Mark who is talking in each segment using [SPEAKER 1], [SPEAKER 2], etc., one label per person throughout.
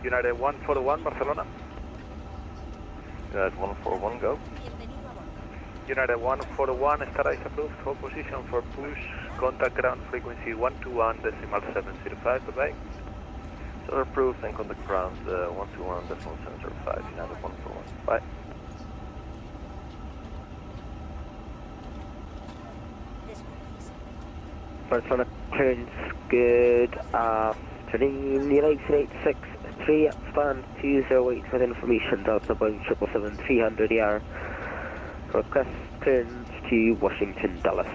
[SPEAKER 1] United 141, Barcelona.
[SPEAKER 2] United 141, go.
[SPEAKER 1] United 141, start is approved. Hold position for push. Contact ground frequency 121.705. Bye-bye.
[SPEAKER 2] Start approved and contact ground 121.705, United 141. Bye.
[SPEAKER 3] Barcelona clearance, good afternoon. United 863, stand 208 with information, Delta Boeing 777-300 ER. Request clearance to Washington, Dallas.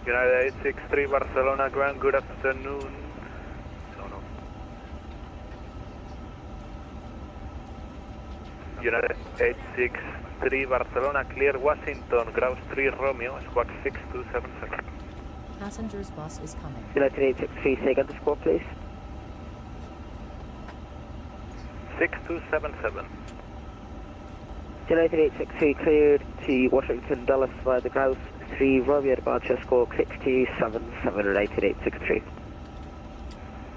[SPEAKER 1] United 863, Barcelona ground, good afternoon. United 863, Barcelona, clear Washington, ground 3 Romeo, squawk 6277.
[SPEAKER 4] Passenger's bus is coming.
[SPEAKER 3] United 863, say again the score please.
[SPEAKER 1] 6277.
[SPEAKER 3] United 863 cleared to Washington, Dallas via the grouse 3 Romeo departure, score 6277, United 863.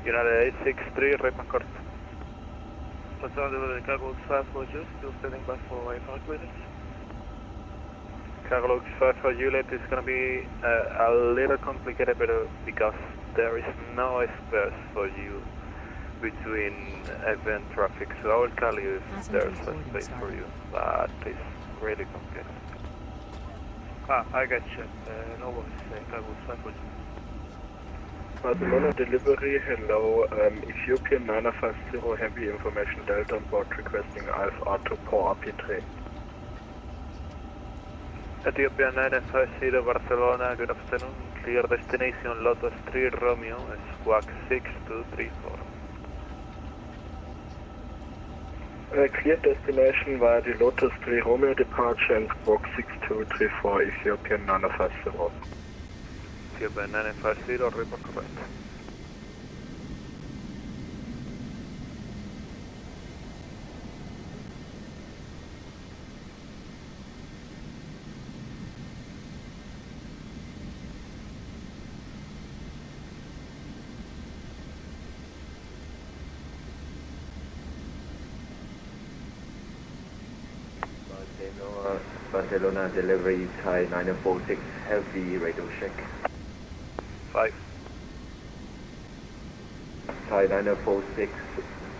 [SPEAKER 1] United 863, record. Barcelona, Cargo 5 for you, still standing by for Wi-Fi clearance. Cargo 5 for Juliet is going to be a little complicated because there is no space for you between event traffic, so I will tell you if there's a space for you, but it's really complicated. I got you. No worries, Cargo 5 for you.
[SPEAKER 5] Barcelona delivery, hello, Ethiopian 950 heavy information Delta on board requesting IFR to Port aPitre.
[SPEAKER 1] Ethiopian 950 Barcelona, good afternoon, clear destination Lotus 3 Romeo, squawk 6234.
[SPEAKER 5] Clear destination via the Lotus 3 Romeo departure and squawk 6234 Ethiopian 950.
[SPEAKER 1] Ethiopian 950, report correct.
[SPEAKER 6] Barcelona delivery Thai 946 heavy radio check.
[SPEAKER 1] 5.
[SPEAKER 6] Thai 946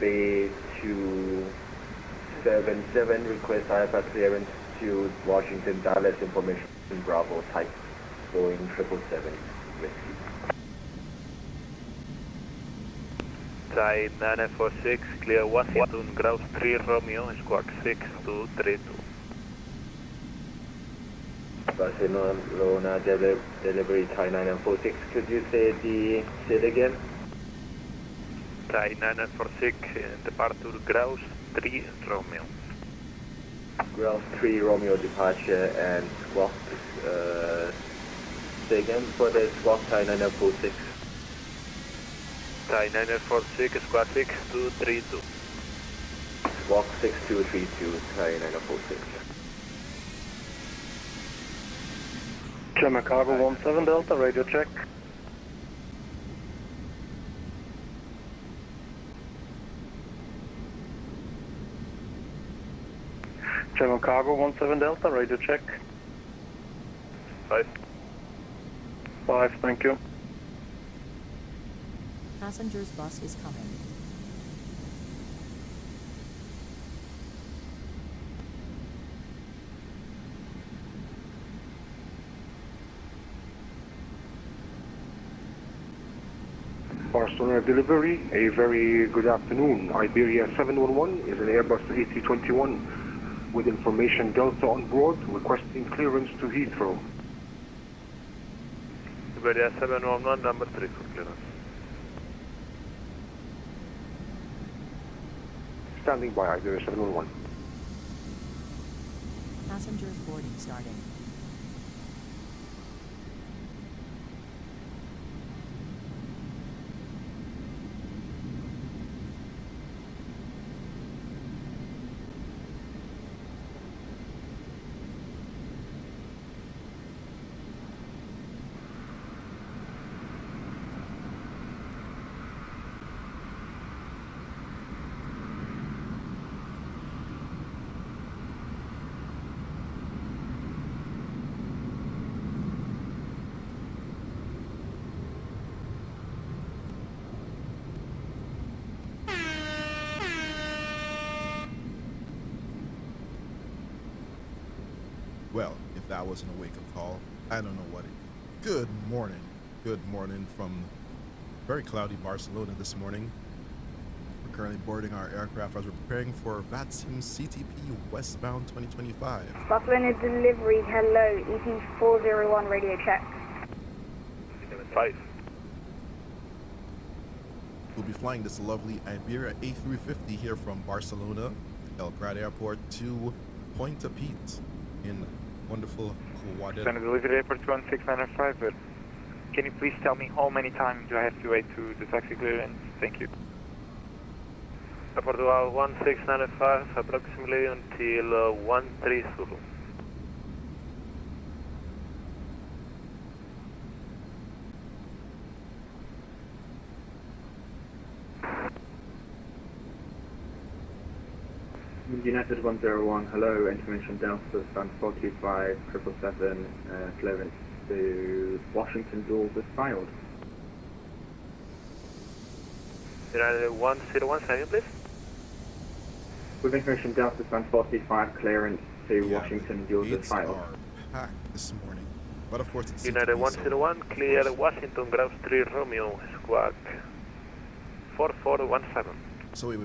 [SPEAKER 6] Bay 277 request IFR clearance to Washington Dallas information Bravo type Boeing 777 Whiskey.
[SPEAKER 1] Thai 946, clear Washington, ground 3 Romeo, squawk 6232.
[SPEAKER 6] Barcelona delivery Thai 946, could you say it again?
[SPEAKER 1] Thai 946, departure ground 3 Romeo.
[SPEAKER 6] Ground 3 Romeo departure and squawk, say again for the squawk Thai 946.
[SPEAKER 1] Thai 946, squawk 6232.
[SPEAKER 6] Squawk 6232, Thai 946.
[SPEAKER 5] German Cargo 17 Delta, radio check. German Cargo 17 Delta, radio check.
[SPEAKER 1] 5.
[SPEAKER 5] 5, thank you.
[SPEAKER 4] Passenger's bus is coming.
[SPEAKER 7] Barcelona delivery, a very good afternoon. Iberia 711 is an Airbus A321 with information Delta on board, requesting clearance to Heathrow.
[SPEAKER 1] Iberia 711, number 3 for clearance.
[SPEAKER 7] Standing by, Iberia 711.
[SPEAKER 4] Passengers boarding starting.
[SPEAKER 8] Well, if that wasn't a wake-up call, I don't know what it is. Good morning. Good morning from very cloudy Barcelona this morning. We're currently boarding our aircraft as we're preparing for VATSIM CTP westbound 2025.
[SPEAKER 9] Barcelona delivery, hello, EP401 radio check.
[SPEAKER 1] 5.
[SPEAKER 8] We'll be flying this lovely Iberia A350 here from Barcelona, El Prat Airport to Point aPitre in wonderful Guadalajara.
[SPEAKER 10] Barcelona delivery airport 1695, but can you please tell me how many times do I have to wait to the taxi clearance? Thank you.
[SPEAKER 1] Portugal 1695, approximately until 13 Zulu.
[SPEAKER 6] United 101, hello, information Delta, stand 425, 777, clearance to Washington, dual is filed.
[SPEAKER 1] United 101, second please.
[SPEAKER 6] With information Delta, stand 425, clearance to Washington, dual is filed.
[SPEAKER 8] Are packed this morning, but of course it's
[SPEAKER 1] United 101, clear Washington, ground 3 Romeo, squawk 4417.
[SPEAKER 8] So wait.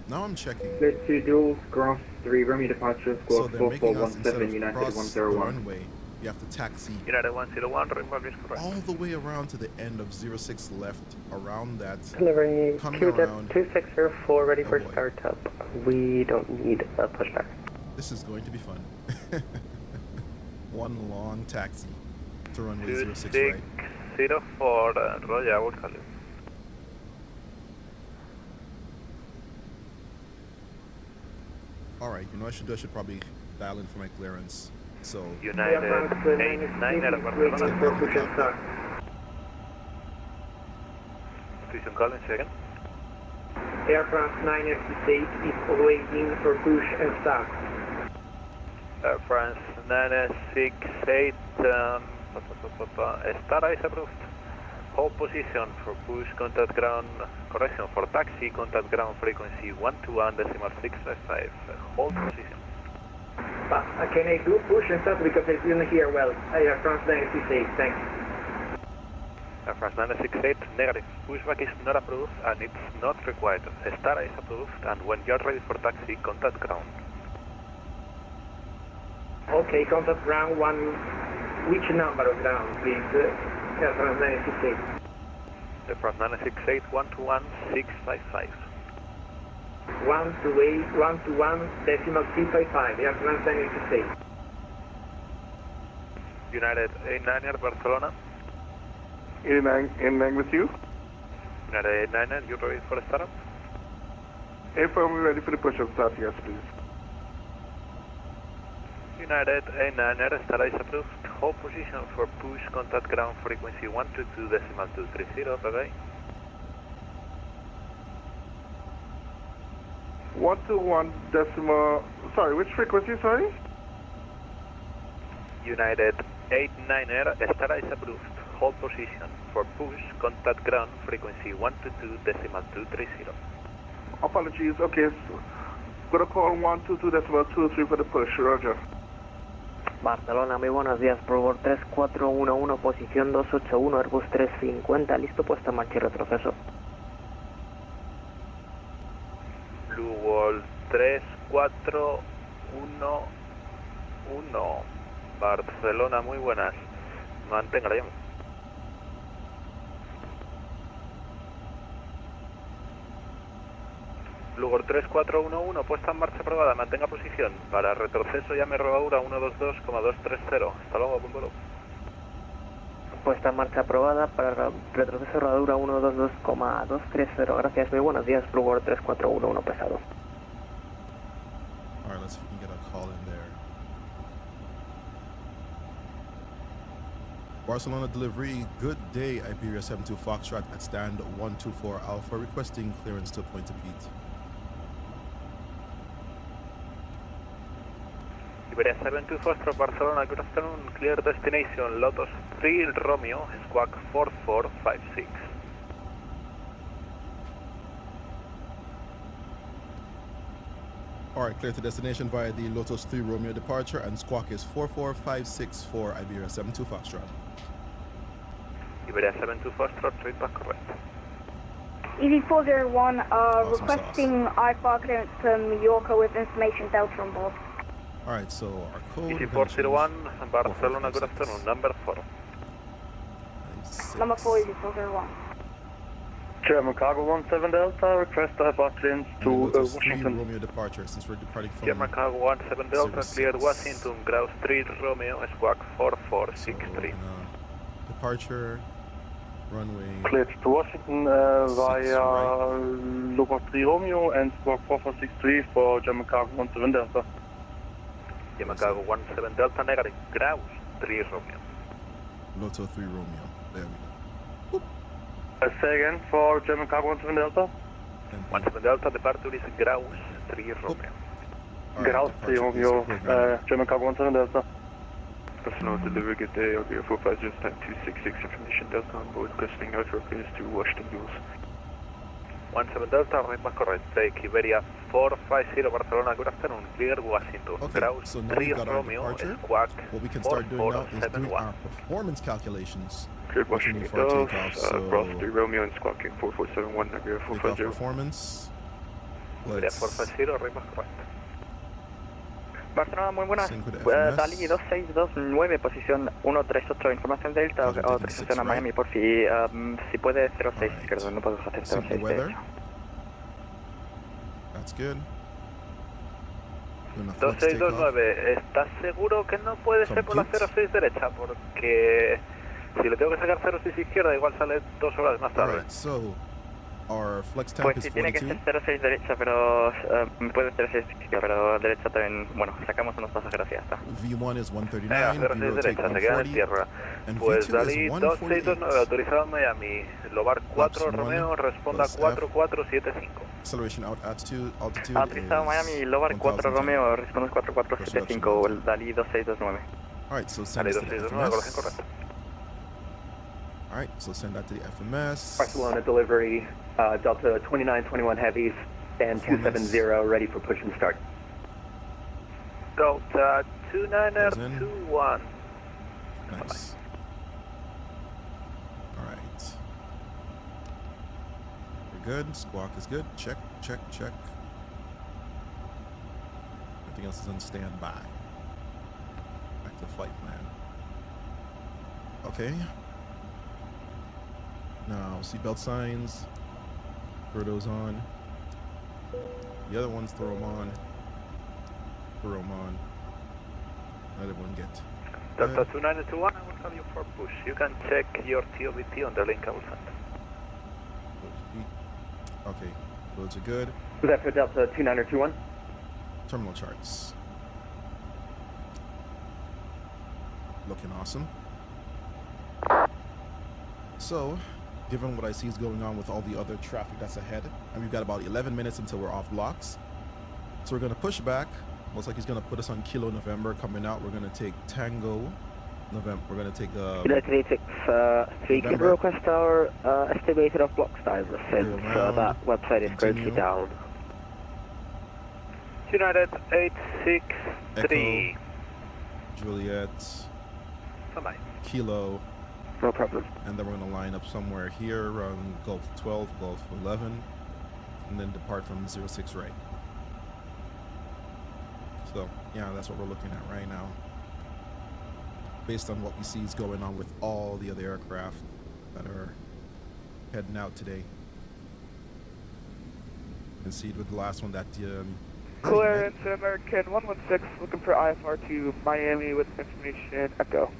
[SPEAKER 8] Now I'm checking.
[SPEAKER 6] Clear to duals, cross 3 Romeo departure,
[SPEAKER 8] So
[SPEAKER 6] squawk
[SPEAKER 8] they're making us, instead
[SPEAKER 6] 4417,
[SPEAKER 8] of
[SPEAKER 6] United
[SPEAKER 8] cross the
[SPEAKER 6] 101.
[SPEAKER 8] runway, you have to taxi
[SPEAKER 1] United 101, remark is correct.
[SPEAKER 8] all the way around to the end of 06 left, around that,
[SPEAKER 3] Delivery
[SPEAKER 8] coming
[SPEAKER 3] QDEP
[SPEAKER 8] around.
[SPEAKER 3] 2604, ready for
[SPEAKER 8] boy.
[SPEAKER 3] startup. We don't need a pushback.
[SPEAKER 8] This is going to be fun. One long taxi to runway 06 right.
[SPEAKER 1] 2604, Roger, I will call you.
[SPEAKER 8] Alright, you know I should probably dial in for my clearance. So
[SPEAKER 1] United 89 at Barcelona. Station calling second.
[SPEAKER 3] Aircraft 9F8 is awaiting for push and start.
[SPEAKER 1] Air France 968, star is approved. Hold position for push, contact ground, correction for taxi, contact ground frequency 121.655. Hold position.
[SPEAKER 3] Can I do push and start because I didn't hear well? Air France 968, thanks.
[SPEAKER 1] Air France 968, negative. Pushback is not approved and it's not required. Star is approved and when you're ready for taxi, contact ground.
[SPEAKER 3] Okay, contact ground one. Which number of ground, please? Air France 968.
[SPEAKER 1] Air France 968, 121.655.
[SPEAKER 3] 121.655, Air France 968.
[SPEAKER 1] United 89 at Barcelona.
[SPEAKER 5] 89 with you.
[SPEAKER 1] United 89, you ready for the startup?
[SPEAKER 5] Affirm, we're ready for the push-up start, yes please.
[SPEAKER 1] United 89 star is approved. Hold position for push, contact ground frequency 122.230, bye-bye.
[SPEAKER 5] 121 decimal, sorry, which frequency, sorry?
[SPEAKER 1] United 89 star is approved. Hold position for push, contact ground frequency 122.230.
[SPEAKER 5] Apologies, okay, so gonna call 122.23 for the push, roger.
[SPEAKER 3] Barcelona, muy buenos días, Bravo 3411, posición 281, Airbus 350, listo, puesta en marcha y retroceso.
[SPEAKER 1] Blue Wall 3411, Barcelona, muy buenas. Mantenga la llama. Blue 3411, puesta en marcha aprobada, mantenga posición. Para retroceso llame rodadura 122,230. Hasta luego, buen vuelo.
[SPEAKER 3] Puesta en marcha aprobada, para retroceso rodadura 122,230. Gracias, muy buenos días, Blue 3411 pesado.
[SPEAKER 8] alright, let's see if we can get a call in there. Barcelona delivery, good day, Iberia 72 Foxtrot at stand 124 Alpha, requesting clearance to Point aPitre.
[SPEAKER 1] Iberia 72 Foxtrot, Barcelona, good afternoon, clear destination, Lotus 3 Romeo, squawk 4456.
[SPEAKER 8] Alright, clear to destination via the Lotus 3 Romeo departure, and squawk is 44564 Iberia 72 Foxtrot.
[SPEAKER 1] Iberia 72 Foxtrot, feedback correct.
[SPEAKER 9] EV401,
[SPEAKER 8] Awesome
[SPEAKER 9] requesting IFR clearance to Mallorca with information Delta on board.
[SPEAKER 8] Alright, so our code...
[SPEAKER 1] EV401, Barcelona, good afternoon, number 4.
[SPEAKER 9] Number 4, EV401.
[SPEAKER 2] German Cargo 17 Delta, request IFR clearance to Washington.
[SPEAKER 8] Romeo departure, since we're departing from...
[SPEAKER 1] German Cargo 17 Delta, cleared Washington, ground 3 Romeo, squawk 4463.
[SPEAKER 8] Departure, runway...
[SPEAKER 2] Cleared to Washington via Lotus 3 Romeo and squawk 4463 for German Cargo 17 Delta.
[SPEAKER 1] German Cargo 17 Delta, negative, ground 3 Romeo.
[SPEAKER 8] Lotus 3 Romeo, there we go.
[SPEAKER 2] Say again for German Cargo 17 Delta.
[SPEAKER 1] 17 Delta, departure is ground 3 Romeo.
[SPEAKER 2] Ground 3 Romeo, German Cargo 17 Delta.
[SPEAKER 10] Personal delivery, good day, Iberia 450, time 266, information Delta on board, requesting outdoor clearance to Washington Jules.
[SPEAKER 1] 17 Delta, feedback correct, take Iberia 450, Barcelona, good afternoon, clear Washington,
[SPEAKER 8] Okay,
[SPEAKER 1] ground
[SPEAKER 8] so now
[SPEAKER 1] 3
[SPEAKER 8] we've got our
[SPEAKER 1] Romeo,
[SPEAKER 8] departure.
[SPEAKER 1] squawk
[SPEAKER 8] What we can start doing now is doing
[SPEAKER 1] 4471.
[SPEAKER 8] our performance calculations.
[SPEAKER 10] Cleared Washington
[SPEAKER 8] before
[SPEAKER 10] Jules,
[SPEAKER 8] takeoff, so...
[SPEAKER 10] Cross 3 Romeo and squawking 4471, Iberia
[SPEAKER 8] Takeoff
[SPEAKER 10] 450.
[SPEAKER 8] performance.
[SPEAKER 1] Iberia
[SPEAKER 8] Let's
[SPEAKER 1] 450, feedback correct.
[SPEAKER 3] Barcelona, muy buenas.
[SPEAKER 8] sync with FMS.
[SPEAKER 3] Dalí 2629, posición 138, información Delta, autorización a Miami, por si puede 06 izquierdo, no puedo hacer
[SPEAKER 8] Sync the
[SPEAKER 3] 06
[SPEAKER 8] weather.
[SPEAKER 3] derecho.
[SPEAKER 8] That's good. Doing a flex takeoff.
[SPEAKER 1] 2629, ¿estás seguro que no puede ser por la 06 derecha? Porque si le tengo que sacar 06 izquierda, igual sale 2 horas más tarde.
[SPEAKER 8] Alright, so our flex temp
[SPEAKER 3] Pues
[SPEAKER 8] is
[SPEAKER 3] sí, tiene que
[SPEAKER 8] 42.
[SPEAKER 3] ser 06 derecha, pero puede ser 06 izquierda, pero derecha también, bueno, sacamos unos pasajeros y ya está.
[SPEAKER 8] V1 is 139,
[SPEAKER 1] Venga, 06
[SPEAKER 8] V rotate
[SPEAKER 1] derecha, se queda en
[SPEAKER 8] 140,
[SPEAKER 1] tierra.
[SPEAKER 8] and
[SPEAKER 1] Pues
[SPEAKER 8] V2
[SPEAKER 1] Dalí
[SPEAKER 8] is
[SPEAKER 1] 2629,
[SPEAKER 8] 148.
[SPEAKER 1] autorizado en Miami. Lobar 4
[SPEAKER 8] Flaps
[SPEAKER 1] Romeo,
[SPEAKER 8] 1
[SPEAKER 1] responda
[SPEAKER 8] plus F.
[SPEAKER 1] 4475.
[SPEAKER 8] Acceleration out altitude
[SPEAKER 3] Autorizado
[SPEAKER 8] is
[SPEAKER 3] Miami, Lobar 4
[SPEAKER 8] 1010.
[SPEAKER 3] Romeo, responde 4475, el Dalí 2629.
[SPEAKER 8] Alright, so send
[SPEAKER 1] Dalí
[SPEAKER 8] this to the
[SPEAKER 1] 2629, colocación
[SPEAKER 8] FMS.
[SPEAKER 1] correcta.
[SPEAKER 8] Alright, so send that to the FMS.
[SPEAKER 11] Barcelona delivery, Delta 2921 Heavy, stand 270, ready for push and start.
[SPEAKER 1] Delta 2921.
[SPEAKER 8] Nice. Alright. We're good. Squawk is good. Check, check, check. Everything else is on standby. Back to flight plan. Okay. Now, seatbelt signs. Throw those on. The other ones, throw them on. Throw them on. Another one get.
[SPEAKER 1] Delta 2921, I will have you for push. You can check your TOBT on the link I will send.
[SPEAKER 8] Okay, loads are good.
[SPEAKER 11] Was that for Delta 2921?
[SPEAKER 8] Terminal charts. Looking awesome. So, given what I see is going on with all the other traffic that's ahead, and we've got about 11 minutes until we're off blocks. So we're going to push back. Looks like he's going to put us on Kilo November coming out. We're going to take Tango November. We're going to take
[SPEAKER 3] Kilo 363, can you request our estimated of block size since that website is currently down.
[SPEAKER 1] United 863.
[SPEAKER 8] Juliet.
[SPEAKER 1] Bye-bye.
[SPEAKER 8] Kilo.
[SPEAKER 3] No problem.
[SPEAKER 8] And then we're going to line up somewhere here around Gulf 12, Gulf 11, and then depart from 06 right. So, yeah, that's what we're looking at right now. Based on what we see is going on with all the other aircraft that are heading out today. You can see with the last one that...
[SPEAKER 12] Clearance American 116, looking for IFR to Miami with information Echo.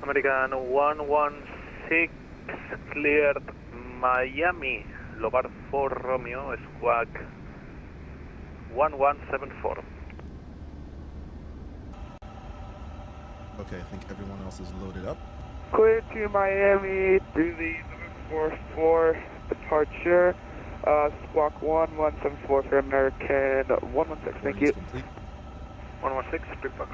[SPEAKER 1] American 116 cleared Miami. Lobar 4 Romeo, squawk 1174.
[SPEAKER 8] Okay, I think everyone else is loaded up.
[SPEAKER 12] Cleared to Miami through the 44 departure. Squawk 1174 for American 116, thank you.
[SPEAKER 1] 116, feedback.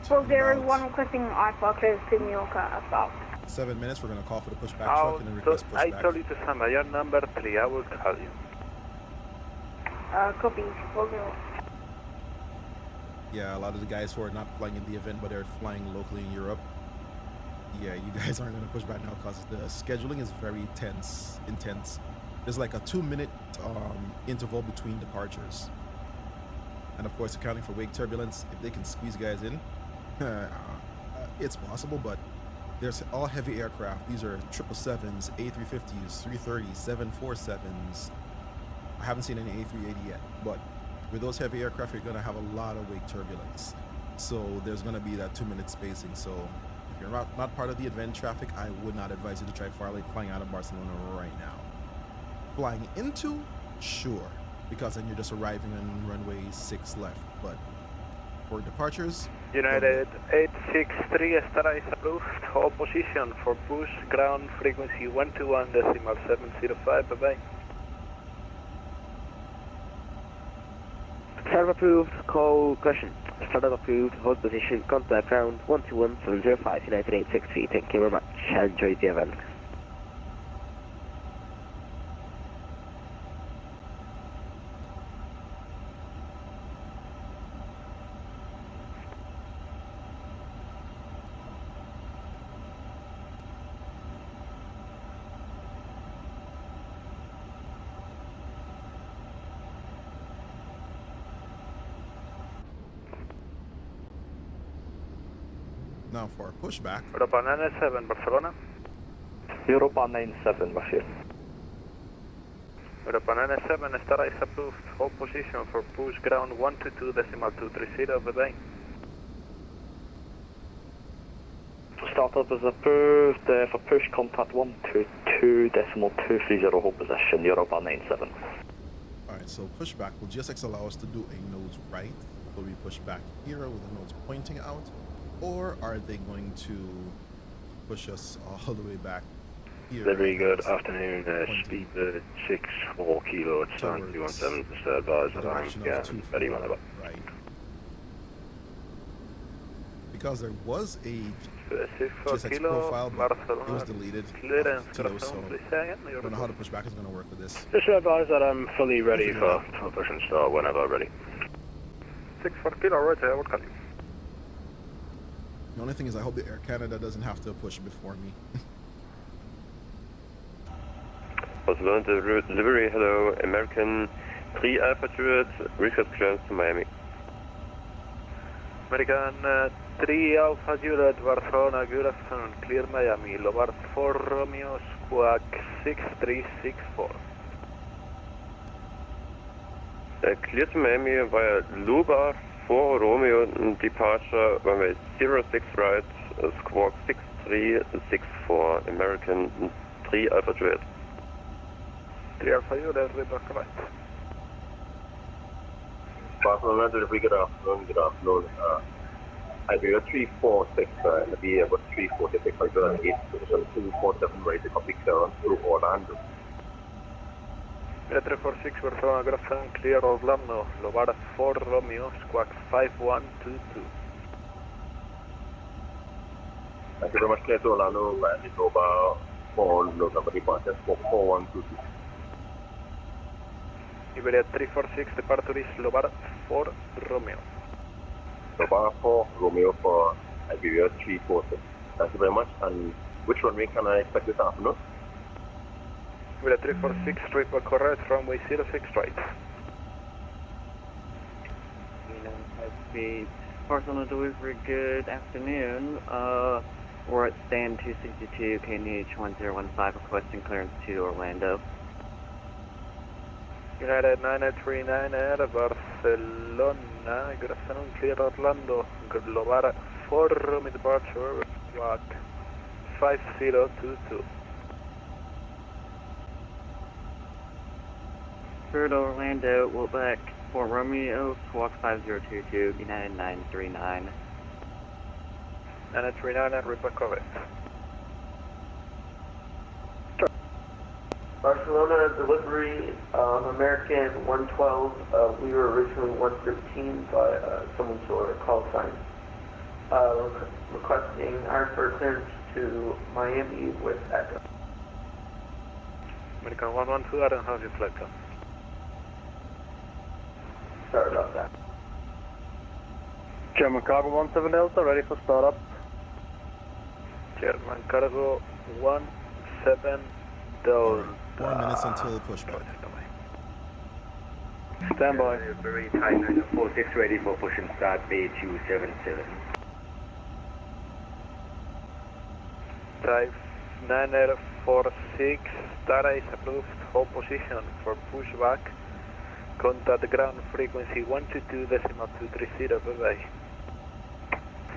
[SPEAKER 9] 401 requesting IFR clearance to Mallorca about.
[SPEAKER 8] 7 minutes. We're going to call for the pushback truck and then request
[SPEAKER 1] I
[SPEAKER 8] pushback.
[SPEAKER 1] told you to Sam, you're number 3. I will call you.
[SPEAKER 9] Copy. 40.
[SPEAKER 8] Yeah, a lot of the guys who are not flying in the event, but they're flying locally in Europe. Yeah, you guys aren't going to push back now because the scheduling is very intense. There's like a 2-minute interval between departures. And of course, accounting for wake turbulence, if they can squeeze guys in, it's possible, but there's all heavy aircraft. These are 777s, A350s, 330s, 747s. I haven't seen any A380 yet, but with those heavy aircraft, you're going to have a lot of wake turbulence. So there's going to be that 2-minute spacing. So if you're not part of the event traffic, I would not advise you to try flying out of Barcelona right now. Flying into, sure, because then you're just arriving on runway 6 left. But for departures,
[SPEAKER 1] United 863 Star is approved. Hold position for push ground frequency 121.705. Bye bye.
[SPEAKER 3] Start approved, call question. Startup approved, hold position, contact ground 121.705, United 863. Thank you very much. Enjoy the event.
[SPEAKER 8] now for pushback.
[SPEAKER 1] Europa 97, Barcelona.
[SPEAKER 11] Europa 97, Bashir.
[SPEAKER 1] Europa 97, Star is approved. Hold position for push ground 122.230, bye-bye.
[SPEAKER 11] Startup is approved for push contact 122.230, hold position, Europa 97.
[SPEAKER 8] Alright, so pushback will GSX allow us to do a nose right? Will we push back here with the nose pointing out? Or are they going to push us all the way back here?
[SPEAKER 13] Very good afternoon, speed 64 kilo, it's 217, just advise that I'm ready whenever.
[SPEAKER 8] Right. Because there was a GSX profile, but it was deleted. So I don't know how the pushback is going to work with this.
[SPEAKER 13] Just advise that I'm fully ready for push and start whenever ready.
[SPEAKER 1] 64 kilo, roger, I will call you.
[SPEAKER 8] The only thing is I hope the Air Canada doesn't have to push before me.
[SPEAKER 14] Barcelona delivery, hello, American 3 Alpha Juliet, request clearance to Miami.
[SPEAKER 1] American 3 Alpha Juliet, Barcelona, good afternoon, clear Miami, Lobar 4 Romeo, squawk 6364.
[SPEAKER 14] Clear to Miami via Lobar 4 Romeo, departure runway 06 right, squawk 6364, American 3 Alpha Juliet.
[SPEAKER 1] 3 Alpha Juliet, river correct.
[SPEAKER 13] Barcelona delivery, good afternoon. Iberia 346, and the VA was 346, I got an 8, position 247, ready to copy clearance through Orlando.
[SPEAKER 1] 346, Barcelona, good afternoon, clear Orlando, Lobar 4 Romeo, squawk 5122.
[SPEAKER 13] Thank you very much, clear to Orlando, and Lobar 4, November departure, squawk 4122.
[SPEAKER 1] Iberia 346, departure is Lobar 4 Romeo.
[SPEAKER 13] Lobar 4 Romeo for Iberia 346. Thank you very much, and which runway can I expect this afternoon?
[SPEAKER 1] Iberia 346, triple correct, runway 06 right.
[SPEAKER 15] Barcelona delivery, good afternoon. We're at stand 262, KNH 1015, requesting clearance to Orlando.
[SPEAKER 1] United 939 Air, Barcelona, good afternoon, clear Orlando, Global 4 Romeo departure, squawk 5022.
[SPEAKER 15] Third Orlando, we'll back for Romeo, squawk 5022, United 939.
[SPEAKER 1] 939 and report correct.
[SPEAKER 16] Barcelona delivery, American 112, we were originally 113, but someone stole our call sign. Requesting our clearance to Miami with Echo.
[SPEAKER 1] American 112, I don't have your flight plan.
[SPEAKER 16] Sorry about that.
[SPEAKER 2] German Cargo 17 Delta, ready for startup.
[SPEAKER 1] German Cargo 17 Delta.
[SPEAKER 8] 4 minutes until pushback.
[SPEAKER 2] Stand by.
[SPEAKER 11] Very tight 946, ready for push and start, Bay 277.
[SPEAKER 1] Type 9046, data is approved, hold position for pushback. Contact ground frequency 122.230, bye-bye.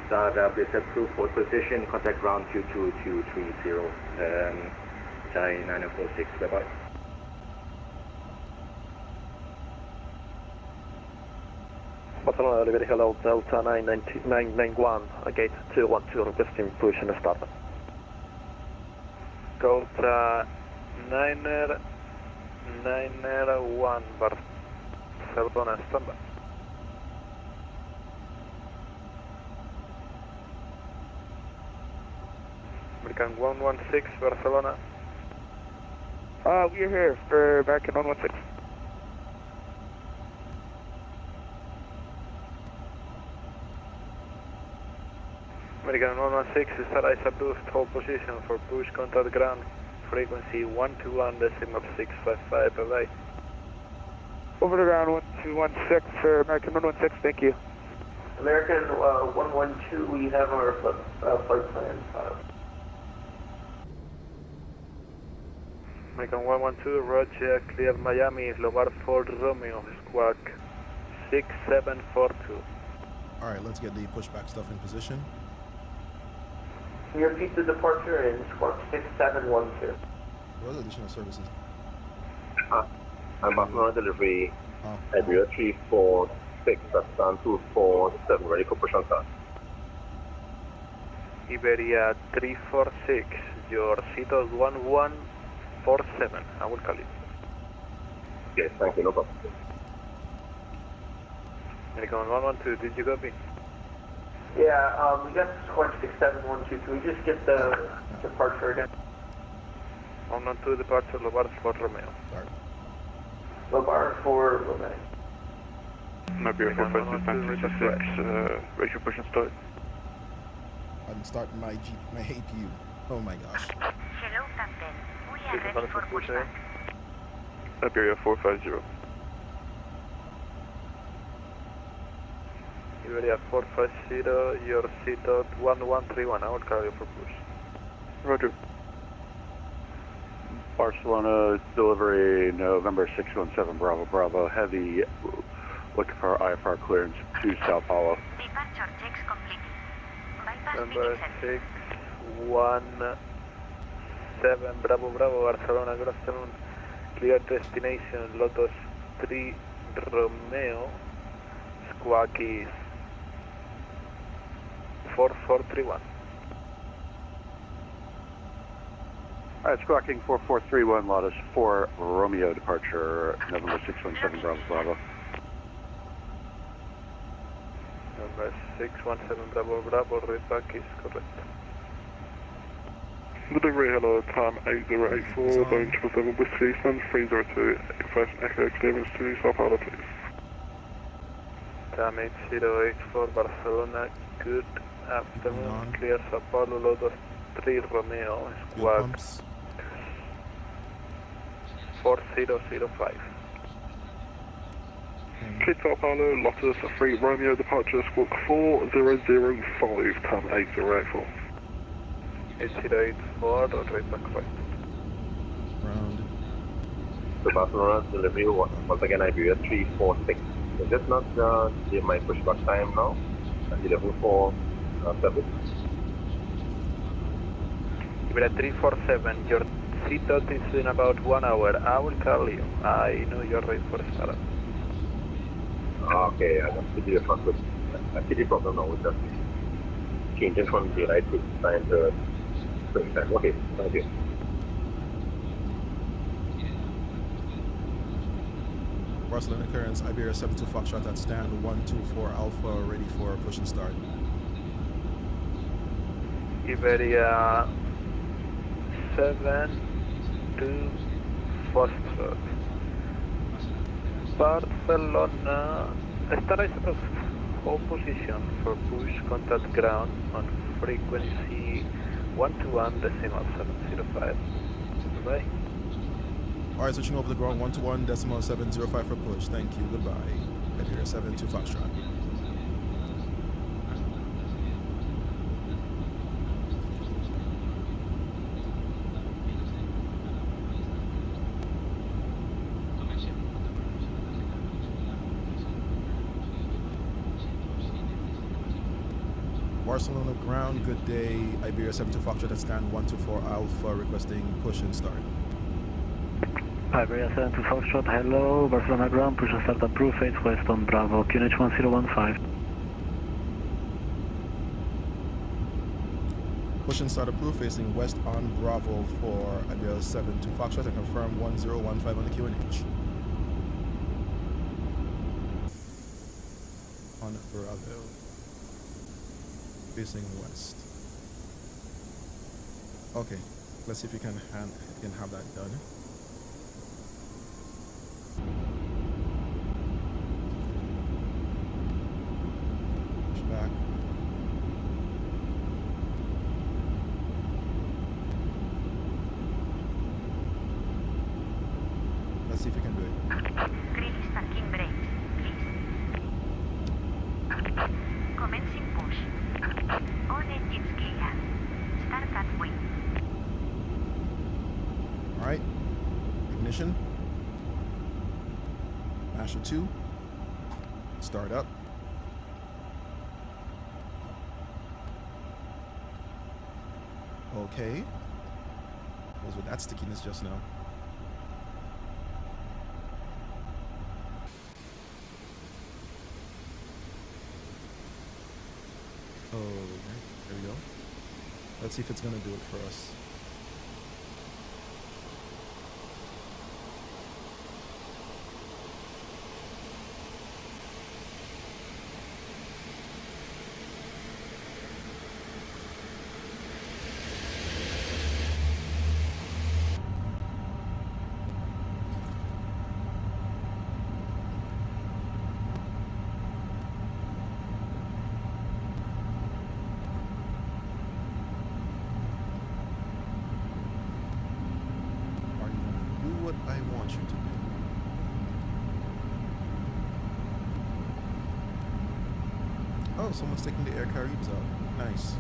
[SPEAKER 11] Startup is approved for position, contact ground 22230, Thai 9046, bye-bye.
[SPEAKER 3] Barcelona, delivery, hello, Delta 991, gate 212, requesting push and start.
[SPEAKER 1] Delta 901, Barcelona, standby. American 116, Barcelona.
[SPEAKER 12] We are here for American 116.
[SPEAKER 1] American 116, Star is approved, hold position for push, contact ground, frequency 121.655, bye-bye.
[SPEAKER 12] Over the ground 1216 for American 116, thank you.
[SPEAKER 16] American 112, we have our flight plan.
[SPEAKER 1] American 112, Roger, clear Miami, Lobar 4 Romeo, squawk 6742.
[SPEAKER 8] Alright, let's get the pushback stuff in position.
[SPEAKER 16] We repeat the departure in squawk 6712.
[SPEAKER 8] What are additional services?
[SPEAKER 13] I'm Barcelona delivery, Iberian 346, that's stand 247, ready for push and start.
[SPEAKER 1] Iberia 346, your seat is 1147, I will call you.
[SPEAKER 13] Yes, thank you, no problem.
[SPEAKER 1] American 112, did you copy?
[SPEAKER 16] Yeah, we got squawk 6712, can we just get the departure again?
[SPEAKER 1] 112 departure, Lobar 4 Romeo.
[SPEAKER 16] Lobar 4 Romeo.
[SPEAKER 10] Iberia 456, ready for push and start.
[SPEAKER 8] I'm starting my APU. Oh my gosh.
[SPEAKER 17] Hello, Captain. We are ready for pushback.
[SPEAKER 10] Iberia 450.
[SPEAKER 1] Iberia 450, your seat at 1131, I will call you for push.
[SPEAKER 18] Roger. Barcelona delivery November 617 Bravo Bravo Heavy, looking for IFR clearance to Sao Paulo.
[SPEAKER 17] Departure checks completed. Bypass
[SPEAKER 1] Number
[SPEAKER 17] being
[SPEAKER 1] 617 Bravo Bravo Barcelona, good afternoon. Clear destination Lotus 3 Romeo, squawk is 4431.
[SPEAKER 18] Alright, squawking 4431 Lotus 4 Romeo departure November 617 Bravo Bravo.
[SPEAKER 1] Number 617 Bravo Bravo, readback is correct.
[SPEAKER 2] Delivery, hello, time 8084, Boeing 777 Whiskey, stand 302, request Echo clearance to Sao Paulo, please.
[SPEAKER 1] Time 8084 Barcelona, good afternoon, clear Sao Paulo, Lotus 3 Romeo, squawk 4005.
[SPEAKER 2] Clear Sao Paulo, Lotus 3 Romeo departure, squawk 4005, time 8084.
[SPEAKER 1] 8084, right back right.
[SPEAKER 8] Round.
[SPEAKER 13] So Barcelona delivery, once again Iberia 346. Is this not my pushback time now? 1147.
[SPEAKER 1] Iberia 347, your seatbelt is in about 1 hour. I will call you. I know you're ready for startup.
[SPEAKER 13] Okay, I don't see the problem. I see the problem now with just changing from daylight to time to spring time. Okay, thank you.
[SPEAKER 8] Barcelona clearance, Iberia 72 Foxtrot at stand 124 Alpha, ready for push and start.
[SPEAKER 1] Iberia 7 to Foxtrot. Barcelona, start of hold position for push contact ground on frequency 121.705. Goodbye.
[SPEAKER 8] Alright, switching over the ground 121.705 for push. Thank you. Goodbye. Iberia 7 to Foxtrot. Barcelona ground, good day. Iberia 7 to Foxtrot at stand 124 Alpha requesting push and start.
[SPEAKER 19] Iberia 7 to Foxtrot, hello. Barcelona ground, push and start approved, face west on Bravo, QNH 1015.
[SPEAKER 8] Push and start approved, facing west on Bravo for Iberia 7 to Foxtrot and confirm 1015 on the QNH. On Bravo. Facing west. Okay, let's see if you can have that done. Push back. Let's see if you can do it.
[SPEAKER 17] Release parking brakes, please. Commencing push. All engines clear. Start at wing.
[SPEAKER 8] Alright. Ignition. Master 2. Start up. Okay. What was with that stickiness just now? Okay, there we go. Let's see if it's gonna do it for us. I want you to do. Oh, someone's taking the Air Caribs out. Nice.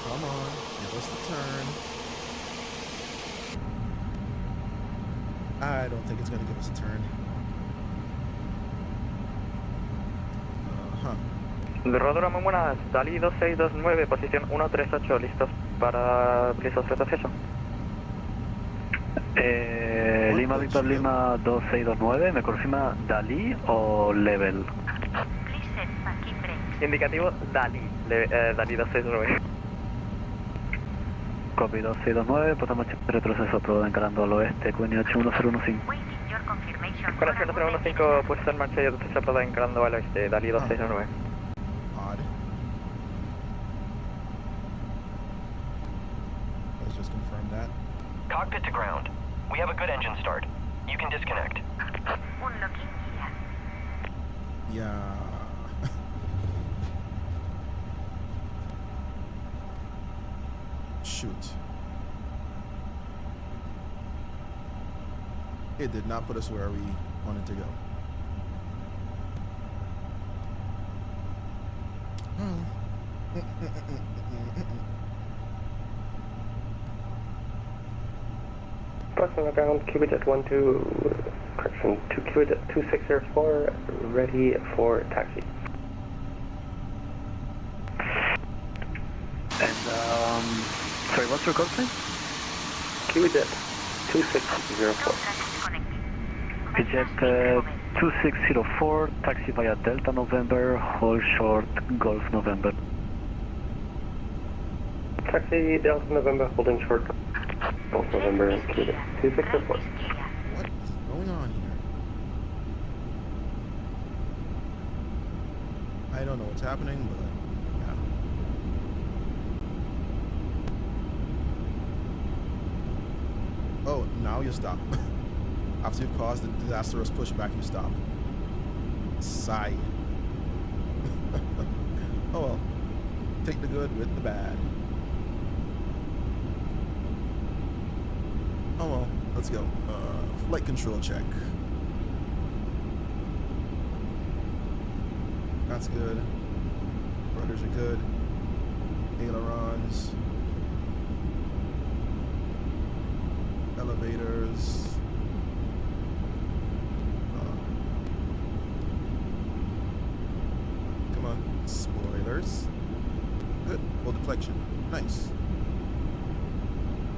[SPEAKER 8] Come on, give us the turn. I don't think it's going to give us a turn.
[SPEAKER 3] Rodora, muy buenas. Dalí 2629, posición 138, listos para listos de acceso.
[SPEAKER 19] Lima Victor Lima 2629, ¿me confirma Dalí o Level?
[SPEAKER 17] Please set parking brakes.
[SPEAKER 3] Indicativo Dalí, Dalí 2629.
[SPEAKER 19] Copy 2629, podemos retroceso todo encarando al oeste, QNH 1015.
[SPEAKER 17] Waiting your confirmation.
[SPEAKER 3] Corazón 1015, puesta en marcha y retroceso todo encarando al oeste, Dalí 2629.
[SPEAKER 8] Odd. Let's just confirm that.
[SPEAKER 20] Cockpit to ground. We have a good engine start. You can disconnect.
[SPEAKER 17] Unlocking gear.
[SPEAKER 8] Yeah. Shoot. It did not put us where we wanted to go.
[SPEAKER 3] Barcelona ground, Cubic at 2 Cubic at 2604, ready for taxi.
[SPEAKER 19] And Sorry, what's your code sign?
[SPEAKER 11] QJet 2604.
[SPEAKER 19] QJet 2604, taxi via Delta November, hold short, Golf November.
[SPEAKER 11] Taxi Delta November, holding short, Golf November, QJet 2604.
[SPEAKER 8] What is going on here? I don't know what's happening, but yeah. Oh, now you stop. After you've caused the disastrous pushback, you stop. Sigh. Oh well. Take the good with the bad. Oh well, let's go. Flight control check. That's good. Rudders are good. Ailerons. Elevators. Come on. Spoilers. Good. Full deflection. Nice.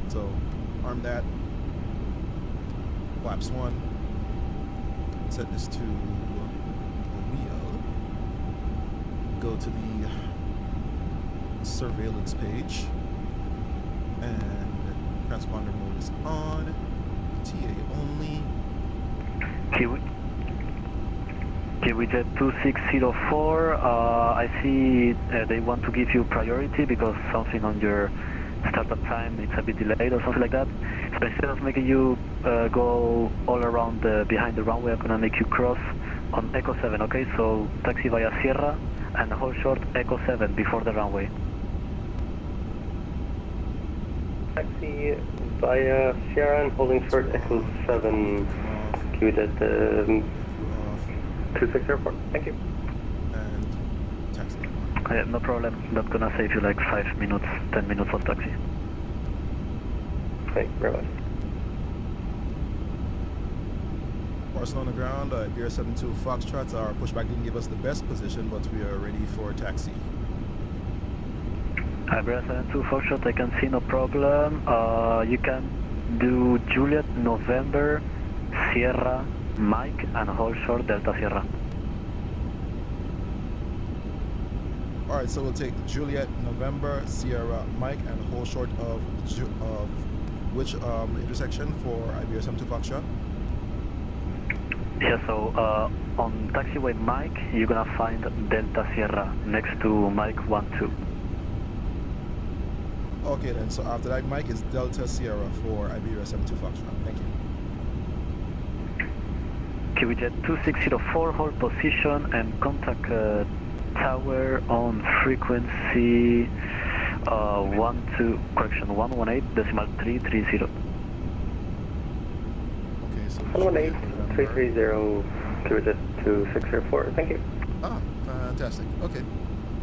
[SPEAKER 8] So, arm that. Flaps 1. Set this to wheel. Go to the surveillance page, and transponder mode is on. TA only.
[SPEAKER 19] QJet 2604, I see they want to give you priority because something on your startup time it's a bit delayed or something like that. So instead of making you go all around behind the runway, I'm gonna make you cross on Echo 7, okay? So taxi via Sierra and hold short Echo 7 before the runway.
[SPEAKER 11] Taxi via Sierra and holding short Echo 7, QJet 2604. Thank you.
[SPEAKER 8] And taxi.
[SPEAKER 19] Yeah, no problem. That's gonna save you like 5 minutes, 10 minutes of taxi.
[SPEAKER 11] Thank you very much.
[SPEAKER 8] Barcelona ground, Iberian 72 Foxtrot. Our pushback didn't give us the best position, but we are ready for taxi.
[SPEAKER 19] Iberian 72 Foxtrot, I can see no problem. You can do Juliet November, Sierra, Mike, and hold short Delta Sierra.
[SPEAKER 8] Alright, so we'll take Juliet November, Sierra, Mike, and hold short of which intersection for Iberian 72 Foxtrot?
[SPEAKER 19] Yeah, so on taxiway Mike, you're gonna find Delta Sierra next to Mike 12.
[SPEAKER 8] Okay then, so after that Mike is Delta Sierra for Iberian 72 Foxtrot. Thank you.
[SPEAKER 19] QJet 2604, hold position and contact tower on frequency 118.330.
[SPEAKER 8] Okay, so
[SPEAKER 11] 118.330, QJet 2604. Thank you.
[SPEAKER 8] Ah, fantastic. Okay,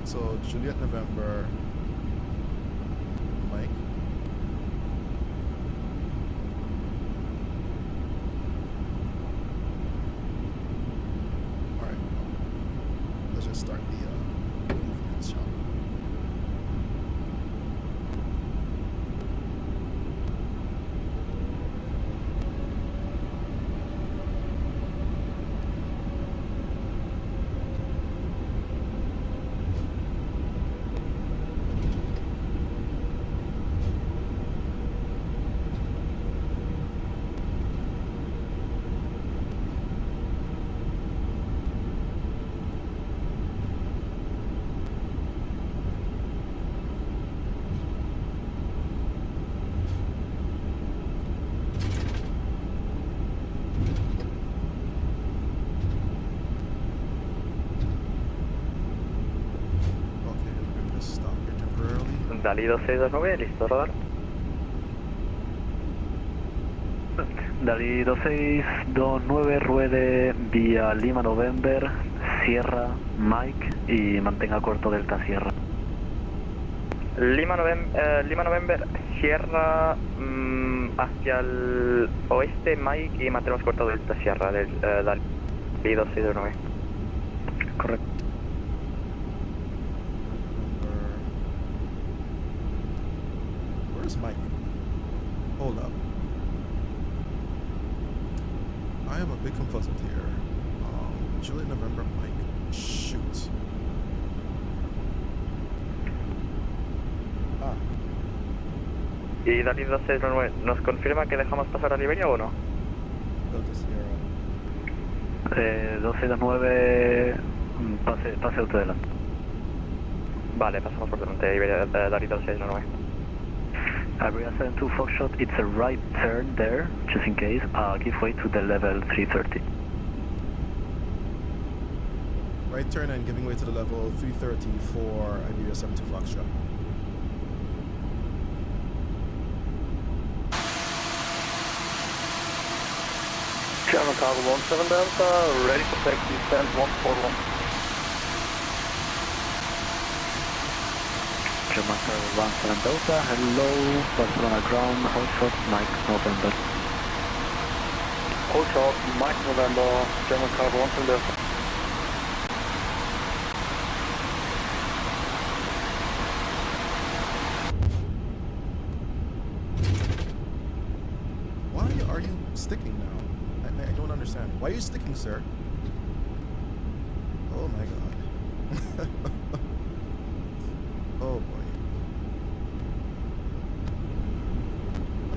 [SPEAKER 8] so Juliet November, Mike. All right, let's just start the movements, shall we?
[SPEAKER 3] Dalí 2629, listo, rodar.
[SPEAKER 19] Dalí 2629, ruede vía Lima November, Sierra, Mike y mantenga corto Delta Sierra.
[SPEAKER 3] Lima November, Sierra hacia el oeste, Mike, y mantenemos corto Delta Sierra del Dalí 2629.
[SPEAKER 19] Correcto.
[SPEAKER 8] confuzzled here. Juliet November Mike. Shoot.
[SPEAKER 3] ¿Y Dalí 269 nos confirma que dejamos pasar a Iberia o no?
[SPEAKER 19] 269, pase usted delante.
[SPEAKER 3] Vale, pasamos por delante de Iberia, Dalí 269.
[SPEAKER 19] Iberia 72 Foxtrot, it's a right turn there, just in case. Give way to the level 330.
[SPEAKER 8] Right turn and giving way to the level 330 for Iberia 72 Foxtrot.
[SPEAKER 2] German Cargo 17 Delta, ready for taxi, stand 141.
[SPEAKER 19] German Cargo 17 Delta, hello, Barcelona ground, hold short, Mike November.
[SPEAKER 2] Hold short, Mike November, German Cargo 17 Delta.
[SPEAKER 8] Why are you sticking now? I don't understand. Why are you sticking, sir? Oh my god. Oh boy.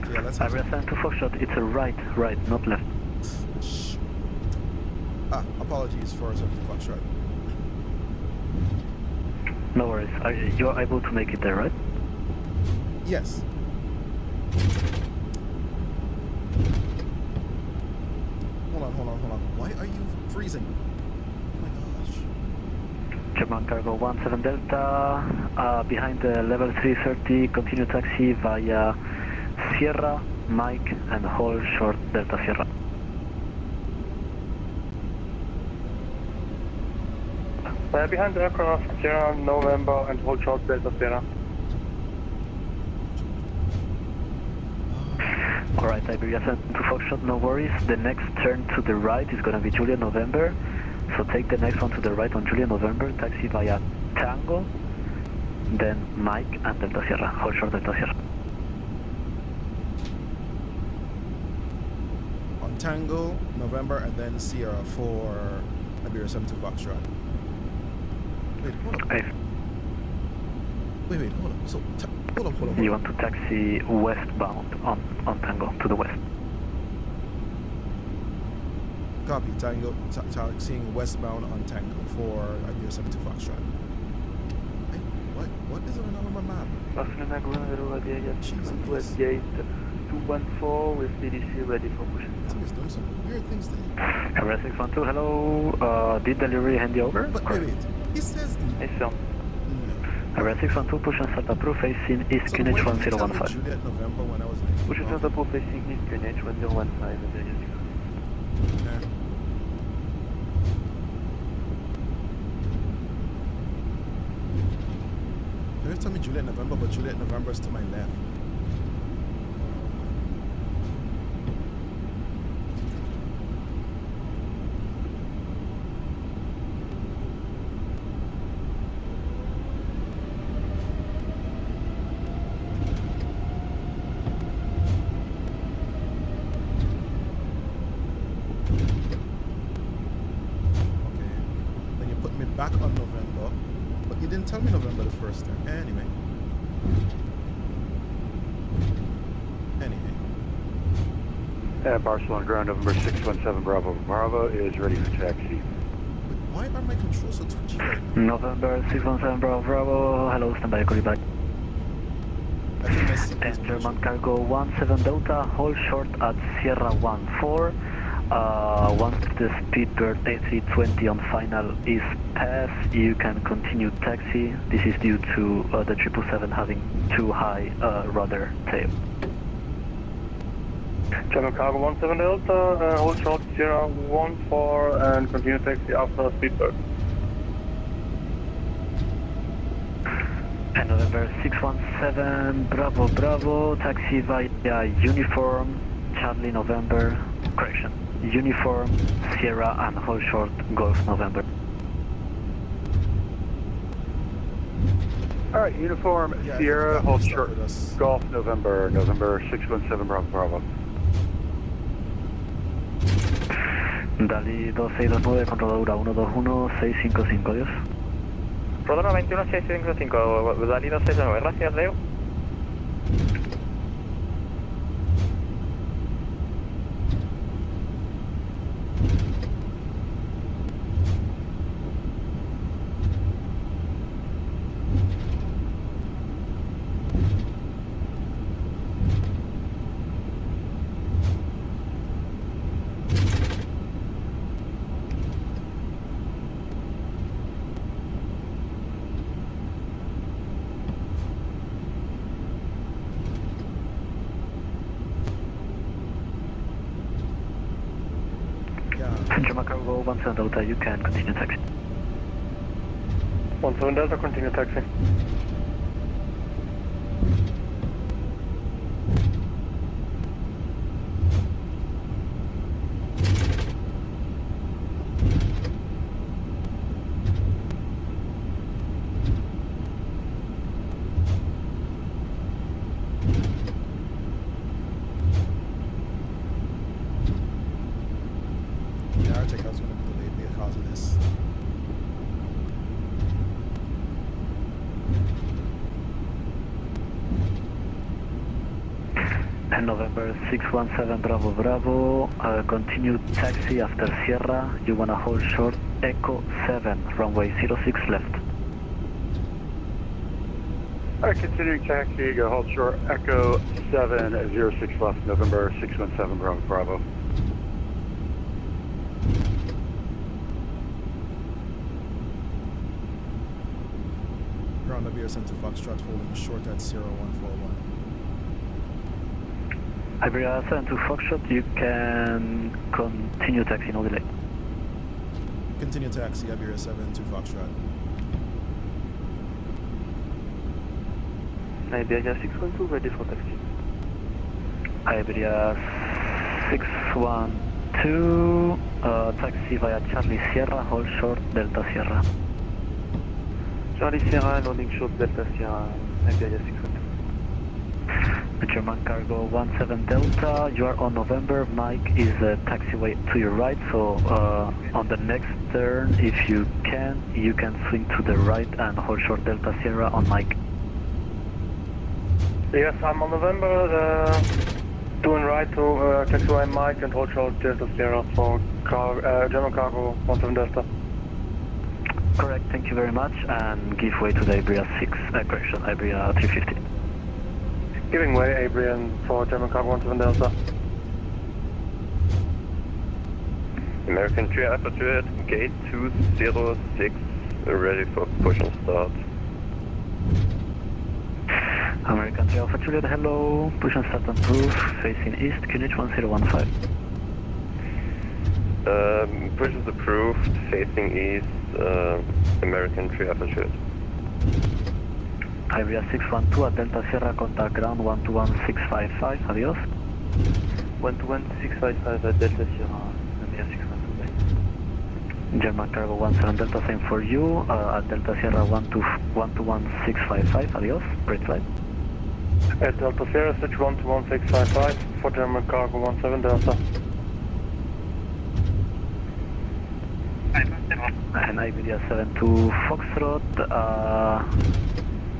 [SPEAKER 8] Okay, let's have
[SPEAKER 19] Iberia 72 Foxtrot, it's a right, not left.
[SPEAKER 8] Apologies for 72 Foxtrot.
[SPEAKER 19] No worries. You're able to make it there, right?
[SPEAKER 8] Yes. Hold on. Why are you freezing? Oh my gosh.
[SPEAKER 19] German Cargo 17 Delta, behind the level 330, continue taxi via Sierra, Mike, and hold short Delta Sierra.
[SPEAKER 2] Behind the aircraft, Sierra, November, and hold short Delta Sierra.
[SPEAKER 19] Alright, Iberia 72 Foxtrot, no worries. The next turn to the right is going to be Juliet November. So take the next one to the right on Juliet November, taxi via Tango, then Mike and Delta Sierra, hold short Delta Sierra.
[SPEAKER 8] On Tango, November, and then Sierra for Iberia 72 Foxtrot. Wait, hold up. Wait, hold up. So, hold up.
[SPEAKER 19] You want to taxi westbound on Tango, to the west.
[SPEAKER 8] Copy, Tango, taxiing westbound on Tango for Iberia 72 Foxtrot. Hey, what is going on with my map?
[SPEAKER 12] Barcelona ground, West Gate 214 with BDC ready for push.
[SPEAKER 8] He's doing some weird things today.
[SPEAKER 19] Iberia 612, hello. Did delivery hand you over?
[SPEAKER 8] But wait. He says...
[SPEAKER 12] Yes, sir.
[SPEAKER 19] Iberia 612, push and start approved, facing East QNH 1015.
[SPEAKER 8] Juliet November when I was like...
[SPEAKER 12] Push and start approved, facing East QNH 1015.
[SPEAKER 8] Yeah. You always tell me Juliet November, but Juliet November is to my left. Back on November, but you didn't tell me November the first time. Anyway.
[SPEAKER 18] Barcelona ground, November 617 Bravo is ready for taxi.
[SPEAKER 8] Why are my controls so twitchy right now?
[SPEAKER 19] November 617 Bravo, hello, stand by, call you back. And German Cargo 17 Delta, hold short at Sierra 14. Once the speedbird A320 on final is passed, you can continue taxi. This is due to the 777 having too high rudder tail.
[SPEAKER 2] German Cargo 17 Delta, hold short Sierra 14 and continue taxi after speedbird.
[SPEAKER 19] And November 617 Bravo, taxi via Uniform, Charlie November, correction. Uniform, Sierra, and hold short, Golf November.
[SPEAKER 18] Alright, Uniform, Sierra, hold short, Golf November 617 Bravo.
[SPEAKER 19] Dali 2629 con rodadura 121-655, adiós.
[SPEAKER 3] Rodadura 21-655, Dali 2629, gracias, Leo.
[SPEAKER 19] German Cargo 17 Delta, you can continue taxi.
[SPEAKER 2] 17 Delta, continue taxi.
[SPEAKER 19] November 617 Bravo Bravo, continue taxi after Sierra, you wanna hold short Echo 7, runway 06 left.
[SPEAKER 18] Continuing taxi, go hold short Echo 7 at 06 left, November 617 Bravo Bravo.
[SPEAKER 8] Ground Iberian to Foxtrot holding short at 0141.
[SPEAKER 19] Iberia 72 Foxtrot, you can continue taxi, no delay.
[SPEAKER 8] Continue taxi, Iberia 72 Foxtrot.
[SPEAKER 3] Iberia 612, ready for taxi.
[SPEAKER 19] Iberia 612, taxi via Charlie Sierra, hold short Delta Sierra.
[SPEAKER 3] Charlie Sierra, loading short Delta Sierra, Iberia 612.
[SPEAKER 19] German Cargo 17 Delta, you are on November, Mike is taxiway to your right, so on the next turn, if you can swing to the right and hold short Delta Sierra on Mike.
[SPEAKER 2] Yes, I'm on November, doing right to taxiway Mike and hold short Delta Sierra for German Cargo 17 Delta.
[SPEAKER 19] Correct, thank you very much, and give way to the Iberia 6, correction, Iberia 350.
[SPEAKER 2] Giving way, Iberian for German Cargo 17 Delta.
[SPEAKER 14] American 3 aPitre, gate 206, ready for push and start.
[SPEAKER 19] American 3 Alpha Juliet, hello, push and start approved, facing east, QNH 1015.
[SPEAKER 14] Push is approved, facing east, American 3 Alpha Juliet.
[SPEAKER 19] Iberia 612 at Delta Sierra, contact ground 121655, adios.
[SPEAKER 3] 121655 at Delta Sierra, Iberia 612.
[SPEAKER 19] German Cargo 17 Delta, same for you, at Delta Sierra 121655, adios, great flight.
[SPEAKER 2] At Delta Sierra, switch 121655 for German Cargo 17 Delta.
[SPEAKER 19] And Iberia 72 Foxtrot,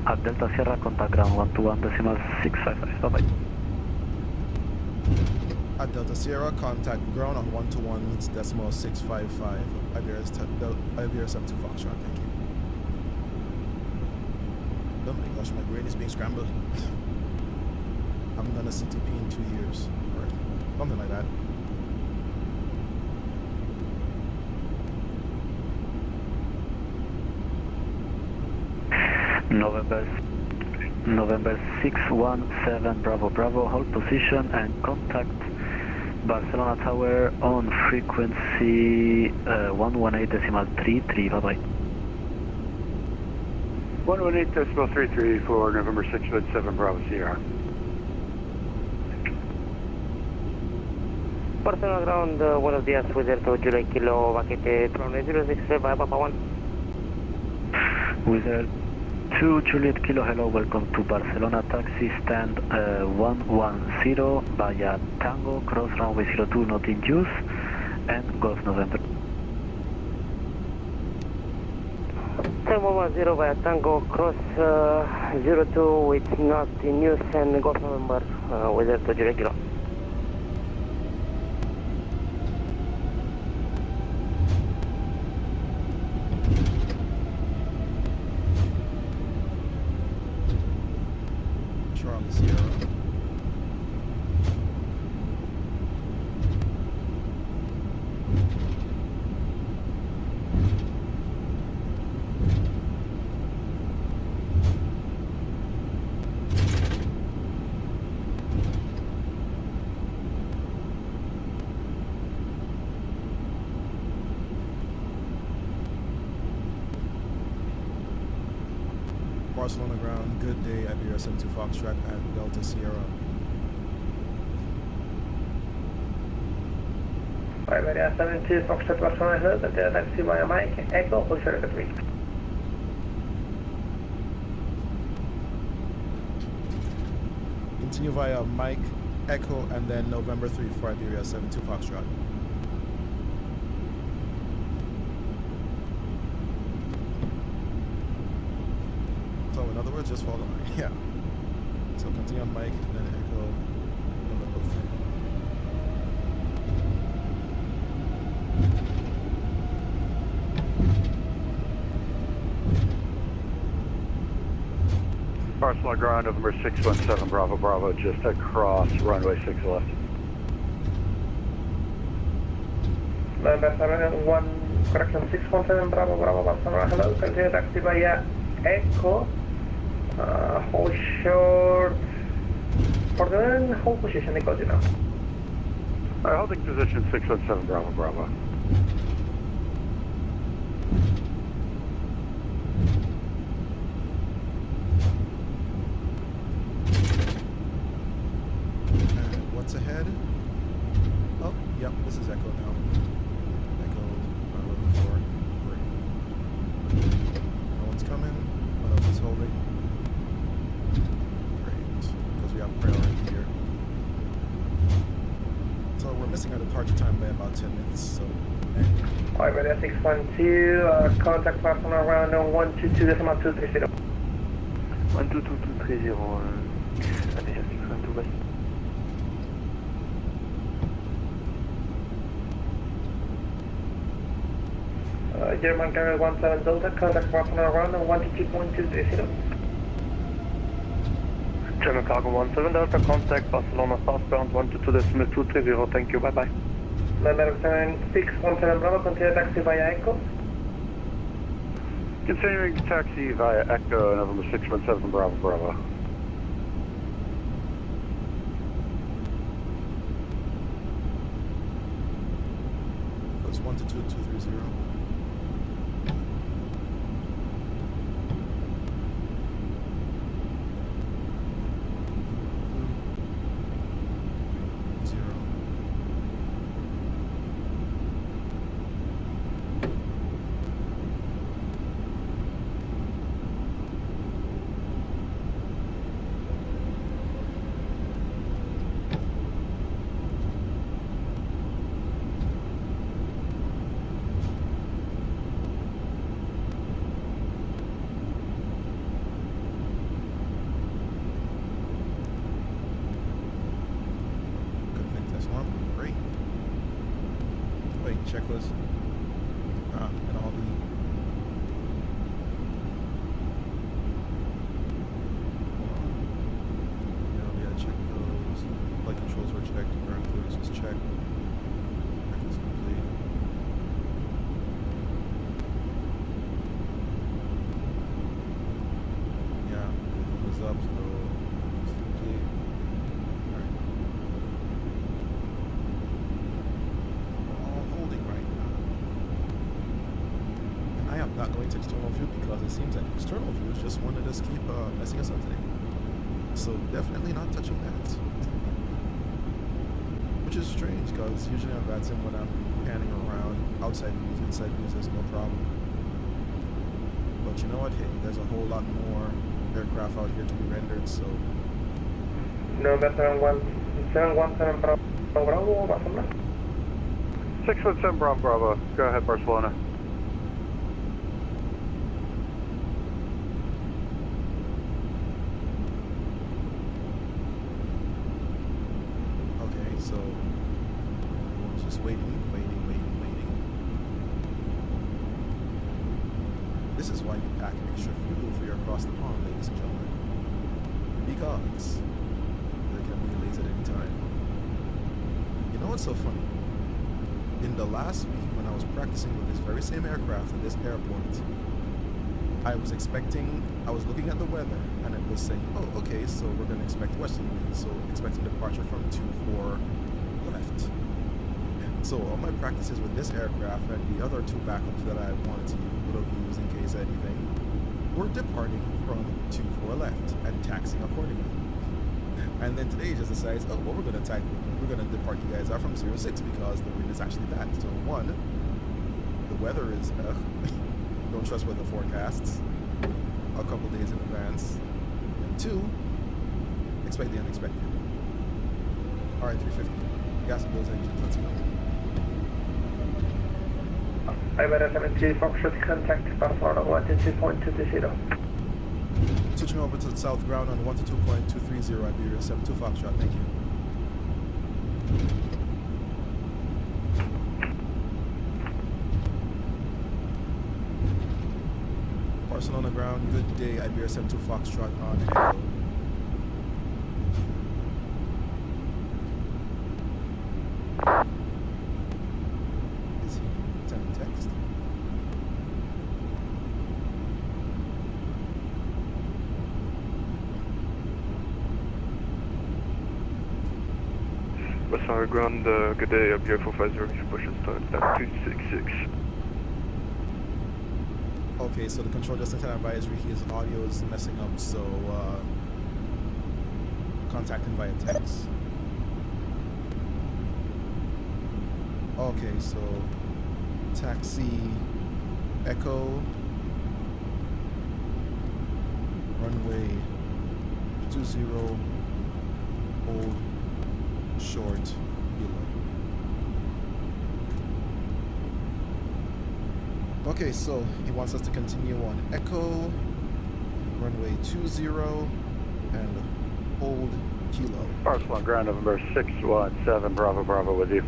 [SPEAKER 19] at Delta Sierra, contact ground 121.655, bye bye.
[SPEAKER 8] At Delta Sierra, contact ground on 121.655, Iberia 72 Foxtrot, thank you. Oh my gosh, my brain is being scrambled. I haven't done a CTP in 2 years, or something like that.
[SPEAKER 19] November 617 Bravo Bravo, hold position and contact Barcelona Tower on frequency 118.33, bye bye.
[SPEAKER 18] 118.33 for November 617 Bravo Sierra.
[SPEAKER 3] Barcelona ground, buenos días, with Delta July Kilo, Baquete, Tron 067 via Papa 1.
[SPEAKER 19] Wizard 2 Juliet Kilo, hello, welcome to Barcelona taxi stand 110 via Tango, cross runway 02 not in use, and Golf November.
[SPEAKER 3] 710 via Tango cross 02 with north news and Golf November weather to regular.
[SPEAKER 8] Charlie Sierra. Barcelona ground, good day, Iberian 72 Foxtrot at Delta Sierra.
[SPEAKER 2] Iberian 72 Foxtrot Barcelona Hill, the taxi via Mike, Echo, hold short at 3.
[SPEAKER 8] Continue via Mike, Echo, and then November 3 for Iberia 72 Foxtrot. So in other words, just follow the line. Yeah. So continue on Mike, and then Echo, November 3.
[SPEAKER 18] Barcelona ground, November 617 Bravo Bravo, just across runway 6 left.
[SPEAKER 2] Barcelona 1, correction 617 Bravo Bravo Barcelona, hello, continue taxi via Echo, hold short, for the then, hold position, Echo, you know.
[SPEAKER 18] Holding position 617 Bravo Bravo.
[SPEAKER 8] What's ahead? Oh, yep, this is Echo now. Echo, looking for. Great. No one's coming. One of us holding. Great, because we have priority here. So we're missing our departure time by about 10 minutes, so.
[SPEAKER 2] Iberia 612, contact Barcelona around 122.230.
[SPEAKER 3] 122.230, Iberia 612 West.
[SPEAKER 2] German Carrier 17 Delta, contact Barcelona around 122.230. German Cargo 17 Delta, contact Barcelona southbound 122.230, thank you, bye bye. November 617 Bravo, continue taxi via Echo.
[SPEAKER 18] Continuing taxi via Echo, November 617 Bravo Bravo.
[SPEAKER 8] That's 122.230. Checklist. And all the we gotta check those. Flight controls were checked, ground clearance was checked. Check is complete. Yeah, everything was up, so it's complete. Alright. Not going to external view because it seems like external views just wanted us to keep messing us up today. So definitely not touching that. Which is strange because usually on VATSIM when I'm panning around outside views, inside views, there's no problem. But you know what? Hey, there's a whole lot more aircraft out here to be rendered, so.
[SPEAKER 2] November 717 Bravo Barcelona.
[SPEAKER 18] 617 Bravo Bravo. Go ahead, Barcelona.
[SPEAKER 8] Okay, so everyone's just waiting. This is why you pack extra fuel for your across the pond, ladies and gentlemen. Because there can be delays at any time. You know what's so funny? In the last week when I was practicing with this very same aircraft at this airport, I was looking at the weather and it was saying, oh, okay, so we're going to expect western winds, so expecting departure from 24 left. So all my practices with this aircraft and the other two backups that I wanted to use in case anything, we're departing from 24 left and taxing accordingly. And then today it just decides, oh, well, we're going to depart you guys out from 06 because the wind is actually bad. So one, the weather is, don't trust weather forecasts a couple days in advance. And two, expect the unexpected. All right, 350. Gas and those engines, let's go.
[SPEAKER 2] Iberian 70 Foxtrot, contact Barcelona 122.220.
[SPEAKER 8] Switching over to the south ground on 122.230 Iberian 72 Foxtrot, thank you. Barcelona ground, good day, Iberian 72 Foxtrot on Echo. Is he sending text?
[SPEAKER 1] Barcelona ground, good day, Iberian 450, push and start at 266.
[SPEAKER 8] Okay, so the control just sent an advisory, his audio is messing up, so contact him via text. Okay, so taxi Echo runway 20 hold short below. Okay, so he wants us to continue on Echo runway 20 and hold kilo.
[SPEAKER 18] Barcelona ground November 617 Bravo Bravo with you.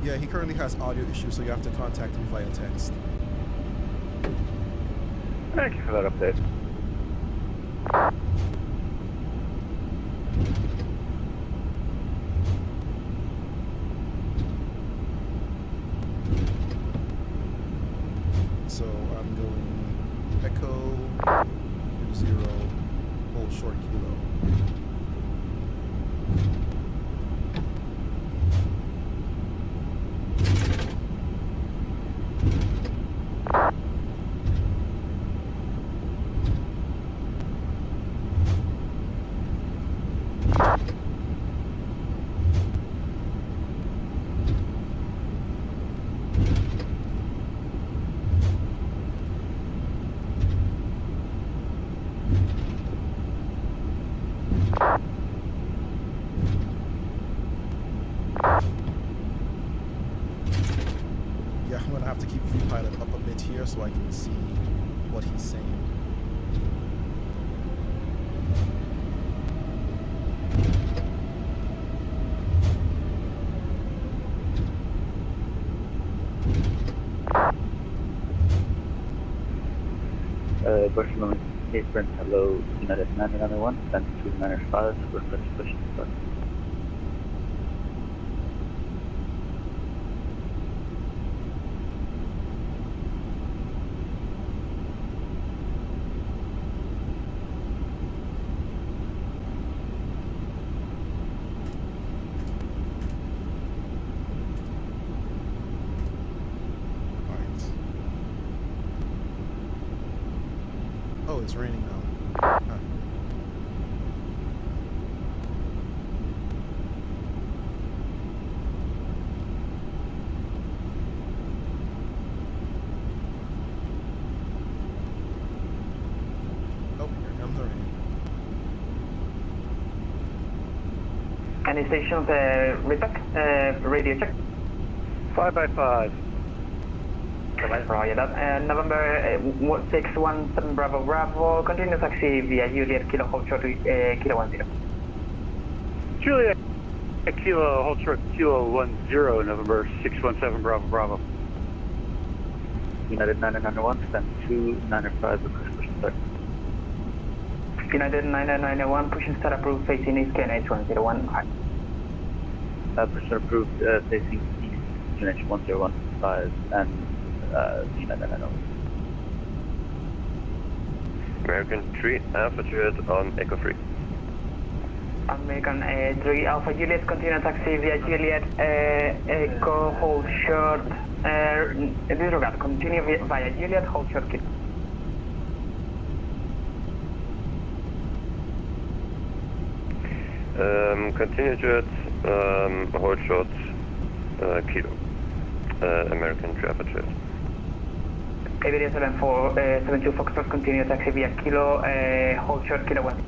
[SPEAKER 8] Yeah, he currently has audio issues, so you have to contact him via text.
[SPEAKER 18] Thank you for that update.
[SPEAKER 8] So I'm going Echo 20 hold short kilo. Yeah, I'm gonna have to keep VPilot up a bit here so I can see what he's saying.
[SPEAKER 6] Barcelona, Iberian, hello, United 991, stand 295, request push and start.
[SPEAKER 8] Oh, it's raining now. Huh. Oh, here comes the rain.
[SPEAKER 3] Any stations, reback, radio check.
[SPEAKER 18] 5 by 5.
[SPEAKER 3] Roger that. November 617 Bravo Bravo, continue taxi via Juliet Kilo Hold Short Kilo 10.
[SPEAKER 18] Juliet Kilo, hold short, Kilo 10, November 617 Bravo Bravo.
[SPEAKER 19] United 991, stand 295, request push start.
[SPEAKER 3] United 9991, pushing start approved, facing east, KNH 101. Hi.
[SPEAKER 19] Push start approved, facing east, KNH 1015, and United 991.
[SPEAKER 14] American 3 Alpha Juliet on Echo 3.
[SPEAKER 3] American 3 Alpha Juliet, continue taxi via Juliet, Echo, hold short, disregard, continue via Juliet, hold short, kilo.
[SPEAKER 14] Continue Juliet, hold short, Kilo. American 3 Alpha Juliet.
[SPEAKER 3] Iberian 7472 Foxtrot, continue taxi via Kilo, hold short, Kilo 1.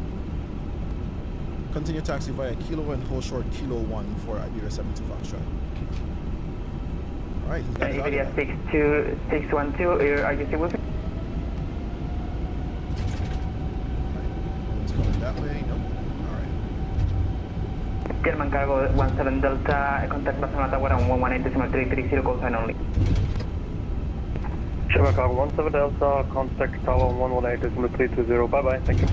[SPEAKER 8] Continue taxi via Kilo and hold short Kilo 1 for Iberia 72 Foxtrot. Alright, he's got his audio
[SPEAKER 3] Iberia
[SPEAKER 8] back.
[SPEAKER 3] 62612, are you still with me?
[SPEAKER 8] It's going that way, nope. Alright.
[SPEAKER 3] German Cargo 17 Delta, contact Barcelona Tower on 118.330, call sign only.
[SPEAKER 10] German Cargo 17 Delta, contact Tower 118.320, bye bye, thank you.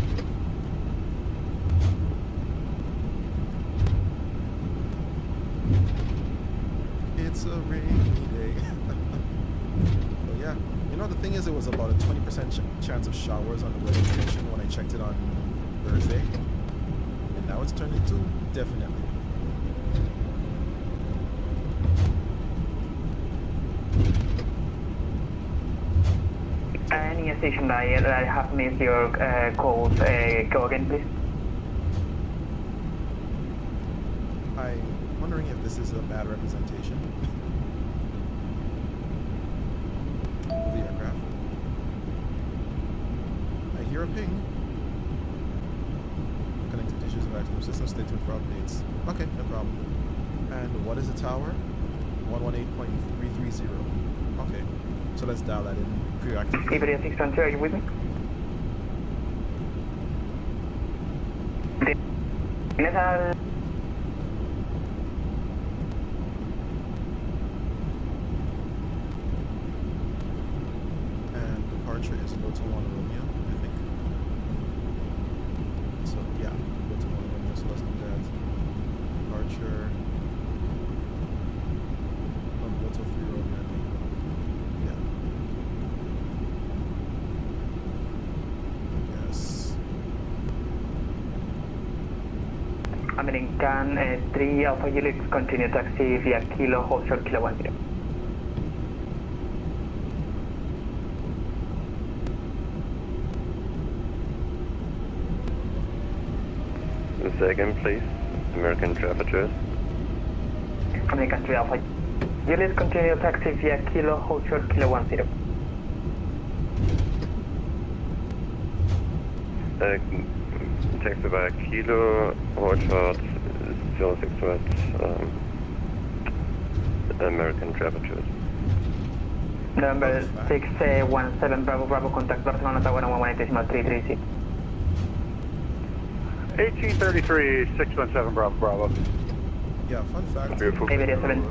[SPEAKER 8] It's a rainy day. So yeah, you know the thing is, it was about a 20% chance of showers on the weather station when I checked it on Thursday, and now it's turned into definitely.
[SPEAKER 3] Any station I have missed your calls, go again please.
[SPEAKER 8] I'm wondering if this is a bad representation of the aircraft. I hear a ping. Connected to issues of active system, stay tuned for updates. Okay, no problem. And what is the tower? 118.330. Okay, so let's dial that in preactively.
[SPEAKER 3] Iberia 612, are you with me?
[SPEAKER 8] And departure is go to 1 Romeo, I think. So yeah, go to 1 Romeo, so let's do that. Departure. Go to 3 Romeo, I think. Yeah. Yes.
[SPEAKER 3] American 3 Alpha Juliet, continue taxi via Kilo, hold short, Kilo 10.
[SPEAKER 14] Say again, please. American 3 Alpha Juliet.
[SPEAKER 3] American 3 Alpha Juliet, continue taxi via Kilo, hold short, Kilo 10.
[SPEAKER 14] Taxi by Kilo, hold short, 06 American 3 Alpha Juliet.
[SPEAKER 3] Number 617 Bravo Bravo, contact Barcelona Tower on 118.330.
[SPEAKER 18] 1833, 617 Bravo Bravo.
[SPEAKER 8] Yeah, fun fact.
[SPEAKER 3] Iberia 7.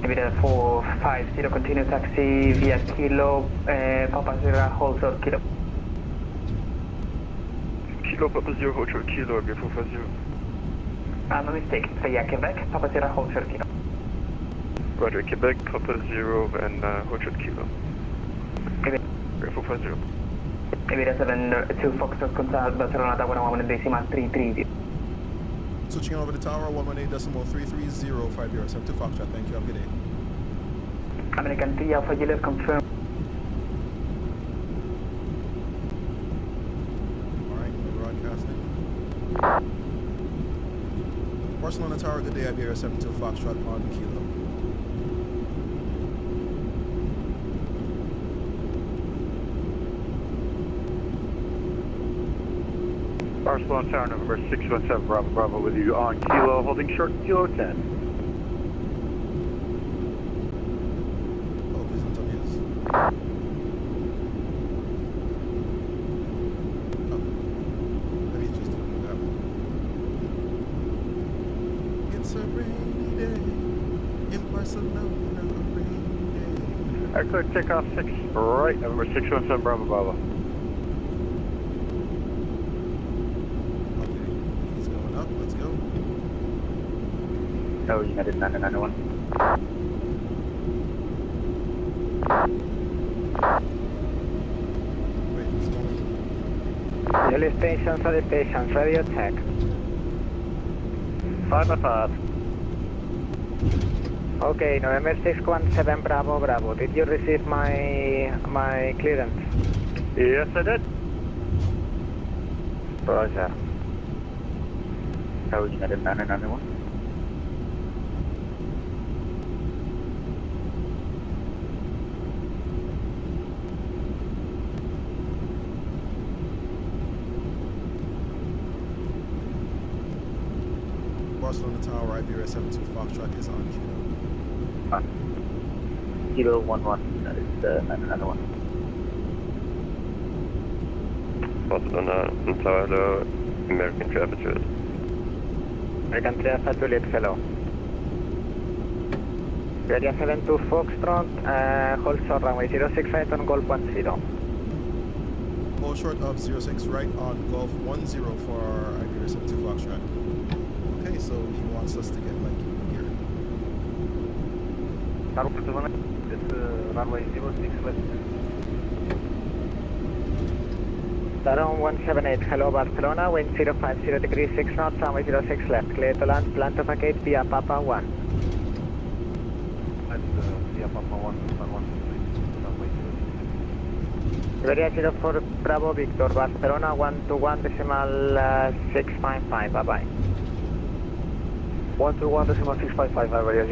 [SPEAKER 3] Iberia 450, continue taxi via Kilo, Papa Sierra, hold short, Kilo.
[SPEAKER 10] Kilo Papa Zero, hold short, Kilo, Iberia 450.
[SPEAKER 3] No mistake, via Quebec, Papa Sierra, hold short, Kilo.
[SPEAKER 10] Roger, Quebec, Papa Zero, and hold short, Kilo. Iberia 450.
[SPEAKER 3] Iberia 7, 2 Foxtrot, contact Barcelona Tower on 118.330.
[SPEAKER 8] Switching over the tower, 118.330, 5072 Foxtrot. Thank you. Have a good day.
[SPEAKER 3] American 3 Alpha Juliet, confirm.
[SPEAKER 8] Alright, we're broadcasting. Barcelona Tower, good day. Iberia 72 Foxtrot on Kilo.
[SPEAKER 18] Barcelona Tower, November 617 Bravo Bravo with you on Kilo, holding short Kilo 10.
[SPEAKER 8] It's a rainy day in Barcelona, a rainy day.
[SPEAKER 18] Clear takeoff 6 right, November 617 Bravo Bravo.
[SPEAKER 8] He's going up, let's go.
[SPEAKER 6] Oh, United 991.
[SPEAKER 8] Wait, he's going.
[SPEAKER 3] Yellow station, solid station, radio check.
[SPEAKER 18] 5
[SPEAKER 3] Okay, November 617 Bravo Bravo. Did you receive my clearance?
[SPEAKER 18] Yes, I did.
[SPEAKER 3] Roger.
[SPEAKER 6] Oh, United 991.
[SPEAKER 8] Barcelona Tower, Iberian 72 Foxtrot is on
[SPEAKER 6] Kilo 11, that is 991.
[SPEAKER 14] Barcelona Tower, hello, American Traffic Juliet.
[SPEAKER 3] American Traffic Juliet, hello. Area 72 Foxtrot, hold short runway 06 right on Golf 10.
[SPEAKER 8] Hold short of 06 right on Golf 10 for Iberian 72 Foxtrot. Okay, so he wants us to get like here.
[SPEAKER 3] It's runway 06 left. Taron 178, hello Barcelona, wind 050 degrees 6 knots, runway 06 left. Clear to land, plan to vacate via Papa 1.
[SPEAKER 6] That's via Papa 1, runway 06.
[SPEAKER 3] Iberia 04 Bravo Victor, Barcelona 121.655, bye bye.
[SPEAKER 6] 121.655, Iberia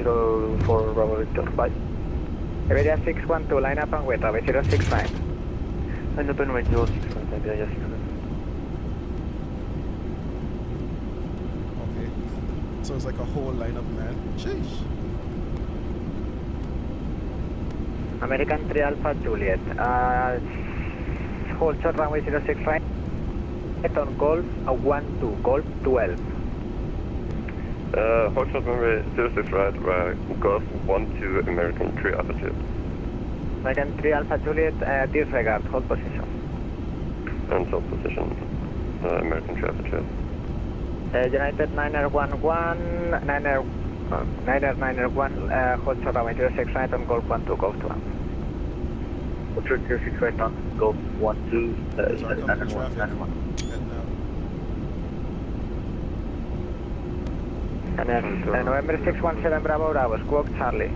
[SPEAKER 6] 04 Bravo Victor, bye.
[SPEAKER 3] Iberia 612, line up and wait, runway 069.
[SPEAKER 6] Line up and wait, 069, Iberia 612.
[SPEAKER 8] Okay. So it's like a whole lineup, man. Sheesh.
[SPEAKER 3] American 3 Alpha Juliet. Hold short runway 06 right. On Golf 12, Golf 12.
[SPEAKER 14] Hold short runway 06 right, Golf 12, American 3 Alpha Juliet.
[SPEAKER 3] American 3 Alpha Juliet, disregard, hold position.
[SPEAKER 14] And hold position, American 3 Alpha Juliet.
[SPEAKER 3] United 911, hold short runway 06 right on Golf 12, Golf 12.
[SPEAKER 6] Hold short 06 right on Golf 12, United 911.
[SPEAKER 3] November 617 Bravo Bravo, squawk Charlie.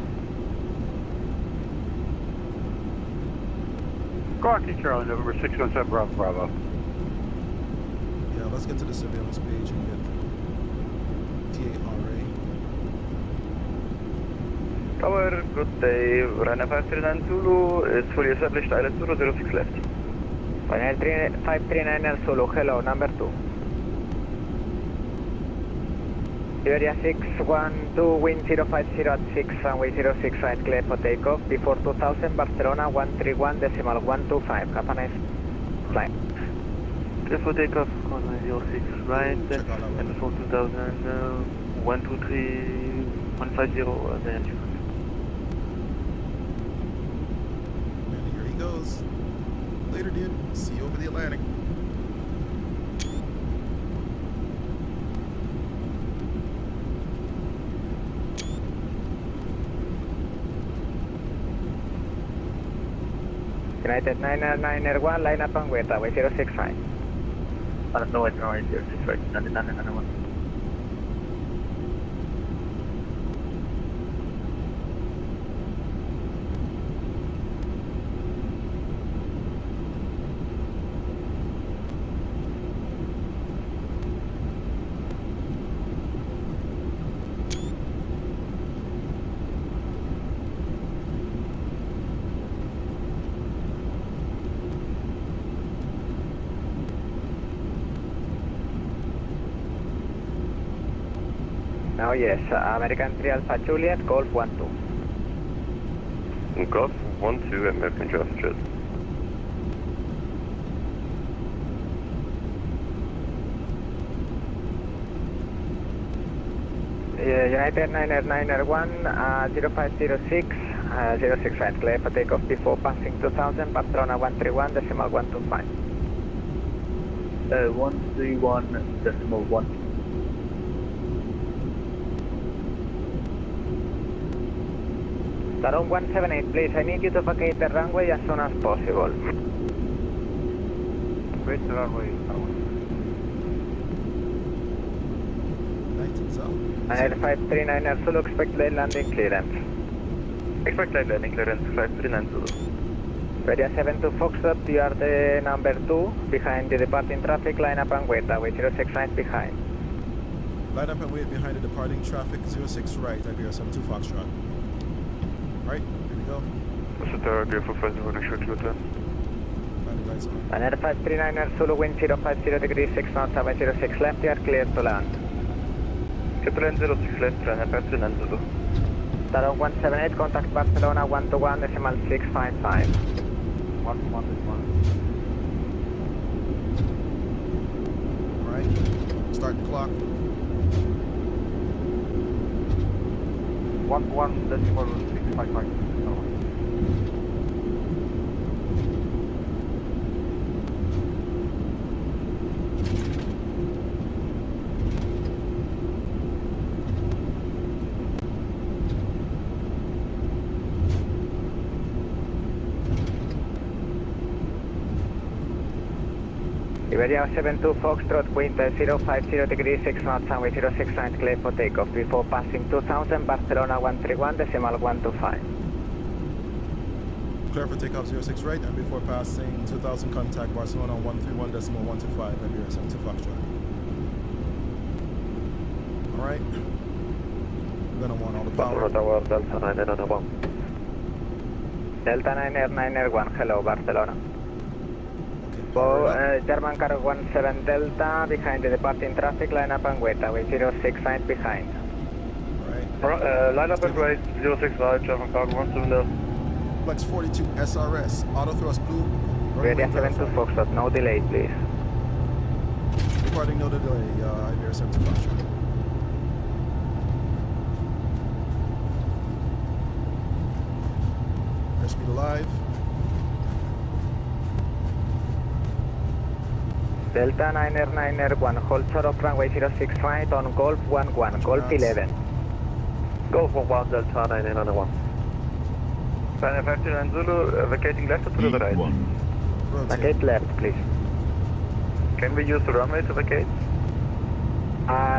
[SPEAKER 18] Squawky Charlie, November 617 Bravo Bravo.
[SPEAKER 8] Yeah, let's get to the surveillance page and get TARA.
[SPEAKER 10] Tower, good day. Runway 539 Zulu is fully established, island 006 left.
[SPEAKER 3] 539 Zulu, hello, number 2. Iberia 612, wind 050 at 6, runway 06 right, clear for takeoff. Before 2000, Barcelona 131.125. Have a nice flight.
[SPEAKER 6] Clear for takeoff, runway 06 right, and before 2000, 123.150, then you.
[SPEAKER 8] And here he goes. Later, dude. See you over the Atlantic.
[SPEAKER 3] United 991, line up and wait, runway 06 right.
[SPEAKER 6] No, wait, no, 06 right, 991.
[SPEAKER 3] Now yes, American 3 Alpha Juliet, Golf 12.
[SPEAKER 14] Golf 12, American Java Jet.
[SPEAKER 3] United 901, 0506, 06 right, clear for takeoff before passing 2000, Barcelona 131, decimal 125.
[SPEAKER 6] 131 decimal 1.
[SPEAKER 3] Taron 178, please, I need you to vacate the runway as soon as possible.
[SPEAKER 10] Where's the runway?
[SPEAKER 3] 539 Zulu, expect lane landing clearance.
[SPEAKER 10] Expect lane landing clearance, 539 Zulu.
[SPEAKER 3] Iberia 72 Foxtrot, you are the number 2, behind the departing traffic, line up and wait, away 06 right behind.
[SPEAKER 8] Line up and wait behind the departing traffic, 06 right, Iberia 72 Foxtrot. Right, here we go.
[SPEAKER 10] What's the Iberia for first, we're going to shoot you then.
[SPEAKER 8] Landing lights on.
[SPEAKER 3] Ryanair 539 Zulu, wind 050 degrees, 6 knots, away 06 left, you are clear to land.
[SPEAKER 10] Clear to land 06 left, Ryanair 539 Zulu.
[SPEAKER 3] Taron 178, contact Barcelona 121, decimal 655.
[SPEAKER 10] 121.
[SPEAKER 8] Alright, start the clock.
[SPEAKER 10] 11 decimal 655.
[SPEAKER 3] Iberia 72 Foxtrot, wind 050 degrees, 6 knots, runway 06 right, clear for takeoff. Before passing 2000, Barcelona 131, decimal 125.
[SPEAKER 8] Clear for takeoff 06 right, and before passing 2000, contact Barcelona 131 decimal 125, Iberia 72 Foxtrot. Alright. We're gonna want all the power.
[SPEAKER 14] Tower, Delta 901.
[SPEAKER 3] Delta 901, hello Barcelona. German car 17 Delta, behind the departing traffic, line up and wait, away 06 right behind.
[SPEAKER 10] Line up and wait, 06 right, German car 17 Delta.
[SPEAKER 8] Flex 42 SRS, auto thrust blue.
[SPEAKER 3] Iberia 72 Foxtrot, no delay please.
[SPEAKER 8] Departing, no delay, Iberia 72 Foxtrot. Airspeed alive.
[SPEAKER 3] Delta 901, hold short of runway 06 right on Golf 11, Golf 11.
[SPEAKER 10] Golf 11, Delta 901. Ryanair 539 Zulu, vacating left or to the right?
[SPEAKER 3] Vacate left, please.
[SPEAKER 10] Can we use the runway to vacate?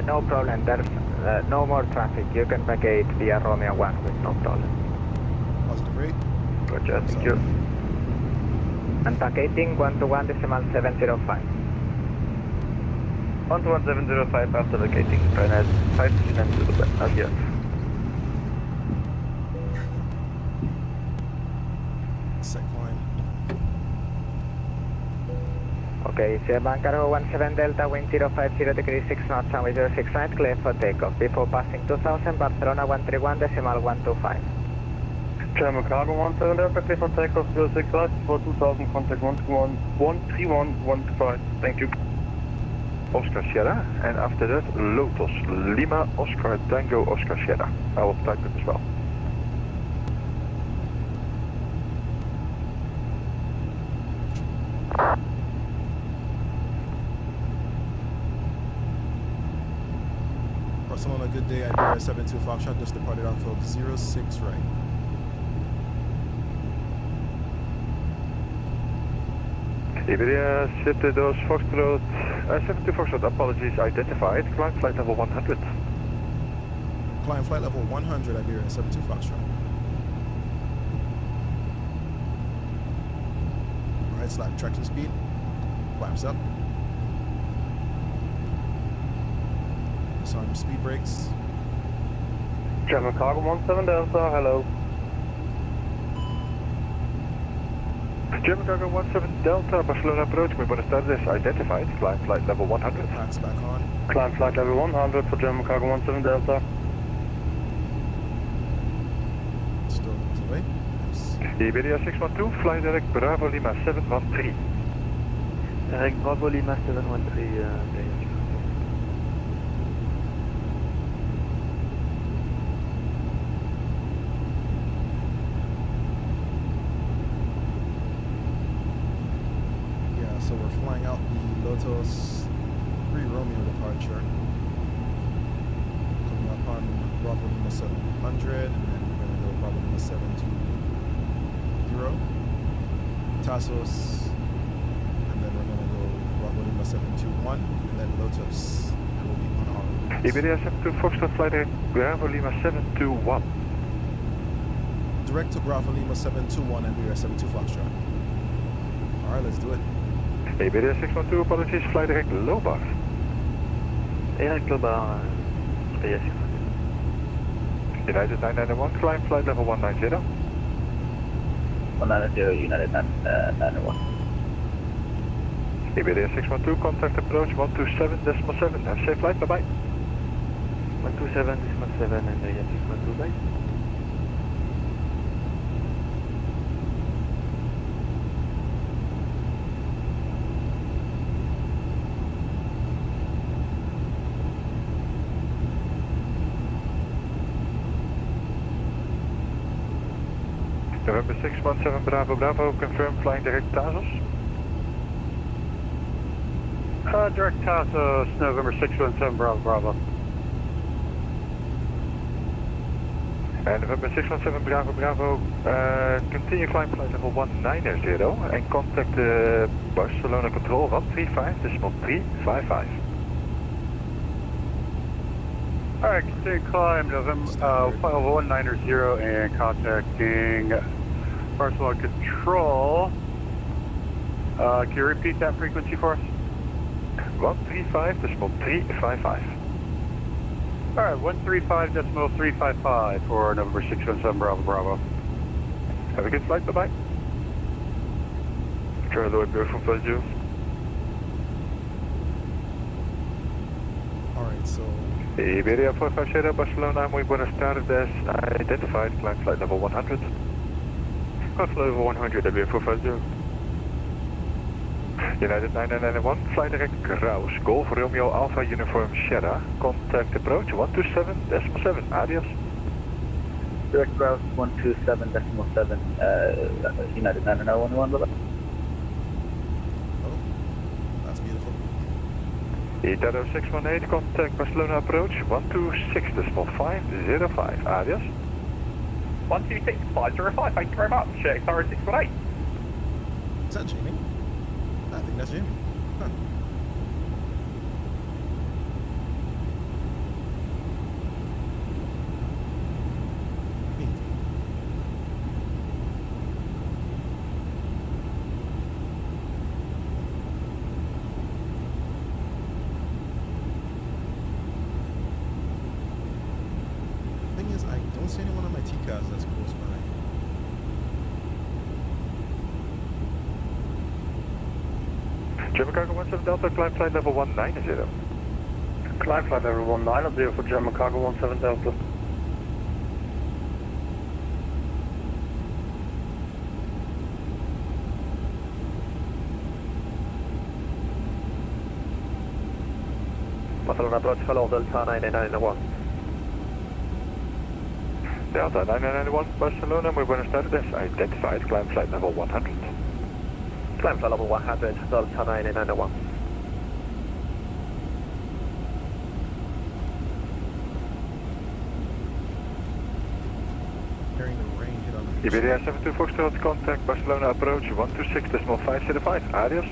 [SPEAKER 3] No problem, there's no more traffic. You can vacate via Romeo 1 with no problem.
[SPEAKER 8] Positive rate.
[SPEAKER 10] Roger, thank you.
[SPEAKER 3] And vacating 121 decimal 705.
[SPEAKER 10] 11705 after vacating, Ryanair 539 Zulu, adios.
[SPEAKER 8] Set climb.
[SPEAKER 3] Okay, German Cargo 17 Delta, wind 050 degrees, 6 knots, runway 06 right, clear for takeoff. Before passing 2000, Barcelona 131 decimal 125.
[SPEAKER 10] German Cargo 17 Delta, clear for takeoff 06 right, before 2000, contact 131 thank you.
[SPEAKER 21] Oscar Sierra, and after that Lotus Lima Oscar Tango Oscar Sierra. I will type it as well.
[SPEAKER 8] Barcelona, good day. Iberia 72 Foxtrot just departed off of 06 right.
[SPEAKER 21] Iberia 72 Foxtrot, 72 Foxtrot, apologies, identified, climb flight level 100.
[SPEAKER 8] Climb flight level 100, Iberia 72 Foxtrot. Alright, slack traction speed, clamps up. Disarm speed brakes.
[SPEAKER 10] German Cargo 17 Delta, hello.
[SPEAKER 21] German Cargo 17 Delta, Barcelona approach, muy buenas tardes, identified, climb flight level 100.
[SPEAKER 8] Packs back on.
[SPEAKER 10] Climb flight level 100 for German Cargo 17 Delta.
[SPEAKER 8] away. Yes.
[SPEAKER 21] Iberia 612, fly direct Bravo Lima 713.
[SPEAKER 19] Direct Bravo Lima 713,
[SPEAKER 8] Yeah, so we're flying out the Lotus 3 Romeo departure. Coming up on Bravo Lima 700, and then we're going to go Bravo Lima 720. Tassos, and then we're going to go Bravo Lima 721, and then Lotus will be on our route.
[SPEAKER 21] Iberia 72 Foxtrot, fly direct Bravo Lima 721.
[SPEAKER 8] Direct to Bravo Lima 721 and Iberia 72 Foxtrot. Alright, let's do it.
[SPEAKER 21] Iberia 612, apologies, fly direct low bar.
[SPEAKER 19] Direct low bar, Iberia 612.
[SPEAKER 21] United 991, climb flight level 190.
[SPEAKER 7] 190, United 991.
[SPEAKER 21] Iberia 612, contact approach 127.7. Have a safe flight, bye bye.
[SPEAKER 19] 127.7 and Iberia 612, bye.
[SPEAKER 21] November 617 Bravo Bravo, confirm flying direct Tassos.
[SPEAKER 18] Direct Tassos, November 617 Bravo Bravo.
[SPEAKER 21] And November 617 Bravo Bravo, continue climb flight level 190 and contact the Barcelona control 135.355.
[SPEAKER 18] Alright, continue climb November, flight level 190 and contacting Barcelona control. Can you repeat that frequency for us?
[SPEAKER 21] 135.355.
[SPEAKER 18] Alright, 135.355 for November 617 Bravo Bravo.
[SPEAKER 21] Have a good flight, bye bye.
[SPEAKER 14] Charlie White, from Fazio.
[SPEAKER 8] Alright, so
[SPEAKER 21] Iberia 450 Barcelona, muy buenas tardes. Identified, climb flight level 100.
[SPEAKER 14] Climb flight level 100, Iberia 450.
[SPEAKER 21] United 9991, fly direct Kraus, Golf Romeo Alpha Uniform Sierra. Contact approach 127.7. Adios.
[SPEAKER 7] Direct Kraus 127.7, United 9911, bye bye.
[SPEAKER 8] That's beautiful.
[SPEAKER 21] Italo 618, contact Barcelona approach 126.505. Adios.
[SPEAKER 12] 126.505, thank you very much. Tower 618.
[SPEAKER 8] Is that Jamie? I think that's Jamie. Huh. Neat. The thing is, I don't see anyone on my TCAS that's close by.
[SPEAKER 21] German Cargo 17 Delta, climb flight level 190.
[SPEAKER 2] Climb flight level 190 for German Cargo 17 Delta.
[SPEAKER 3] Barcelona approach, hello, Delta 9991.
[SPEAKER 21] Delta 9991, Barcelona, muy buenas tardes. Identified, climb flight level 100.
[SPEAKER 3] Climb flight level 100, Delta 9991.
[SPEAKER 8] Hearing the rain hit on the
[SPEAKER 21] Iberia 72 Foxtrot, contact Barcelona approach 126.505. Adios.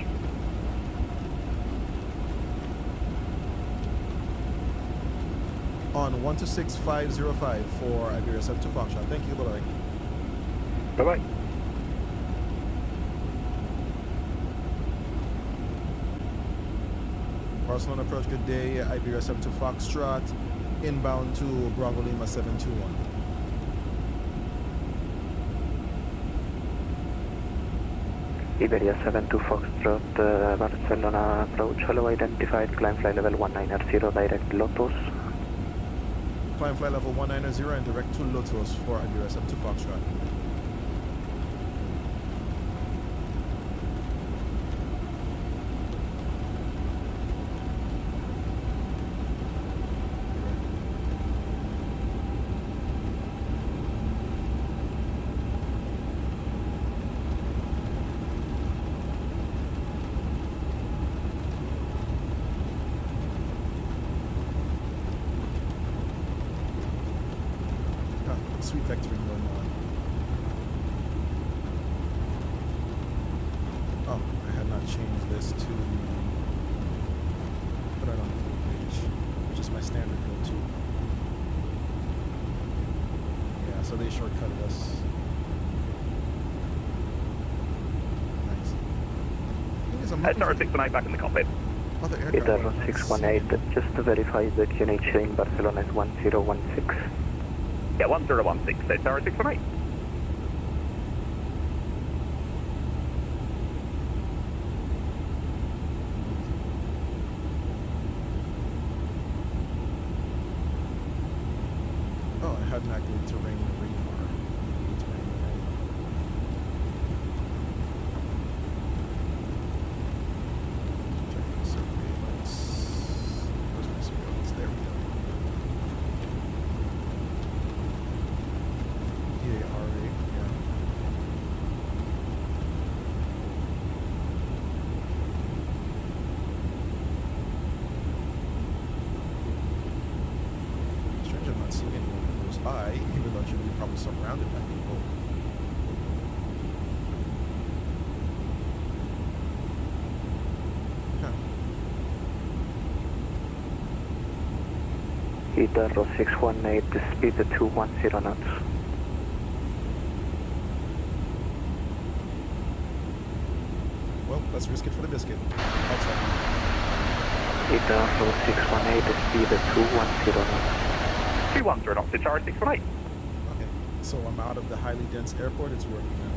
[SPEAKER 8] on 126.505 for Iberia 72 Foxtrot. Thank you, bye-bye.
[SPEAKER 21] Bye-bye.
[SPEAKER 8] Barcelona approach, good day. Iberia 72 Foxtrot, inbound to Bravo Lima 721.
[SPEAKER 3] Iberia 72 Foxtrot, Barcelona approach, hello, identified, climb flight level 190, direct Lotus.
[SPEAKER 8] Climb flight level 190 and direct to Lotus for Iberia 72 Foxtrot. vectoring going on. Oh, I had not changed this to put it on the full page, which is my standard go-to. Yeah, so they shortcutted us.
[SPEAKER 4] Tower 618 back in the cockpit.
[SPEAKER 19] Tower 618, just to verify the QNH in Barcelona is 1016.
[SPEAKER 4] Yeah, 1016, Tower 618.
[SPEAKER 8] Oh, I had not good terrain radar. There we go. EARA, yeah. Strange I'm not seeing anyone close by, even though you're probably surrounded by people.
[SPEAKER 19] Tower 618, speed 210 knots.
[SPEAKER 8] Well, let's risk it for the biscuit. Outside.
[SPEAKER 19] Tower 618, speed 210 knots.
[SPEAKER 4] 210 knots, Tower 618.
[SPEAKER 8] Okay, so I'm out of the highly dense airport. It's working now.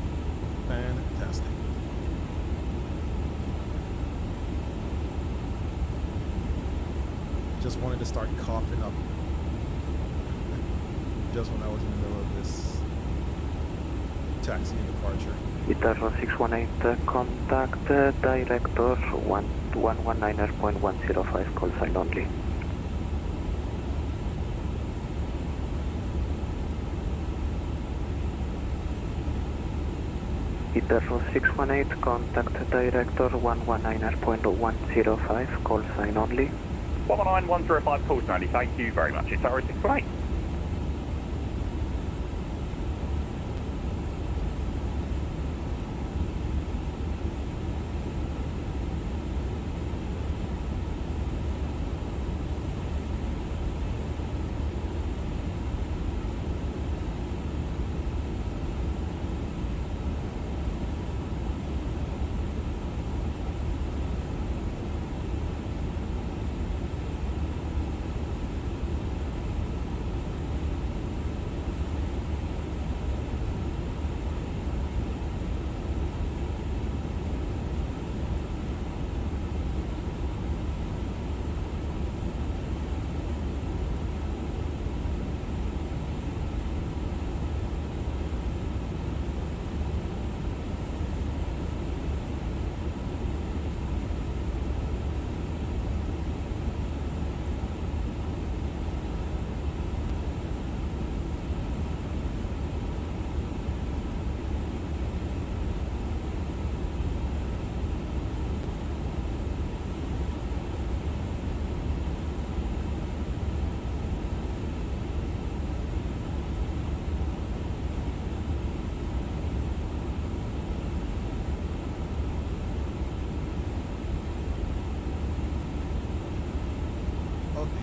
[SPEAKER 8] Fantastic. Just wanted to start coughing up just when I was in the middle of this taxi and departure.
[SPEAKER 19] Tower 618, contact director 119.105, call sign only. Tower 618, contact director 119.105, call sign only.
[SPEAKER 4] 119-105, calls 90, thank you very much. It's Tower 618.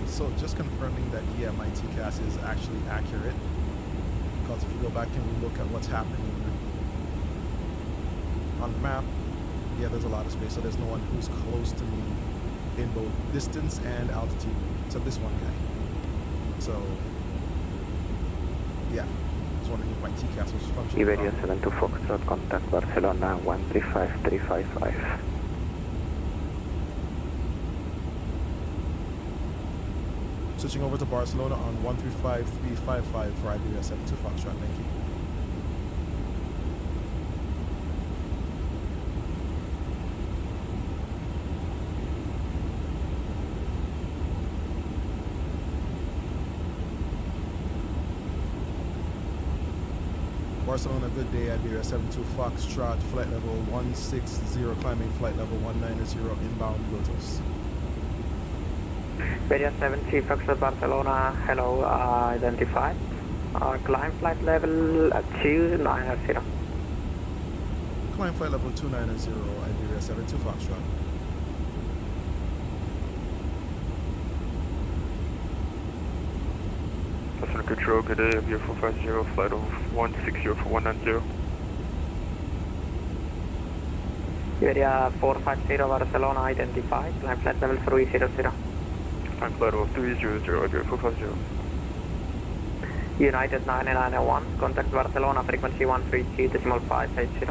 [SPEAKER 8] So just confirming that, yeah, my TCAS is actually accurate. Because if you go back and we look at what's happening on the map, yeah, there's a lot of space. So there's no one who's close to me in both distance and altitude, except this one guy. So, yeah, just wondering if my TCAS was functioning.
[SPEAKER 19] Iberian 72 Foxtrot, contact Barcelona 135355.
[SPEAKER 8] Switching over to Barcelona on 135355 for Iberian 72 Foxtrot, thank you. Barcelona, good day, Iberia 72 Foxtrot, flight level 160, climbing flight level 190, inbound Lotus.
[SPEAKER 3] Iberia 70 Foxtrot Barcelona, hello, identify. Climb flight level 290.
[SPEAKER 8] Climb flight level 290, Iberia 72 Foxtrot.
[SPEAKER 10] Passenger control, good day, Air 450, flight of 160 for 190.
[SPEAKER 3] Iberia 450 Barcelona identified, climb flight level 300.
[SPEAKER 10] Climb flight of 300, Air 450.
[SPEAKER 3] United 9901, contact Barcelona, frequency 132.580.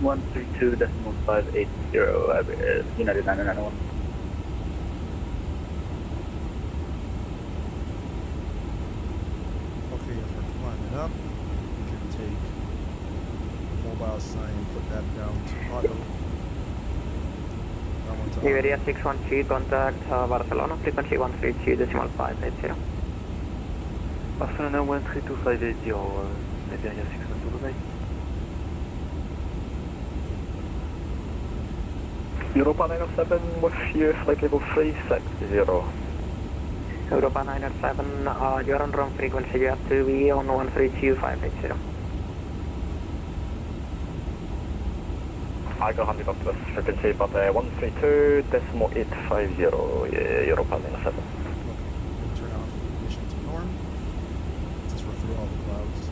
[SPEAKER 7] 132.580, United 9901.
[SPEAKER 8] Okay, if we're climbing up, we can take mobile sign, put that down to auto. That one to
[SPEAKER 3] Iberia 612, contact Barcelona, frequency 132.580.
[SPEAKER 19] Barcelona 132.580, Iberia 612.
[SPEAKER 21] Europa 907 with you, flight level 360.
[SPEAKER 3] Europa 907, you're on wrong frequency, you have to be on 132.580.
[SPEAKER 21] I got 100 up to this frequency, but 132.850, Europa 907.
[SPEAKER 8] turn off ignition to norm since we're through all the clouds.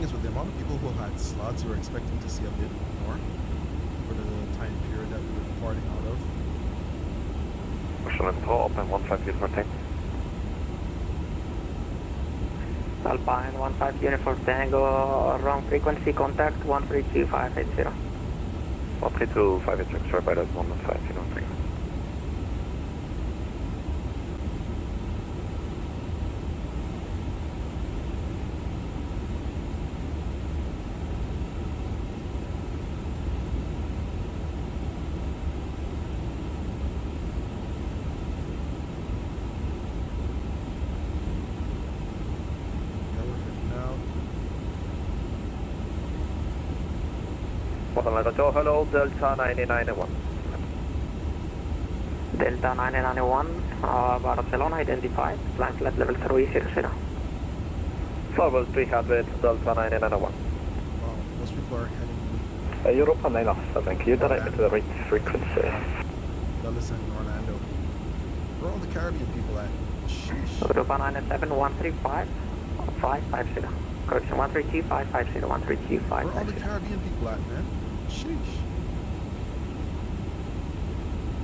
[SPEAKER 8] With the amount of people who had slots, you were expecting to see a bit more for the time period that we were departing out of.
[SPEAKER 10] Barcelona Control, Alpine 15 Uniform Tango.
[SPEAKER 3] Alpine 15 Uniform Tango, wrong frequency, contact 132.580.
[SPEAKER 10] 132.580, sorry about that, 115,
[SPEAKER 2] hello, Delta 9901.
[SPEAKER 3] Delta 9901, Barcelona identified, climb flight level 300.
[SPEAKER 2] Forward 300, Delta 9901.
[SPEAKER 8] Wow, most people are heading
[SPEAKER 21] Europa 907, can you direct me to the right frequency?
[SPEAKER 8] Dulles and Orlando. Where are all the Caribbean people at? Sheesh.
[SPEAKER 3] Europa 907, 135, 550. Correction, 132.550, 132.550.
[SPEAKER 8] Where are all the Caribbean people at, man? Sheesh.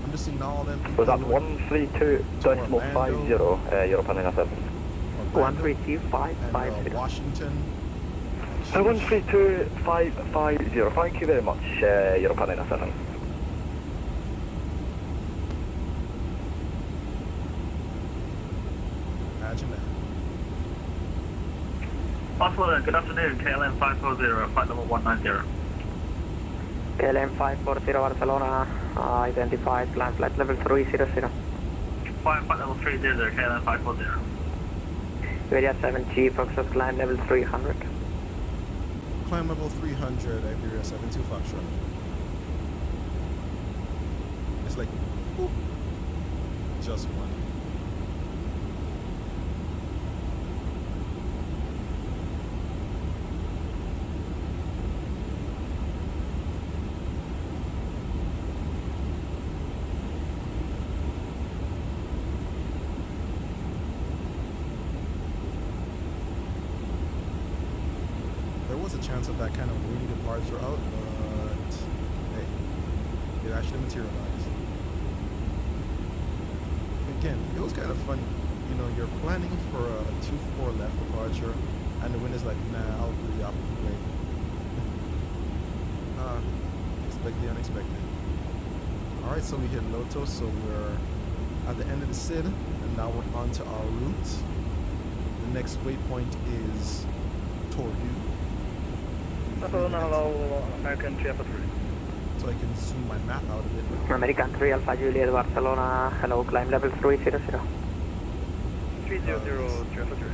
[SPEAKER 8] I'm just seeing all them people.
[SPEAKER 21] Was that 132.50, Europa 907?
[SPEAKER 3] 132.550.
[SPEAKER 8] Washington.
[SPEAKER 21] 132.550, thank you very much, Europa 907.
[SPEAKER 8] Imagine that.
[SPEAKER 5] Barcelona, good afternoon, KLM 540, flight level 190.
[SPEAKER 3] KLM 540 Barcelona, identified, climb flight level 300.
[SPEAKER 5] Flight level 300, KLM 540.
[SPEAKER 3] Iberia 7G, Foxtrot, climb level 300.
[SPEAKER 8] Climb level 300, Iberia 72 Foxtrot. It's like, whoop, just one. A chance of that kind of windy departure out, but hey, it actually materialized. Again, it was kind of funny. You know, you're planning for a 2-4 left departure, and the wind is like, nah, I'll do the opposite way. Expect the unexpected. Alright, so we hit Loto, so we're at the end of the SID, and now we're on to our route. The next waypoint is Tordu.
[SPEAKER 12] Barcelona, hello, American 3 Alpha 3.
[SPEAKER 8] So I can zoom my map out a bit.
[SPEAKER 3] American 3 Alpha Juliet, Barcelona, hello, climb level 300.
[SPEAKER 12] 300, 3 Alpha 3.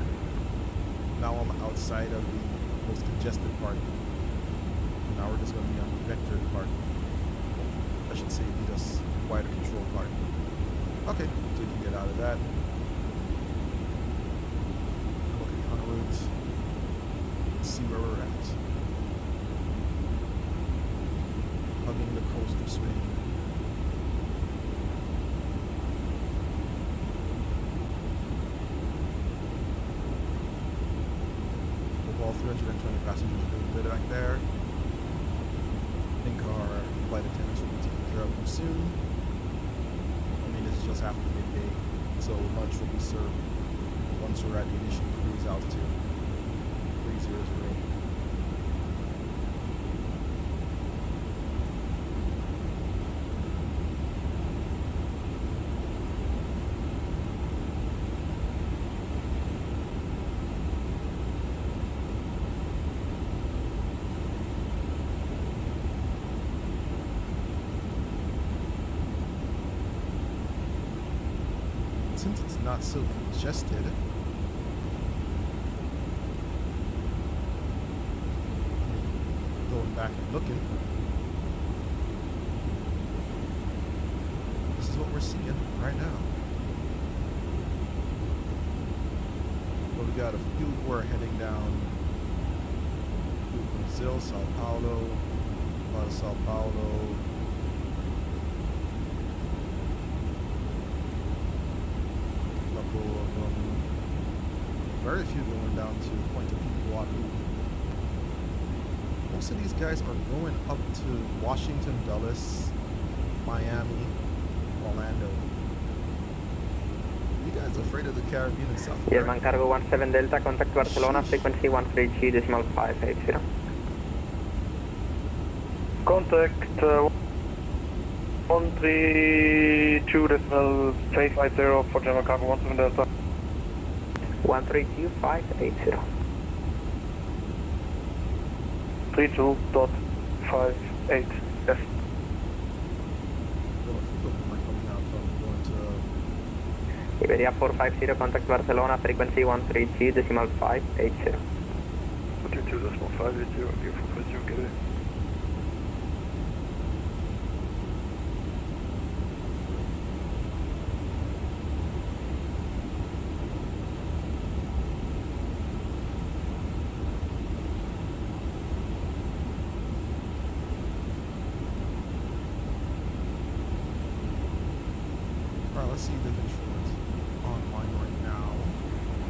[SPEAKER 8] Now I'm outside of the most congested part. Now we're just going to be on the vector part. I should say the just wider control part. Okay, so we can get out of that. Looking en route. See where we're at. Hugging the coast of Spain. All 320 passengers are doing good back there. I think our flight attendants will be taking care of them soon. I mean, this is just after midday, so lunch will be served once we're at the initial cruise altitude. 300. Since it's not so congested, going back and looking, this is what we're seeing right now. Well, we got a few who are heading down to Brazil, Sao Paulo, a lot of Sao Paulo. Very few going down to Point of Guapu. Most of these guys are going up to Washington, Dulles, Miami, Orlando. You guys afraid of the Caribbean and South America?
[SPEAKER 3] German Cargo 17 Delta, contact Barcelona, frequency 132.580.
[SPEAKER 12] Contact 132.550 for German Cargo 17 Delta.
[SPEAKER 3] 132.580.
[SPEAKER 12] 32.58, yes.
[SPEAKER 3] Iberia 450, contact Barcelona, frequency 132.580.
[SPEAKER 12] 132.580, okay, 450, okay.
[SPEAKER 8] Let's see the controls online right now.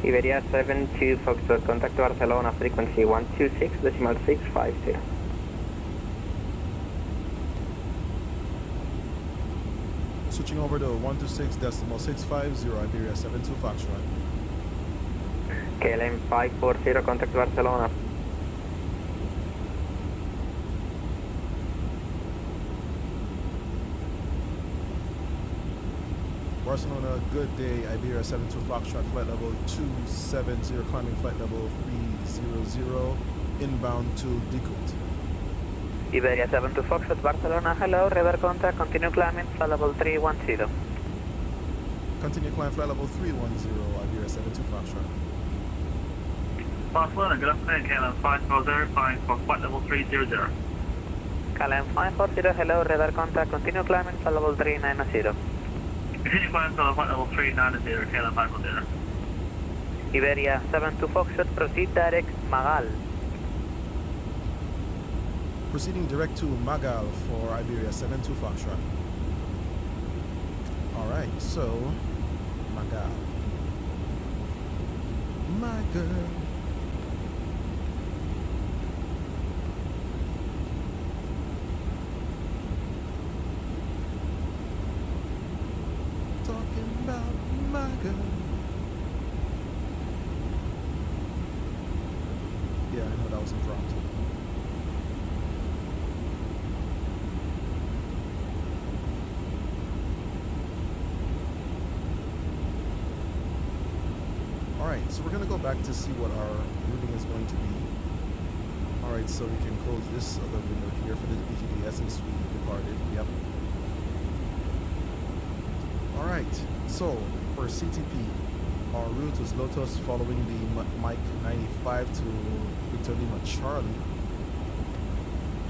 [SPEAKER 3] Iberia 72 Foxtrot, contact Barcelona, frequency 126.650.
[SPEAKER 8] Switching over to 126.650, Iberia 72 Foxtrot.
[SPEAKER 3] KLM 540, contact Barcelona.
[SPEAKER 8] Barcelona, good day. Iberia 72 Foxtrot, flight level 270, climbing flight level 300, inbound to Decote.
[SPEAKER 3] Iberia 72 Foxtrot, Barcelona, hello, radar contact, continue climbing, flight level 310.
[SPEAKER 8] Continue climb flight level 310, Iberia 72 Foxtrot.
[SPEAKER 5] Barcelona, good afternoon, KLM 540, flying for flight level 300.
[SPEAKER 3] KLM 540, hello, radar contact, continue climbing, flight level 390.
[SPEAKER 5] Continue climbing for flight level 390, KLM 540.
[SPEAKER 3] Iberia 72 Foxtrot, proceed direct, Magal.
[SPEAKER 8] Proceeding direct to Magal for Iberia 72 Foxtrot. Alright, so Magal. My girl. Talking about my girl. Yeah, I know that was impromptu. Alright, so we're gonna go back to see what our routing is going to be. All right, so we can close this other window here for the BGDS and we departed. Yep. All right, so for CTP, our route was Lotus following the Mike 95 to Victor Lima Charlie,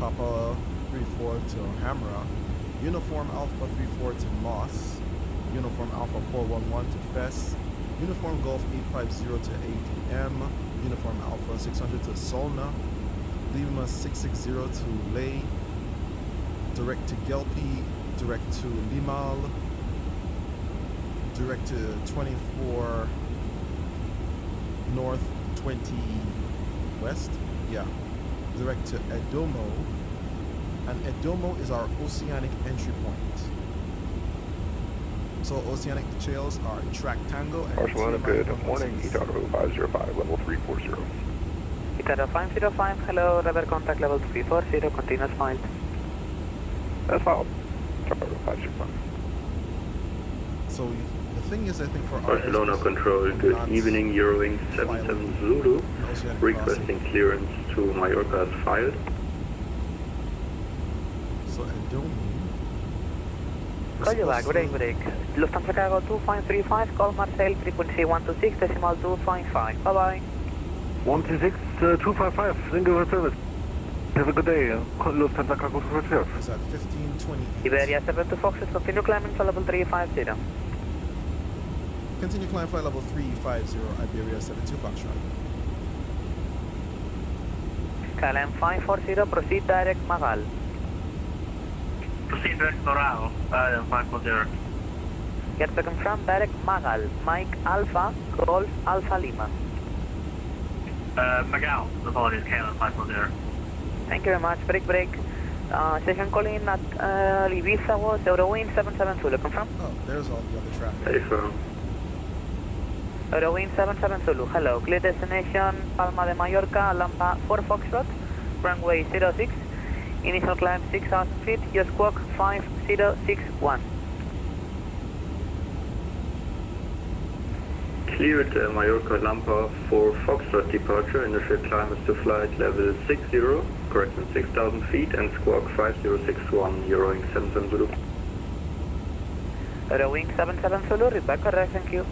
[SPEAKER 8] Papa 34 to Hamra, Uniform Alpha 34 to Moss, Uniform Alpha 411 to Fess, Uniform Golf 850 to ADM, Uniform Alpha 600 to Solna, Lima 660 to Ley, direct to Gelpi, direct to Limal, direct to 24 North 20 West, yeah, direct to Edomo, and Edomo is our oceanic entry point. So oceanic trails are Track Tango and
[SPEAKER 21] Barcelona, good morning, Itaro 505, level 340.
[SPEAKER 3] Itaro 505, hello, radar contact level 340, continuous flight.
[SPEAKER 21] That's all. Itaro 505.
[SPEAKER 8] So the thing is, I think for
[SPEAKER 14] Barcelona Control, good evening, Eurowing 77 Zulu, requesting clearance to Mallorca as filed.
[SPEAKER 8] So Edomo.
[SPEAKER 3] Call you back, break. Lufthansa Cargo 2535, call Marseille, frequency 126.255, bye-bye.
[SPEAKER 21] 126, 255, single service. Have a good day, Lufthansa Cargo 255.
[SPEAKER 8] Is that 1520?
[SPEAKER 3] Iberia 7 to Foxes, continue climbing for level 350.
[SPEAKER 8] Continue climb flight level 350, Iberia 72 Foxtrot.
[SPEAKER 3] KLM 540, proceed direct Magal.
[SPEAKER 5] Proceed direct Morale, 540.
[SPEAKER 3] Get to confirm direct Magal, Mike Alpha, Golf Alpha Lima.
[SPEAKER 5] Magal, apologies, KLM 540.
[SPEAKER 3] Thank you very much, break. Session calling at Ibiza was Eurowind 77 Zulu, confirm?
[SPEAKER 8] Oh, there's all the other traffic.
[SPEAKER 14] Hey, firm.
[SPEAKER 3] Eurowind 77 Zulu, hello, clear destination Palma de Mallorca, Lampa 4 Foxtrot, runway 06, initial climb 6,000 feet, your squawk 5061.
[SPEAKER 14] Cleared Mallorca Lampa for Foxtrot departure, initial climb is to flight level 60, correction 6,000 feet and squawk 5061, Eurowing 77 Zulu.
[SPEAKER 3] Eurowing 77 Zulu, repeat correct, thank you.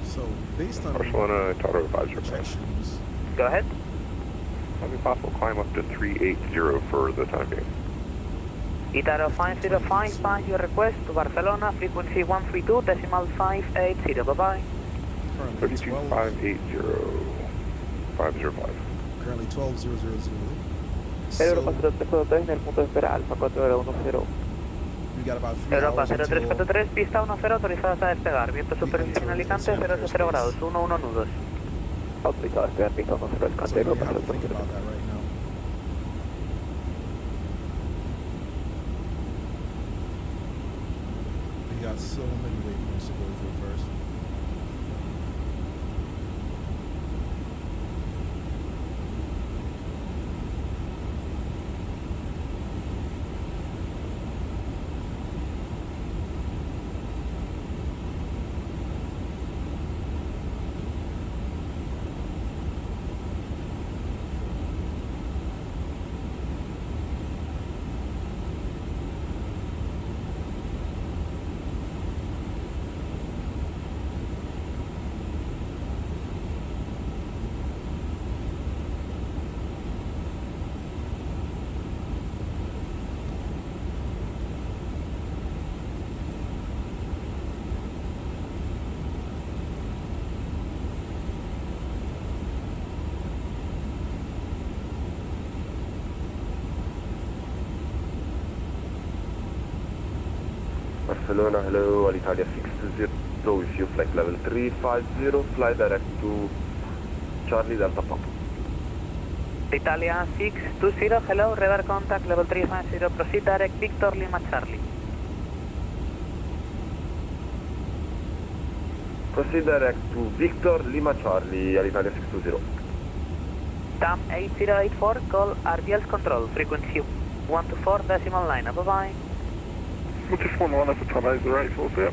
[SPEAKER 8] So, based on
[SPEAKER 21] Barcelona, Itaro 505.
[SPEAKER 3] Go ahead.
[SPEAKER 21] Might be possible climb up to 380 for the time being.
[SPEAKER 3] Itaro 505, pass your request to Barcelona, frequency 132.580, bye-bye.
[SPEAKER 21] 32580, 505.
[SPEAKER 8] Currently 12,000.
[SPEAKER 12] Europa 0343 en el punto de espera Alfa 4010.
[SPEAKER 8] We got about 3
[SPEAKER 3] Europa
[SPEAKER 8] hours until
[SPEAKER 3] 0343, pista 10 autorizadas a despegar, viento superficie en Alicante 080 grados, 11 nudos.
[SPEAKER 12] Autorizado a despegar, pista 10 Alicante,
[SPEAKER 8] so we
[SPEAKER 12] Europa
[SPEAKER 8] have to think about that right now. We got so many waypoints to go through first.
[SPEAKER 13] Barcelona, hello, Alitalia 620 with you, flight level 350, fly direct to Charlie Delta Pop.
[SPEAKER 3] Italia 620, hello, radar contact level 350, proceed direct Victor Lima Charlie.
[SPEAKER 13] Proceed direct to Victor Lima Charlie, Alitalia 620.
[SPEAKER 3] TAM 8084, call RDL's control, frequency 124.9, bye-bye.
[SPEAKER 21] 124 on, that's a tonight, the right, full step.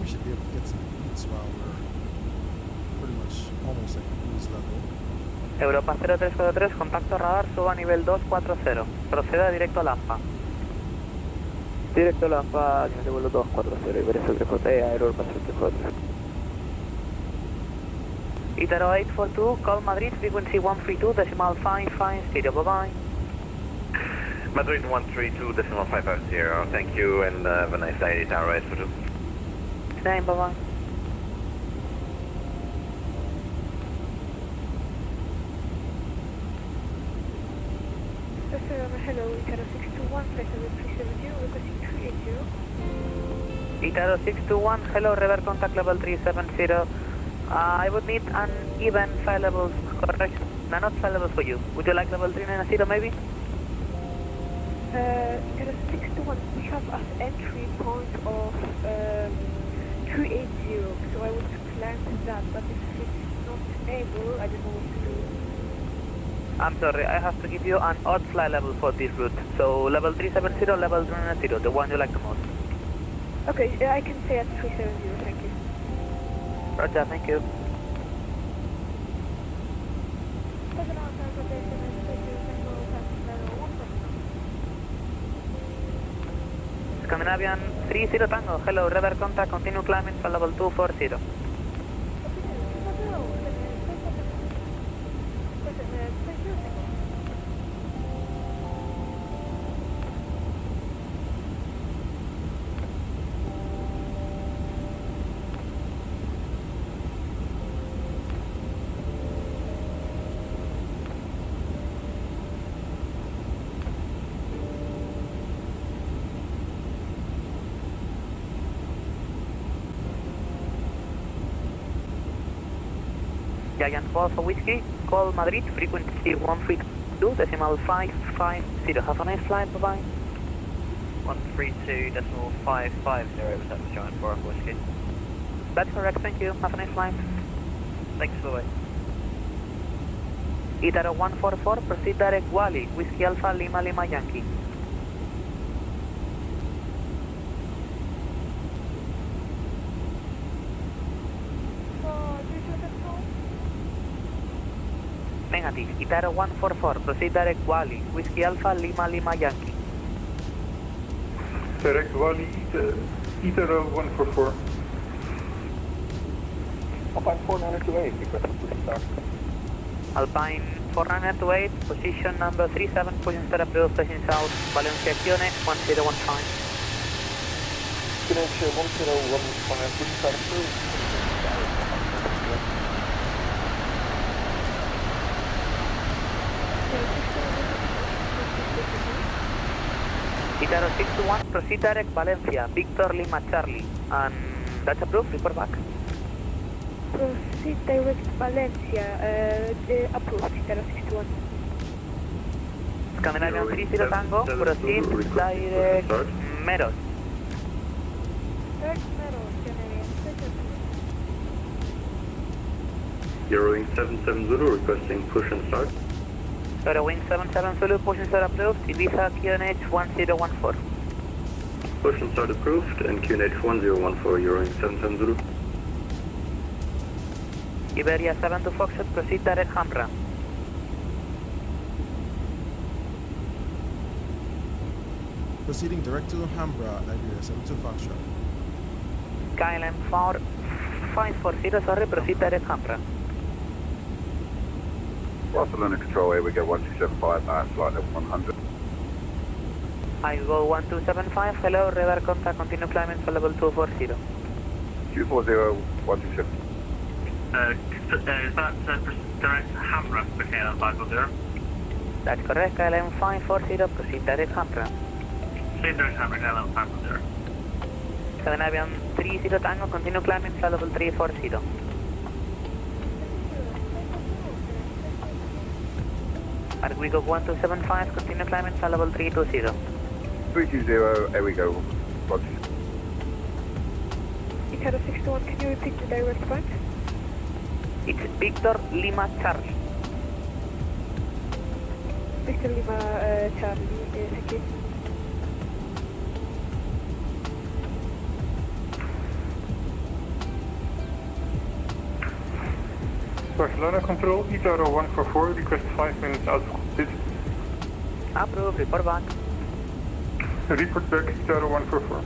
[SPEAKER 8] we should be able to get some beats while we're pretty much almost at cruise level.
[SPEAKER 3] Europa 0343, contacto radar, suba a nivel 240. Proceda directo al AFA.
[SPEAKER 9] Directo al AFA, nivel de vuelo 240, Iberian 340, Europa 343.
[SPEAKER 3] Itero 842, call Madrid, frequency 132.550, bye-bye.
[SPEAKER 22] Madrid 132.550, thank you, and have a nice day, Itero 842.
[SPEAKER 3] Same, bye-bye.
[SPEAKER 23] Hello, Itero 621, flight level 370, requesting 380.
[SPEAKER 3] Itero 621, hello, rever contact level 370. I would need an even file levels correction. No, not file levels for you. Would you like level 390 maybe?
[SPEAKER 23] Itero 621, we have an entry point of 380, so I would climb to that, but if it's not able, I don't know what to do.
[SPEAKER 3] I'm sorry, I have to give you an odd fly level for this route. So level 370, level 390, the one you like the most.
[SPEAKER 23] Okay, I can stay at 370, thank you.
[SPEAKER 3] Roger, thank you. Scandinavian 30 Tango, hello, radar contact, continue climbing for level 240. Giant 4 for whiskey, call Madrid, frequency 132.550. Have a nice flight, bye-bye.
[SPEAKER 15] 132.550, was that the Giant 4 for whiskey?
[SPEAKER 3] That's correct, thank you. Have a nice flight.
[SPEAKER 15] Thanks, bye-bye.
[SPEAKER 3] Itero 144, proceed direct Wally, Whiskey Alpha Lima Lima Yankee. Negative, Itero 144, proceed direct Wally, Whiskey Alpha Lima Lima Yankee.
[SPEAKER 24] Direct Wally, Itero 144.
[SPEAKER 2] Alpine 4928, requesting push start.
[SPEAKER 3] Alpine 4928, position number 37, position start approved, facing south, Valencia Kione 1015.
[SPEAKER 2] Kione 1015, push start approved.
[SPEAKER 3] Itero 621, proceed direct Valencia, Victor Lima Charlie, and that's approved, report back.
[SPEAKER 23] Proceed direct Valencia, approved, Itero 621.
[SPEAKER 3] Scandinavian 30 Tango, proceed direct Meros.
[SPEAKER 23] Direct Meros, Scandinavian 30.
[SPEAKER 14] Eurowing 77 Zulu requesting push and start.
[SPEAKER 3] Eurowing 77 Zulu, push and start approved, Ibiza QNH 1014.
[SPEAKER 14] Push and start approved and QNH 1014, Eurowing 77 Zulu.
[SPEAKER 3] Iberia 7 to Foxtrot, proceed direct Hamra.
[SPEAKER 8] Proceeding direct to Alhambra, Iberia 72 Foxtrot.
[SPEAKER 3] KLM 540, sorry, proceed direct Hamra.
[SPEAKER 21] Barcelona Control, here we go 1275, flight level 100.
[SPEAKER 3] I go 1275, hello, radar contact, continue climbing for level 240.
[SPEAKER 21] 240, 127.
[SPEAKER 5] Is that direct Hamra for KLM 540?
[SPEAKER 3] That's correct, KLM 540, proceed direct Hamra.
[SPEAKER 5] Proceed direct Hamra, KLM 540.
[SPEAKER 3] Scandinavian 30 Tango, continue climbing for level 340. At we go 1275, continue climbing for level 320.
[SPEAKER 21] 320, here we go. Roger.
[SPEAKER 23] Itero 621, can you repeat the direct point?
[SPEAKER 3] It's Victor Lima Charlie.
[SPEAKER 23] Victor Lima Charlie, thank you.
[SPEAKER 24] Barcelona Control, Itaro 144, request 5 minutes out of altitude.
[SPEAKER 3] Approved, report back.
[SPEAKER 24] Report back, Itaro 144.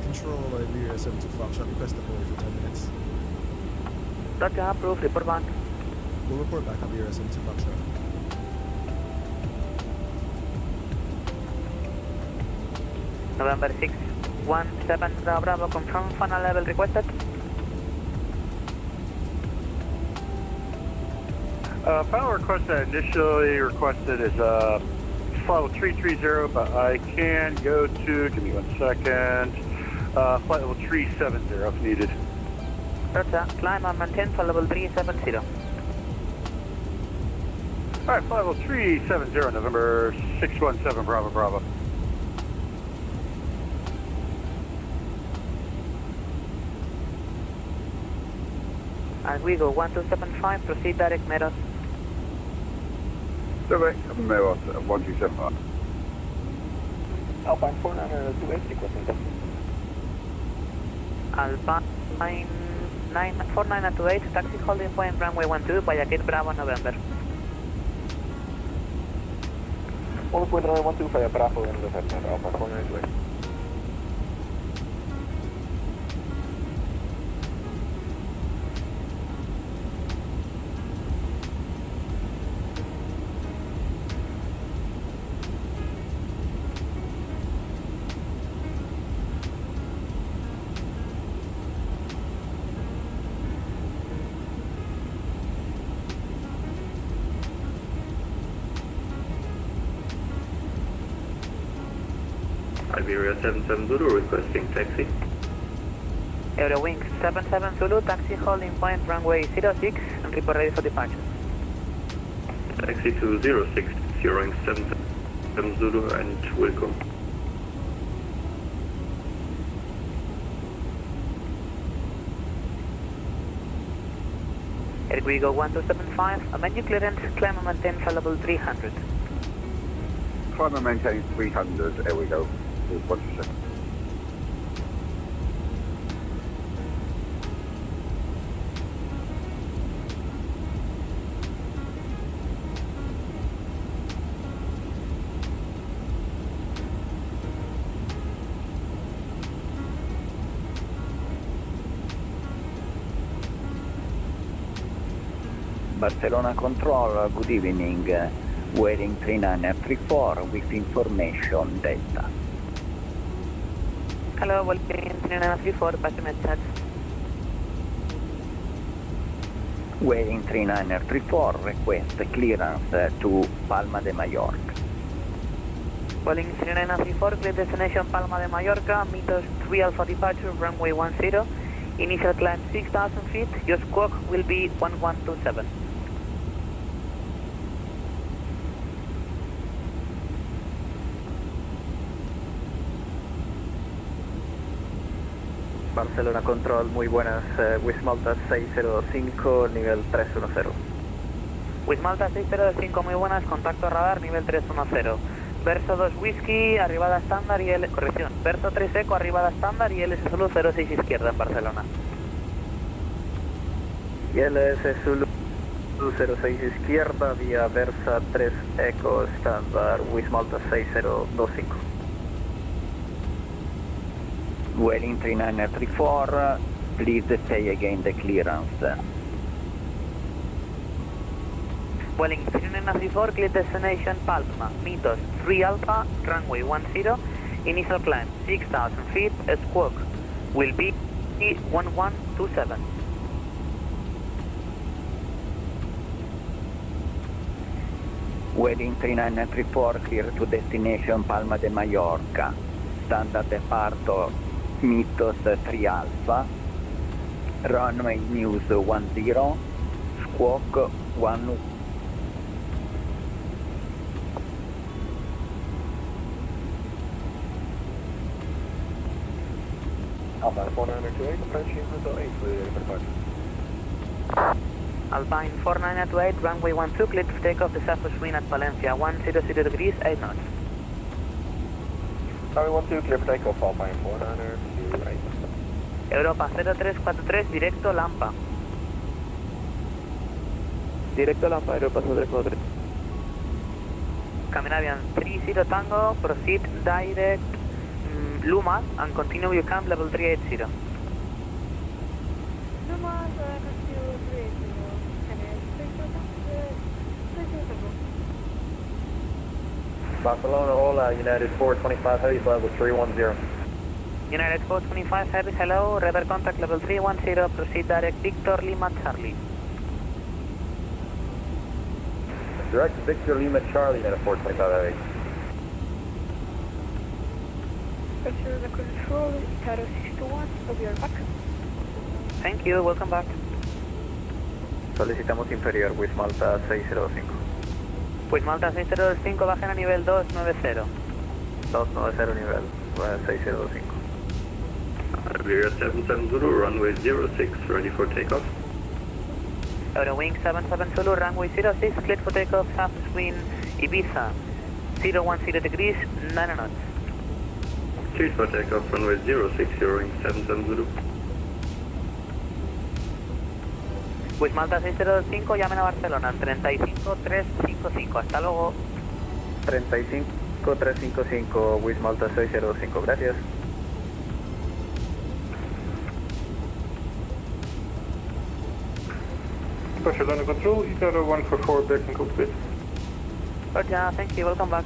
[SPEAKER 8] Control Iberia 72 Foxtrot, request deploy for 10 minutes.
[SPEAKER 3] Dr. Approved, report back.
[SPEAKER 8] We'll report back Iberia 72 Foxtrot.
[SPEAKER 3] November 617 Bravo, confirm final level requested.
[SPEAKER 18] Final request I initially requested is flight level 330, but I can go to, give me 1 second, flight level 370 if needed.
[SPEAKER 3] Roger, climb and maintain flight level 370.
[SPEAKER 18] Alright, flight level 370, November 617 Bravo Bravo.
[SPEAKER 3] And we go 1275, proceed direct Meadows.
[SPEAKER 13] Direct Meadows 1275.
[SPEAKER 9] Alpine 4928, requesting taxi.
[SPEAKER 3] Alpine 4928, taxi holding point runway 12, Guayaquil Bravo, November.
[SPEAKER 9] 1.912 via Bravo in November, Alpine 4928.
[SPEAKER 14] Iberia 77 Zulu requesting taxi.
[SPEAKER 3] Eurowing 77 Zulu, taxi holding point runway 06 and report ready for departure.
[SPEAKER 14] Taxi to 06, zeroing 77 Zulu and welcome.
[SPEAKER 3] Here we go 1275, a menu clearance, climb and maintain flight level 300.
[SPEAKER 13] Climb and maintain 300, there we go. 1 second.
[SPEAKER 11] Barcelona Control, good evening. Waiting 3934 with information Delta.
[SPEAKER 3] Hello, welcome 3934, pass the message.
[SPEAKER 11] Waiting 3934, request clearance to Palma de Mallorca.
[SPEAKER 3] Welling 3934, clear destination Palma de Mallorca, meters 3 Alpha departure, runway 10. Initial climb 6,000 feet, your squawk will be 1127.
[SPEAKER 9] Barcelona Control, muy buenas, Wismalta 605, nivel 310.
[SPEAKER 3] Wismalta 605, muy buenas, contacto radar, nivel 310. Verso 2 Whisky, arribada estándar y corrección, verso 3 Eco, arribada estándar y LS Zulu 06 izquierda en Barcelona.
[SPEAKER 9] Y LS Zulu 06 izquierda, vía Versa 3 Eco, estándar, Wismalta 6025.
[SPEAKER 11] Welling 3934, please say again the clearance.
[SPEAKER 3] Welling 3934, clear destination Palma, meters 3 Alpha, runway 10, initial climb 6,000 feet, squawk will be 1127.
[SPEAKER 11] Welling 3934, clear to destination Palma de Mallorca. Standard departure Mythos 3 Alpha, runway news 10, squawk 1.
[SPEAKER 21] Alpine 4928, approaching Hotel 8 for departure.
[SPEAKER 3] Alpine 4928, runway 12, clear to take off the surface wind at Valencia, 100 degrees, 8 knots.
[SPEAKER 21] Runway 12, clear for takeoff, Alpine 4928.
[SPEAKER 3] Europa 0343, directo Lampa.
[SPEAKER 9] Directo Lampa, Europa 0343.
[SPEAKER 3] Scandinavian 30 Tango, proceed direct Luma and continue your camp level 380.
[SPEAKER 23] Luma, continue 380. Can I take
[SPEAKER 9] Barcelona, hola, United 425 Heavy, level 310.
[SPEAKER 3] United 425 Heavy, hello, radar contact level 310, proceed direct Victor Lima Charlie.
[SPEAKER 9] Direct Victor Lima Charlie, United 425 Heavy.
[SPEAKER 23] Barcelona control, Itaro 61, of your back.
[SPEAKER 3] Thank you, welcome back.
[SPEAKER 9] Solicitamos inferior, with Malta 605.
[SPEAKER 3] Pues Malta 605, bajen a nivel 290.
[SPEAKER 9] 290 nivel 6025.
[SPEAKER 14] Iberia 770, runway 06, ready for takeoff.
[SPEAKER 3] Eurowing 77 Zulu, runway 06, cleared for takeoff, surface wind, Ibiza, 010 degrees, 9 knots.
[SPEAKER 14] Cleared for takeoff, runway 06, Eurowing 77 Zulu.
[SPEAKER 3] Pues Malta 605, llamen a Barcelona, 35355, hasta luego.
[SPEAKER 9] 35355, with Malta 605, gracias.
[SPEAKER 24] Barcelona Control, Itaro 144 back in cockpit.
[SPEAKER 3] Roger, thank you, welcome back.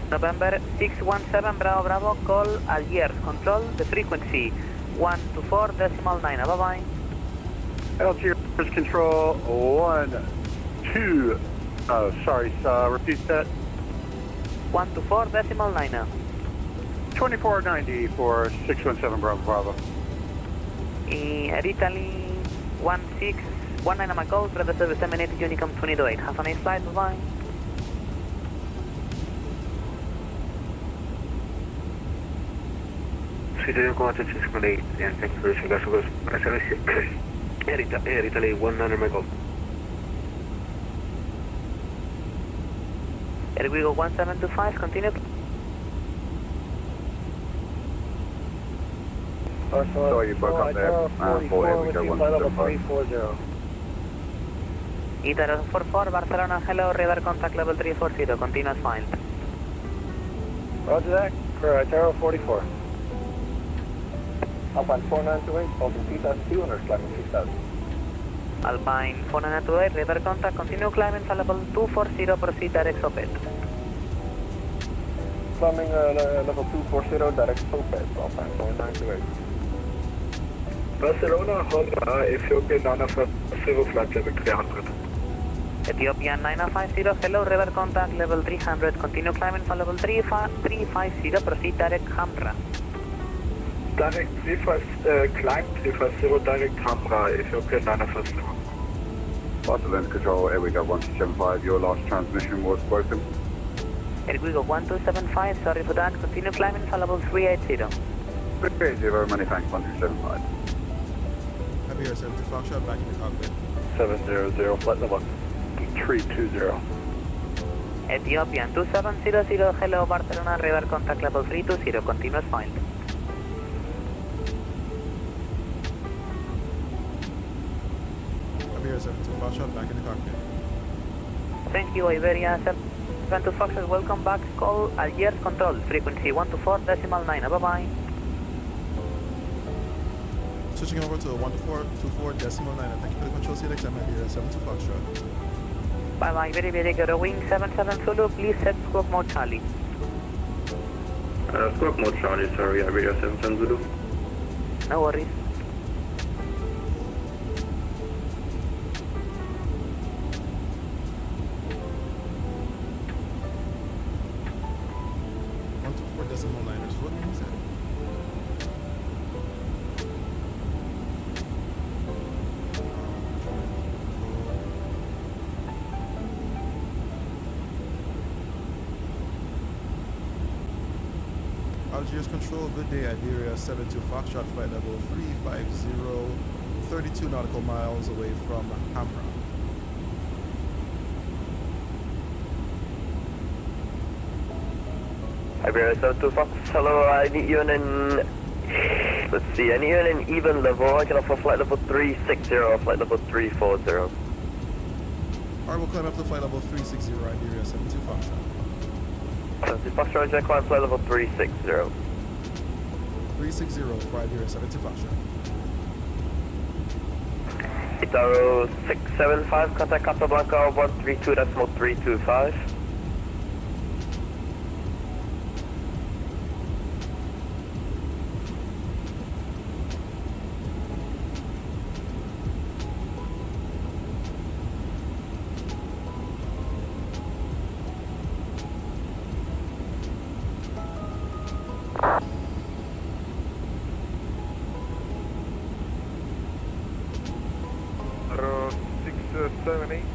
[SPEAKER 3] November 617, Bravo Bravo, call Algiers, control the frequency 124.9, bye-bye.
[SPEAKER 18] Algiers control 12, repeat that.
[SPEAKER 3] 124.9.
[SPEAKER 18] 2490 for 617 Bravo Bravo.
[SPEAKER 3] Air Italy 1619 my call, Brother Service terminated, Unicom 228. Have a nice flight, bye-bye.
[SPEAKER 1] Scenario contact 618, and thank you for reaching us. Air Italy 19 my call.
[SPEAKER 3] Air Guigo 1725, continue.
[SPEAKER 21] Sorry, you broke up there. 44, we go 175.
[SPEAKER 3] Itaro 44, Barcelona, hello, radar contact level 340, continuous fine.
[SPEAKER 21] Roger that, for Itaro 44. Alpine 4928, holding 2200, climbing 6000.
[SPEAKER 3] Alpine 4928, radar contact, continue climbing for level 240, proceed direct Sopet.
[SPEAKER 21] Climbing level 240, direct Sopet, Alpine 4928.
[SPEAKER 24] Barcelona, hola, Ethiopia 950, flight level 300.
[SPEAKER 3] Ethiopian 950, hello, radar contact level 300, continue climbing for level 350, proceed direct Hamra.
[SPEAKER 24] Direct 35, climb 350, direct Hamra, Ethiopia 950.
[SPEAKER 21] Barcelona Control, Air Guigo 1275, your last transmission was broken.
[SPEAKER 3] Air Guigo 1275, sorry for that, continue climbing for level 380.
[SPEAKER 21] 380, many thanks, 1275.
[SPEAKER 8] Iberia 70 Foxtrot, back in the cockpit.
[SPEAKER 21] 700, flight level 320.
[SPEAKER 3] Ethiopian 2700, hello, Barcelona, radar contact level 320, continuous fine.
[SPEAKER 8] Iberia 72 Foxtrot, back in the cockpit.
[SPEAKER 3] Thank you, Iberia 72 Foxtrot, welcome back, call Algiers control, frequency 124.9, bye-bye.
[SPEAKER 8] Switching over to 124.9, thank you for the control CLX, I'm Iberia 72 Foxtrot.
[SPEAKER 3] Bye-bye, very good, wing 77 Zulu, please set squawk mode Charlie.
[SPEAKER 14] Squawk mode Charlie, sorry, Iberia 77 Zulu.
[SPEAKER 3] No worries.
[SPEAKER 8] What means that? Algiers Control, good day. Iberia 72 Foxtrot, flight level 350, 32 nautical miles away from Hamra.
[SPEAKER 6] Iberia 72 Fox, hello, I need you in, let's see, I need you in an even level. I can offer flight level 360, flight level 340.
[SPEAKER 8] Alright, we'll climb up to flight level 360, Iberia 72 Foxtrot.
[SPEAKER 6] 72 Foxtrot, I climb flight level 360.
[SPEAKER 8] 360 for Iberia 72 Foxtrot.
[SPEAKER 6] Itaro 675, contact Casablanca 132.325.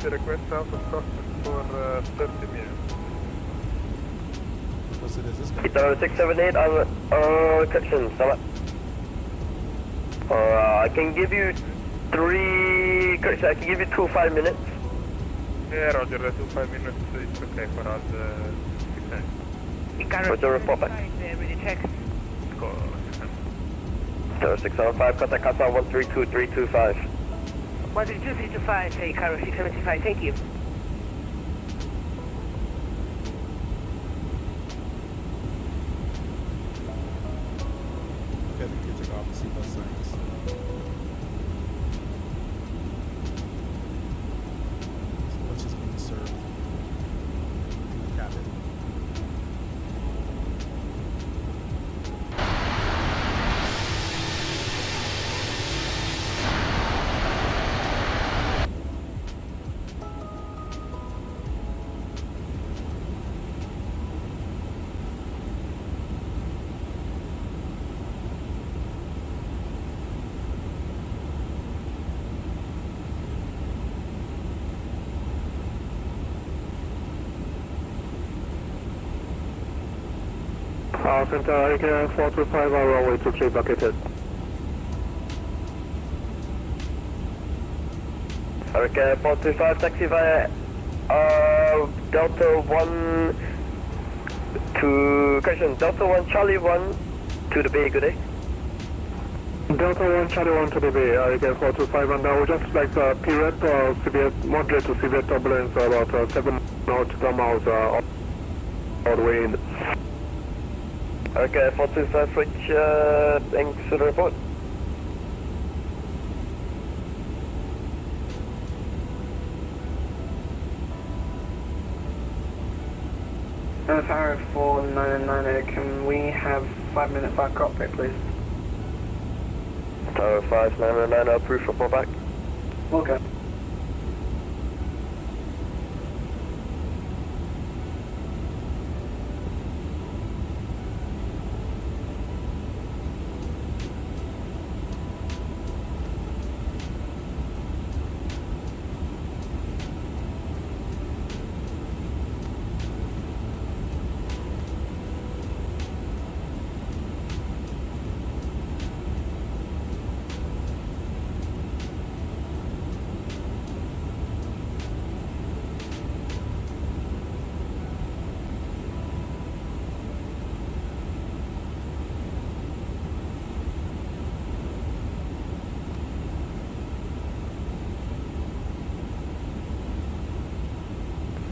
[SPEAKER 21] The request out of custom for 30 minutes.
[SPEAKER 8] What's it is this guy?
[SPEAKER 6] Itaro 678, correction, I can give you 2 5 minutes.
[SPEAKER 21] Yeah, roger, 2 5 minutes is okay for us.
[SPEAKER 6] Roger, report back.
[SPEAKER 3] Ready check.
[SPEAKER 6] Itaro 675, contact Casa 132.325.
[SPEAKER 3] 132.325, say Icaro 675, thank you.
[SPEAKER 8] Okay, I think you take off the seatbelt signs. So lunch is being served in the cabin.
[SPEAKER 24] Center, Hurricane 425, our runway 23 bucketed.
[SPEAKER 6] Hurricane 425, taxi via Delta 1 to, correction, Delta 1 Charlie 1 to the Bay, good day.
[SPEAKER 24] Delta 1 Charlie 1 to the Bay, Hurricane 425, and I would just like period severe, moderate to severe turbulence, about 7 nautical miles all the way in.
[SPEAKER 6] Okay, 425, which, thanks for the report.
[SPEAKER 2] Tower 499, can we have 5 minutes back cockpit, please?
[SPEAKER 6] Tower 599, approved, report back.
[SPEAKER 2] Okay.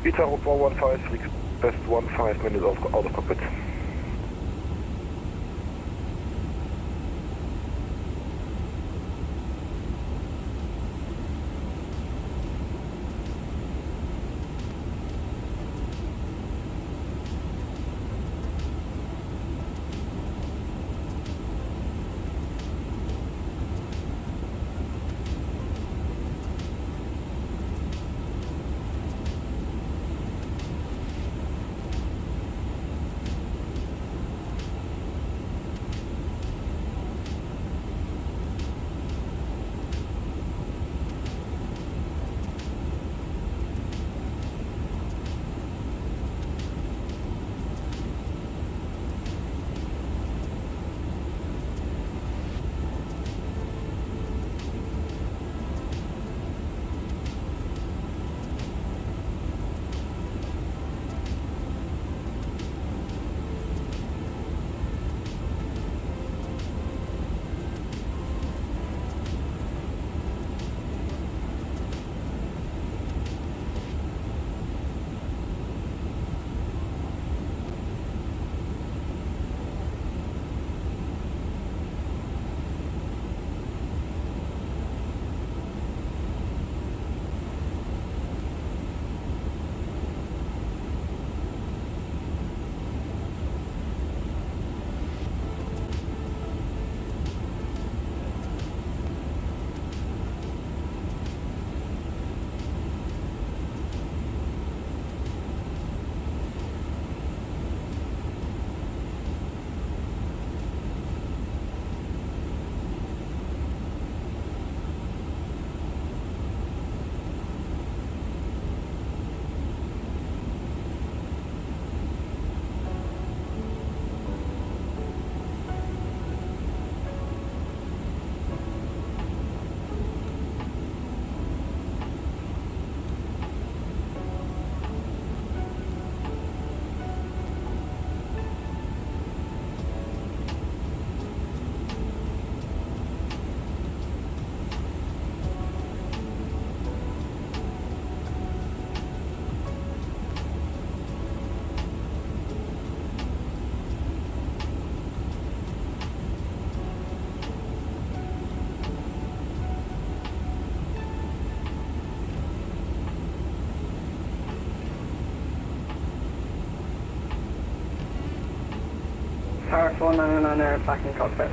[SPEAKER 21] Itaro 415, request 15 minutes out of cockpit.
[SPEAKER 2] Tower 499 back in cockpit.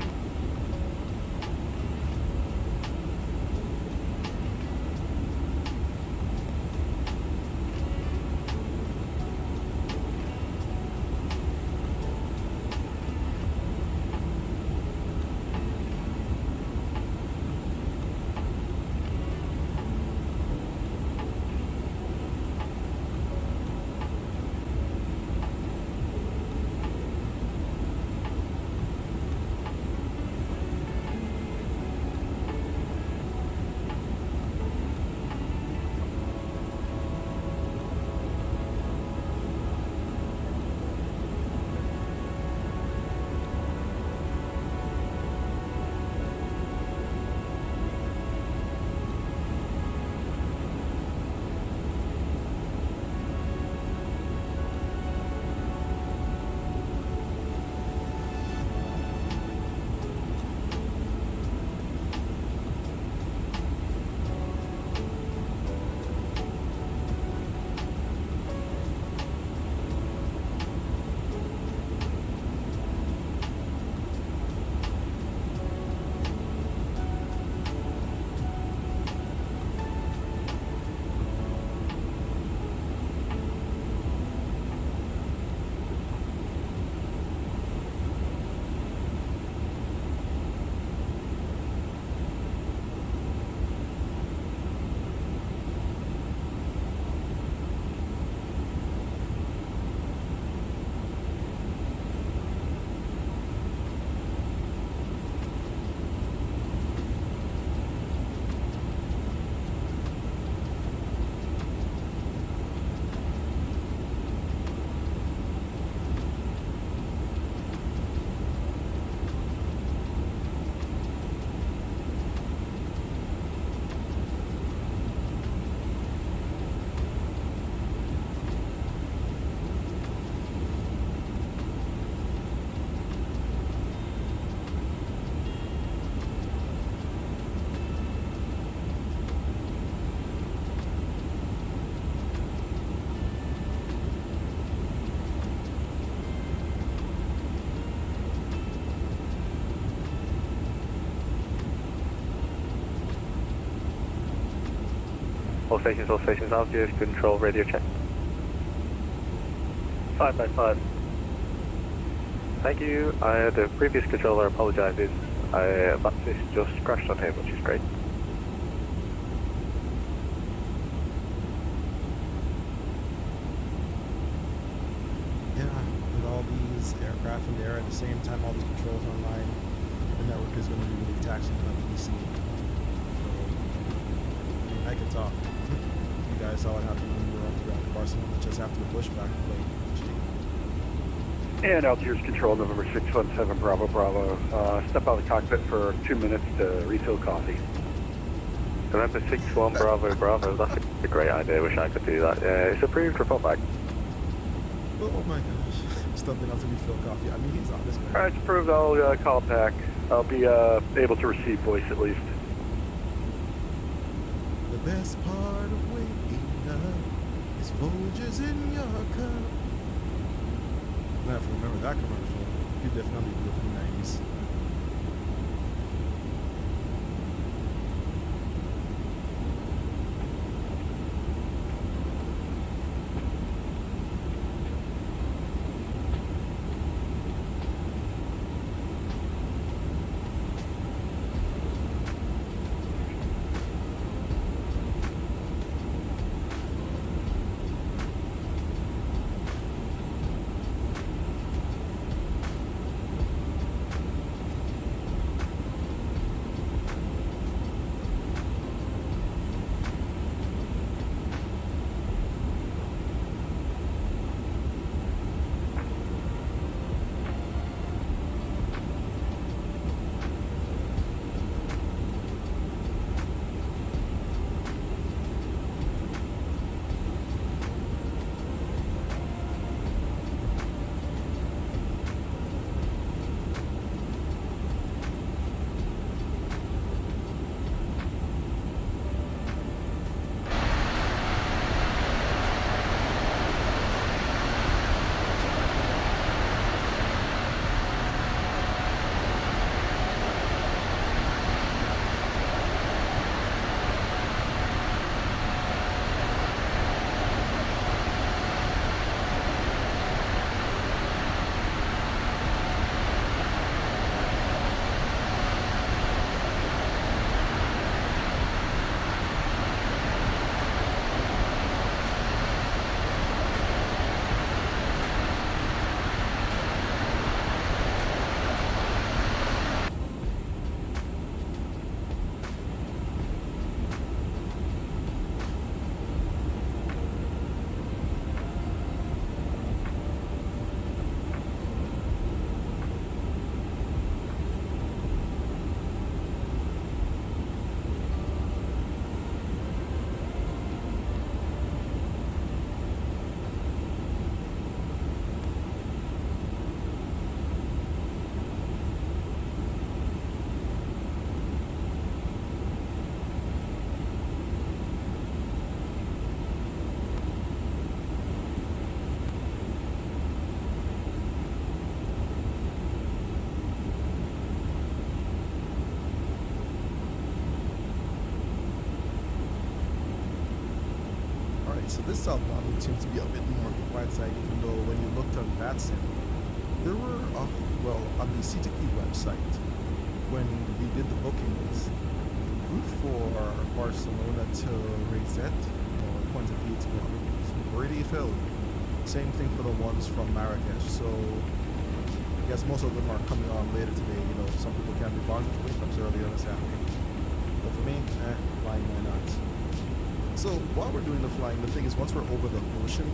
[SPEAKER 21] All stations, altitude control, radio check. 5 by 5. Thank you. The previous controller apologizes. VATSIM just crashed on him, which is great.
[SPEAKER 8] Yeah, with all these aircraft in the air at the same time, all these controls online, the network is going to be really taxing on the PC. I can talk. You guys saw what happened when we were up to Barcelona just after the bushback play.
[SPEAKER 18] And Altiers Control, November 617 Bravo Bravo. Step out of the cockpit for 2 minutes to refill coffee.
[SPEAKER 21] November 61 Bravo Bravo, that's a great idea, wish I could do that. It's approved, report back.
[SPEAKER 8] Oh my gosh, something else to refill coffee. I mean, he's on this man.
[SPEAKER 18] Alright, it's approved, I'll call back. I'll be able to receive voice at least.
[SPEAKER 8] The best part of waking up is Folgers in your cup. I have to remember that commercial. You definitely grew up in the 90s. So this southbound route seems to be a bit more wide side, even though when you looked on VATSIM, there were, well, on the CTP website, when we did the bookings, route for Barcelona to Rezet, or Point of View to already filled. Same thing for the ones from Marrakesh. So I guess most of them are coming on later today. You know, some people can't be bothered to wake up earlier this afternoon. But for me, flying, why not? So while we're doing the flying, the thing is, once we're over the ocean,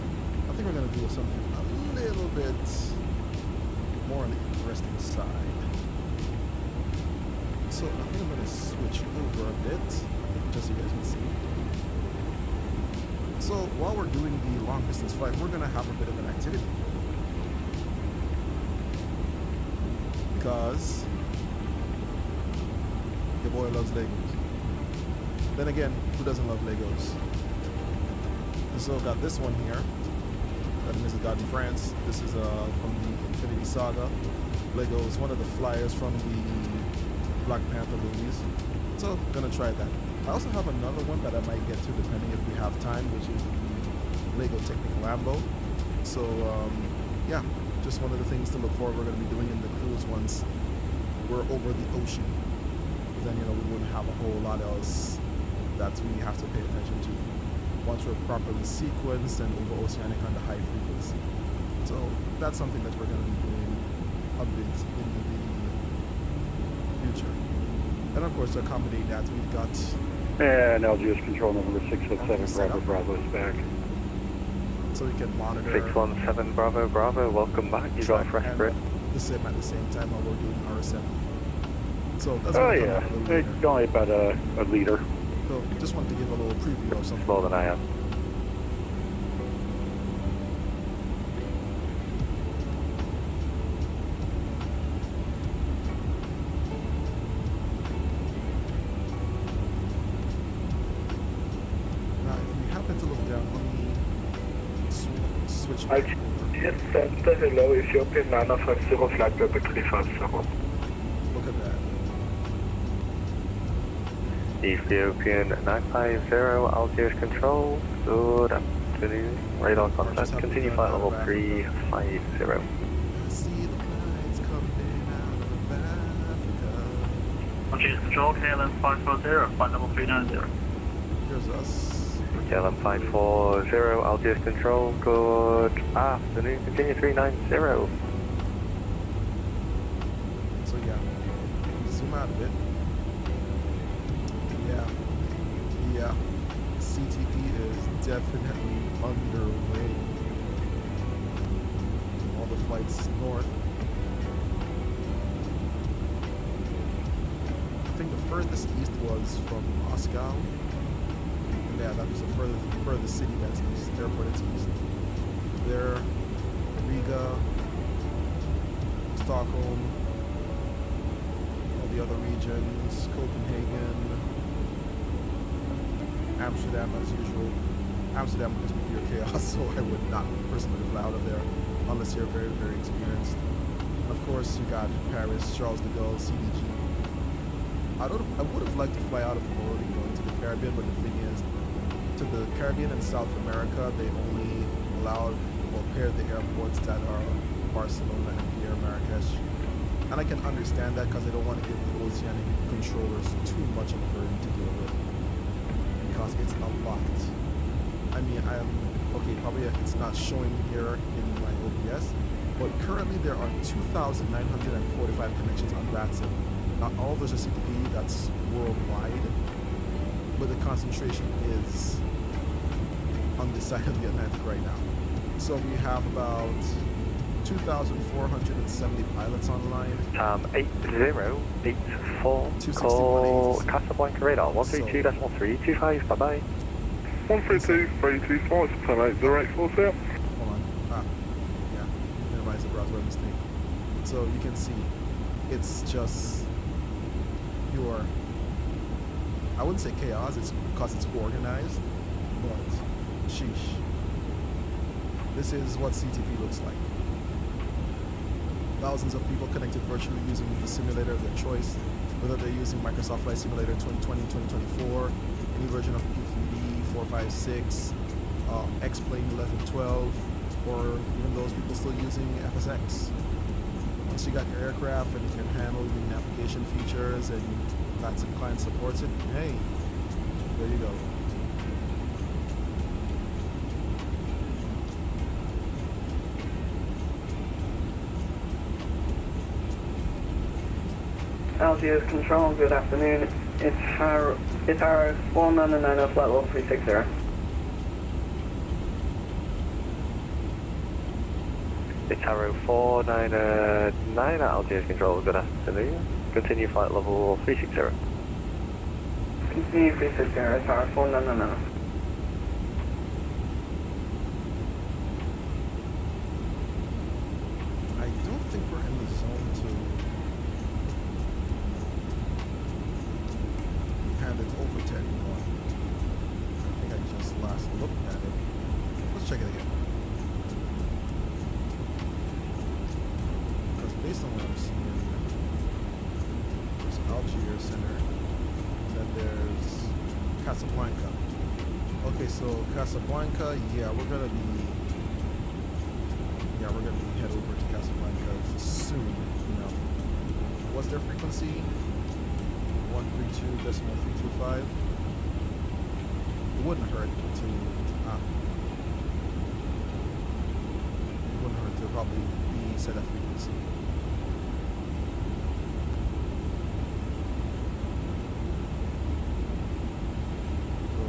[SPEAKER 8] I think we're going to do something a little bit more on the interesting side. So I think I'm going to switch over a bit, just so you guys can see. So while we're doing the long distance flight, we're going to have a bit of an activity. Because your boy loves Legos. Then again, who doesn't love Legos? So got this one here. That is got in France. This is from the Infinity Saga. Lego is one of the flyers from the Black Panther movies. So gonna try that. I also have another one that I might get to depending if we have time, which is the Lego Technical Ambo. So yeah, just one of the things to look forward we're gonna be doing in the cruise once we're over the ocean. Then you know we wouldn't have a whole lot else that we have to pay attention to once we're properly sequenced and over oceanic on the high frequency. So that's something that we're gonna be doing a bit in the future. And of course, to accommodate that, we've got...
[SPEAKER 18] And LGS control number 617 Bravo Bravo is back.
[SPEAKER 8] So we can monitor...
[SPEAKER 21] 617 Bravo Bravo, welcome back. You got a fresh grid.
[SPEAKER 8] The same at the same time while we're doing RSM. So that's
[SPEAKER 18] yeah, it's only about a liter.
[SPEAKER 8] So just wanted to give a little preview of something.
[SPEAKER 21] More than I am.
[SPEAKER 24] Yes, Center, hello, Ethiopian 950, flight level 350.
[SPEAKER 8] Look at that.
[SPEAKER 21] Ethiopian 950, Algiers control, good afternoon, radar contact, continue flight level 350.
[SPEAKER 8] See the flights coming out of Africa.
[SPEAKER 5] Algiers control, KLM 540, flight level 390.
[SPEAKER 8] Here's us.
[SPEAKER 21] KLM 540, Algiers control, good afternoon, continue 390.
[SPEAKER 8] So yeah, zoom out a bit. Yeah, CTP is definitely underway. All the flights north. I think the furthest east was from Moscow. Yeah, that was the furthest city that's east, airport that's east. There, Riga, Stockholm, all the other regions, Copenhagen, Amsterdam as usual. Amsterdam would just be pure chaos, so I would not personally fly out of there unless you're very, very experienced. And of course, you got Paris, Charles de Gaulle, CDG. I would have liked to fly out of Florida going to the Caribbean, but the thing is, to the Caribbean and South America, they only allowed or paired the airports that are Barcelona and here Marrakesh. And I can understand that because they don't want to give the oceanic controllers too much of a burden to deal with. Because it's a lot. I mean, probably it's not showing here in my OBS, but currently there are 2,945 connections on VATSIM. Not all of those are CTP, that's worldwide, but the concentration is on this side of the Atlantic right now. So we have about 2,470 pilots online.
[SPEAKER 21] 8084, call Casablanca radar, 132.325, bye-bye.
[SPEAKER 24] 132.325, turn 8084, sir.
[SPEAKER 8] Hold on, yeah, minimize the browser mistake. So you can see, it's just pure, I wouldn't say chaos, it's because it's organized, but sheesh. This is what CTP looks like. Thousands of people connected virtually using the simulator of their choice, whether they're using Microsoft Flight Simulator 2020, 2024, any version of P3D, 456, X-Plane 1112, or even those people still using FSX. Once you got your aircraft and you can handle the navigation features and VATSIM client supports it, hey, there you go.
[SPEAKER 2] LGS Control, good afternoon. It's our 199 flight level 360.
[SPEAKER 21] It's Arrow 499 at LGS Control, good afternoon. Continue flight level 360.
[SPEAKER 2] Continue 360, it's our 499.
[SPEAKER 8] I don't think we're in the zone to hand it over to anyone. I think I just last looked at it. Let's check it again. Because based on what I'm seeing, there's Algiers Center, and then there's Casablanca. Okay, so Casablanca, yeah, we're gonna be head over to Casablanca soon enough. What's their frequency? 132.325. It wouldn't hurt to probably be set a frequency. So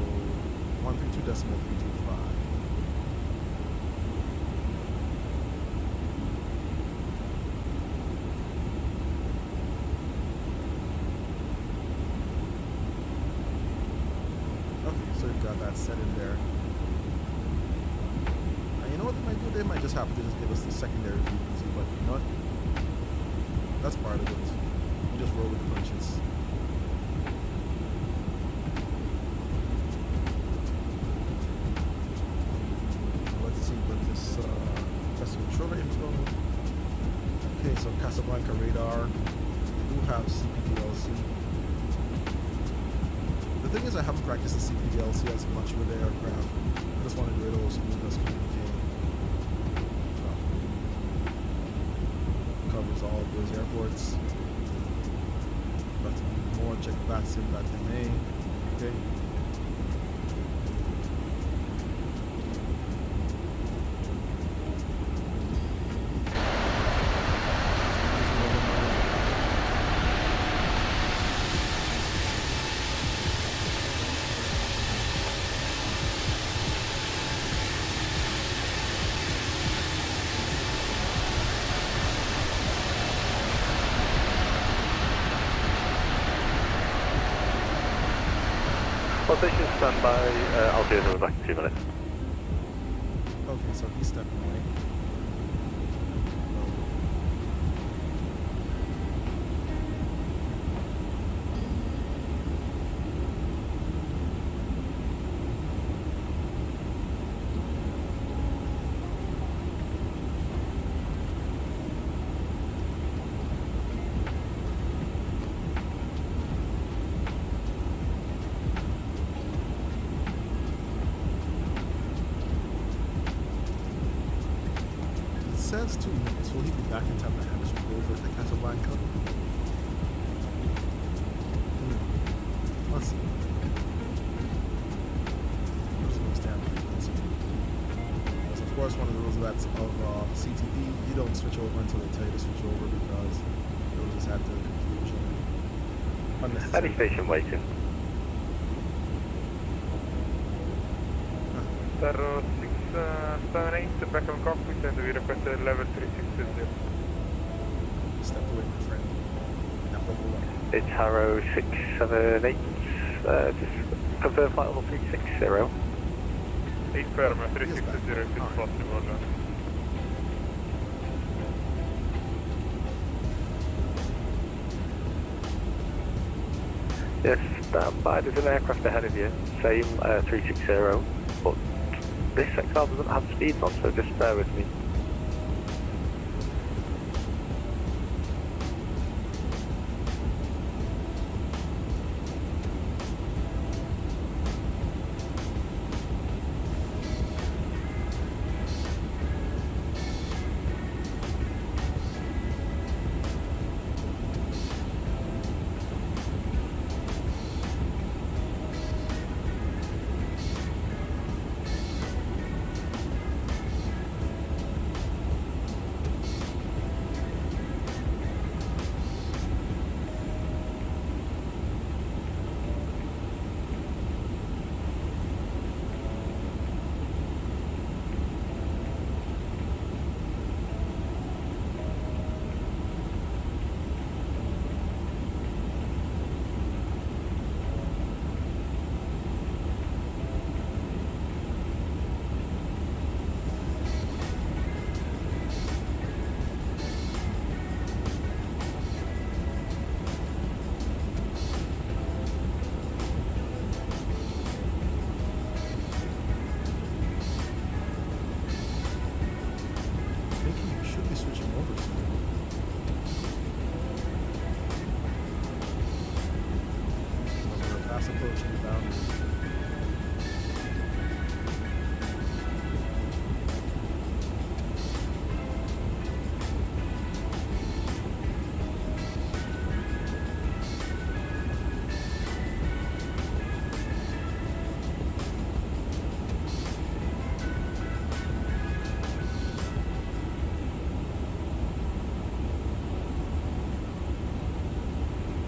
[SPEAKER 8] 132.325. So you've got that set in there. And you know what they might do? They might just happen to just give us the secondary frequency, but you know what? That's part of it. You just roll with the punches. Let's see what this vessel controller info. Okay, so Casablanca radar. They do have CPDLC. The thing is, I haven't practiced the CPDLC as much with the aircraft. I just want to do it all smooth as communicating. Covers all of those airports. But more, check VATSIM.ma. Okay.
[SPEAKER 21] Station standby, Algiers, I'll be back in 2 minutes.
[SPEAKER 8] Okay, so he's stepping away. Says 2 minutes. Will he be back in time to hand us over to Casablanca? Let's see. I'm just going to stand frequency. Because of course one of the rules that's of CTP, you don't switch over until they tell you to switch over because you'll just have to confusion.
[SPEAKER 21] Any station waiting.
[SPEAKER 10] Arrow 678, back on cockpit, and we requested level 360.
[SPEAKER 8] Step away, my friend.
[SPEAKER 21] It's Arrow 678, just confirm flight level 360.
[SPEAKER 10] Firm 360 if it's possible.
[SPEAKER 21] Yes, stand by. There's an aircraft ahead of you, same 360, but this XL doesn't have speeds on, so just bear with me.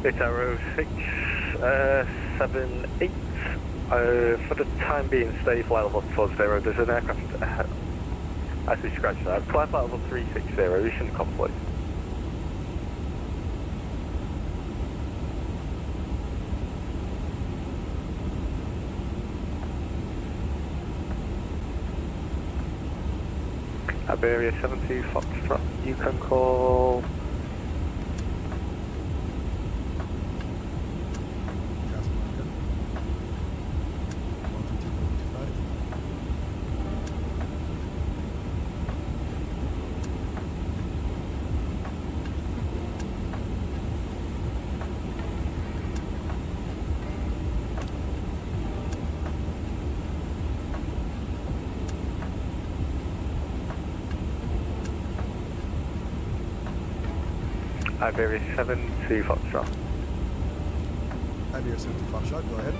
[SPEAKER 21] It's arrow 678. For the time being, stay flight level 40. There's an aircraft ahead. As we scratch that, flight level 360. You shouldn't conflict. Iberia 70 Foxtrot, you can call. Iberia 70 Foxtrot.
[SPEAKER 8] Iberia 70 Foxtrot, go ahead.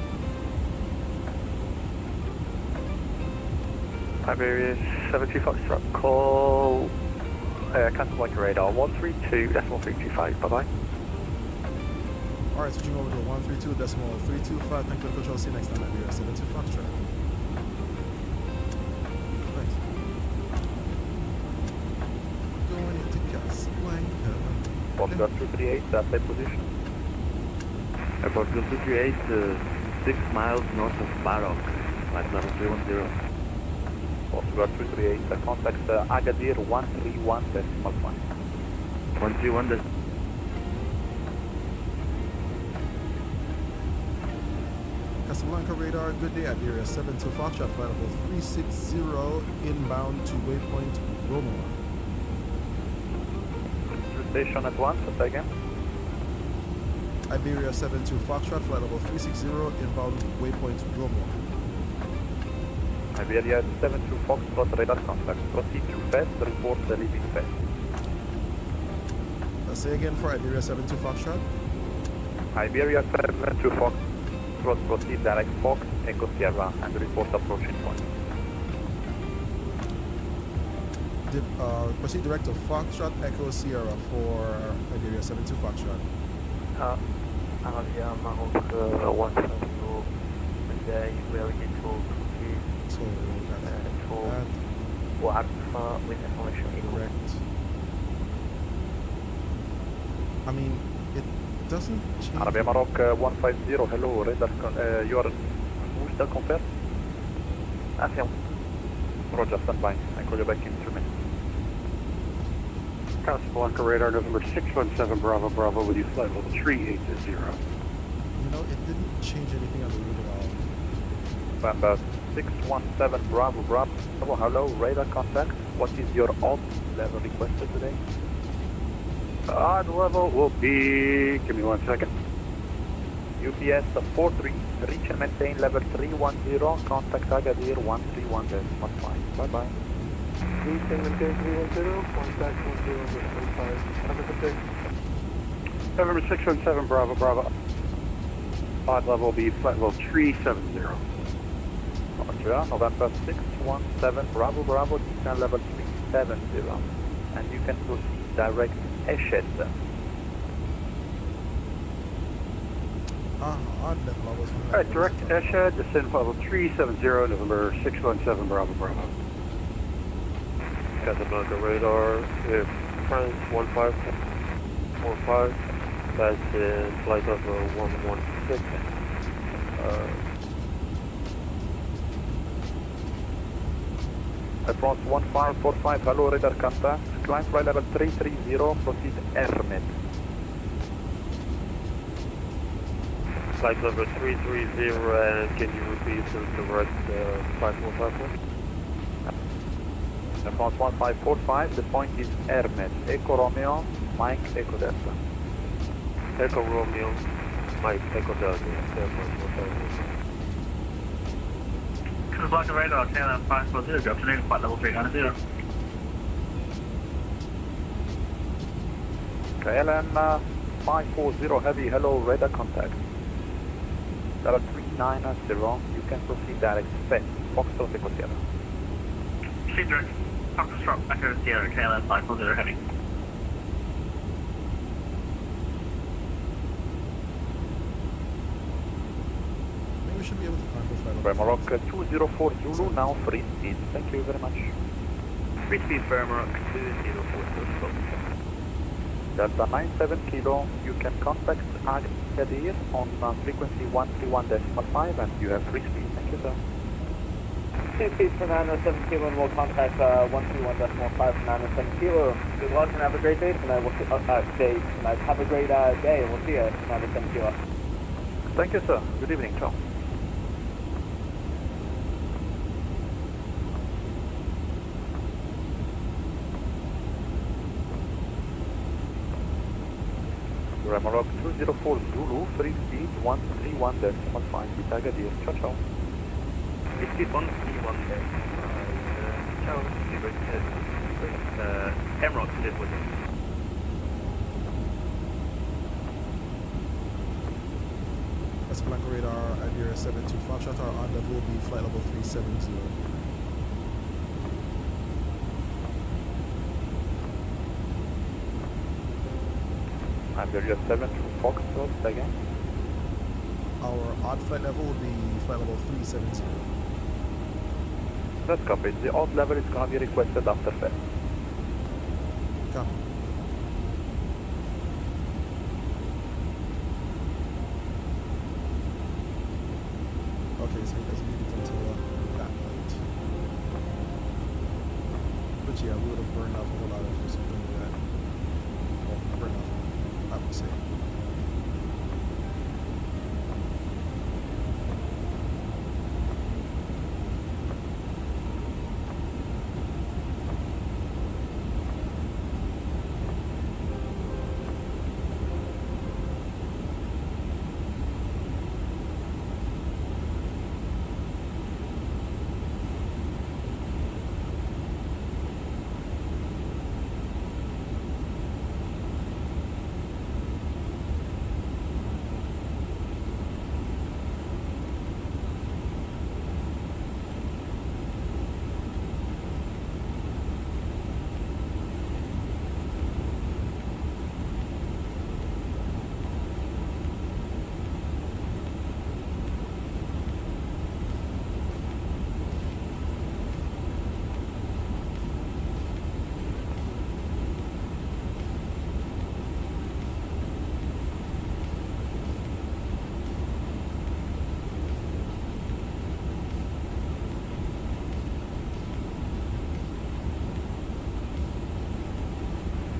[SPEAKER 21] Iberia 70 Foxtrot, call cancel like radar 132.325, bye bye.
[SPEAKER 8] Alright, switching over to 132.325. Thank you, Coach. I'll see you next time, Iberia 70 Foxtrot. Right. Going into Casablanca.
[SPEAKER 21] Foxtrot 238, play position.
[SPEAKER 4] Airport 238, 6 miles north of Barok, flight level 310.
[SPEAKER 21] Foxtrot 238, contact Agadir 131.1.
[SPEAKER 4] 131.
[SPEAKER 8] Casablanca radar, good day. Iberia 72 Foxtrot, flight level 360, inbound to waypoint Roma.
[SPEAKER 21] Station at once, say again.
[SPEAKER 8] Iberia 72 Foxtrot, flight level 360, inbound waypoint Roma.
[SPEAKER 21] Iberia 72 Foxtrot, radar contact. Proceed to fast, report the leaving fast.
[SPEAKER 8] Say again for Iberia 72 Foxtrot.
[SPEAKER 21] Iberia 72 Foxtrot, proceed direct Fox, Echo Sierra, and report approaching point.
[SPEAKER 8] Proceed direct to Foxtrot Echo Sierra for Iberia 72 Foxtrot.
[SPEAKER 3] Avia Maroc 132, today we are going to
[SPEAKER 8] So
[SPEAKER 3] for Alpha with information
[SPEAKER 8] correct. I mean, it doesn't change.
[SPEAKER 21] Arabia Maroc 150, hello, radar you are still confirmed? Affirm. Roger, stand by. I call you back in 2 minutes.
[SPEAKER 18] Casablanca radar, November 617 Bravo Bravo with you flight level 380.
[SPEAKER 8] You know, it didn't change anything on the route at all.
[SPEAKER 21] November 617 Bravo Bravo, hello, radar contact. What is your odd level requested today?
[SPEAKER 18] Odd level will be, give me 1 second.
[SPEAKER 21] UPS 43, reach and maintain level 310, contact Agadir 131.15. Bye bye.
[SPEAKER 2] Reach and maintain 310, contact 131.15. Have a good day.
[SPEAKER 18] November 617 Bravo Bravo. Odd level will be flight level 370.
[SPEAKER 21] Roger, November 617 Bravo Bravo, descend level 370. And you can proceed direct Eshed.
[SPEAKER 8] Odd level, I was
[SPEAKER 18] Alright, direct Eshed, descend level 370, November 617 Bravo Bravo.
[SPEAKER 13] Casablanca radar, if France 1545, that's in flight level 116.
[SPEAKER 21] France 1545, hello, radar contact. Climb flight level 330, proceed Hermet.
[SPEAKER 13] Flight level 330, and can you repeat the direct 5454?
[SPEAKER 21] France 1545, the point is Hermet. Echo Romeo, Mike Echo Delta.
[SPEAKER 13] Echo Romeo, Mike Echo Delta.
[SPEAKER 5] Casablanca radar, KLM 540, go afternoon, flight level 390.
[SPEAKER 21] KLM 540 heavy, hello, radar contact. Level 390, you can proceed direct fast, Foxtrot Echo Sierra.
[SPEAKER 5] Proceed direct, Foxtrot Echo Sierra, KLM 540 heavy.
[SPEAKER 8] should be able to climb the flight.
[SPEAKER 21] Farmarock 204 Zulu, now free speed. Thank you very much.
[SPEAKER 22] Free speed Farmarock 204 Zulu.
[SPEAKER 21] Delta 97 Kilo, you can contact Agadir on frequency 131.5 and you have free speed. Thank you, sir.
[SPEAKER 9] 2 speed for 907 Kilo and we'll contact 131.5 for 907 Kilo. Good luck and have a great day tonight. We'll see, tonight. Have a great day and we'll see you at 907 Kilo.
[SPEAKER 21] Thank you, sir. Good evening. Ciao. Farmarock 204 Zulu, free speed 131.5 with Agadir. Ciao, ciao.
[SPEAKER 22] Free speed 131. Ciao. Emerald live with it.
[SPEAKER 8] Casablanca radar, Iberia 72 Foxtrot, our rendezvous will be flight level 370.
[SPEAKER 21] Iberia 7 to Foxtrot again.
[SPEAKER 8] Our odd flight level will be flight level 370.
[SPEAKER 21] That's copied. The odd level is going to be requested after FET.
[SPEAKER 8] Copy. Okay, so he doesn't need to come to that point. But yeah, we would have burned off a whole lot of something like that. Well, burned off, I would say.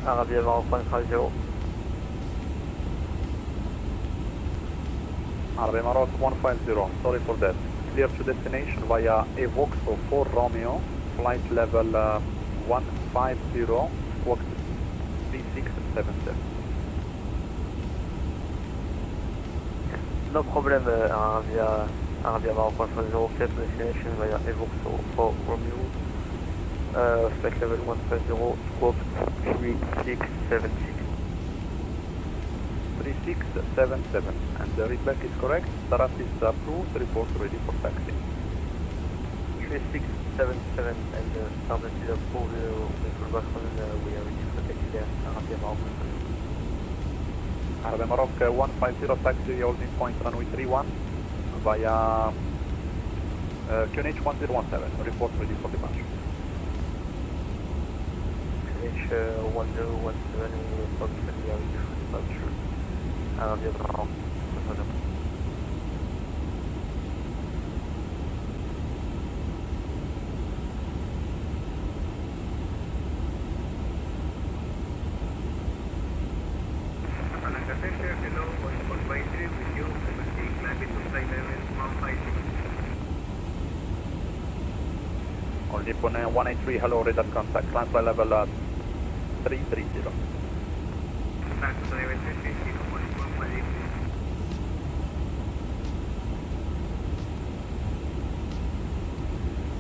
[SPEAKER 9] Arabia Maroc 150.
[SPEAKER 21] Arabia Maroc 150, sorry for that. Clear to destination via Evoxo 4 Romeo, flight level 150, squawk 3677.
[SPEAKER 9] No problem, Arabia Maroc 150, clear to destination via Evoxo 4 Romeo. Flight level 150, squawk 3676.
[SPEAKER 21] 3677, and the readback is correct. Taras is approved, report ready for taxi.
[SPEAKER 9] 3677 and started to approve the full back on we are ready for taxi there, Arabia Maroc.
[SPEAKER 21] Arabia Maroc 150 taxi holding point runway 31 via QNH 1017, report ready for departure.
[SPEAKER 9] QNH 1017 report ready for departure. Arabia Maroc.
[SPEAKER 21] Only 183, hello, radar contact, climb flight level 330.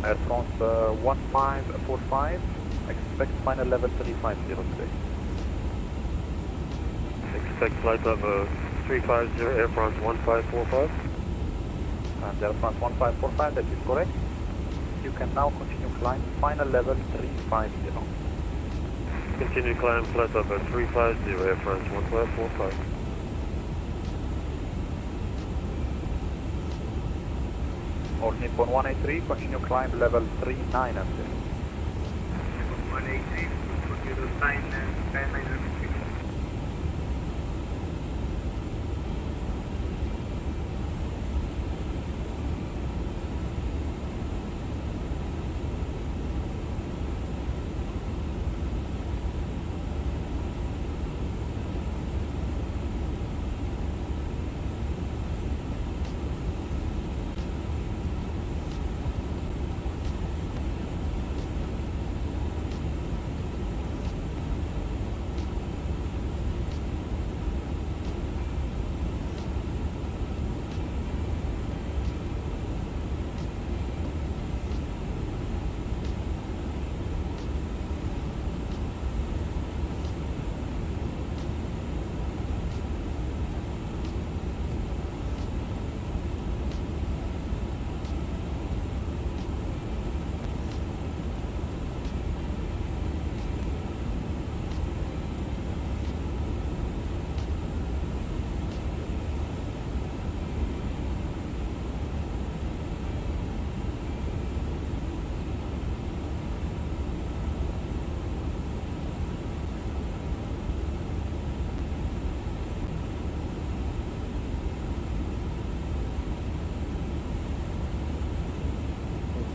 [SPEAKER 21] Air France 1545, expect final level 350 today.
[SPEAKER 13] Expect flight level 350, Air France 1545.
[SPEAKER 21] And Air France 1545, that is correct. You can now continue climb final level 350.
[SPEAKER 13] Continue climb flight level 350, Air France 1545.
[SPEAKER 21] Hold Nippon 183, continue climb level 39 at
[SPEAKER 2] 183, continue to sign 996.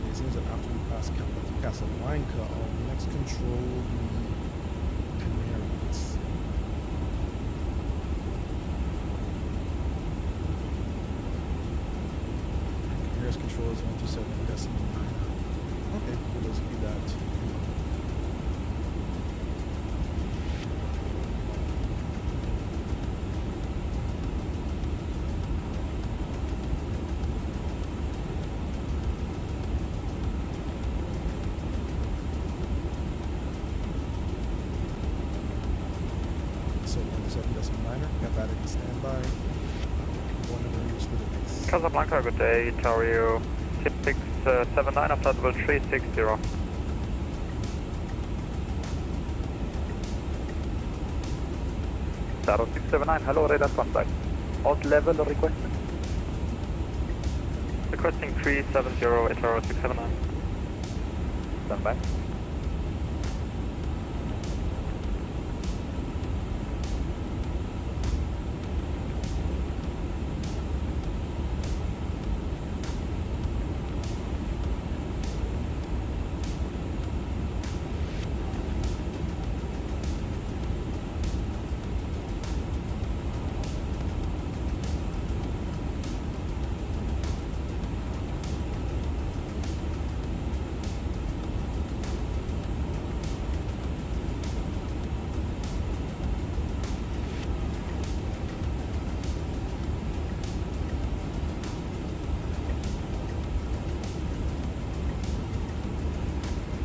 [SPEAKER 8] It seems that after we pass Casablanca, our next control will be Canaries. Canaries control is 127.9. Okay, we'll just be that. So 127.9er, got that in standby. 100 meters for the next.
[SPEAKER 10] Casablanca, good day. Tower 679 after level 360.
[SPEAKER 21] Tower 679, hello, radar contact. Alt level requested.
[SPEAKER 10] Requesting 370 at Tower 679.
[SPEAKER 21] Stand by.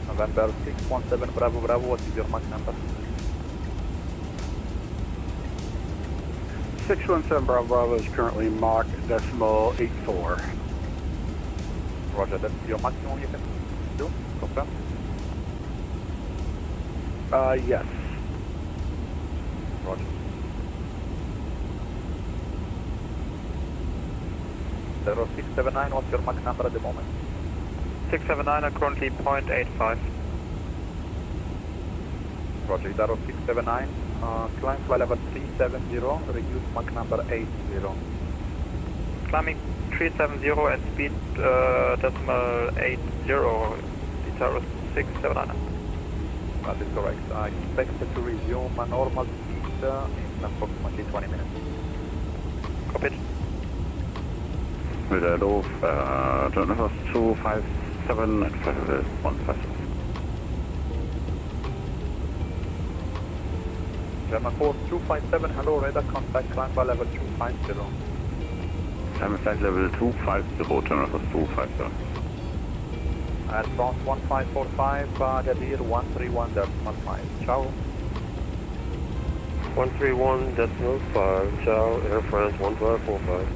[SPEAKER 21] November 617 Bravo Bravo, what is your Mach number?
[SPEAKER 18] 617 Bravo Bravo is currently Mach decimal 84.
[SPEAKER 21] Roger, that's your maximum you can do? Confirm?
[SPEAKER 18] Yes.
[SPEAKER 21] Roger. Zero 679, what's your Mach number at the moment?
[SPEAKER 10] 679 are currently 0.85.
[SPEAKER 21] Roger, Daro 679, climb flight level 370, reduce Mach number 80.
[SPEAKER 10] Climbing 370 at speed decimal 80, Daro 679.
[SPEAKER 21] That is correct. I expect to resume a normal speed in approximately 20 minutes.
[SPEAKER 10] Copied.
[SPEAKER 7] With a low, Jonathan 257 at 515.
[SPEAKER 21] German 4257, hello, radar contact, climb by level 250.
[SPEAKER 7] Climb flight level 250, Jonathan 257.
[SPEAKER 21] At France 1545, Gadir 131.15. Ciao.
[SPEAKER 1] 131.5, ciao, Air France 1545.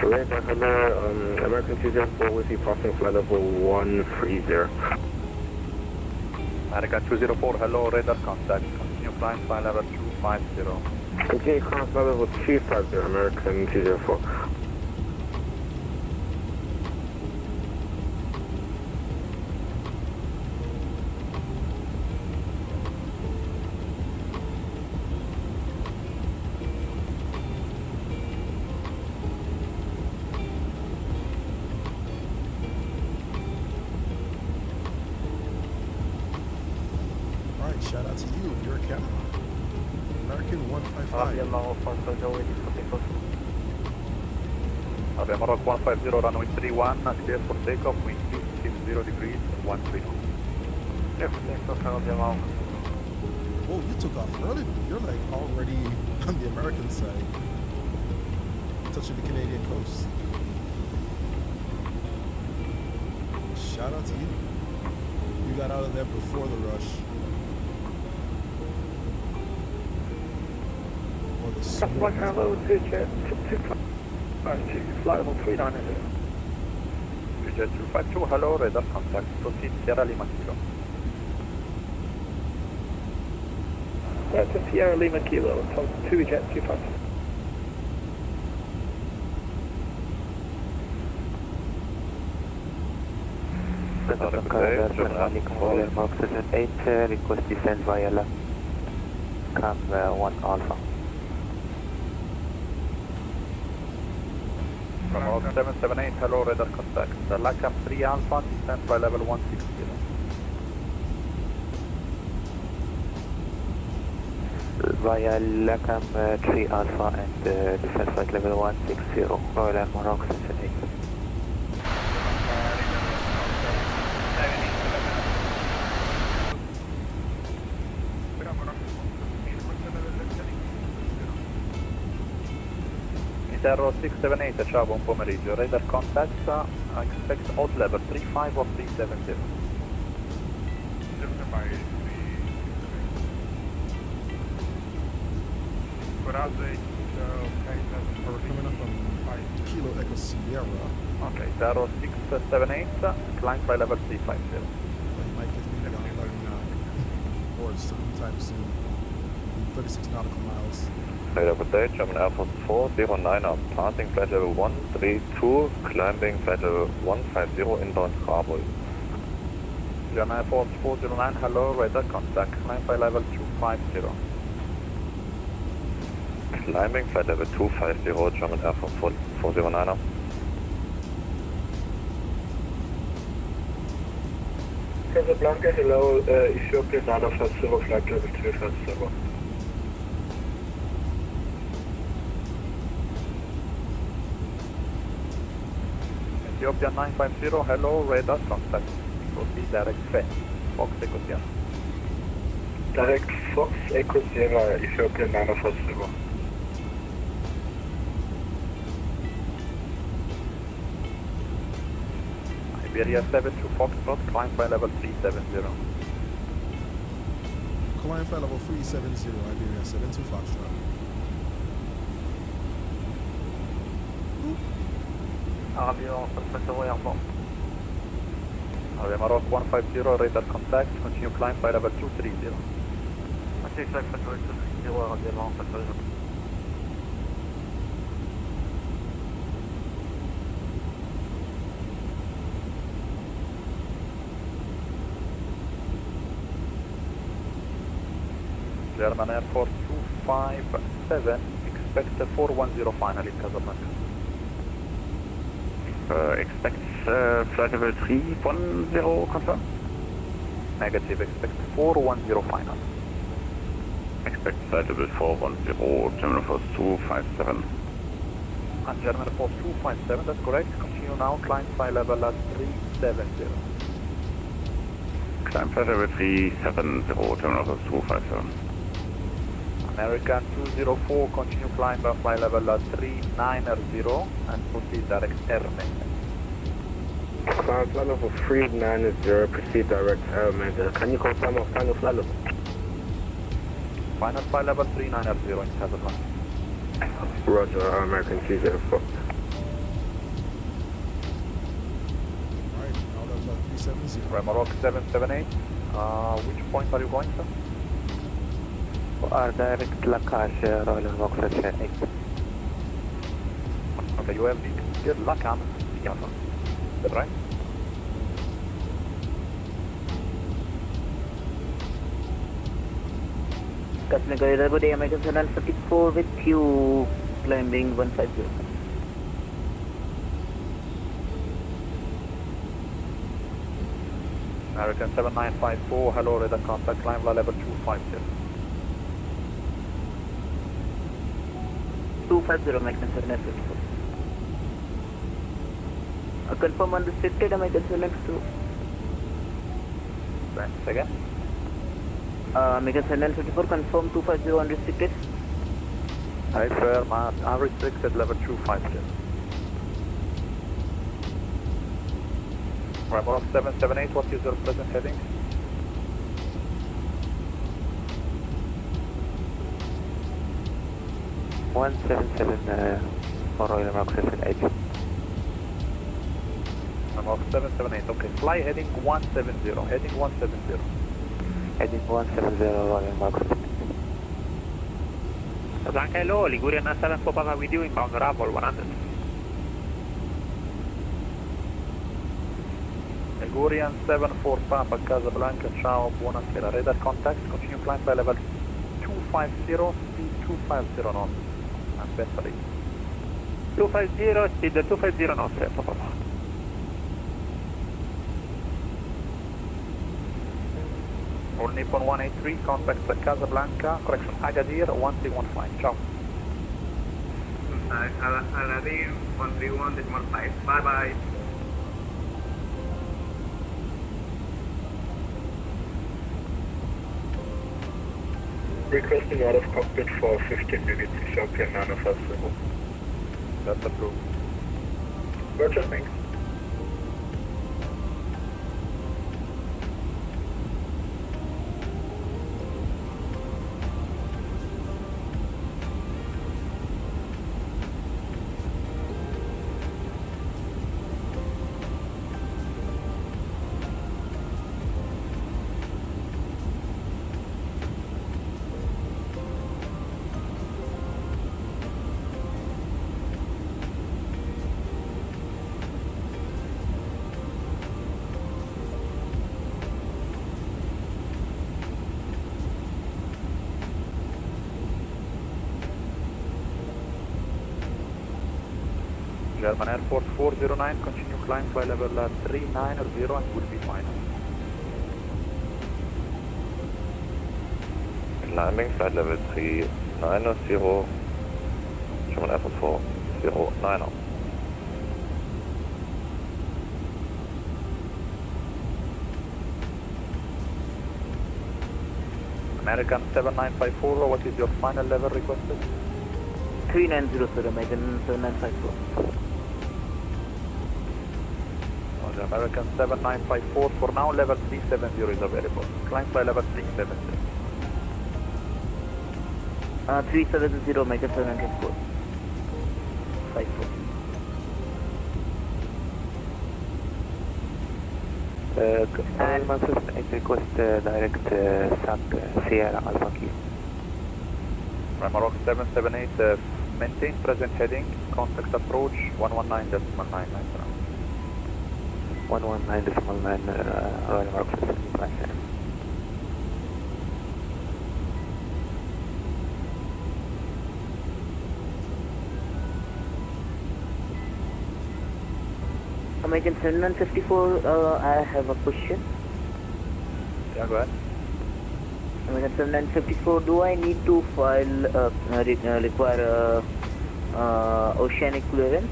[SPEAKER 13] Radar, hello, American 204, we see passing flight level 130.
[SPEAKER 21] American 204, hello, radar contact. Continue climb flight level 250.
[SPEAKER 13] Continue climb flight level 250, American 204.
[SPEAKER 8] Alright, shout out to you if you're a camera. American 155.
[SPEAKER 21] Abbiamo Rock 150, runway 31, clear for takeoff, wind 260 degrees, 130. Clear for takeoff, abbiamo.
[SPEAKER 8] Oh, you took off early. You're like already on the American side. Touching the Canadian coast. Shout out to you. You got out of there before the rush. Or the
[SPEAKER 2] That's like hello, 2jet, 252, flight level 390.
[SPEAKER 21] 2jet 252, hello, radar contact, proceed Sierra Lima Kilo.
[SPEAKER 2] That's a Sierra Lima Kilo, so 2jet 252.
[SPEAKER 3] Oxygen 8, request descent via left. Cam 1 Alpha.
[SPEAKER 21] From 778, hello, radar contact. LACAM 3 Alpha, descent by level 160.
[SPEAKER 3] Via LACAM 3 Alpha and descent flight level 160, Royal Air Maroc Oxygen 8.
[SPEAKER 21] Interro 678, ciao, buon pomeriggio. Radar contact, expect odd level 35 or 370.
[SPEAKER 8] We're coming up on Kilo Echo Sierra.
[SPEAKER 21] Okay, Interro 678, climb by level 350.
[SPEAKER 8] He might give me or sometime soon. 36 nautical miles.
[SPEAKER 16] Radar good day, German Air Force 409er, passing flight level 132, climbing flight level 150 inbound Kabul.
[SPEAKER 21] German Air Force 409, hello, radar contact, climb by level 250.
[SPEAKER 16] Climbing flight level 250, German Air Force 409er.
[SPEAKER 1] Casablanca, hello, Ethiopia, Nano Flight 0, flight level 250.
[SPEAKER 21] Ethiopia 950, hello, radar contact. Proceed direct fence. Fox Echo Sierra.
[SPEAKER 1] Direct Fox Echo Sierra, Ethiopia 950.
[SPEAKER 21] Iberia 7 to Foxtrot, climb by level 370.
[SPEAKER 8] Climb flight level 370, Iberia 7 to Foxtrot.
[SPEAKER 21] Abbiamo perfetto airborne. Abbiamo Rock 150, radar contact, continue climb by level 230. Continue climb by level 230, abbiamo perfetto. German Air Force 257, expect a 410 final in Casablanca.
[SPEAKER 7] Expect flight level 310 confirm?
[SPEAKER 21] Negative, expect 410 final.
[SPEAKER 7] Expect flight level 410, German Air Force 257.
[SPEAKER 21] And German Air Force 257, that's correct. Continue now, climb flight level at 370.
[SPEAKER 7] Climb flight level 370, German Air Force 257.
[SPEAKER 21] American 204, continue climb by flight level at 390 and proceed direct air maintenance.
[SPEAKER 13] Climb flight level 390, proceed direct air maintenance. Can you confirm our final flight level?
[SPEAKER 21] Final flight level 390 in Casablanca.
[SPEAKER 13] Roger, American 204.
[SPEAKER 21] Remarok 778. Which point are you going to?
[SPEAKER 3] Direct Lakash, Royal Rock 8.
[SPEAKER 21] Okay, you have the Lacan, Java. Is that right?
[SPEAKER 3] Customer good day, American 754 with you, climbing 150.
[SPEAKER 21] American 7954, hello, radar contact, climb level 250.
[SPEAKER 3] 250, American 754. Confirm unrestricted, American 752.
[SPEAKER 21] Right, second.
[SPEAKER 3] American 754, confirm 250 unrestricted.
[SPEAKER 21] Right, sir, unrestricted level 250. Remarok 778, what is your present heading?
[SPEAKER 3] For Royal Rock 8.
[SPEAKER 21] Remarok 778, okay, fly heading 170, heading 170.
[SPEAKER 3] Heading 170, Royal Rock 8.
[SPEAKER 10] Blanca hello, Ligurian 7 Papa with you, inbound arrival 100.
[SPEAKER 21] Ligurian 74 Papa, Casablanca, ciao, buonasera. Radar contact, continue climb by level 250, speed 250 knots. And vessel
[SPEAKER 10] 250, speed 250 knots, Papa.
[SPEAKER 21] All Nippon 183, contact Casablanca, correction, Agadir 1315, ciao.
[SPEAKER 5] Agadir 131.5, bye bye.
[SPEAKER 14] Requesting out of cockpit for 15 minutes, Ethiopian manifest.
[SPEAKER 21] That's approved.
[SPEAKER 14] Roger, thanks.
[SPEAKER 21] German Air Force 409, continue climb by level 390 and will be final.
[SPEAKER 16] Climbing flight level 390, German Air Force 409.
[SPEAKER 21] American 7954, what is your final level requested?
[SPEAKER 3] 390, sir, American 7954.
[SPEAKER 21] The American 7954, for now level 370 is available. Climb by level 370.
[SPEAKER 3] 370, American 754. 54. I request direct SAC Sierra Alpha Key.
[SPEAKER 21] Remarok 778, maintain present heading, contact approach 119.999.
[SPEAKER 3] 119.9 Royal Rock 7. American 7954, I have a question.
[SPEAKER 21] Yeah, go ahead.
[SPEAKER 3] American 7954, do I need to file, require oceanic clearance?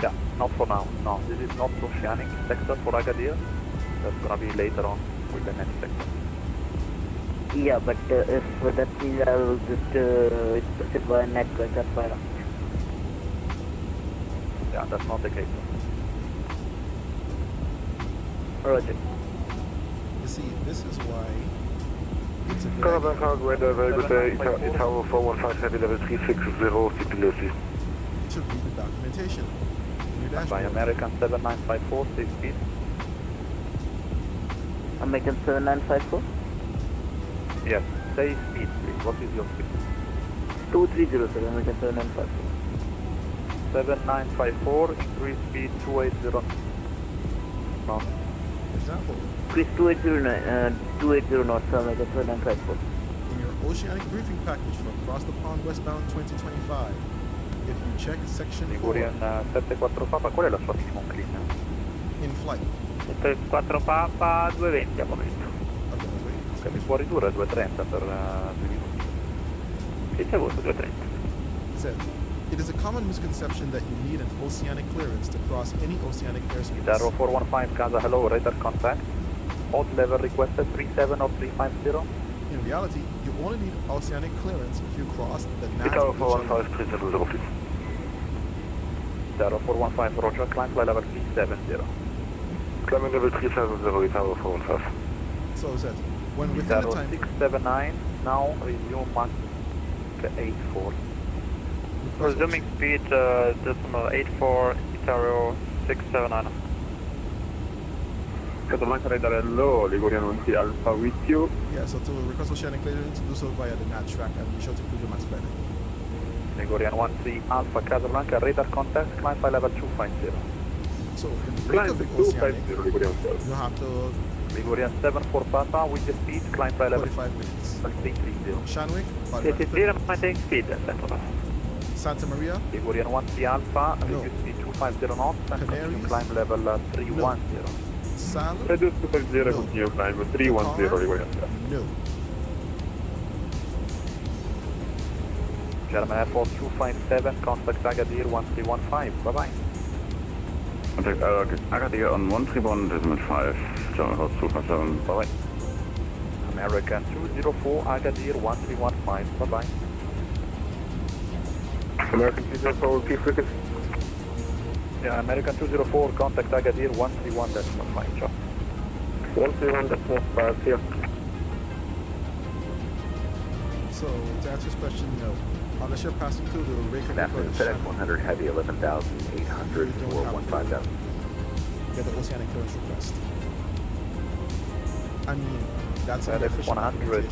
[SPEAKER 21] Yeah, not for now. No, this is not oceanic sector for Agadir. That's gonna be later on with the next sector.
[SPEAKER 3] Yeah, but if that means I will just sit by neck, that's why not.
[SPEAKER 21] Yeah, that's not the case.
[SPEAKER 3] Roger.
[SPEAKER 8] You see, this is why it's a good
[SPEAKER 14] Casablanca, very good day. Tower 415 heavy level 360, Stipulation.
[SPEAKER 8] to read the documentation.
[SPEAKER 21] By American 7954, stay speed.
[SPEAKER 3] American 7954.
[SPEAKER 21] Yes, stay speed, please. What is your speed?
[SPEAKER 3] 230, sir. American 7954.
[SPEAKER 21] 7954, increase speed 280 knots.
[SPEAKER 8] Example.
[SPEAKER 3] Chris 280 knots, sir. American 7954.
[SPEAKER 8] In your oceanic briefing package for across the pond westbound 2025, if you check section 4,
[SPEAKER 21] Iberian 74 Papa, qual è la sua minimum clean?
[SPEAKER 8] in flight.
[SPEAKER 9] 74 Papa 220 al momento.
[SPEAKER 21] Ok, mi può ridurre a 230 per 2 minuti.
[SPEAKER 9] Sì, c'è avuto 230.
[SPEAKER 8] Said, it is a common misconception that you need an oceanic clearance to cross any oceanic airspace.
[SPEAKER 21] 0415 Casa, hello, radar contact. Odd level requested 37 or 350.
[SPEAKER 8] In reality, you only need oceanic clearance if you cross the NAT.
[SPEAKER 21] 0415 0415 Roger, climb fly level 370.
[SPEAKER 13] Climbing level 370, Tower 415.
[SPEAKER 8] So said, when within the time...
[SPEAKER 21] 0679, now resume Mach 84.
[SPEAKER 10] Resuming speed decimal 84, Itario 679.
[SPEAKER 13] Casablanca radar hello, Ligurian 1 Alpha with you.
[SPEAKER 8] Yeah, so to request oceanic clearance, do so via the NAT track and be sure to include your max flight.
[SPEAKER 21] Ligurian 13 Alpha Casablanca, radar contact, climb fly level 250.
[SPEAKER 8] So in the wake of the oceanic, you have to...
[SPEAKER 21] Ligurian 74 Papa, with the speed, climb fly level
[SPEAKER 8] 45 minutes.
[SPEAKER 21] 330.
[SPEAKER 8] Shanwick,
[SPEAKER 9] maintain speed,
[SPEAKER 8] Santa Maria,
[SPEAKER 21] Ligurian 13 Alpha, with speed 250 knots, and continue climb level 310.
[SPEAKER 8] Sal,
[SPEAKER 13] Reduce 250, continue climb 310, Ligurian.
[SPEAKER 8] No.
[SPEAKER 21] German Air Force 257, contact Agadir 1315, bye-bye.
[SPEAKER 7] Contact Agadir on 131, decimal 5, German Air Force 257, bye-bye.
[SPEAKER 21] American 204, Agadir 1315, bye-bye.
[SPEAKER 13] American 204, repeat frequency.
[SPEAKER 21] Yeah, American 204, contact Agadir 131, decimal 5, ciao.
[SPEAKER 13] 131, decimal 5, here.
[SPEAKER 8] So to answer his question, no. Unless you're passing through the Rake of
[SPEAKER 11] FedEx 100 Heavy 11,800 or 15,000.
[SPEAKER 8] Get the oceanic clearance request. I mean, that's an
[SPEAKER 21] FedEx
[SPEAKER 8] official
[SPEAKER 21] 100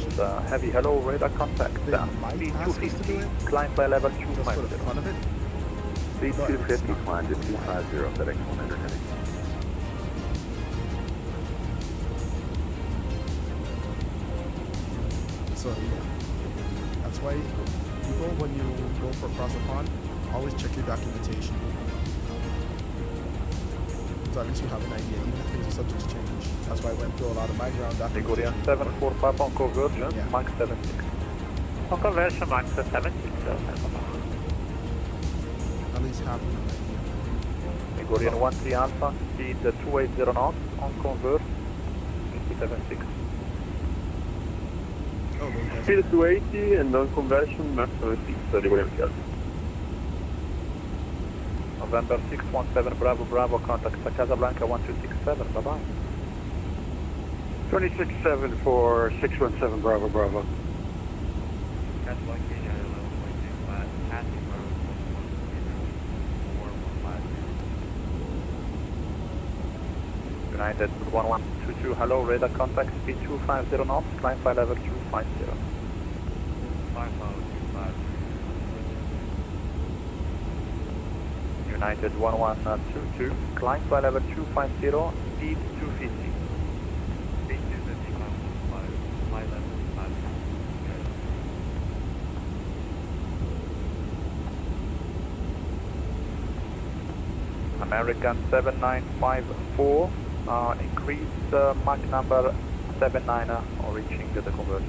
[SPEAKER 21] Heavy, hello, radar contact.
[SPEAKER 8] They might
[SPEAKER 21] Speed
[SPEAKER 8] ask us to do
[SPEAKER 21] 250,
[SPEAKER 8] it,
[SPEAKER 21] climb fly level
[SPEAKER 8] just for the
[SPEAKER 21] 250.
[SPEAKER 8] fun of it.
[SPEAKER 11] Speed 250, climb to 250, FedEx 100 Heavy.
[SPEAKER 8] So yeah, that's why people, when you go for across the pond, always check your documentation. So at least you have an idea, even if things are subject to change. That's why I went through a lot of my ground documentation.
[SPEAKER 21] Ligurian 74 Papa on convergence,
[SPEAKER 8] Yeah.
[SPEAKER 21] Mach 76.
[SPEAKER 9] On conversion, Max 76, so
[SPEAKER 8] At least have an idea.
[SPEAKER 21] Ligurian 13 Alpha, speed 280 knots, on convert, 76.
[SPEAKER 8] Oh, those guys.
[SPEAKER 13] Speed 280 and on conversion, max 76, Ligurian 12.
[SPEAKER 21] November 617 Bravo Bravo, contact Casablanca 1267, bye-bye.
[SPEAKER 18] 267 for 617 Bravo Bravo.
[SPEAKER 21] United 1122, hello, radar contact, speed 250 knots, climb fly level 250. United 1122, climb fly level 250, speed 250. Speed 250, climb fly level 250. American 7954, increase Mach number 79 or reaching the conversion.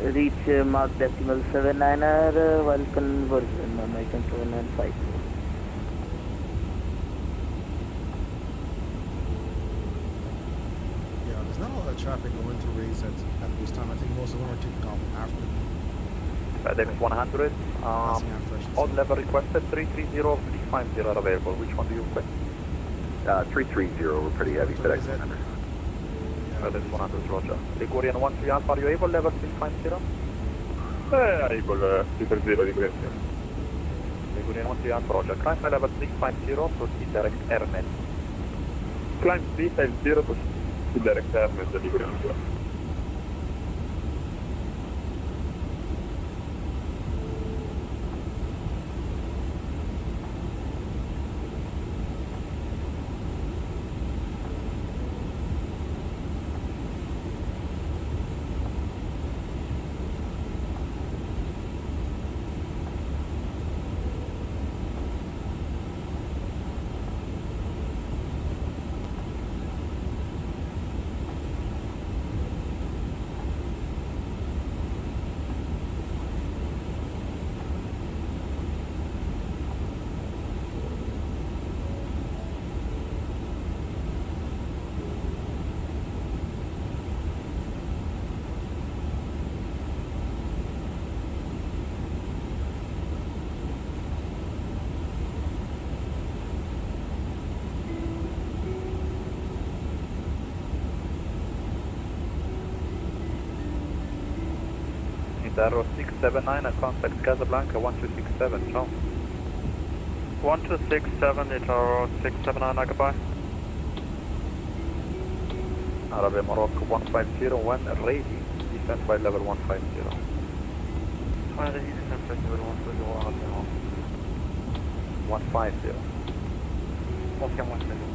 [SPEAKER 3] Reach Mach decimal 79 while conversion, American 7954.
[SPEAKER 8] Yeah, there's not a lot of traffic going to raise at this time. I think most of them are taking off after.
[SPEAKER 21] FedEx 100,
[SPEAKER 8] Passing after, I should say.
[SPEAKER 21] odd level requested 330, 350 are available. Which one do you request?
[SPEAKER 11] 330, we're pretty heavy,
[SPEAKER 8] So
[SPEAKER 11] FedEx
[SPEAKER 8] is that-
[SPEAKER 11] 100.
[SPEAKER 21] FedEx 100, Roger. Ligurian 13 Alpha, are you able level 350?
[SPEAKER 18] Eagle 330 di Brescia.
[SPEAKER 21] Iberian 13 Alpha, Roger. Climb flight level 350, proceed direct airmen.
[SPEAKER 18] Climb 350, proceed direct airmen di Iberian 2.
[SPEAKER 21] Arrow 679 and contact Casablanca 1267, ciao.
[SPEAKER 10] 1267, Itaro 679, goodbye.
[SPEAKER 21] Arabe Morocco 150, when ready, descend flight level 150.
[SPEAKER 10] Ready, descend flight level 150,
[SPEAKER 21] 150.
[SPEAKER 10] Oscar 150.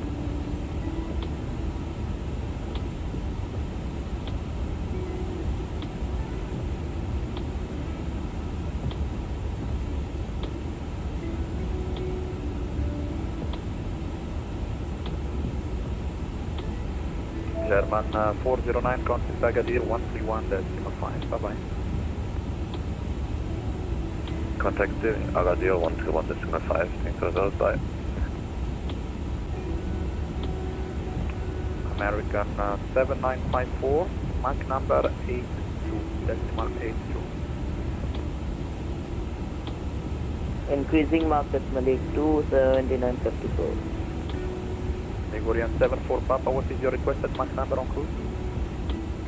[SPEAKER 21] German 409, contact Agadir 131.5, bye bye.
[SPEAKER 16] Contact Agadir 131.5, thanks for those, bye.
[SPEAKER 21] American 7954, Mach number 82, decimal 82.
[SPEAKER 3] Increasing Mach decimal 82, 7954.
[SPEAKER 21] Iberian 74 Papa, what is your requested Mach number on cruise?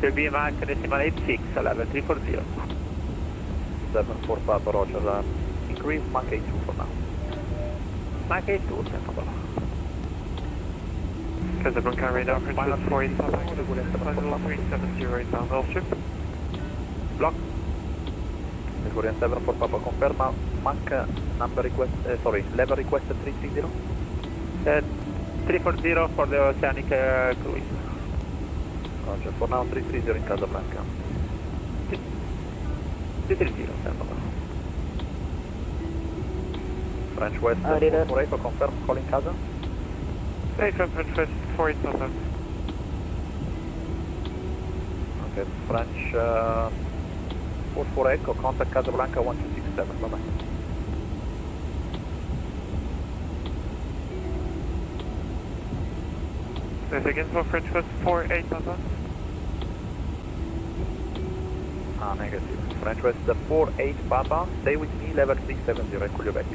[SPEAKER 10] Will be Mach decimal 86, level 340.
[SPEAKER 21] 74 Papa, Roger. Increase Mach 82 for now.
[SPEAKER 10] Mach 82, sensible. Casablanca radar, minus 48, level 370 down Gulfstream. Block.
[SPEAKER 21] Iberian 74 Papa, confirm Mach number request, level requested 330?
[SPEAKER 10] 340 for the oceanic cruise.
[SPEAKER 21] Roger, for now 330 in Casablanca.
[SPEAKER 10] 330, sensible.
[SPEAKER 21] French West 448, confirm calling Casa.
[SPEAKER 10] French West 48,000.
[SPEAKER 21] Okay, French 44 Echo, contact Casablanca 1267, bye bye.
[SPEAKER 10] This again for French West 48,000.
[SPEAKER 21] Negative. French West 48 Papa, stay with me, level 370, call you back.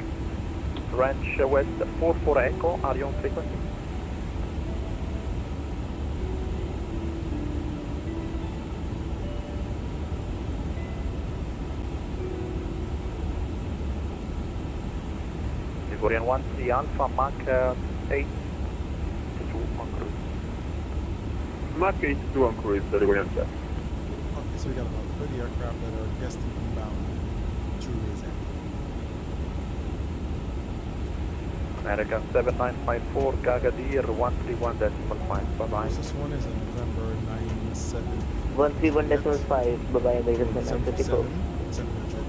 [SPEAKER 21] French West 44 Echo, are you on frequency? Iberian 13 Alpha, Mach 8. On cruise.
[SPEAKER 18] Mach 82 on cruise, Iberian 7.
[SPEAKER 8] Okay, so we got about 30 aircraft that are destined inbound to Louisiana.
[SPEAKER 21] American 7954, Agadir 131.5, bye bye.
[SPEAKER 8] This one is in November 97.
[SPEAKER 3] 131.5, bye bye, American 754.
[SPEAKER 8] 700.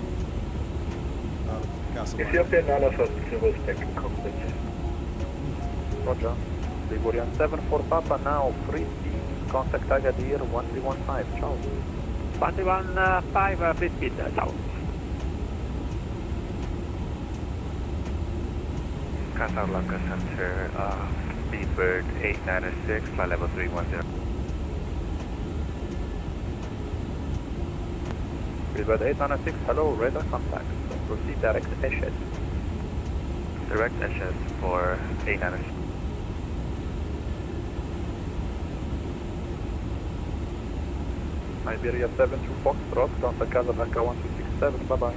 [SPEAKER 8] Casablanca.
[SPEAKER 14] Ethiopian 950 taking cockpit.
[SPEAKER 21] Roger. Iberian 74 Papa, now free speed, contact Agadir 1315, ciao.
[SPEAKER 10] 115, free speed, ciao.
[SPEAKER 22] Casablanca Center, Speedbird 896, flight level 310.
[SPEAKER 21] Speedbird 896, hello, radar contact. Proceed direct HS.
[SPEAKER 22] Direct HS for 896.
[SPEAKER 21] Iberia 72 Foxtrot, contact Casablanca 1267. 7, bye-bye.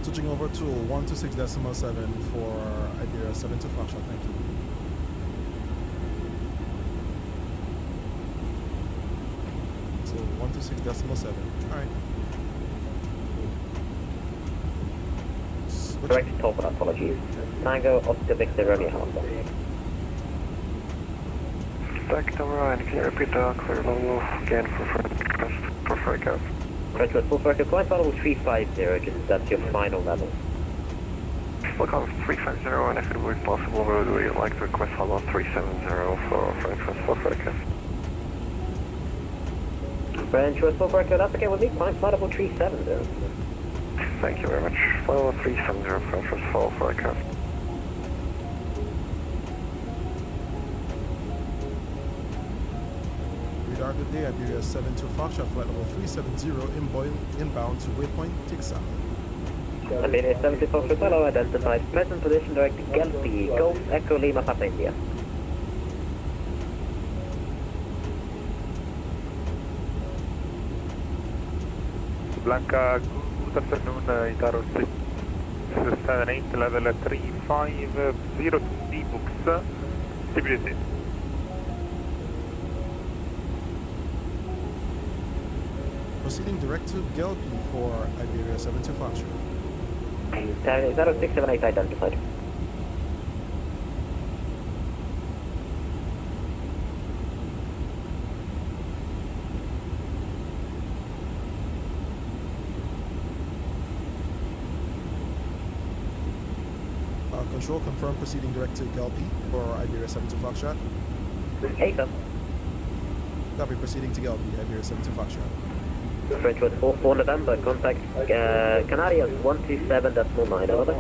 [SPEAKER 8] Switching over to 126.7 for Iberia 72 Foxtrot, thank you. So 126.7, alright.
[SPEAKER 6] Correct, top, apologies. Tango, Oscar, Victor, Romeo, Alpha.
[SPEAKER 21] Back to Ryan, can you repeat the clear level again for Freight Cars?
[SPEAKER 6] French was full circle, climb level 350, just that's your final level.
[SPEAKER 21] Look on 350, and if it were possible, would we like to request level 370 for French was full circle?
[SPEAKER 6] French was full circle, that's okay with me, climb level 370.
[SPEAKER 21] Thank you very much. Level 370, French was full circle.
[SPEAKER 8] Good day, Iberia 72 Foxtrot, flight level 370, inbound to waypoint, take south.
[SPEAKER 6] Iberia 72 Foxtrot, hello, identified. Present position, direct Gelpi, Golf, Echo, Lima, Papa, India.
[SPEAKER 10] Blanca, good afternoon, Itaro 678, level 350, D-Books, stability.
[SPEAKER 8] Proceeding direct to Gelpi for Iberia 72 Foxtrot.
[SPEAKER 6] 0678 identified.
[SPEAKER 8] Control confirm proceeding direct to Gelpi for Iberia 72 Foxtrot.
[SPEAKER 6] Hey, sir.
[SPEAKER 8] Copy, proceeding to Gelpi, Iberia 72 Foxtrot.
[SPEAKER 6] French was 4 November, contact Canarias 127.9, over.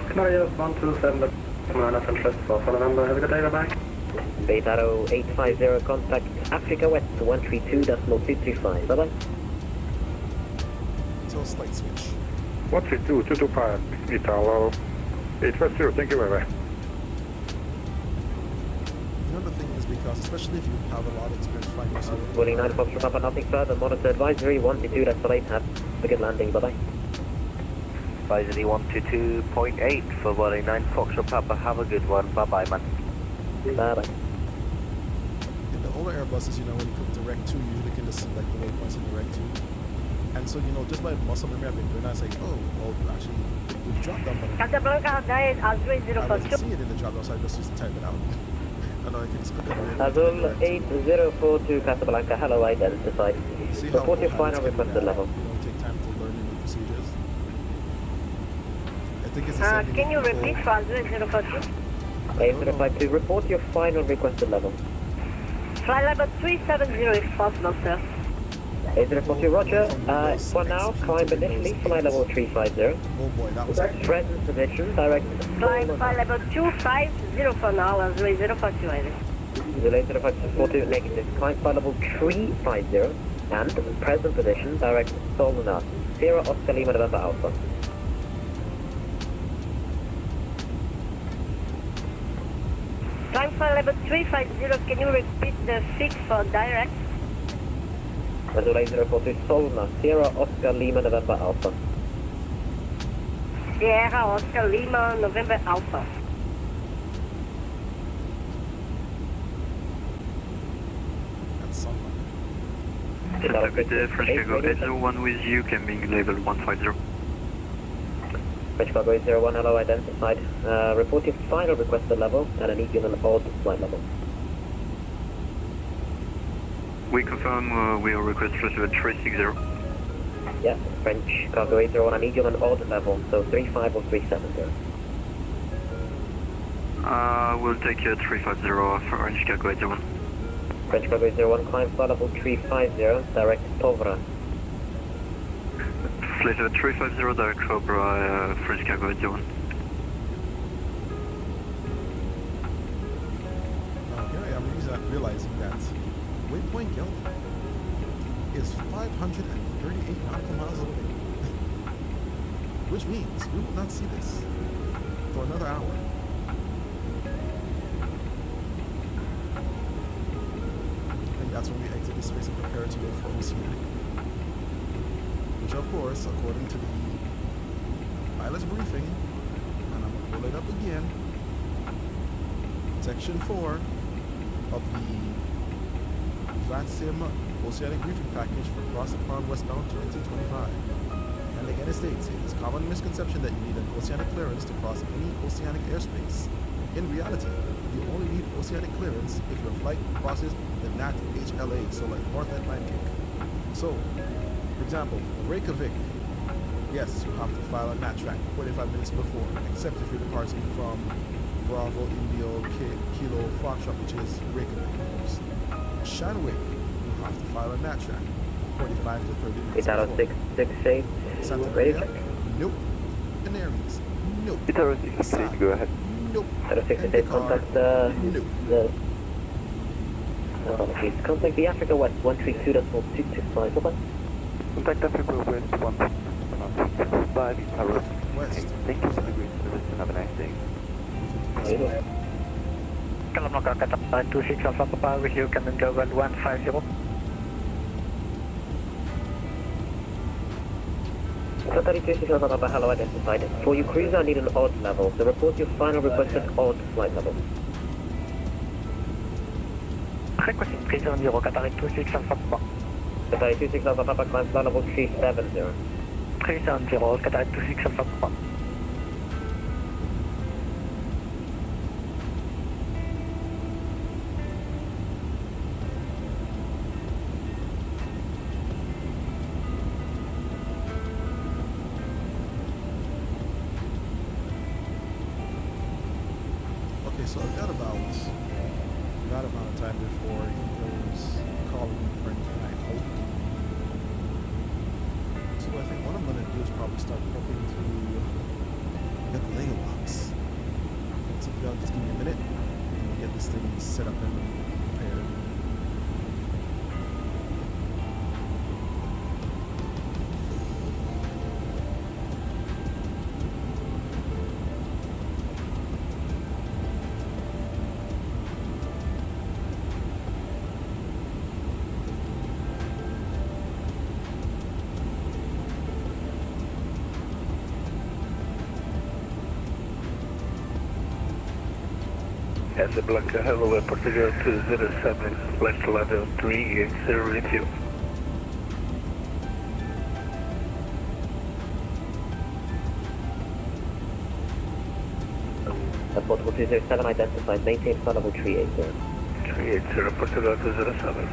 [SPEAKER 2] Canarias 127.9, French 4 November, have a good day, bye-bye.
[SPEAKER 6] Beta 850, contact Africa West 132.235, bye-bye.
[SPEAKER 8] Until slight switch.
[SPEAKER 21] 132.225, Italo 850, thank you, bye-bye.
[SPEAKER 8] Another thing is because, especially if you have a lot of experience flying this over.
[SPEAKER 6] Boarding 9 Foxtrot Papa, nothing further. Monitor advisory 122.8. Have a good landing. Bye bye.
[SPEAKER 12] Advisory 122.8 for boarding 9 Foxtrot Papa. Have a good one. Bye bye, man.
[SPEAKER 6] Bye bye.
[SPEAKER 8] In the older Airbuses, you know, when you come to Rec 2, you usually can just select the waypoints in the Rec 2. And so, you know, just by muscle memory, I've been doing that. It's like, oh, well, actually, the drop down button.
[SPEAKER 23] Casablanca, diet, Azul 042.
[SPEAKER 8] I wasn't seeing it in the drop down, so I just type it out. I know I can just click on it.
[SPEAKER 6] Azul 8042 Casablanca, hello, identified. Report your final requested level.
[SPEAKER 8] You don't take time to learn new procedures. I think it's the same thing.
[SPEAKER 23] Can you repeat for Azul 042?
[SPEAKER 6] 8052, report your final requested level.
[SPEAKER 23] Flight level 370 if possible, sir.
[SPEAKER 6] 8042, roger. For now, climb initially, flight level 350.
[SPEAKER 8] Oh boy, that was
[SPEAKER 6] present position, direct.
[SPEAKER 23] Flight level 250 for now, Azul 042.
[SPEAKER 6] Delay 0542, negative. Climb flight level 350, and present position, direct Sol North. Sierra Oscar Lima November Alpha.
[SPEAKER 23] Climb flight level 350, can you repeat the fix for direct?
[SPEAKER 6] Azul 8042, Sol North. Sierra Oscar Lima November Alpha.
[SPEAKER 23] Sierra Oscar Lima November Alpha.
[SPEAKER 14] Good day, French Cargo 801 with you, camping level 150.
[SPEAKER 6] French Cargo 801, hello, identified. Report your final requested level, and I need you on an odd flight level.
[SPEAKER 14] We confirm we are request flight level 360.
[SPEAKER 6] Yes, French Cargo 801, I need you on an odd level, so 35 or 370.
[SPEAKER 14] We'll take 350 for French Cargo 801.
[SPEAKER 6] French Cargo 801, climb flight level 350, direct Povra.
[SPEAKER 14] Flight level 350, direct Cobra, French Cargo 801.
[SPEAKER 8] Here I am realizing that waypoint Gelpi is 538 nautical miles away. Which means we will not see this for another hour. I think that's when we exit the space and prepare to go for oceanic. Which of course, according to the pilot's briefing, and I'm gonna pull it up again, section 4 of the VATSIM oceanic briefing package for cross the pond westbound 2025. And again it states, it is common misconception that you need an oceanic clearance to cross any oceanic airspace. In reality, you only need oceanic clearance if your flight crosses the NAT HLA, so like North Atlantic. So, for example, Reykjavik, yes, you have to file a NAT track 45 minutes before, except if you're departing from Bravo, Indio, Kilo, Foxtrot, which is Reykjavik, of course. Shanwick, you have to file a NAT track 45 to 30 minutes before.
[SPEAKER 6] 80668,
[SPEAKER 8] Santa
[SPEAKER 6] ready
[SPEAKER 8] Maria,
[SPEAKER 6] check.
[SPEAKER 8] nope. Canaries, nope.
[SPEAKER 16] 80668, go ahead.
[SPEAKER 8] Nope.
[SPEAKER 6] 80668, contact please contact the Africa West 132.225, over.
[SPEAKER 4] Contact Africa West 132.5, Tower.
[SPEAKER 8] West.
[SPEAKER 4] Thank you for the great service and have a nice day.
[SPEAKER 9] Kalama Kakata 26 Alpha Papa with you, Canon Global 150.
[SPEAKER 6] Qatari 26 Alpha Papa, hello, identified. For your cruiser, I need an odd level, so report your final requested odd flight level.
[SPEAKER 9] Requesting cruiser 0, Qatari 26 Alpha Papa.
[SPEAKER 6] Qatari 26 Alpha Papa, climb flight level 370.
[SPEAKER 9] Cruiser 0, Qatari 26 Alpha Papa.
[SPEAKER 8] So I've got about that amount of time before he goes calling me for anything, I hope. So I think what I'm going to do is probably start hoping to get the Lego box. So if y'all just give me a minute, and we'll get this thing set up and prepared.
[SPEAKER 5] Casablanca, hello, airport to go to 07, flight level 380 refuel.
[SPEAKER 6] Airport 207 identified, maintain flight level 380.
[SPEAKER 5] 380, report to go to 07.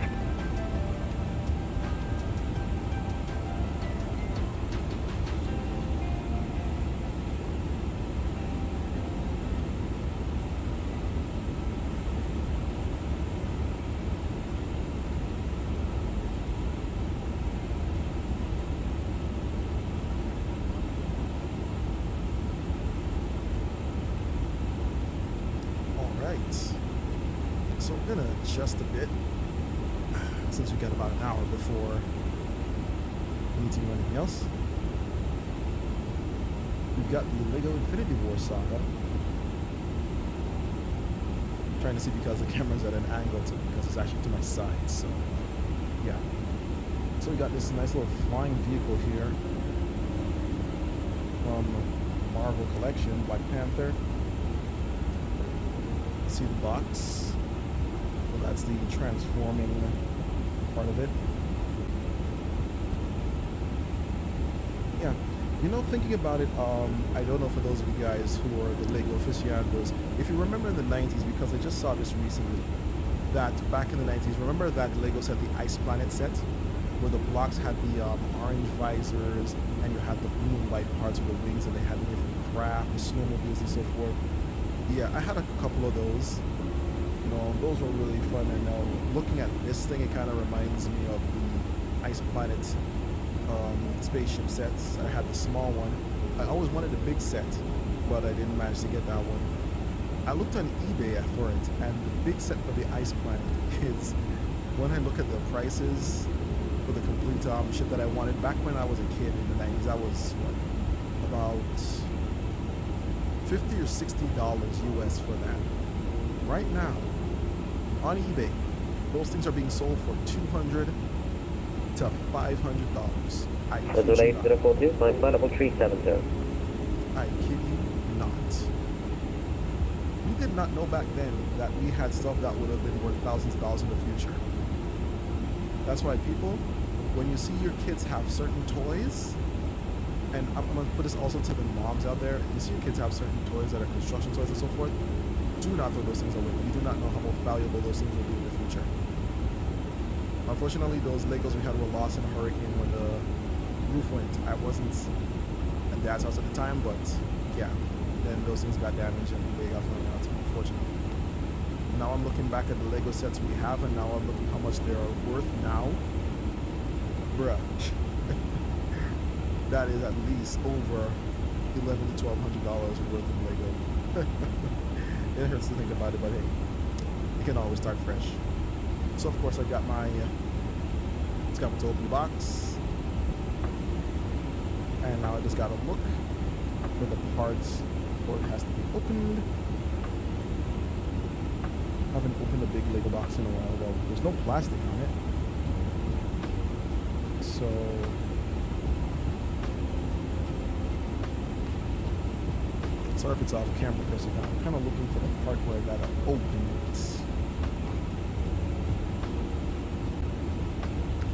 [SPEAKER 8] So we're going to adjust a bit since we got about an hour before we need to do anything else. We've got the Lego Infinity War saga. I'm trying to see because the camera's at an angle because it's actually to my side, so yeah. So we got this nice little flying vehicle here from Marvel Collection, Black Panther. See the box. Well, that's the transforming part of it. Yeah, you know, thinking about it, I don't know for those of you guys who are the Lego aficionados, if you remember in the 90s, because I just saw this recently, that back in the 90s, remember that Lego set, the Ice Planet set, where the blocks had the orange visors, and you had the blue and white parts of the wings, and they had the different craft, the snowmobiles and so forth. Yeah, I had a couple of those. You know, those were really fun. And looking at this thing, it kind of reminds me of the Ice Planet spaceship sets. I had the small one. I always wanted the big set, but I didn't manage to get that one. I looked on eBay for it, and the big set for the Ice Planet is, when I look at the prices for the complete ship that I wanted, back when I was a kid in the 90s, I was, what, about $50 or $60 US for that. Right now, on eBay, Those things are being sold for $200 to $500. I kid
[SPEAKER 12] Civil
[SPEAKER 8] you not.
[SPEAKER 12] 8042, flight level 370.
[SPEAKER 8] I kid you not. We did not know back then that we had stuff that would have been worth thousands of dollars in the future. That's why people, when you see your kids have certain toys, and I'm going to put this also to the moms out there, you see your kids have certain toys that are construction toys and so forth, do not throw those things away. You do not know how valuable those things will be in the future. Unfortunately, those Legos we had were lost in a hurricane when the roof went. I wasn't at Dad's house at the time, but yeah, then those things got damaged and they got thrown out, unfortunately. Now I'm looking back at the Lego sets we have, and now I'm looking how much they are worth now. Bruh. That is at least over $1,100 to $1,200 worth of Lego. It hurts to think about it, but hey, you can always start fresh. So of course I got my it's got to open the box, and now I just gotta look for the parts where it has to be opened. I haven't opened a big Lego box in a while though. There's no plastic on it, so sorry if it's off camera for a second. I'm kind of looking for the part where I gotta open it,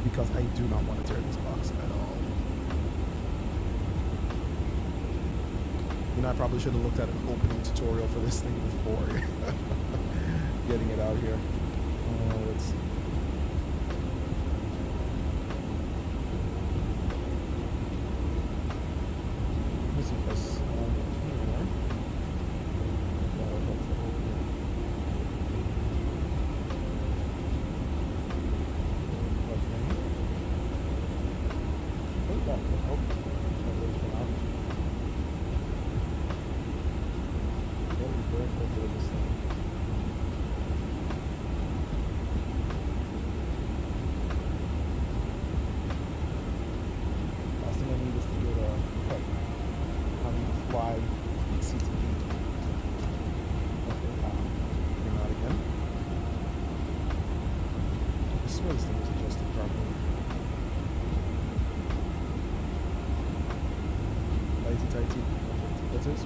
[SPEAKER 8] because I do not want to tear this box at all. You know, I probably should have looked at an opening tutorial for this thing before getting it out here. Let's see. Let's see if this here.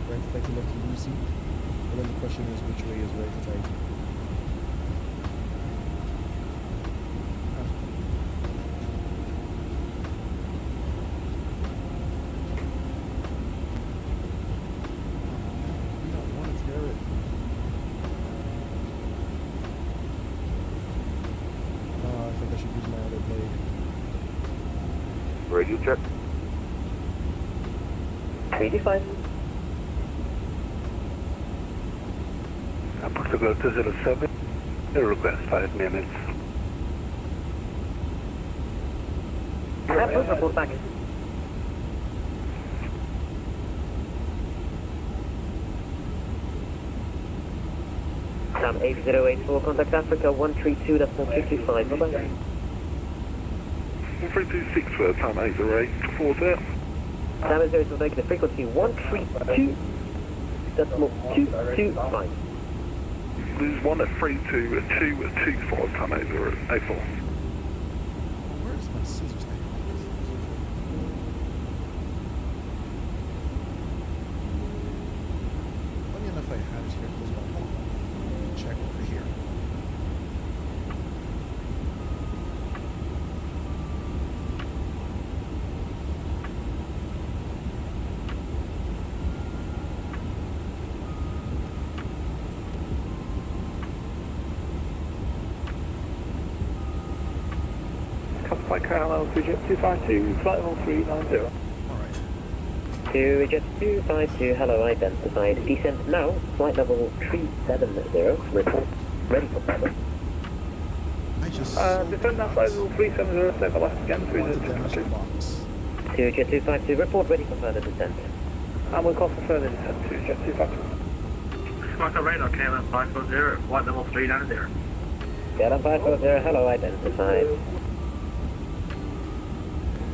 [SPEAKER 8] Right-tighty, left loosey, and then the question is which way is right-tighty. We don't want to tear it. I think I should use my other blade.
[SPEAKER 13] Radio check.
[SPEAKER 12] 325.
[SPEAKER 1] Portugal 207, request 5 minutes.
[SPEAKER 12] Report back. Sam 8084, contact Africa 132.225, bye-bye.
[SPEAKER 1] 1326 for time 808, there.
[SPEAKER 12] Sam 0 will make the frequency 132.225.
[SPEAKER 1] Lose 1 at 32, at 2 at 24, time 8084.
[SPEAKER 8] Where's my scissors? Funny enough, I had it here as well. Hold on. Check over here.
[SPEAKER 9] Flight Carolina 252, flight level 390.
[SPEAKER 8] Alright.
[SPEAKER 12] To Jet 252, hello, identified. Descent now, flight level 370, report ready for pilot.
[SPEAKER 8] I just
[SPEAKER 9] descent now, flight level 370, stable left again, 302.
[SPEAKER 12] To Jet 252, report ready for further descent.
[SPEAKER 9] And we'll call for further descent to Jet 252.
[SPEAKER 5] Squawker radar, KLM 540, flight level 390.
[SPEAKER 12] KLM 540, hello, identified.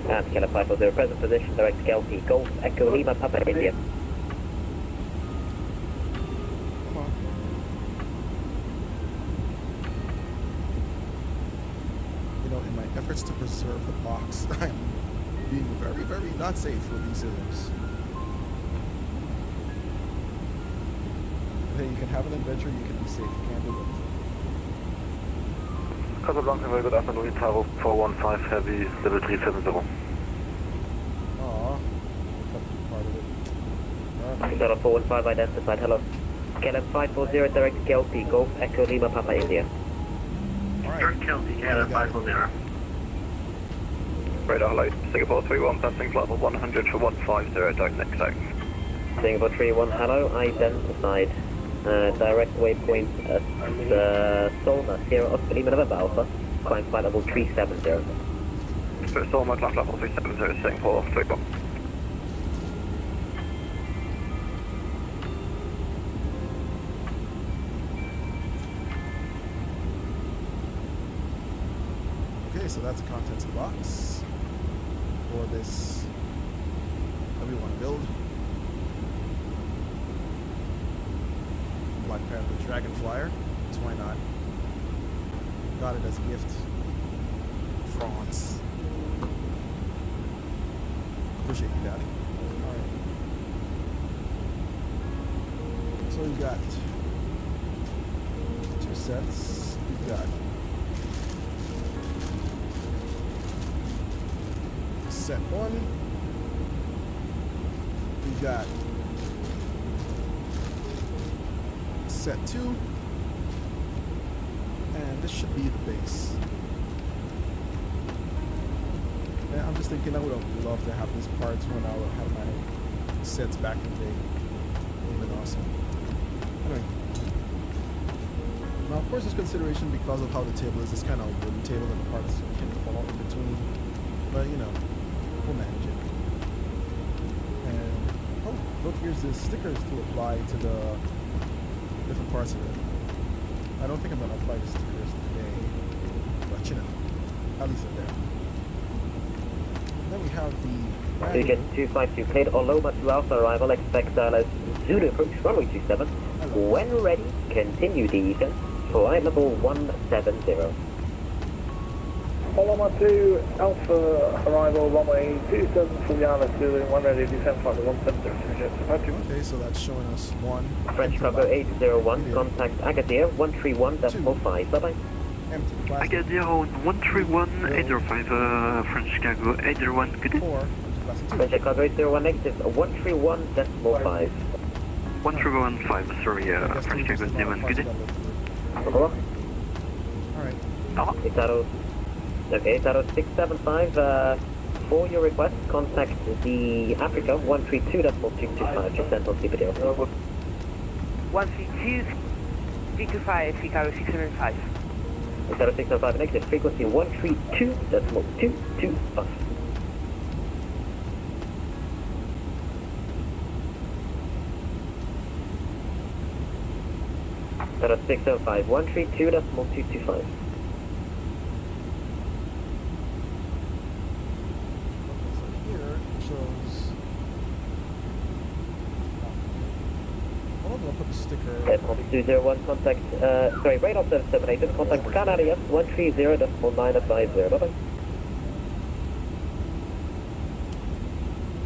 [SPEAKER 12] And KLM 540, present position, direct Kelpie, Golf, Echo, Lima, Papa, India.
[SPEAKER 8] Come on. observe the box. I'm being very, very not safe with these scissors. Hey, you can have an adventure, you can be safe, you can't do it.
[SPEAKER 16] Casablanca, very good afternoon, Taro 415 Heavy, level 370.
[SPEAKER 8] Aw, cut part of it.
[SPEAKER 12] Delta 415 identified, hello. KLM 540 direct Kelpie, Golf Echo Lima Papa India.
[SPEAKER 5] Direct Kelpie, KLM 540.
[SPEAKER 16] Radar hello, Singapore 31, passing level 100 for 150, direct next out.
[SPEAKER 12] Singapore 31, hello, identified. Direct waypoint at Solna, Sierra Oscar Lima November Alpha, climb flight level 370.
[SPEAKER 16] So Solna, climb level 370, Singapore 31.
[SPEAKER 8] Okay, so that's the contents of the box for this that we want to build. Black Panther Dragon Flyer, so why not? Got it as a gift. France. Appreciate you, Daddy. Alright. So we got 2 sets. We got set 1. We got set 2, and this should be the base. And I'm just thinking I would have loved to have these parts when I would have my sets back in the day. It would have been awesome. Anyway. Now of course there's consideration because of how the table is. This kind of wooden table and the parts can fall out in between. But you know, we'll manage it. And oh, look, here's the stickers to apply to the different parts of it. I don't think I'm going to apply the stickers today, but you know, at least they're there. Then we have the
[SPEAKER 12] Vegan 252 cleared or Loma to Alpha arrival, expect Zulu approach runway 27. When ready, continue descent, flight level 170.
[SPEAKER 2] Loma 2 Alpha arrival runway 27 for Yana Zulu, 1 ready, descent flight level 170.
[SPEAKER 8] Okay, so that's showing us 1.
[SPEAKER 12] French cargo 801, contact Agadir 131.5, bye bye.
[SPEAKER 14] Agadir 131.805, French cargo 801, good day.
[SPEAKER 8] 4.
[SPEAKER 12] French cargo 801 negative 131.5.
[SPEAKER 14] 131.5, sorry, French cargo 01, good day.
[SPEAKER 8] Alright.
[SPEAKER 12] Itaro, okay, Itaro 675, for your request, contact the Africa 132.225, descent on Iberian.
[SPEAKER 3] 132.225, Chicago 605.
[SPEAKER 12] Itaro 675 negative, frequency 132.225. Itaro 605, 132.225. Airport 201, contact, sorry, radar 778, contact Canarias 130.950, bye bye.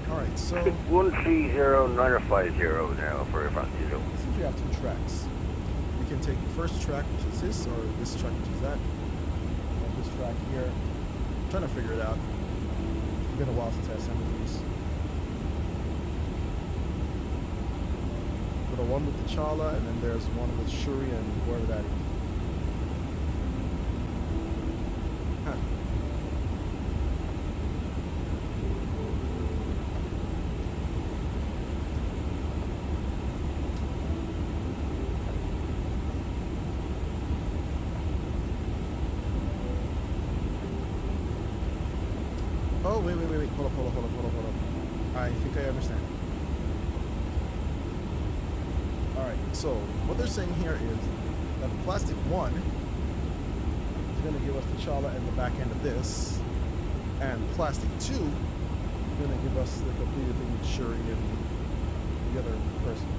[SPEAKER 8] Alright, so
[SPEAKER 7] 130.950 now for France 0.
[SPEAKER 8] Since we have 2 tracks, we can take the first track, which is this, or this track, which is that, and this track here. I'm trying to figure it out. It's been a while since I assembled these. The one with the Chala, and then there's one with Shuri and whoever that is. Huh. Oh, wait. Hold up. I think I understand. Alright, so what they're saying here is that plastic 1 is going to give us the Chala and the back end of this, and plastic 2 is going to give us the completed thing with Shuri and the other person.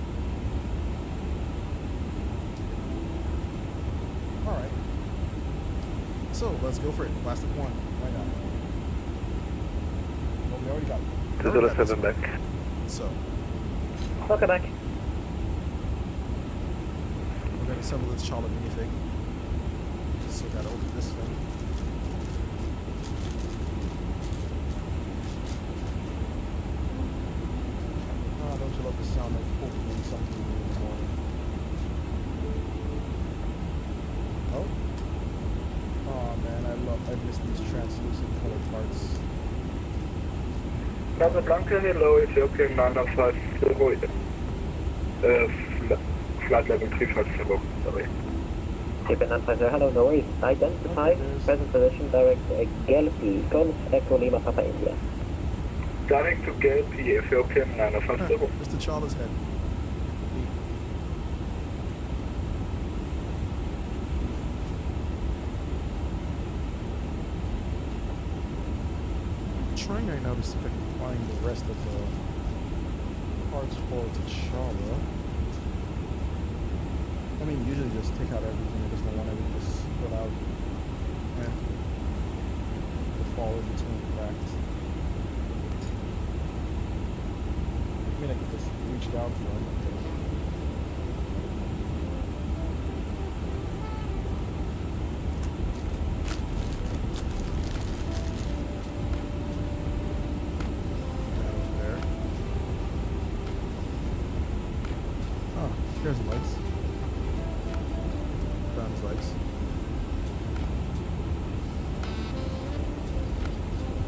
[SPEAKER 8] Alright, so let's go for it. Plastic 1, why not? We already got
[SPEAKER 10] 207 back.
[SPEAKER 8] So
[SPEAKER 12] Welcome back.
[SPEAKER 8] we're gonna assemble this Charlotte minifig. So gotta open this thing. Oh, don't you love the sound of opening something in the morning? Oh. Oh man, I miss these translucent colored parts.
[SPEAKER 24] Casablanca, hello, Ethiopian 950, flight level 350, sorry.
[SPEAKER 12] Ethiopian 950, hello, no worries. Identify present position, direct Gelpi, Golf Echo Lima Papa India.
[SPEAKER 24] Direct to Gelpi, Ethiopian 950.
[SPEAKER 8] Mr. Charles head. Trying right now to see if I can find the rest of the parts for T'Challa. I mean, usually just take out everything. I just don't want everything to spill out and to fall in between cracks. I mean, I could just reach down for it. There's the lights. Found his lights.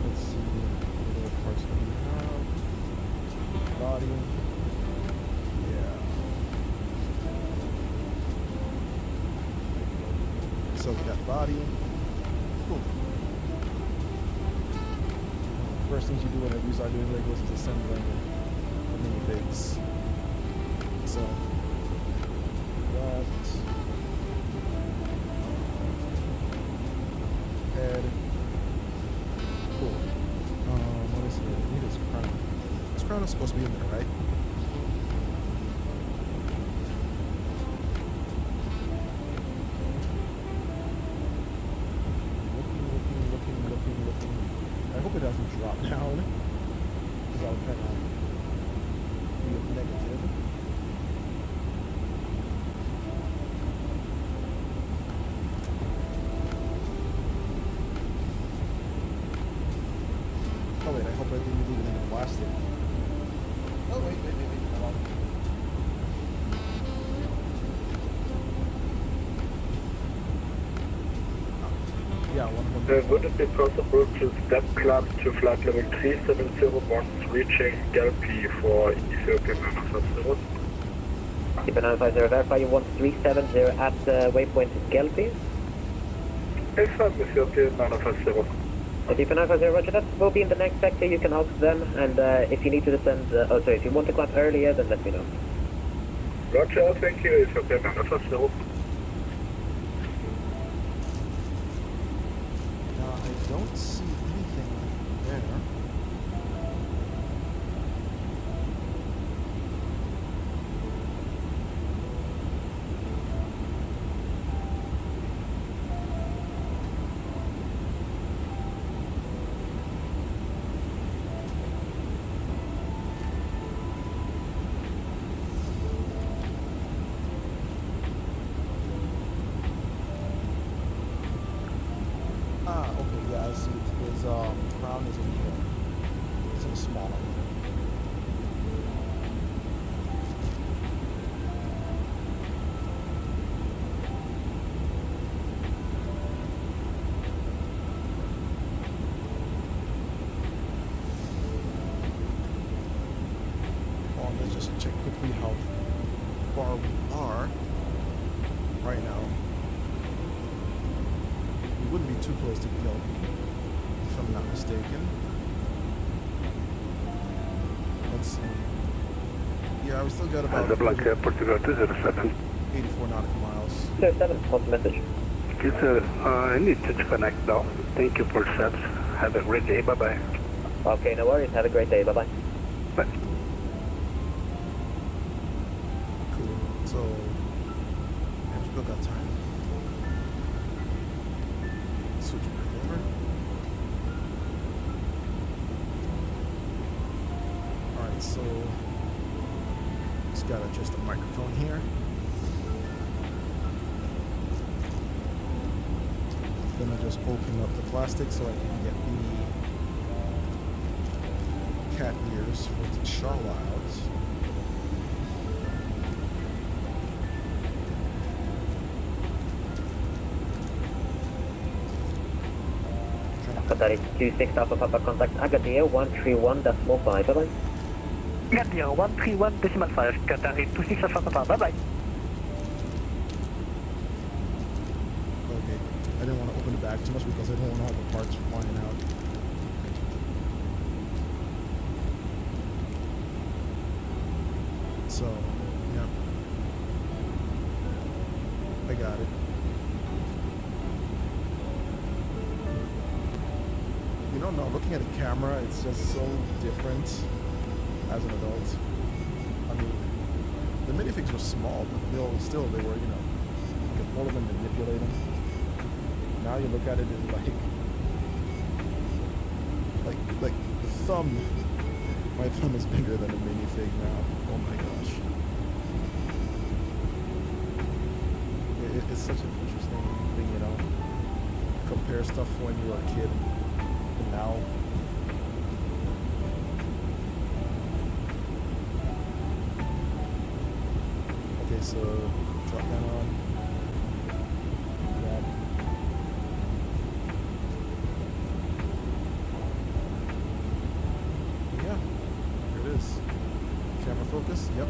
[SPEAKER 8] Let's see what other parts that we have. Body. Yeah. So we got body. Cool. First things you do whenever you start doing Legos is assembling the minifigs. So head. Cool. What is it? I need his crown. His crown is supposed to be in there, right? Looking. I hope it doesn't drop down. Because I'll kind of be negative. Oh wait, I hope I didn't leave it in the plastic. Oh wait. Hold on. Yeah, one of them.
[SPEAKER 24] Would it be possible to step climb to flight level 370 once reaching Gelpi for Ethiopian 950?
[SPEAKER 12] Ethiopian 950, verify you want 370 at waypoint Gelpi.
[SPEAKER 24] FM Ethiopian 950.
[SPEAKER 12] Ethiopian 950, roger that. We'll be in the next sector, you can host them, and if you need to descend, if you want to climb earlier, then let me know.
[SPEAKER 24] Roger, thank you, Ethiopian 950.
[SPEAKER 8] Now, I don't see anything there. Okay, yeah, I see it. His crown is in here. It's in a small one. Let's just check quickly how far we are right now. We wouldn't be too close to Gelpi, if I'm not mistaken. Let's see. Yeah, we still got about
[SPEAKER 24] Casablanca, Portugal 207.
[SPEAKER 8] 84 nautical miles.
[SPEAKER 12] 207, what's the message?
[SPEAKER 24] Yes, sir. I need to disconnect now. Thank you for steps. Have a great day. Bye-bye.
[SPEAKER 12] Okay, no worries. Have a great day. Bye-bye.
[SPEAKER 24] Bye.
[SPEAKER 8] Cool. So, yeah, we still got time. Switch back over. So just gotta adjust the microphone here. Then I just open up the plastic so I can get the cat ears for the T'Challa out.
[SPEAKER 12] Qatar 26 Alpha Papa contact Agadir 131.5, bye-bye.
[SPEAKER 3] Agadir 131.5, Qatar 26 Alpha Papa, bye-bye.
[SPEAKER 8] Okay, I didn't want to open the bag too much because I don't want all the parts flying out. So, yeah. I got it. You know, no, looking at a camera, it's just so different as an adult. I mean, the minifigs were small, but they were, you know, you could hold them and manipulate them. Now you look at it, it's like the thumb. My thumb is bigger than a minifig now. Oh my gosh. It's such an interesting thing, you know. Compare stuff when you were a kid and now. Okay, so drop that on. Grab. Yeah, here it is. Camera focus, yep.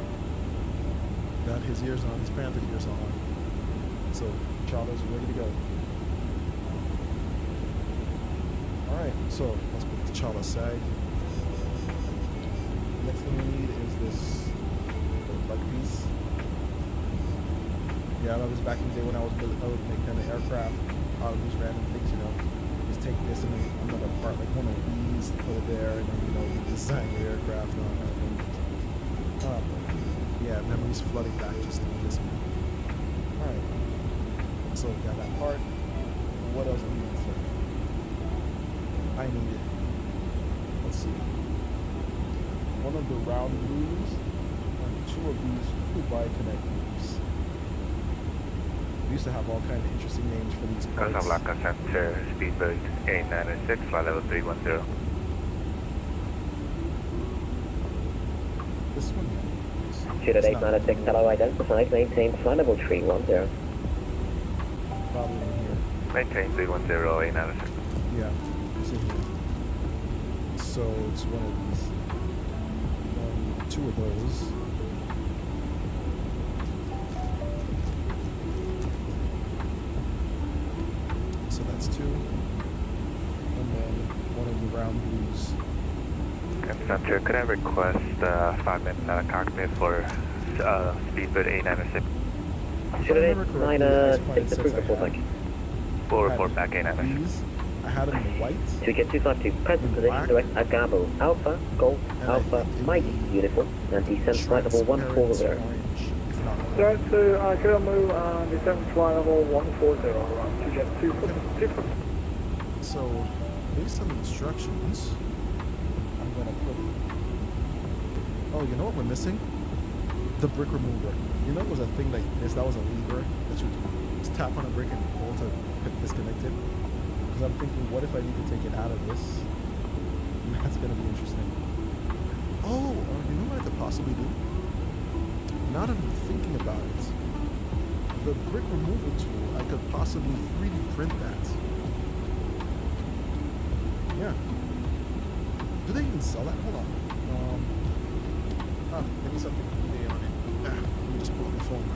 [SPEAKER 8] Got his ears on, his panther ears on. So T'Challa's ready to go. Alright, so let's put the T'Challa aside. Next thing we need is this plug piece. Yeah, that was back in the day when I would make kind of aircraft out of these random things, you know. Just take this and then another part, like one of these, put it there, and then, you know, you design your aircraft and all that thing. Yeah, memories flooding back just in this one. Alright. So we got that part. What else do we need, sir? I need it. Let's see. One of the round blues and two of these Dubai Connect blues. We used to have all kind of interesting names for these parts.
[SPEAKER 16] Casablanca Center, speedbird 896, flight level 310.
[SPEAKER 8] This one?
[SPEAKER 12] Shooter 896, hello, identified, maintain flight level 310.
[SPEAKER 8] Probably in here.
[SPEAKER 16] Maintain 310, 896.
[SPEAKER 8] Yeah, it's in here. So it's one of these. Two of those. So that's two. And then one of the round blues.
[SPEAKER 16] Center, could I request 5-minute cockpit for speedbird 896?
[SPEAKER 12] Shooter 896, the crew report back.
[SPEAKER 16] Full report back 896.
[SPEAKER 8] I had them in white.
[SPEAKER 12] To get 252, present position direct Agabo, Alpha, Golf, Alpha, Mike, uniform, and descent flight level 140.
[SPEAKER 2] Direct to Kiramu and descent flight level 140, to get 252.
[SPEAKER 8] So, based on the instructions, I'm gonna put. Oh, you know what we're missing? The brick remover. You know, it was a thing like this. That was a lever that you just tap on a brick and pull to disconnect it. Because I'm thinking, what if I need to take it out of this? That's gonna be interesting. Oh, you know what I could possibly do? Now that I'm thinking about it, the brick removal tool, I could possibly 3D print that. Yeah. Do they even sell that? Hold on. Maybe something eBay on it. Let me just pull up the phone.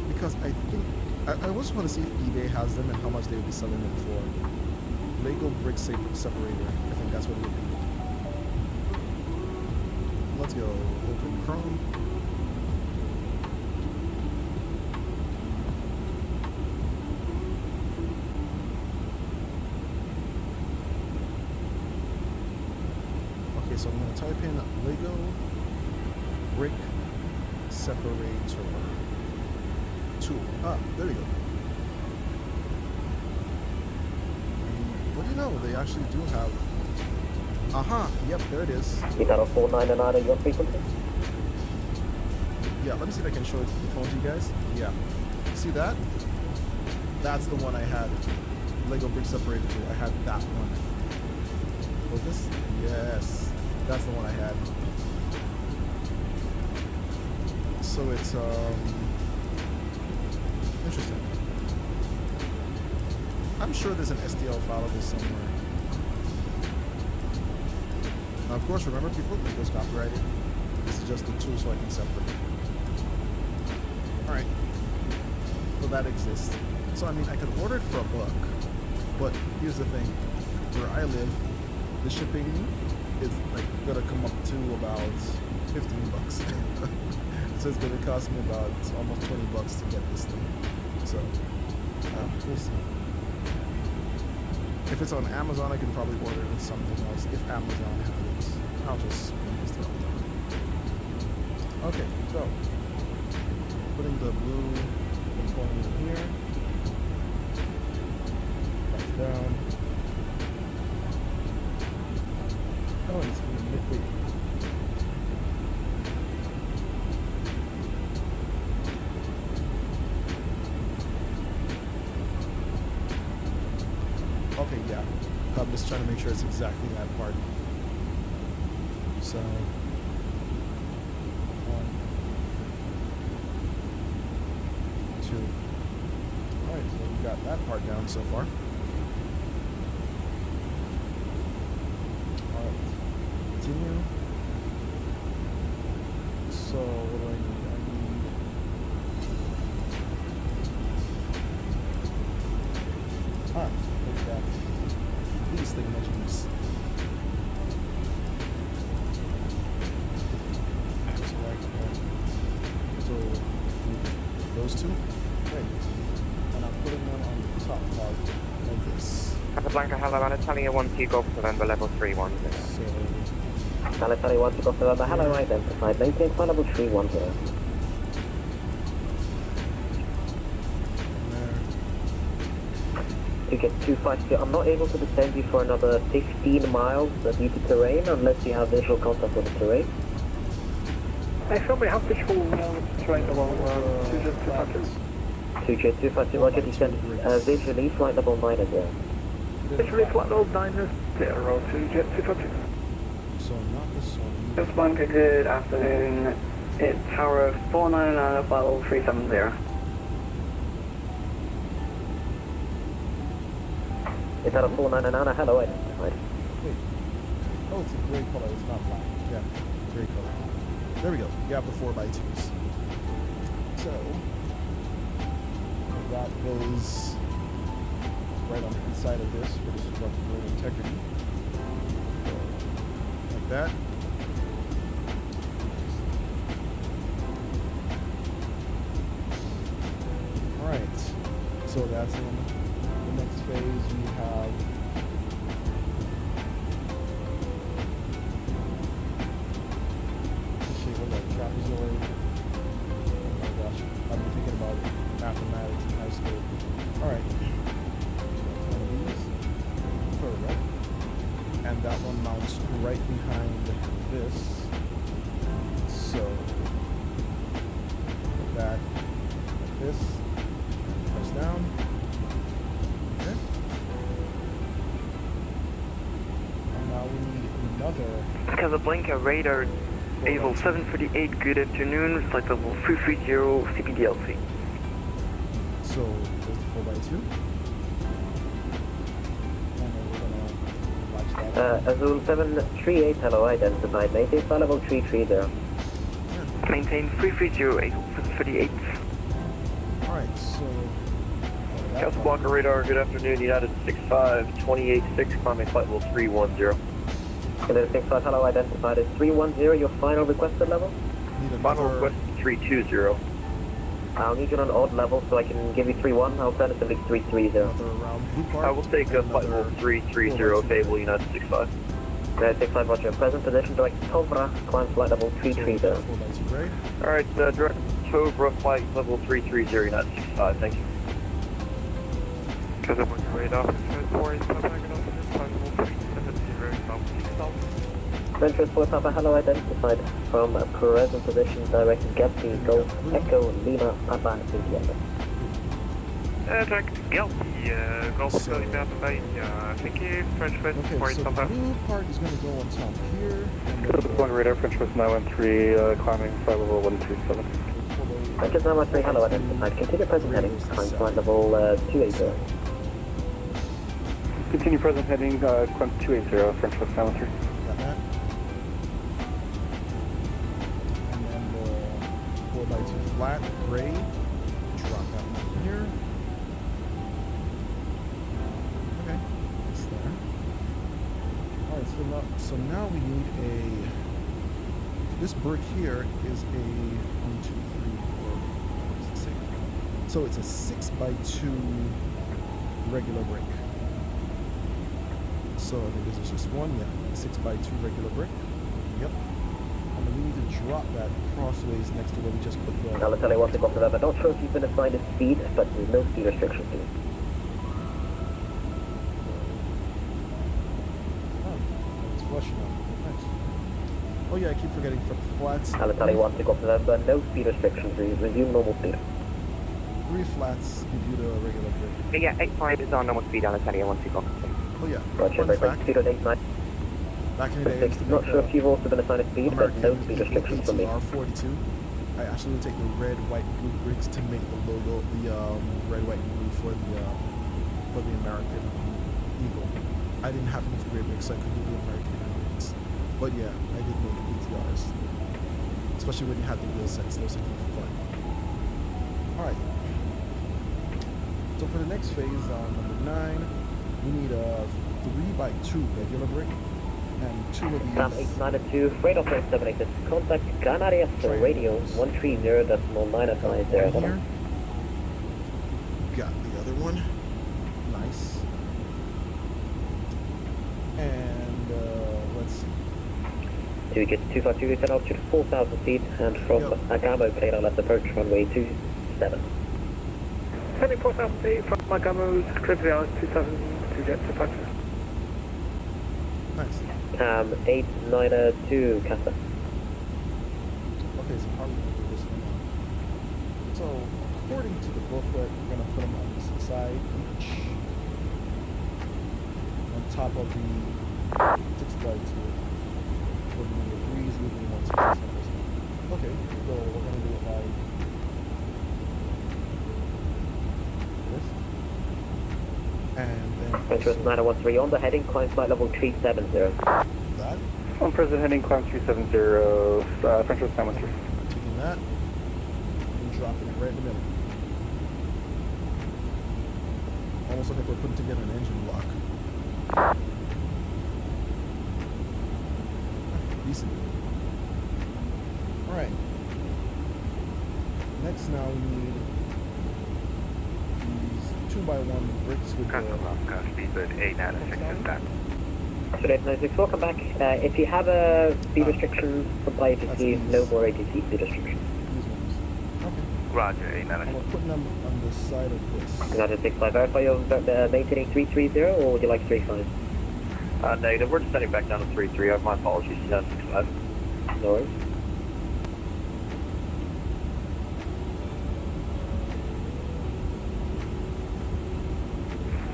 [SPEAKER 8] Because I think I just want to see if eBay has them and how much they would be selling them for. Lego brick separator. I think that's what it would be. Let's go. Open Chrome. Okay, so I'm going to type in Lego brick separator tool. There we go. What do you know? They actually do have Yep, there it is.
[SPEAKER 12] Italo 499 your frequency.
[SPEAKER 8] Yeah, let me see if I can show it to the phone to you guys. Yeah. See that? That's the one I had. Lego brick separated to. I had that one. Was this? Yes. That's the one I had. So it's interesting. I'm sure there's an STL file of this somewhere. Now, of course, remember, people, it was copyrighted. This is just the tool so I can separate. Alright. So that exists. So, I mean, I could order it for $1, but here's the thing. Where I live, the shipping is like gonna come up to about $15. So it's gonna cost me about almost $20 to get this thing. So, we'll see. If it's on Amazon, I can probably order it with something else. If Amazon has it, I'll just bring this up. Okay, so putting the blue component in here. That's down. Oh, it's midway. Okay, yeah. I'm just trying to make sure it's exactly that part. So, 1, 2. Alright, so we got that part down so far. Alright, continue. So, what do I need? These thingamajiggies. So those two, great. And I'm putting them on the top part like this.
[SPEAKER 15] Casablanca, hello, Anatolia 1 2 Golf November, level 310.
[SPEAKER 8] So,
[SPEAKER 12] Anatolia 1 2 Golf November, hello, identified, maintain flight level 310. To get 252, I'm not able to descend you for another 15 miles due to terrain unless you have visual contact with the terrain.
[SPEAKER 2] I feel we have visual terrain below
[SPEAKER 12] 2Jet 252, roger, descend visually, flight level 90.
[SPEAKER 2] Visually, flight level 90, 2Jet 252.
[SPEAKER 8] So not this one.
[SPEAKER 2] Casablanca, good afternoon. It's Tower 499, flight level 370.
[SPEAKER 12] Is that a 499? Hello, identified.
[SPEAKER 8] Wait. Oh, it's a gray color. It's not black. Yeah, gray color. There we go. You have the 4x2s. So that goes right on the inside of this for the structural integrity. Like that. Alright. So that's in the next phase. We have trapezoid. Oh my gosh, I've been thinking about mathematics in high school. Alright. One of these. Perfect. And that one mounts right behind this. So put that like this. Press down. Okay. And now we need another
[SPEAKER 6] Casablanca radar Able 738, good afternoon, flight level 330, CPDLC.
[SPEAKER 8] So, there's the 4x2. And then we're gonna watch that.
[SPEAKER 12] Azul 738, hello, identified, maintain flight level 330.
[SPEAKER 6] Maintain 330, Able 738.
[SPEAKER 8] Alright, so...
[SPEAKER 6] Casablanca radar, good afternoon, United 65, 286, climbing flight level 310.
[SPEAKER 12] United 65, hello, identified as 310, your final requested level?
[SPEAKER 6] Final request 320.
[SPEAKER 12] I'll need you on an odd level so I can give you 31, alternatively 330.
[SPEAKER 6] I will take flight level 330, Fable United 65.
[SPEAKER 12] United 65, roger. Present position, direct Tovra, climb flight level 330.
[SPEAKER 6] Alright, direct Tovra, flight level 330, United 65, thank you.
[SPEAKER 15] Casablanca radar, 4 is flight level 370, South
[SPEAKER 12] Ventures 4 Papa, hello, identified from present position, directed Galaxy Golf Echo Lima Papa India.
[SPEAKER 10] Direct Galaxy, Golf Echo Lima Papa India. Thank you, French West
[SPEAKER 8] Okay,
[SPEAKER 10] 48
[SPEAKER 8] so the
[SPEAKER 10] Papa.
[SPEAKER 8] blue part is going to go on top here. And then
[SPEAKER 21] One radar, French West 913, climbing flight level 127.
[SPEAKER 12] French West 913, hello, identified. Continue present heading, climb flight level 280.
[SPEAKER 21] Continue present heading, climb 280, French West 913.
[SPEAKER 8] got that. And then the 4x2 flat, gray. Drop that one here. Okay, it's there. Alright, so now we need a... This brick here is a 1, 2, 3, 4, 5, 6. So it's a 6x2 regular brick. So I think this is just one, yeah. 6x2 regular brick. Yep. And then we need to drop that crossways next to where we just put the...
[SPEAKER 12] I'll tell you what to go for that. I'm not sure if you've been assigned a speed, but there's no speed restrictions here.
[SPEAKER 8] Oh, it's flushing out. Nice. Oh yeah, I keep forgetting for flats.
[SPEAKER 12] I'll tell you what to go for that, but no speed restrictions. Resume normal speed.
[SPEAKER 8] 3 flats give you the regular brick.
[SPEAKER 15] Yeah, 85 is on normal speed, I'll tell you once you go.
[SPEAKER 8] Oh yeah.
[SPEAKER 12] Roger,
[SPEAKER 8] Fun
[SPEAKER 12] break
[SPEAKER 8] fact,
[SPEAKER 12] speed at 89.
[SPEAKER 8] back in the day, I used to
[SPEAKER 12] Not
[SPEAKER 8] make
[SPEAKER 12] sure if you've also been assigned a speed, but
[SPEAKER 8] American
[SPEAKER 12] no speed restrictions from me.
[SPEAKER 8] R42. I actually would take the red, white, blue bricks to make the logo, the red, white, and blue for the American Eagle. I didn't have enough gray bricks, so I couldn't do the American bricks. But yeah, I did make BTRs, especially when you had the wheel sets. Those are fun. All right. So for the next phase, number 9, we need a 3x2 regular brick. And 2 of these.
[SPEAKER 12] Sam 892, radar frame 786, contact Canarias radio 130.950.
[SPEAKER 8] Here. Got the other one. Nice. And let's see.
[SPEAKER 12] So we get 252, set altitude 4,000 feet, and from Agamo, clear let's approach runway 27.
[SPEAKER 2] Heading 4,000 feet from Agamo's clear hours 2,000 to jet departure.
[SPEAKER 8] Nice.
[SPEAKER 12] 892, Casa.
[SPEAKER 8] Okay, so how are we going to do this one? So, according to the booklet, we're going to put them on this side each. On top of the 6x2. We're doing the 3s, leaving 1 6. Okay, so we're going to do it like this. And then...
[SPEAKER 12] Interest 913 on the heading, climb flight level 370.
[SPEAKER 8] That.
[SPEAKER 21] On present heading, climb 370, French West 913.
[SPEAKER 8] Taking that and dropping it right in the middle. Almost like we're putting together an engine block. Decent. Alright. Next now we need these 2x1 bricks with the...
[SPEAKER 22] Speedbird 896 is that.
[SPEAKER 12] So 896, welcome back. If you have a speed restriction from by ATC, no more ATC speed restrictions.
[SPEAKER 8] These ones. Okay.
[SPEAKER 22] Roger,
[SPEAKER 8] And
[SPEAKER 22] 896.
[SPEAKER 8] we're putting them on the side of this.
[SPEAKER 12] United 65, verify you're maintaining 330, or would you like 35?
[SPEAKER 22] Negative, we're just sending back down to 33. My apologies, 65.
[SPEAKER 12] No worries.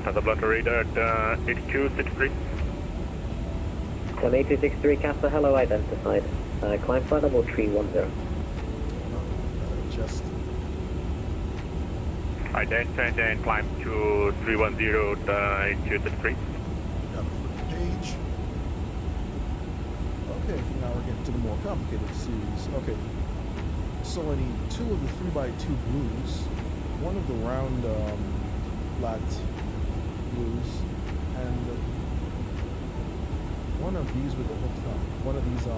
[SPEAKER 5] Another blocker radar at 8263.
[SPEAKER 12] 8263, Casper, hello, identified. Climb flight level 310.
[SPEAKER 8] Just
[SPEAKER 5] Identified and climb to 310 at 8263.
[SPEAKER 8] got a flip page. Okay, now we're getting to the more complicated series. Okay, so I need 2 of the 3x2 blues, 1 of the round flat blues, and 1 of these with the hooks on. 1 of these, I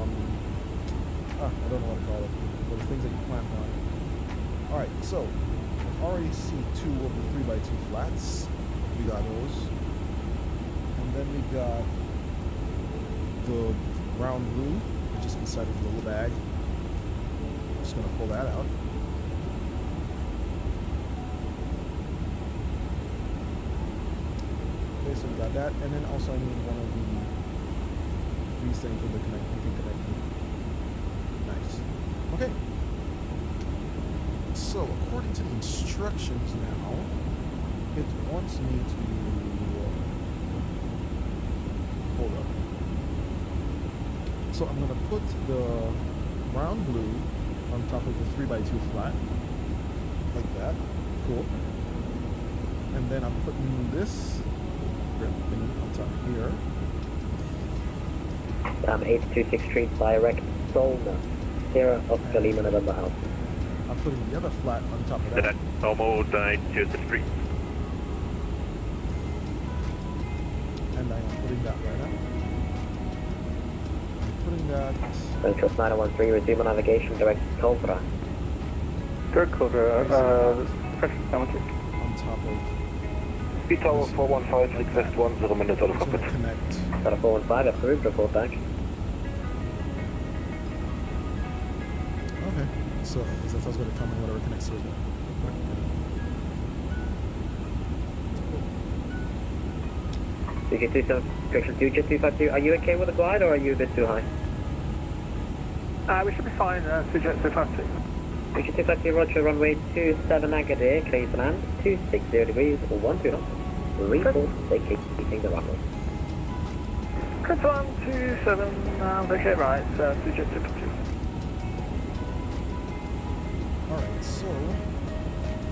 [SPEAKER 8] don't know what to call it, but the things that you clamp on. Alright, so, I already see 2 of the 3x2 flats. We got those. And then we got the round blue, which is inside of the little bag. Just gonna pull that out. Okay, so we got that, and then also I need 1 of the He's saying for the connect, you can connect me. Nice. Okay. So, according to the instructions now, it wants me to hold up. So I'm gonna put the round blue on top of the 3x2 flat, like that. Cool. And then I'm putting this thing on top here.
[SPEAKER 12] 826 Street, direct Solna, Sierra Oscar Lima November House.
[SPEAKER 8] I'm putting the other flat on top of that.
[SPEAKER 22] Almost 826 Street.
[SPEAKER 8] And I am putting that right now. I'm putting that.
[SPEAKER 12] Ventress 913, resume on navigation, direct Cobra.
[SPEAKER 21] Direct Cobra, pressure telemetry.
[SPEAKER 8] On top of.
[SPEAKER 1] Speed tower 415, request 10 minutes out of cockpit.
[SPEAKER 8] Connect.
[SPEAKER 12] Tower 415, approved, report back.
[SPEAKER 8] Okay, so I guess that's what's going to come in whatever connects to it.
[SPEAKER 12] Correction 252, are you okay with the glide or are you a bit too high?
[SPEAKER 21] We should be fine, Sujet 252.
[SPEAKER 12] Correction 252, roger, runway 27 Agadir, clear to land, 260 degrees, 12 knots. Report, vacating the runway.
[SPEAKER 21] Good 127, vacate right, Sujet 252.
[SPEAKER 8] Alright, so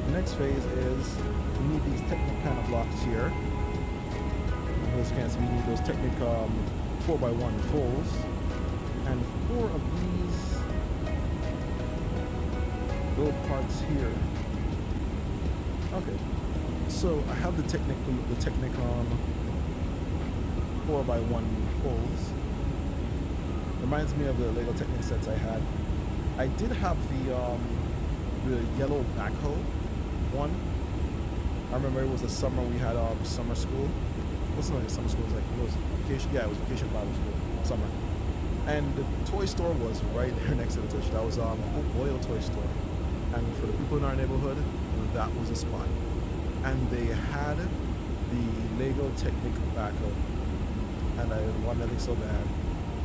[SPEAKER 8] the next phase is we need these Technic kind of blocks here. As you can see, we need those Technic 4x1 fulls. And 4 of these little parts here. Okay, so I have the Technic 4x1 fulls. Reminds me of the Lego Technic sets I had. I did have the yellow backhoe one. I remember it was the summer we had summer school. What's not like summer school? It was like it was vacation. Yeah, it was vacation Bible school summer. And the toy store was right there next to the church. That was Oil Toy Store. And for the people in our neighborhood, that was a spot. And they had the Lego Technic backhoe, and I wanted it so bad.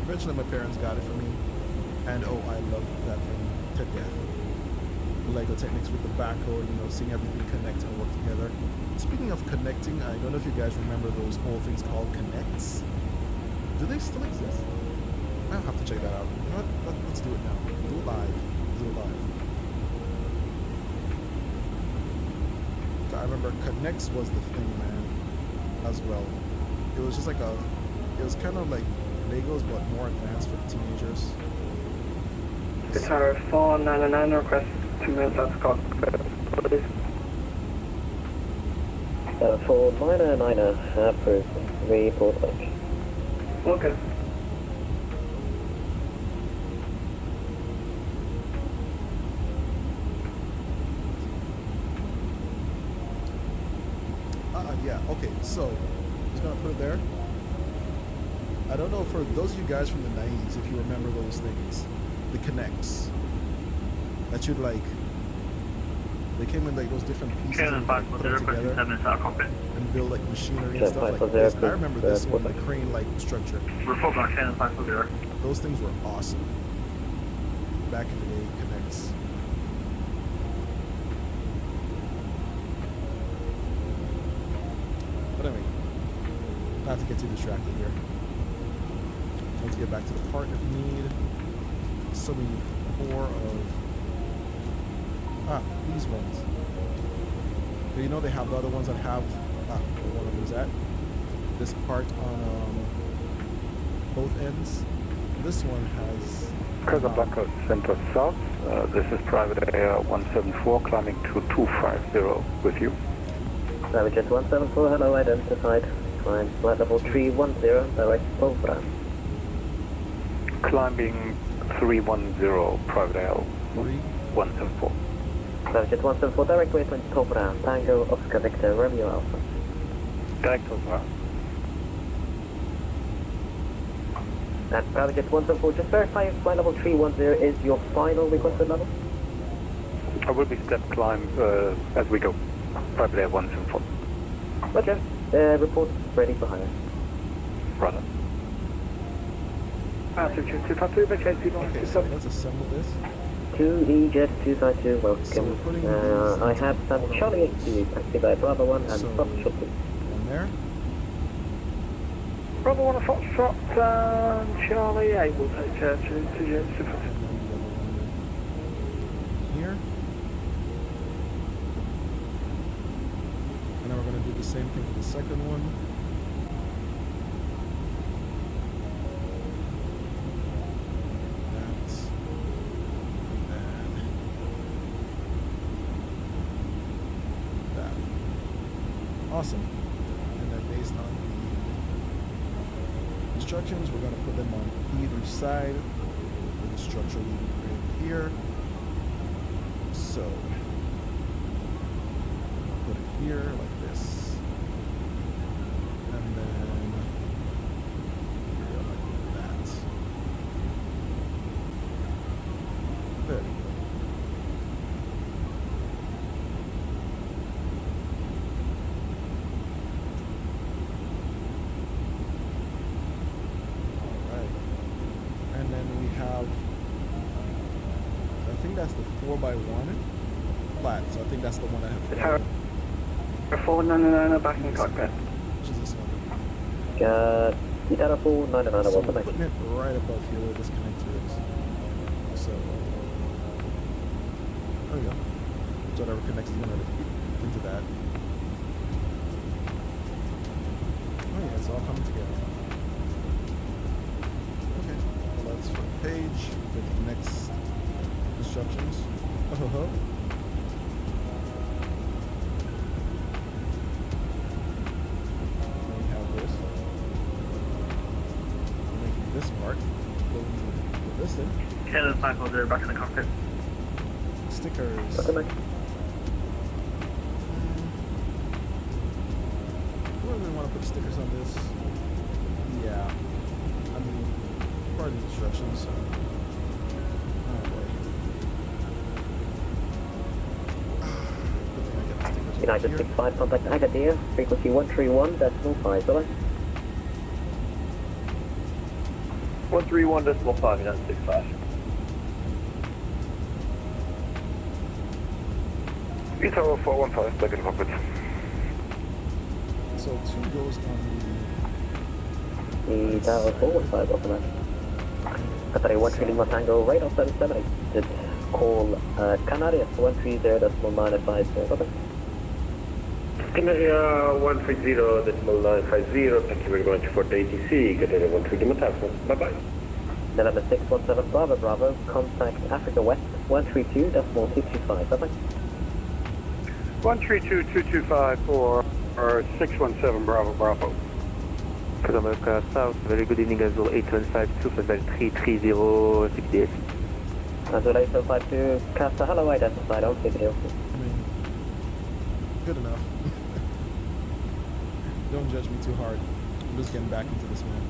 [SPEAKER 8] Eventually, my parents got it for me, and oh, I loved that thing to death. Lego Technics with the backhoe, seeing everything connect and work together. Speaking of connecting, I don't know if you guys remember those old things called Connects. Do they still exist? I'll have to check that out. You know what? Let's do it now. Do it live. Do it live. I remember Connects was the thing, man, as well. It was just like it was kind of like Legos, but more advanced for teenagers.
[SPEAKER 2] Guitar 499, request 2 minutes out of cockpit, please.
[SPEAKER 12] 499, approved. Report back.
[SPEAKER 2] Okay.
[SPEAKER 8] Yeah, okay, so just gonna put it there. I don't know, for those of you guys from the 90s, if you remember those things, the Connects that you'd like, they came in like those different pieces and put them together and build like machinery and stuff like this. I remember this one, the crane-like structure.
[SPEAKER 5] Report back, Shannon 540.
[SPEAKER 8] Those things were awesome back in the day. Connects. But anyway, not to get too distracted here. Let's get back to the part that we need. So we need 4 of these ones. But you know they have the other ones that have one of them's at this part on both ends. This one has
[SPEAKER 21] Casablanca Center South. This is Private Air 174 climbing to 250 with you.
[SPEAKER 12] Private Jet 174, hello, identified. Climb flight level 310, direct Cobra.
[SPEAKER 21] Climbing 310, Private Air 174.
[SPEAKER 12] Private Jet 174, direct waypoint Cobra, Tango Oscar Victor, Romeo Alpha.
[SPEAKER 21] Direct Cobra.
[SPEAKER 12] And Private Jet 174, just verify if flight level 310 is your final requested level?
[SPEAKER 21] I will be step climb as we go. Private Air 174.
[SPEAKER 12] Roger. Report ready for hire.
[SPEAKER 21] Brother.
[SPEAKER 2] Altitude 252, vacancy
[SPEAKER 8] Okay, so let's assemble this.
[SPEAKER 12] 2EJ 252, welcome.
[SPEAKER 8] So we're putting
[SPEAKER 12] I have some Charlie 82, taxi by Bravo 1 and
[SPEAKER 8] so,
[SPEAKER 12] Foxtrot 2.
[SPEAKER 8] One there.
[SPEAKER 2] Bravo 1 and Foxtrot, Charlie 8 will take care to Joseph.
[SPEAKER 8] Here. And then we're going to do the same thing for the second one. Awesome. And then based on the instructions, we're going to put them on either side of the structure we created here. So, put it here like this. And then here like that. There we go. I think that's the 4x1 flat, so I think that's the one I have.
[SPEAKER 2] 499 back in cockpit.
[SPEAKER 8] Which is this one?
[SPEAKER 12] Guitar 499,
[SPEAKER 8] So
[SPEAKER 12] welcome
[SPEAKER 8] we're
[SPEAKER 12] back.
[SPEAKER 8] putting it right above here where this connector is. So, there we go. So whatever connects is going to into that. Oh yeah, it's all coming together. Okay, well that's for the page. Go to the next instructions. Oh ho ho. We have this. We're making this part. Go with this thing.
[SPEAKER 5] Taylor 540 back in the cockpit.
[SPEAKER 8] Stickers.
[SPEAKER 12] Welcome back.
[SPEAKER 8] Do I really want to put stickers on this? Yeah. I mean, part of the instructions. So.
[SPEAKER 12] United 65, contact Agadir, frequency 131.5, bye-bye.
[SPEAKER 6] 131.5, United 65.
[SPEAKER 13] Tower 415, back in cockpit.
[SPEAKER 8] So 2 goes on
[SPEAKER 12] The Tower 415, welcome back. Qatar 131 Tango, right off 778. Call Canarias 130.950, bye-bye.
[SPEAKER 2] Canaria 130.950, thank you very much for the ATC, Canaria 130 bye-bye.
[SPEAKER 12] November 617 Bravo Bravo, contact Africa West 132.225, bye-bye.
[SPEAKER 18] 132.225 for 617 Bravo Bravo.
[SPEAKER 11] America South, very good evening, Azul 8152, level 33068.
[SPEAKER 12] Azul 8052, Casa, hello, identified, I'll take it here.
[SPEAKER 8] good enough. Don't judge me too hard. I'm just getting back into this, man.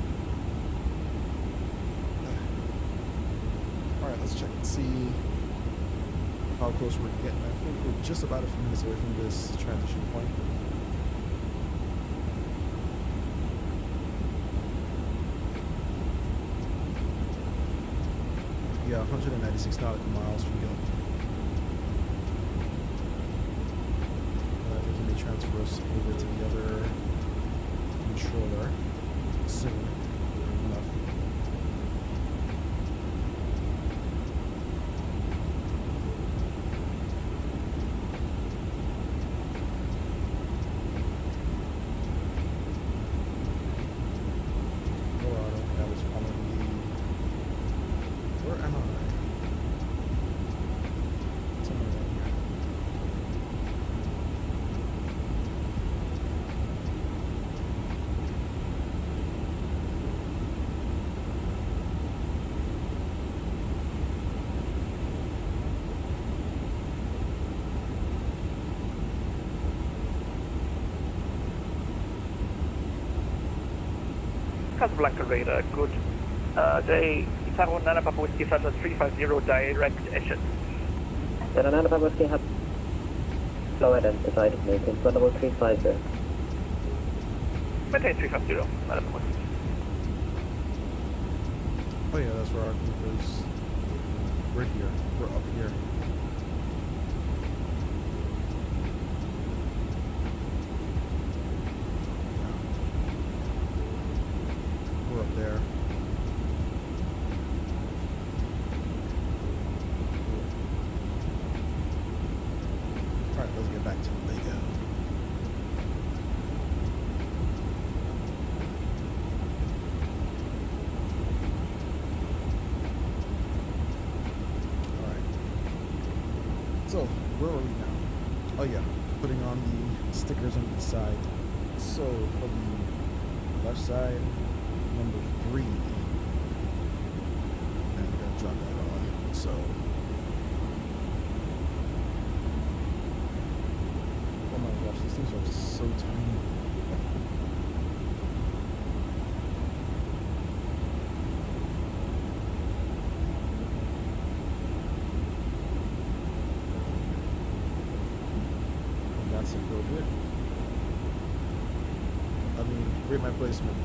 [SPEAKER 8] Alright, let's check and see how close we're getting. I think we're just about a few minutes away from this transition point. Yeah, 196 nautical miles from Gil. I think he may transfer us over to the other controller soon enough. Colorado, that was probably... Where am I? Somewhere down here.
[SPEAKER 5] Casablanca radar, good day. Itaru Nana Papa Whiskey Flight 350 direct Eshen.
[SPEAKER 12] Nana Papa Whiskey have low identified, maintain flight level 350.
[SPEAKER 5] Maintain 350, Nana Papa Whiskey.
[SPEAKER 8] Oh yeah, that's where our group is. We're here. We're up here. We're up there. Alright, let's get back to Lego. So, where are we now? Oh yeah, putting on the stickers on the side. So, for the left side, number 3. And we're gonna drop that on. So, oh my gosh, these things are so tiny. That's a little bit. I mean, rate my placement.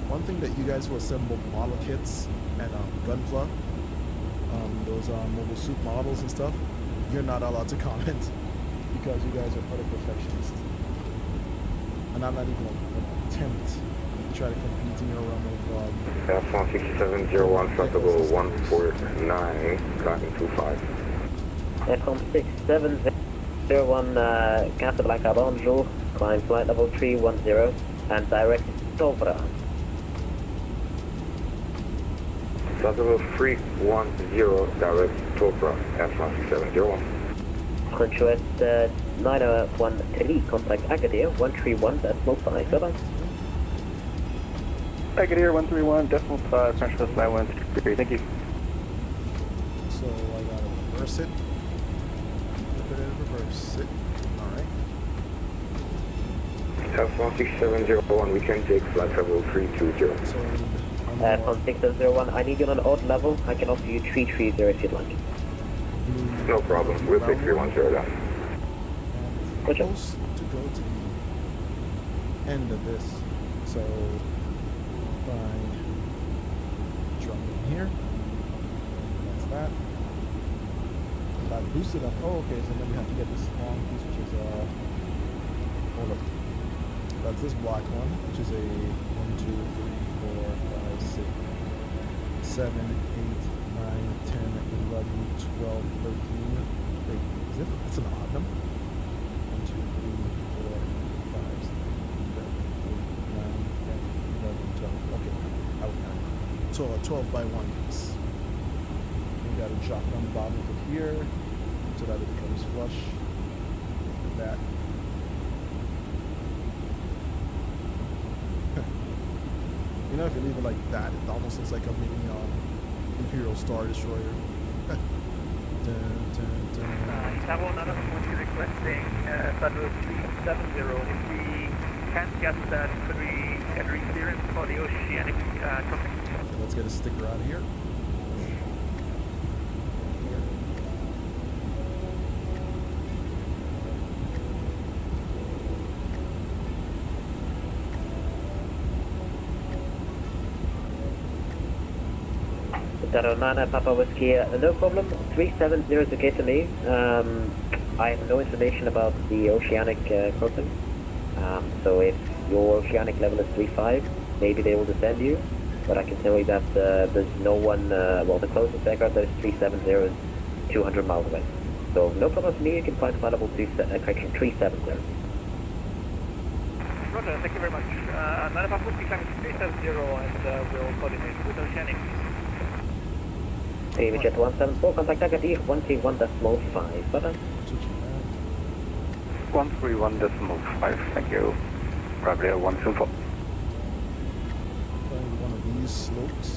[SPEAKER 8] One thing that you guys who assemble model kits and Gunpla, those mobile suit models and stuff, you're not allowed to comment because you guys are utter perfectionists. And I'm not even going to attempt to try to compete in your realm of
[SPEAKER 13] F16701, flexible 149, clocking 25.
[SPEAKER 12] F16701, Casablanca, bonjour, climb flight level 310, and direct Tobra.
[SPEAKER 13] Flexible 310, direct Tobra, F16701.
[SPEAKER 12] Control 9013, contact Agadir 131.5, bye-bye.
[SPEAKER 21] Agadir 131.5, Control 913, thank you.
[SPEAKER 8] So I gotta reverse it. Put it in reverse it. Alright.
[SPEAKER 13] F16701, we can take flight level 320.
[SPEAKER 8] So,
[SPEAKER 12] F16701, I need you on an odd level. I can offer you 330 if you'd like.
[SPEAKER 13] No problem, we'll take 310 down.
[SPEAKER 8] We're supposed to go to the end of this. So, by dropping here, that's that. If I boost it up, oh okay, so then we have to get this long piece, which is hold up. That's this black one, which is a 1, 2, 3, 4, 5, 6, 7, 8, 9, 10, 11, 12, 13. Wait, is it? It's an odd number. 1, 2, 3, 4, 5, 6, 7, 8, 9, 10, 11, 12. Okay, out now. So a 12 by 1 piece. We got to drop it on the bottom of here so that it becomes flush. Like that. You know, if you leave it like that, it almost looks like a mini Imperial Star Destroyer. Dun, dun, dun.
[SPEAKER 5] Tower, another one requesting Federal 370. If we can't get that, could we get clearance for the oceanic crossing?
[SPEAKER 8] Okay, let's get a sticker out of here.
[SPEAKER 12] Nana Papa Whiskey, no problem. 370 is okay to me. I have no information about the oceanic crossing. So if your oceanic level is 35, maybe they will descend you. But I can tell you that there's no one, well, the closest aircraft that is 370 is 200 miles away. So no problem for me, you can fly to flight level 370.
[SPEAKER 5] Roger, thank you very much. Nana Papa Whiskey climbing 370 and we'll coordinate with oceanic.
[SPEAKER 12] Jet 174, contact Agadir 131.5, bye-bye.
[SPEAKER 21] 131.5, thank you. Probably 124.
[SPEAKER 8] One of these slopes.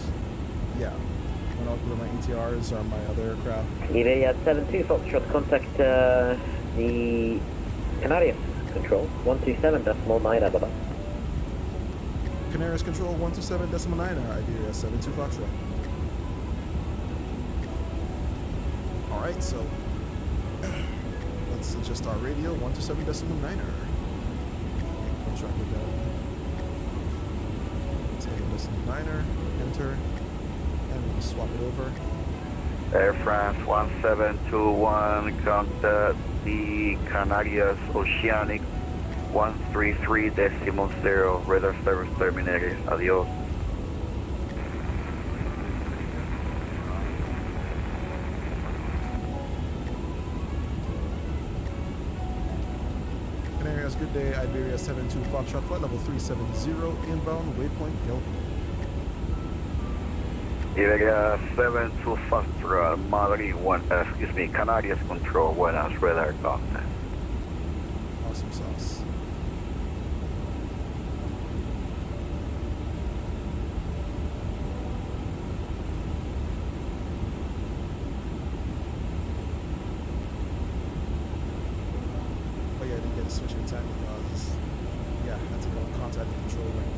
[SPEAKER 8] Yeah. When I'll do my ETRs or my other aircraft.
[SPEAKER 12] Iberian 72, Foxtrot, contact the Canarias control 127.9, bye-bye.
[SPEAKER 8] Canarias control 127.9, Iberia 72 Foxtrot. Alright, so let's adjust our radio 127.9. Contract it down. 7.9, enter. and we'll swap it over.
[SPEAKER 7] Air France 1721, contact the Canarias Oceanic 133.0, radar service terminated. Adios.
[SPEAKER 8] Canarias, good day. Iberia 72 Foxtrot, flight level 370, inbound, waypoint, go.
[SPEAKER 7] Iberia 72 Foxtrot, Madrid 1, Canarias Control, buenas, radar contact.
[SPEAKER 8] Awesome sauce. Oh yeah, I didn't get a switch in time because, yeah, I had to go contact the control ring.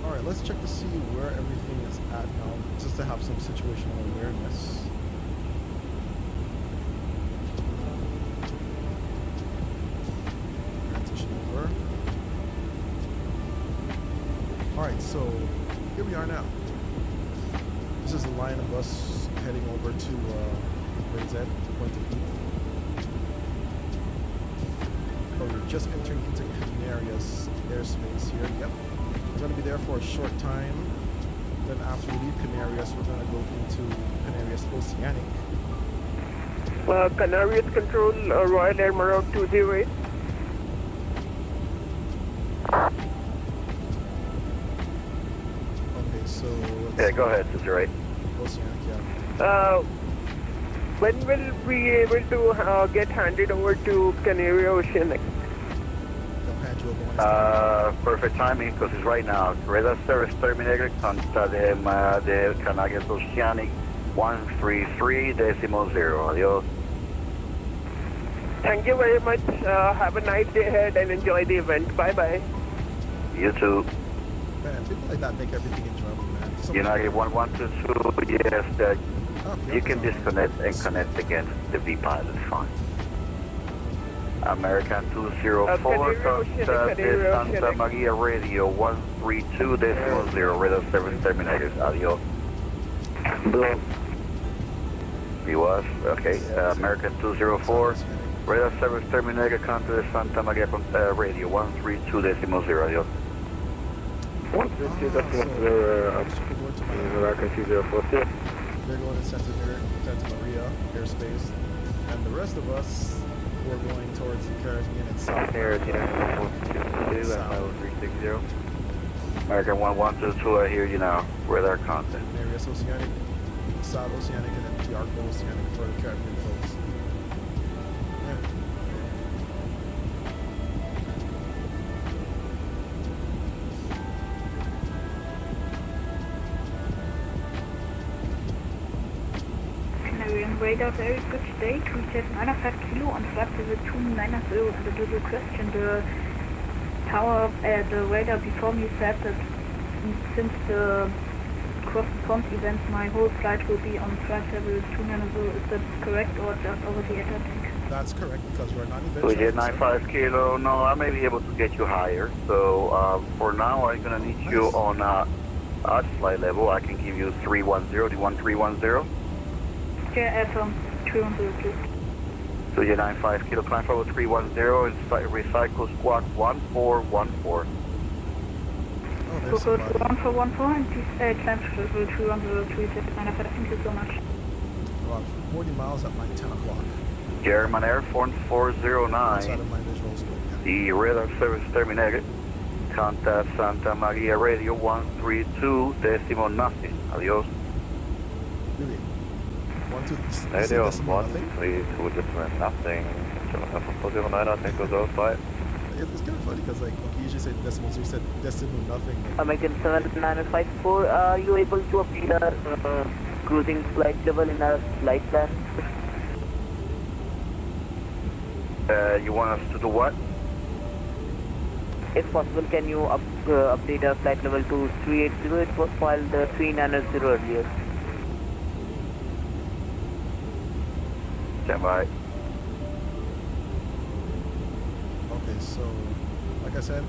[SPEAKER 8] Alright, let's check to see where everything is at now, just to have some situational awareness. Transition over. Alright, so here we are now. This is the line of us heading over to where is that? Point to Eat. Oh, we're just entering into Canarias airspace here. Yep. We're going to be there for a short time. Then after we leave Canarias, we're going to go into Canarias Oceanic.
[SPEAKER 24] Canarias Control, Royal Air Maroc 208.
[SPEAKER 8] Okay, so...
[SPEAKER 7] Yeah, go ahead, Sister 8.
[SPEAKER 8] Oceanic, yeah.
[SPEAKER 24] When will we be able to get handed over to Canary Oceanic?
[SPEAKER 7] Perfect timing, because it's right now. Radar service terminated, contact the Canarias Oceanic 133.0. Adios.
[SPEAKER 24] Thank you very much. Have a nice day ahead and enjoy the event. Bye-bye.
[SPEAKER 7] You too.
[SPEAKER 8] Man, people like that make everything enjoyable, man.
[SPEAKER 7] United 1122, yes, that you can disconnect and connect again. The V-pilot is fine. American 204, contact the Santa Maria Radio 132.0, radar service terminated. Adios.
[SPEAKER 24] Blue.
[SPEAKER 7] He was? Okay. American 204, radar service terminated, contact the Santa Maria Radio 132.0. Adios.
[SPEAKER 24] 132.0, American 204.
[SPEAKER 8] They're going to Santa Maria airspace, and the rest of us, we're going towards the Caribbean and South.
[SPEAKER 7] American 1122, I hear you now. Radar contact.
[SPEAKER 8] Canarias Oceanic, South Oceanic, and then the Arco Oceanic for the Caribbean folks. Yeah.
[SPEAKER 17] Canarian radar, very good day. Tweeted 95 kilo on flight level 290. And a little question, the tower, the radar before me said that since the cross pond event, my whole flight will be on flight level 290. Is that correct or just over the Atlantic?
[SPEAKER 8] That's correct, because we're not event.
[SPEAKER 7] We did 95 kilo. No, I may be able to get you higher. So for now, I'm going to need you on odd flight level. I can give you 310. Do you want 310?
[SPEAKER 17] Yeah, from 310, please.
[SPEAKER 7] So your 95 kilo, climb forward 310 and recycle squawk 1414.
[SPEAKER 8] Oh,
[SPEAKER 17] So go to 1414 and please climb to level 310, thank you so much.
[SPEAKER 8] About 40 miles at like 10 o'clock.
[SPEAKER 7] German Air 409.
[SPEAKER 8] Outside of my visuals, but yeah.
[SPEAKER 7] The radar service terminated. Contact Santa Maria Radio 132.0. Adios.
[SPEAKER 8] Really? 132.0.
[SPEAKER 16] Radio 132.0. From 409, I think was outside.
[SPEAKER 8] It's kind of funny because like okay, you usually say decimals, you said decimal nothing.
[SPEAKER 3] American 7954, are you able to update our cruising flight level in our flight plan?
[SPEAKER 7] You want us to do what?
[SPEAKER 3] If possible, can you update our flight level to 380? It was filed 390 earlier.
[SPEAKER 7] Stand by.
[SPEAKER 8] Okay, so like I said,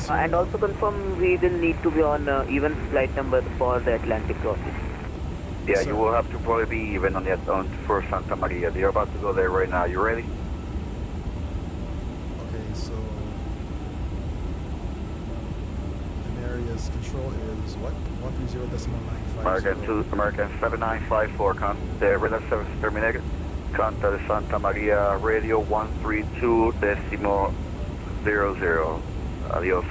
[SPEAKER 3] And also confirm we will need to be on even flight number for the Atlantic crossing.
[SPEAKER 7] Yeah, you will have to probably be even on for Santa Maria. You're about to go there right now. You ready?
[SPEAKER 8] Okay, so Canarias control is what? 130.950.
[SPEAKER 7] American 7954. The radar service is terminated. Contact the Santa Maria radio 132.00. Adios.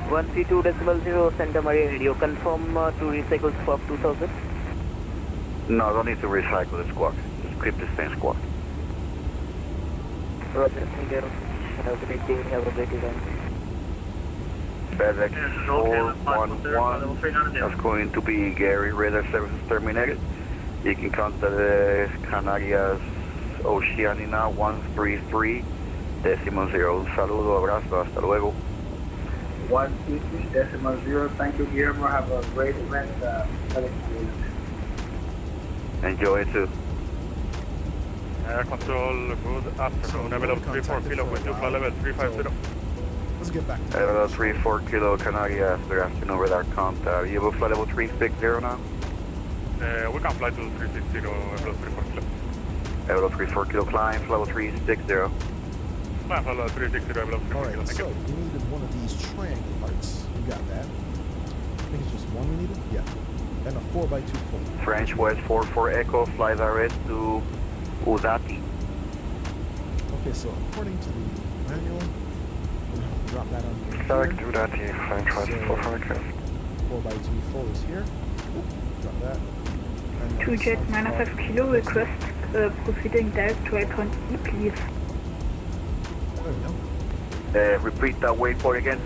[SPEAKER 3] 132.0 Santa Maria radio. Confirm to recycle squawk 2000.
[SPEAKER 7] No, don't need to recycle the squawk. Just keep the same squawk.
[SPEAKER 3] Roger, thank you. Have a great day. Have a great event.
[SPEAKER 7] FedEx 411. That's going to be Gary. Radar services terminated. You can contact the Canarias Oceanina 133.0. Un saludo, abrazo, hasta luego.
[SPEAKER 4] 133.0. Thank you, Guillermo. Have a great event.
[SPEAKER 7] Enjoy it too.
[SPEAKER 18] Air control, good afternoon. Level 34 kilo, wind to fly level 350.
[SPEAKER 8] Let's get back to
[SPEAKER 7] Level 34 kilo, Canarias. Good afternoon, radar contact. You will fly level 360 now?
[SPEAKER 18] We can fly to 360, level 34 kilo.
[SPEAKER 7] Level 34 kilo, climb, level 360.
[SPEAKER 18] Climb, level 360, level 34 kilo.
[SPEAKER 8] Alright, so we needed one of these triangle parts. We got that. I think it's just one we needed? Yeah. And a 4x2 full.
[SPEAKER 7] French West 44 Echo, fly direct to Udati.
[SPEAKER 8] Okay, so according to the manual, we'll have to drop that on here.
[SPEAKER 10] Direct to Udati, French West 44 Echo.
[SPEAKER 8] 4x2 full is here. Oop, drop that. And
[SPEAKER 17] 2 jet 95 kilo, request proceeding direct to waypoint E, please.
[SPEAKER 8] There we go.
[SPEAKER 7] Repeat that waypoint again.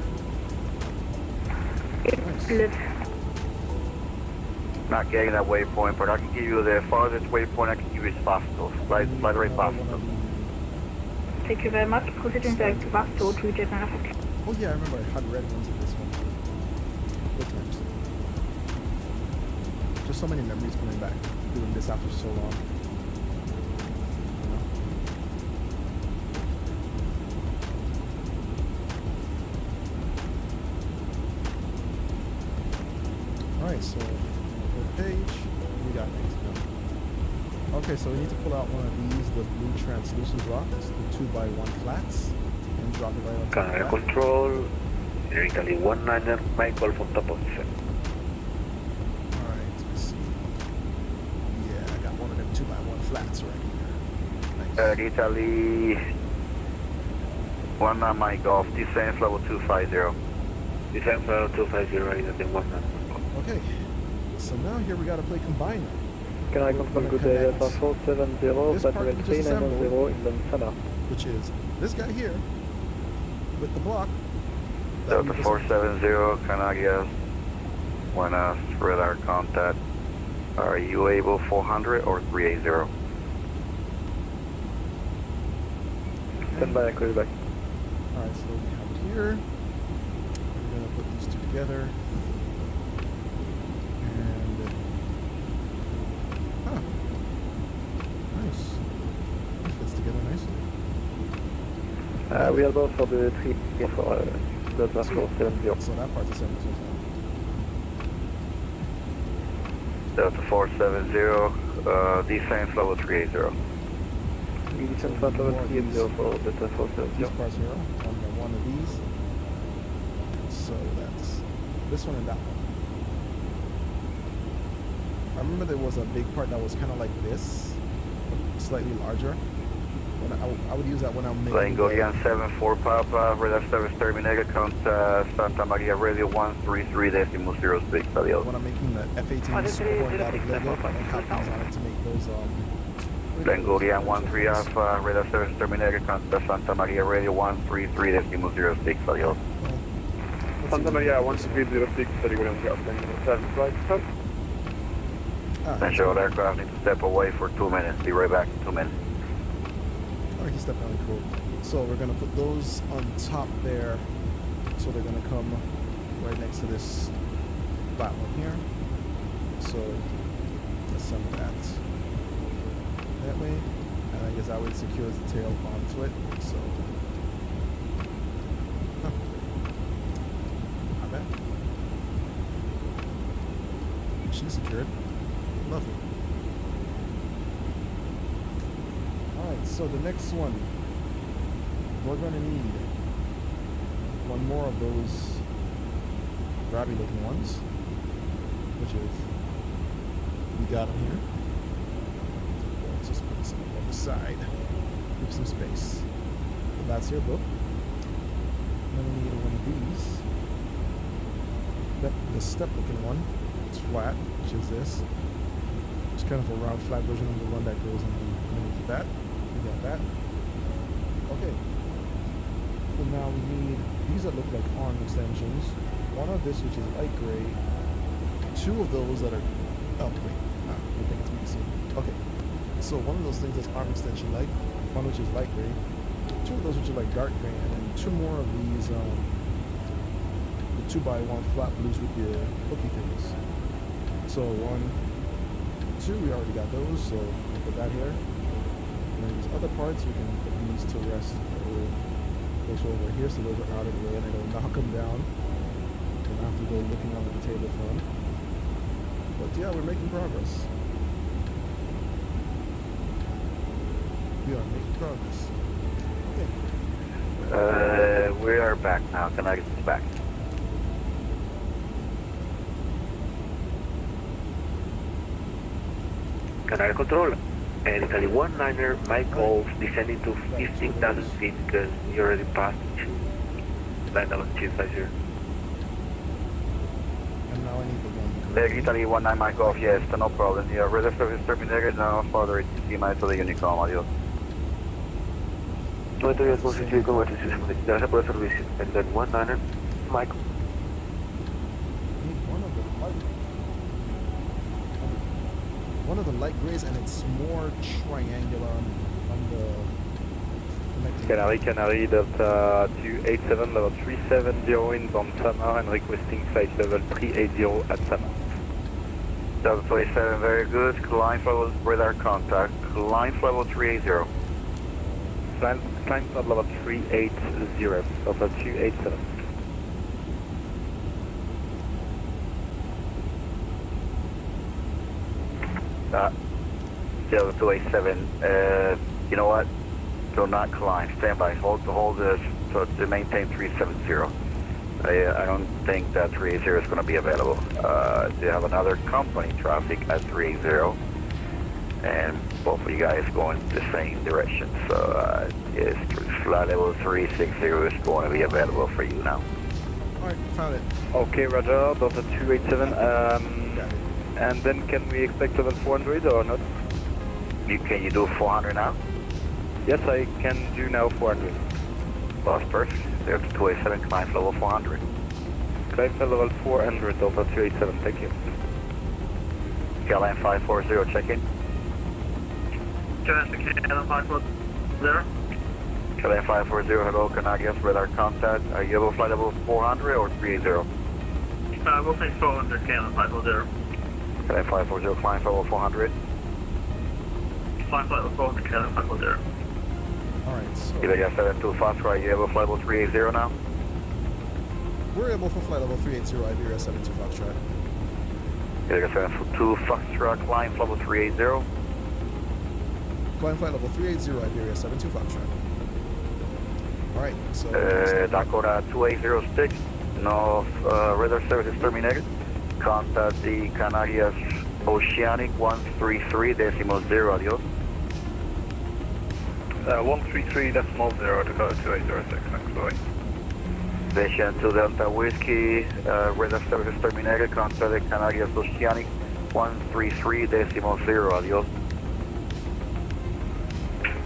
[SPEAKER 17] Split.
[SPEAKER 7] Not getting that waypoint, but I can give you the farthest waypoint I can give you is Pasto. Fly right Pasto.
[SPEAKER 17] Thank you very much. Proceeding direct to Basto, 2 jet 95 kilo.
[SPEAKER 8] Oh yeah, I remember I had red ones in this one. Good times. Just so many memories coming back doing this after so long. Alright, so page, we got next. Okay, so we need to pull out one of these, the blue translucent rocks, the 2x1 flats, and drop it right on top
[SPEAKER 1] Canada
[SPEAKER 8] of that.
[SPEAKER 1] control, Air Italy 19er, Michael from top of the set.
[SPEAKER 8] Alright, let's see. Yeah, I got one of them 2x1 flats right here. Nice.
[SPEAKER 7] Italy 19 Mike off, descent level 250.
[SPEAKER 1] Descent level 250, Italy 19.
[SPEAKER 8] Okay, so now here we gotta play combiner.
[SPEAKER 9] Can I confirm good day, Delta 470,
[SPEAKER 8] This
[SPEAKER 9] flight
[SPEAKER 8] part
[SPEAKER 9] level
[SPEAKER 8] we just
[SPEAKER 9] 390,
[SPEAKER 8] assembled,
[SPEAKER 9] Inland Center.
[SPEAKER 8] which is this guy here with the block.
[SPEAKER 7] Delta 470, Canarias, Buenas, radar contact. Are you able 400 or 380?
[SPEAKER 9] Stand by, I call you back.
[SPEAKER 8] Alright, so we have it here. We're gonna put these two together. And nice. It fits together nicely.
[SPEAKER 9] We are both for the 3 for Delta 470.
[SPEAKER 8] So that part's assembled so far.
[SPEAKER 7] Delta 470, descent level 380.
[SPEAKER 9] We descend flight level 380 for Delta 470.
[SPEAKER 8] These parts here on one of these. So that's this one and that one. I remember there was a big part that was kind of like this, but slightly larger. When I would use that when I'm making
[SPEAKER 7] Langolian 74 Papa, radar service terminated, count Santa Maria radio 133.06. Adios.
[SPEAKER 8] when I'm making the F-18 support data logo and have things on it to make those
[SPEAKER 7] Langolian 13 Alpha, radar service terminated, count Santa Maria radio 133.06. Adios.
[SPEAKER 18] Santa Maria 1306, steady Williams got 7 flight.
[SPEAKER 7] Central aircraft needs to step away for 2 minutes. Be right back in 2 minutes.
[SPEAKER 8] Alright, he's stepping on cool. So we're gonna put those on top there. So they're gonna come right next to this flat one here. So assemble that way. And I guess that way it secures the tail onto it. So Already secured. Lovely. Alright, so the next one. We're going to need one more of those grabby looking ones, which is, we got them here. Let's just put some on the side, give some space. So that's here, book. And then we need one of these. The step looking one. It's flat, which is this. It's kind of a round flat version of the one that goes underneath that. We got that. Okay. So now we need these that look like arm extensions. One of this, which is light gray. Two of those that are, oh wait, I think it's missing. Okay. So one of those things that's arm extension like, one which is light gray. Two of those which are like dark gray, and then two more of these, the 2x1 flat blues with the hooky things. So 1, 2, we already got those, so we'll put that here. And then these other parts, we can put these to rest over here, so those are out of the way, and it'll knock them down. Don't have to go looking under the table for them. But yeah, we're making progress. We are making progress. Okay.
[SPEAKER 7] We are back now. Can I get this back?
[SPEAKER 1] Canal control. And Italy 19er, Mike Golf, descending to 15,000 feet because you already passed land level 250.
[SPEAKER 8] And now I need the one.
[SPEAKER 7] Italy 19 Mike Golf, yes, no problem. Yeah, radar service terminated, now further ATC minus to the Unicom, adios.
[SPEAKER 1] 93 atmosphere, there's a press service, and then 19er, Mike.
[SPEAKER 8] One of the light grays, and it's more triangular on the
[SPEAKER 10] Canary Delta 287 level 370 in on Sama and requesting flight level 380 at Sama.
[SPEAKER 7] Delta 27, very good. Climb level radar contact. Climb level 380.
[SPEAKER 10] Climb level 380, Delta 287.
[SPEAKER 7] Delta 287, you know what? Do not climb. Stand by. Hold this so to maintain 370. I don't think that 380 is going to be available. They have another company traffic at 380, and both of you guys going the same direction. So yes, flight level 360 is going to be available for you now.
[SPEAKER 8] Alright, found it.
[SPEAKER 10] Okay, Roger. Delta 287. And then can we expect level 400 or not?
[SPEAKER 7] Can you do 400 now?
[SPEAKER 10] Yes, I can do now 400.
[SPEAKER 7] Well, that's perfect. There's 287, climb level 400.
[SPEAKER 10] Climb level 400, Delta 287, thank you.
[SPEAKER 7] KLM 540, check in.
[SPEAKER 5] KLM 540.
[SPEAKER 7] KLM 540, hello, can I get radar contact? Are you able to fly level 400 or 380?
[SPEAKER 5] We'll take 400, KLM 540.
[SPEAKER 7] KLM 540, climb level 400.
[SPEAKER 5] Climb level 400, KLM 540.
[SPEAKER 8] Alright, so
[SPEAKER 7] Iberian 72 Foxtrot, are you able to fly level 380 now?
[SPEAKER 8] we're able for flight level 380, Iberia 72 Foxtrot.
[SPEAKER 7] Iberian 72 Foxtrot, climb level 380.
[SPEAKER 8] Climb flight level 380, Iberia 72 Foxtrot. Alright, so
[SPEAKER 7] Dakota 2806, no radar service is terminated. Contact the Canarias Oceanic 133.0, adios.
[SPEAKER 10] 133.0 Dakota 2806, thanks, bye.
[SPEAKER 7] Station 2 Delta Whiskey, radar service is terminated. Contact the Canarias Oceanic 133.0, adios.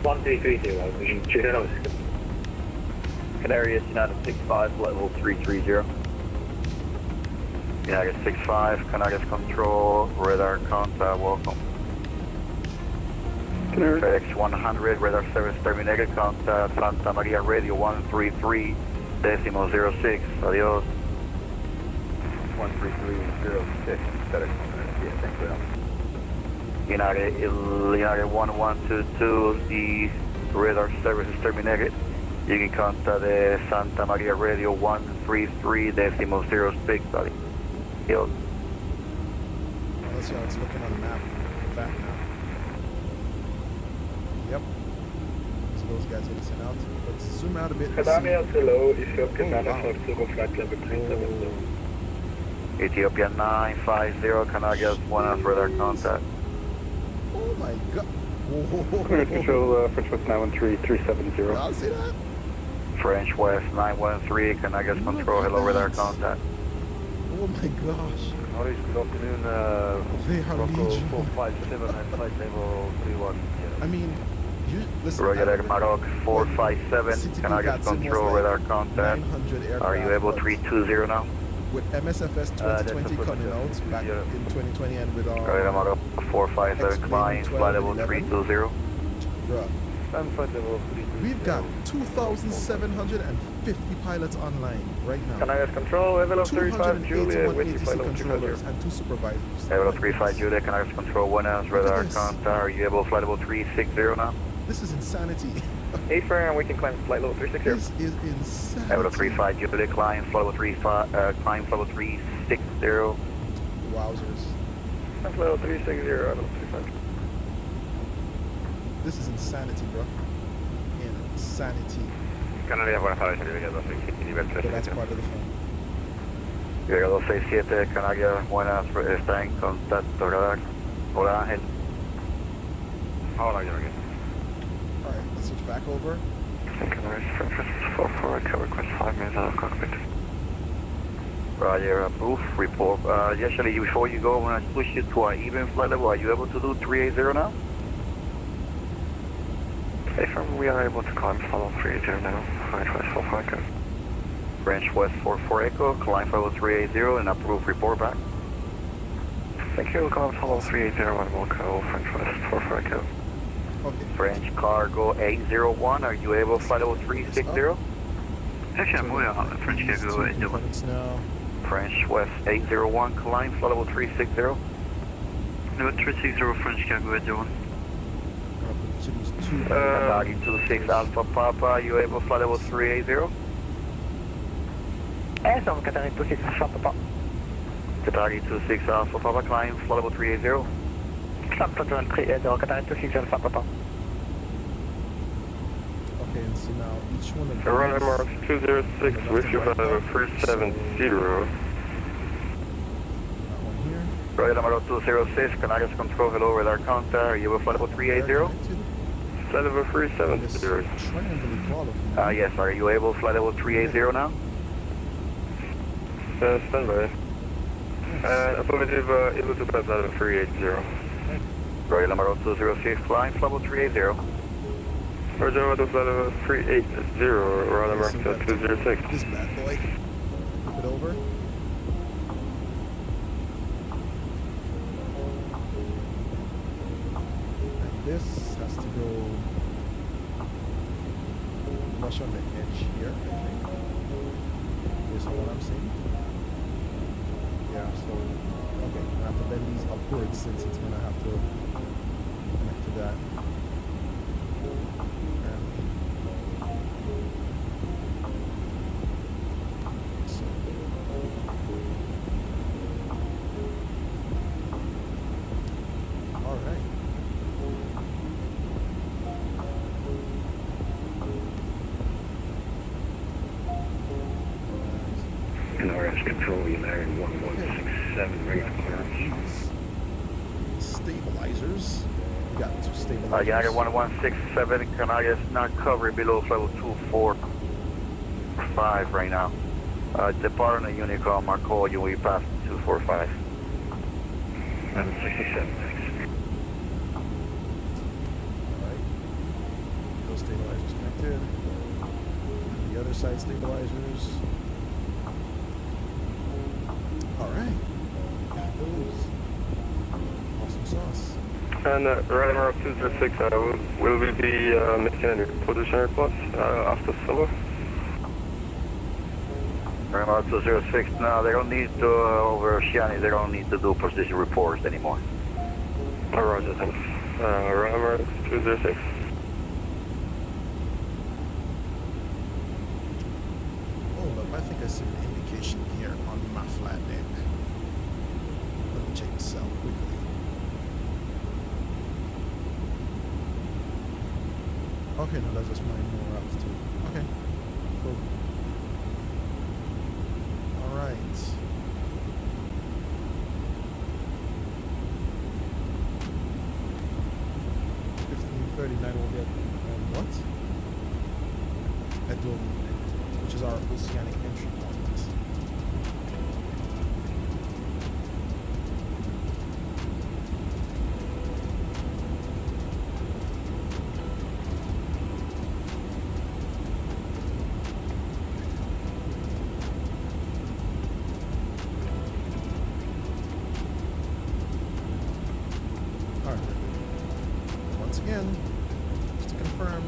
[SPEAKER 1] 1330, vision 206.
[SPEAKER 7] Canarias United 65, level 330. United 65, Canarias Control, radar contact, welcome. FedEx 100, radar service terminated, contact Santa Maria Radio 133.06, adios. 133.06, FedEx, yeah, thanks for that. United 1122, the radar service is terminated. You can contact the Santa Maria Radio 133.06, buddy. Yo.
[SPEAKER 8] Let's see how it's looking on the map. Back now. Yep. So those guys are listening out. Let's zoom out a bit. and see.
[SPEAKER 21] Hello, Ethiopian 950, flight level 370.
[SPEAKER 7] Ethiopia 950, can I get one off radar contact?
[SPEAKER 8] Oh my god.
[SPEAKER 21] Cruise control, French West 913, 370.
[SPEAKER 8] I'll see that.
[SPEAKER 7] French West 913, can I get control? Hello, radar contact.
[SPEAKER 8] Oh my gosh.
[SPEAKER 21] Maurice, good afternoon.
[SPEAKER 8] They are
[SPEAKER 21] Rocco
[SPEAKER 8] legion.
[SPEAKER 21] 457 and flight level 31.
[SPEAKER 8] I mean, you listen.
[SPEAKER 7] Roger, Maroc 457, can I get control? Radar contact.
[SPEAKER 8] 900 aircraft.
[SPEAKER 7] Are you able 320 now?
[SPEAKER 8] With MSFS2020 coming out back in 2020 and with
[SPEAKER 7] Roger,
[SPEAKER 8] our
[SPEAKER 7] Maroc 457, climb, flight level 320.
[SPEAKER 8] bruh,
[SPEAKER 21] And flight level 320.
[SPEAKER 8] we've got 2,750 pilots online right now.
[SPEAKER 21] Can I get control? Level 35, Juliet, with
[SPEAKER 8] ATC
[SPEAKER 21] flight level
[SPEAKER 8] controllers
[SPEAKER 21] 200.
[SPEAKER 8] and 2 supervisors.
[SPEAKER 7] Level 35, Juliet, can I get control? 1 ounce, radar contact. Are you able flight level 360 now?
[SPEAKER 8] This is insanity.
[SPEAKER 21] A-firm, we can climb flight level 360.
[SPEAKER 8] This is insanity.
[SPEAKER 7] Level 35, Juliet, climb, flight level 35, climb, flight level 360.
[SPEAKER 8] Wowzers.
[SPEAKER 21] Flight level 360, level 35.
[SPEAKER 8] This is insanity, bro. Insanity.
[SPEAKER 22] Canarias, buenas tardes, Iberia 267, nivel
[SPEAKER 8] But that's
[SPEAKER 22] 3.
[SPEAKER 8] part of the fun.
[SPEAKER 7] Iberia 267, can I get buenas, está en contacto, radar. Hola, Ángel.
[SPEAKER 22] Hola, Jorge.
[SPEAKER 8] Alright, let's switch back over.
[SPEAKER 16] Canarias, French West 44, cover request 5 minutes out of cockpit.
[SPEAKER 7] Roger, approved, report. Actually, before you go, when I push you to our even flight level, are you able to do 380 now?
[SPEAKER 16] A-firm, we are able to climb follow 380 now. French West 44 Echo.
[SPEAKER 7] French West 44 Echo, climb level 380 and approved, report back.
[SPEAKER 16] Thank you, climb follow 380 and we'll go French West 44 Echo.
[SPEAKER 8] Okay.
[SPEAKER 7] French Cargo 801, are you able flight level 360?
[SPEAKER 16] Actually, I'm way on French Cargo 801.
[SPEAKER 8] Now.
[SPEAKER 7] French West 801, climb flight level 360.
[SPEAKER 16] Level 360, French Cargo 801.
[SPEAKER 7] Atari 26 Alpha Papa, are you able flight level 380?
[SPEAKER 3] Yes, I'm Qatari 26 Alpha Papa.
[SPEAKER 7] Atari 26 Alpha Papa, climb flight level 380.
[SPEAKER 3] Climb flight level 380, Qatari 26 Alpha Papa.
[SPEAKER 8] Okay, and so now each one of
[SPEAKER 13] Runway
[SPEAKER 8] these...
[SPEAKER 13] mark 206 with you flight level 370.
[SPEAKER 7] Roger, number 206, can I get control? Hello, radar contact, are you able flight level 380?
[SPEAKER 13] Flight level 370.
[SPEAKER 8] Triangle qualified.
[SPEAKER 7] Yes, are you able flight level 380 now?
[SPEAKER 13] Standby. Affirmative, able to flight level 380.
[SPEAKER 7] Roger, number 206, climb flight level 380.
[SPEAKER 13] Roger, number flight level 380, radar mark 206.
[SPEAKER 8] This bad boy. Flip it over. And this has to go rush on the edge here, I think. Based on what I'm seeing. Yeah, so okay, I have to bend these upwards since it's gonna have to connect to that.
[SPEAKER 22] Control, Iberian 1167, ready for clearance.
[SPEAKER 8] Stabilizers. We got 2 stabilizers.
[SPEAKER 7] United 1167, can I get not covering below level 245 right now? Depart on the Unicom, I'll call you when we pass 245.
[SPEAKER 22] 1167, thanks.
[SPEAKER 8] Alright. Those stabilizers connected. The other side stabilizers. Alright. Got those. Awesome sauce.
[SPEAKER 13] And radar mark 206, will we be making any position reports after summer?
[SPEAKER 7] Remember 206, no, they don't need to, over Oceania, they don't need to do position reports anymore.
[SPEAKER 13] Roger, thanks. Radar mark 206.
[SPEAKER 8] Hold up, I think I see an indication here on my flat deck. Let me check this out quickly. Okay, no, that's just my more altitude. Okay, cool. All right. $15.39 will get what? At Dome, which is our oceanic entry point. Again, just to confirm.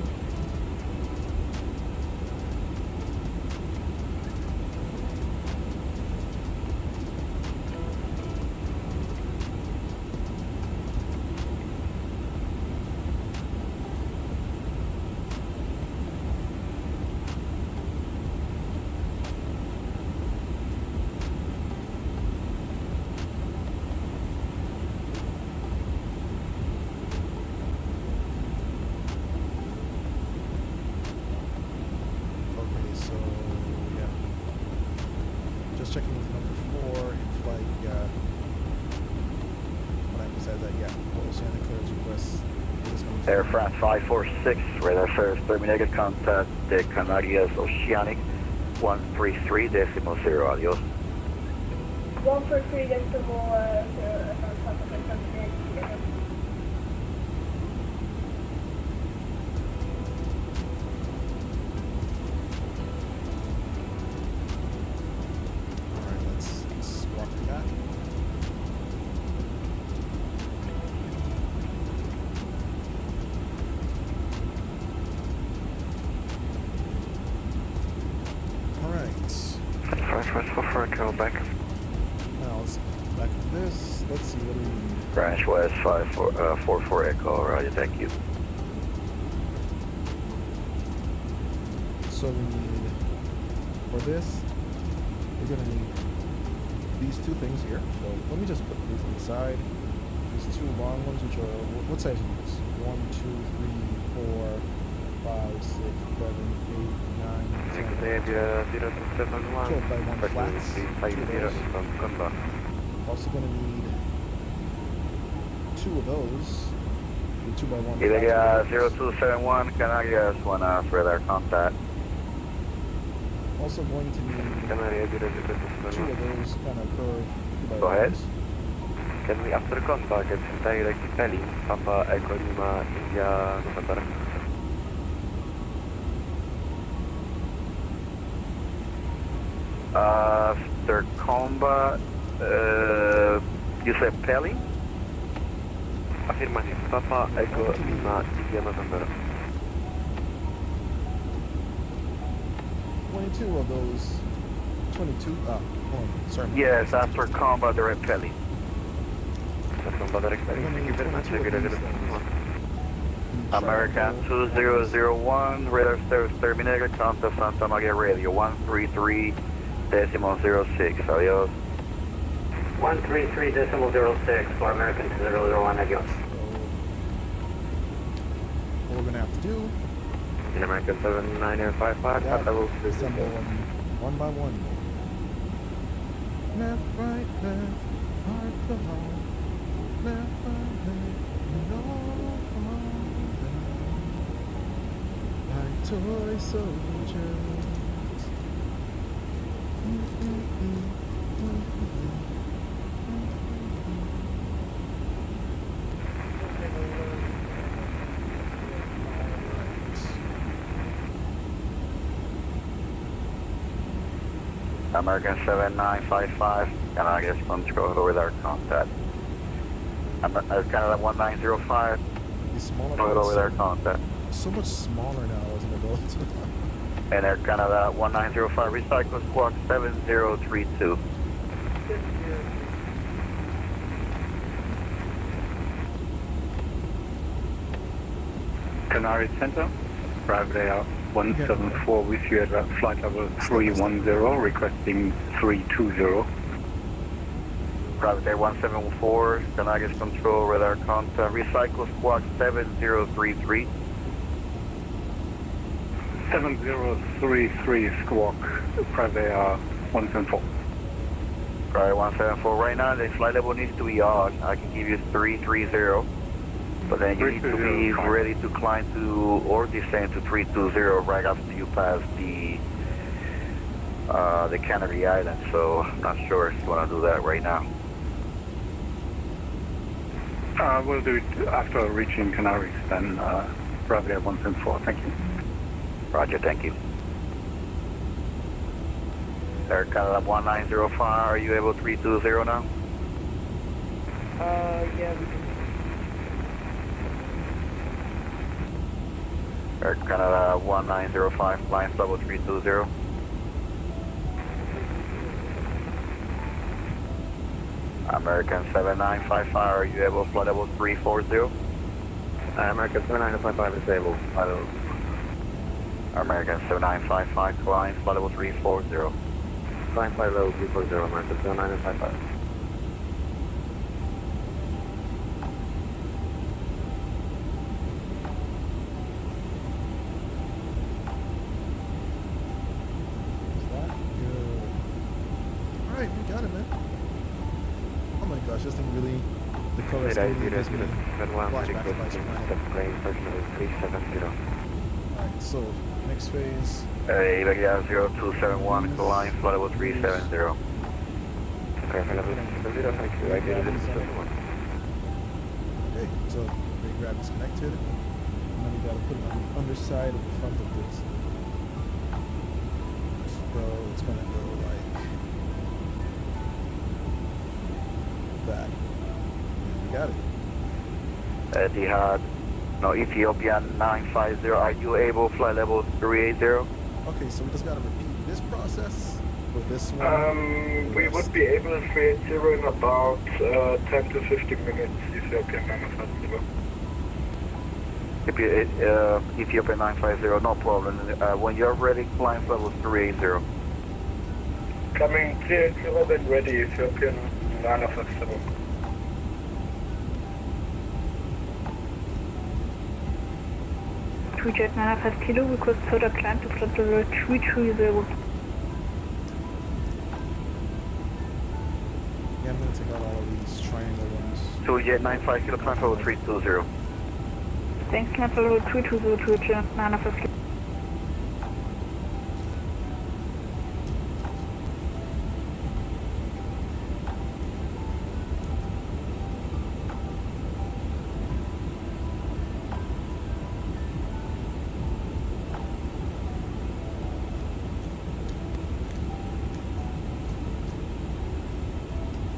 [SPEAKER 8] Checking with number 4 if like when I said that oceanic clearance request is going to
[SPEAKER 7] Air France 546, radar service terminated, contact the Canarias Oceanic 133.0, adios.
[SPEAKER 17] 133.0.
[SPEAKER 16] Go back.
[SPEAKER 8] Now let's back to this. Let's see what do we need.
[SPEAKER 7] Branch West 544 Echo, roger, thank you.
[SPEAKER 8] So we need, for this, we're going to need these two things here. So let me just put these on the side. These two long ones, which are, what size are these? 1, 2, 3, 4, 5, 6, 7, 8, 9, 10, 12 by 1 flats. Also going to need 2 of those. 2 by 1
[SPEAKER 7] Iberia 0271, Canarias 1 radar contact.
[SPEAKER 8] Also going to need 2 of those kind of curved 2 by 1s.
[SPEAKER 7] Go ahead.
[SPEAKER 11] Can we after contact get direct Delhi, Papa Echo Lima, India, November?
[SPEAKER 7] After combat, you said Pelly?
[SPEAKER 11] Affirmative, Papa Echo Lima, India, November.
[SPEAKER 8] 22 of those. 22? Sorry.
[SPEAKER 7] Yes, after combat, they're at Pelly. American 2001, radar service terminated, contact Santa Maria Radio 133.06, adios.
[SPEAKER 12] 133.06 for American 2001, adios.
[SPEAKER 8] What we're going to have to do,
[SPEAKER 11] in American 7955,
[SPEAKER 8] assemble one by one. Left, right, left, heart to heart. Left, right, left, and all like toy soldiers.
[SPEAKER 7] American 7955, Canadian control with our contact. Canada 1905, control with our contact.
[SPEAKER 8] So much smaller now as an adult.
[SPEAKER 7] And Air Canada 1905, recycle squawk 7032.
[SPEAKER 18] Canary Center, private air 174 with you at flight level 310, requesting 320.
[SPEAKER 7] Private air 174, Canadian control radar contact, recycle squawk 7033.
[SPEAKER 18] 7033 squawk, private 174.
[SPEAKER 7] Private 174. Right now, the flight level needs to be odd. I can give you 330, but then you need to be ready to climb to or descend to 320 right after you pass the Canary Islands. So I'm not sure if you want to do that right now.
[SPEAKER 18] We'll do it after reaching Canaries, then Bravia 174. Thank you.
[SPEAKER 7] Roger, thank you. Air Canada 1905, are you able 320 now?
[SPEAKER 9] Yeah, we can.
[SPEAKER 7] Air Canada 1905, flying level 320. American 7955, are you able to fly level 340?
[SPEAKER 11] American 7955 is able.
[SPEAKER 7] American 7955, flying flight level 340.
[SPEAKER 11] Flying flight level 340, American 7955.
[SPEAKER 8] Alright, we got it, man. Oh my gosh, this thing really, the color scheme gives me flashbacks to Vice Planet. Alright, so next phase.
[SPEAKER 7] Iberian 0271, flying flight level 370.
[SPEAKER 11] Okay, flight level 370, thank you. I get it.
[SPEAKER 8] Okay, so the grab is connected. And then we gotta put it on the underside of the front of this. So it's gonna go like that. We got it.
[SPEAKER 7] Etihad, no, Ethiopian 950, are you able to fly level 380?
[SPEAKER 8] Okay, so we just gotta repeat this process for this one.
[SPEAKER 18] We would be able to 380 in about 10 to 15 minutes, Ethiopian 950.
[SPEAKER 7] Ethiopian 950, no problem. When you're ready, climb level 380.
[SPEAKER 18] Coming 380, then ready, Ethiopian 950.
[SPEAKER 17] Jet 9.5 kilo, request further climb to flight level 330.
[SPEAKER 8] Yeah, I'm gonna take out all of these triangle ones.
[SPEAKER 7] So Jet 95 kilo, climb level 320.
[SPEAKER 17] Thanks, climb level 320 to Jet 9.5 kilo.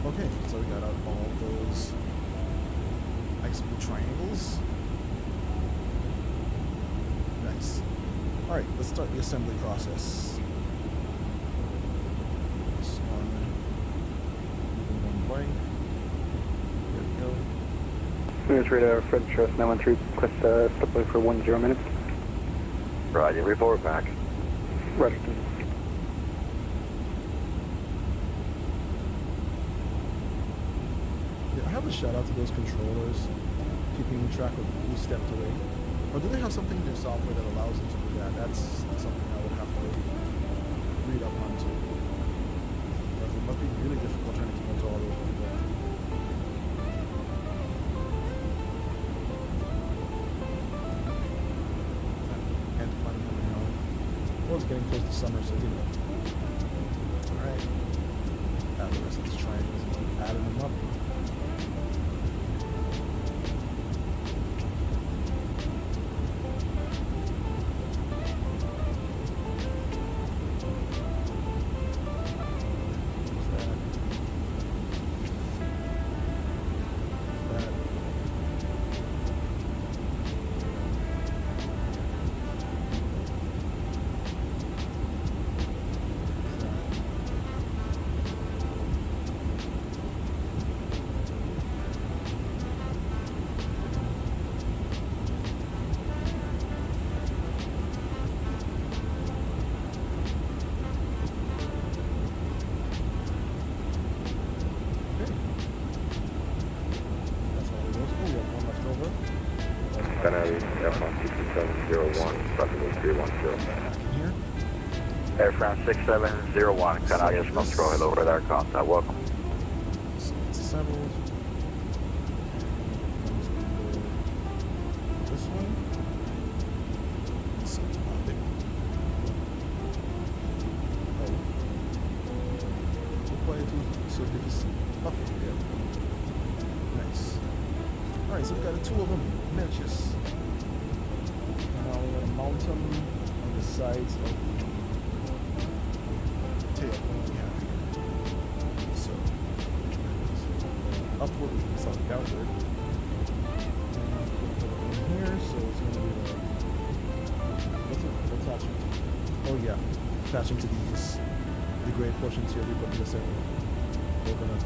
[SPEAKER 8] Okay, so we got out all those high-speed triangles. Nice. Alright, let's start the assembly process. This one, blank. There we go.
[SPEAKER 18] Units radar, Fred Trust 913, request stop by for 10 minutes.
[SPEAKER 7] Roger, report back.
[SPEAKER 18] Roger.
[SPEAKER 8] I have a shout out to those controllers keeping track of who stepped away. Or do they have something in their software that allows them to do that? That's something I would have to read up onto. Because it must be really difficult trying to keep up to all those people. Can't find them now. Well, it's getting close to summer, so you know. Alright. Add the rest of these triangles and keep adding them up.
[SPEAKER 13] Canary F16701, Bravo 310.
[SPEAKER 8] Here.
[SPEAKER 7] Air France 6701, Canadian Control, hello, radar contact, welcome.
[SPEAKER 8] Settled. This one. So, so difficult. Okay, yeah. Nice. Alright, so we got the two of them, matches. Now we're gonna mount them on the sides of the tail. Yeah. So upward is going to downward. And put it in here, so it's going to be like, attach it. Oh yeah, attaching to these, the gray portions here we put in the center. We're gonna,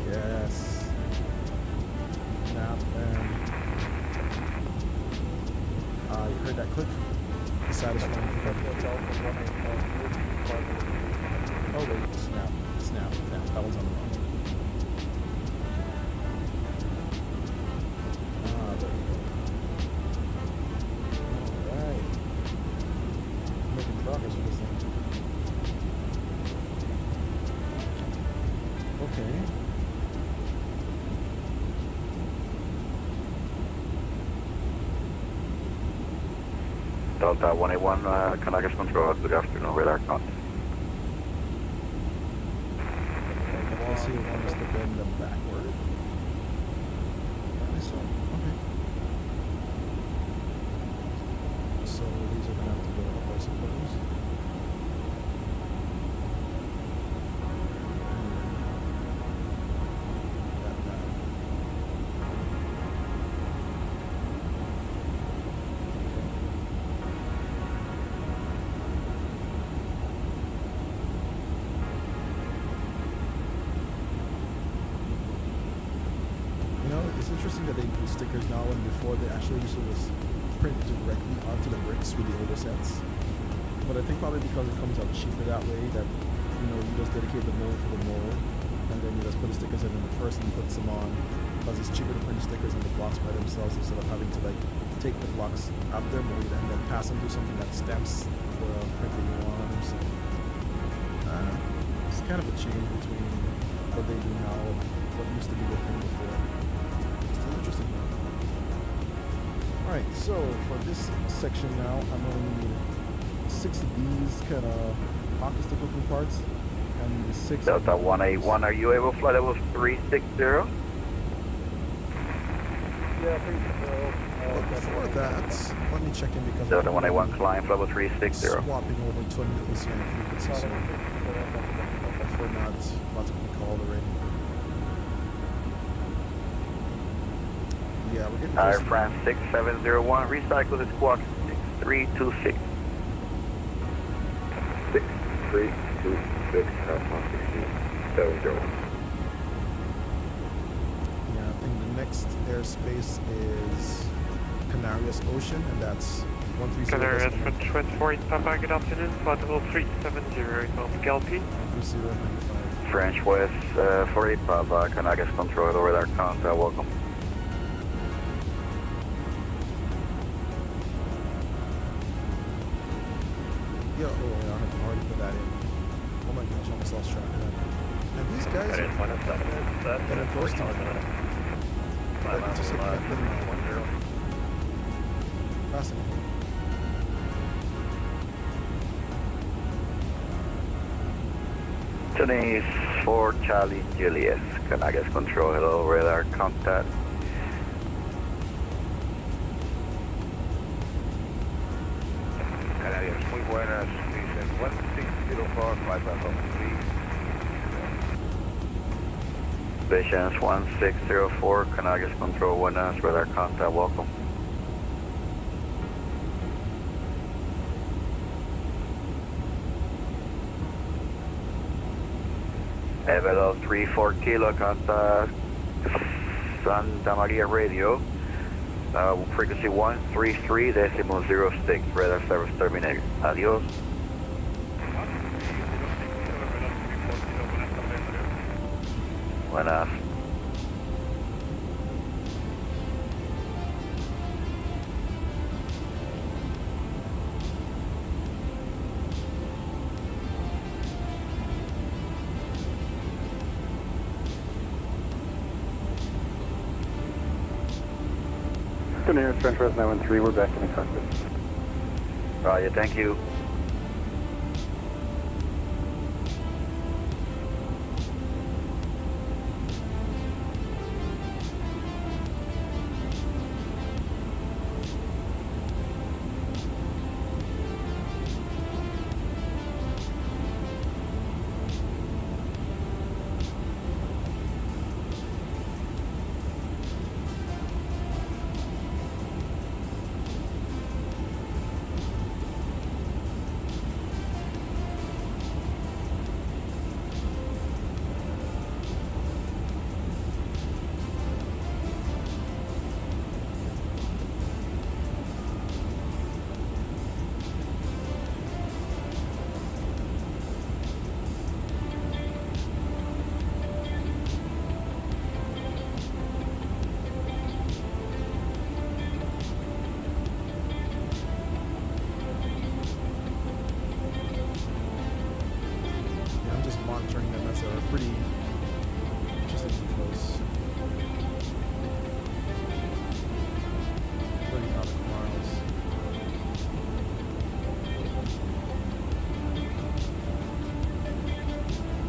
[SPEAKER 8] yes, snap, and you heard that click? The satisfying click. Oh wait, snap, that one's on the wrong. Progress with this thing. Okay.
[SPEAKER 7] Delta 181, Canadian Control, good afternoon, radar contact.
[SPEAKER 8] Let's see if I want us to bend them backward. This one. Okay. So these are going to have to go up, I suppose. It's interesting that they include stickers now, and before they actually used to just print directly onto the bricks with the older sets. But I think probably because it comes out cheaper that way, that you just dedicate the mold for the mold, and then you just put the stickers in, and the person puts them on, because it's cheaper to print stickers in the blocks by themselves instead of having to like take the blocks out of their mold and then pass them to something that stamps the print that you want. So it's kind of a change between what they do now and what used to be the thing before. Interesting. Alright, so for this section now, I'm going to need 6 of these kind of hockey stick looking parts, and the 6
[SPEAKER 7] Delta 181, are you able to fly level 360?
[SPEAKER 8] Yeah, 360. But before that, let me check in because
[SPEAKER 7] Delta 181, climb level 360.
[SPEAKER 8] Swapping over to a new oceanic frequency, so if we're not about to be called already. Yeah, we're getting
[SPEAKER 7] Air France 6701, recycle the squawk 6326.
[SPEAKER 13] 6326, Air France 6701.
[SPEAKER 8] Yeah, I think the next airspace is Canarias Ocean, and that's 130.
[SPEAKER 10] Canarias for 24 in Papa, good afternoon, flight level 370, North Galpi.
[SPEAKER 8] 3095.
[SPEAKER 7] French West 48 Papa, Canarias Control, radar contact, welcome.
[SPEAKER 8] Yeah, oh, yeah, I have already put that in. Oh my gosh, I almost lost track of that. And these guys are getting close to me. Like, just looking at them. Fascinating.
[SPEAKER 7] Denise for Charlie Julius, Canarias Control, hello, radar contact.
[SPEAKER 22] Canarias, muy buenas, dicen 1604, flight level 3.
[SPEAKER 7] Visions 1604, Canarias Control, buenas, radar contact, welcome. Level 34 Kilo, contact Santa Maria Radio. Frequency 133.06, radar service terminated. Adios. Buenas.
[SPEAKER 18] Houston Air, French West 913, we're back in the cockpit.
[SPEAKER 7] Roger, thank you.
[SPEAKER 8] monitoring them as they're pretty interestingly close. 30 nautical miles.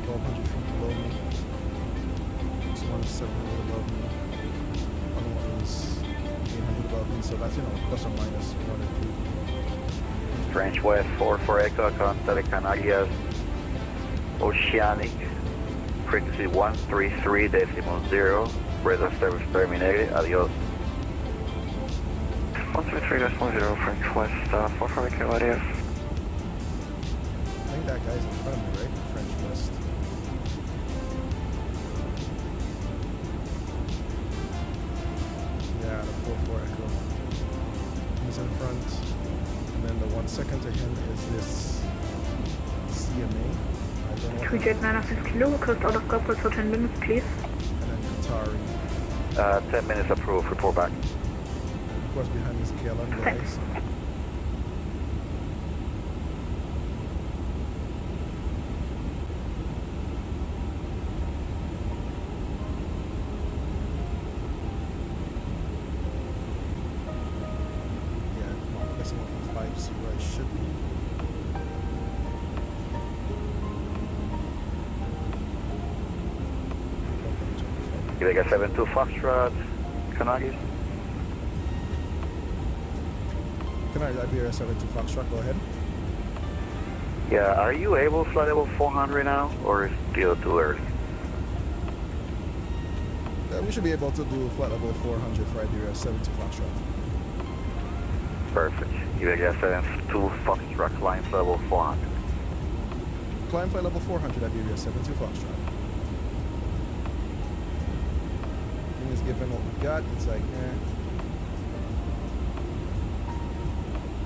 [SPEAKER 8] Below me. This one is 700 above me. Other one is 800 above me. So that's, plus or minus 1 or 2.
[SPEAKER 7] French West 44 Echo, contact Canarias, Oceanic, frequency 133.0, radar service terminated, adios.
[SPEAKER 10] 133.0, French West, 44 Echo, adios.
[SPEAKER 8] I think that guy's in front of me, right? French West. Yeah, the 44 Echo. He's in front. And then the 1 second to him is this CMA. I don't know.
[SPEAKER 17] Tweejet 906 kilo, request out of corporate for 10 minutes, please.
[SPEAKER 8] And then Qatari.
[SPEAKER 7] 10 minutes approved, report back.
[SPEAKER 8] Of course, behind is KLM guys.
[SPEAKER 7] Iberian 72 Foxtrot, Canarias.
[SPEAKER 8] Canarias, Iberian 72 Foxtrot, go ahead.
[SPEAKER 7] Yeah, are you able to fly level 400 now, or is it still too early?
[SPEAKER 8] We should be able to do flight level 400 for Iberian 72 Foxtrot.
[SPEAKER 7] Perfect. Iberian 72 Foxtrot, climb level 400.
[SPEAKER 8] Climb flight level 400 at Iberian 72 Foxtrot. Is given what we've got, it's like,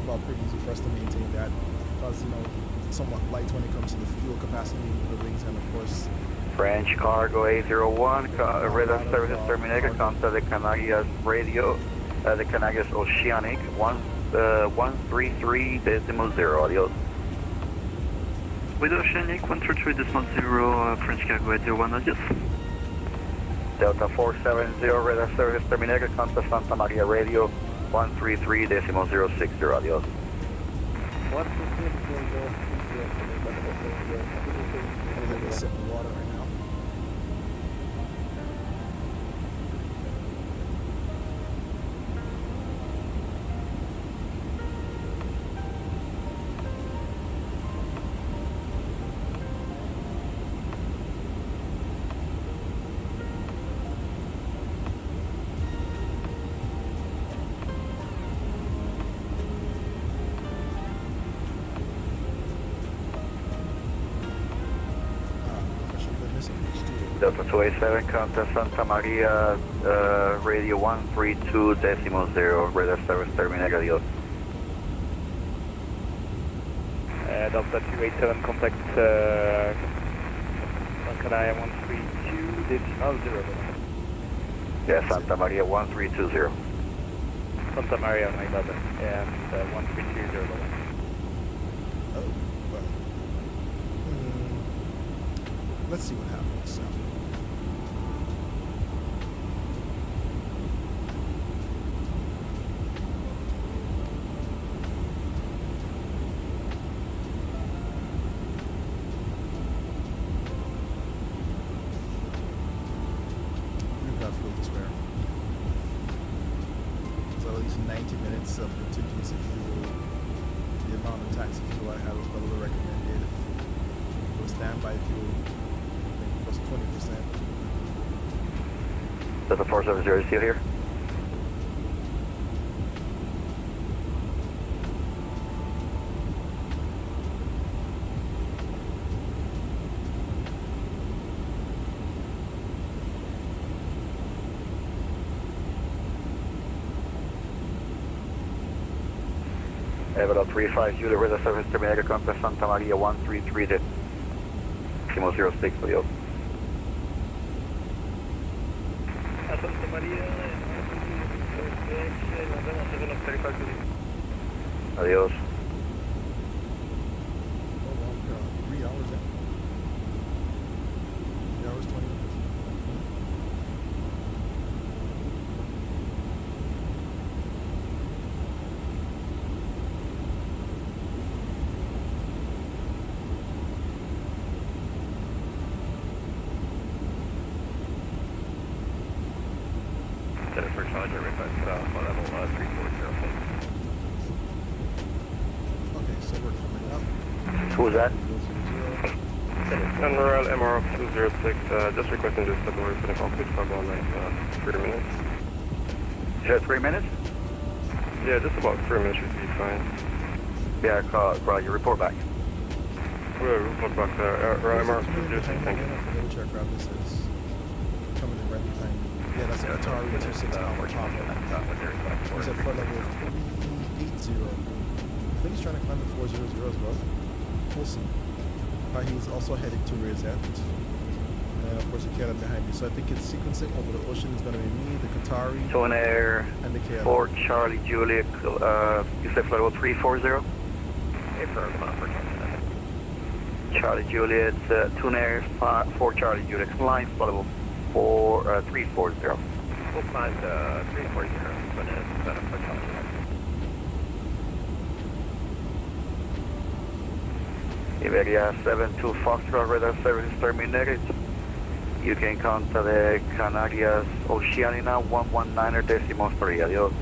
[SPEAKER 8] about pretty easy for us to maintain that because, somewhat light when it comes to the fuel capacity of the wings and of course.
[SPEAKER 7] French cargo A01, radar services terminated, contact the Canarias radio, the Canarias Oceanic, 133.0, adios.
[SPEAKER 14] With Oceanic, 133.0, French cargo A01, adios.
[SPEAKER 7] Delta 470, radar service terminated, contact Santa Maria radio, 133.060, adios.
[SPEAKER 8] Water right now.
[SPEAKER 7] Delta 287, contact Santa Maria, radio 132.0, radar service terminated, adios.
[SPEAKER 10] Delta 287, contact Canarias 132.0.
[SPEAKER 7] Yeah, Santa Maria 1320.
[SPEAKER 10] Santa Maria 911 and 132.0.
[SPEAKER 8] Oh, well. Let's see what happens. So. use 90 minutes of contingency fuel. The amount of taxi fuel I had was below the recommended. For standby fuel, I think plus 20%.
[SPEAKER 7] Does the 470 seal here? Level 35 Julia, weather service terminator, Compass Santa Maria 133 jet. Simo 06 for you.
[SPEAKER 5] Santa Maria, level 35 Julia.
[SPEAKER 7] Adios.
[SPEAKER 8] Oh, wow, 3 hours in. 3 hours, 20 minutes.
[SPEAKER 16] Jennifer Charger, request for level 340.
[SPEAKER 8] Okay, so we're coming up.
[SPEAKER 7] Who was that?
[SPEAKER 16] General MRF 206, just requesting this February for the cockpit for about like 3 minutes.
[SPEAKER 7] You said 3 minutes?
[SPEAKER 16] Yeah, just about 3 minutes should be fine.
[SPEAKER 7] Yeah, Roger, report back.
[SPEAKER 16] We'll report back there. MRF 206, thank you.
[SPEAKER 8] Double check route, this is coming in right behind me. Yeah, that's a Atari 26 Alpha Papa. He's at flight level 380. I think he's trying to climb the 400 as well. We'll see. He's also heading to Ray's End. And of course the KLM behind me. So I think it's sequencing over the ocean is going to be me, the Qatari,
[SPEAKER 7] Tone Air,
[SPEAKER 8] and the KLM.
[SPEAKER 7] 4 Charlie Juliet, you said flight level 340? Charlie Juliet, Tune Air, 4 Charlie Juliet, climb flight level 340.
[SPEAKER 22] We'll climb to 340, but it's set up for Charlie.
[SPEAKER 7] Iberia 72 Foxtrot, radar service terminated. You can contact the Canarias Oceanina 119er decimos 3. Adios.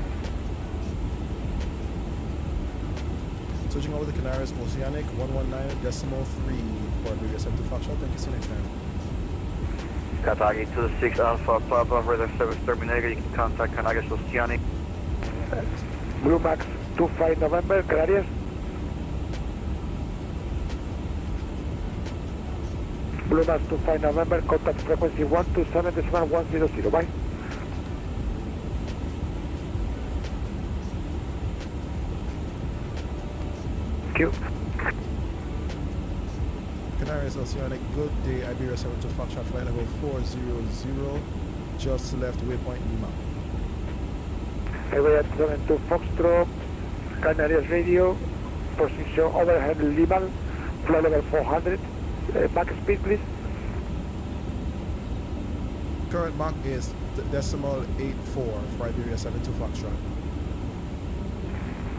[SPEAKER 8] Switching over the Canarias Oceanic 119 decimal 3 for Iberia 72 Foxtrot. Thank you, see you next time.
[SPEAKER 7] Katagi 26 Alpha Papa, radar service terminated. You can contact Canarias Oceanic.
[SPEAKER 24] Blue Max 25 November, Canarias. Blue Max 25 November, contact frequency 127.100, bye. Q.
[SPEAKER 8] Canarias Oceanic, good day. Iberia 72 Foxtrot, flight level 400, just left waypoint Lima.
[SPEAKER 24] Iberia 72 Foxtrot, Canarias Radio, position overhead Lima, flight level 400. Back speed, please.
[SPEAKER 8] Current Mach is decimal 84 for Iberia 72 Foxtrot.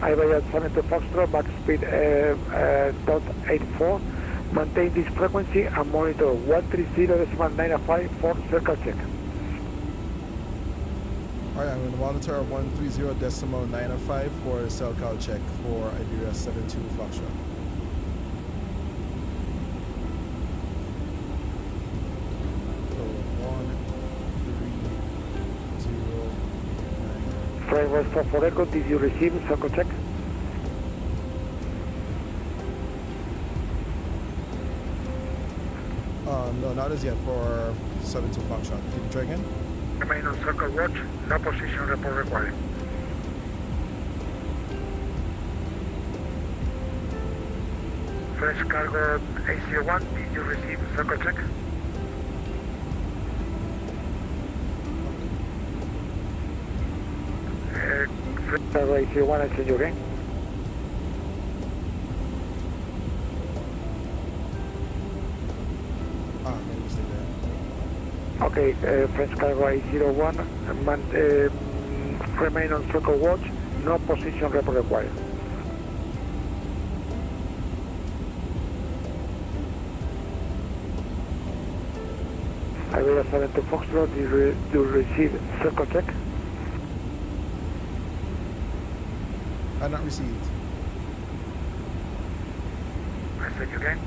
[SPEAKER 24] Iberia 72 Foxtrot, back speed .84. Maintain this frequency and monitor 130.905 for circle check.
[SPEAKER 8] Alright, I'm going to monitor 130.905 for circle check for Iberia 72 Foxtrot.
[SPEAKER 24] Framework for record, did you receive circle check?
[SPEAKER 8] No, not as yet for 72 Foxtrot. Can you try again?
[SPEAKER 24] Remain on circle watch, no position report required. French cargo A01, did you receive circle check? Cargo A01, I send you again. Okay, French cargo A01, remain on circle watch, no position report required. Iberia 72 Foxtrot, do you receive circle check?
[SPEAKER 8] Not received.
[SPEAKER 2] I said you again.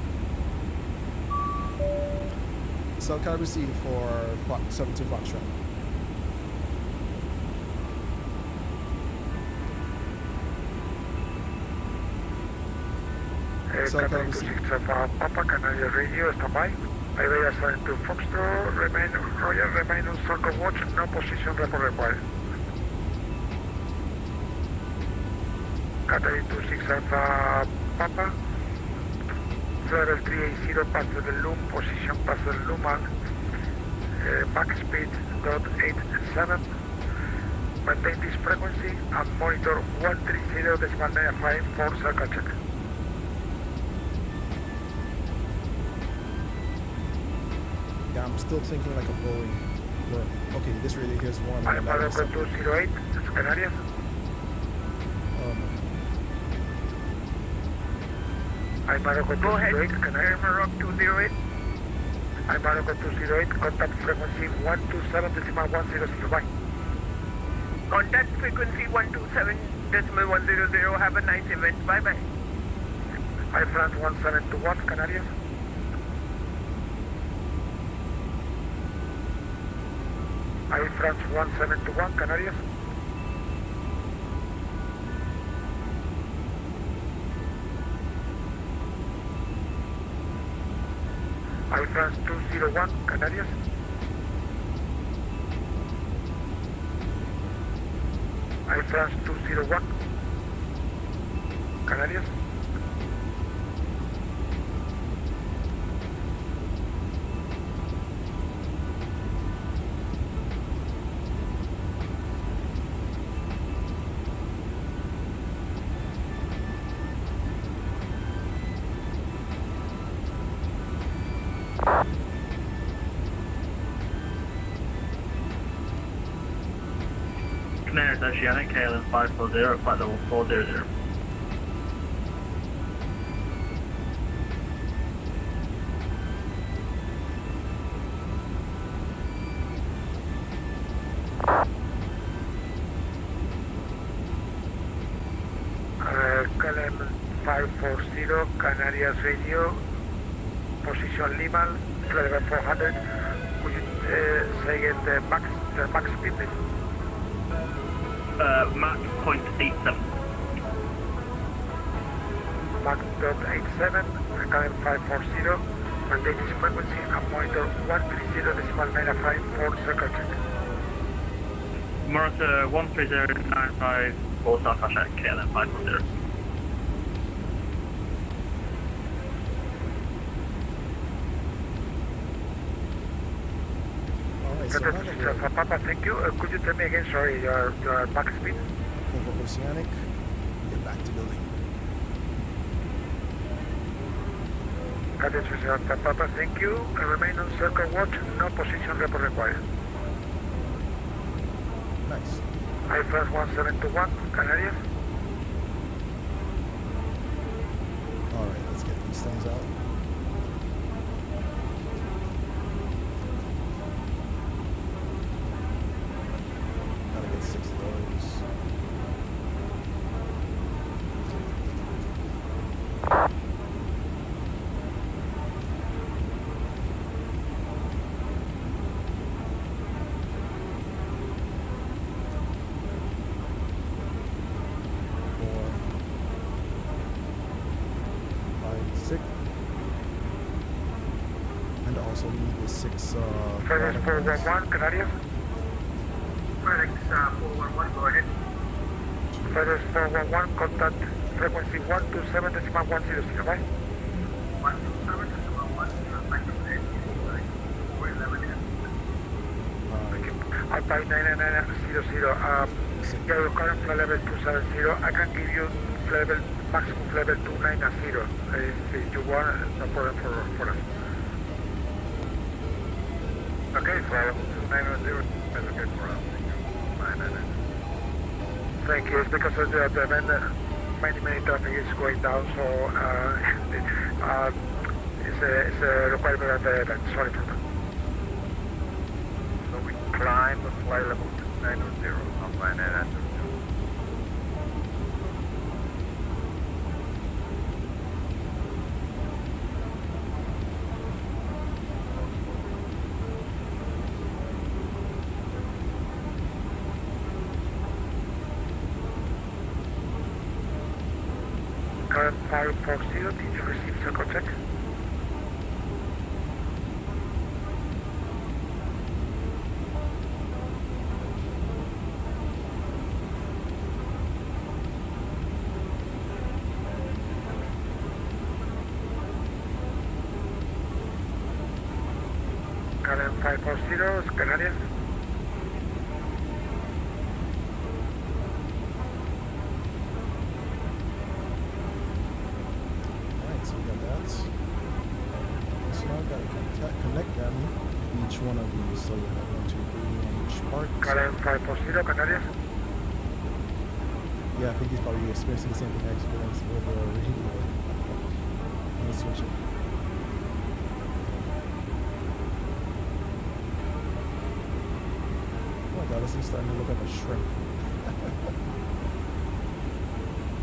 [SPEAKER 8] Cell card received for 72 Foxtrot.
[SPEAKER 2] Catering to 6 of Papa, Canadian Radio, standby. Iberia 72 Foxtrot, remain Royal, remain on circle watch, no position report required. Catering to 6 of Papa, level 380 past the loom, position past the loom, max speed .87. Maintain this frequency and monitor 130.95 for circle check.
[SPEAKER 8] Yeah, I'm still thinking like a Boeing. Okay, this radio here is one.
[SPEAKER 2] I'm Marco 208, Canarias.
[SPEAKER 8] Oh no.
[SPEAKER 2] I'm Marco 208, Canarias. Rock 208. I'm Marco 208, contact frequency 127.100, bye.
[SPEAKER 5] Contact frequency 127.100, have a nice event, bye bye.
[SPEAKER 2] I'm France 1721, Canarias. I'm France 1721, Canarias. I'm France 201, Canarias. I'm France 201, Canarias.
[SPEAKER 15] Canarias Oceanic, KLM 540, flight level 400.
[SPEAKER 2] KLM 540, Canarias Radio, position Lima, level 400. Could you say again the max speed, please?
[SPEAKER 15] Mach 0.87.
[SPEAKER 2] Mach .87, KLM 540, maintain this frequency and monitor 130.95 for circle check.
[SPEAKER 15] Monitor 130.95, full South Russia, KLM 540.
[SPEAKER 2] Papa, thank you. Could you tell me again, sorry, your max speed?
[SPEAKER 8] Over Oceanic, get back to building.
[SPEAKER 2] Papa, thank you. Remain on circle watch, no position report required.
[SPEAKER 8] Nice.
[SPEAKER 2] I France 1721, Canarias.
[SPEAKER 8] Alright, let's get these things out. Gotta get 6 of those. And also need the 6
[SPEAKER 2] FedEx 411, Canarias. FedEx 411, go ahead. FedEx 411, contact frequency 127.100, right? 127.100. Alpine 99900. Yeah, your current flight level 270. I can give you level maximum level 290. If you want, no problem for us. Okay, flight level 290 is okay for us. Thank you. It's because of the event, many traffic is going down, so it's a requirement of the event. Sorry for that. So we climb the flight level 290 on flight 990. Karen 540, did you receive circle check? Karen 540, Canarias.
[SPEAKER 8] Alright, so we got that. So now I've got to connect them, each one of these. So we have 1, 2, 3 on each part.
[SPEAKER 2] Karen 540, Canarias.
[SPEAKER 8] Yeah, I think he's probably experiencing the same thing I experienced with the radio. Let me switch it. Oh my god, this is starting to look like a shrimp.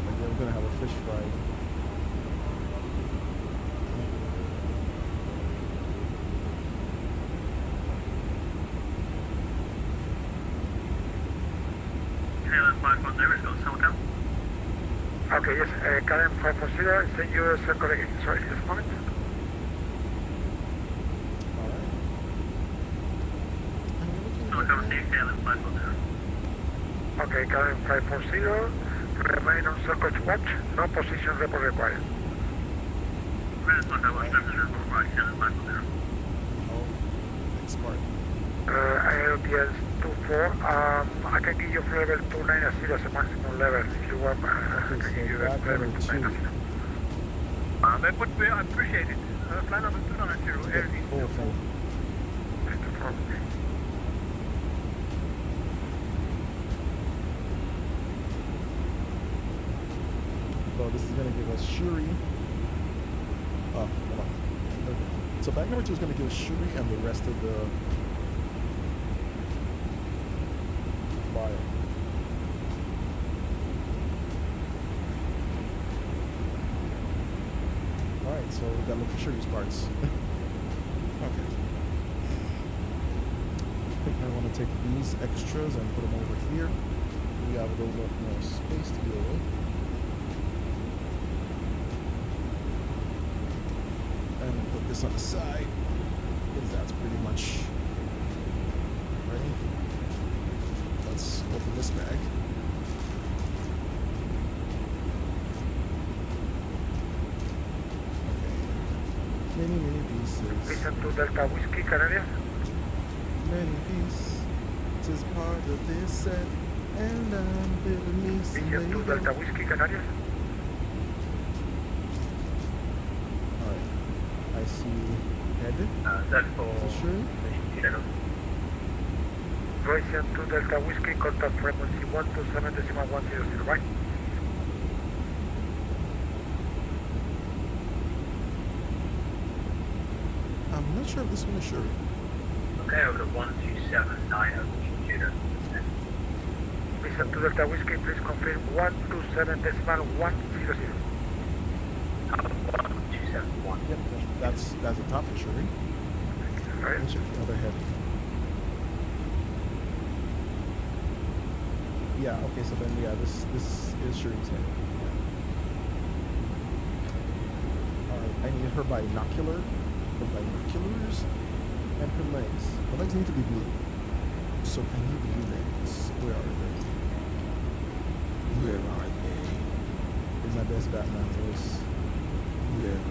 [SPEAKER 8] Like we're gonna have a fish fry.
[SPEAKER 15] KLM 510 has got SoCal.
[SPEAKER 2] Okay, yes, Karen 540, send you a circle again. Sorry, just a moment.
[SPEAKER 15] SoCal received KLM 510.
[SPEAKER 2] Okay, Karen 540, remain on circle watch, no position report required.
[SPEAKER 15] Red SoCal watch, service report right, KLM 510.
[SPEAKER 8] Next part.
[SPEAKER 2] ILTS 24, I can give you level 290 as a maximum level if you want. I can give you that level 290.
[SPEAKER 5] That would be appreciated. Flight level 290, air is
[SPEAKER 8] Full. So this is going to give us Shuri. Oh, hold on. So bag number 2 is going to give us Shuri and the rest of the file. Alright, so we got to look for Shuri's parts. Okay. I think I want to take these extras and put them over here. We have a little bit more space to deal with. And put this on the side, because that's pretty much ready. Let's open this bag. Okay. Many pieces.
[SPEAKER 2] Listen to Delta Whiskey, Canarias.
[SPEAKER 8] Many pieces part of this set, and I'm building me some
[SPEAKER 2] Listen to Delta Whiskey, Canarias.
[SPEAKER 8] I see head.
[SPEAKER 15] That's for
[SPEAKER 8] Sure.
[SPEAKER 2] Listen to Delta Whiskey, contact frequency 127.100, right?
[SPEAKER 8] I'm not sure if this one is sure.
[SPEAKER 15] Okay, over to 127.90, computer.
[SPEAKER 2] Listen to Delta Whiskey, please confirm 127.100.
[SPEAKER 15] 1271.
[SPEAKER 8] Yep, that's the top for sure.
[SPEAKER 2] Right.
[SPEAKER 8] Let's check the other head. Yeah, okay, so then yeah, this is Shuri's head. Alright, I need her binoculars and her legs. The legs need to be blue. So I need blue legs. Where are they? Where are they? Here's my best Batman voice. Where are they?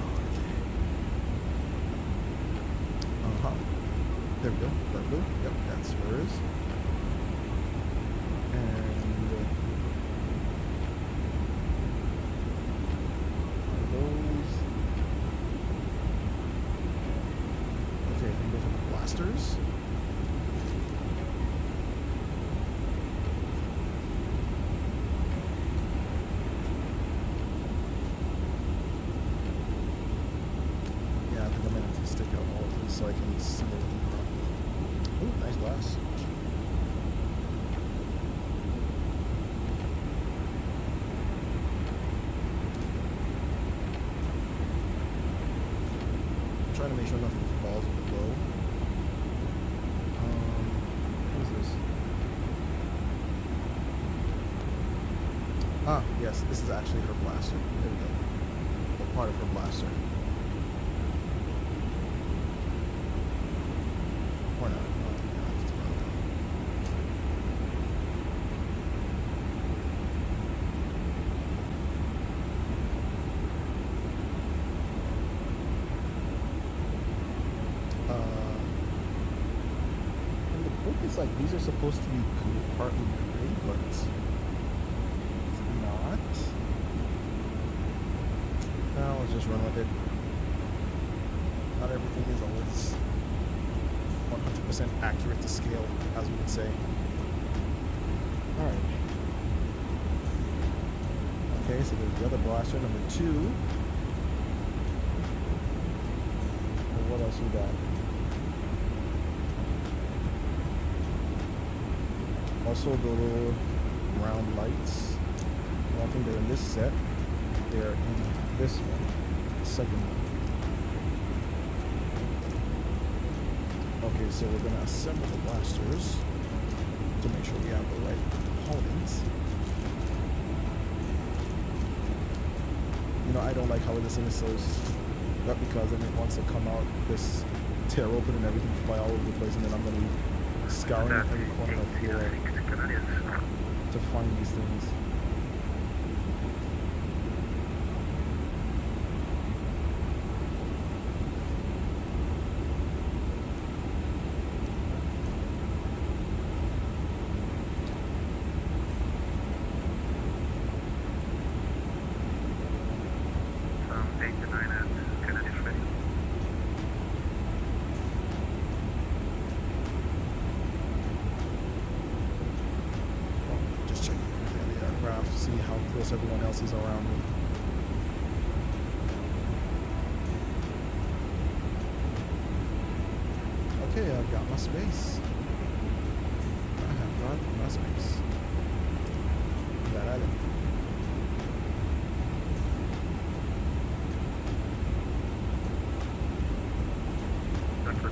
[SPEAKER 8] There we go. Dark blue. Yep, that's hers. And those. Okay, and those are the blasters. Yeah, I think I'm gonna have to stick out all of these so I can see them. Ooh, nice glass. I'm trying to make sure nothing falls with the blow. What is this? Ah, yes, this is actually her blaster. There we go. part of her blaster. Or not. And the book is like, these are supposed to be partly gray, but it's not. Now let's just run with it. Not everything is always 100% accurate to scale, as we would say. Alright. Okay, so there's the other blaster, number 2. And what else we got? Also the little round lights. I don't think they're in this set. They're in this one, the second one. Okay, so we're going to assemble the blasters to make sure we have the right components. You know, I don't like how this thing is so not because then it wants to come out, this tear open and everything fly all over the place, and then I'm going to be scouring every corner of the floor to find these things. See how close everyone else is around me. Okay, I've got my space. I have got my space. Dale.
[SPEAKER 2] Dr.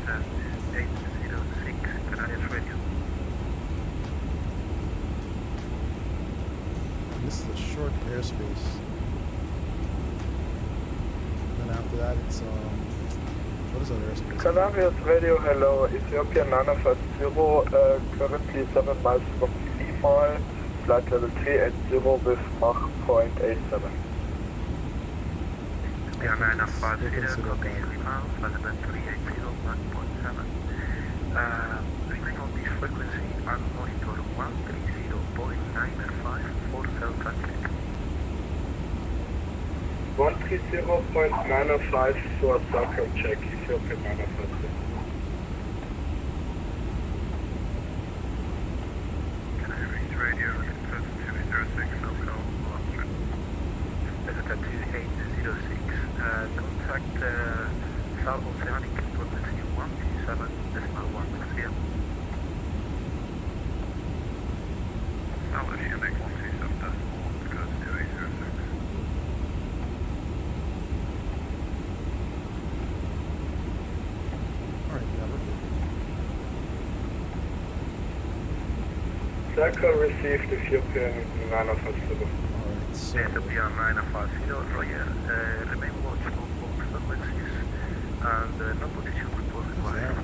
[SPEAKER 2] 806, Canadian Radio.
[SPEAKER 8] This is a short airspace. Then after that, it's what is our airspace?
[SPEAKER 24] Canarias Radio, hello. Ethiopian 950, currently 7 miles from Lima, flight level 380 with Mach 0.87.
[SPEAKER 2] Ethiopian 950, copy Lima, flight level 380, Mach 0.7. Remain on this frequency and monitor 130.95 for self-traffic.
[SPEAKER 24] 130.95 for circle check, Ethiopian 950.
[SPEAKER 2] Canadian Radio, 206, local 100. Delta 2806, contact South Oceanic frequency 127.1 South Oceanic 127.1 goes to 806.
[SPEAKER 8] Alright, yeah, we're good.
[SPEAKER 24] Circle received Ethiopian 950.
[SPEAKER 8] Alright, so
[SPEAKER 2] Ethiopian 950, Roger. Remain watchful for frequencies and no position report required.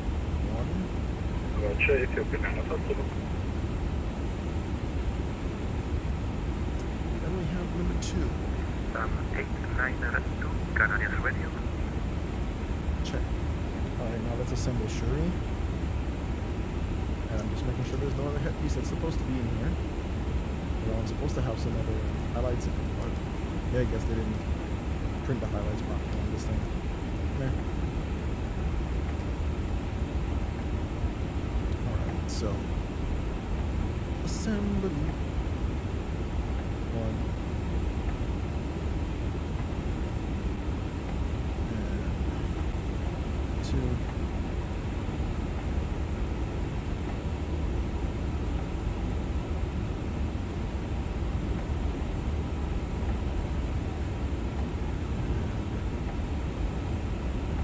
[SPEAKER 24] Roger, Ethiopian 950.
[SPEAKER 8] then we have number 2.
[SPEAKER 2] 892, Canadian Radio.
[SPEAKER 8] Check. Alright, now let's assemble Shuri. And I'm just making sure there's no other headpiece that's supposed to be in here. You know, I'm supposed to have some other highlights, but yeah, I guess they didn't print the highlights properly on this thing. Come here. Alright, so assembly. 1 and 2.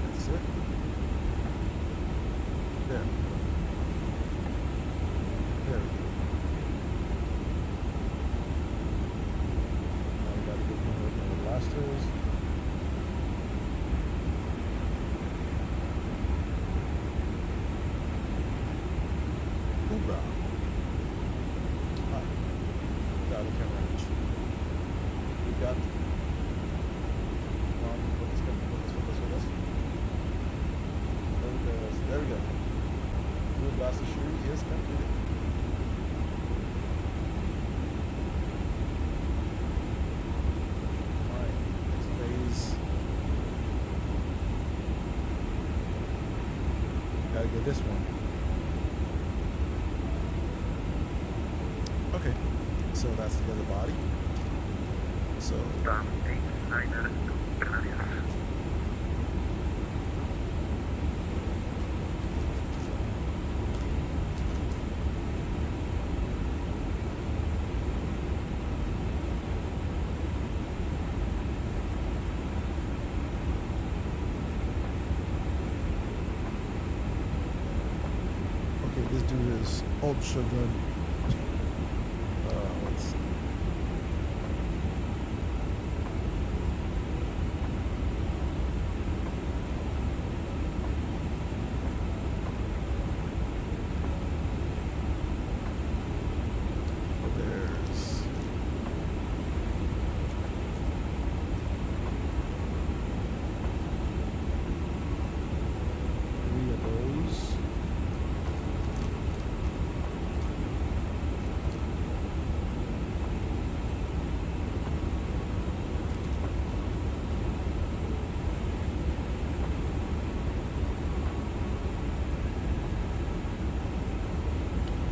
[SPEAKER 8] That's it. There. There we go. got. Focus. There we go. Fluid blast assurity is completed. Alright, next phase. Gotta get this one. Okay, so that's the other body. So
[SPEAKER 2] Down 8-9er to Canarias.
[SPEAKER 8] okay, this dude is ultra good. Let's see. There's three of those.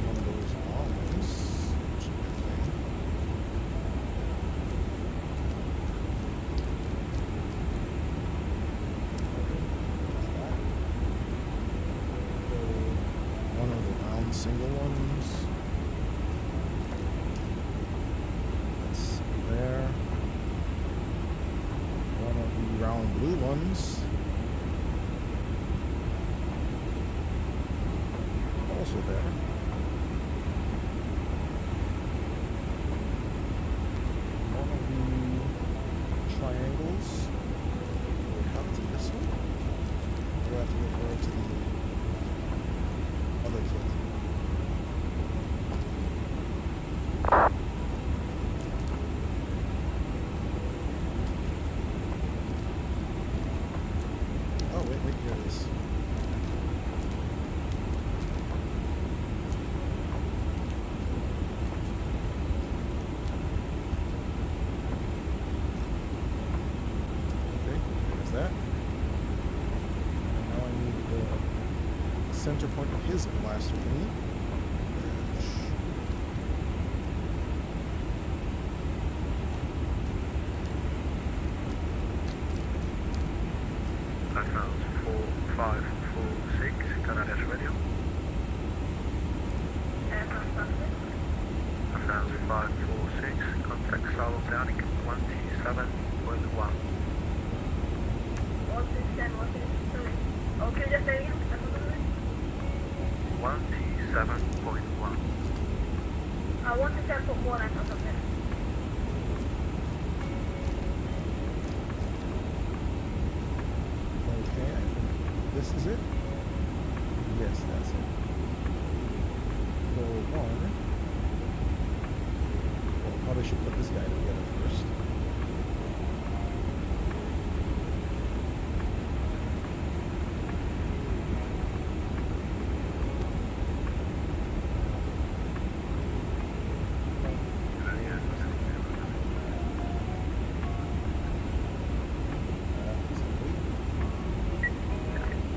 [SPEAKER 8] One of those long ones. Which is a good thing. One of the round single ones. That's there. One of the round blue ones. Also there. One of the triangles. Wait, how is it this one? Or do I have to refer to the other kit? Oh, wait, here it is. Okay, there's that. And now I need the center point of his blaster thingy.
[SPEAKER 2] Advance 4546, Canarias radio. Advance 546, contact South Oceanic 127.1.
[SPEAKER 17] Okay, just say again.
[SPEAKER 2] 127.1.
[SPEAKER 17] 127.1 and something.
[SPEAKER 8] Okay, I think this is it. Yes, that's it. So one. Well, probably should put this guy together first.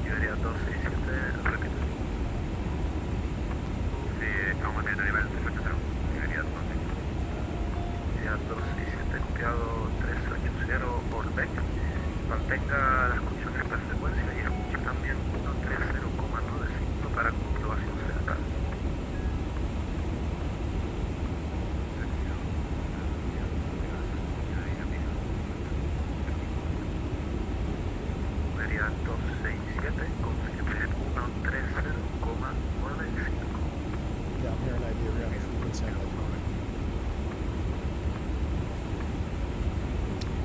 [SPEAKER 2] Iberia 267, repito. Aumento de nivel, perfecto. Iberia 267 copiado 380 por BEC. Mantenga la escucha en esta frecuencia y escuche también 130,95 para comprobación central. Iberia 267, confirme 130,95.
[SPEAKER 8] Yeah, I'm hearing Iberian frequency on that moment.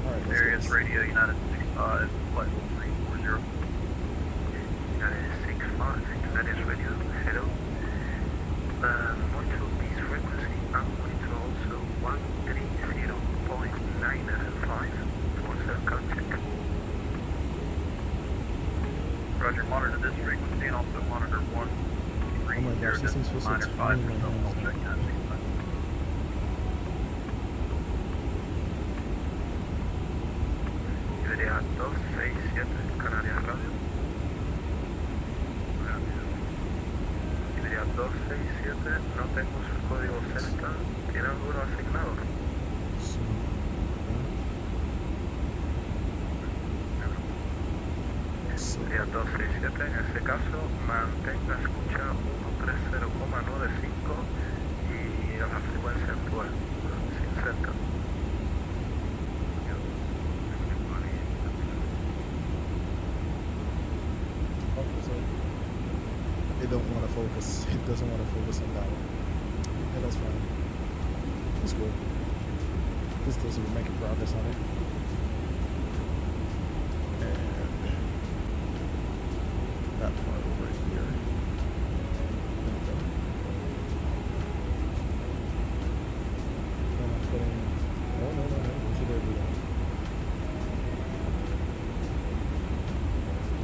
[SPEAKER 8] Alright, let's
[SPEAKER 21] Sirius
[SPEAKER 8] go.
[SPEAKER 21] Radio United 65, flight 340.
[SPEAKER 2] United 65, Canarias radio, hello. Monitor this frequency and monitor also 130.9
[SPEAKER 5] and also monitor 1.
[SPEAKER 8] Oh my gosh, this thing's supposed to
[SPEAKER 5] Monitor 5 for self-call check.
[SPEAKER 2] Iberia 267, Canarias Radio. Iberia 267, no tengo su código cerca. ¿Tiene alguno asignado? Iberia 267, en ese caso, mantenga escucha 130,95 y a la frecuencia actual, sin cerca.
[SPEAKER 8] It don't want to focus. It doesn't want to focus on that one. Yeah, that's fine. That's good. This doesn't make progress on it. And that part over here. There we go. And I'm putting. No. We should do that.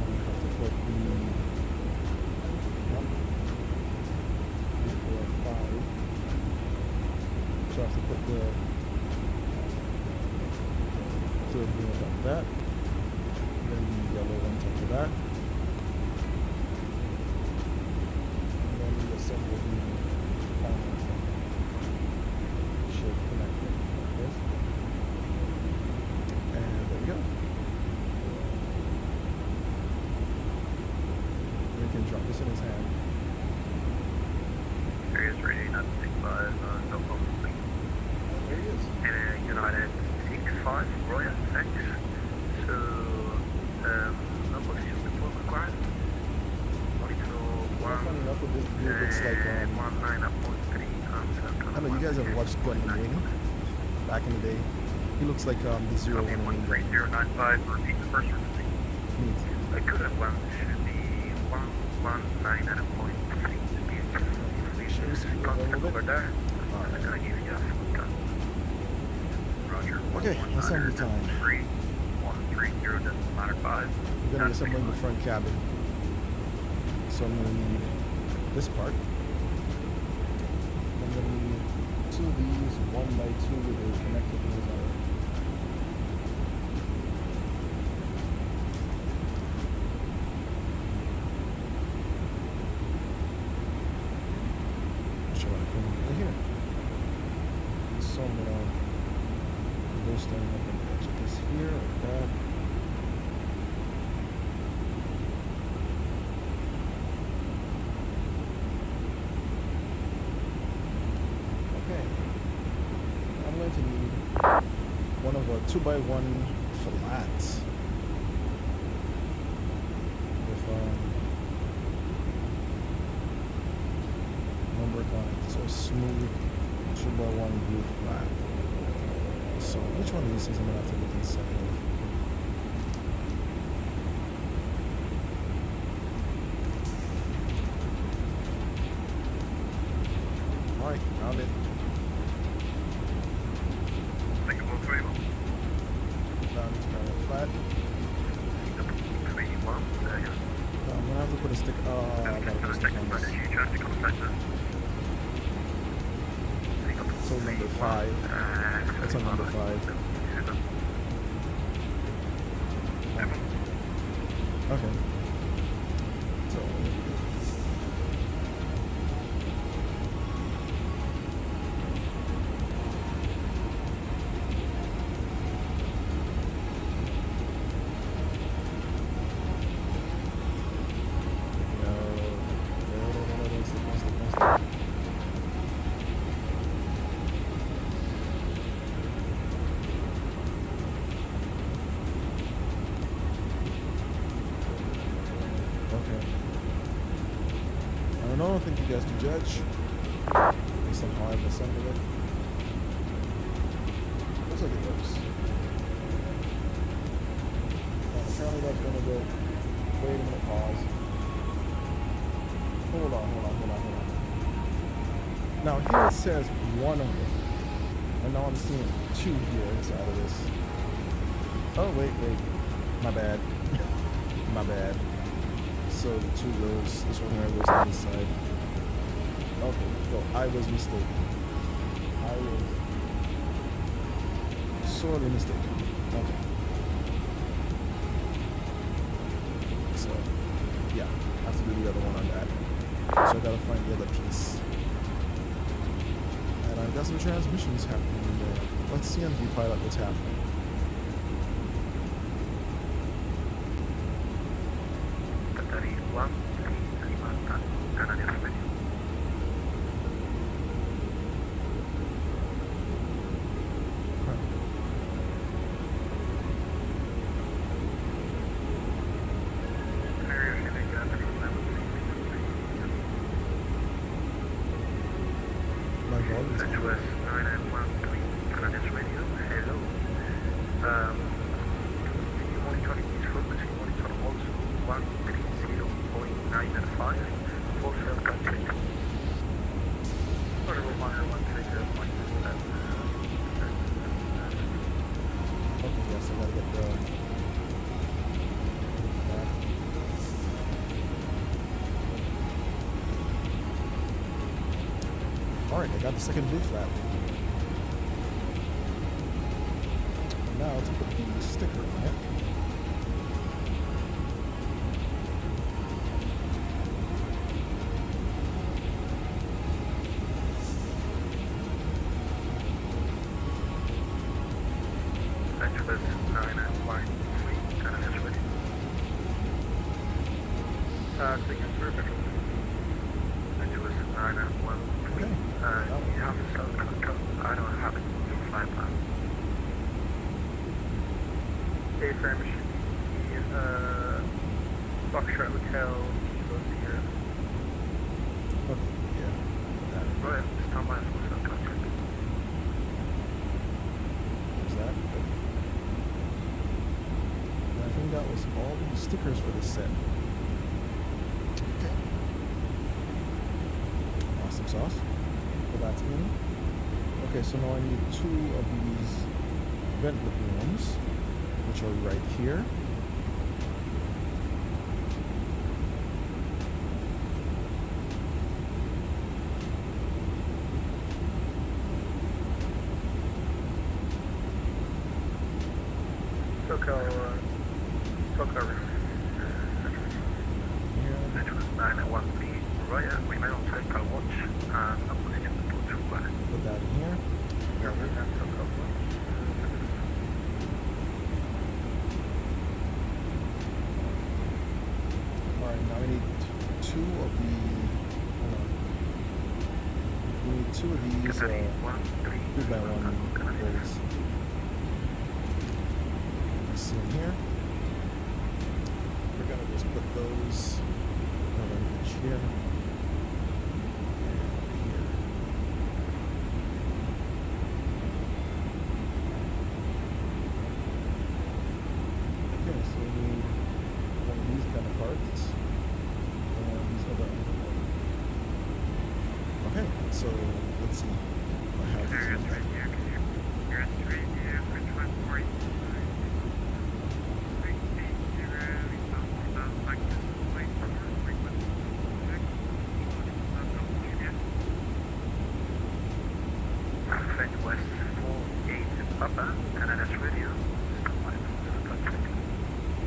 [SPEAKER 8] I'm gonna have to put the. So I have to put the third wheel on top of that, then the yellow on top of that, and then we assemble the final shape connector like this, and there we go. We can drop this in his hand.
[SPEAKER 2] Sirius Radio 965, no problem.
[SPEAKER 8] There he is.
[SPEAKER 2] And United 65, Royal, thanks. So, no position report required. Monitor 19.3.
[SPEAKER 8] I know you guys have watched Gun and Wing back in the day. He looks like the 01 Wing.
[SPEAKER 2] 3095, repeat the first repeat. The current one should be 119.3. Contact over there. I'm gonna give you a full gun. Roger.
[SPEAKER 8] Okay, assembly time.
[SPEAKER 2] 3130, doesn't matter 5.
[SPEAKER 8] We're gonna be assembling the front cabin. So I'm gonna need this part. I'm gonna need 2 of these, 1x2 with a connector to this other. So I'm gonna go standing up on the edge of this here, like that. Okay. I'm going to need one of a 2x1 flat with number lines, so smooth 2x1 blue flat. So which one of these things I'm gonna have to look inside of? Alright, found it.
[SPEAKER 2] Think about 3 1.
[SPEAKER 8] Found this kind of flat.
[SPEAKER 2] 3 1, there you go.
[SPEAKER 8] I'm gonna have to put a stick I gotta put a stick on this. So number 5. That's on number 5. Okay. So I don't think you guys can judge based on how I've assembled it. Looks like it works. Apparently that's gonna go. Wait a minute, pause. Hold on. Now here it says 1 of them. And now I'm seeing 2 here inside of this. Oh wait. My bad. My bad. So the two rows, this one here goes on this side. Okay, so I was mistaken. I was sorely mistaken. Okay. So, yeah, I have to do the other one on that. So I gotta find the other piece. And I've got some transmissions happening there. Let's see on VPilot what's happening. Alright, I got the second blue flag. And now to put the sticker on it. Stickers for this set. Okay. Awesome sauce. So that's in. Okay, so now I need two of these vent lagoons, which are right here. So let's see. I have this one.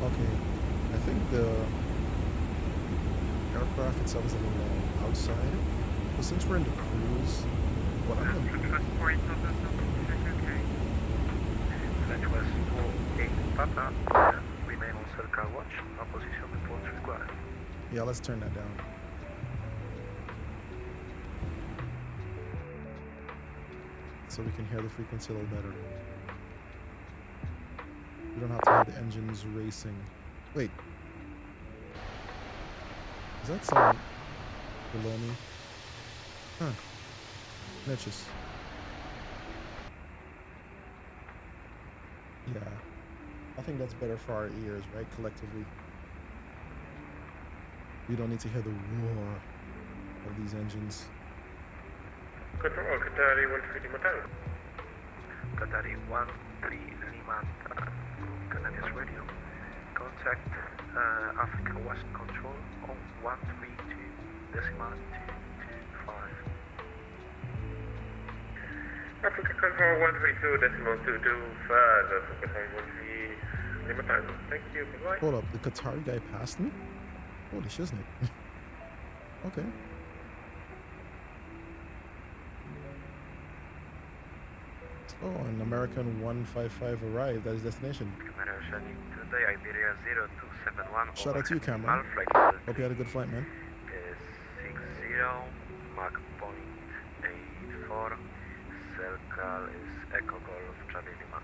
[SPEAKER 8] Okay, I think the aircraft itself is a little outside. But since we're in the cruise, what I'm going to do... Yeah, let's turn that down. So we can hear the frequency a little better. We don't have to hear the engines racing. Wait. Is that sound below me? Huh. Niches. Yeah. I think that's better for our ears, right? Collectively. We don't need to hear the roar of these engines.
[SPEAKER 2] Control, Qatari 13 Lima. Qatari 13 Lima. Canadian radio. Contact
[SPEAKER 1] Africa West Control on 132.225.
[SPEAKER 2] Africa Control 132.225, Africa Control Lima Tango. Thank you, goodbye.
[SPEAKER 8] Hold up, the Qatari guy passed me? Holy shiznit. Okay. Oh, an American 155 arrived at his destination.
[SPEAKER 1] Today, Iberia 0271.
[SPEAKER 8] Shout out to you, Cameron. Hope you had a good flight, man.
[SPEAKER 1] 60, Mach point 84, circle is Echo Golf Charlie Lima.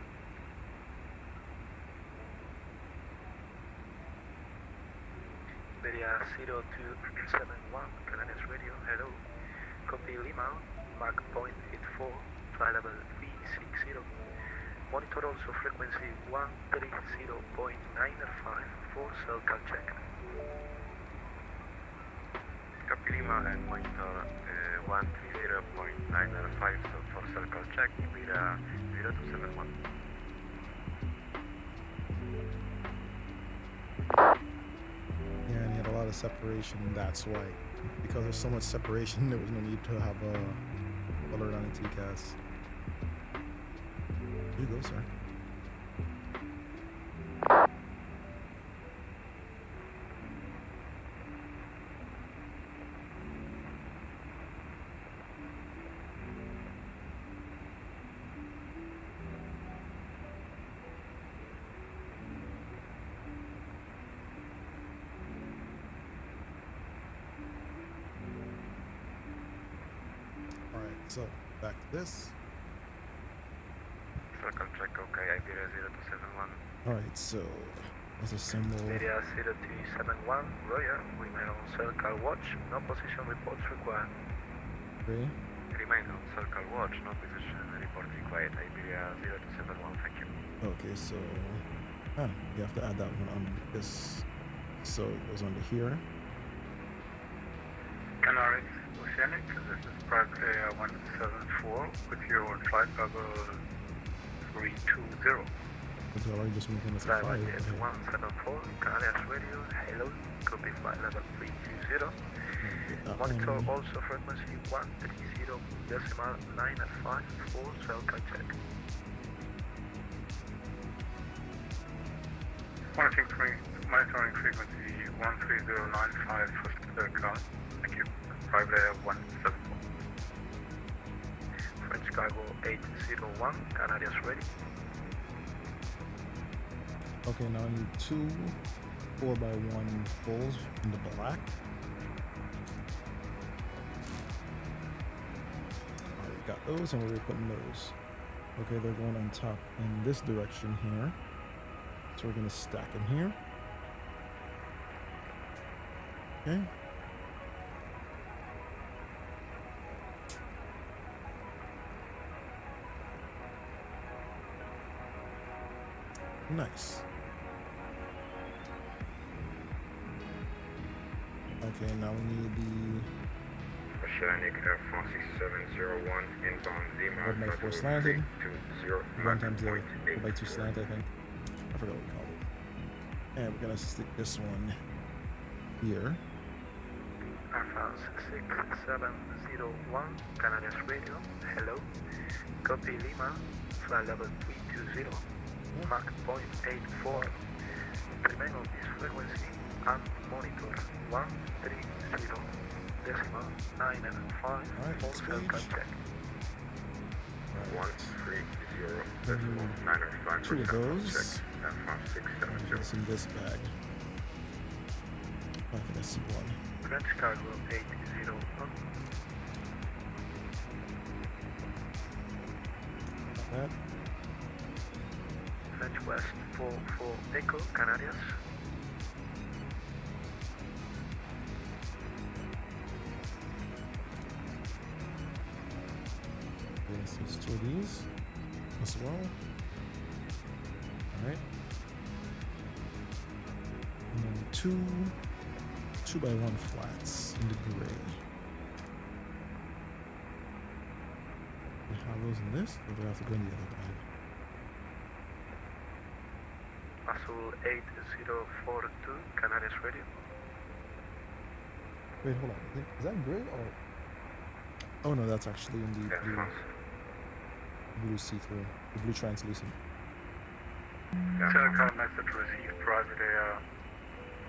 [SPEAKER 1] Iberia 0271, Canadian Radio, hello. Copy Lima, Mach point 84, flight level 360. Monitor also frequency 130.95 for circle check. Copy Lima and monitor 130.995 for circle check, Iberia 0271.
[SPEAKER 8] Yeah, and he had a lot of separation, that's why. Because there's so much separation, there was no need to have a alert on a TCAS. Here you go, sir. So, back to this.
[SPEAKER 1] Circle check, okay, Iberia 0271.
[SPEAKER 8] Alright, so, what's the symbol?
[SPEAKER 1] Iberia 0271, Roger, remain on circle watch, no position reports required.
[SPEAKER 8] Okay.
[SPEAKER 1] Remain on circle watch, no position report required, Iberia 0271, thank you.
[SPEAKER 8] Okay, so, you have to add that one on this. So, it goes under here.
[SPEAKER 2] Canary Oceanic, this is Prague Air 174 with you on flight level 320.
[SPEAKER 8] Already just moving this
[SPEAKER 1] Flight
[SPEAKER 8] to 5.
[SPEAKER 1] level 174, Canadian Radio, hello, copy flight level 320. Monitor also frequency 130.95 for circle check.
[SPEAKER 2] Monitoring frequency 13095 for circle. Thank you. Private Air 174.
[SPEAKER 1] French Cargo 801, Canadians ready.
[SPEAKER 8] Okay, now I need 2 4x1 fulls in the black. Alright, got those, and we're putting those. Okay, they're going on top in this direction here. So we're gonna stack in here. Okay. Nice. Okay, now we need the
[SPEAKER 6] Oceanic Air France 701 inbound Lima.
[SPEAKER 8] 1x4 slanted. 1 times the 4x2 slant, I think. I forgot what we called it. And we're gonna stick this one here.
[SPEAKER 1] France 6701, Canadians Radio, hello. Copy Lima, flight level 320. Mach point 84. Remain on this frequency and monitor 130.95 for circle check.
[SPEAKER 6] 130.95
[SPEAKER 8] 2 of those.
[SPEAKER 6] check.
[SPEAKER 8] What's in this bag? I think I see one.
[SPEAKER 1] French Cargo 801.
[SPEAKER 8] That.
[SPEAKER 1] French West 44 Echo, Canadians.
[SPEAKER 8] Yes, there's 2 of these as well. Alright. And then 2 2x1 flats in the gray. We have those in this, or do I have to go in the other bag?
[SPEAKER 1] Azul 8042, Canarias Radio.
[SPEAKER 8] Wait, hold on. Is that gray or? Oh no, that's actually indeed blue see-through, the blue translucent.
[SPEAKER 2] Telecom message received, private air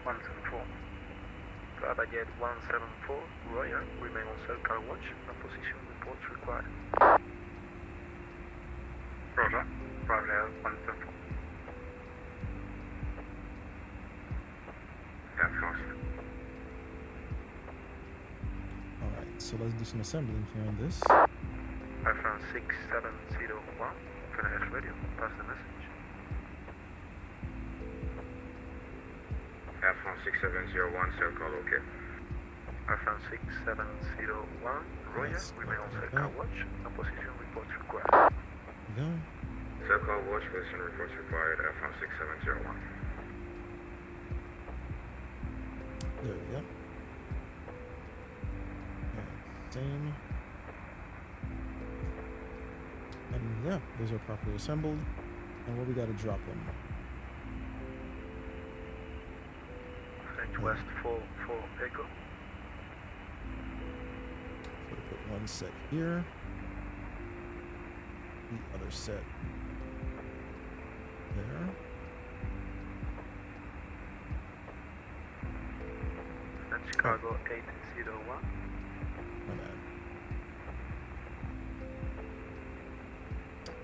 [SPEAKER 2] 174.
[SPEAKER 1] Private jet 174, Royal, remain on circle watch, and position reports required.
[SPEAKER 2] Roger, private air 174.
[SPEAKER 6] Air France.
[SPEAKER 8] Alright, so let's do some assembling here on this.
[SPEAKER 1] Air France 6701, Canarias Radio, pass the message.
[SPEAKER 6] Air France 6701, circle okay.
[SPEAKER 1] Air France 6701, Royal, remain on circle watch, and position reports required.
[SPEAKER 8] Yeah.
[SPEAKER 6] Circle watch, position reports required, Air France 6701.
[SPEAKER 8] There we go. Same. And yeah, those are properly assembled. And what we gotta drop them.
[SPEAKER 1] French West 44 Echo.
[SPEAKER 8] So we put one set here. The other set there.
[SPEAKER 1] Chicago 801.
[SPEAKER 8] My bad.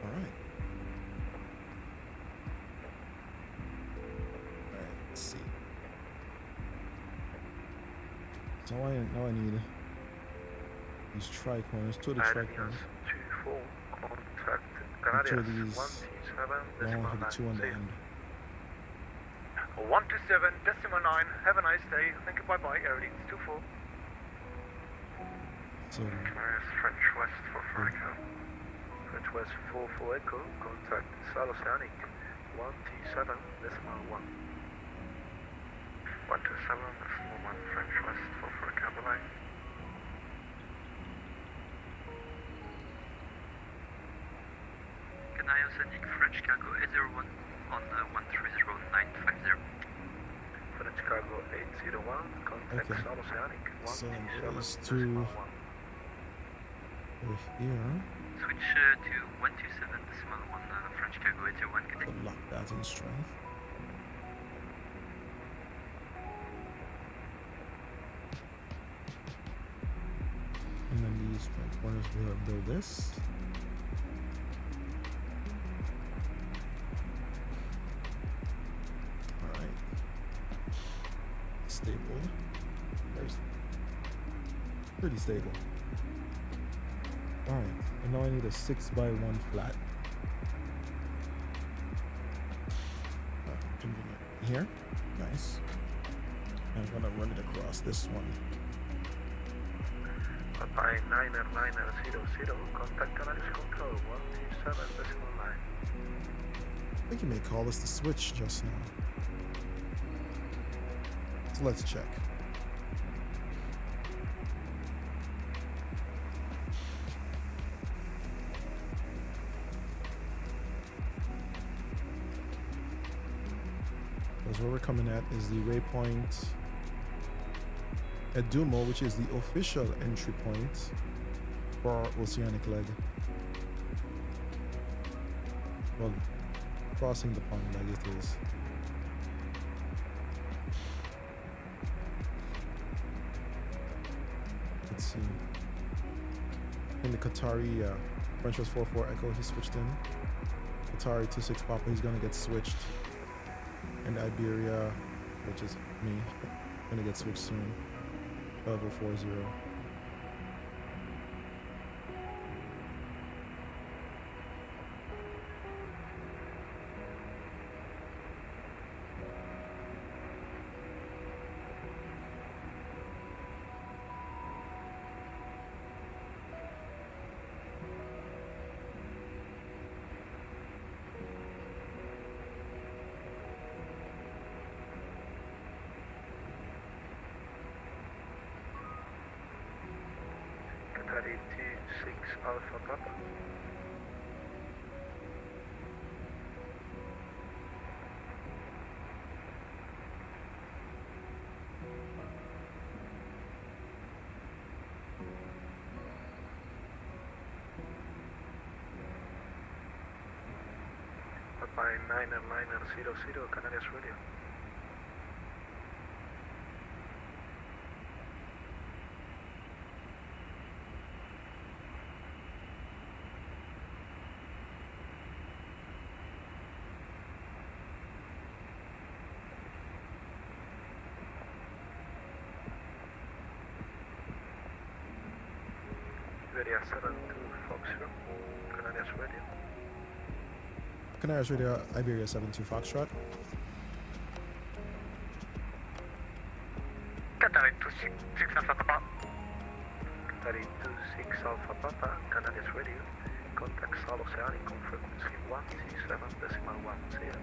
[SPEAKER 8] Alright. Alright, let's see. So now I need these tricorners, two of the tricorners.
[SPEAKER 1] 24, contact
[SPEAKER 8] Two of
[SPEAKER 1] Canarias
[SPEAKER 8] these
[SPEAKER 1] 127.9.
[SPEAKER 8] 152 on the end.
[SPEAKER 5] 127.9, have a nice day. Thank you, bye-bye, Aeroleaks 24.
[SPEAKER 8] So,
[SPEAKER 2] Canarias French West 44 Echo.
[SPEAKER 1] French West 44 Echo, contact South Oceanic 127.1.
[SPEAKER 2] 127.1, French West 44 Echo, bye-bye.
[SPEAKER 5] Canarias Oceanic French Cargo 801 on 130950.
[SPEAKER 1] French Cargo 801, contact
[SPEAKER 8] okay.
[SPEAKER 1] South Oceanic
[SPEAKER 8] So
[SPEAKER 1] 127.1.
[SPEAKER 8] those two over here.
[SPEAKER 5] Switch to 127.1 French Cargo 801, connect.
[SPEAKER 8] So lock that in strength. And then these corners will build this. Alright. Stable. There's pretty stable. Alright, and now I need a 6x1 flat. Convenient. Here. Nice. I'm gonna run it across this one.
[SPEAKER 1] By 99900, contact Canarias Control 127.9.
[SPEAKER 8] I think you may call this the switch just now. So let's check. Because where we're coming at is the waypoint at Dumo, which is the official entry point for our oceanic leg. Well, crossing the pond leg it is. Let's see. In the Qatari French was 44 Echo, he switched in. Qatari 26 Papa, he's gonna get switched. And Iberia, which is me, gonna get switched soon. Level 40.
[SPEAKER 1] Qatari 26 Alpha Papa. by 900, Canarias Radio. Iberia 72 Foxtrot, Canarias Radio.
[SPEAKER 8] Canarias Radio, Iberia 72 Foxtrot.
[SPEAKER 2] Qatari 26 Alpha Papa.
[SPEAKER 1] Qatari 26 Alpha Papa, Canarias Radio. Contact South Oceanic on frequency 127.1.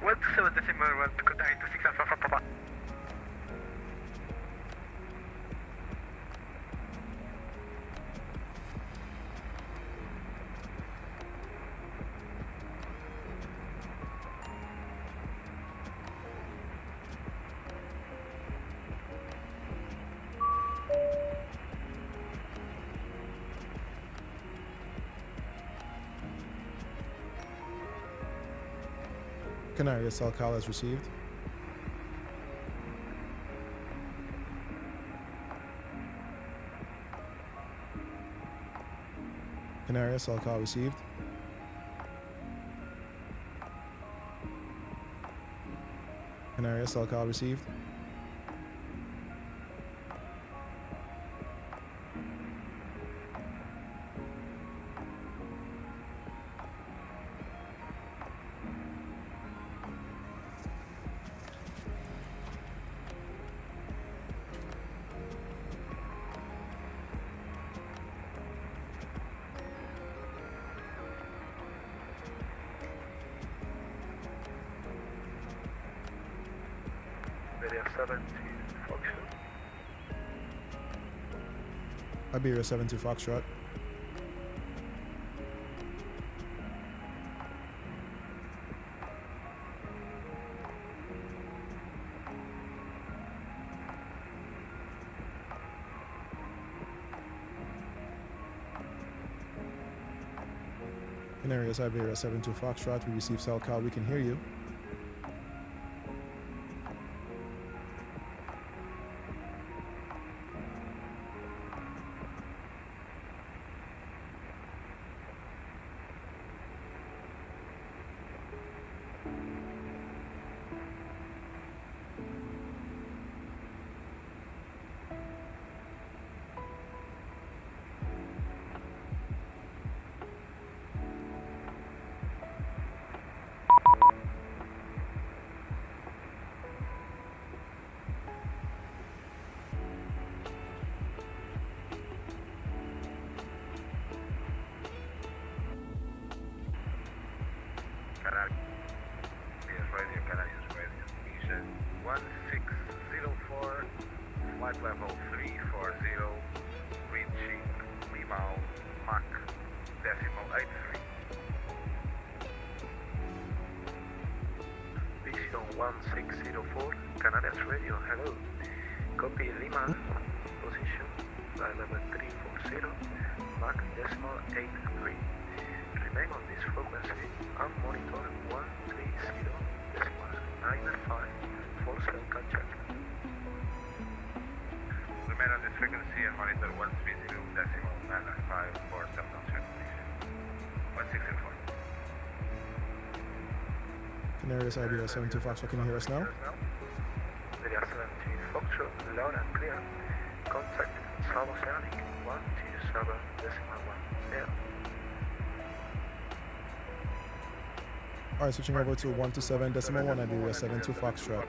[SPEAKER 2] 127.1, Qatari 26 Alpha Papa.
[SPEAKER 8] Canarias cell call is received. Canarias cell call received. Canarias cell call received.
[SPEAKER 1] Iberia 72 Foxtrot.
[SPEAKER 8] Iberia 72 Foxtrot. Canarias Iberia 72 Foxtrot, we receive cell call, we can hear you.
[SPEAKER 22] Canarias Radio, Vision 1604, flight level 340, reaching Limau, Mach, decimal 83.
[SPEAKER 1] Vision 1604, Canarias Radio, hello. Copy Lima, position, flight level 340, Mach decimal 83. Remain on this frequency and monitor 130.95 for cell contact.
[SPEAKER 22] Remain on this frequency and monitor 130.95 for cell contact. 1604.
[SPEAKER 8] Canarias Iberia 72 Foxtrot, can you hear us now?
[SPEAKER 1] Iberia 17 Foxtrot, loud and clear. Contact South Oceanic 127.1.
[SPEAKER 8] Alright, switching over to 127.1 Iberia 72 Foxtrot.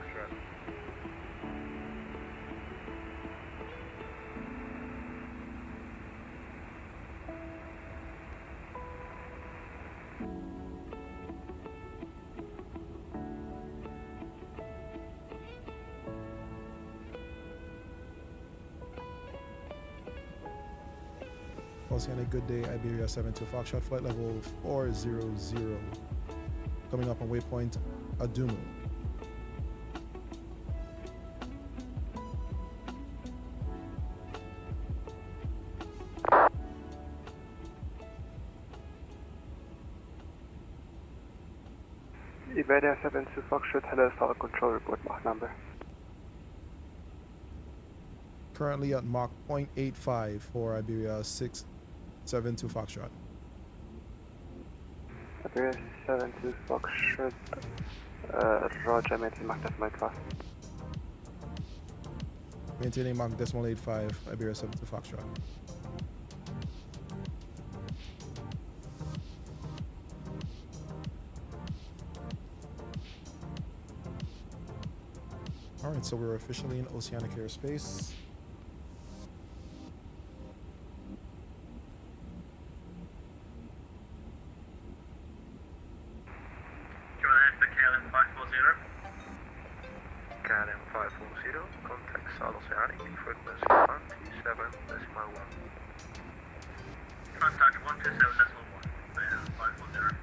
[SPEAKER 8] Oceanic, good day, Iberia 72 Foxtrot, flight level 400. Coming up on waypoint Adumu.
[SPEAKER 10] Iberian 72 Foxtrot, hello, Tower Control, report Mach number.
[SPEAKER 8] Currently at Mach 0.85 for Iberia 672 Foxtrot.
[SPEAKER 10] Iberia 72 Foxtrot, Roger, maintain Mach decimal 85.
[SPEAKER 8] Maintaining Mach decimal 85, Iberia 72 Foxtrot. Alright, so we're officially in oceanic airspace.
[SPEAKER 1] KLM 540, contact South Oceanic, frequency 127.1.
[SPEAKER 15] Contact 127.1, 540.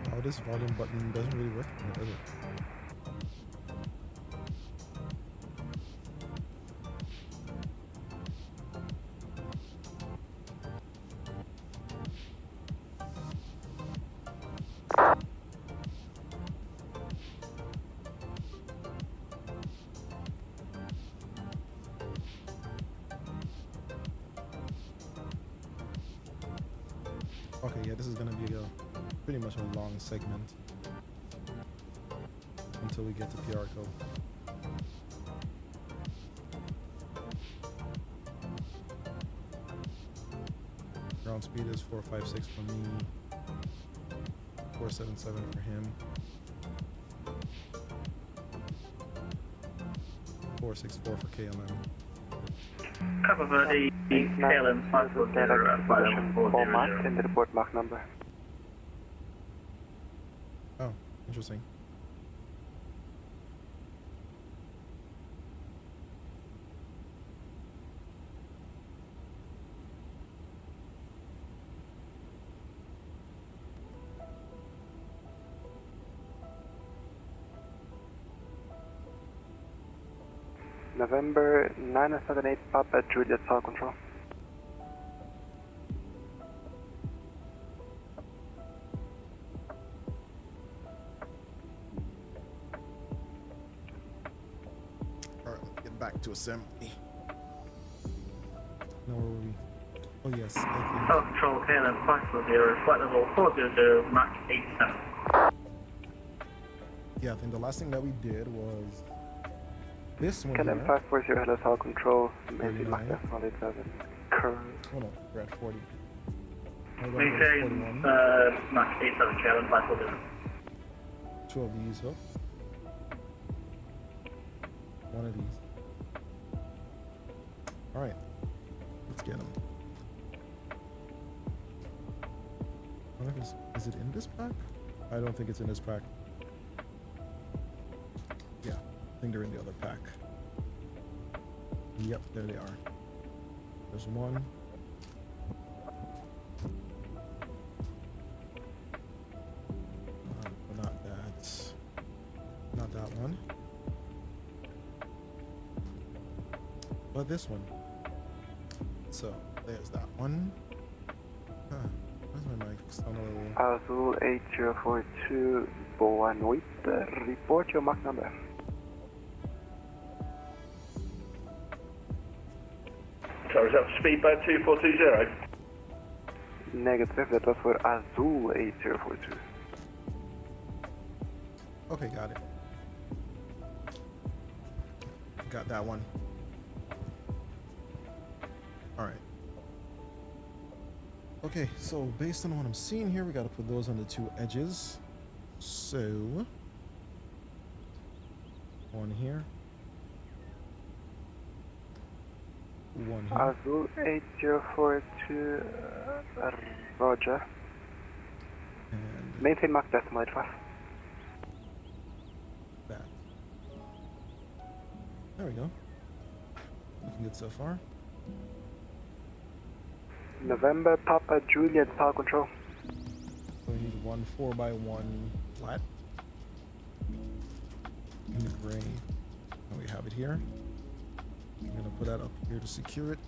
[SPEAKER 8] Oh, this volume button doesn't really work, does it? Okay, yeah, this is gonna be a pretty much a long segment until we get to Piarco. Ground speed is 456 for me, 477 for him, 464 for KLM.
[SPEAKER 15] Cover Verde, KLM 540,
[SPEAKER 10] 4 Mach and report Mach number.
[SPEAKER 8] Oh, interesting.
[SPEAKER 10] November 978 Papa Juliet Tower Control.
[SPEAKER 8] Alright, let's get back to assembly. Now where were we? Oh yes, I think.
[SPEAKER 15] South Control, KLM 540, flight level 400, Mach 87.
[SPEAKER 8] Yeah, I think the last thing that we did was this one
[SPEAKER 10] KLM
[SPEAKER 8] here.
[SPEAKER 10] 540, hello, Tower Control, maintain Mach decimal 87. Current.
[SPEAKER 8] Oh no, we're at 40.
[SPEAKER 15] Maintain Mach 87, KLM 540.
[SPEAKER 8] Two of these up. One of these. Alright, let's get them. Is it in this pack? I don't think it's in this pack. Yeah, I think they're in the other pack. Yep, there they are. There's one. Not that. Not that one. But this one. So, there's that one. Huh. Where's my mic? It's on a little...
[SPEAKER 10] Azul 8042, Boa Noite, report your Mach number.
[SPEAKER 15] Sorry, is that speedboat 2420?
[SPEAKER 10] Negative, that was for Azul 8042.
[SPEAKER 8] Okay, got it. Got that one. Alright. Okay, so based on what I'm seeing here, we gotta put those on the two edges. So, one here. One here.
[SPEAKER 10] Azul 8042, Roger.
[SPEAKER 8] And
[SPEAKER 10] maintain Mach decimal 85.
[SPEAKER 8] that. There we go. Looking good so far.
[SPEAKER 10] November Papa Juliet Tower Control.
[SPEAKER 8] So we need one 4x1 flat in the gray. And we have it here. I'm gonna put that up here to secure it.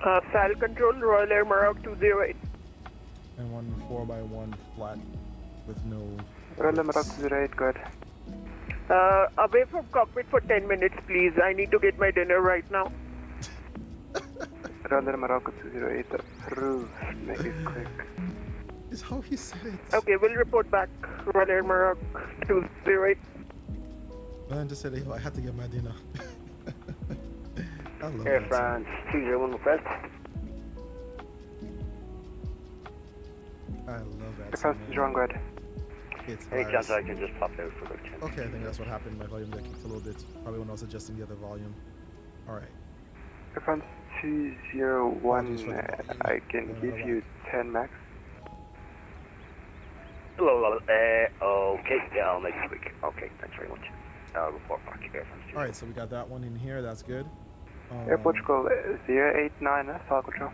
[SPEAKER 5] Saddle control, Royal Air Maroc 208.
[SPEAKER 8] And one 4x1 flat with no...
[SPEAKER 10] Royal Air Maroc 208, good.
[SPEAKER 5] Away from cockpit for 10 minutes, please. I need to get my dinner right now.
[SPEAKER 10] Royal Air Maroc 208, approved. Make it quick.
[SPEAKER 8] Is how he said it.
[SPEAKER 5] Okay, we'll report back. Royal Air Maroc 208.
[SPEAKER 8] Man just said, I had to get my dinner. I love
[SPEAKER 4] Air
[SPEAKER 8] that.
[SPEAKER 4] France 201 request.
[SPEAKER 8] I love that.
[SPEAKER 10] Air France 201, good.
[SPEAKER 8] It's
[SPEAKER 4] Any
[SPEAKER 8] hilarious.
[SPEAKER 4] chance I can just pop out for about 10
[SPEAKER 8] Okay, I think that's what happened. My volume got kicked a little bit. Probably when I was adjusting the other volume. Alright.
[SPEAKER 10] Air France 201, I can give you 10 max.
[SPEAKER 4] Hello, okay, yeah, I'll make it quick. Okay, thanks very much. I'll report back. Air France 201.
[SPEAKER 8] Alright, so we got that one in here. That's good.
[SPEAKER 10] Air Portugal 089, file control.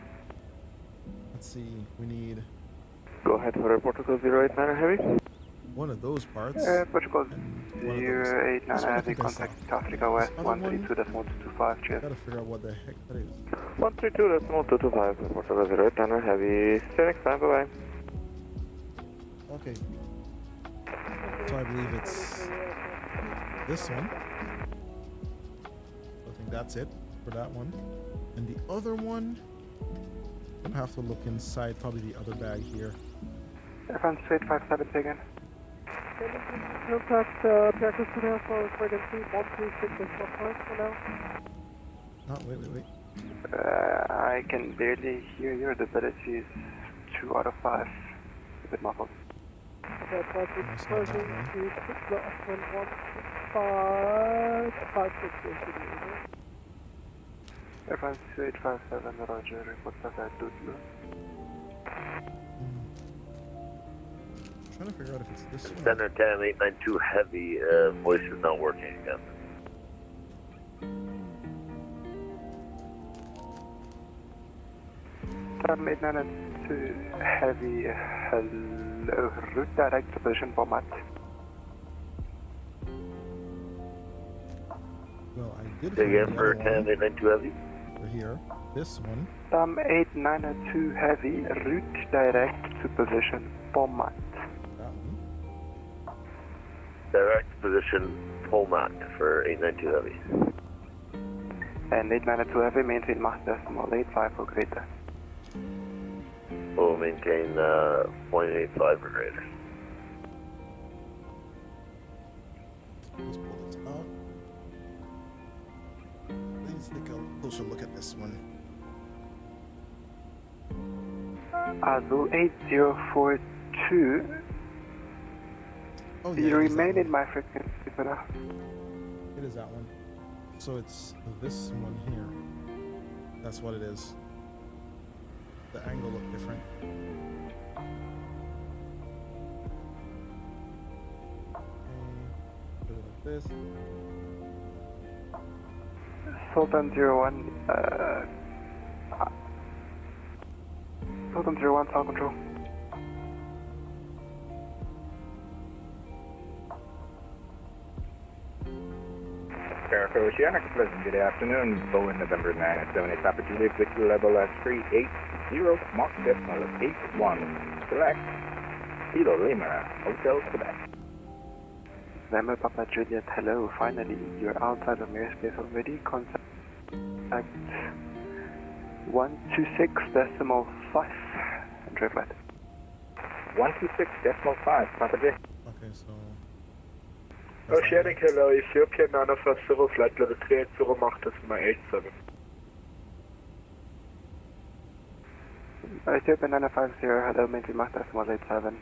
[SPEAKER 8] Let's see. We need
[SPEAKER 10] Go ahead for Air Portugal 089 heavy.
[SPEAKER 8] one of those parts.
[SPEAKER 10] Air Portugal
[SPEAKER 8] one of those.
[SPEAKER 10] 089
[SPEAKER 8] This one I
[SPEAKER 10] heavy,
[SPEAKER 8] think I saw.
[SPEAKER 10] contact Africa West
[SPEAKER 8] This other one,
[SPEAKER 10] 132.125, cheers.
[SPEAKER 8] Gotta figure out what the heck that is.
[SPEAKER 10] 132.125, Air Portugal 089 heavy. Stay next time, bye bye.
[SPEAKER 8] Okay. So I believe it's this one. I think that's it for that one. And the other one, I'm gonna have to look inside probably the other bag here.
[SPEAKER 10] Air France 857 again.
[SPEAKER 24] Contact practice today for frequency 136.5 for now.
[SPEAKER 8] Oh, wait.
[SPEAKER 10] I can barely hear you. The ability is 2 out of 5. A bit muffled.
[SPEAKER 24] Okay, traffic closing to the Osman 156.
[SPEAKER 10] Air France 857, roger. Report back at Dudley.
[SPEAKER 8] Trying to figure out if it's this one.
[SPEAKER 4] Center 10892 heavy, voice is not working again.
[SPEAKER 10] Time 892 heavy, hello, route direct to position format.
[SPEAKER 8] Well, I did
[SPEAKER 4] Say again
[SPEAKER 8] find
[SPEAKER 4] for
[SPEAKER 8] the other one
[SPEAKER 4] 10892 heavy.
[SPEAKER 8] over here. This one.
[SPEAKER 10] Time 892 heavy, route direct to position format.
[SPEAKER 8] That one.
[SPEAKER 4] Direct position format for 892 heavy.
[SPEAKER 10] And 892 heavy, maintain Mach decimal 85 or greater.
[SPEAKER 4] We'll maintain 0.85 or greater.
[SPEAKER 8] Let's pull this out. Let's take a closer look at this one.
[SPEAKER 10] Azul 8042.
[SPEAKER 8] Oh, yeah,
[SPEAKER 10] You
[SPEAKER 8] it is that
[SPEAKER 10] remain
[SPEAKER 8] one.
[SPEAKER 10] in my frequency for now.
[SPEAKER 8] It is that one. So it's this one here. That's what it is. The angle looked different. Put it like this.
[SPEAKER 10] Sultan 01, Sultan 01, cell control.
[SPEAKER 19] America Oceanic, pleasant good afternoon. Boeing November 978 Papa Juliet, Victor level 380, Mach decimal 81. Select Kilo Lima, Hotel Quebec.
[SPEAKER 10] November Papa Juliet, hello. Finally, you're outside of airspace already. Contact 126.5 and drive left.
[SPEAKER 19] 126.5, Papa J.
[SPEAKER 8] Okay, so
[SPEAKER 18] Oceanic, hello. Ethiopia 950, flight level 380, Mach decimal 87.
[SPEAKER 10] Ethiopia 950, hello. Maintain Mach decimal 87.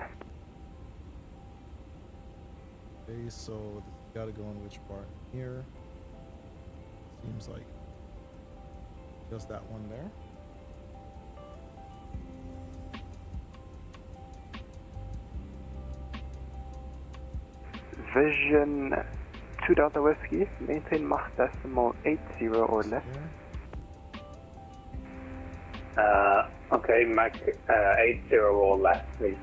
[SPEAKER 8] okay, so this gotta go in which part? Here. Seems like just that one there.
[SPEAKER 10] Vision 2 Delta Whiskey, maintain Mach decimal 80 or less.
[SPEAKER 4] Okay, Mach 80 or less, please.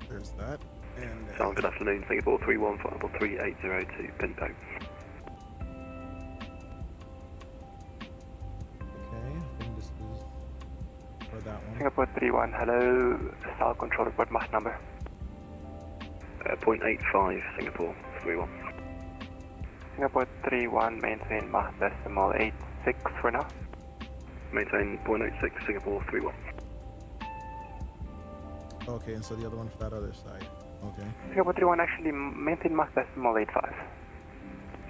[SPEAKER 8] There's that. And
[SPEAKER 14] Sound good afternoon, Singapore 315 3802, Pinto.
[SPEAKER 8] that one.
[SPEAKER 11] Singapore 31, hello. South control report Mach number.
[SPEAKER 14] 0.85, Singapore 31.
[SPEAKER 11] Singapore 31, maintain Mach decimal 86 for now.
[SPEAKER 14] Maintain 0.86, Singapore 31.
[SPEAKER 8] Okay, and so the other one for that other side. Okay.
[SPEAKER 11] Singapore 31, actually maintain Mach decimal 85.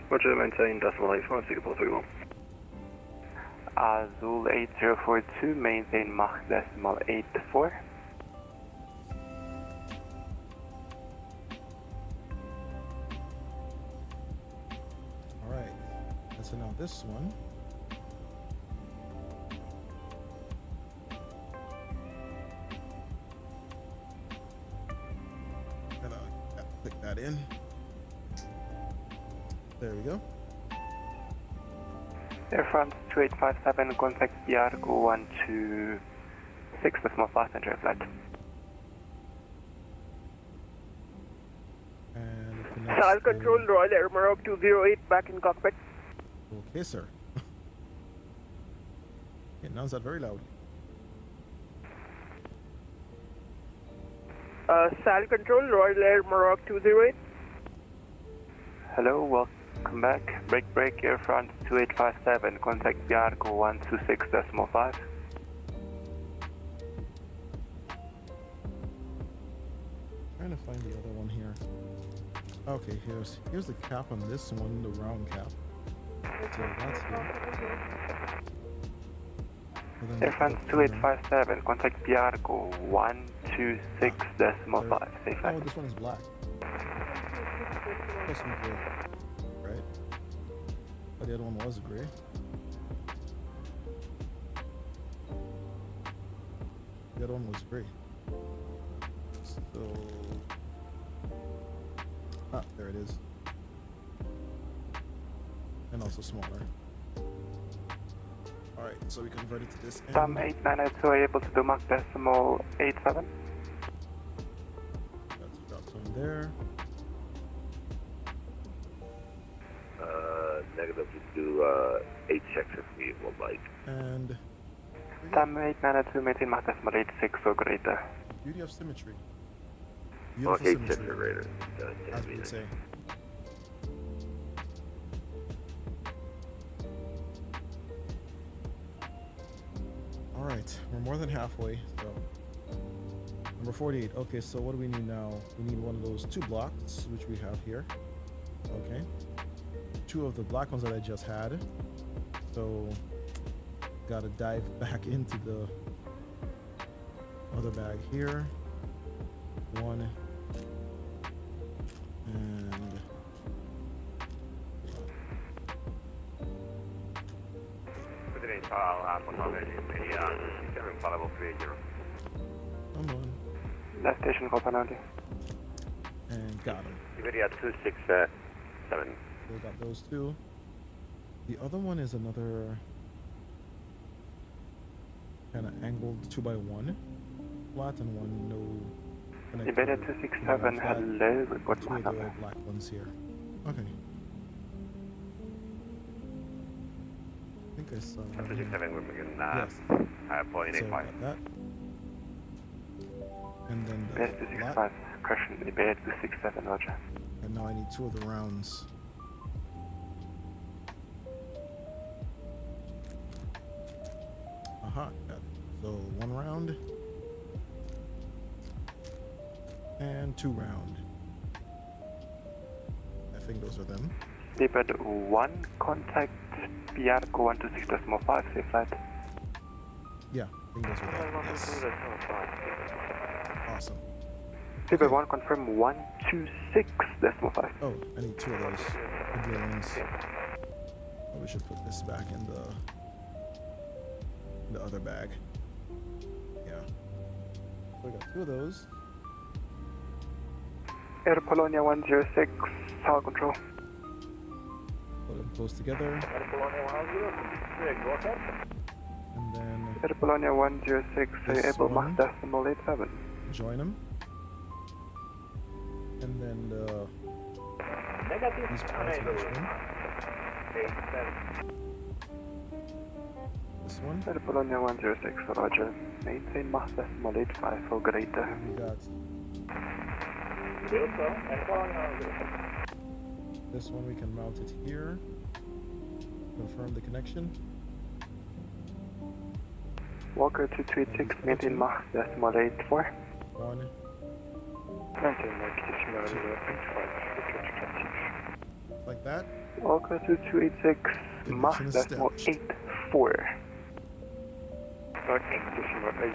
[SPEAKER 14] Roger, maintain decimal 85, Singapore 31.
[SPEAKER 11] Azul 8042, maintain Mach decimal 84.
[SPEAKER 8] Alright, and so now this one. And I'll click that in. There we go.
[SPEAKER 11] Air France 2857, contact Biarco 126, the small passenger flight.
[SPEAKER 8] And
[SPEAKER 3] South control, Royal Air Maroc 208, back in cockpit.
[SPEAKER 8] Okay, sir. Okay, now is that very loud?
[SPEAKER 3] South control, Royal Air Maroc 208.
[SPEAKER 11] Hello, welcome back. Break, Air France 2857, contact Biarco 126.5.
[SPEAKER 8] Trying to find the other one here. Okay, here's the cap on this one, the round cap. So that's here.
[SPEAKER 11] Air France 2857, contact Biarco 126.5. Safe flight.
[SPEAKER 8] Oh, this one is black. This one's gray, right? But the other one was gray. The other one was gray. So, there it is. And also smaller. Alright, so we converted to this end.
[SPEAKER 11] Some 8992 are able to do Mach decimal 87.
[SPEAKER 8] That's dropped on there.
[SPEAKER 4] Negative to do 8 checks if we would like.
[SPEAKER 8] And
[SPEAKER 11] Some 8992 maintain Mach decimal 86 or greater.
[SPEAKER 8] beauty of symmetry.
[SPEAKER 4] Oh,
[SPEAKER 8] Beautiful
[SPEAKER 4] 8
[SPEAKER 8] symmetry.
[SPEAKER 4] checks or greater.
[SPEAKER 8] As we would say. Alright, we're more than halfway, so number 48. Okay, so what do we need now? We need one of those 2 blocks, which we have here. Okay. 2 of the black ones that I just had. So gotta dive back into the other bag here. 1 and come on.
[SPEAKER 11] Last station for penalty.
[SPEAKER 8] And got him.
[SPEAKER 4] Iberia 267.
[SPEAKER 8] So we got those 2. The other one is another kind of angled 2x1 flat and one no.
[SPEAKER 11] Iberia 267, hello, report my number.
[SPEAKER 8] Black ones here. Okay. I think I saw.
[SPEAKER 4] 267, we're making
[SPEAKER 8] yes.
[SPEAKER 4] 0.85.
[SPEAKER 8] That. And then the
[SPEAKER 11] Iberia 265, correction, Iberia 267, roger.
[SPEAKER 8] And now I need 2 of the rounds. Aha, got it. So 1 round. And 2 round. I think those are them.
[SPEAKER 11] Leopard 1, contact Biarco 126.5, safe flight.
[SPEAKER 8] Yeah, I think those are them. Yes. Awesome.
[SPEAKER 11] Leopard 1, confirm 126.5.
[SPEAKER 8] Oh, I need 2 of those. The ones. Oh, we should put this back in the other bag. Yeah. So we got 2 of those.
[SPEAKER 11] Air Polonia 106, South control.
[SPEAKER 8] Put them close together.
[SPEAKER 11] Air Polonia 106, go ahead.
[SPEAKER 8] And then
[SPEAKER 11] Air Polonia 106, able Mach decimal 87.
[SPEAKER 8] join them. And then these parts This one.
[SPEAKER 10] Barcelona 106, Roger. Maintain Mach decimal 85 for greater.
[SPEAKER 8] We got this one. We can mount it here. Confirm the connection.
[SPEAKER 10] Walker 2286, maintain Mach decimal 84.
[SPEAKER 8] 1.
[SPEAKER 10] Maintain Mach decimal 85.
[SPEAKER 8] Like that.
[SPEAKER 10] Walker 2286, Mach decimal 84. Mach decimal 84.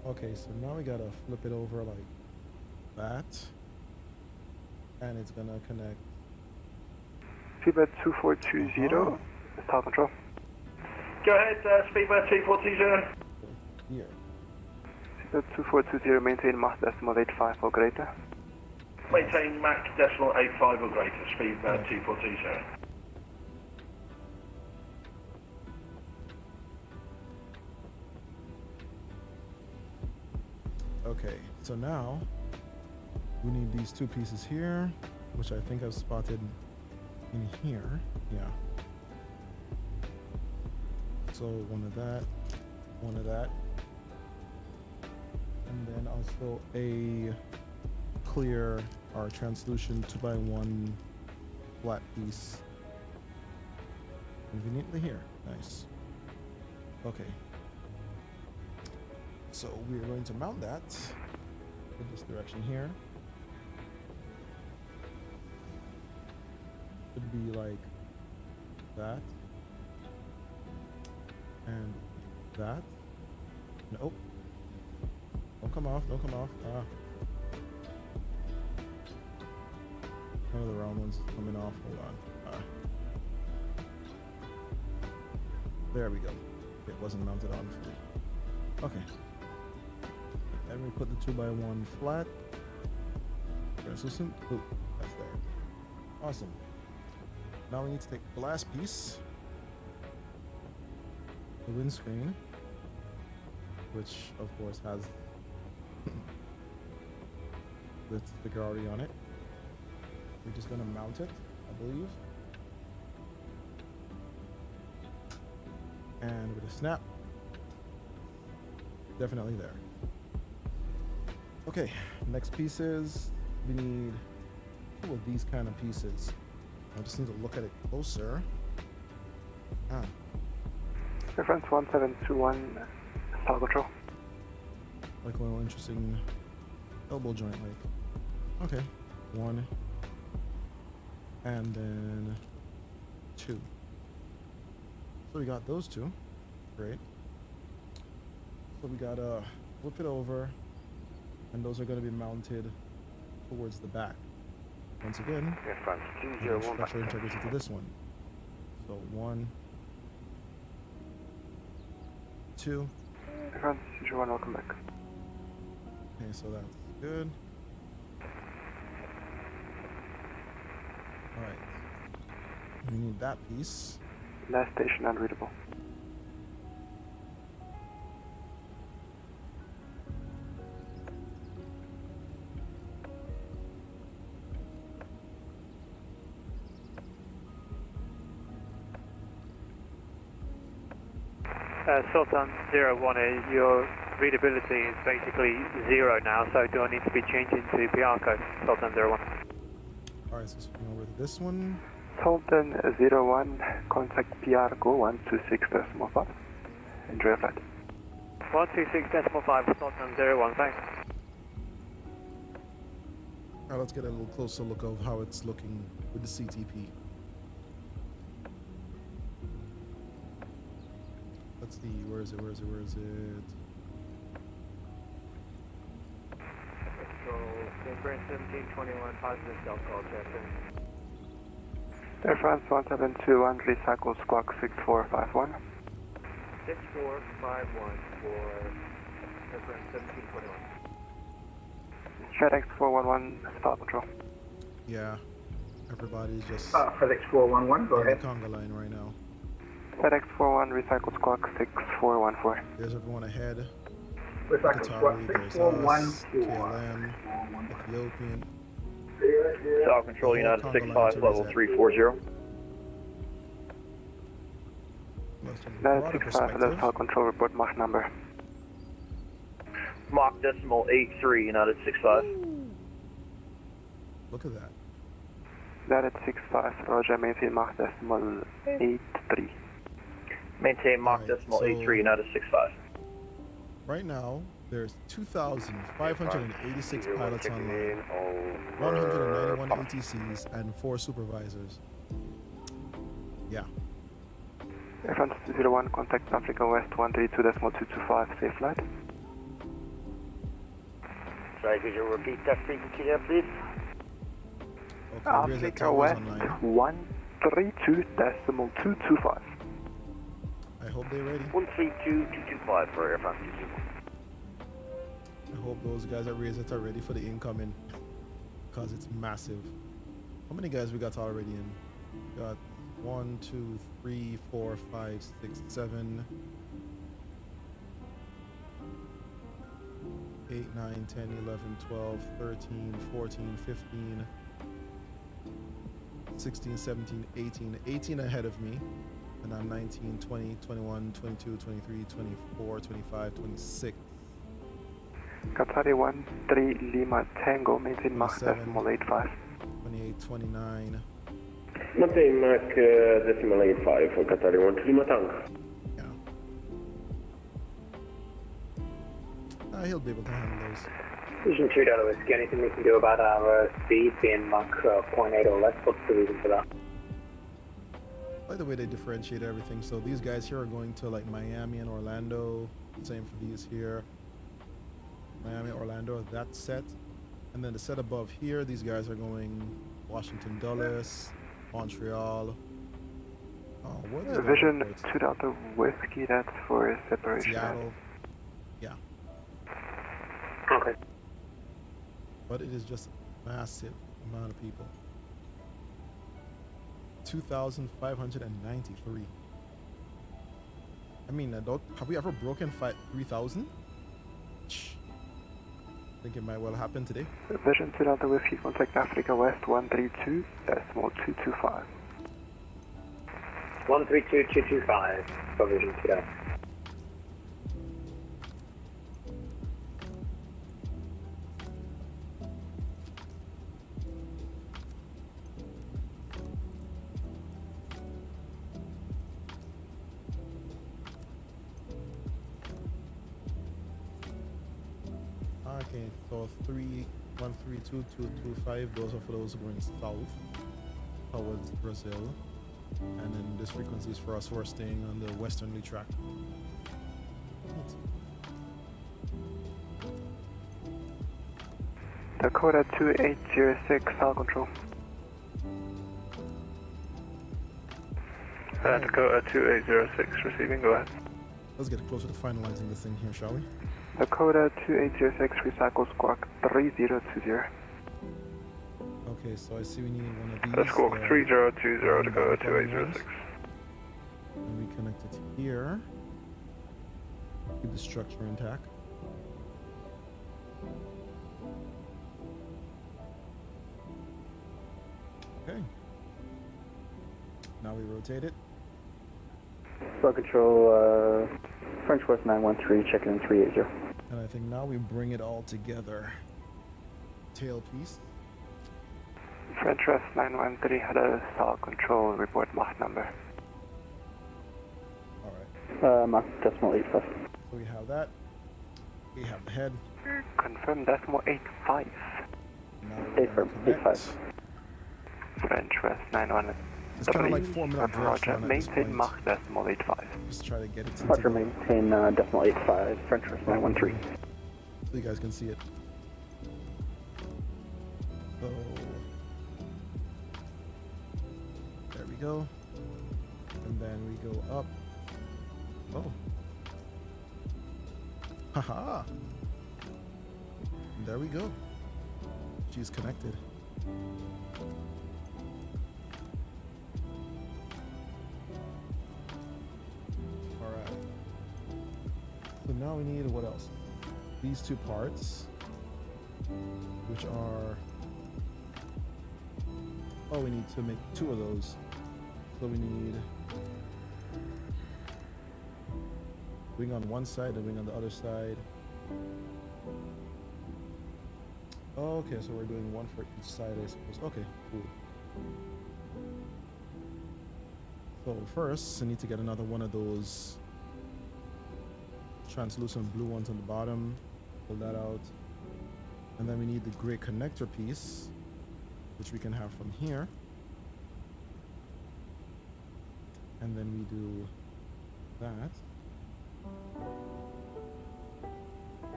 [SPEAKER 8] Okay, so now we gotta flip it over like that, and it's gonna connect.
[SPEAKER 10] Speedbird 2420, Tower Control.
[SPEAKER 22] Go ahead, Speedbird 2420.
[SPEAKER 8] Here.
[SPEAKER 10] Speedbird 2420, maintain Mach decimal 85 or greater.
[SPEAKER 22] Maintain Mach decimal 85 or greater, Speedbird 2420.
[SPEAKER 8] Okay, so now we need these two pieces here, which I think I've spotted in here. Yeah. So one of that, and then also a clear or translucent 2x1 flat piece conveniently here. Nice. Okay. So we're going to mount that in this direction here. Should be like that and that. Nope. Don't come off. Don't come off. Ah. None of the round ones coming off. Hold on. Ah. There we go. It wasn't mounted on fully. Okay. And we put the 2x1 flat. Translucent. Ooh, that's there. Awesome. Now we need to take the last piece, the windscreen, which of course has the sticker already on it. We're just gonna mount it, I believe. And with a snap, definitely there. Okay, next piece is we need two of these kind of pieces. I just need to look at it closer. Ah.
[SPEAKER 10] Reference 1721, Tower Control.
[SPEAKER 8] Like a little interesting elbow joint, like. Okay, 1, and then 2. So we got those two. Great. So we gotta flip it over, and those are gonna be mounted towards the back. Once again, structural integrity to this one. So 1, 2.
[SPEAKER 10] Reference 201, welcome back.
[SPEAKER 8] Okay, so that's good. Alright. We need that piece.
[SPEAKER 10] Last station unreadable.
[SPEAKER 21] Sultan 01, your readability is basically 0 now, so do I need to be changing to PR code, Sultan 01?
[SPEAKER 8] Alright, so swing over to this one.
[SPEAKER 10] Sultan 01, contact PR go 126.5. Enjoy your flight.
[SPEAKER 21] 126.5, Sultan 01, thanks.
[SPEAKER 8] Alright, let's get a little closer look of how it's looking with the CTP. Let's see, where is it?
[SPEAKER 22] Control, Iberian 1721, positive self-call, check-in.
[SPEAKER 10] Air France 1721, release cycle squawk 6451.
[SPEAKER 22] 6451 for Iberian 1721.
[SPEAKER 10] FedEx 411, stop control.
[SPEAKER 8] Yeah, everybody's just
[SPEAKER 22] FedEx 411, go ahead.
[SPEAKER 8] conga line right now.
[SPEAKER 10] FedEx 41, recycle squawk 6414.
[SPEAKER 8] There's everyone ahead. Qatari, there's us, KLM, Ethiopian.
[SPEAKER 14] South Control, United 65, level 340.
[SPEAKER 11] United 65, hello, South Control, report Mach number.
[SPEAKER 14] Mach decimal 83, United 65.
[SPEAKER 8] Look at that.
[SPEAKER 11] United 65, Roger, maintain Mach decimal 83.
[SPEAKER 14] Maintain Mach decimal 83, United 65.
[SPEAKER 8] Right now, there's 2,586 pilots online, 191 ATCs, and 4 supervisors. Yeah.
[SPEAKER 11] Airfront 201, contact Africa West 132.225, safe flight.
[SPEAKER 4] Sorry, could you repeat that frequency there, please?
[SPEAKER 8] Okay,
[SPEAKER 11] Africa West 132.225.
[SPEAKER 8] I hope they're ready.
[SPEAKER 4] 132.225 for Airfront 201.
[SPEAKER 8] I hope those guys at Razet are ready for the incoming, because it's massive. How many guys we got already in? Got 1, 2, 3, 4, 5, 6, 7, 8, 9, 10, 11, 12, 13, 14, 15, 16, 17, 18 ahead of me. And I'm 19, 20, 21, 22, 23, 24, 25, 26.
[SPEAKER 11] Qatari 13 Lima Tango, maintain Mach decimal 85.
[SPEAKER 8] 28, 29.
[SPEAKER 13] Maintain Mach decimal 85 for Qatari 13 Lima Tango.
[SPEAKER 8] Yeah. He'll be able to handle those.
[SPEAKER 5] Vision 2 Delta Whiskey, anything we can do about our speed being Mach 0.8 or less? What's the reason for that?
[SPEAKER 8] By the way, they differentiate everything. So these guys here are going to like Miami and Orlando. Same for these here. Miami, Orlando, that set. And then the set above here, these guys are going Washington Dulles, Montreal. Oh, what are
[SPEAKER 11] Vision 2 Delta Whiskey, that's for separation.
[SPEAKER 8] Seattle. Yeah.
[SPEAKER 5] Okay.
[SPEAKER 8] But it is just a massive amount of people. 2,593. I mean, have we ever broken 3,000? I think it might well happen today.
[SPEAKER 11] Vision 2 Delta Whiskey, contact Africa West 132.225.
[SPEAKER 5] 132.225 for Vision 2 Delta.
[SPEAKER 8] Okay, so 132.225, those are for those going south towards Brazil. And then this frequency is for us who are staying on the westerly track.
[SPEAKER 11] Dakota 2806, South Control.
[SPEAKER 18] Dakota 2806, receiving, go ahead.
[SPEAKER 8] Let's get closer to finalizing this thing here, shall we?
[SPEAKER 11] Dakota 2806, recycle squawk 3020.
[SPEAKER 8] Okay, so I see we need one of these.
[SPEAKER 18] That's squawk 3020, Dakota 2806.
[SPEAKER 8] And we connect it here. Keep the structure intact. Okay. Now we rotate it.
[SPEAKER 9] Squawk Control, French West 913, checking in 380.
[SPEAKER 8] And I think now we bring it all together. Tailpiece.
[SPEAKER 11] French West 913, hello, South Control, report Mach number.
[SPEAKER 8] Alright.
[SPEAKER 9] Mach decimal 85.
[SPEAKER 8] So we have that. We have the head.
[SPEAKER 11] Confirm decimal 85.
[SPEAKER 9] Affirm 85.
[SPEAKER 11] French West 913.
[SPEAKER 8] It's kind of like 4 minute draft
[SPEAKER 11] Roger, maintain Mach decimal 85.
[SPEAKER 8] Just try to get it to
[SPEAKER 9] Roger, maintain decimal 85, French West 913.
[SPEAKER 8] So you guys can see it. So there we go. And then we go up. Oh. Haha. And there we go. She's connected. So now we need what else? these two parts, which are, oh, we need to make two of those. So we need wing on one side and wing on the other side. Okay, so we're doing one for each side, I suppose. Okay, cool. So first, I need to get another one of those translucent blue ones on the bottom. Pull that out. And then we need the gray connector piece, which we can have from here. And then we do that.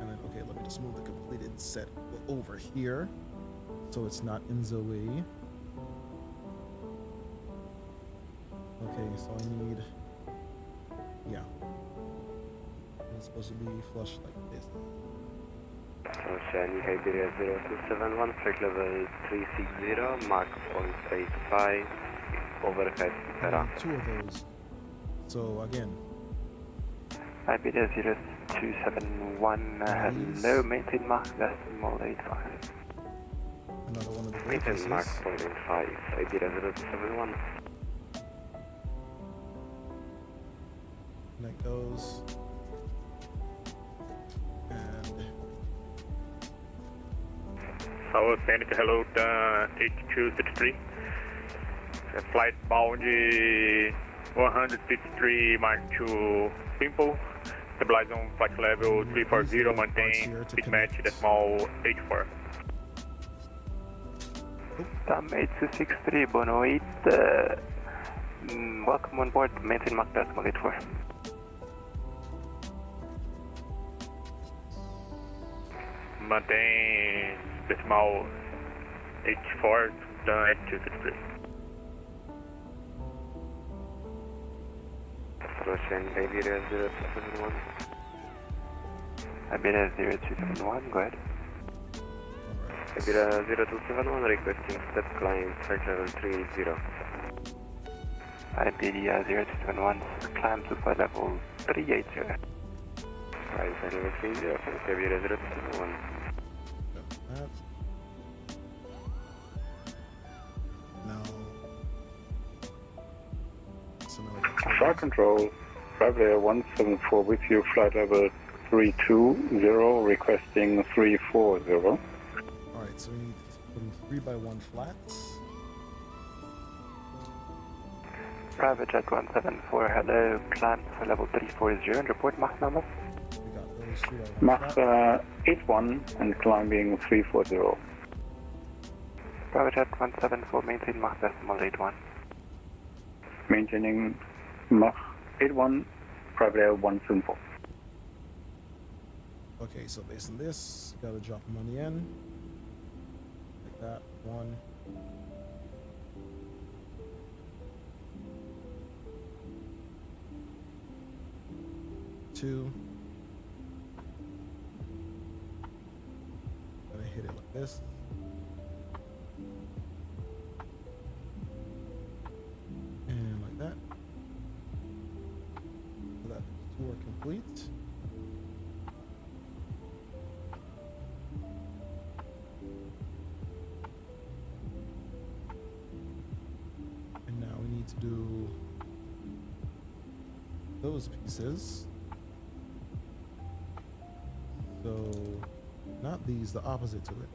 [SPEAKER 8] And then, okay, let me just move the completed set over here so it's not in the way. Okay, so I need, yeah, it's supposed to be flush like this.
[SPEAKER 14] Oceanic Iberia 0271, flight level 360, Mark 0.85, overhead Terra.
[SPEAKER 8] Two of those. So again,
[SPEAKER 11] Iberia 0271, hello, maintain Mark decimal 85.
[SPEAKER 8] Another one of the
[SPEAKER 14] maintain Mark 0.85, Iberia 0271.
[SPEAKER 8] Like those. And
[SPEAKER 12] South Sandy, hello, 8263. Flight bound 153 Mark 2 Simple. Stabilize on flight level 340, maintain speed match decimal 84.
[SPEAKER 11] Tam 8263, Bono 8, welcome on board, maintain Mark decimal 84.
[SPEAKER 12] Maintain decimal 84, 8263.
[SPEAKER 14] Russian Iberia 0271.
[SPEAKER 11] Iberia 0271, go ahead.
[SPEAKER 14] Iberia 0271, requesting step climb, flight level 30.
[SPEAKER 11] Iberia 0271, climb to flight level 380.
[SPEAKER 14] Flight level 30, Iberia 0271.
[SPEAKER 2] Flight control, Traveler 174 with you, flight level 320, requesting 340.
[SPEAKER 8] Alright, so we need to put 3x1 flats.
[SPEAKER 11] Private Jet 174, hello, climb to level 340 and report Mach number.
[SPEAKER 8] We got those 3x1
[SPEAKER 2] Mach 81 and climbing 340.
[SPEAKER 11] Private Jet 174, maintain Mach decimal 81.
[SPEAKER 2] Maintaining Mach 81, Private Air 174.
[SPEAKER 8] Okay, so based on this, gotta drop them on the end. Like that. 1. Two. Gotta hit it like this. And like that. So that 2 are complete. And now we need to do those pieces. So, not these, the opposite to it.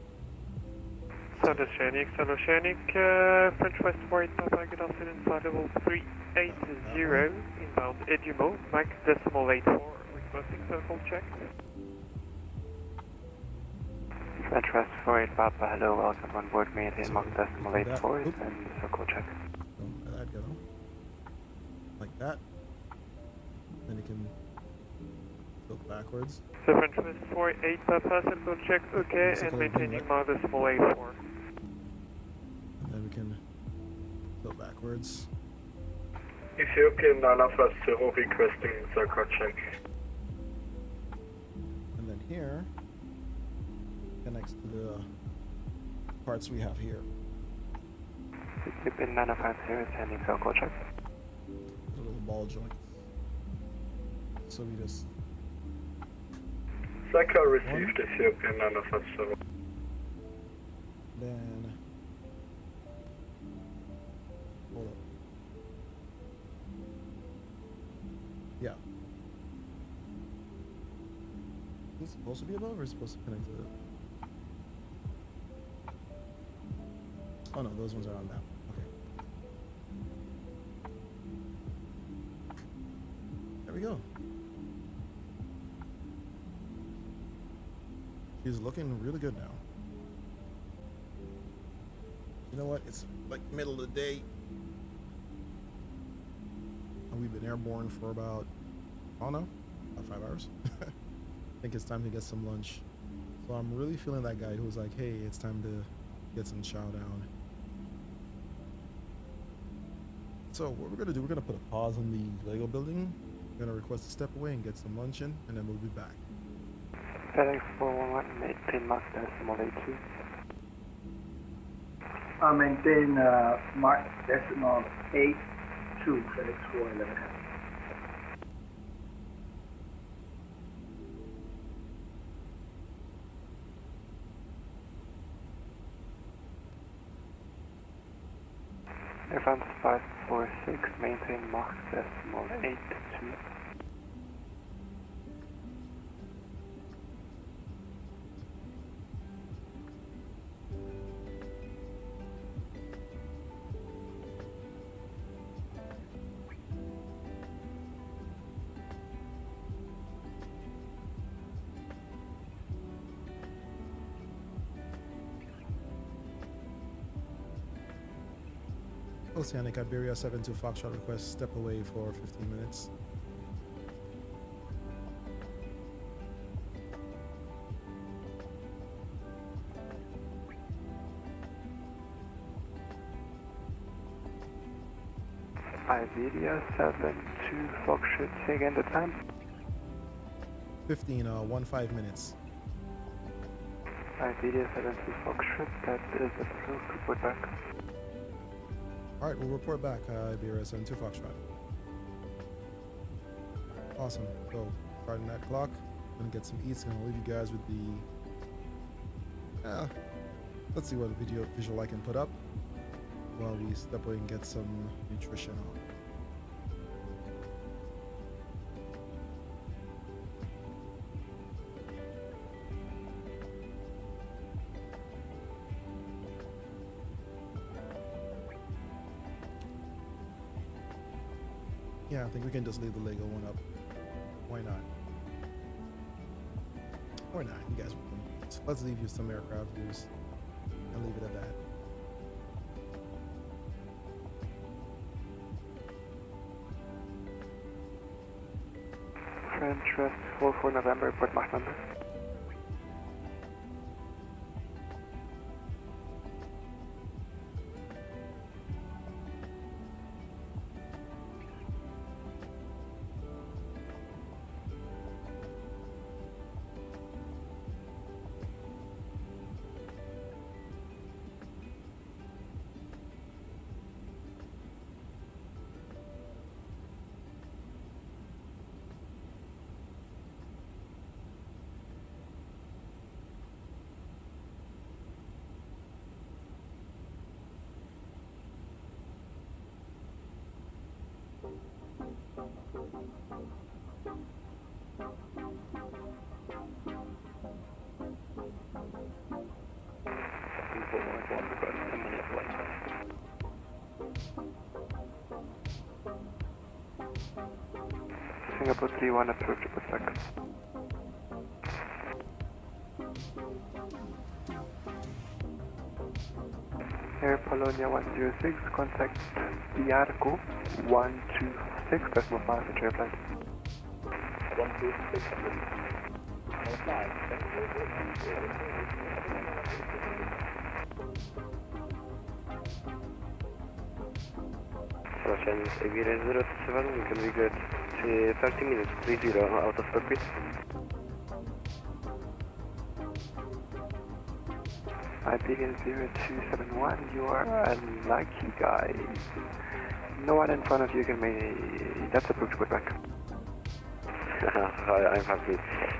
[SPEAKER 5] South Oceanic, French West 48 Papa, good afternoon, flight level 380, inbound Edimo, Mach decimal 84, requesting circle check.
[SPEAKER 11] French West 48 Papa, hello, welcome on board, maintain Mach decimal 84 and circle check.
[SPEAKER 8] Let that go. Like that. Then you can go backwards.
[SPEAKER 5] So French West 48 Papa, circle check, okay, and maintaining Mach decimal 84.
[SPEAKER 8] And then we can go backwards.
[SPEAKER 14] Ethiopian Nana Flight 0 requesting circle check.
[SPEAKER 8] And then here connects to the parts we have here.
[SPEAKER 11] Ethiopian Nana Flight 0, sending circle check.
[SPEAKER 8] The little ball joints. So we just
[SPEAKER 14] Cycle received Ethiopian manifest 7.
[SPEAKER 8] Then hold up. Yeah. Is it supposed to be above or is it supposed to connect to it? Oh no, those ones are on that. Okay. There we go. She's looking really good now. You know what? It's like middle of the day. And we've been airborne for about, I don't know, about 5 hours. I think it's time to get some lunch. So I'm really feeling that guy who's like, hey, it's time to get some chow down. So what we're gonna do, we're gonna put a pause on the Lego building. We're gonna request to step away and get some lunch in, and then we'll be back.
[SPEAKER 11] FedEx 411, maintain Mark decimal 82.
[SPEAKER 7] Maintain Mark decimal 82, FedEx 411.
[SPEAKER 11] Advance 546, maintain Mark decimal 82.
[SPEAKER 8] Oceanic Iberia 72 Foxtrot request step away for 15 minutes.
[SPEAKER 11] Iberia 72 Foxtrot, say again the time?
[SPEAKER 8] 15 minutes.
[SPEAKER 11] Iberia 72 Foxtrot, that is approved, report back.
[SPEAKER 8] Alright, we'll report back, Iberia 72 Foxtrot. Awesome. So, starting that clock, gonna get some eats, gonna leave you guys with the... let's see what visual I can put up while we step away and get some nutrition on. Yeah, I think we can just leave the Lego one up. Why not? Or not, you guys want them. So let's leave you some aircraft views and leave it at that.
[SPEAKER 11] French West 44 November, report Mach number. Singapore 31 approach to Pacific. Air Polonia 106, contact Diarco 126.5 passenger flight.
[SPEAKER 14] 126.
[SPEAKER 4] Chinese Iberian 027, we can be good to 30 minutes, 30 out of cockpit.
[SPEAKER 11] Iberian 0271, you are a lucky guy. No one in front of you can make... That's a proof to go back.
[SPEAKER 4] I'm happy.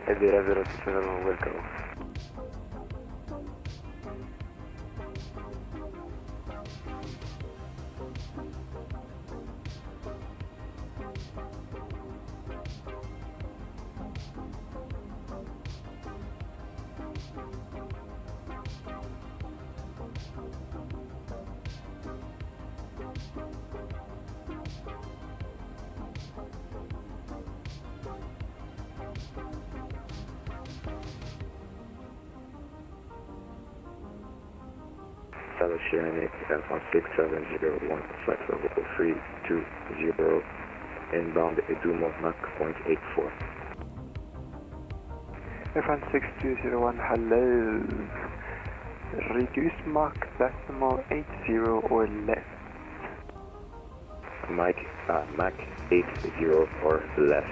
[SPEAKER 11] Iberian 027, welcome.
[SPEAKER 13] Oceanic F16701, flight level 320, inbound Edumo Mach 0.84.
[SPEAKER 11] F16201, hello. Reduce Mach 80 or less.
[SPEAKER 13] Mach 80 or less,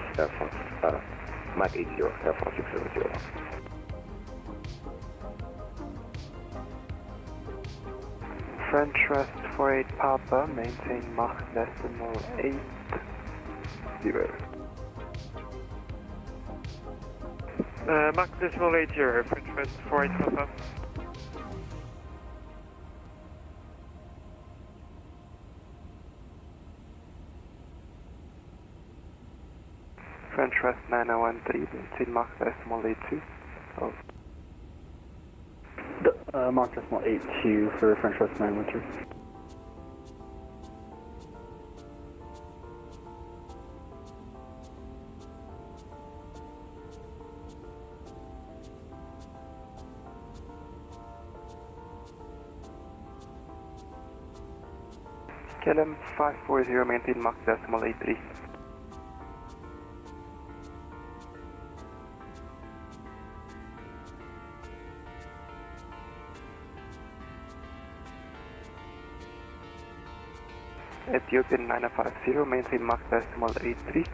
[SPEAKER 13] Mach 80, F16701.
[SPEAKER 11] French West 48 Papa, maintain Mach 80.
[SPEAKER 5] Mach 80, French West 48 Papa.
[SPEAKER 11] French West 9013, maintain Mach 82. Oh.
[SPEAKER 9] Mach 82 for French West 913.
[SPEAKER 11] KLM 540, maintain Mach 83. Ethiopian 950, maintain Mach 83.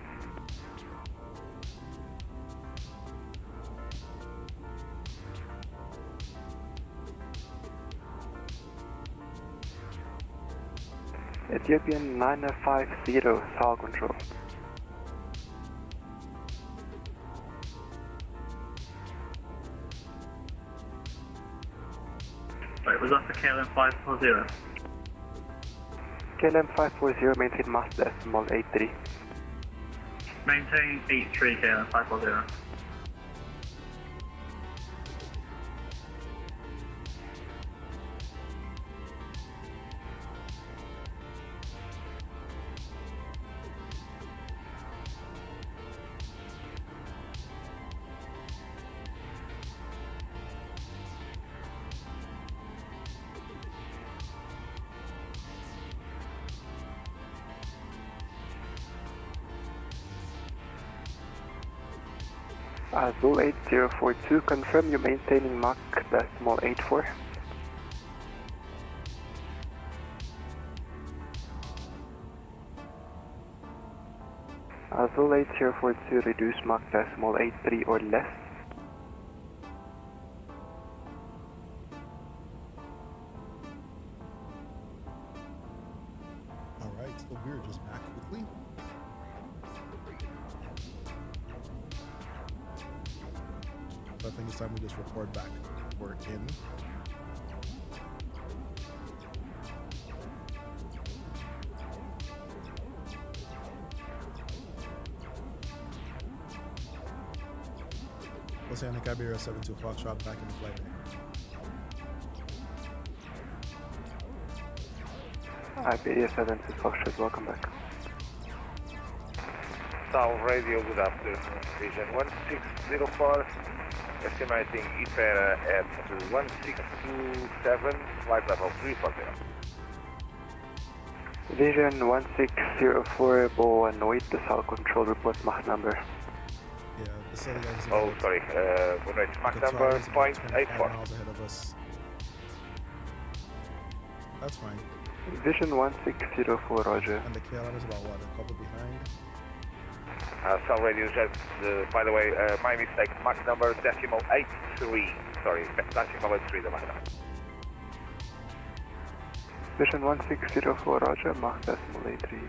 [SPEAKER 11] Ethiopian 950, SAL control.
[SPEAKER 15] Wait, was that for KLM 540?
[SPEAKER 11] KLM 540, maintain Mach 83.
[SPEAKER 15] Maintain 83 KLM 540.
[SPEAKER 11] Azul 8042, confirm you're maintaining Mach 84. Azul 8042, reduce Mach 83 or less.
[SPEAKER 8] Alright, so we're just back quickly. I think it's time we just report back. We're in. Oceanic Iberia 72 Foxtrot back in the flight.
[SPEAKER 11] Iberia 72 Foxtrot, welcome back.
[SPEAKER 22] South Radio, good afternoon. Vision 1604. Estimating IFER at 1627, flight level 340.
[SPEAKER 11] Vision 1604, Bo annoyed the SAL control report Mach number.
[SPEAKER 8] Yeah, the Celsius is
[SPEAKER 22] oh, sorry, Mach number 0.84.
[SPEAKER 8] Miles ahead of us. That's fine.
[SPEAKER 11] Vision 1604, roger.
[SPEAKER 8] And the KLM is about what, a couple behind?
[SPEAKER 22] South Radio just, by the way, my mistake, Mach number 83. Sorry, 83 the Mach number.
[SPEAKER 11] Vision 1604, roger, Mach 83.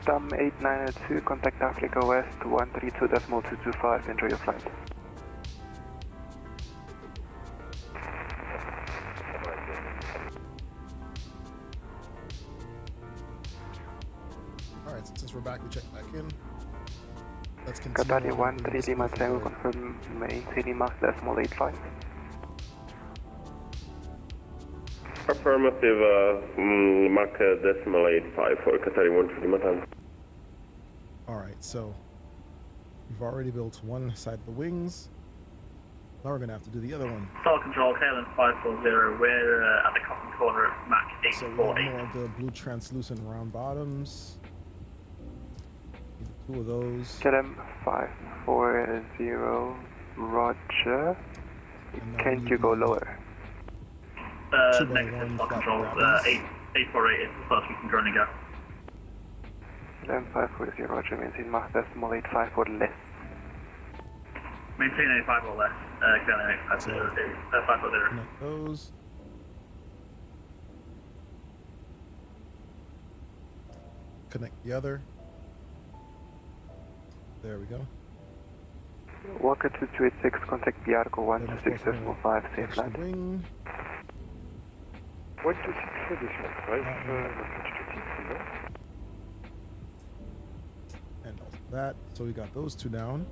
[SPEAKER 11] Dam 8902, contact Africa West 132.225, enjoy your flight.
[SPEAKER 8] Alright, since we're back, we check back in. Let's continue.
[SPEAKER 11] Qatar 13 Lima Tango, confirm maintaining Mach 0.85.
[SPEAKER 13] Affirmative, Mach 0.85 for Qatar 13 Lima Tango.
[SPEAKER 8] Alright, so we've already built one side of the wings. Now we're going to have to do the other one.
[SPEAKER 15] Star Control, KLM 540, we're at the cotton corner of Mach 848.
[SPEAKER 8] So we have more of the blue translucent round bottoms. Two of those.
[SPEAKER 11] KLM 540, roger. Can't you go lower?
[SPEAKER 15] Next Star Control, 848 is the first we can currently go.
[SPEAKER 11] KLM 540, roger, maintain Mach 0.85 or less.
[SPEAKER 15] Maintain 85 or less, KLM 540.
[SPEAKER 8] Connect those. Connect the other. There we go.
[SPEAKER 11] Walker 2286, contact Biarco 126.5, safe land.
[SPEAKER 8] Wing.
[SPEAKER 18] 126.5,
[SPEAKER 8] And also that. So we got those two down.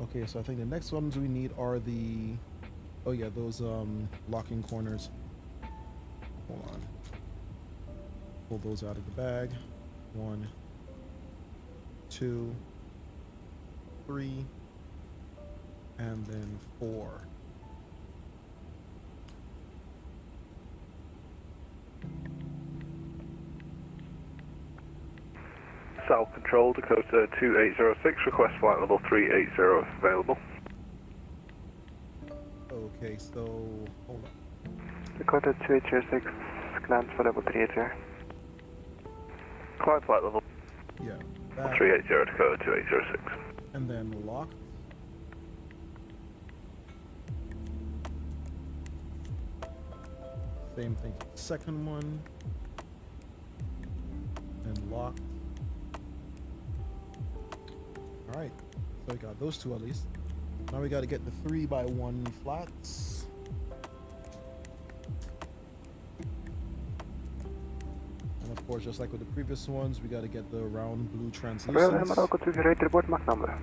[SPEAKER 8] Okay, so I think the next ones we need are the, oh yeah, those locking corners. Hold on. Pull those out of the bag. 1, 2, 3, and then 4.
[SPEAKER 10] South Control, Dakota 2806, request flight level 380 if available.
[SPEAKER 8] Okay, so hold on.
[SPEAKER 11] Dakota 2806, glance for level 380.
[SPEAKER 10] Climb flight level.
[SPEAKER 8] Yeah. That.
[SPEAKER 10] 380 Dakota 2806.
[SPEAKER 8] And then lock. Same thing for the second one. And locked. Alright, so we got those two at least. Now we got to get the 3x1 flats. And of course, just like with the previous ones, we got to get the round blue translucents.
[SPEAKER 11] Morocco 208, report Mach number.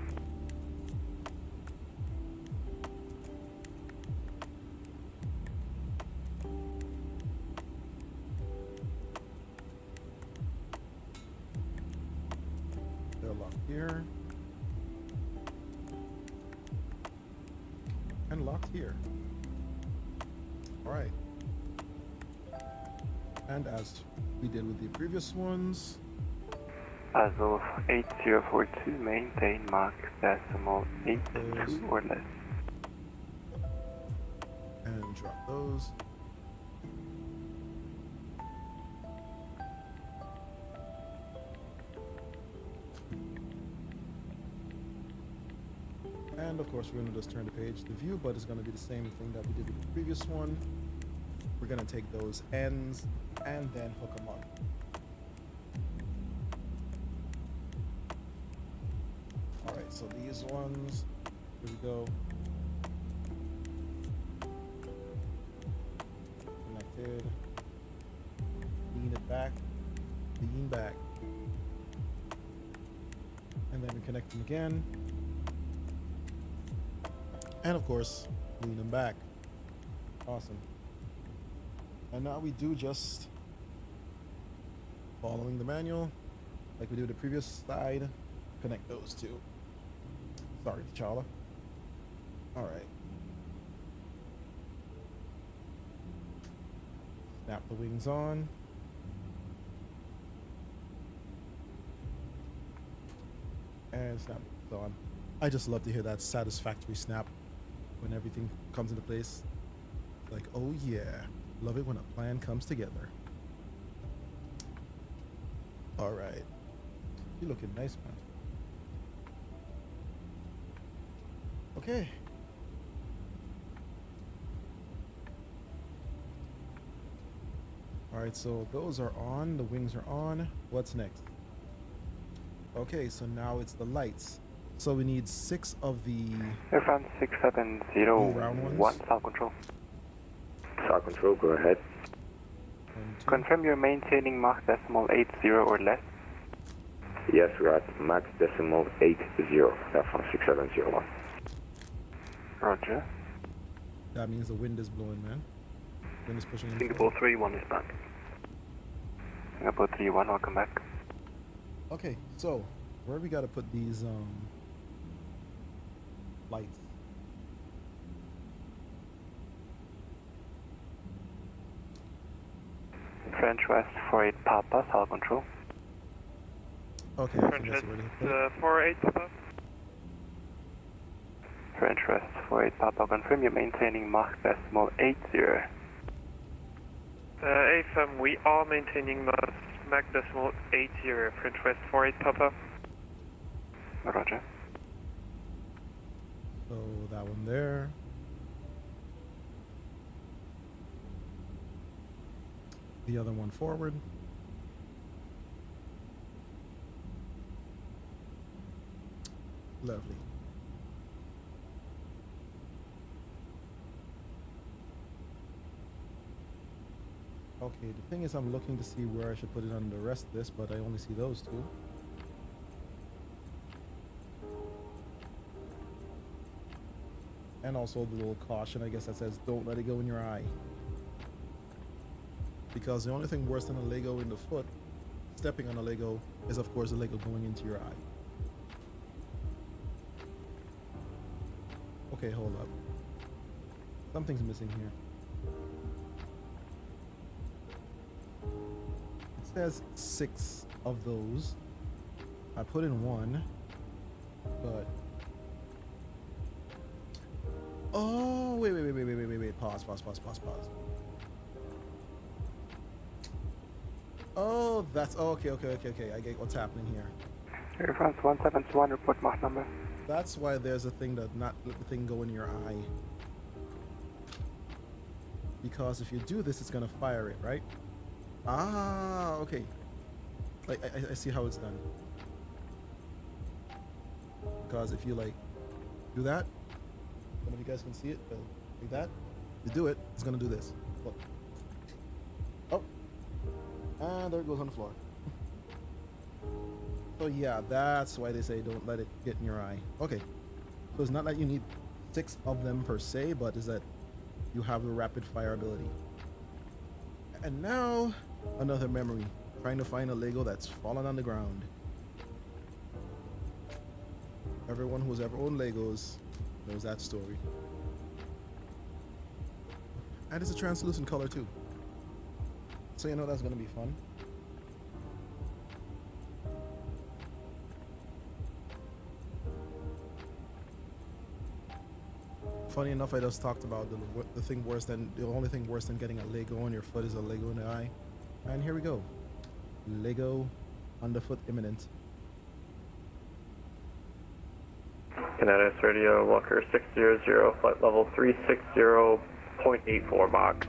[SPEAKER 8] They're locked here. And locked here. Alright. And as we did with the previous ones.
[SPEAKER 11] As of 8042, maintain Mach 0.82 or less.
[SPEAKER 8] And drop those. And of course, we're going to just turn the page to view, but it's going to be the same thing that we did with the previous one. We're going to take those ends and then hook them up. Alright, so these ones, here we go. Connected. Lean it back. Lean back. And then we connect them again. And of course, lean them back. Awesome. And now we do just following the manual, like we did the previous side, connect those two. Sorry, T'Challa. All right. Snap the wings on. And snap it on. I just love to hear that satisfactory snap when everything comes into place. Like, oh yeah, love it when a plan comes together. All right, you're looking nice, man. Okay. All right, so those are on, the wings are on. What's next? Okay, so now it's the lights. So we need 6 of the
[SPEAKER 11] Air France 6701, South Control.
[SPEAKER 13] South Control, go ahead.
[SPEAKER 11] Confirm you're maintaining Mach decimal 80 or less.
[SPEAKER 13] Yes, we're at max decimal 80, Air France 6701.
[SPEAKER 11] Roger.
[SPEAKER 8] That means the wind is blowing, man. Wind is pushing in.
[SPEAKER 11] Singapore 3-1 is back. Singapore 3-1, welcome back.
[SPEAKER 8] Okay, so where we gotta put these lights?
[SPEAKER 11] French West 48 Papa, South Control.
[SPEAKER 8] Okay,
[SPEAKER 5] French West 48 Papa.
[SPEAKER 11] French West 48 Papa, confirm you're maintaining Mach decimal 80.
[SPEAKER 5] AFM, we are maintaining Mach decimal 80, French West 48 Papa.
[SPEAKER 11] Roger.
[SPEAKER 8] So that one there. The other one forward. Lovely. Okay, the thing is I'm looking to see where I should put it on the rest of this, but I only see those two. And also the little caution, I guess, that says don't let it go in your eye. Because the only thing worse than a Lego in the foot, stepping on a Lego, is of course a Lego going into your eye. Okay, hold up. Something's missing here. It says 6 of those. I put in 1, but... Oh, wait. Pause. Oh, that's okay. I get what's happening here.
[SPEAKER 11] Air France 171, report Mach number.
[SPEAKER 8] That's why there's a thing that not let the thing go in your eye. Because if you do this, it's gonna fire it, right? Ah, okay. I see how it's done. Because if you like do that, I don't know if you guys can see it, but like that, you do it, it's gonna do this. Look. Oh. And there it goes on the floor. So yeah, that's why they say don't let it get in your eye. Okay. So it's not that you need 6 of them per se, but is that you have the rapid fire ability. And now, another memory. Trying to find a Lego that's fallen on the ground. Everyone who's ever owned Legos knows that story. And it's a translucent color too. So you know that's gonna be fun. Funny enough, I just talked about the only thing worse than getting a Lego on your foot is a Lego in the eye. And here we go. Lego underfoot imminent.
[SPEAKER 16] Canada Radio, Walker 600, flight level 360.84 Mach.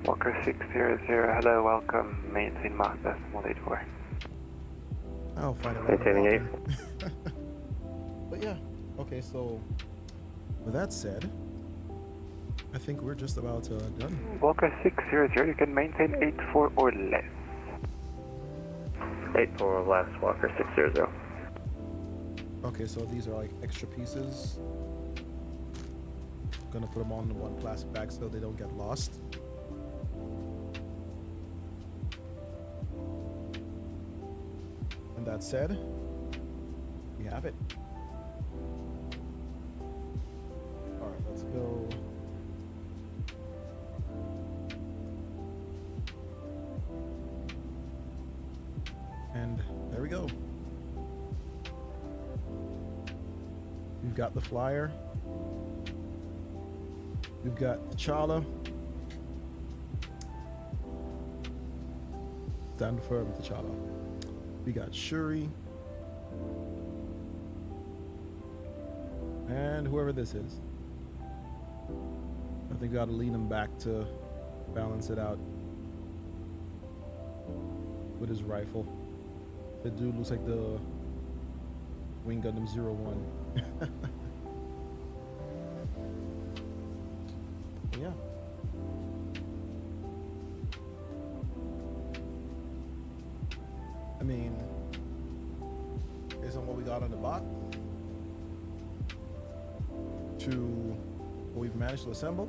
[SPEAKER 11] Walker 600, hello, welcome, maintain Mach decimal 84.
[SPEAKER 8] I'll find out.
[SPEAKER 16] Maintaining 8.
[SPEAKER 8] But yeah, okay, so with that said, I think we're just about done.
[SPEAKER 11] Walker 600, you can maintain 84 or less.
[SPEAKER 16] 84 or less, Walker 600.
[SPEAKER 8] Okay, so these are like extra pieces. Gonna put them on one plastic bag so they don't get lost. And that said, we have it. Alright, let's go. And there we go. We've got the flyer. We've got T'Challa. Stand firm, T'Challa. We got Shuri. And whoever this is. I think we gotta lean him back to balance it out with his rifle. The dude looks like the Wing Gundam 01. Yeah. I mean, based on what we got on the bot to what we've managed to assemble,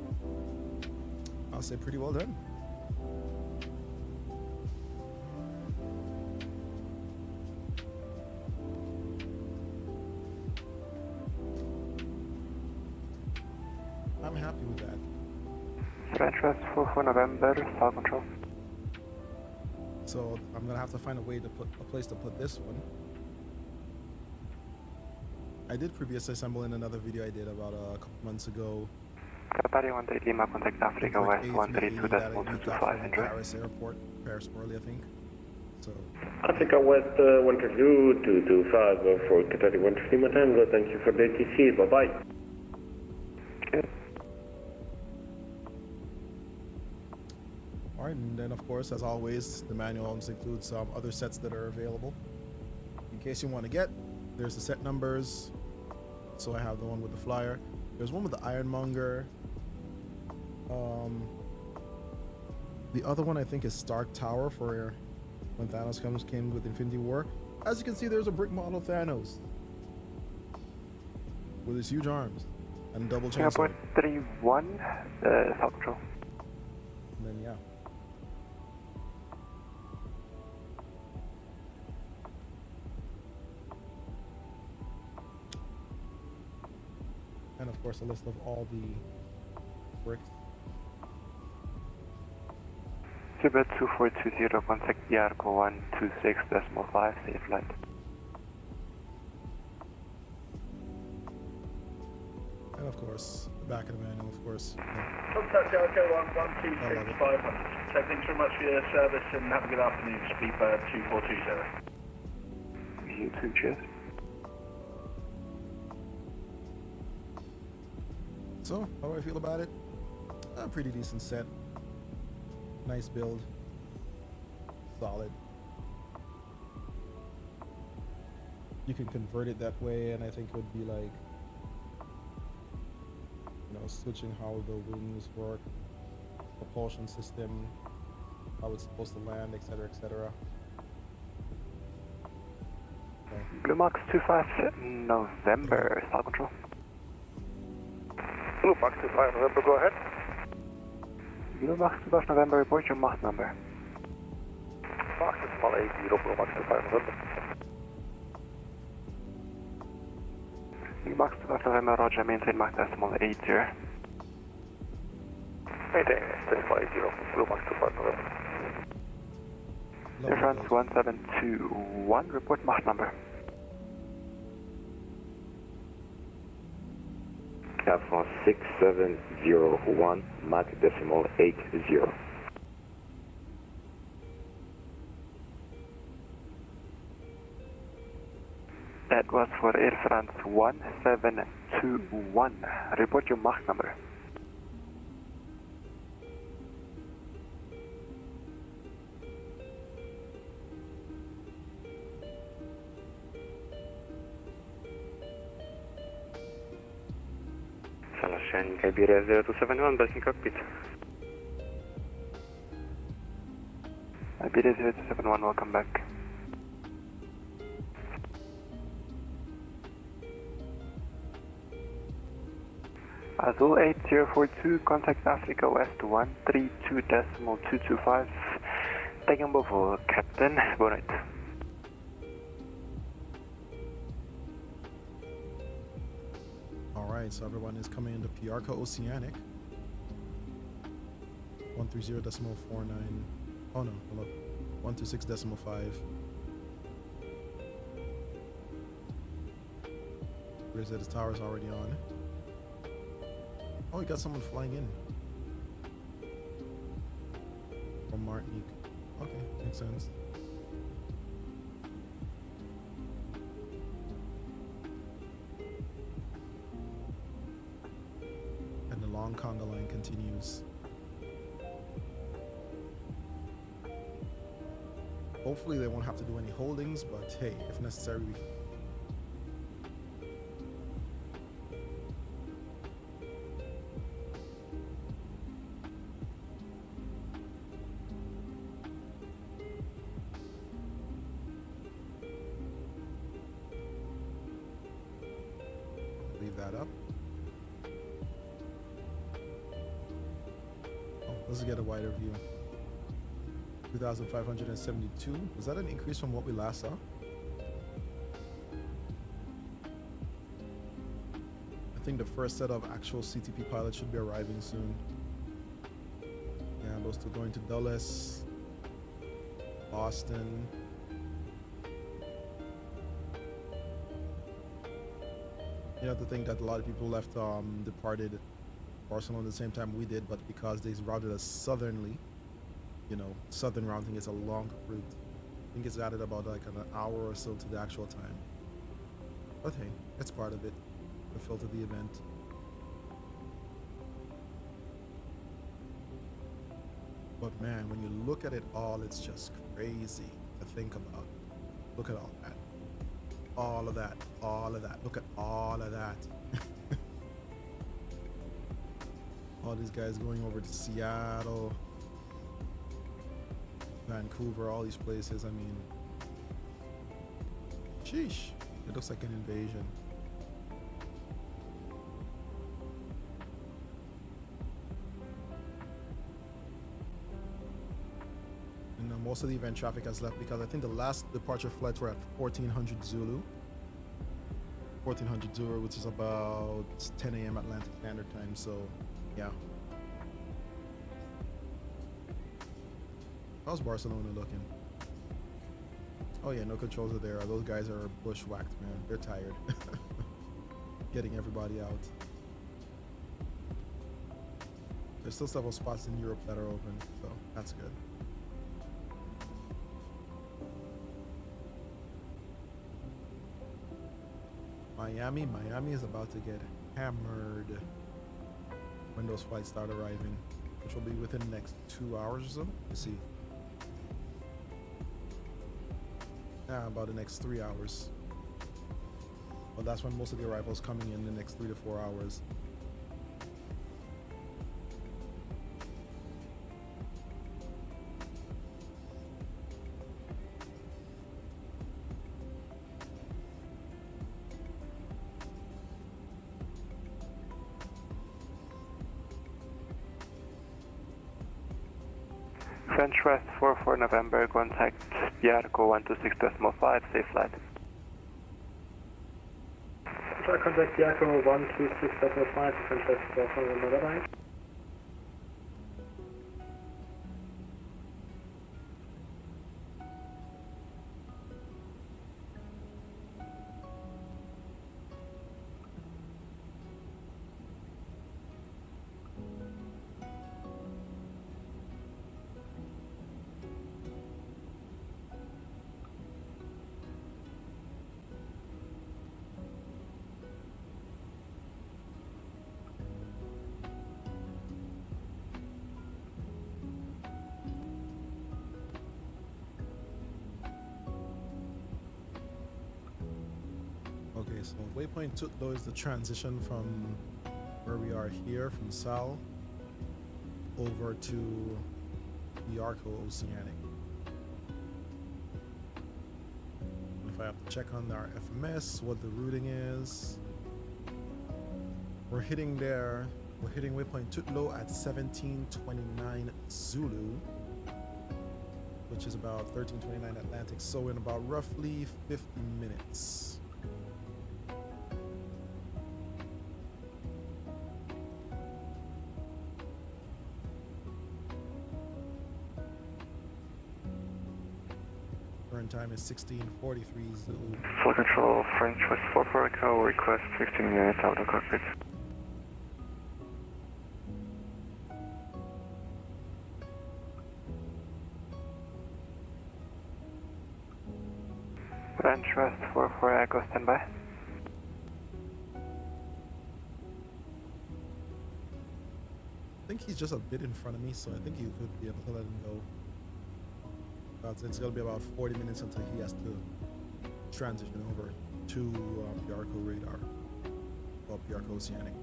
[SPEAKER 8] I'll say pretty well done. I'm happy with that.
[SPEAKER 11] French West 44 November, South Control.
[SPEAKER 8] So I'm gonna have to find a way to put a place to put this one. I did previously assemble in another video I did about a couple months ago.
[SPEAKER 11] Qatari 138 Lima, contact Africa West 132.225, enjoy.
[SPEAKER 8] Paris Airport, Paris Orly, I think. So.
[SPEAKER 16] Africa West 132.225 for Qatari 130 Lima Tango. Thank you for the ATC. Bye bye.
[SPEAKER 8] Alright, and then of course, as always, the manual also includes some other sets that are available. In case you want to get, there's the set numbers. So I have the one with the flyer. There's one with the Ironmonger. The other one I think is Stark Tower for when Thanos came with Infinity War. As you can see, there's a brick model Thanos with his huge arms and double chainsaw.
[SPEAKER 11] 31, South Control.
[SPEAKER 8] And then yeah. And of course a list of all the bricks.
[SPEAKER 11] Tibet 2420, contact Yarko 126.5, safe flight.
[SPEAKER 8] And of course, the back of the manual, of course.
[SPEAKER 15] Contact Yarko 126.500. So thanks very much for your service and have a good afternoon, Speedbird 2420.
[SPEAKER 11] You too, cheers.
[SPEAKER 8] So, how do I feel about it? A pretty decent set. Nice build. Solid. You can convert it that way, and I think it would be like, you know, switching how the wings work, propulsion system, how it's supposed to land, etc., etc. Okay.
[SPEAKER 11] Blue Max 25 November, South Control.
[SPEAKER 10] Blue Max 25 November, go ahead.
[SPEAKER 11] Blue Max 25 November, report your Mach number.
[SPEAKER 10] Fox Small 80, Blue Max 25 November.
[SPEAKER 11] Blue Max 25 November, roger, maintain Mach decimal 80.
[SPEAKER 10] Maintain decimal 80, Blue Max 25 November.
[SPEAKER 11] Air France 1721, report Mach number.
[SPEAKER 13] Air France 6701, Mach decimal 80.
[SPEAKER 11] That was for Air France 1721. Report your Mach number.
[SPEAKER 16] Iberia 0271, back in cockpit.
[SPEAKER 11] Iberia 0271, welcome back. Azul 8042, contact Africa West 132.225. Taking over, Captain. Good night.
[SPEAKER 8] Alright, so everyone is coming into Piarca Oceanic. 130.49. Oh no, hello. 126.5. Where's the tower's already on? Oh, we got someone flying in. From Martinique. Okay, makes sense. And the long conga line continues. Hopefully they won't have to do any holdings, but hey, if necessary, we can. Leave that up. Oh, let's get a wider view. 2,572. Was that an increase from what we last saw? I think the first set of actual CTP pilots should be arriving soon. Yeah, those two going to Dulles, Boston. You have to think that a lot of people left, departed Barcelona at the same time we did, but because they routed us southerly, you know, southern routing is a long route. I think it's added about like an hour or so to the actual time. But hey, it's part of it. The filter the event. But man, when you look at it all, it's just crazy to think about. Look at all that. All of that. All of that. Look at all of that. All these guys going over to Seattle, Vancouver, all these places. I mean, sheesh, it looks like an invasion. And most of the event traffic has left because I think the last departure flights were at 1400 Zulu. 1400 Zulu, which is about 10 a.m. Atlantic Standard Time, so yeah. How's Barcelona looking? Oh yeah, no controls are there. Those guys are bushwhacked, man. They're tired. Getting everybody out. There's still several spots in Europe that are open, so that's good. Miami is about to get hammered when those flights start arriving, which will be within the next 2 hours or so. Let's see. Yeah, about the next 3 hours. But that's when most of the arrivals coming in the next 3 to 4 hours.
[SPEAKER 11] French West 44 November, contact Biarco 126.5, safe flight.
[SPEAKER 24] Contact Biarco 126.5, French West 44 November, bye.
[SPEAKER 8] Okay, so waypoint 2 though is the transition from where we are here, from Sal, over to Biarco Oceanic. If I have to check on our FMS, what the routing is, we're hitting there. We're hitting waypoint Tutlo at 1729 Zulu, which is about 1329 Atlantic. So in about roughly 50 minutes. Current time is 1643 Zulu.
[SPEAKER 11] Full control, French West 44 Echo, request 15 minutes out of the cockpit. French West 44 Echo, standby.
[SPEAKER 8] I think he's just a bit in front of me, so I think you could be able to let him go. because it's going to be about 40 minutes until he has to transition over to PRCO radar or PRCO Oceanic.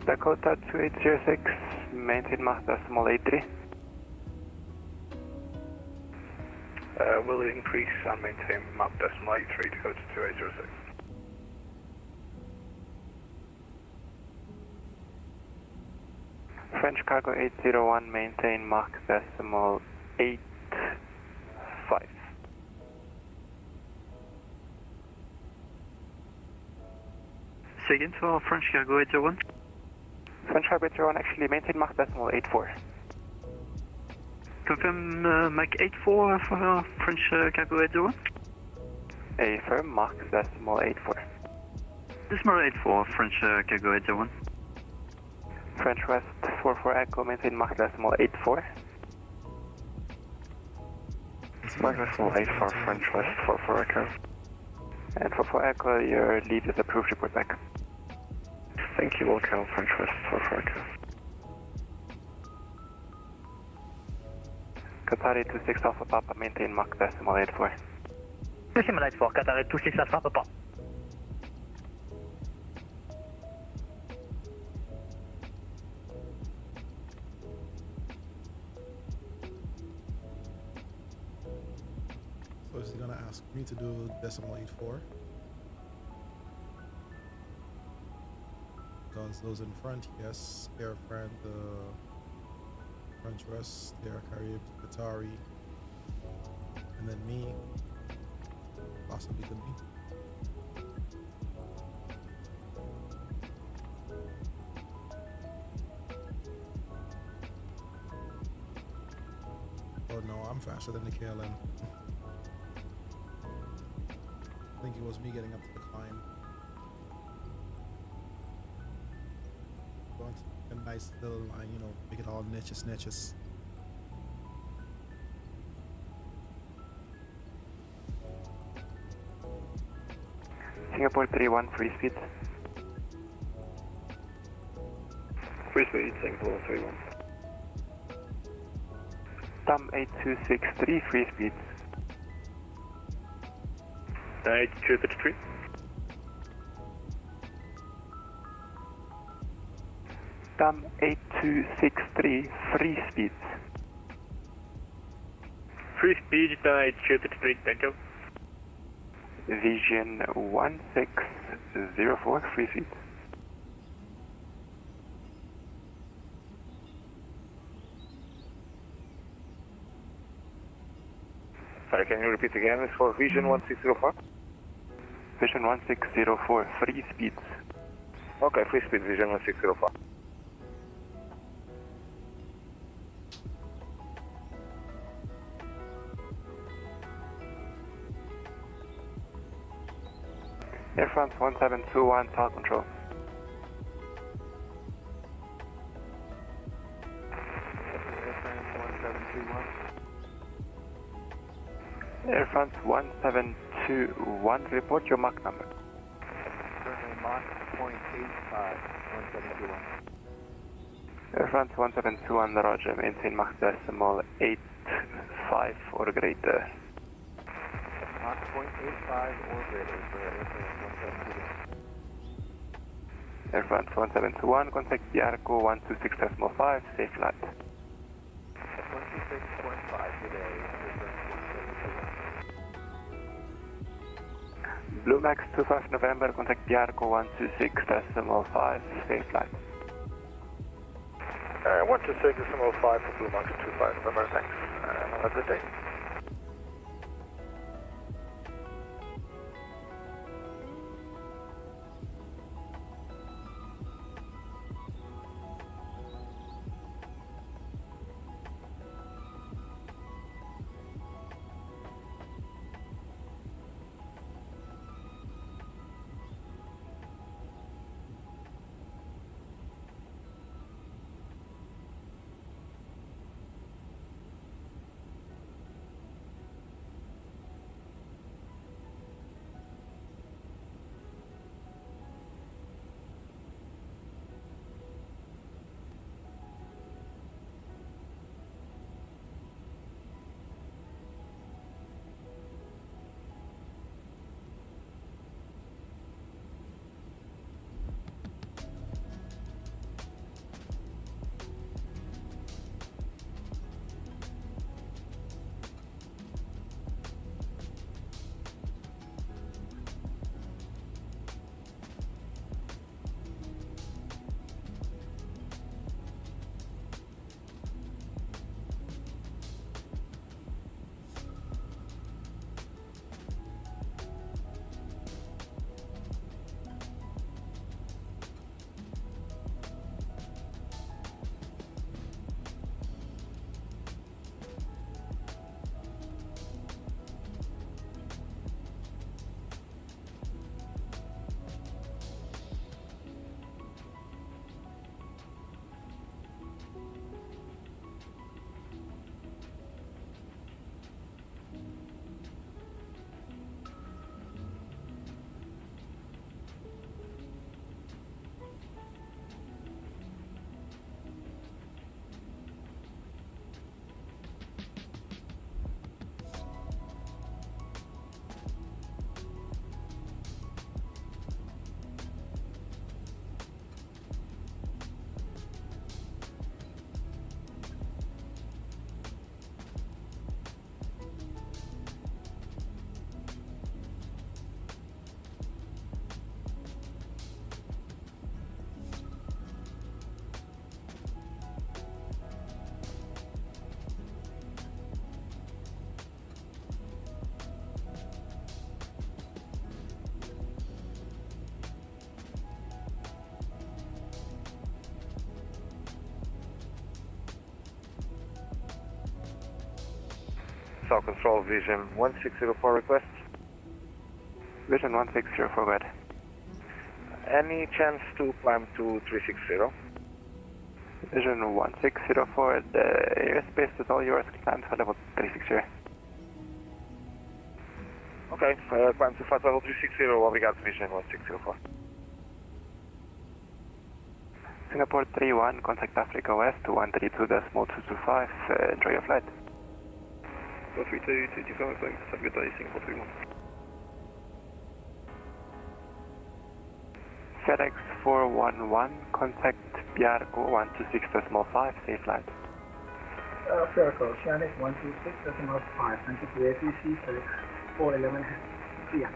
[SPEAKER 11] Dakota 2806, maintain Mach decimal 83.
[SPEAKER 10] Will increase and maintain Mach decimal 83 Dakota 2806.
[SPEAKER 11] French cargo 801, maintain Mach decimal 85.
[SPEAKER 21] Say again for French cargo 801?
[SPEAKER 11] French cargo 801, actually maintain Mach decimal 84.
[SPEAKER 21] Confirm Mach 84 for French cargo 801?
[SPEAKER 11] Affirm Mach decimal 84.
[SPEAKER 21] Decimal 84, French cargo 801.
[SPEAKER 11] French West 44 Echo, maintain Mach decimal 84. Mach decimal 84, French West 44 Echo. And 44 Echo, your lead is approved, report back.
[SPEAKER 21] Thank you, Wilco, French West 44 Echo.
[SPEAKER 11] Qatari 26 Alpha Papa, maintain Mach decimal 84.
[SPEAKER 6] Decimal 84, Qatari 26 Alpha Papa.
[SPEAKER 8] So is he gonna ask me to do decimal 84? Because those in front, yes, Air France, French West, Air Caribbean, Qatari, and then me, possibly to me. Oh no, I'm faster than the KLM. I think it was me getting up to the climb. Going to a nice little line, you know, make it all niches.
[SPEAKER 11] Singapore 31, free speed.
[SPEAKER 21] Free speed, Singapore 31.
[SPEAKER 11] TAM 8263, free speed.
[SPEAKER 12] 8233.
[SPEAKER 11] TAM 8263, free speed.
[SPEAKER 12] Free speed, 8233, thank you.
[SPEAKER 11] Vision 1604, free speed.
[SPEAKER 22] Sorry, can you repeat again? It's for Vision 1604?
[SPEAKER 11] Vision 1604, free speed.
[SPEAKER 22] Okay, free speed, Vision 1604.
[SPEAKER 11] Air France 1721, tower control. Air France 1721, report your Mach number.
[SPEAKER 22] Currently Mach 0.85, 1721.
[SPEAKER 11] Air France 1721, roger, maintain Mach decimal 85 or greater.
[SPEAKER 22] Mach 0.85 or greater for Air France 1721.
[SPEAKER 11] Air France 1721, contact PRCO 126.5, safe flight.
[SPEAKER 22] 126.5 today,
[SPEAKER 11] Blue Max 25 November, contact PRCO 126.5, safe flight.
[SPEAKER 10] 126.5 for Blue Max 25 November, thanks. Have a good day.
[SPEAKER 11] South Control, Vision 1604 request.
[SPEAKER 21] Vision 1604, go ahead.
[SPEAKER 11] Any chance to climb to 360?
[SPEAKER 21] Vision 1604, the airspace is all yours, climb to level 360.
[SPEAKER 11] Okay, climb to flight level 360, obrigado, Vision 1604.
[SPEAKER 21] Singapore 31, contact Africa West 132.225, enjoy your flight.
[SPEAKER 1] 432, 225, thanks, have a good day, Singapore 31.
[SPEAKER 21] FedEx 411, contact Biarco 126.5, safe flight.
[SPEAKER 7] Circle, Oceanic 126.5, thank you for the ATC, FedEx 411, clear.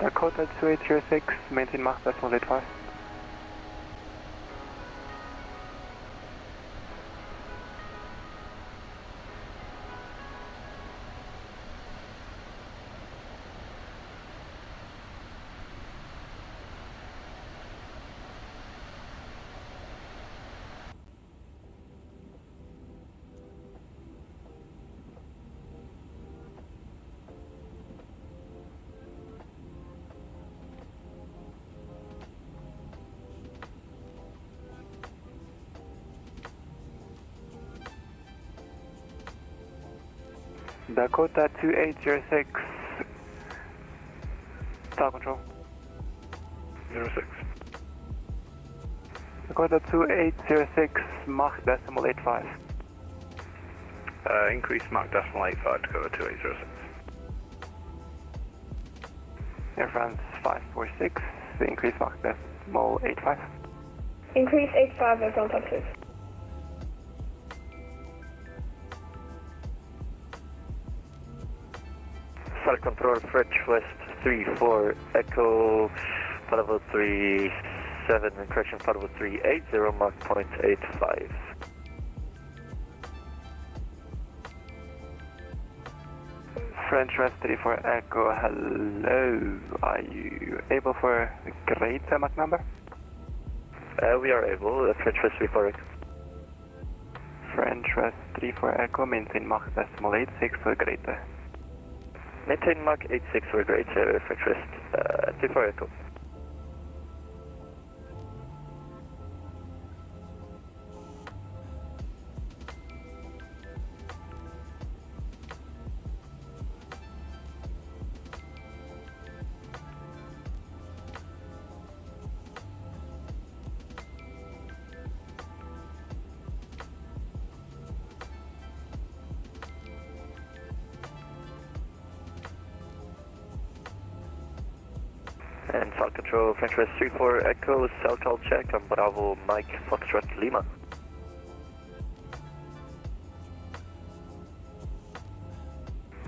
[SPEAKER 21] Dakota 2806, maintain Mach 85. Dakota 2806, Tower Control.
[SPEAKER 1] 06.
[SPEAKER 21] Dakota 2806, Mach 85.
[SPEAKER 1] Increase Mach 85, Dakota 2806.
[SPEAKER 21] Air France 546, increase Mach 85.
[SPEAKER 3] Increase 85 Air France 6.
[SPEAKER 11] Flight Control, French West 34, Echo, level 37, correction, level 380, Mach 0.85. French West 34 Echo, hello. Are you able for greater Mach number?
[SPEAKER 9] We are able. French West 34 Echo.
[SPEAKER 11] French West 34 Echo, maintain Mach decimal 86 for greater.
[SPEAKER 9] Maintain Mach 86 for greater, French West 34 Echo. And South Control, French West 34 Echo, cell call check on Bravo Mike Foxtrot Lima.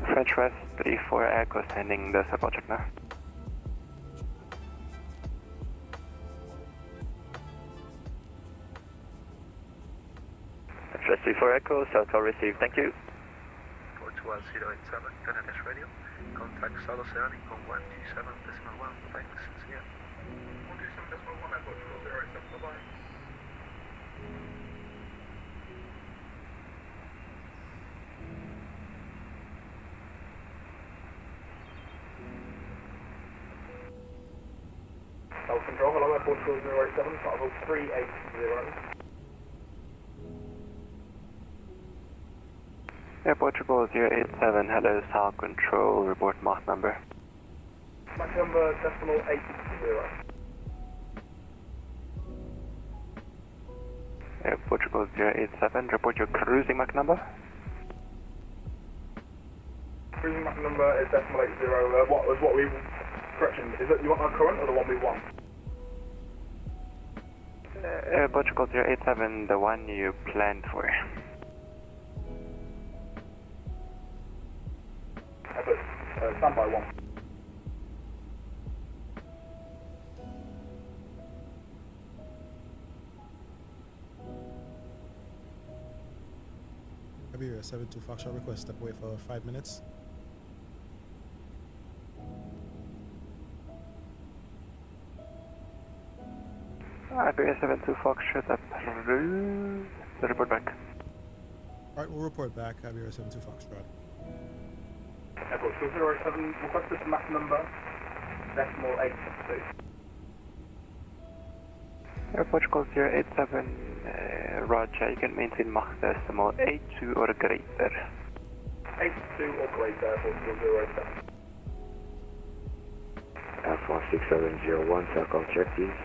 [SPEAKER 11] French West 34 Echo, sending the cell call check now.
[SPEAKER 9] French West 34 Echo, cell call received, thank you.
[SPEAKER 2] 42087, NNS radio. Contact South Oceanic on 127.1, thanks, see ya. 127.1 at Portugal 07, bye-bye.
[SPEAKER 15] South Control, hello, at Portugal 07, Bravo 380.
[SPEAKER 11] Air Portugal 087, hello, South Control, report Mach number.
[SPEAKER 15] Mach number decimal 80.
[SPEAKER 11] Air Portugal 087, report your cruising Mach number.
[SPEAKER 15] Cruising Mach number is decimal 80. Correction, is it you want our current or the one we want?
[SPEAKER 11] Air Portugal 087, the one you planned for.
[SPEAKER 15] Standby one.
[SPEAKER 8] Iberia 72 Foxtrot request, step away for 5 minutes.
[SPEAKER 11] Iberia 72 Foxtrot approved. The report back.
[SPEAKER 8] Alright, we'll report back. Iberia 72 Foxtrot.
[SPEAKER 15] Airport 207, requested Mach number decimal 82.
[SPEAKER 11] Air Portugal 087, Roger, you can maintain Mach decimal 82 or greater.
[SPEAKER 15] 82 or greater, Airport 207.
[SPEAKER 17] Alpha 6701, circle check please.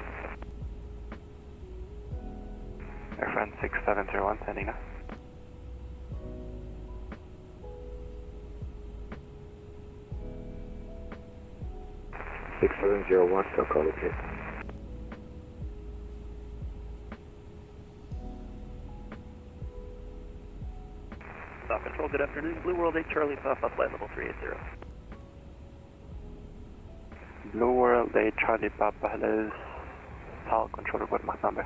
[SPEAKER 11] Air France 6701, sending now.
[SPEAKER 17] Six 701, so call okay.
[SPEAKER 9] South Control, good afternoon. Blue World 8 Charlie Papa, flight level 380.
[SPEAKER 11] Blue World 8 Charlie Papa, hello. South Control, report Mach number.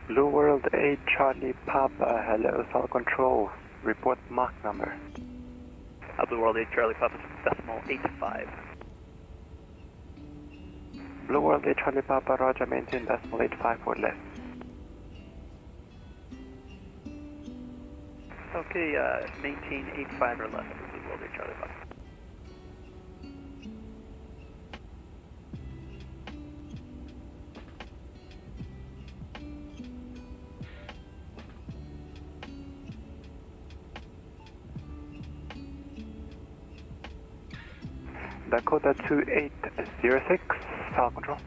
[SPEAKER 11] Blue World 8 Charlie Papa, hello, South Control, report Mach number.
[SPEAKER 9] Blue World 8 Charlie Papa, decimal 85.
[SPEAKER 11] Blue World 8 Charlie Papa, Roger, maintain decimal 85 or less.
[SPEAKER 9] Okay, maintain 85 or less for Blue World 8 Charlie Papa.
[SPEAKER 11] Dakota 2806, South Control.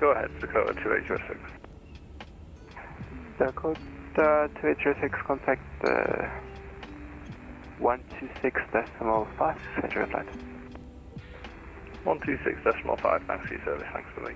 [SPEAKER 1] Go ahead, Dakota 2806.
[SPEAKER 11] Dakota 2806, contact 126.5, enter your flight.
[SPEAKER 1] 126.5, thanks for your service, thanks for me.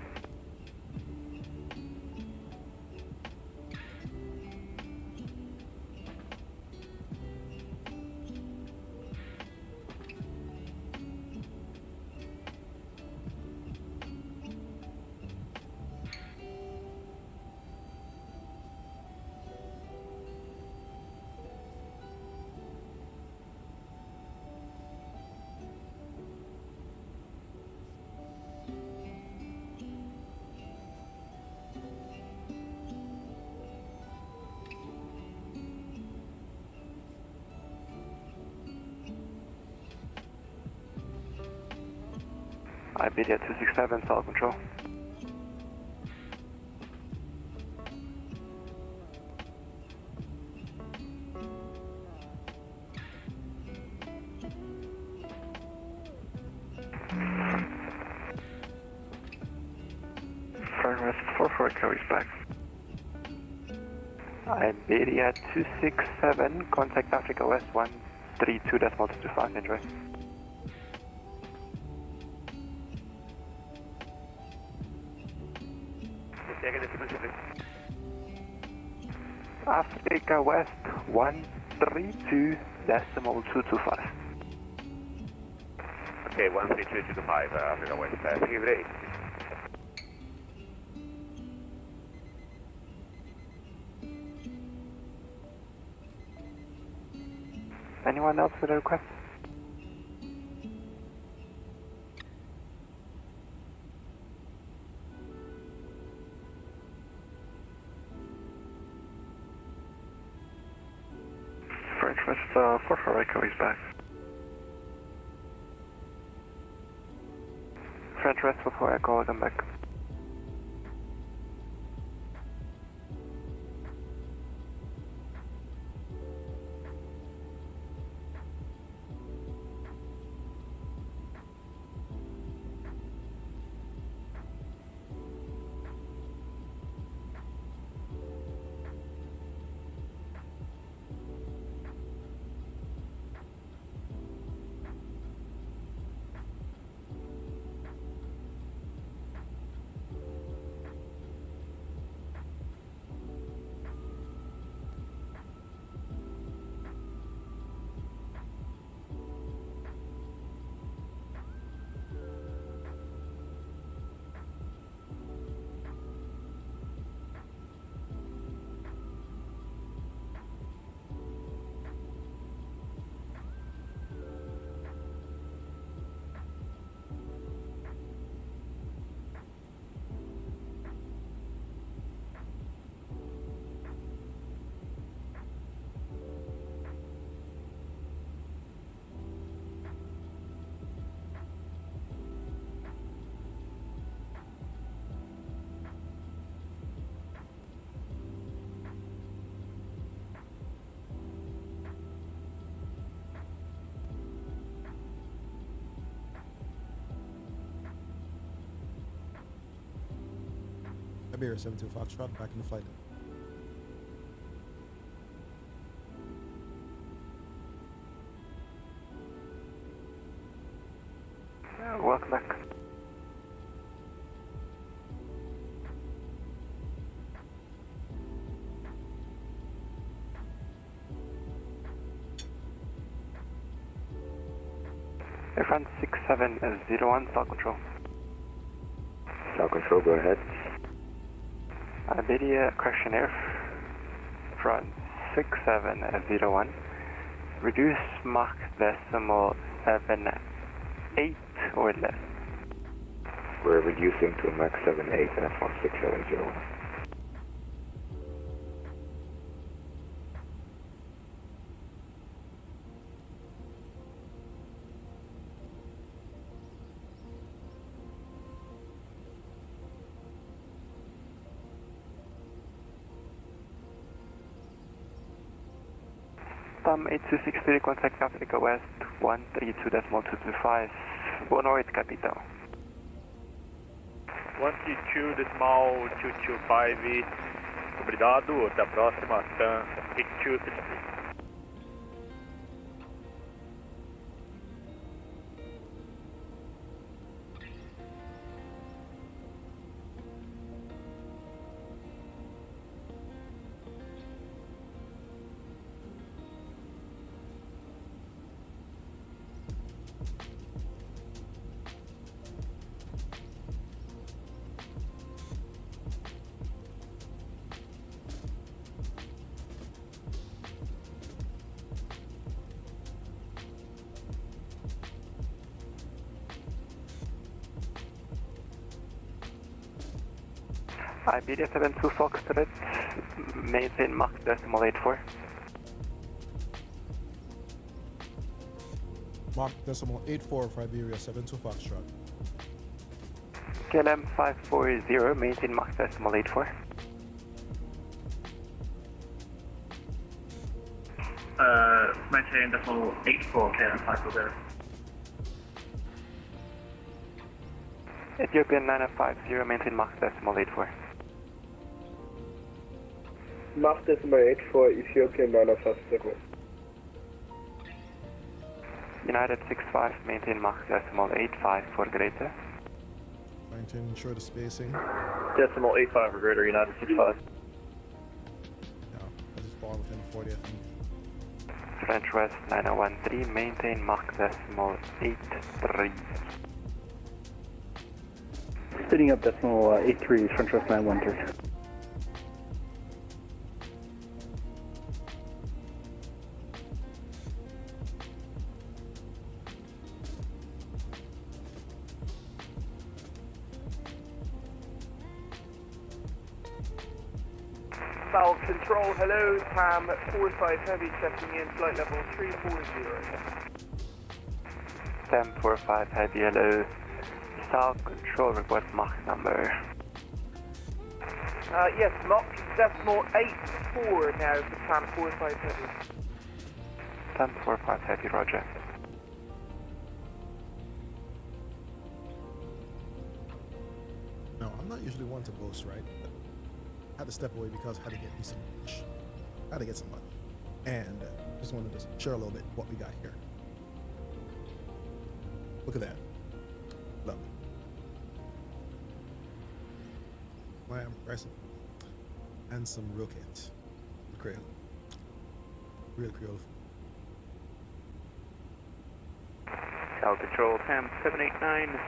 [SPEAKER 11] Iberia 267, solid control. French 44 Echo is back. Iberia 267, contact Africa West 132.225, enjoy. Africa West 132.225.
[SPEAKER 22] Okay, 13225, Africa West. Figure 8.
[SPEAKER 11] Anyone else with a request? French West 44 Echo is back. French West 44 Echo, welcome back.
[SPEAKER 8] Iberia 72 Foxtrot, back in the flight.
[SPEAKER 11] Welcome back. Airfront 6701, South Control.
[SPEAKER 17] South Control, go ahead.
[SPEAKER 11] Iberia, correction air front 6701. Reduce Mach decimal 78 or less.
[SPEAKER 17] We're reducing to Mach 78 and that's 16701.
[SPEAKER 11] Tom 8263, contact Africa West 132.225. Boa noite, capitão.
[SPEAKER 12] 132.225, obrigado, até a próxima, TAM 8263.
[SPEAKER 11] Iberia 72 Foxtrot, maintain Mach decimal 84.
[SPEAKER 8] Mach decimal 84 for Iberia 72 Foxtrot.
[SPEAKER 11] KLM 540, maintain Mach decimal 84.
[SPEAKER 6] Maintain decimal 84, KLM 540.
[SPEAKER 11] Ethiopian 9050, maintain Mach decimal 84.
[SPEAKER 16] Mach decimal 84, Ethiopian 9050.
[SPEAKER 11] United 65, maintain Mach decimal 85 for greater.
[SPEAKER 8] Trying to ensure the spacing.
[SPEAKER 9] Decimal 85 for greater, United 65.
[SPEAKER 8] No, I just fall within 40, I think.
[SPEAKER 11] French West 9013, maintain Mach decimal 83.
[SPEAKER 7] Speeding up decimal 83, French West 913.
[SPEAKER 3] Valve control, hello, TAM 45 heavy checking in, flight level 340.
[SPEAKER 11] TAM 45 heavy, hello. South control, report Mach number.
[SPEAKER 3] Yes, Mach decimal 84 now for TAM 45 heavy.
[SPEAKER 11] TAM 45 heavy, roger.
[SPEAKER 8] No, I'm not usually one to boast, right? But I had to step away because I had to get me some fish. I had to get some money. And just wanted to share a little bit what we got here. Look at that. Lovely. Lamb, rice, and some real cans. Creole. Real Creole food.
[SPEAKER 10] South control, TAM 789,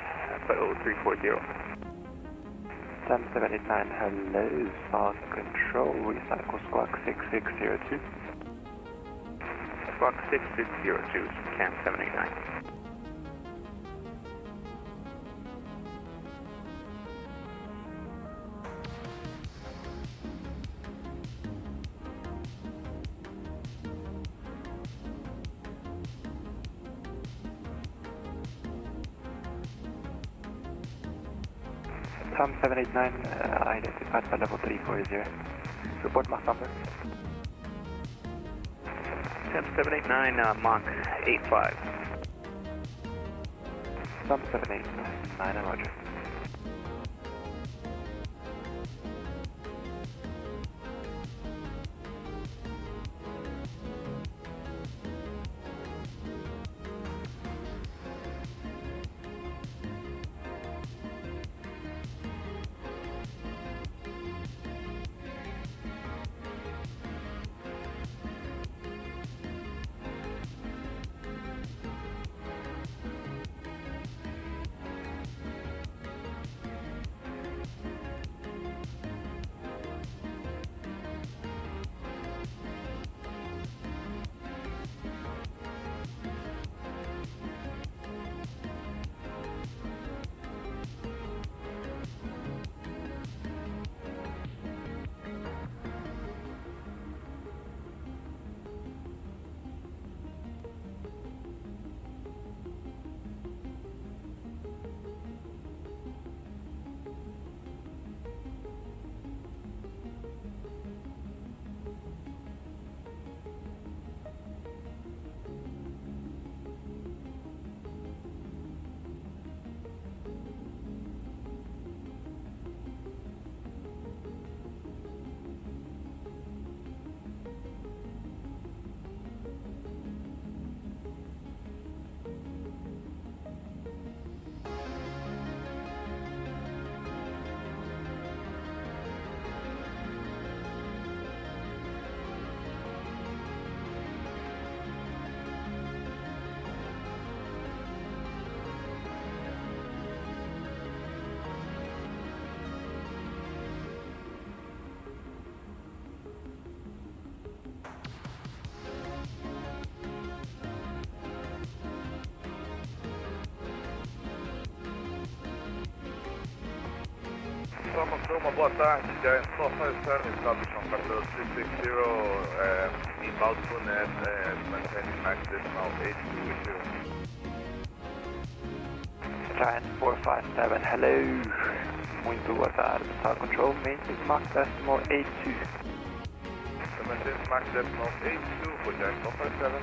[SPEAKER 10] FO 340.
[SPEAKER 11] TAM 789, hello, South control, recycle squawk 6602.
[SPEAKER 10] Squawk 6602, CAM 789.
[SPEAKER 11] TAM 789, identified by level 340. Report Mach number.
[SPEAKER 10] TAM 789, Mach 85.
[SPEAKER 11] TAM 789, roger.
[SPEAKER 22] Uma boa tarde, só faz service option control 360, inbound to net, maintaining Max decimal 8220.
[SPEAKER 11] Giant 457, hello. Muito boa tarde, Tower Control, maintain Mach decimal 82.
[SPEAKER 22] Maintain Mach decimal 82 for Giant 457.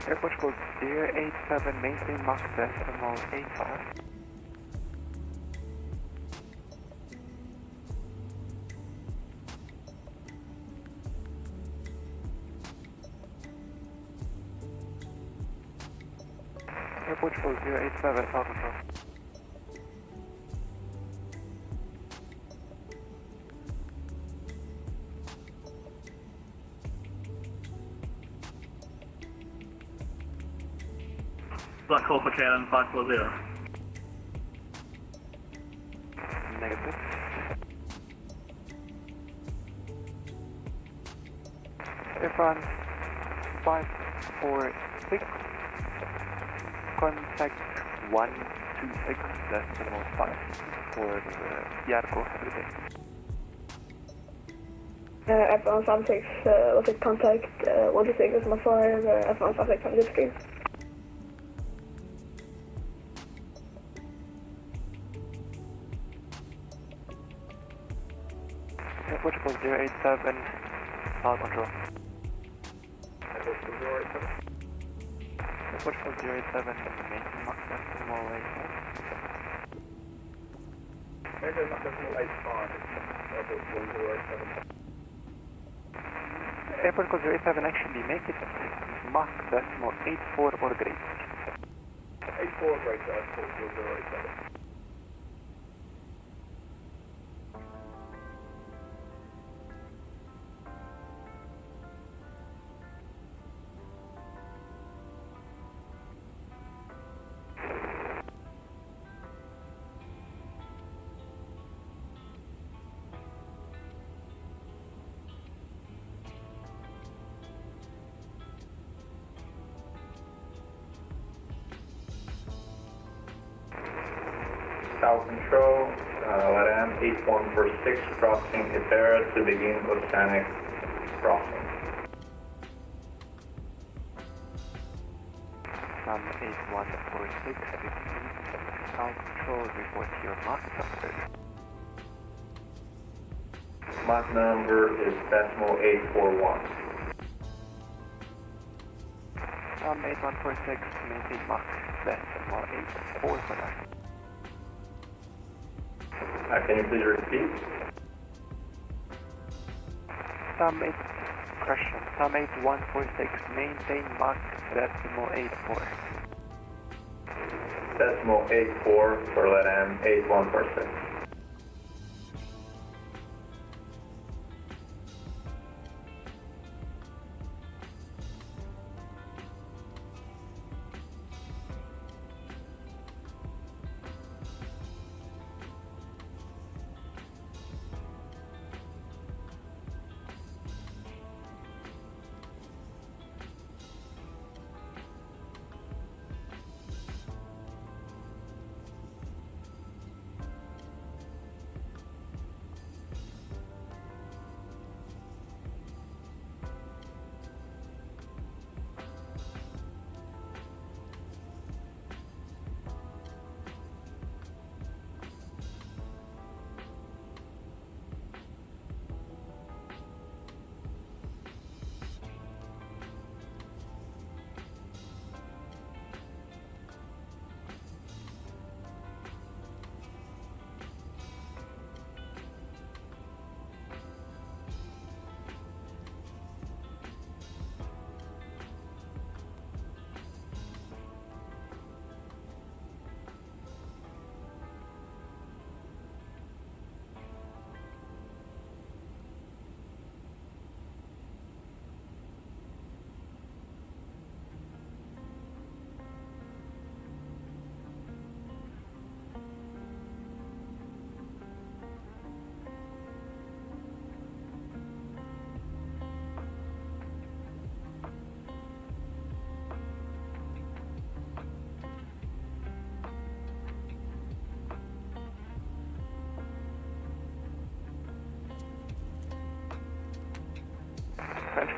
[SPEAKER 11] Airport code 087, maintain Mach decimal 85. Airport code 087, Tower Control.
[SPEAKER 6] Black Hole for KLM 540.
[SPEAKER 11] Negative. Airfront 546, contact 126.5 for Yarko everything.
[SPEAKER 14] F1 56, was it contact 126.5, F1 56 on the screen.
[SPEAKER 11] Portugal 087, Tower Control. Portugal 087, maintain Mach decimal 84.
[SPEAKER 15] Maintain Mach decimal 85, Portugal 087.
[SPEAKER 11] Airport code 087, actually make it Mach decimal 84 or greater.
[SPEAKER 15] 84 or greater, Portugal 087.
[SPEAKER 19] Tower Control, LATAM 8146, crossing Iberian to begin oceanic crossing.
[SPEAKER 11] Some 8146, Tower Control, report your Mach number.
[SPEAKER 19] Mach number is decimal 841.
[SPEAKER 11] Some 8146, maintain Mach decimal 84 for that.
[SPEAKER 19] Can you please repeat?
[SPEAKER 11] Some 8146, maintain Mach decimal 84.
[SPEAKER 19] Decimal 84 for LATAM 8146.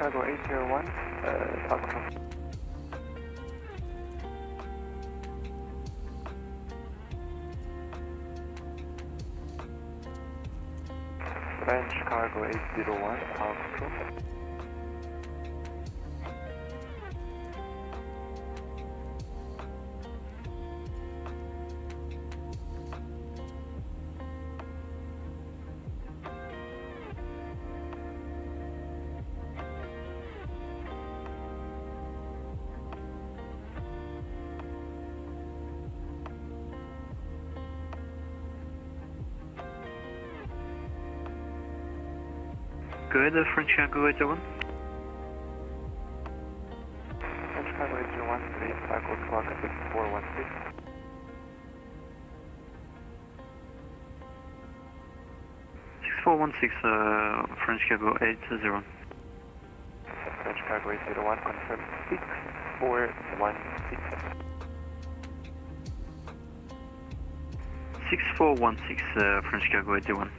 [SPEAKER 11] Cargo 801, South Control. French Cargo 801, South Control.
[SPEAKER 4] Go ahead, French Cargo 801.
[SPEAKER 11] French Cargo 801, please, Cycle Clock 6416.
[SPEAKER 4] 6416, French Cargo 80.
[SPEAKER 11] French Cargo 801, confirm 6416.
[SPEAKER 4] 6416, French Cargo 81.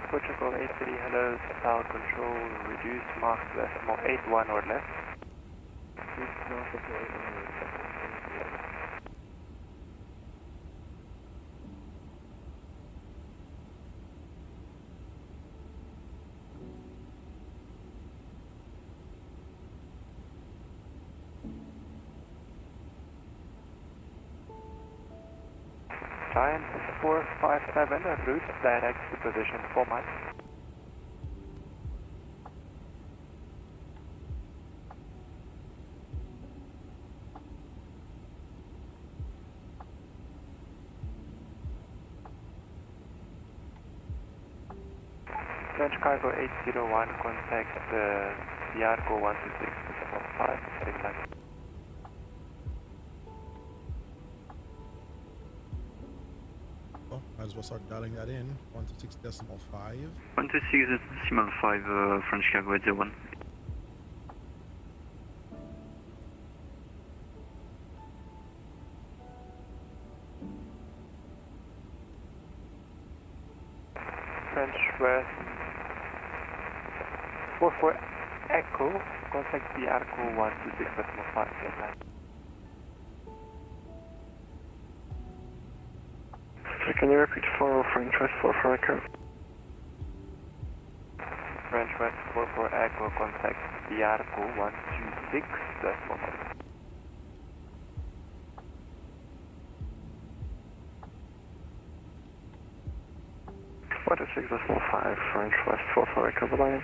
[SPEAKER 11] Portugal 83, hello, South Control, reduce Mach decimal 81 or less. Giant 457, route direct to position 4 miles. French Cargo 801, contact Diarco 126.5, same time.
[SPEAKER 8] Oh, might as well start dialing that in. 126.5.
[SPEAKER 4] 126.5, French Cargo 801.
[SPEAKER 11] French West 44 Echo, contact Diarco 126.5, same time.
[SPEAKER 21] Can you repeat for French West 44 Echo?
[SPEAKER 11] French West 44 Echo, contact Diarco 126.5.
[SPEAKER 21] What is 6.5 French West 44 Echo, the line?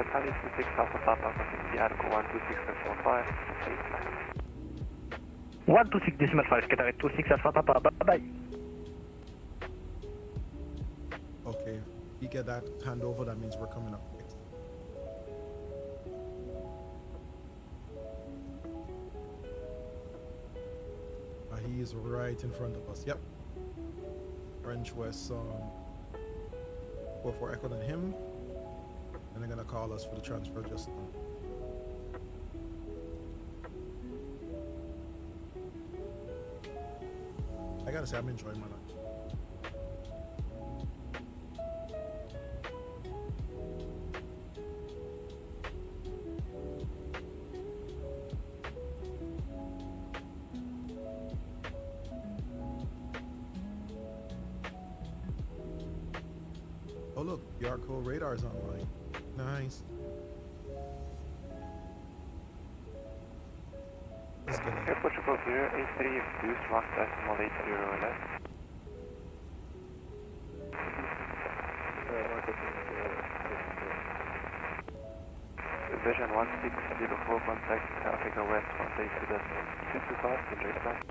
[SPEAKER 11] Italy 26 Alpha Papa, contact the Arco 126.5,
[SPEAKER 5] 126.5, Qatar 26 Alpha Papa, bye-bye.
[SPEAKER 8] Okay, we get that handover, that means we're coming up next. He is right in front of us, yep. French West 44 Echo than him. And they're gonna call us for the transfer just now. I gotta say, I'm enjoying my life. Oh look, the Arco radar is online. Nice. Let's get it.
[SPEAKER 11] Air Portugal 083, boost 1.80 left. Vision 1604, contact Africa West 182.225, enjoy flight.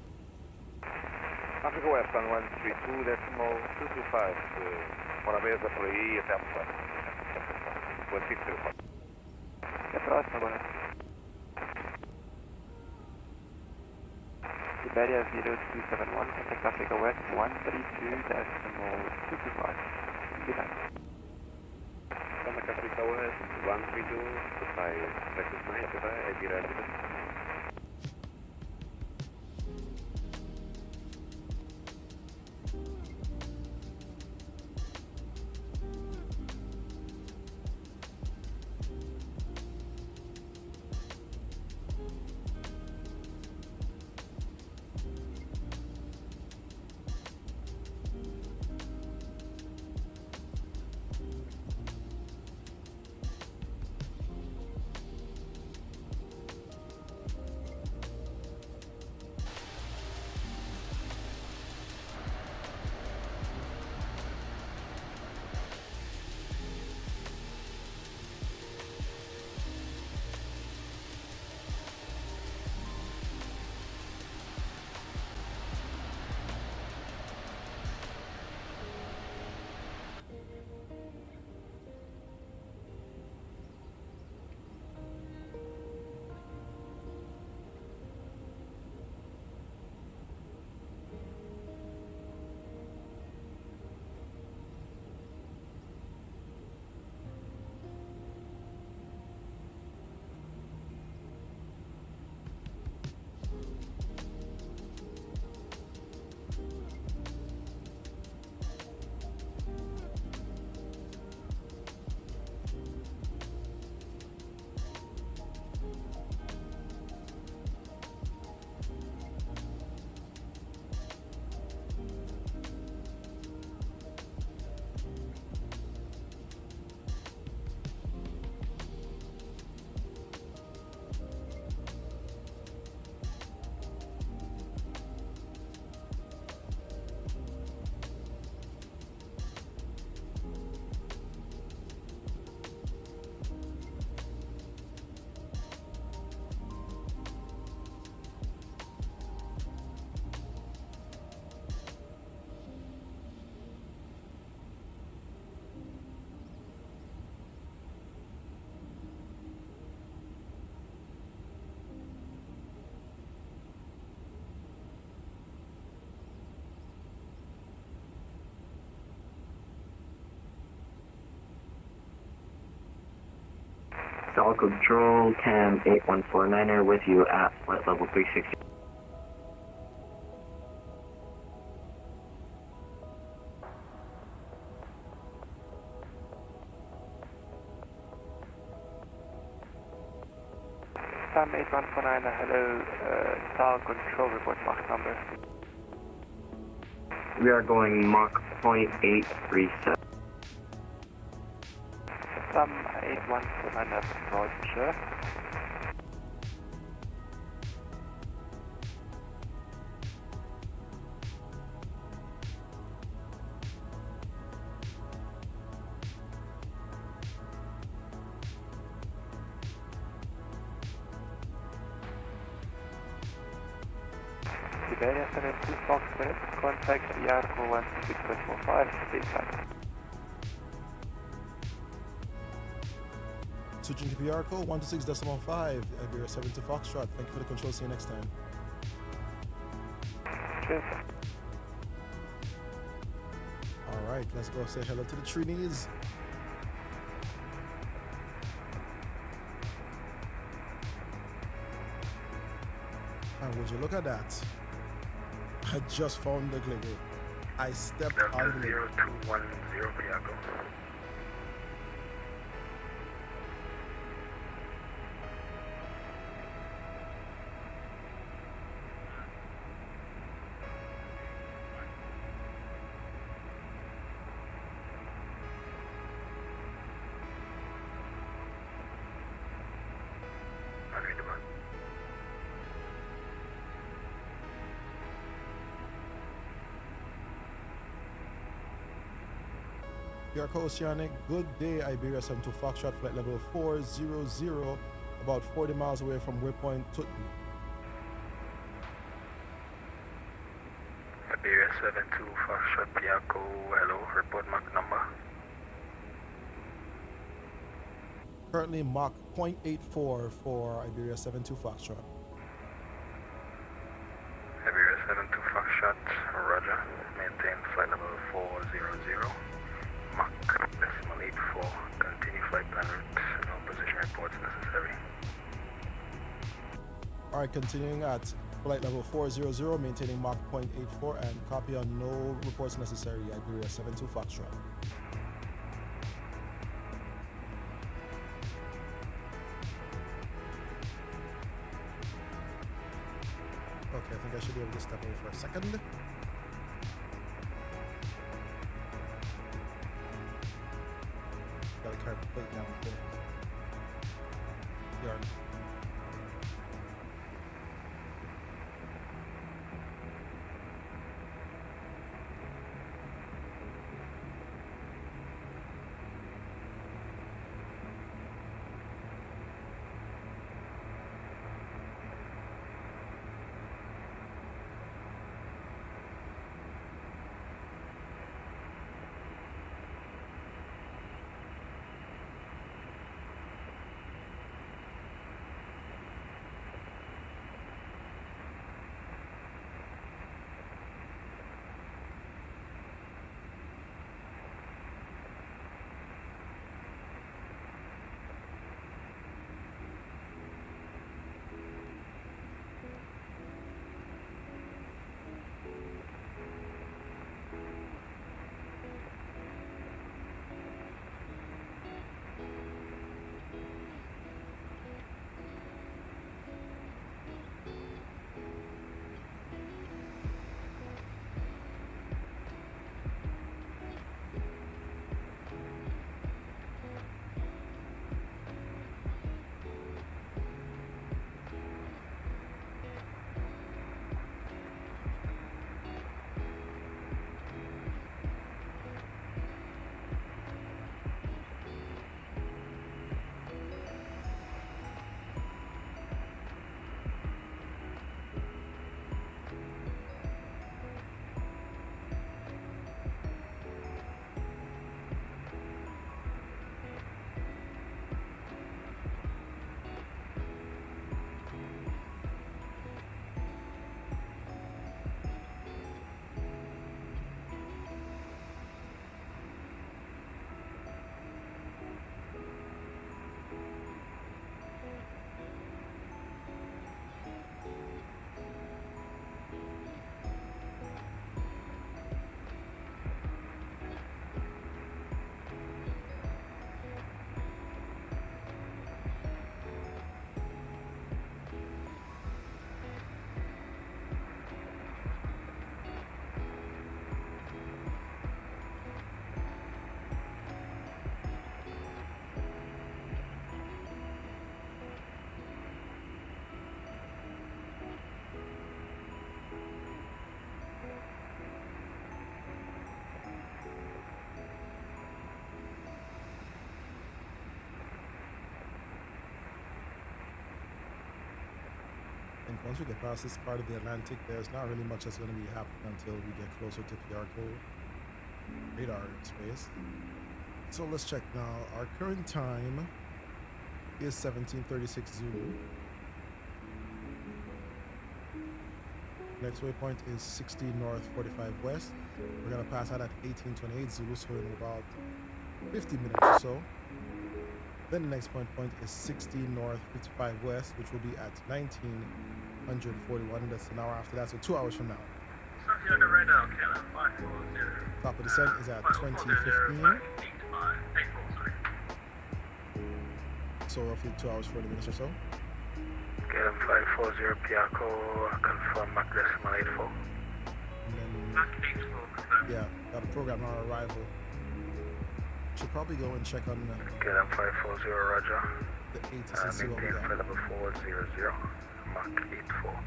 [SPEAKER 22] Africa West 1132.225, uma vez por aí até a próxima. Boa noite, telefone.
[SPEAKER 11] Até a próxima, agora. Iberian 0271, contact Africa West 132.225. Good night.
[SPEAKER 16] Contact Africa West 132.25, Texas 9, goodbye, Iberian.
[SPEAKER 18] Solid Control, Cam 8149er with you at flight level 360.
[SPEAKER 11] Sam 8149er, hello, Solid Control, report Mach number.
[SPEAKER 18] We are going Mach 0.837.
[SPEAKER 11] Sam 8149er, Roger. Iberia 72 Foxtrot, contact Yarko 126.45, stateside.
[SPEAKER 8] Switching to PR code 126.5, Iberia 72 Foxtrot. Thank you for the control. See you next time.
[SPEAKER 11] Cheers.
[SPEAKER 8] All right, let's go say hello to the Trinis. And would you look at that? I just found the gligger. I stepped on the
[SPEAKER 2] 0210 Piago.
[SPEAKER 8] Your Oceanic, good day, Iberia 72 Foxtrot, flight level 400, about 40 miles away from waypoint Tutney.
[SPEAKER 2] Iberia 72 Foxtrot Piaco, hello, report Mach number.
[SPEAKER 8] Currently Mach 0.84 for Iberia 72 Foxtrot.
[SPEAKER 2] Iberia 72 Foxtrot, roger, maintain flight level 400. Mach 0.84. Continue flight plan route. No position reports necessary.
[SPEAKER 8] Alright, continuing at flight level 400, maintaining Mach 0.84 and copy on no reports necessary, Iberia 72 Foxtrot. Okay, I think I should be able to step away for a second. Gotta carry the plate down there. Yard. think once we get past this part of the Atlantic, there's not really much that's going to be happening until we get closer to PRCO radar space. So let's check now. Our current time is 17:36 Zulu. Next waypoint is 60 north, 45 west. We're going to pass out at 18:28 Zulu, so in about 50 minutes or so. Then the next point is 60 north, 55 west, which will be at 1941. That's an hour after that, so 2 hours from now. Top of descent is at 2015. So roughly 2 hours, 40 minutes or so.
[SPEAKER 2] KLM 540 Piaco, confirm Mach decimal 84.
[SPEAKER 8] And then, yeah, got a program on our arrival. Should probably go and check on
[SPEAKER 2] KLM 540, roger.
[SPEAKER 8] The ATIS and see what we
[SPEAKER 2] maintain
[SPEAKER 8] got.
[SPEAKER 2] flight level 400, Mach 84.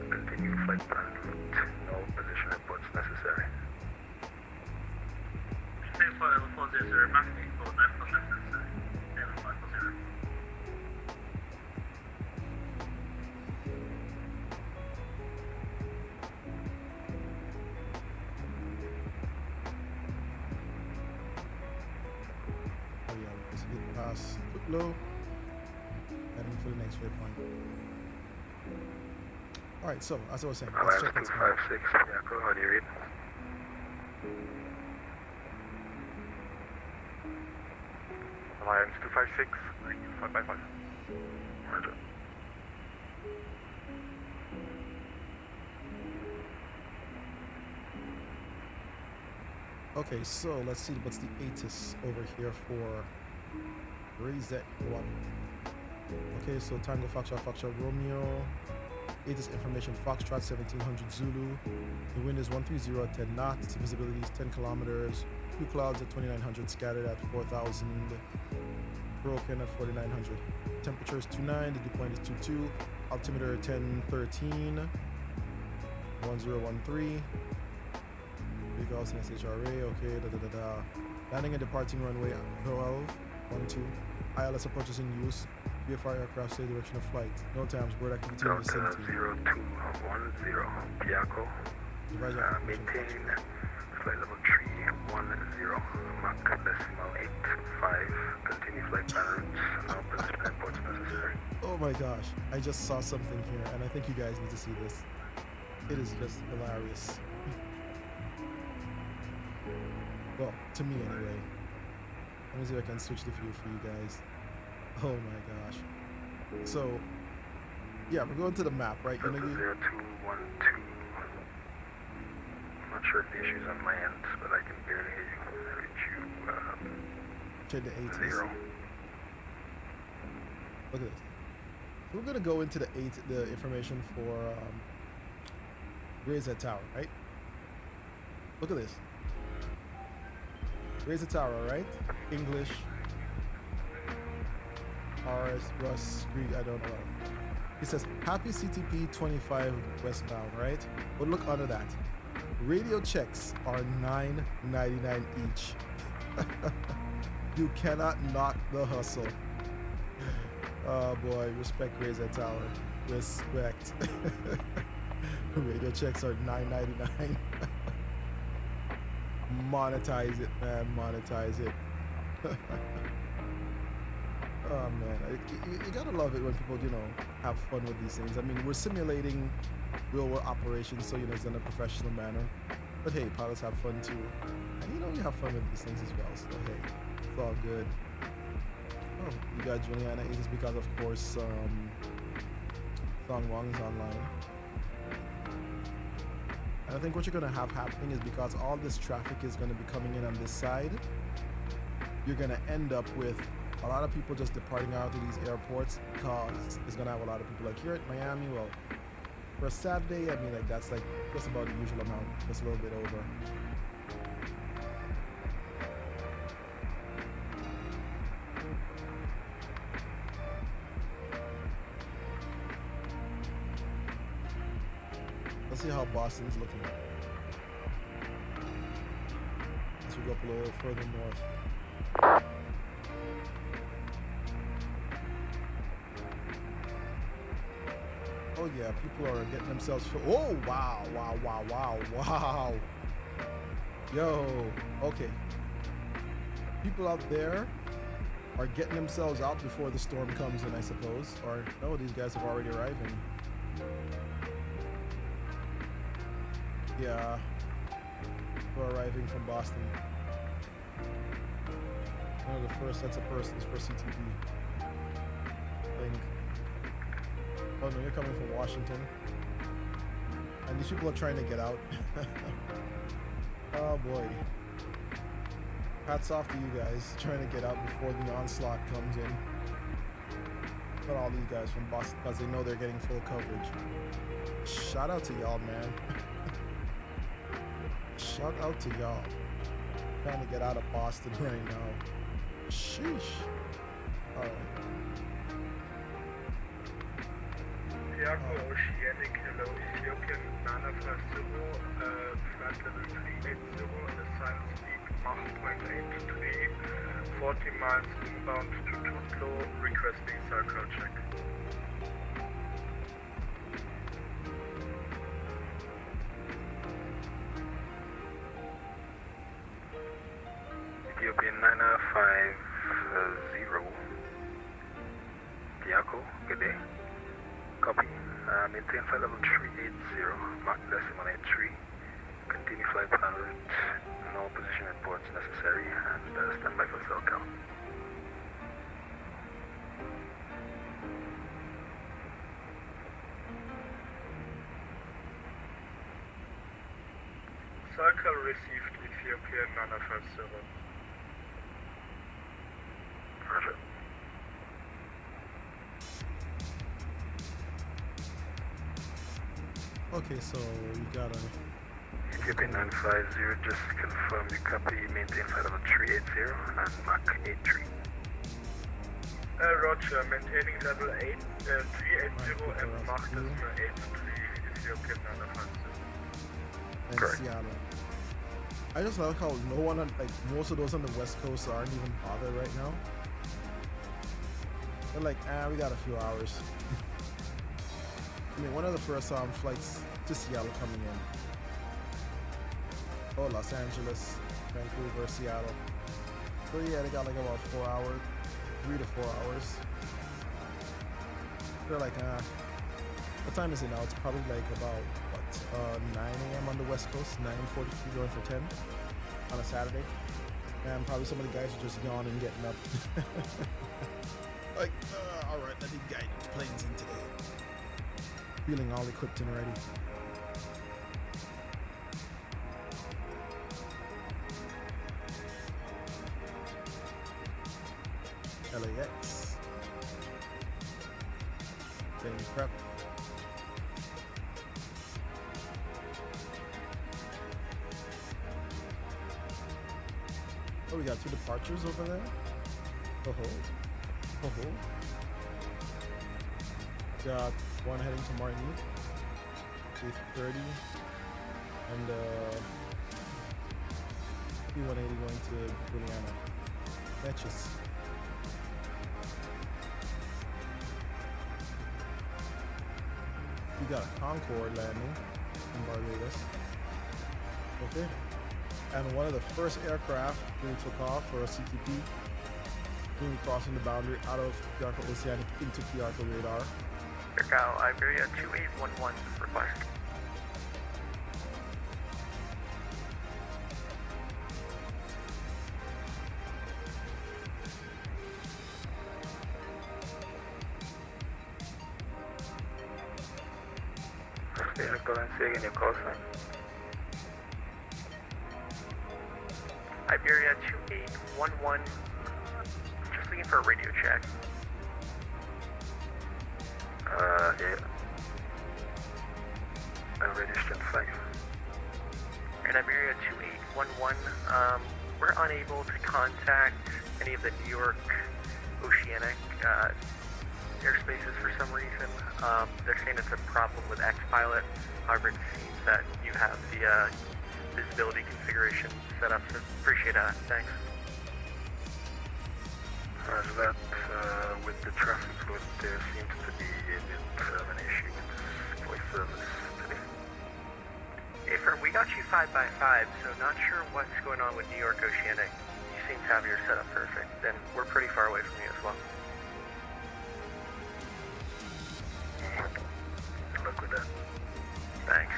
[SPEAKER 2] Continue flight plan route. No position reports necessary.
[SPEAKER 6] Maintain flight level 400, Mach 84, no position necessary. KLM 540.
[SPEAKER 8] Pass low, heading for the next waypoint. Alright, so as I was saying, let's check this out.
[SPEAKER 2] 256, Piaco, how do you read?
[SPEAKER 22] Alliance 256, 555.
[SPEAKER 2] Roger.
[SPEAKER 8] Okay, so let's see what's the ATIS over here for RZ1. Okay, so Tango Foxtrot Romeo. ATIS information Foxtrot 1700 Zulu. The wind is 130 at 10 knots. Visibility is 10 kilometers. Few clouds at 2900, scattered at 4000. Broken at 4900. Temperature is 29. The dew point is 22. Altimeter 1013. 1013. Because SHRA, okay, Landing and departing runway 12, 12. ILS approaches in use. VFR aircraft stay direction of flight. No times, bird activity in vicinity.
[SPEAKER 2] 0210, Piaco. Maintain flight level 310, Mach decimal 85. Continue flight plan route. No position reports necessary.
[SPEAKER 8] Oh my gosh, I just saw something here, and I think you guys need to see this. It is just hilarious. Well, to me anyway. Let me see if I can switch the view for you guys. Oh my gosh. So, yeah, we're going to the map, right? You know,
[SPEAKER 2] 0212. I'm not sure if the issue's on my end, but I can barely hear you.
[SPEAKER 8] Check the ATIS.
[SPEAKER 2] 0.
[SPEAKER 8] Look at this. So we're gonna go into the information for RZ Tower, right? Look at this. RZ Tower, right? English. RS, Russ, Greek, I don't know. It says happy CTP 25 westbound, right? But look under that. Radio checks are $9.99 each. You cannot knock the hustle. Oh boy, respect RZ Tower. Respect. Radio checks are $9.99. Monetize it, man. Monetize it. Oh man, you gotta love it when people, you know, have fun with these things. I mean, we're simulating real world operations, so you know it's in a professional manner. But hey, pilots have fun too, and you know you have fun with these things as well. So hey, it's all good. Oh, you got Juliana. It is because, of course, Song Wong is online. And I think what you're gonna have happening is because all this traffic is gonna be coming in on this side, you're gonna end up with a lot of people just departing out of these airports because it's gonna have a lot of people like here at Miami. Well, for a Saturday, I mean, like that's like just about the usual amount, just a little bit over. Let's see how Boston's looking. As we go up a little further north. Oh Oh yeah, people are getting themselves. Oh wow, wow, wow, wow, wow. Yo, okay. People out there are getting themselves out before the storm comes in, I suppose. Or no, these guys have already arrived. Yeah, we're arriving from Boston. One of the first sets of persons for CTP. I think. Oh no, you're coming from Washington. And these people are trying to get out. Oh boy. Hats off to you guys trying to get out before the onslaught comes in. But all these guys from Boston, because they know they're getting full coverage. Shout out to y'all, man. Shout out to y'all. Trying to get out of Boston right now. Sheesh. Alright.
[SPEAKER 2] Tiago Oceanic, hello, Ethiopian, Nana First Zero, flight level 380, assign speed Mach 0.83, 40 miles inbound to Tutlo, requesting circle check. Ethiopian 950, Tiago, good day. Copy. Maintain flight level 380, Mach decimal 83. Continue flight plan route. No position reports necessary, and stand by for cell count. Circle received, Ethiopian 950. Roger.
[SPEAKER 8] Okay, so we got a
[SPEAKER 2] Ethiopian 950, just confirm you copy, maintain flight level 380 and Mach 83. Roger, maintaining level 380 and Mach decimal 83, Ethiopian 950.
[SPEAKER 8] and Seattle. I just love how no one, like most of those on the West Coast aren't even bothered right now. They're like, we got a few hours. I mean, one of the first flights to Seattle coming in. Oh, Los Angeles, Vancouver, Seattle. So yeah, they got like about 4 hours, 3 to 4 hours. They're like, what time is it now? It's probably like about, what, 9 a.m. on the West Coast, 9:43 going for 10 on a Saturday. And probably some of the guys are just yawning and getting up. Like, all right, let me guide the planes in today. Feeling all equipped and ready. LAX. Getting prep. Oh, we got 2 departures over there. Oh, got one heading to Martinique, 8:30, and P180 going to Juliana. Betches. We got a Concorde landing in Barbados. Okay. And one of the first aircraft we took off for a CTP, being crossing the boundary out of Piarco Oceanic into Piarco radar.
[SPEAKER 13] Cal, Iberia 2811 request.
[SPEAKER 2] Station currency again, your call sign.
[SPEAKER 13] Iberia 2811, just looking for a radio check.
[SPEAKER 2] Yeah. Radio stand 5.
[SPEAKER 13] And Iberia 2811, we're unable to contact any of the New York Oceanic airspaces for some reason. They're saying it's a problem with aPitre. However, it seems that you have the visibility configuration set up, so appreciate that. Thanks.
[SPEAKER 2] Roger that. with the traffic flow, there seems to be a bit of an issue with this voice service today.
[SPEAKER 13] Hey, firm, we got you 5x5, so not sure what's going on with New York Oceanic. You seem to have your setup perfect, and we're pretty far away from you as well.
[SPEAKER 2] Good luck with that.
[SPEAKER 13] Thanks.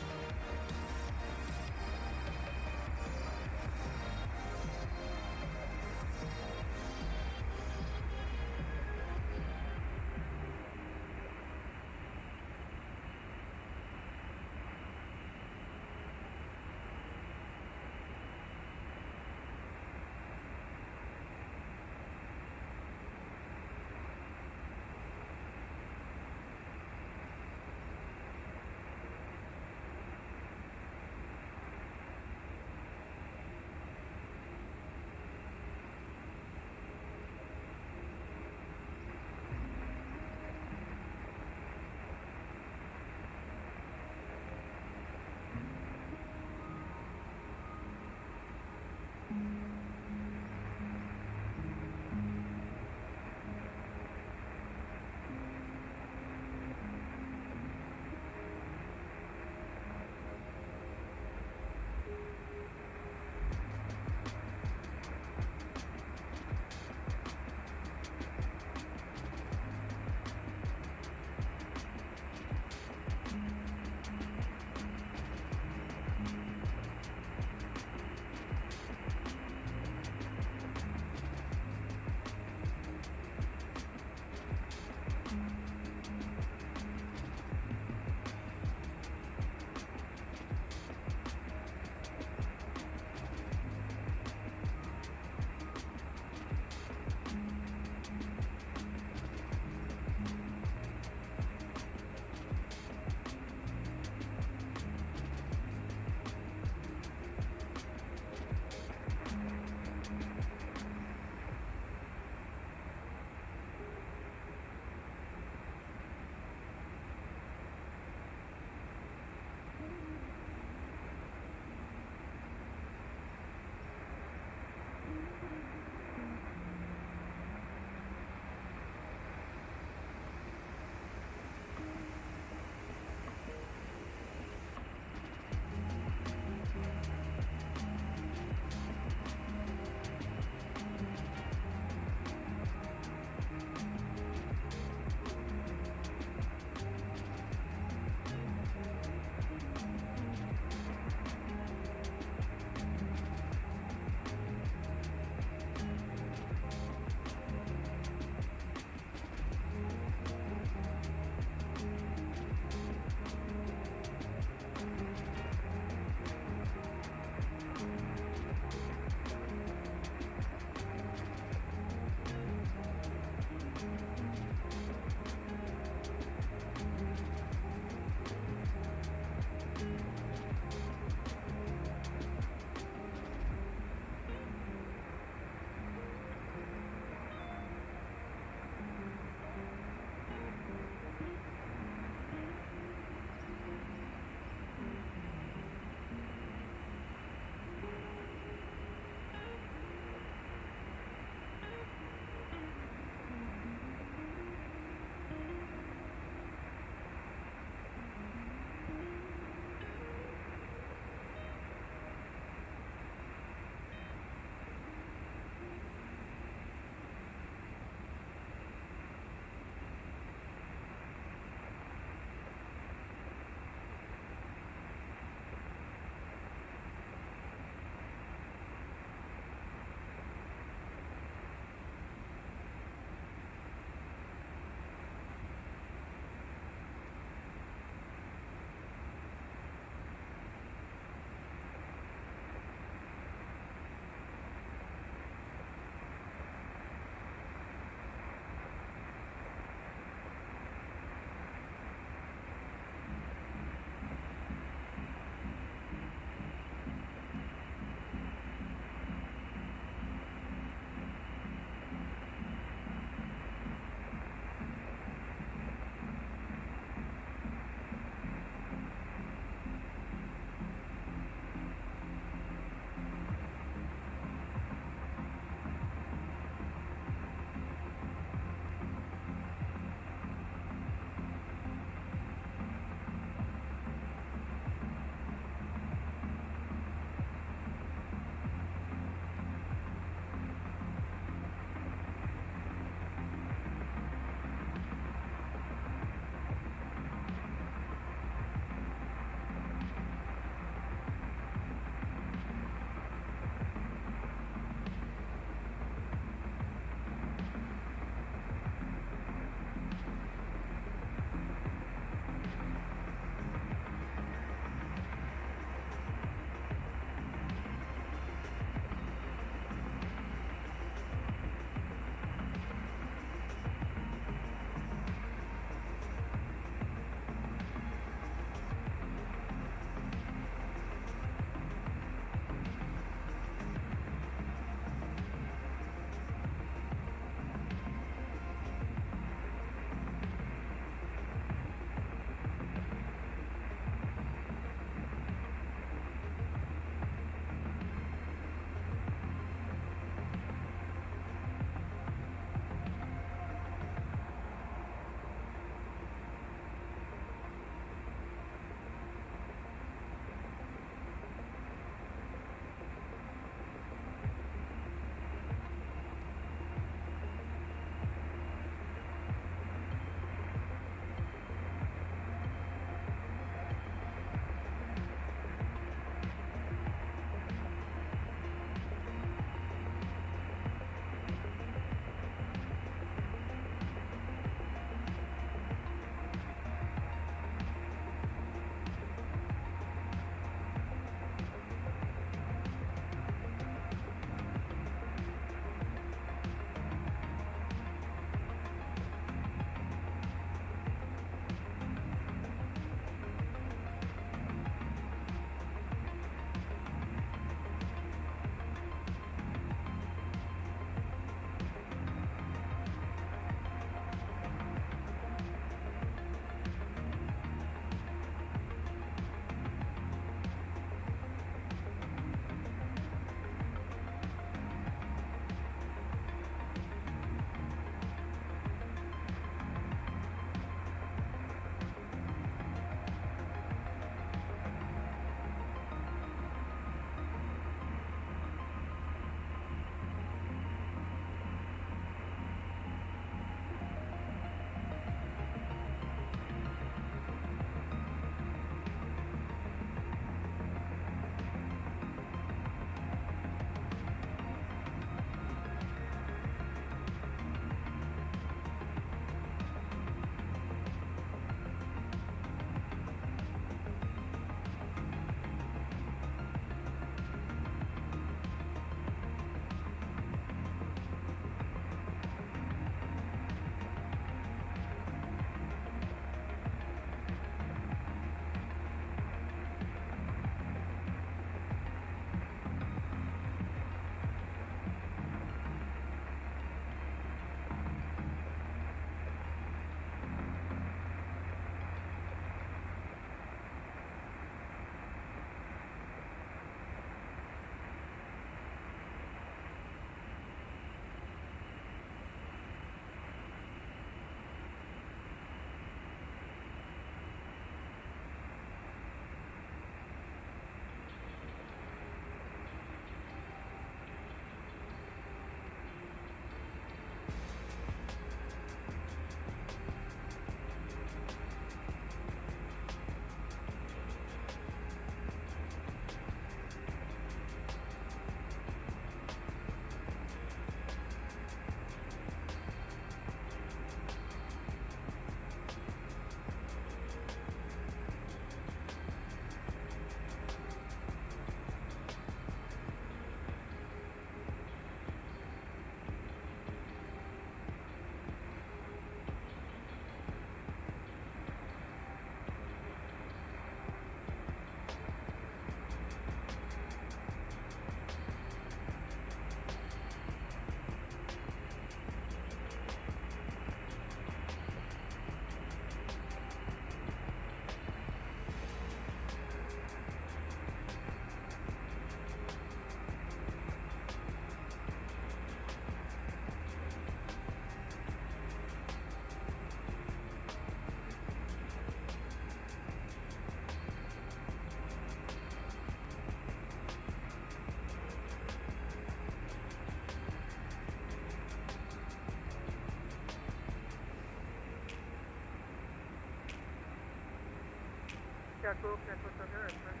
[SPEAKER 3] Chicago, Network Center, Airport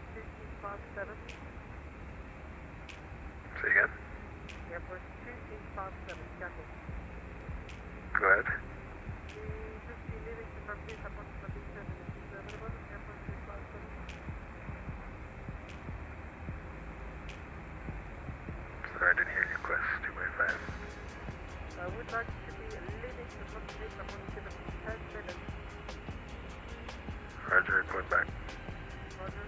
[SPEAKER 3] 257.
[SPEAKER 2] Say again?
[SPEAKER 3] Airport 2857, Chicago.
[SPEAKER 2] Go ahead.
[SPEAKER 3] We just be leaving the property approximately 7 minutes available, Airport 257.
[SPEAKER 2] Sorry, I didn't hear your request. 2x5.
[SPEAKER 3] I would like to be leaving the property approximately 10 minutes.
[SPEAKER 2] Roger, report back.
[SPEAKER 3] Roger.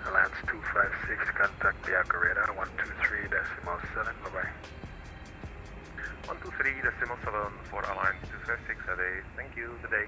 [SPEAKER 2] Alliance 256, contact the operator 123.7, bye-bye.
[SPEAKER 1] 123.7 for Alliance 256, a day. Thank you, good day.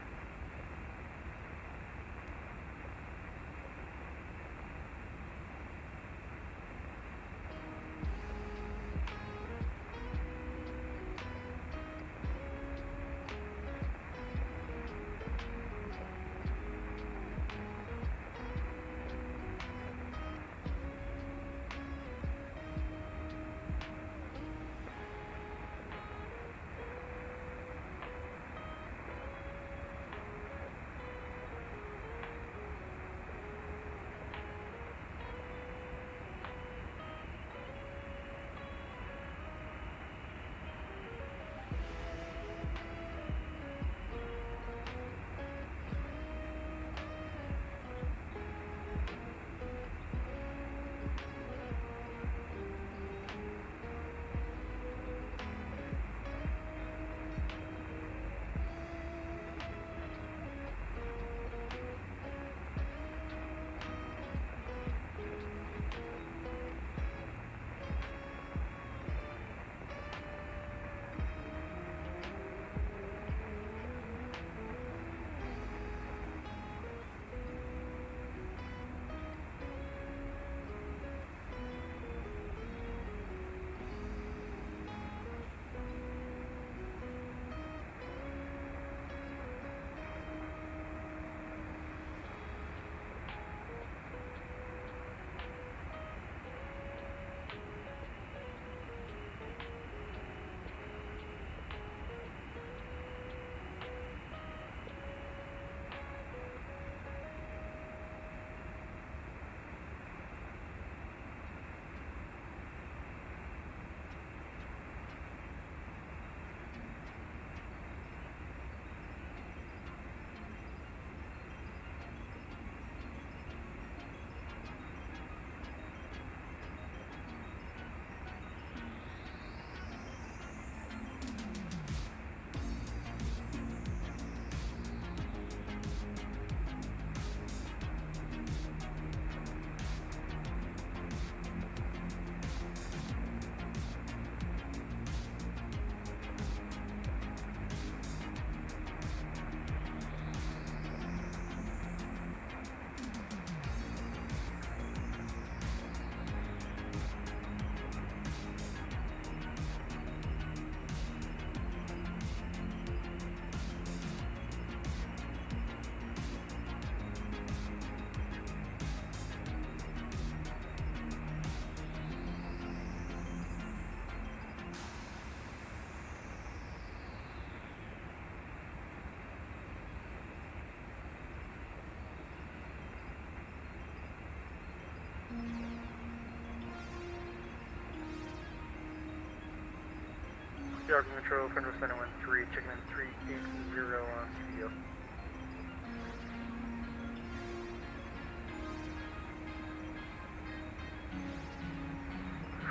[SPEAKER 3] Yards Metro, Federal Center 13, checking in 380 on CDO.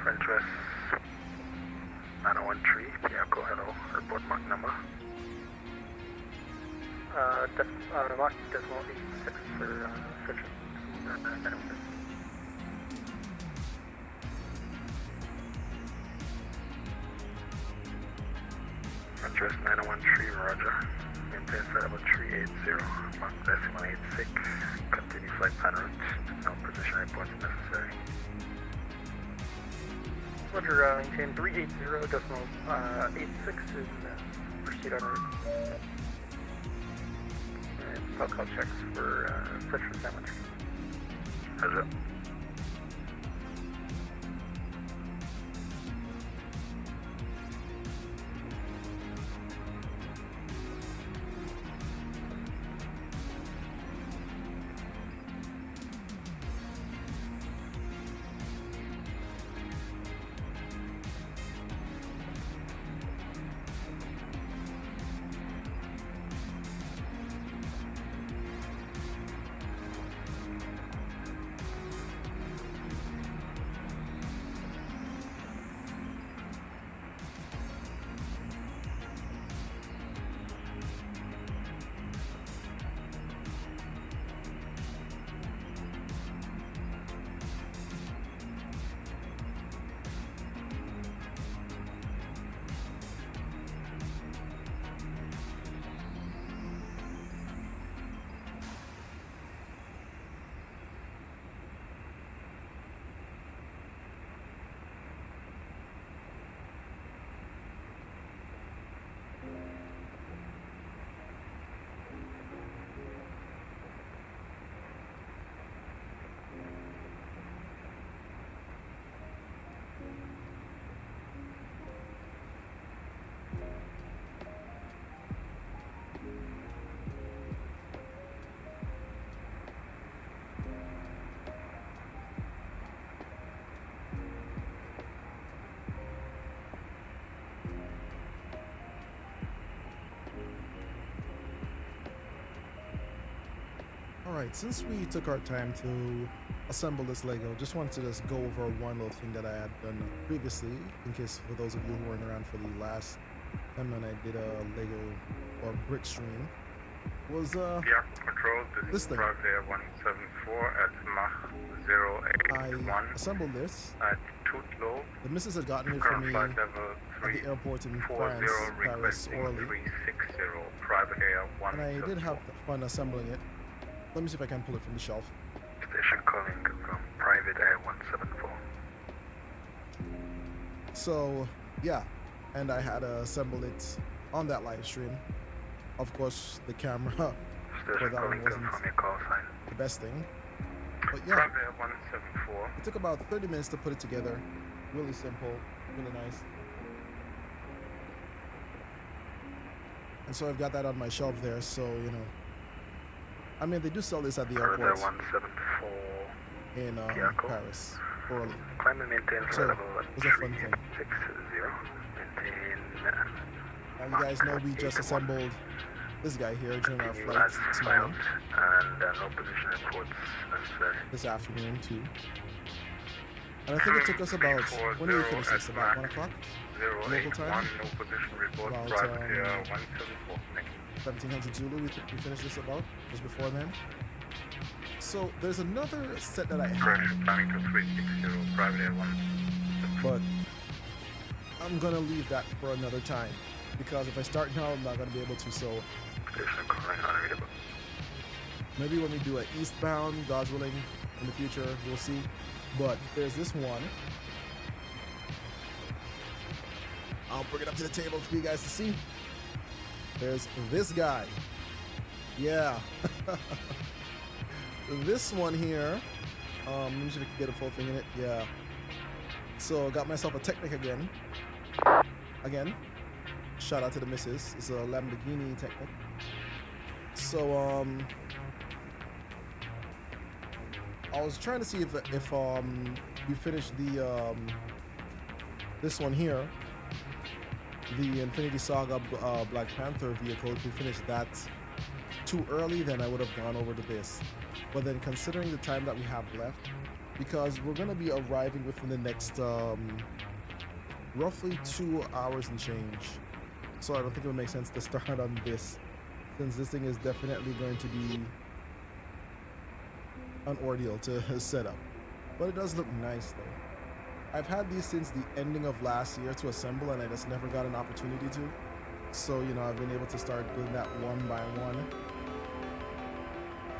[SPEAKER 2] French West 9013, Piaco, hello, report mark number.
[SPEAKER 3] Mark decimal 86 for French West.
[SPEAKER 2] French West 9013, roger. Maintain flight level 380, mark decimal 86, continue flight en route, no position reports necessary.
[SPEAKER 3] Roger, maintain 380 decimal 86 and proceed en route. And protocol checks for French West sandwich.
[SPEAKER 2] Roger.
[SPEAKER 8] Alright, since we took our time to assemble this Lego, just wanted to just go over one little thing that I had done previously, in case for those of you who weren't around for the last time when I did a Lego or brick stream, was
[SPEAKER 1] yeah, control,
[SPEAKER 8] this thing.
[SPEAKER 1] Private Air 174 at Mach 081.
[SPEAKER 8] I assembled this.
[SPEAKER 1] At Tutlo.
[SPEAKER 8] The missus had gotten it for me at the airport in France, Paris, Orly.
[SPEAKER 1] 360, Private Air 174.
[SPEAKER 8] And I did have fun assembling it. Let me see if I can pull it from the shelf.
[SPEAKER 1] Station calling from Private Air 174.
[SPEAKER 8] So, yeah, and I had assembled it on that live stream. Of course, the camera for that one wasn't the best thing. But yeah,
[SPEAKER 1] Private Air 174.
[SPEAKER 8] It took about 30 minutes to put it together. Really simple, really nice. And so I've got that on my shelf there, so, you know. I mean, they do sell this at the airport
[SPEAKER 1] 174
[SPEAKER 8] in Paris, Orly.
[SPEAKER 1] Climb and maintain
[SPEAKER 8] So, it was a fun thing.
[SPEAKER 1] 60. Maintain.
[SPEAKER 8] Now you guys know we just assembled this guy here during our flight this morning.
[SPEAKER 1] And no position reports necessary.
[SPEAKER 8] This afternoon too. And I think it took us about, when did we finish this? About 1 o'clock? Local time?
[SPEAKER 1] No position report.
[SPEAKER 8] About
[SPEAKER 1] 174.
[SPEAKER 8] 1700 Zulu, we finished this about, just before then. So there's another set that I have.
[SPEAKER 1] Planning to 360, Private Air 1.
[SPEAKER 8] But I'm gonna leave that for another time, because if I start now, I'm not gonna be able to. So maybe when we do an eastbound, God's willing, in the future, we'll see. But there's this one. I'll bring it up to the table for you guys to see. There's this guy. Yeah. This one here. Let me see if I can get a full thing in it. Yeah. So got myself a Technic again. Shout out to the missus. It's a Lamborghini Technic. So I was trying to see if we finished the this one here, the Infinity Saga Black Panther vehicle. If we finished that too early, then I would have gone over to this. But then considering the time that we have left, because we're going to be arriving within the next roughly 2 hours and change, so I don't think it would make sense to start on this, since this thing is definitely going to be an ordeal to set up. But it does look nice though. I've had these since the ending of last year to assemble, and I just never got an opportunity to. So, you know, I've been able to start doing that one by one.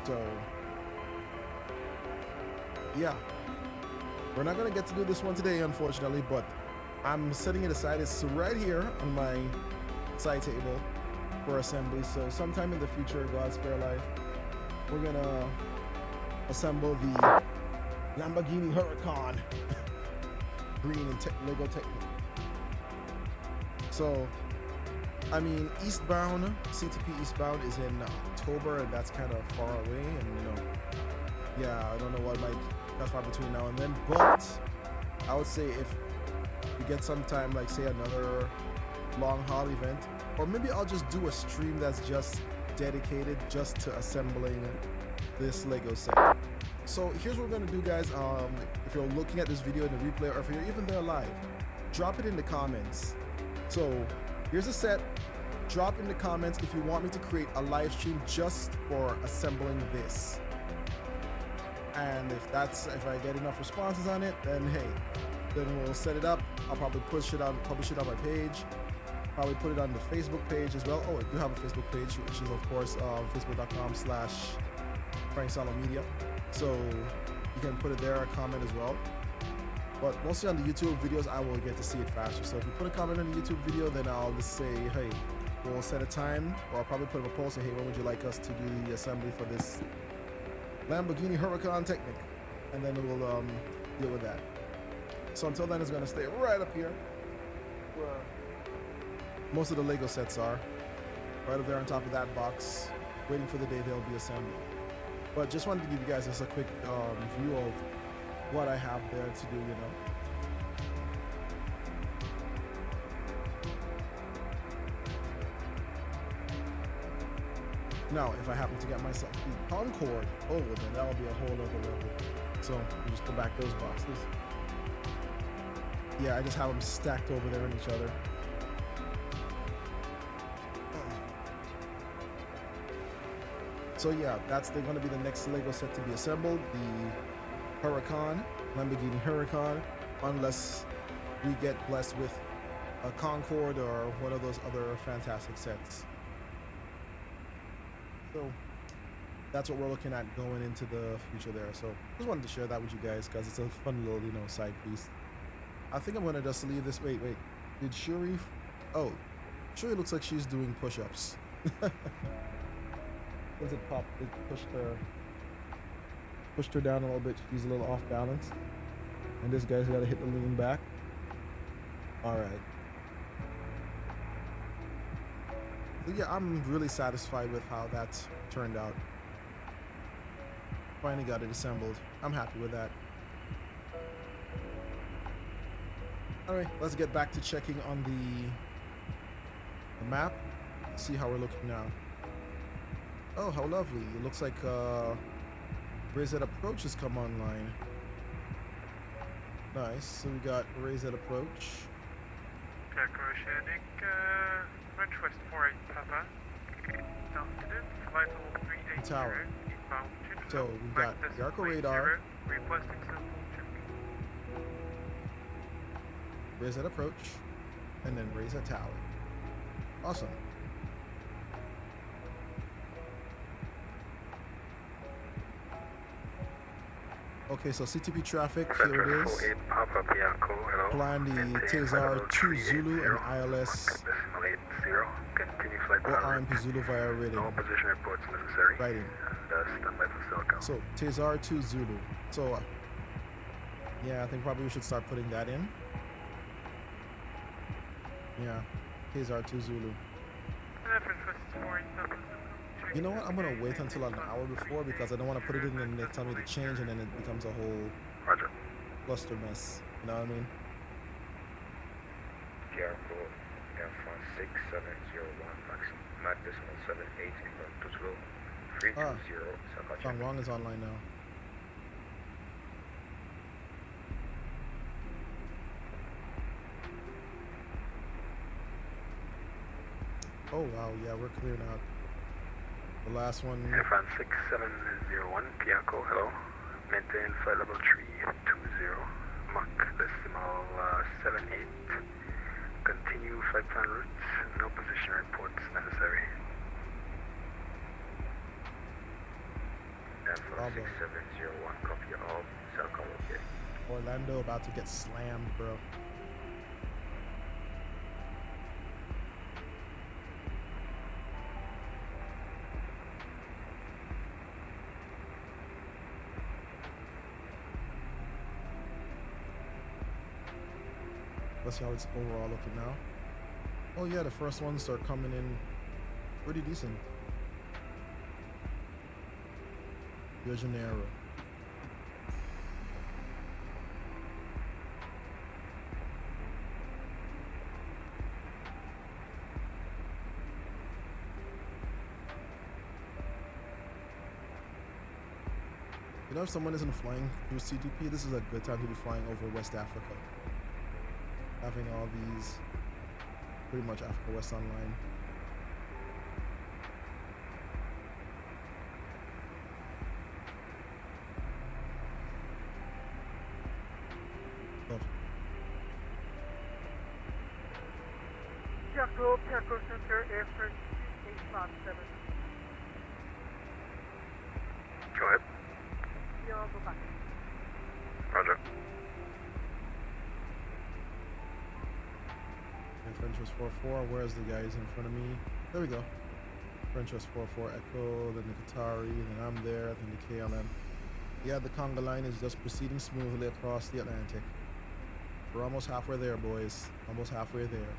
[SPEAKER 8] So, yeah. We're not gonna get to do this one today, unfortunately, but I'm setting it aside. It's right here on my side table for assembly. So sometime in the future, God spare life, we're gonna assemble the Lamborghini Huracan green and Lego Technic. So, I mean, eastbound, CTP eastbound is in October, and that's kind of far away, and you know, yeah, I don't know what might that's far between now and then, but I would say if we get some time, like say another long haul event, or maybe I'll just do a stream that's just dedicated just to assembling this Lego set. So here's what we're gonna do, guys. If you're looking at this video in the replay, or if you're even there live, drop it in the comments. So here's a set. Drop in the comments if you want me to create a live stream just for assembling this. And if I get enough responses on it, then hey, then we'll set it up. I'll probably publish it on my page. Probably put it on the Facebook page as well. Oh, I do have a Facebook page, which is of course facebook.com/FrankSalomedia. So you can put it there, a comment as well. But mostly on the YouTube videos, I will get to see it faster. So if you put a comment on the YouTube video, then I'll just say, hey, we'll set a time, or I'll probably put up a poll, say, hey, when would you like us to do the assembly for this Lamborghini Huracan Technic? And then we'll deal with that. So until then, it's going to stay right up here, where most of the Lego sets are. Right up there on top of that box, waiting for the day they'll be assembled. But just wanted to give you guys just a quick view of what I have there to do, you know. Now, if I happen to get myself the Concorde, oh, then that'll be a whole other level. So, we just put back those boxes. Yeah, I just have them stacked over there on each other. So yeah, that's going to be the next Lego set to be assembled, the Huracan, Lamborghini Huracan, unless we get blessed with a Concorde or one of those other fantastic sets. So that's what we're looking at going into the future there. So just wanted to share that with you guys because it's a fun little, you know, side piece. I think I'm going to just leave this. Wait. Did Shuri? Oh, Shuri looks like she's doing push-ups. Once it popped, it pushed her down a little bit. She's a little off balance. And this guy's got to hit the lean back. Alright. So yeah, I'm really satisfied with how that's turned out. Finally got it assembled. I'm happy with that. Alright, let's get back to checking on the map. See how we're looking now. Oh, how lovely. It looks like Raised Approach has come online. Nice. So we got Raised Approach.
[SPEAKER 3] Oceanic, French West 48 Papa. Afternoon, flight level 380.
[SPEAKER 8] Tower.
[SPEAKER 3] Inbound to
[SPEAKER 8] So we've got the Arco radar.
[SPEAKER 3] Requesting sample check.
[SPEAKER 8] Raised Approach. And then Raised Tower. Awesome. Okay, so CTP traffic, here it is. Plan the Tezar 2 Zulu and ILS or RMP Zulu via rating. Writing. So, Tezar 2 Zulu. So, yeah, I think probably we should start putting that in. Yeah, Tezar 2 Zulu. You know what? I'm gonna wait until an hour before because I don't want to put it in and they tell me to change and then it becomes a whole cluster mess. You know what I mean?
[SPEAKER 2] Air France 6701 Max decimal 78 inbound to 320
[SPEAKER 8] Fang Wang is online now. Oh wow, yeah, we're clear now. The last one.
[SPEAKER 2] Air France 6701, Piaco, hello. Maintain flight level 320, Mach decimal 78. Continue flight plan routes, no position reports necessary. Air France 6701, copy all, cell call okay.
[SPEAKER 8] Orlando about to get slammed, bro. Let's see how it's overall looking now. Oh yeah, the first ones are coming in pretty decent. Rio de Janeiro. You know, if someone isn't flying through CTP, this is a good time to be flying over West Africa. Having all these, pretty much Africa West online. Love.
[SPEAKER 3] Piaco Center, Air France 857.
[SPEAKER 2] Go ahead.
[SPEAKER 3] Yeah, I'll go back.
[SPEAKER 2] Roger.
[SPEAKER 8] French was 4-4. Where's the guys in front of me? There we go. French was 4-4 Echo, then the Qatari, then I'm there, then the KLM. Yeah, the conga line is just proceeding smoothly across the Atlantic. We're almost halfway there, boys. Almost halfway there.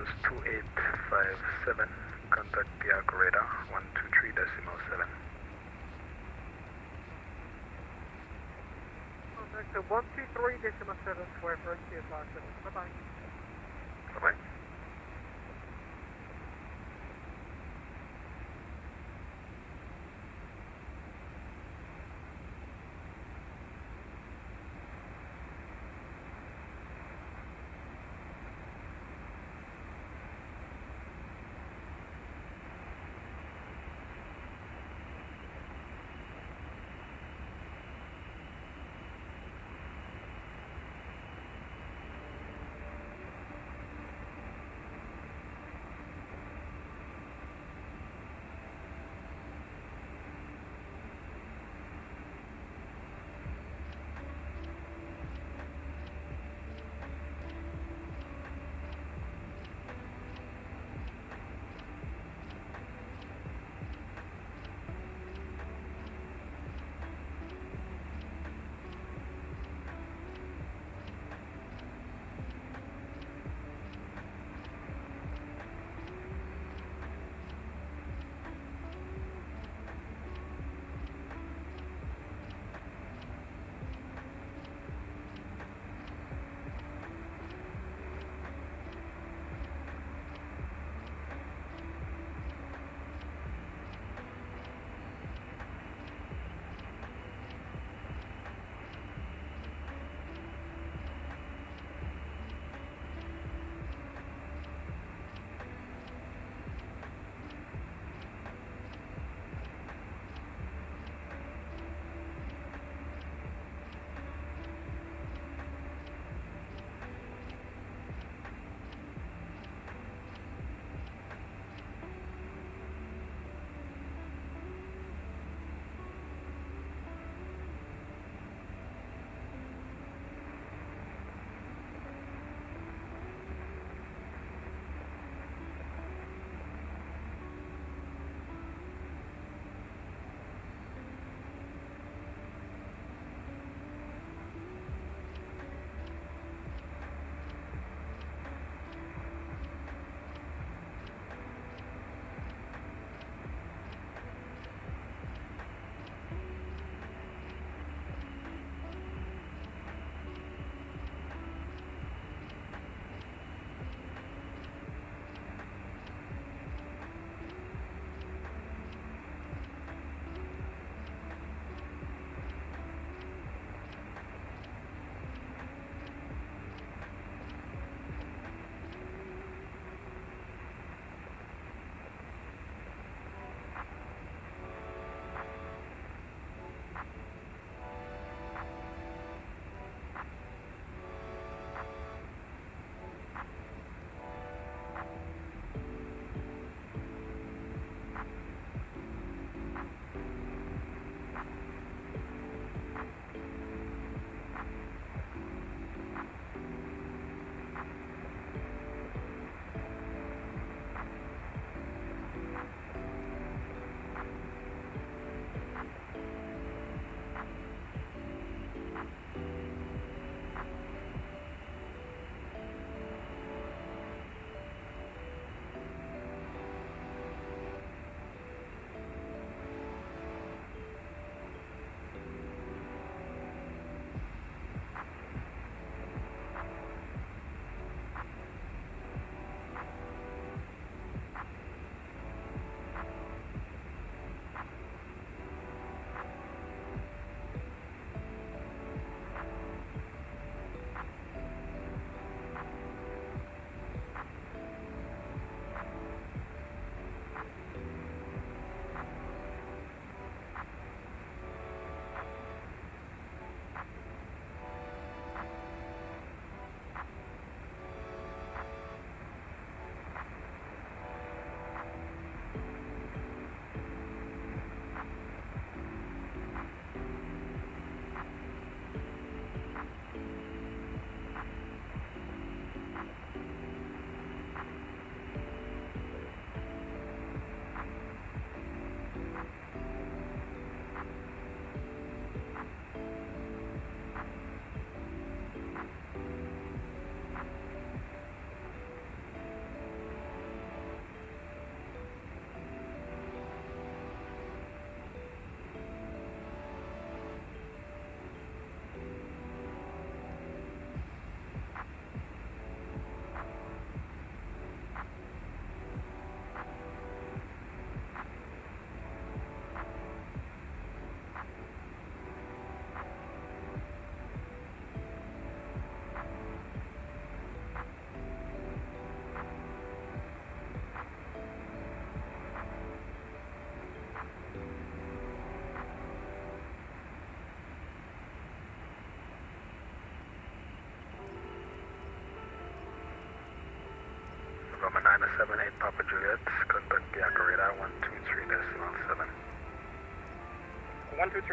[SPEAKER 2] France 2857, contact Bianco radar 123.7.
[SPEAKER 3] Contact 123.7 square for CSR 7. Bye-bye.
[SPEAKER 2] Bye-bye.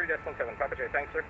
[SPEAKER 22] 3.7, Papa J, thanks, sir.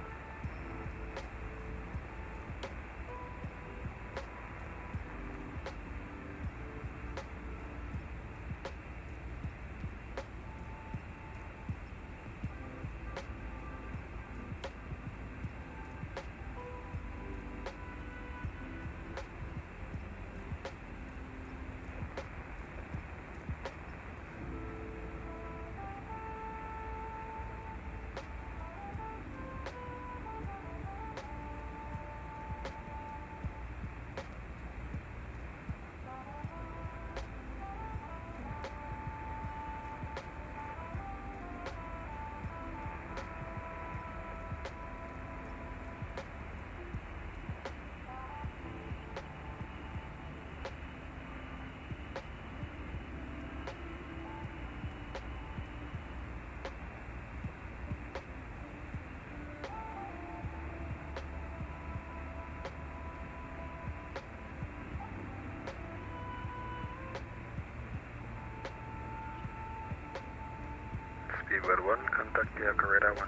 [SPEAKER 1] Speedbird 1, contact the Acareta 123.7.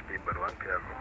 [SPEAKER 1] Speedbird 1, Piago.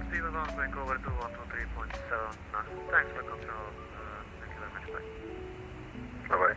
[SPEAKER 13] Steven 1, going over to 123.7 knots. Thanks for control. Thank you very much. Bye.
[SPEAKER 1] Bye-bye.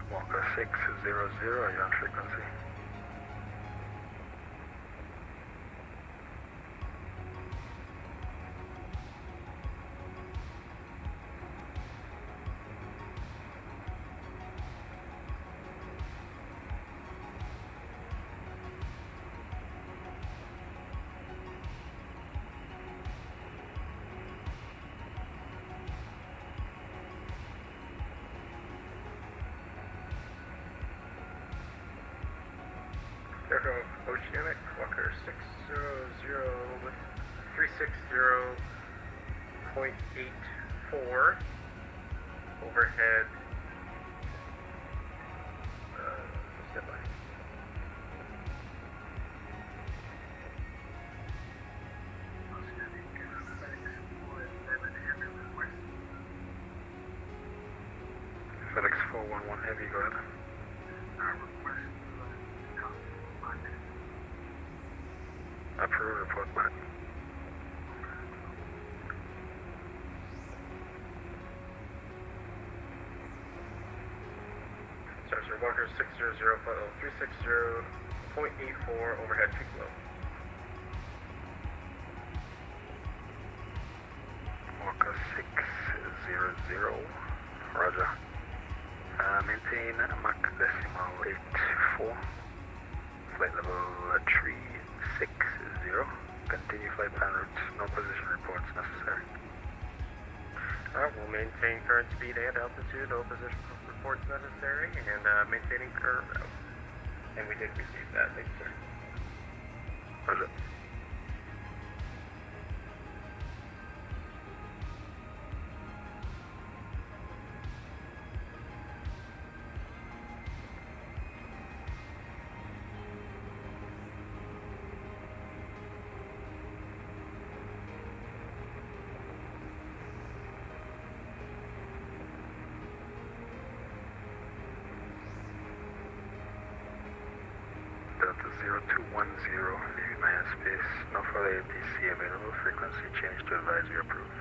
[SPEAKER 1] Walker 600, you're on frequency. Echo Oceanic, Walker 600 with 360.84 overhead. Step by. FedEx 411 Heavy, go ahead. Approve, report back. Sir, Walker 360.84 overhead peak low. Walker 600, roger. Maintain Mach decimal 84, flight level 360. Continue flight plan route, no position reports necessary. Alright, we'll maintain current speed and altitude, no position reports necessary, and maintaining current route. And we did receive that, thank you, sir. Roger. Delta 0210, leaving my airspace. No further ATC available. Frequency change to advisory approved.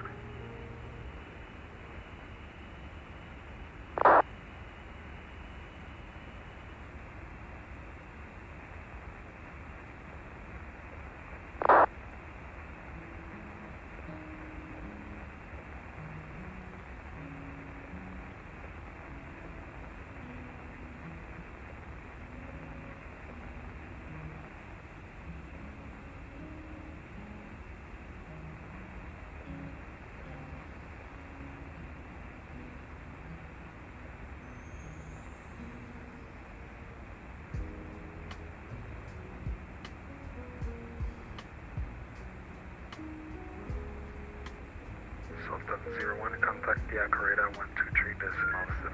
[SPEAKER 1] Delta 01, contact the operator 123.7.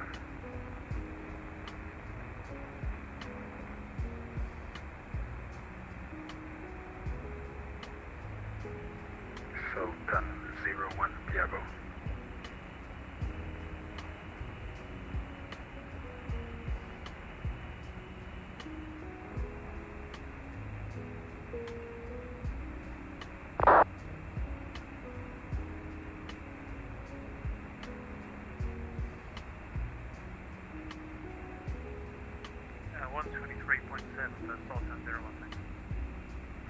[SPEAKER 1] Sultan 01, Diago.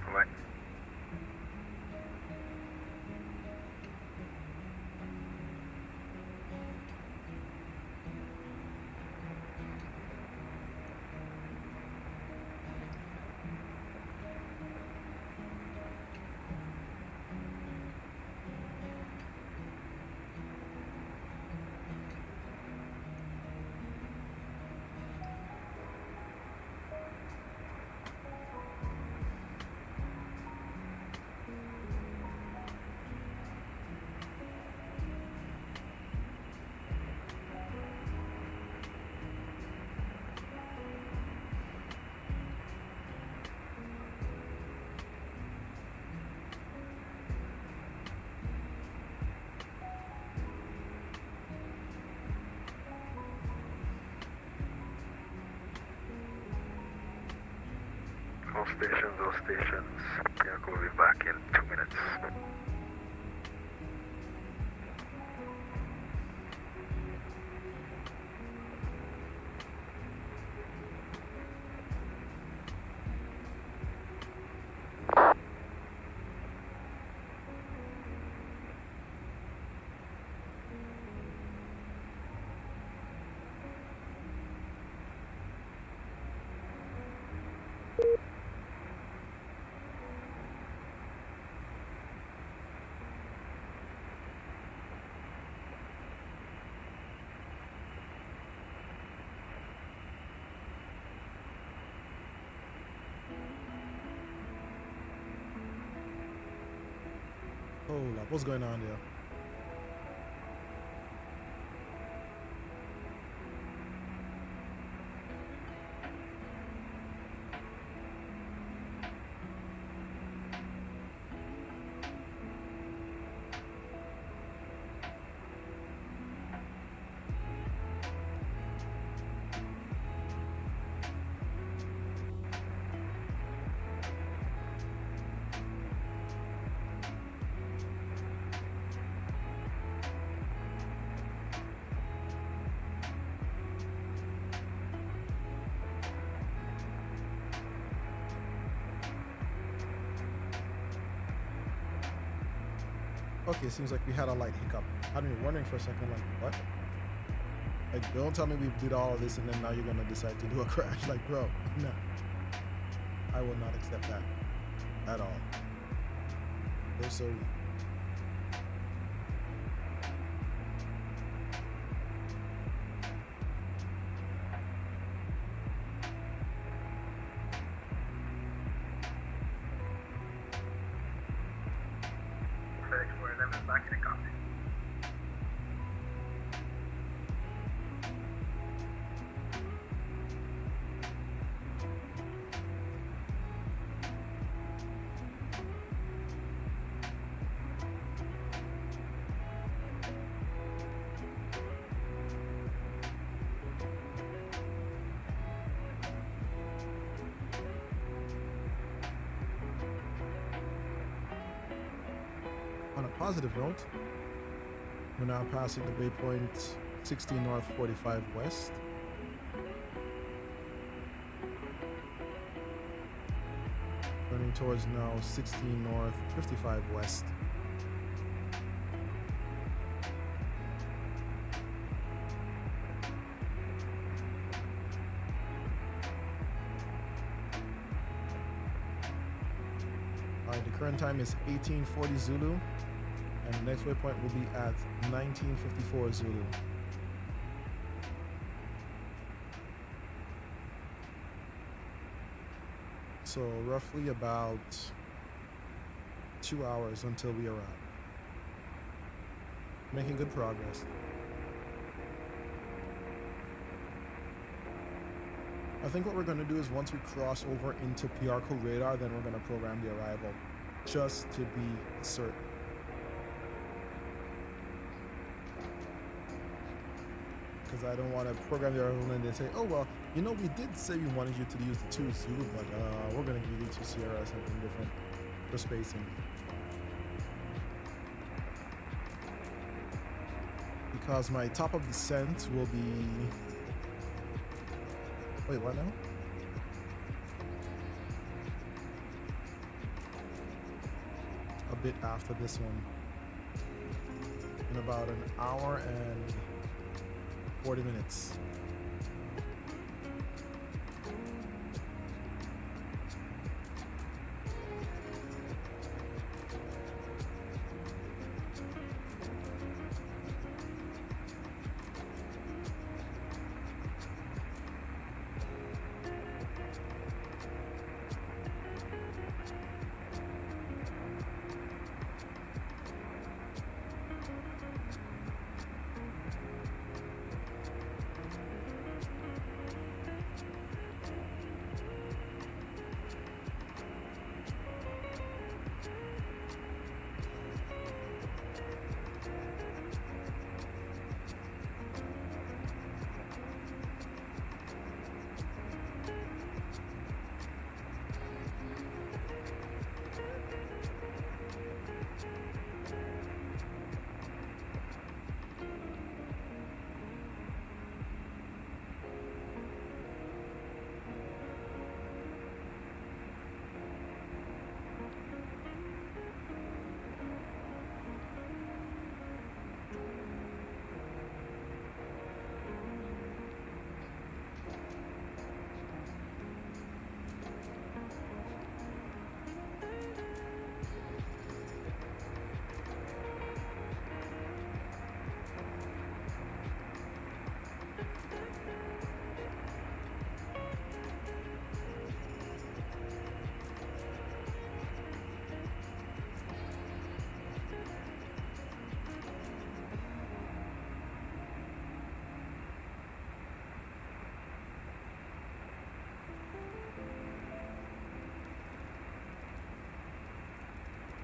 [SPEAKER 1] Alright. All stations. Diago will be back in 2 minutes.
[SPEAKER 8] Hold up, what's going on there? Okay, seems like we had a light hiccup. I've been wondering for a second, like, what? Like, don't tell me we did all of this and then now you're gonna decide to do a crash. Like, bro, no. I will not accept that at all. No sorry.
[SPEAKER 6] Back in the cockpit.
[SPEAKER 8] On a positive note, we're now passing the waypoint 16 north, 45 west. Turning towards now 16 north, 55 west. Alright, the current time is 1840 Zulu. And the next waypoint will be at 1954 Zulu. So roughly about 2 hours until we arrive. Making good progress. I think what we're going to do is once we cross over into PR code radar, then we're going to program the arrival just to be certain. Because I don't want to program the arrival and they say, oh, well, you know, we did say we wanted you to use the 2 Zulu, but we're going to give you 2 Sierra, something different for spacing. Because my top of descent will be... Wait, what now? A bit after this one. In about an hour and 40 minutes.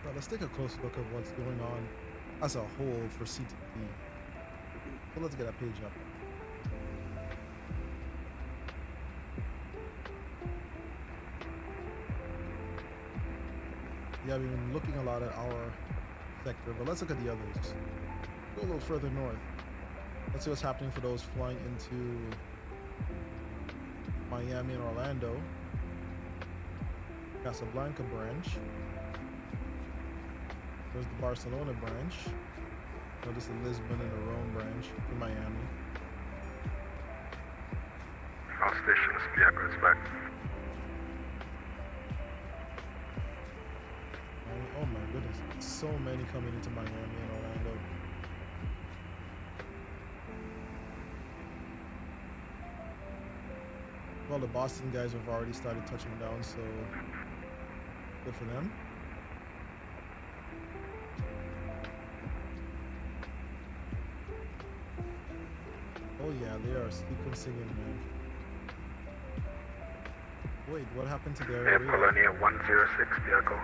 [SPEAKER 8] Well, let's take a close look at what's going on as a whole for CTP. So let's get that page up. Yeah, we've been looking a lot at our sector, but let's look at the others. Go a little further north. Let's see what's happening for those flying into Miami and Orlando. Casablanca branch. There's the Barcelona branch. So this is the Lisbon and the Rome branch in Miami.
[SPEAKER 2] All stations, Bianca is back.
[SPEAKER 8] Oh my goodness, so many coming into Miami and Orlando. Well, the Boston guys have already started touching down, so good for them. Oh yeah, they are sequencing in, man. Wait, what happened to their
[SPEAKER 2] Air Polonia 106, vehicle.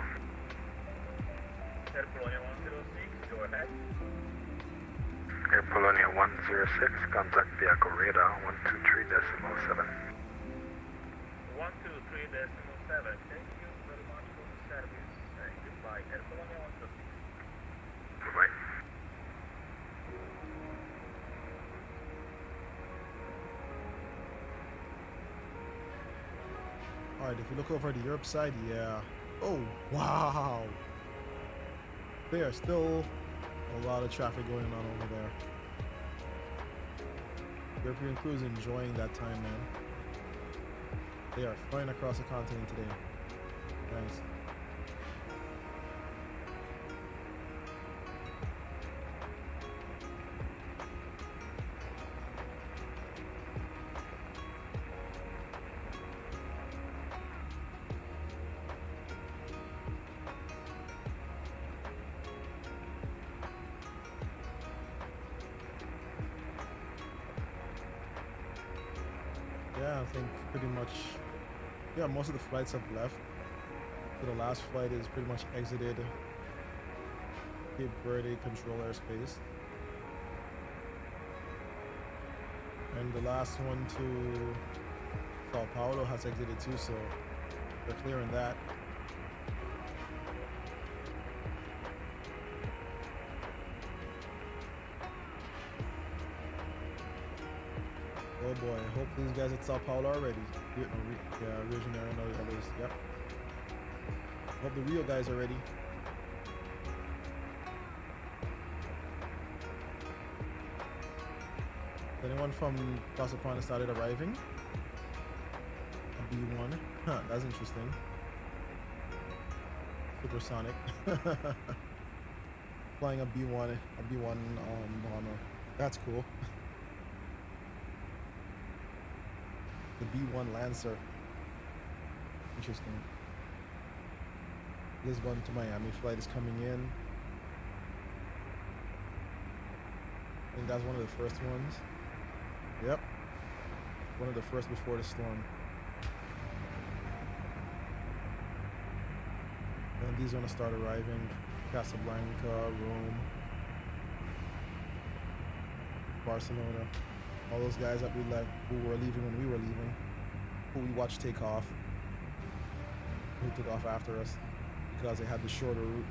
[SPEAKER 6] Air Polonia 106, go ahead.
[SPEAKER 2] Air Polonia 106, contact vehicle radar 123.7.
[SPEAKER 6] 123.7, thank you very much for the service. Goodbye, Air Polonia 106.
[SPEAKER 2] Goodbye.
[SPEAKER 8] Alright, if you look over the Europe side, yeah. Oh, wow. There's still a lot of traffic going on over there. European crews enjoying that time, man. They are flying across the continent today. Nice. Yeah, I think pretty much, yeah, most of the flights have left. So the last flight is pretty much exited Cape Verde control airspace. And the last one to Sao Paulo has exited too, so they're clearing that. Oh boy, I hope these guys at Sao Paulo are ready. Yeah, Rio de Janeiro and all the others, yep. Hope the Rio guys are ready. Anyone from Casablanca started arriving? A B1. Huh, that's interesting. Supersonic. Flying a B1 bomber. That's cool. The B1 Lancer. Interesting. Lisbon to Miami flight is coming in. I think that's one of the first ones. Yep. One of the first before the storm. And these are gonna start arriving. Casablanca, Rome, Barcelona. All those guys that we left, who were leaving when we were leaving, who we watched take off, who took off after us because they had the shorter route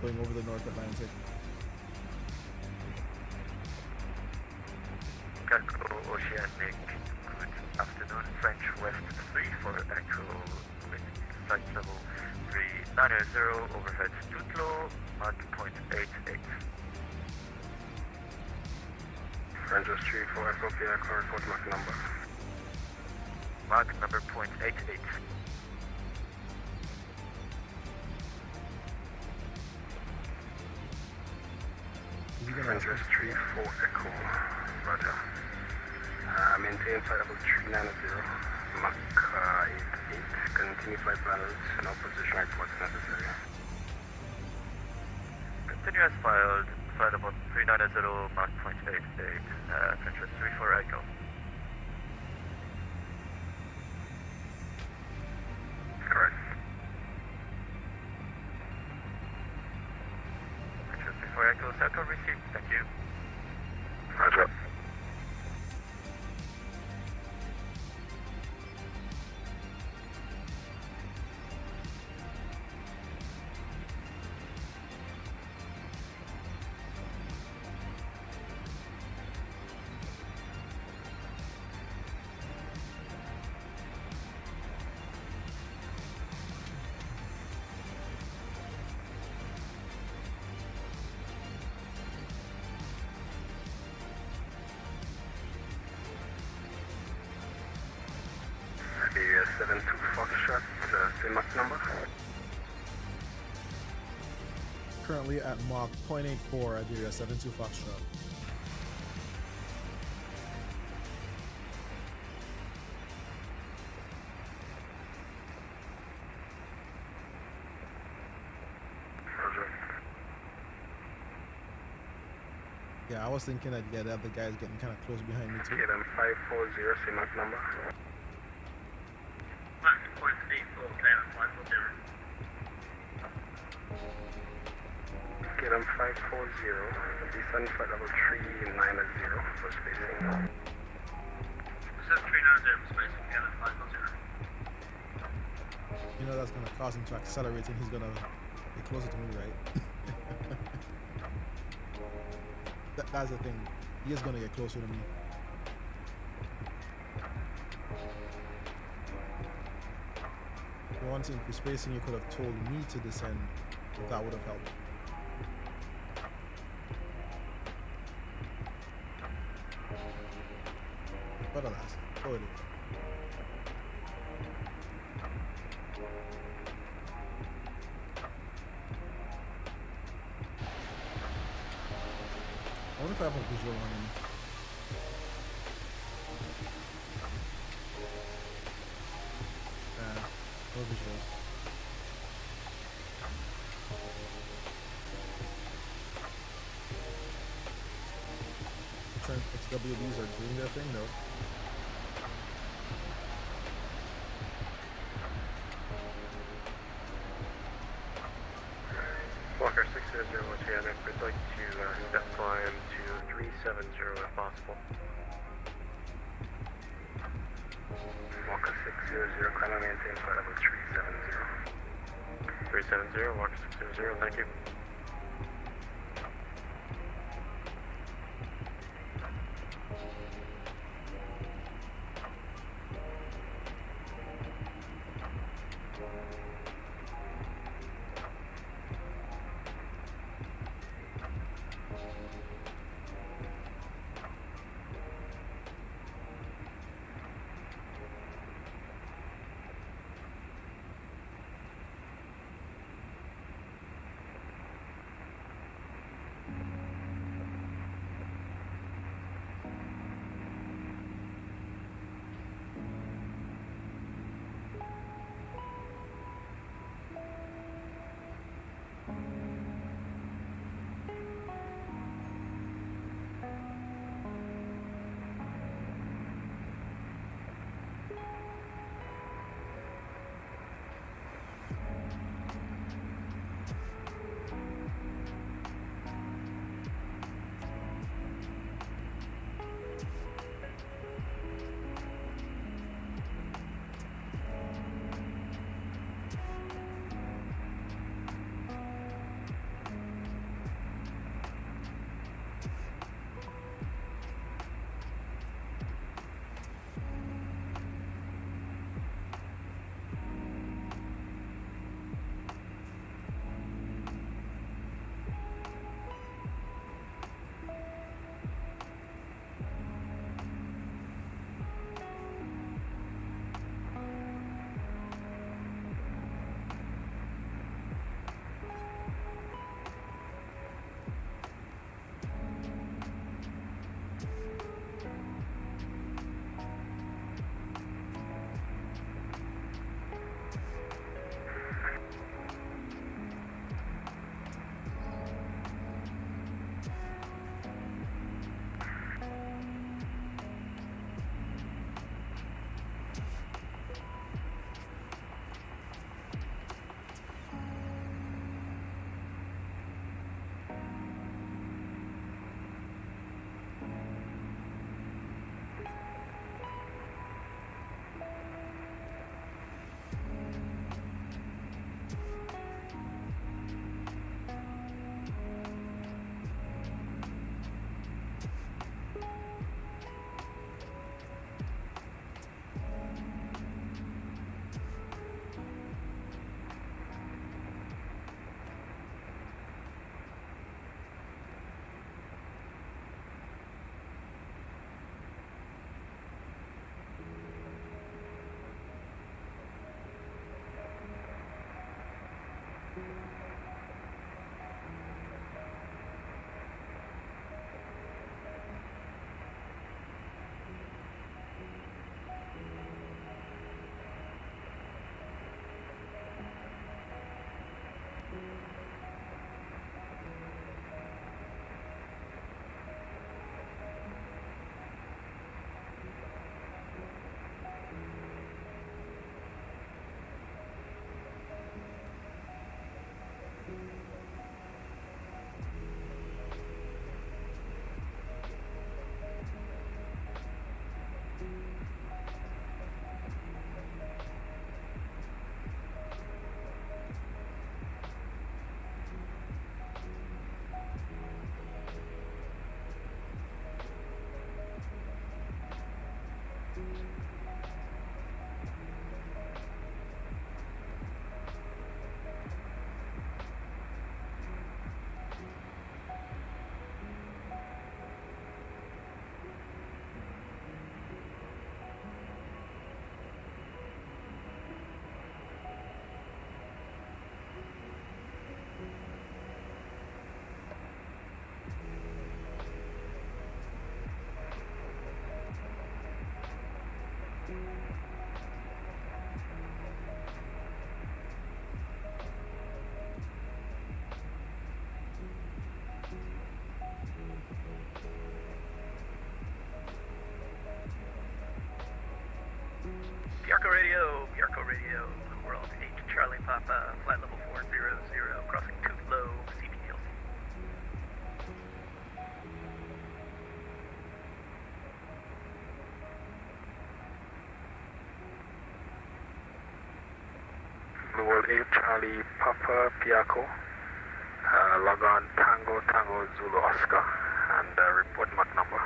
[SPEAKER 8] going over the North Atlantic.
[SPEAKER 13] Cargo Oceanic, good afternoon, French West 3 for Echo with flight level 390, overhead Tutlo, Mach 0.88.
[SPEAKER 2] French West 3 for Echo, vehicle report Mach number.
[SPEAKER 13] Mach number 0.88.
[SPEAKER 2] French West 3 for Echo, roger. Maintain flight level 390, Mach 88. Continue flight plan routes, no position reports necessary.
[SPEAKER 13] Continuous filed, flight level 390, Mach 0.88, French West 3 for Echo.
[SPEAKER 2] Correct.
[SPEAKER 1] 3-4 Echo, South Call received. Thank you.
[SPEAKER 2] Roger. Iberia 72 Foxtrot, same Mach number.
[SPEAKER 8] Currently at Mach 0.84, Iberia 72 Foxtrot. Yeah, I was thinking that the other guy is getting kind of close behind me too.
[SPEAKER 2] Okay, then 540, same Mach number.
[SPEAKER 6] Mach 0.84, clear, 540.
[SPEAKER 2] Okay, then 540, descend flight level 390 for spacing.
[SPEAKER 6] Descend 390 for spacing, clear, 540.
[SPEAKER 8] You know that's gonna cause him to accelerate and he's gonna be closer to me, right? That's the thing. He is gonna get closer to me. If you want to increase spacing, you could have told me to descend if that would have helped. But alas, go ahead. I wonder if I have a visual on him. No visuals. XWBs are doing their thing though.
[SPEAKER 1] Walker 600 Oceanic, we'd like to step climb to 370 if possible.
[SPEAKER 2] Walker 600, climb and maintain flight level 370.
[SPEAKER 1] 370, Walker 600, thank you.
[SPEAKER 2] Blue World 8 Charlie Papa Piaco. Log on Tango Tango Zulu Oscar and report Mach number.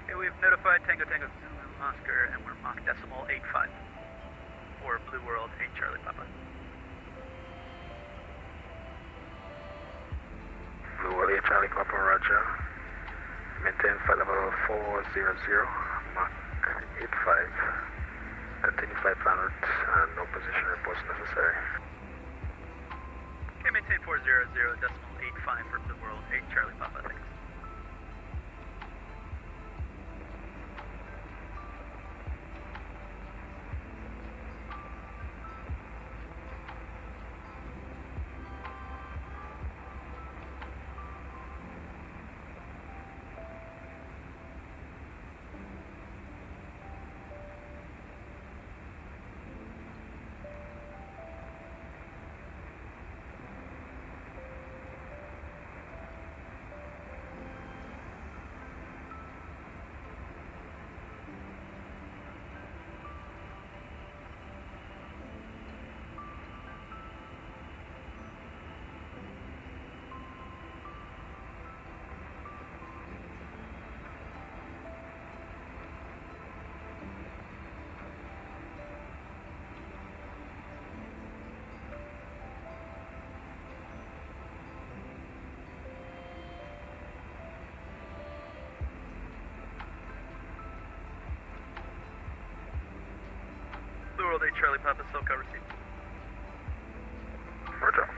[SPEAKER 17] Okay, we've notified Tango Tango Zulu Oscar and we're Mach decimal 85 for Blue World 8 Charlie Papa.
[SPEAKER 2] Blue World 8 Charlie Papa, roger. Maintain flight level 400, Mach 85. Continue flight plan route and no position reports necessary.
[SPEAKER 17] Okay, maintain 400, decimal 85 for Blue World 8 Charlie Papa, thanks. Blue World 8 Charlie Papa, SoCal received.
[SPEAKER 2] Roger.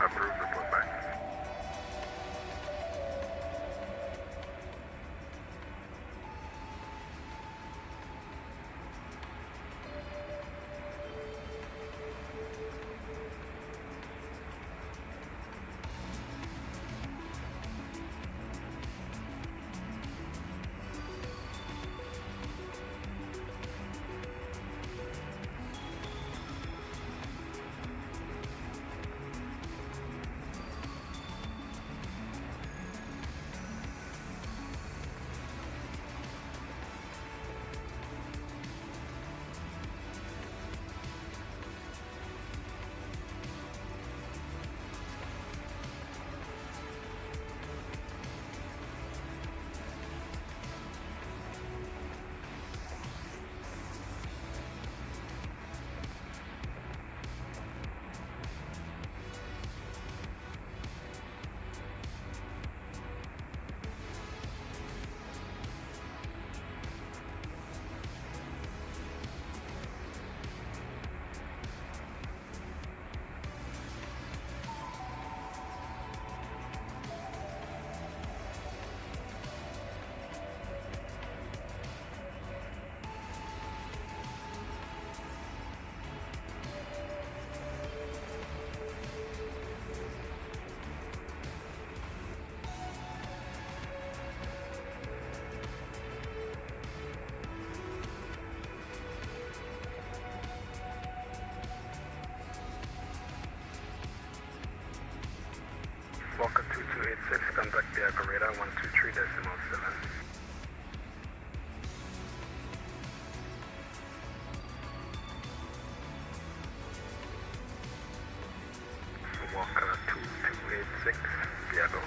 [SPEAKER 2] Approved, report back. Walker 2286, contact the operator 123.7. Walker 2286, Diago.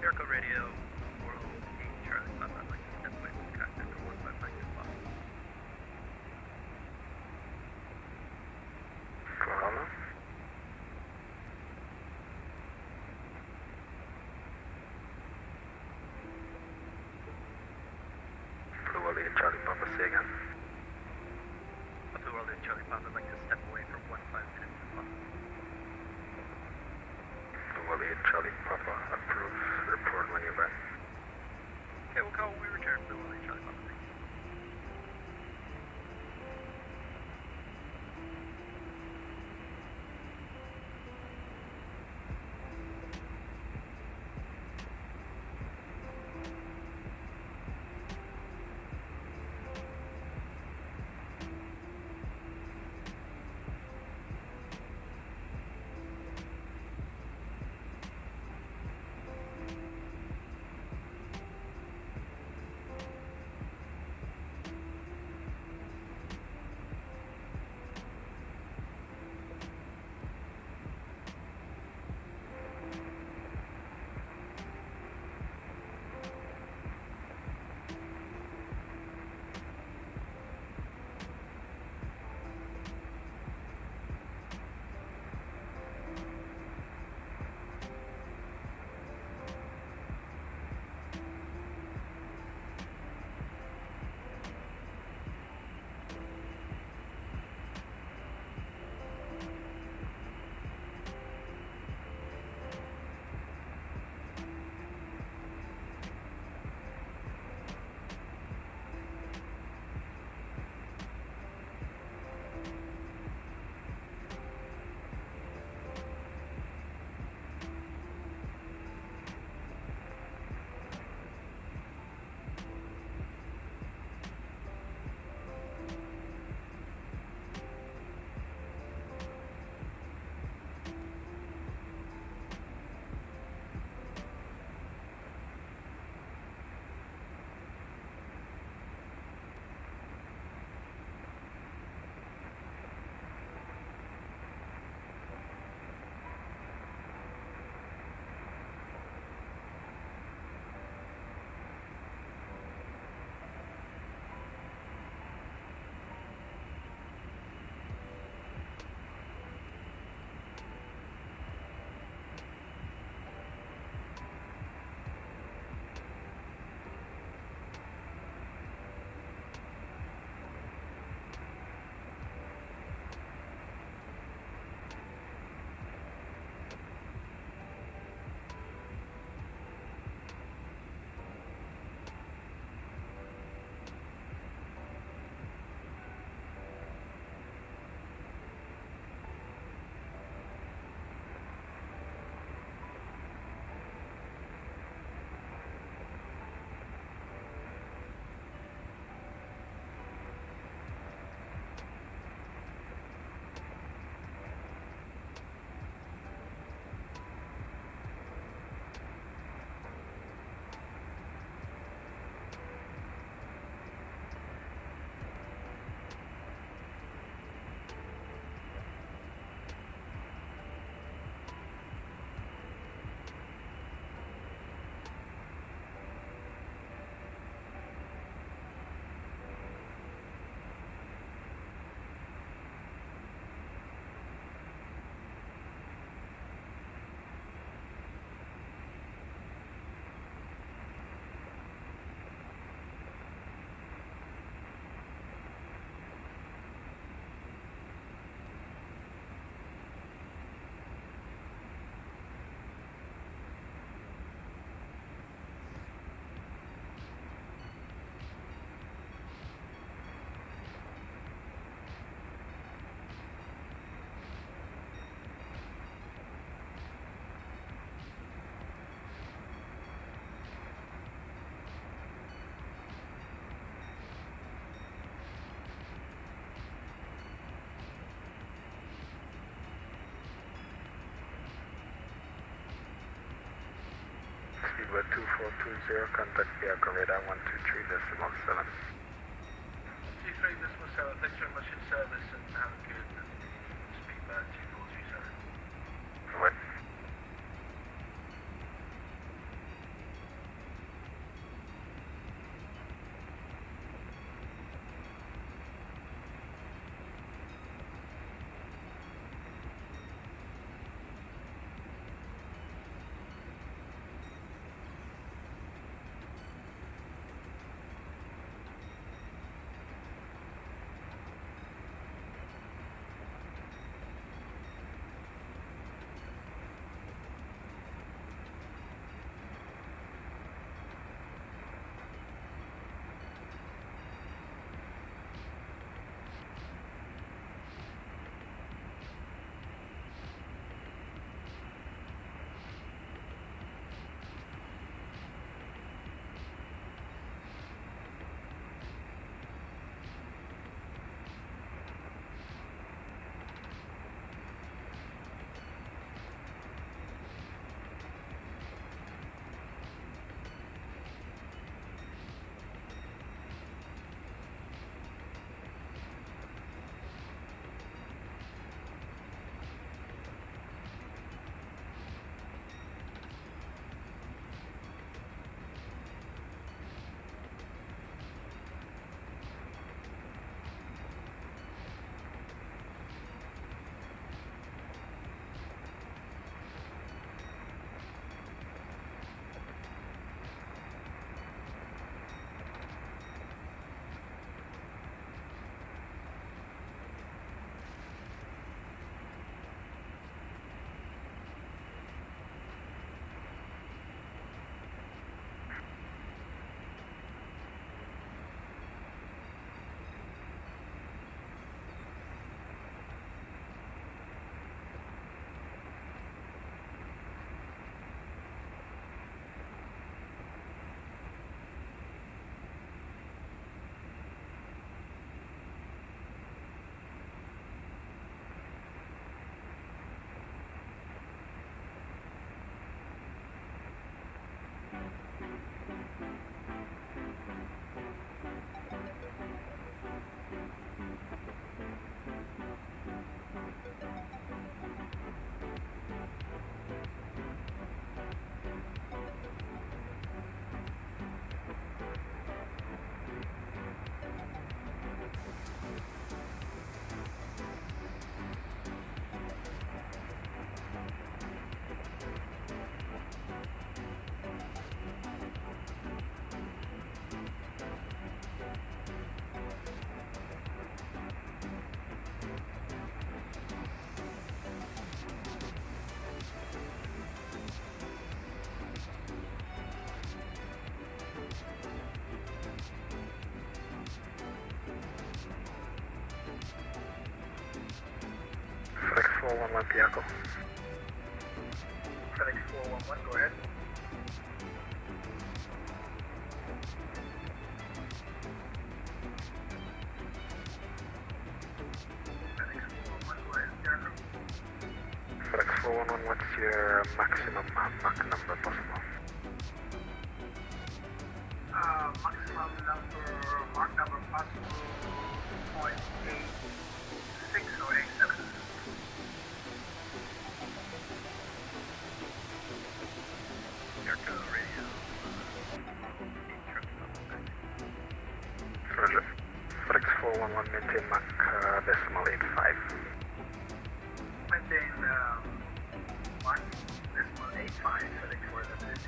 [SPEAKER 17] Airco radio, World 8 Charlie Papa, I'd like to step away from the cockpit for 15 mics if possible.
[SPEAKER 1] Corona. Blue World 8 Charlie Papa, say again.
[SPEAKER 17] Blue World 8 Charlie Papa, I'd like to step away for 15 minutes if possible.
[SPEAKER 1] Blue World 8 Charlie Papa, approve, report when you're back.
[SPEAKER 17] Okay, we'll call when we return. Blue World 8 Charlie Papa, thanks.
[SPEAKER 1] Speedway 2420, contact vehicle radar 123.7.
[SPEAKER 15] 23.7, thanks very much for your service and have a good Speedbird 2427.
[SPEAKER 1] What?
[SPEAKER 2] FedEx 411 Piaco.
[SPEAKER 6] FedEx 411, go ahead. FedEx 411, go ahead, Piaco.
[SPEAKER 2] FedEx 411, what's your maximum Mach number possible?
[SPEAKER 6] Maximum number, Mach number possible, 0.86 or 87.
[SPEAKER 2] Roger. FedEx 411, maintain Mach decimal 85.
[SPEAKER 6] Maintain Mach decimal 85, FedEx 411.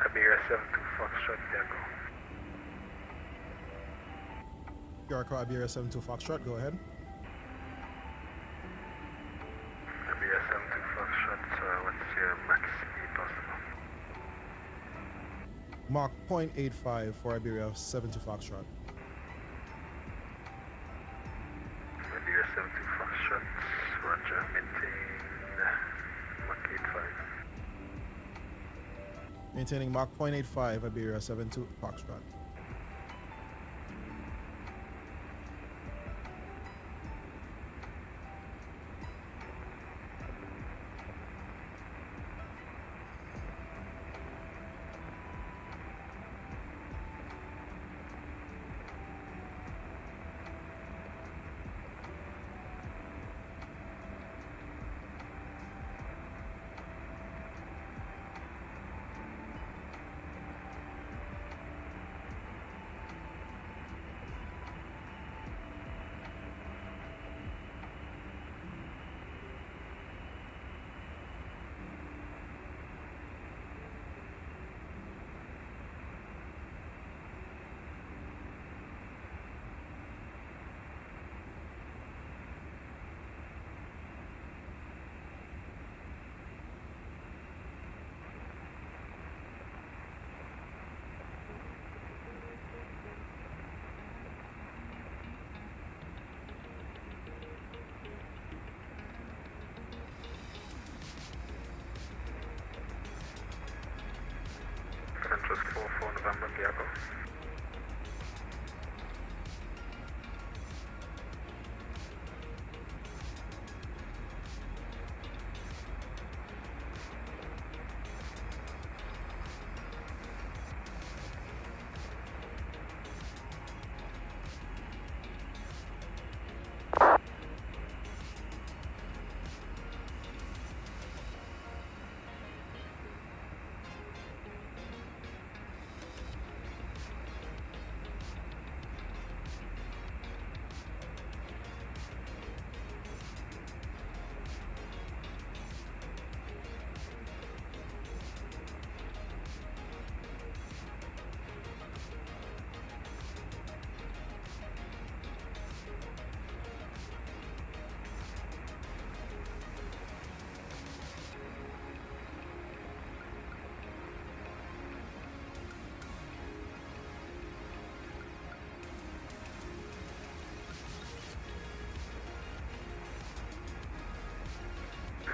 [SPEAKER 2] Iberia 72 Foxtrot, Piaco.
[SPEAKER 8] Piaco, Iberia 72 Foxtrot, go ahead.
[SPEAKER 2] Iberia 72 Foxtrot, what's your max speed possible?
[SPEAKER 8] Mach 0.85 for Iberia 72 Foxtrot.
[SPEAKER 2] Iberia 72 Foxtrot, roger, maintain Mach 85.
[SPEAKER 8] Maintaining Mach 0.85, Iberia 72 Foxtrot.
[SPEAKER 2] Just 44 November, Diego.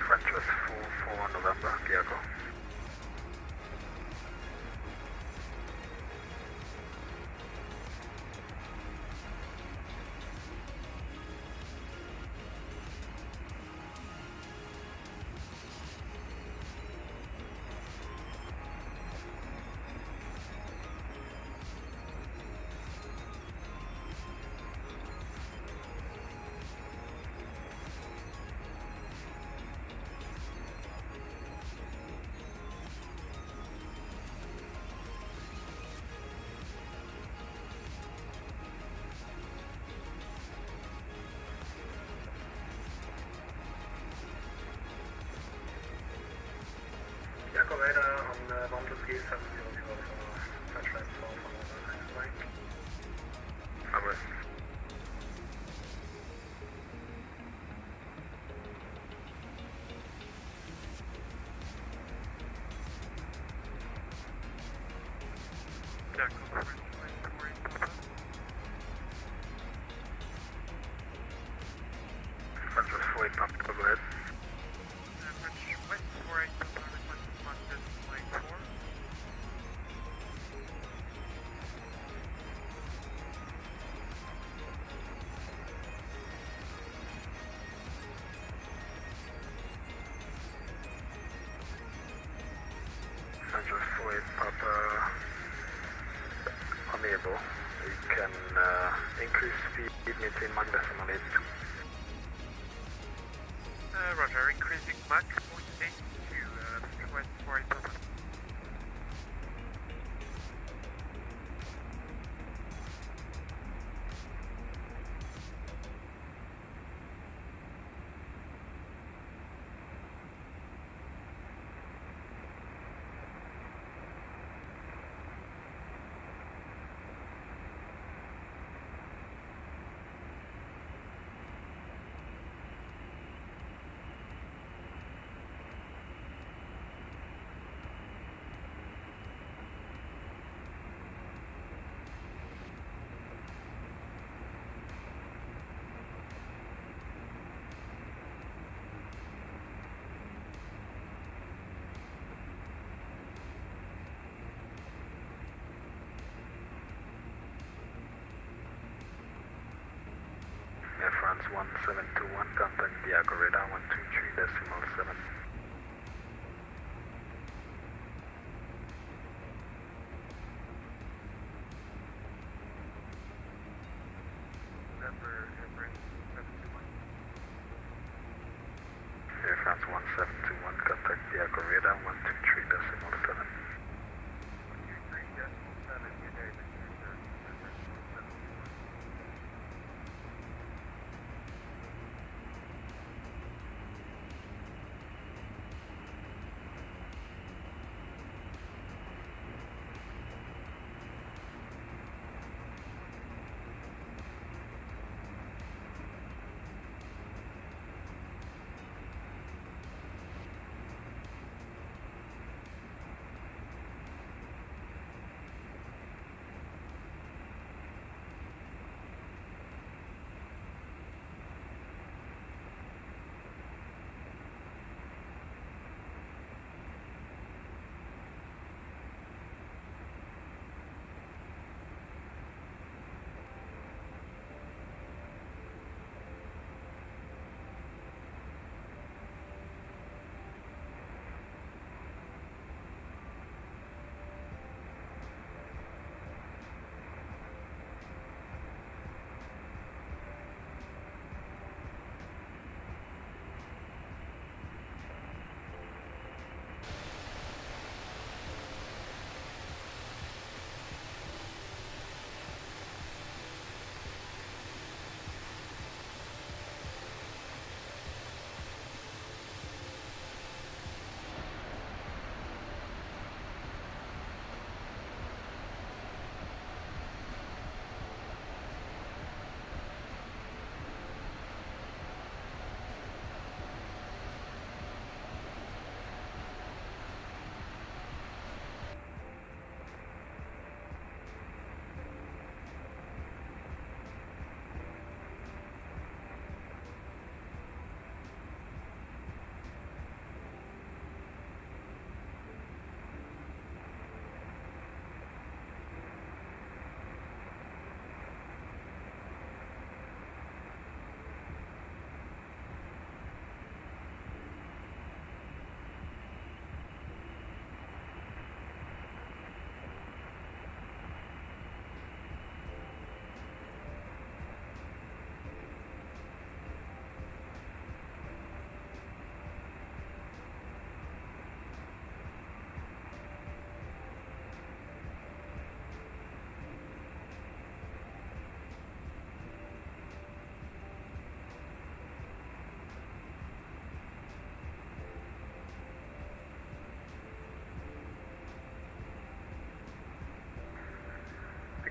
[SPEAKER 2] French 44 November, Diego. Jacob Radar on 123 700 for French Flight 4 from Mike. Progress. French 48 Papa, go ahead. French 48 Papa, unable. You can increase speed, maintain Mach 0.8.
[SPEAKER 1] Roger, increasing Mach 0.8 to West 48 Papa. France 1721, contact Diago radar 123.7. Air France 1721, contact Diago radar 123.7.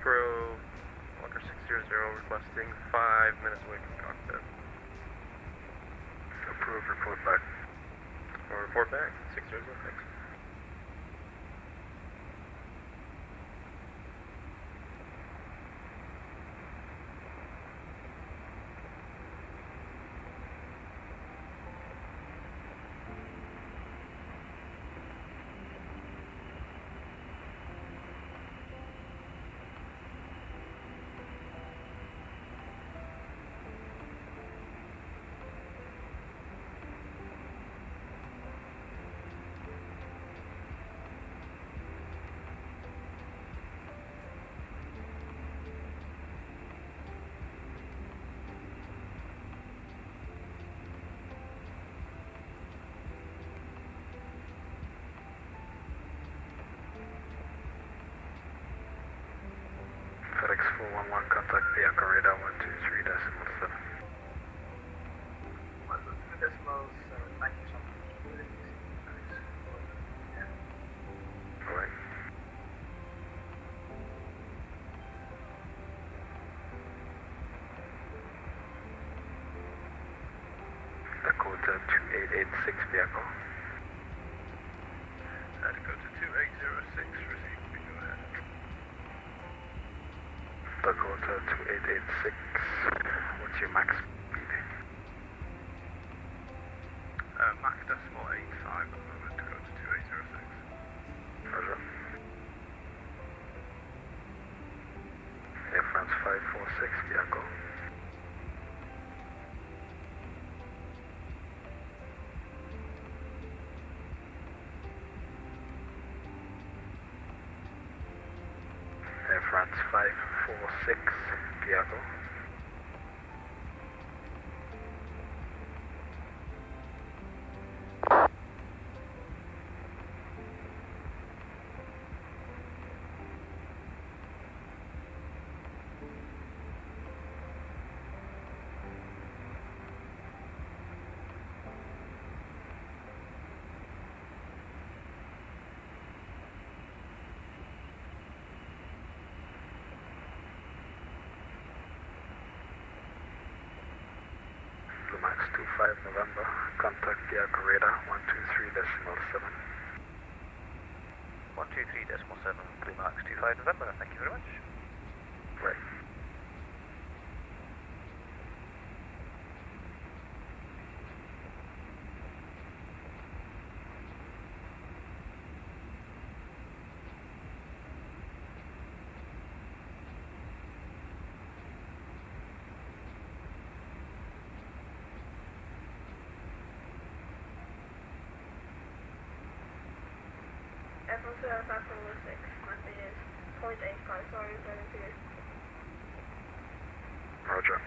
[SPEAKER 1] Grow, Walker 600, requesting 5 minutes away from cockpit. Approved, report back. Or report back, 600, thanks. FedEx 411, contact the Echo radar 123.7.
[SPEAKER 6] 123.7, thank you so much.
[SPEAKER 1] Alright. Dakota 2886 vehicle. Dakota 2806, received, we go ahead. Dakota 2886, what's your max speed?
[SPEAKER 6] Mach decimal 85 at the moment, Dakota 2806.
[SPEAKER 1] Roger. Air France 546 vehicle.
[SPEAKER 2] France 546, Diego. Max 25 November, contact Diego radar 123.7.
[SPEAKER 13] 123.7, Blue Max 25 November, thank you very much.
[SPEAKER 2] Right.
[SPEAKER 14] F1 546, my speed is 0.85, sorry, very good.
[SPEAKER 2] Roger.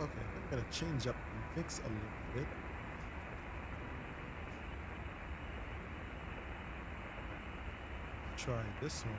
[SPEAKER 8] Okay, I'm gonna change up the mix a little bit. Try this one.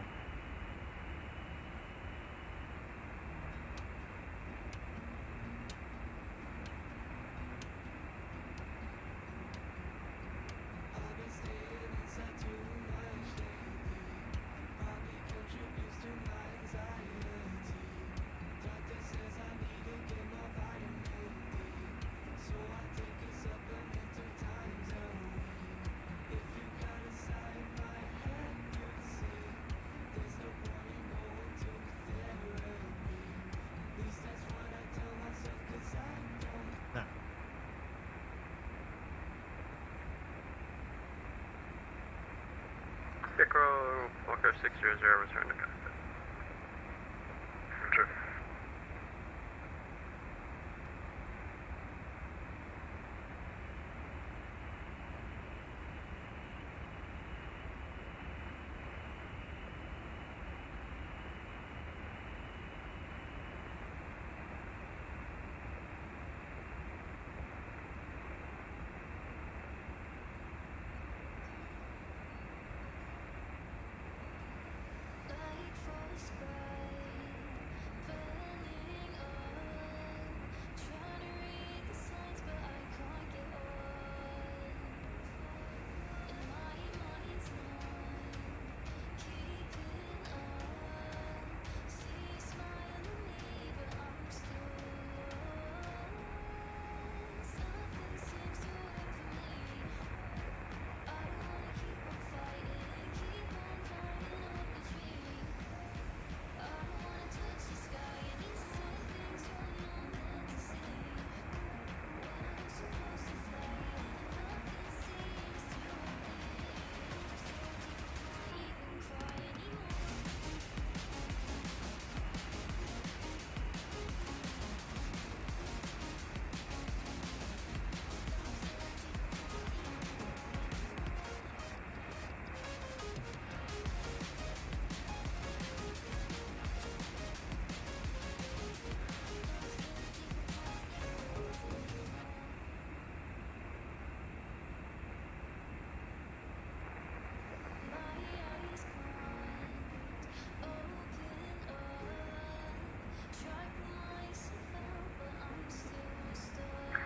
[SPEAKER 1] Piccolo, Walker 600, return to cockpit.
[SPEAKER 2] Roger.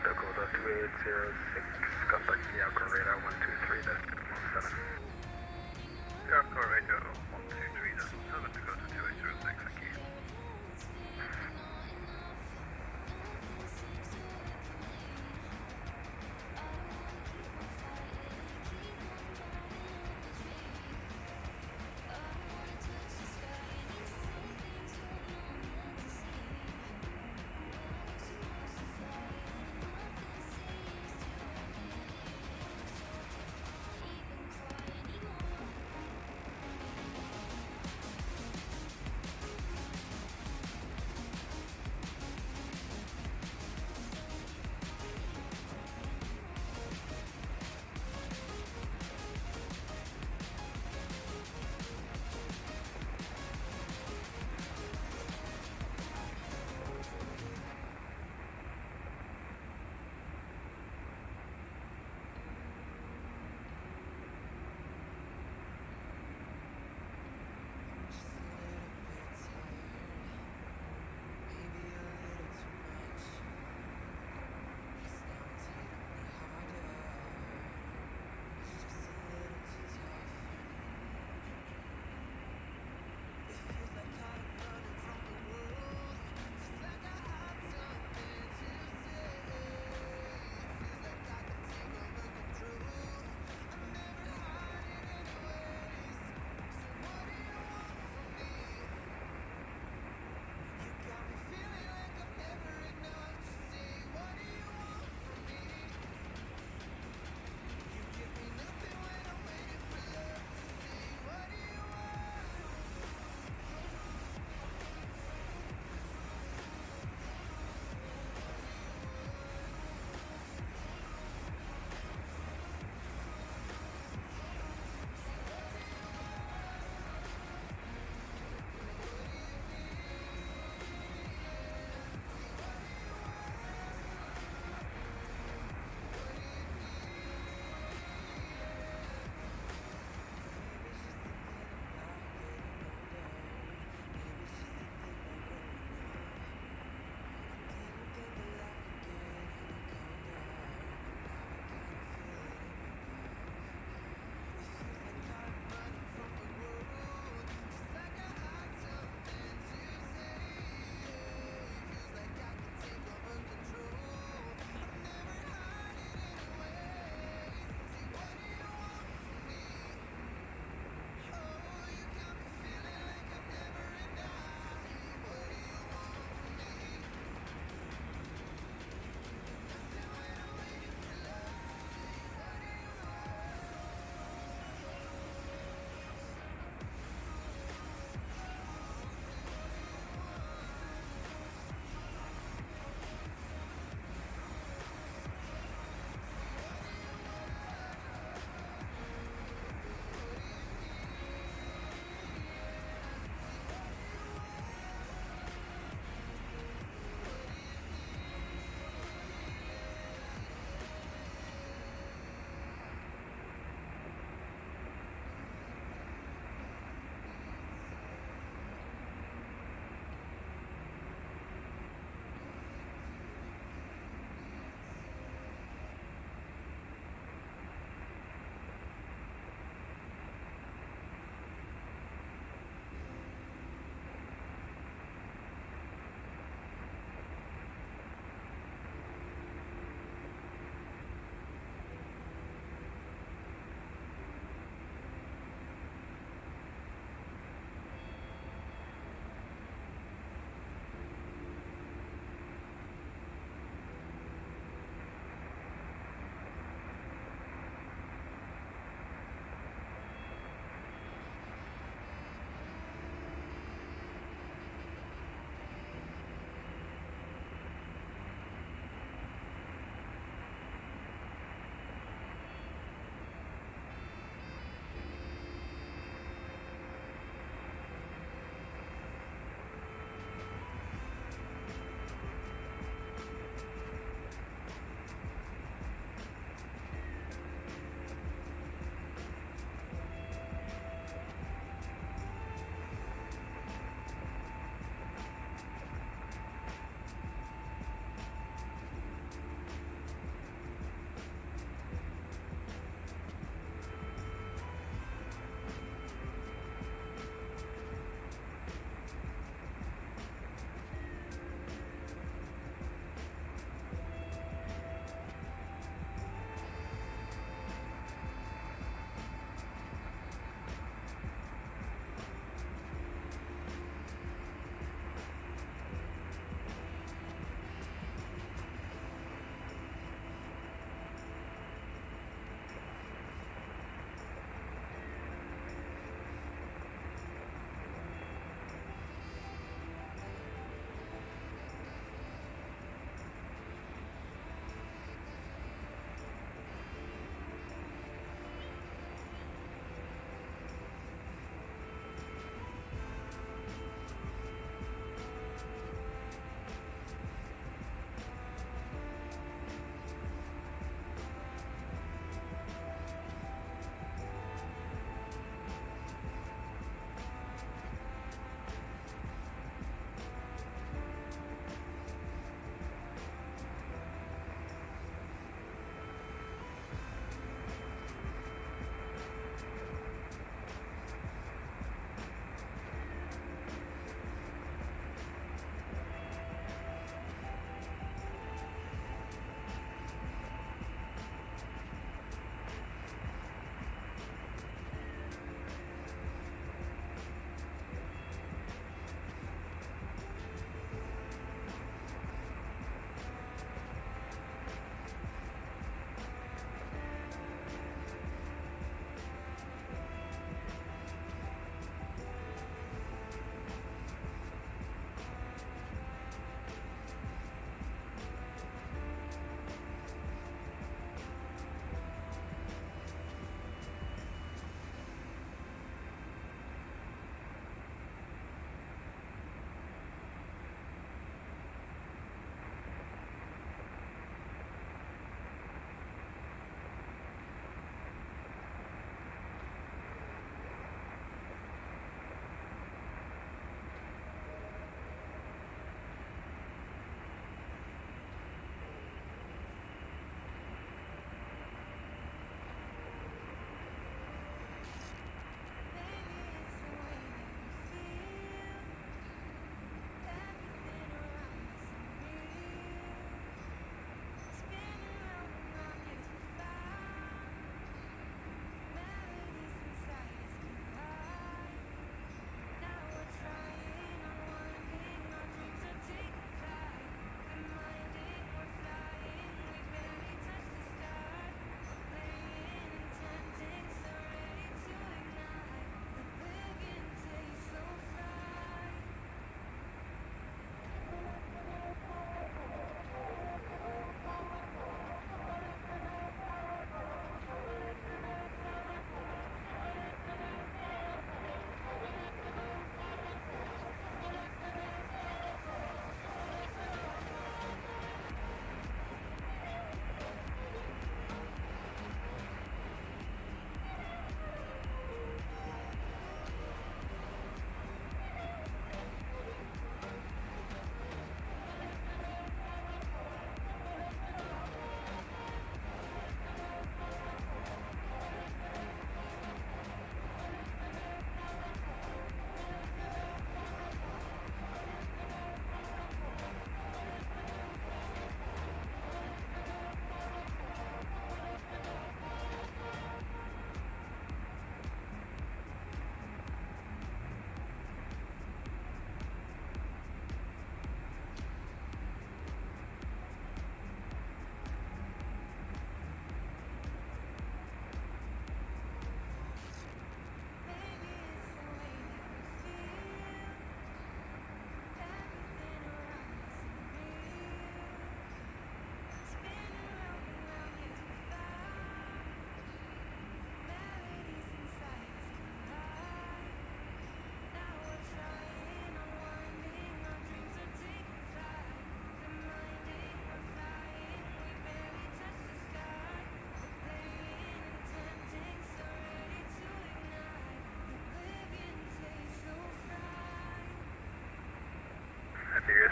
[SPEAKER 2] Dakota 2806, contact Yaco Radar 123.7.
[SPEAKER 1] Yaco Radio 123.7, Dakota 2806, thank you.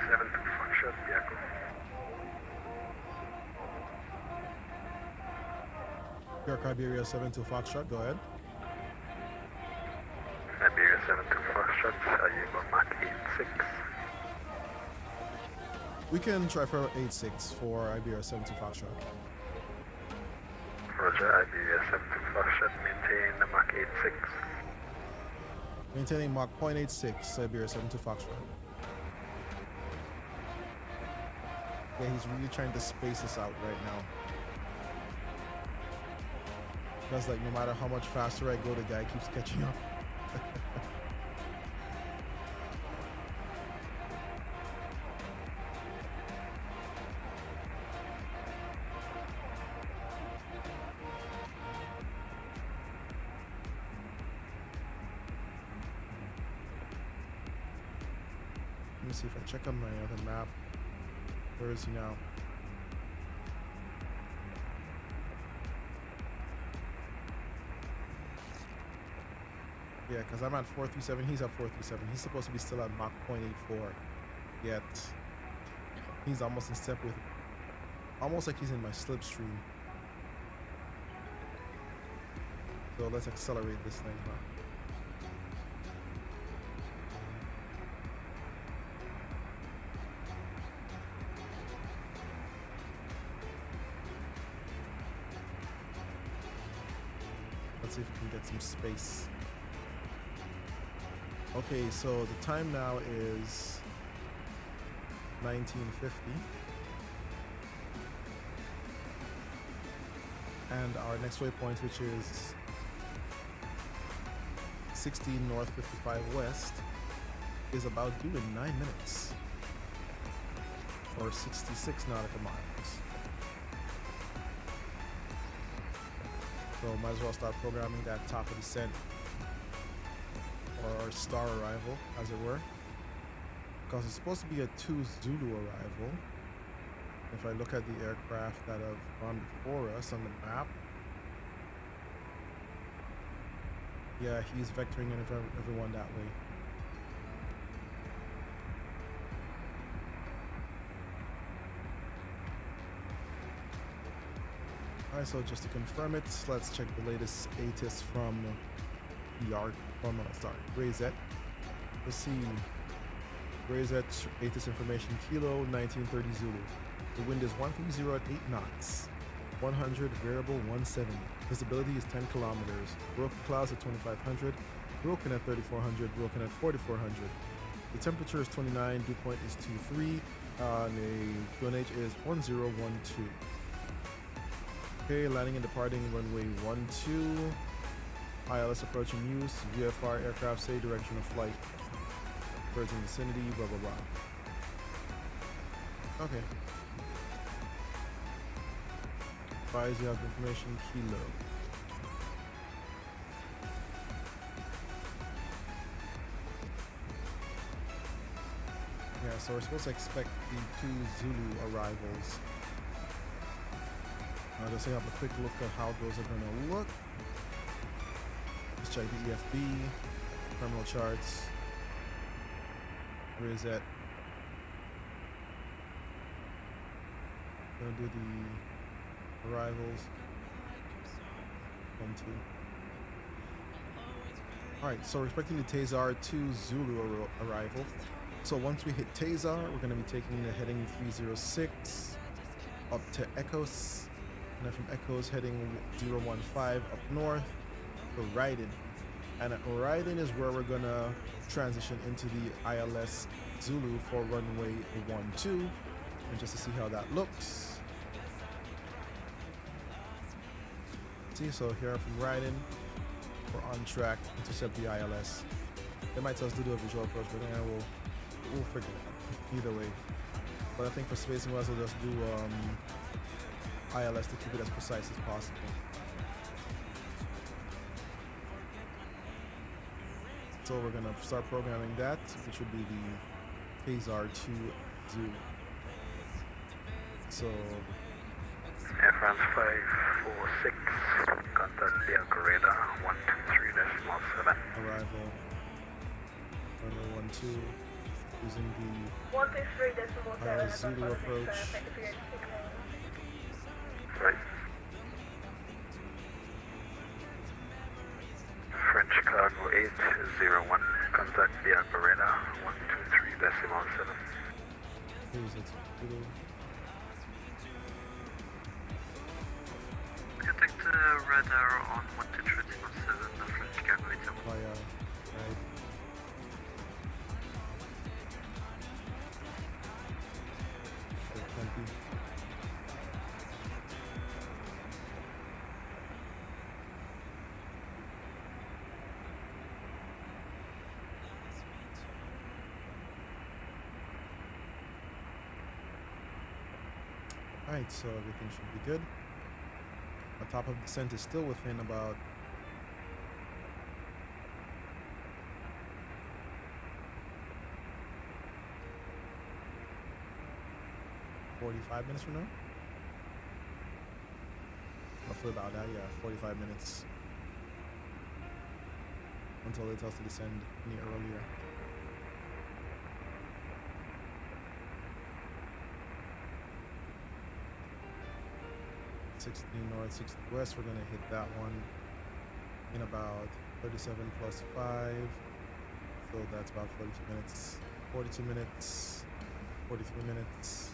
[SPEAKER 2] 72 Foxtrot, Bianco.
[SPEAKER 8] York Iberia 72 Foxtrot, go ahead.
[SPEAKER 2] Iberia 72 Foxtrot, you go Mach 86.
[SPEAKER 8] We can try for 86 for Iberia 72 Foxtrot.
[SPEAKER 2] Roger, Iberia 72 Foxtrot, maintain the Mach 86.
[SPEAKER 8] Maintaining Mach 0.86, Iberia 72 Foxtrot. Yeah, he's really trying to space us out right now. Because like no matter how much faster I go, the guy keeps catching up. Let me see if I check on my other map. Where is he now? Yeah, because I'm at 437, he's at 437. He's supposed to be still at Mach 0.84. Yet, he's almost in step with, almost like he's in my slipstream. So let's accelerate this thing, huh? Let's see if we can get some space. Okay, so the time now is 1950. And our next waypoint, which is 16 north, 55 west, is about due in 9 minutes. Or 66 nautical miles. So might as well start programming that top of descent, or star arrival, as it were, because it's supposed to be a 2 Zulu arrival. If I look at the aircraft that have gone before us on the map, yeah, he's vectoring in everyone that way. Alright, so just to confirm it, let's check the latest ATIS from Rayzet. Let's see. Rayzet ATIS information, Kilo 1930 Zulu. The wind is 130 at 8 knots. 100 variable 170. Visibility is 10 kilometers. Broken clouds at 2500. Broken at 3400. Broken at 4400. The temperature is 29. Dew point is 23. And the QNH is 1012. Okay, landing and departing runway 12. ILS approaching use. VFR aircraft say direction of flight. Birds in vicinity, blah blah blah. Okay. Advise you have information, Kilo. Yeah, so we're supposed to expect the 2 Zulu arrivals. Just have a quick look at how those are going to look. Let's check the EFB, terminal charts. Where is that? Gonna do the arrivals. 1, 2. Alright, so we're expecting the Tazar 2 Zulu arrival. So once we hit Tazar, we're going to be taking the heading 306 up to Echoes. And then from Echoes heading 015 up north to Raiden. And at Raiden is where we're gonna transition into the ILS Zulu for runway 12. And just to see how that looks. See, so here from Raiden, we're on track to intercept the ILS. They might tell us to do a visual approach, but then we'll figure it out either way. But I think for spacing wise, we'll just do ILS to keep it as precise as possible. So we're gonna start programming that, which would be the Tazar 2 Zulu. So
[SPEAKER 2] Air France 546, contact Bianco radar 123.7.
[SPEAKER 8] Arrival, runway 12. using the
[SPEAKER 14] 123.7
[SPEAKER 8] Zulu approach.
[SPEAKER 2] Right. French Chicago 801, contact the operator 123.7.
[SPEAKER 8] Here's it. Zulu.
[SPEAKER 13] Contact radar on 123.7, French Chicago 801.
[SPEAKER 8] Via, right. Alright, so everything should be good. The top of descent is still within about 45 minutes from now. Roughly about that, yeah, 45 minutes until it tells to descend any earlier. 60 north, 60 west. We're gonna hit that one in about 37 plus 5. So that's about 42 minutes. 42 minutes, 43 minutes.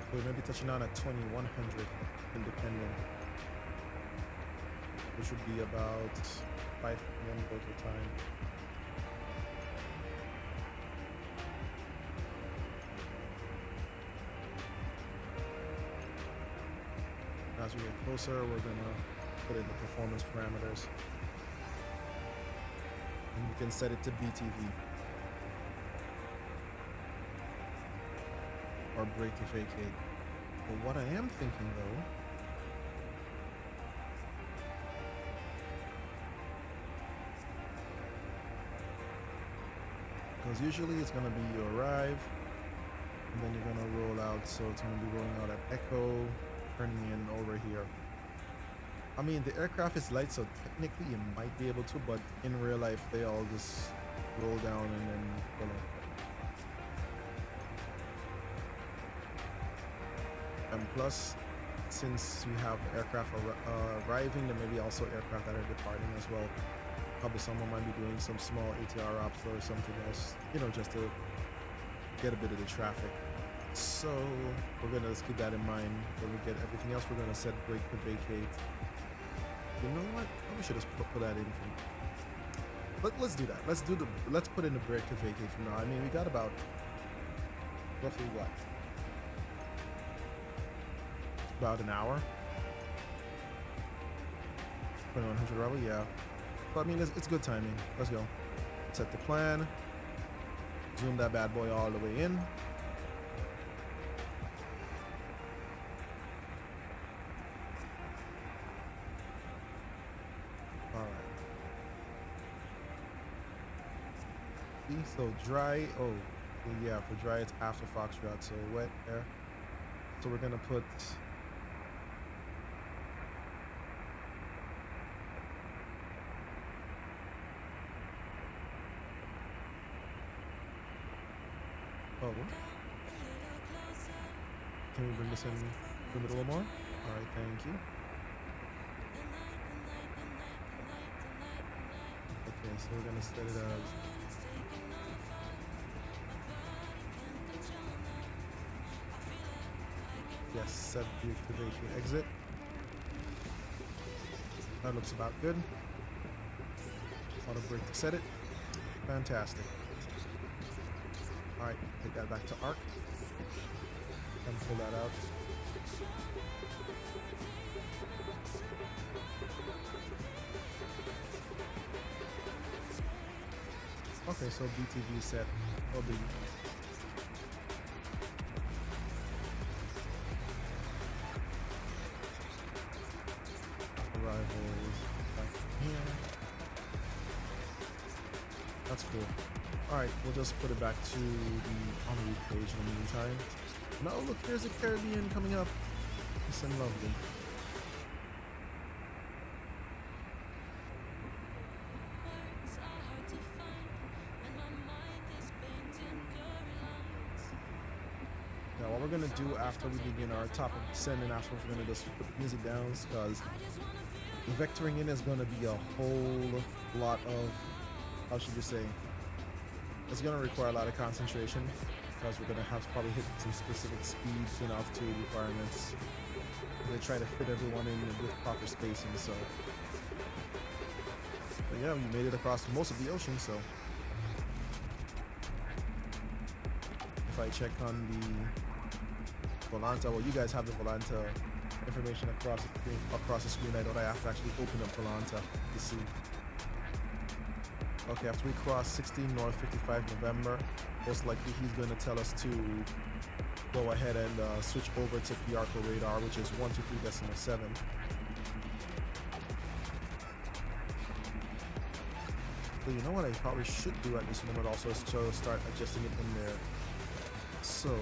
[SPEAKER 8] So we may be touching on at 2100 independent, which would be about 5 p.m. local time. As we get closer, we're gonna put in the performance parameters. And you can set it to BTV. Or brake to vacate. But what I am thinking though, because usually it's gonna be you arrive, and then you're gonna roll out, so it's gonna be rolling out at Echo, turning in over here. I mean, the aircraft is light, so technically you might be able to, but in real life they all just roll down and then pull in. And plus, since we have aircraft arriving, there may be also aircraft that are departing as well. Probably someone might be doing some small ATR ops or something else, you know, just to get a bit of the traffic. So we're gonna just keep that in mind. When we get everything else, we're gonna set brake to vacate. You know what? We should just put that in. Let's do that. Let's put in the brake to vacate from now. I mean, we got about roughly what? About an hour. 2100 rebel, yeah. But I mean, it's good timing. Let's go. Set the plan. Zoom that bad boy all the way in. So dry, oh yeah, for dry it's after Foxtrot, so wet air. So we're gonna put can we bring this in a little more? Alright, thank you. Okay, so we're gonna set it as yes, set the activation exit. That looks about good. Auto brake to set it. Fantastic. Alright, take that back to arc. And pull that out. Okay, so BTV set. Oh, B. Arrivals back here. That's cool. Alright, we'll just put it back to the en route page in the meantime. No, look, here's the Caribbean coming up. Nice and lovely. we're gonna do after we begin our top of descent, and afterwards we're gonna just put the music down, because vectoring in is gonna be a whole lot of, how should you say, it's gonna require a lot of concentration, because we're gonna have to probably hit some specific speeds and altitude requirements. They try to fit everyone in with proper spacing. So, but yeah, we made it across most of the ocean. So, if I check on the Volanta, well, you guys have the Volanta information across the screen. I don't. I have to actually open up Volanta to see. Okay, after we cross 16 North 55 November, most likely he's going to tell us to go ahead and switch over to Piarco radar, which is 123.7. So you know what I probably should do at this moment also is to start adjusting it in there. So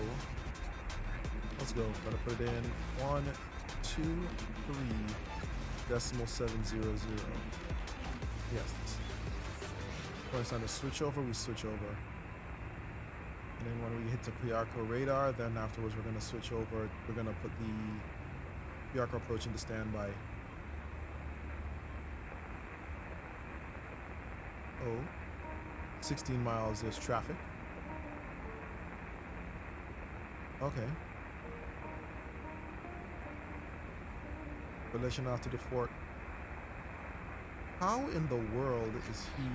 [SPEAKER 8] let's go. I'm gonna put it in 123.700. Yes. When it's time to switch over, we switch over. And then when we hit the Piarco radar, then afterwards we're going to switch over. We're going to put the Piarco approach into standby. Oh, 16 miles, there's traffic. Okay. Relation out to the fort. How in the world is he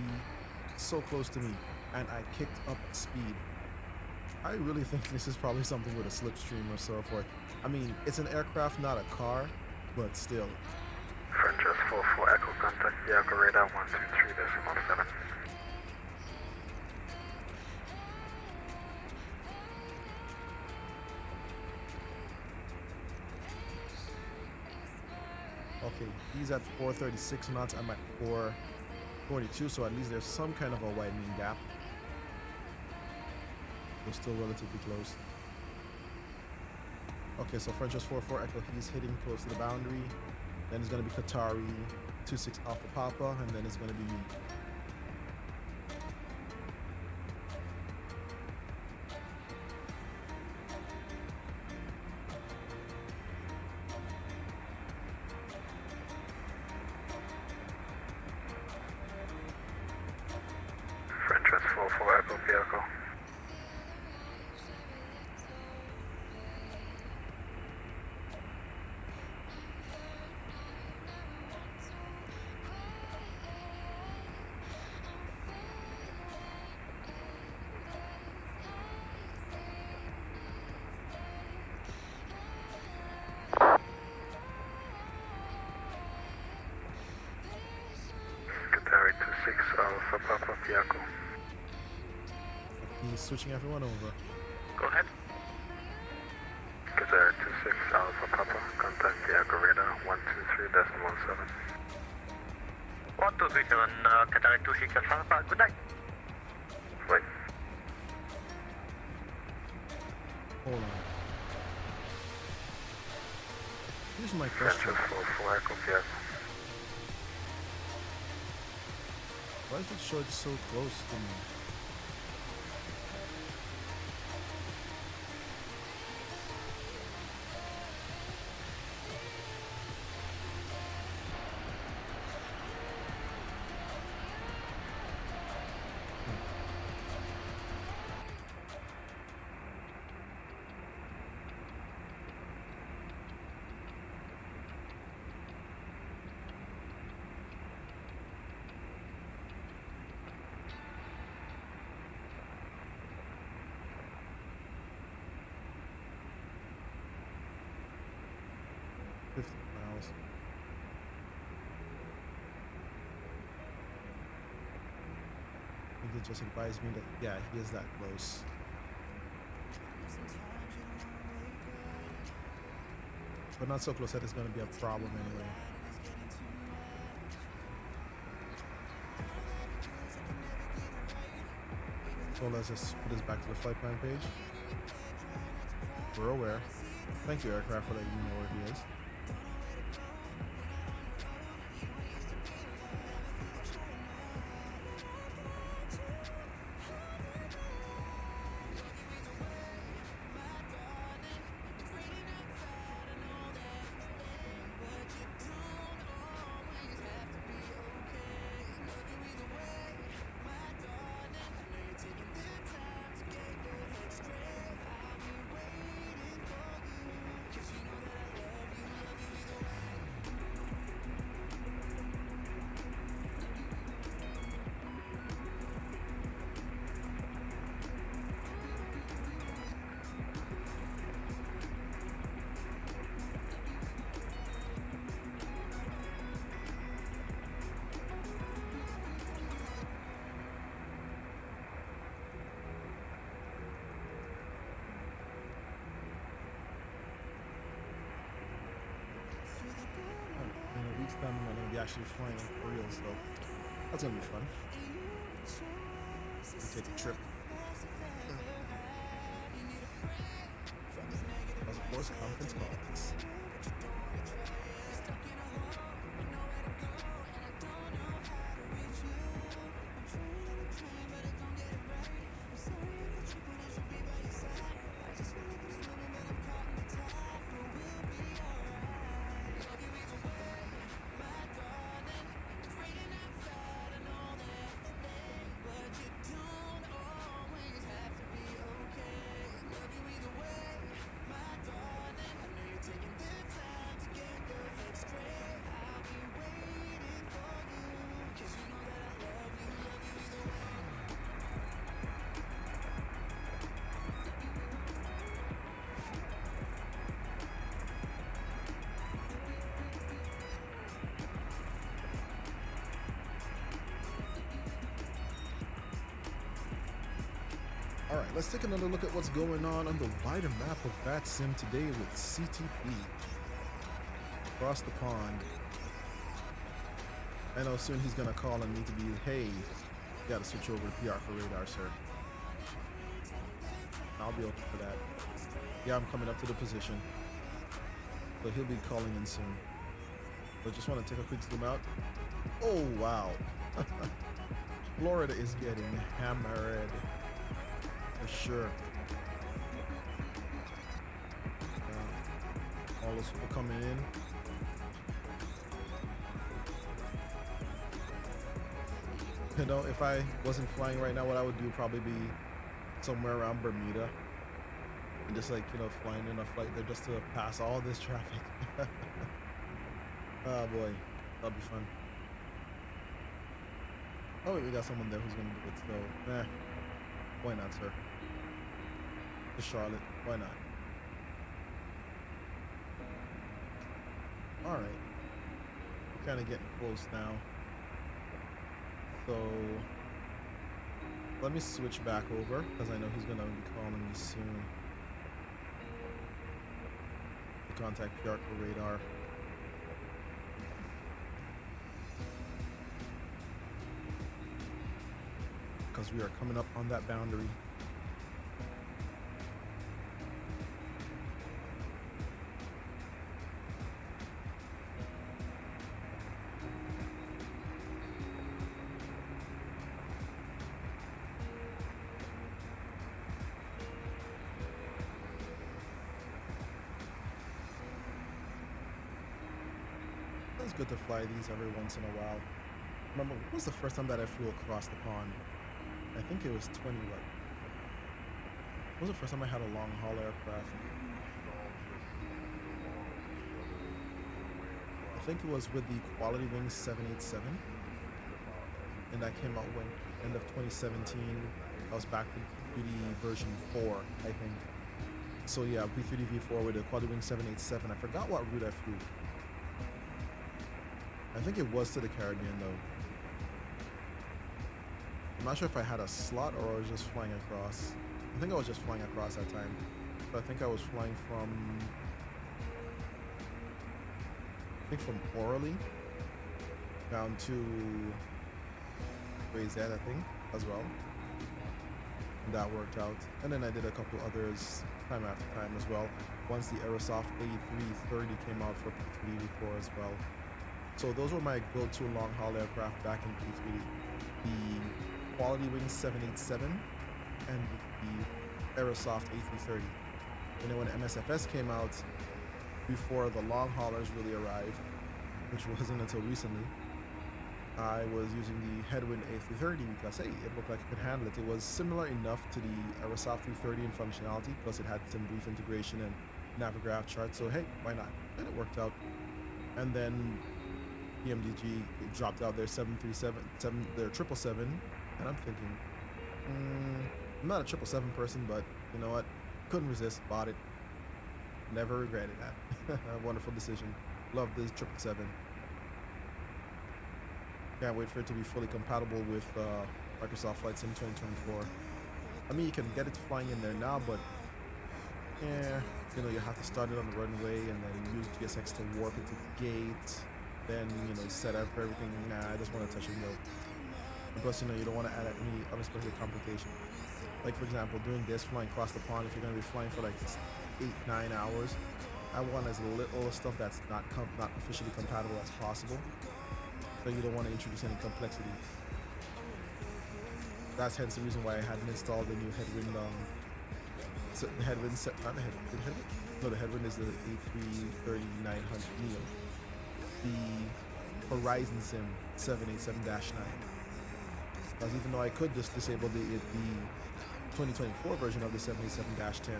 [SPEAKER 8] so close to me and I kicked up speed? I really think this is probably something with a slipstream or so forth. I mean, it's an aircraft, not a car, but still.
[SPEAKER 2] French 44 Echo, contact Piarco radar 123.7.
[SPEAKER 8] Okay, he's at 436 knots, I'm at 442, so at least there's some kind of a widening gap. We're still relatively close. Okay, so French 44 Echo, he's hitting close to the boundary. Then it's going to be Qatari 26 Alpha Papa, and then it's going to be me.
[SPEAKER 2] French 44 Echo, Piarco. Qatari 26 Alpha Papa, Piarco.
[SPEAKER 8] He's switching everyone over.
[SPEAKER 13] Go ahead.
[SPEAKER 2] Qatari 26 Alpha Papa, contact Piarco radar 123.17.
[SPEAKER 13] 1237, Qatari 26 Alpha Papa, good night.
[SPEAKER 2] Wait.
[SPEAKER 8] Hold on. Here's my
[SPEAKER 2] French
[SPEAKER 8] question.
[SPEAKER 2] 44 Echo, Piarco.
[SPEAKER 8] Why is it short so close to me? Miles. I think it just advised me that, yeah, he is that close. But not so close that it's going to be a problem anyway. So let's just put this back to the flight plan page. We're aware. Thank you, aircraft, for letting me know where he is. actually flying for real, so that's gonna be fun. We take a trip. As of course, conference calls. Alright, let's take another look at what's going on the wider map of VATSIM today with CTP. Across the pond. I know soon he's gonna call on me to be, hey, you gotta switch over to PR for radar, sir. I'll be open for that. Yeah, I'm coming up to the position. So he'll be calling in soon. But just want to take a quick zoom out. Oh, wow. Florida is getting hammered. For sure. All those people coming in. You know, if I wasn't flying right now, what I would do probably be somewhere around Bermuda. And just like, you know, flying in a flight there just to pass all this traffic. Oh boy, that'll be fun. Oh wait, we got someone there who's gonna do it, so why not, sir? To Charlotte, why not? Alright. We're kinda getting close now. So let me switch back over because I know he's gonna be calling me soon. To contact PR for radar. Because we are coming up on that boundary. It's good to fly these every once in a while. Remember, what was the first time that I flew across the pond? I think it was 20 what? What was the first time I had a long haul aircraft? I think it was with the Quality Wings 787. And that came out when end of 2017. I was back with P3D version 4, I think. So yeah, P3D V4 with the Quality Wings 787. I forgot what route I flew. I think it was to the Caribbean though. I'm not sure if I had a slot or I was just flying across. I think I was just flying across that time. But I think I was flying from Orly down to Gray's Head, I think, as well. And that worked out. And then I did a couple others time after time as well. Once the Aerosoft A330 came out for P3D before as well. So those were my go-to long-haul aircraft back in P3D. The Quality Wings 787 and the Aerosoft A330. And then when MSFS came out, before the long haulers really arrived, which wasn't until recently, I was using the Headwind A330 because hey, it looked like it could handle it. It was similar enough to the Aerosoft 330 in functionality, plus it had some brief integration and Navigraph charts, so hey, why not? And it worked out. And then PMDG dropped out their 737, their 777, and I'm thinking, I'm not a 777 person, but you know what? Couldn't resist, bought it. Never regretted that. A wonderful decision. Love this 777. Can't wait for it to be fully compatible with Microsoft Flight Sim 2024. I mean, you can get it flying in there now, but yeah, you know, you have to start it on the runway and then use GSX to warp it to the gate. then, you know, set up everything. Nah, I just want to touch and go. And plus, you know, you don't want to add any unexpected complication. Like, for example, doing this, flying across the pond, if you're going to be flying for like 8-9 hours, I want as little stuff that's not officially compatible as possible. So you don't want to introduce any complexity. That's hence the reason why I hadn't installed the new headwind. So the headwind set, not the headwind. No, the headwind is the A330-900 Neo. The Horizon Sim 787-9. Because even though I could just disable the 2024 version of the 787-10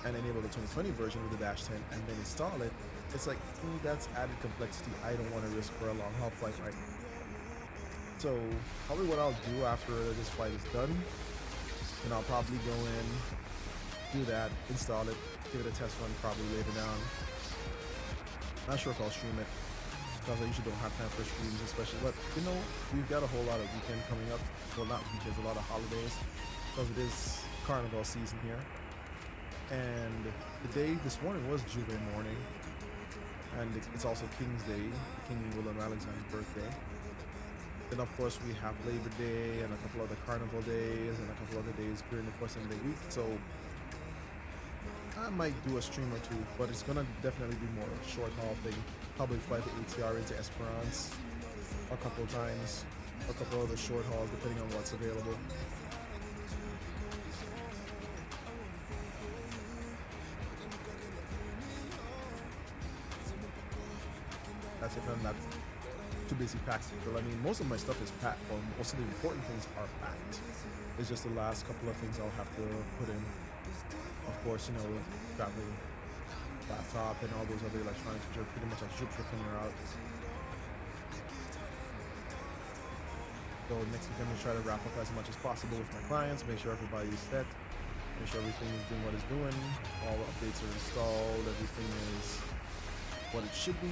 [SPEAKER 8] and enable the 2020 version with the -10 and then install it, it's like, that's added complexity I don't want to risk for a long haul flight right now. So probably what I'll do after this flight is done, and I'll probably go in, do that, install it, give it a test run probably later down. Not sure if I'll stream it, because I usually don't have time for streams especially, but you know, we've got a whole lot of weekend coming up. Well, not weekends, a lot of holidays, because it is carnival season here. And the day this morning was Juve morning, and it's also King's Day, King William Alexander's birthday. Then of course we have Labor Day and a couple other carnival days and a couple other days during the course of the week. So I might do a stream or two, but it's gonna definitely be more a short haul thing. Probably fly the ATR into Esperance a couple of times, a couple other short hauls depending on what's available. That's if I'm not too busy packing. But I mean, most of my stuff is packed, or most of the important things are packed. It's just the last couple of things I'll have to put in. Of course, you know, got the laptop and all those other electronics, which are pretty much a drip when you're out. So next week I'm going to try to wrap up as much as possible with my clients, make sure everybody's set, make sure everything is doing what it's doing, all the updates are installed, everything is what it should be.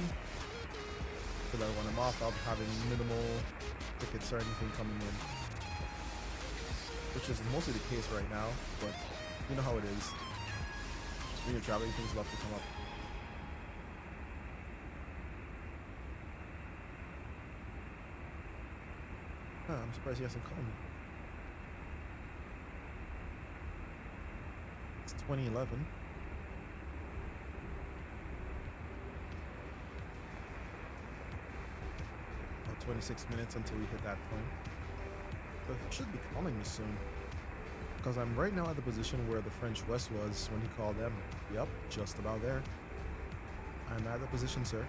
[SPEAKER 8] So that when I'm off, I'll be having minimal tickets or anything coming in, which is mostly the case right now, but you know how it is. When you're traveling, things love to come up. I'm surprised he hasn't called me. It's 2011. 26 minutes until we hit that point. But he should be calling me soon, because I'm right now at the position where the French West was when he called them. Yep, just about there. I'm at the position, sir.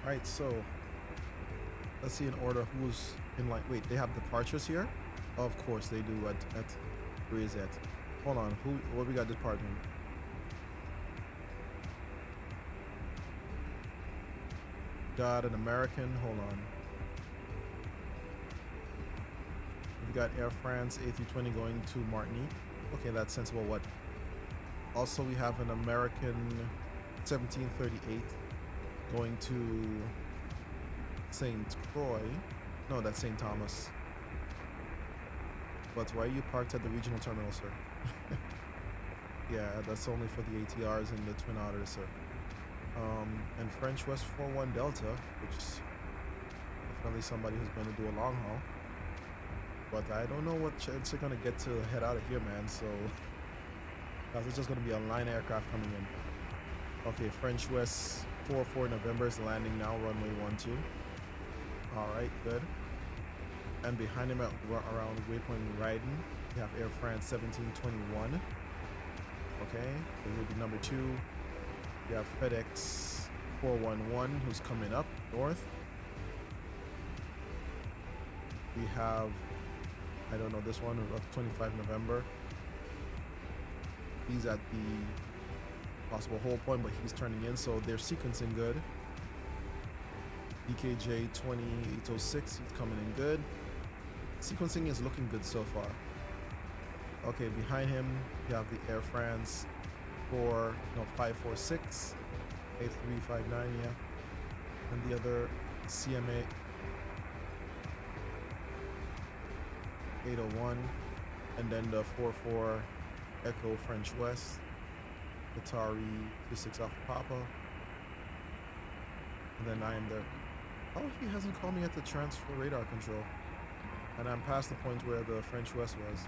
[SPEAKER 8] Alright, so let's see in order who's in line. Wait, they have departures here? Of course they do. At where is that? Hold on, what we got departing? Got an American, hold on. We got Air France A320 going to Martinique. Okay, that's sensible. What? Also we have an American 1738 going to St. Croix. No, that's St. Thomas. But why are you parked at the regional terminal, sir? Yeah, that's only for the ATRs and the Twin Otters, sir. And French West 41 Delta, which is definitely somebody who's going to do a long haul. But I don't know what chance they're going to get to head out of here, man. So, because it's just going to be a line aircraft coming in. Okay, French West 44 November is landing now, runway 12. Alright, good. And behind him around waypoint Ryden, you have Air France 1721. Okay, this will be number 2. You have FedEx 411 who's coming up north. We have, I don't know, this one, 25 November. He's at the possible hold point, but he's turning in, so they're sequencing good. DKJ 2806, he's coming in good. Sequencing is looking good so far. Okay, behind him you have the Air France 546 A359, yeah. and the other CMA 801, and then the 44 Echo French West, Qatari 26 Alpha Papa, and then I am there. Oh, he hasn't called me at the transfer radar control, and I'm past the point where the French West was.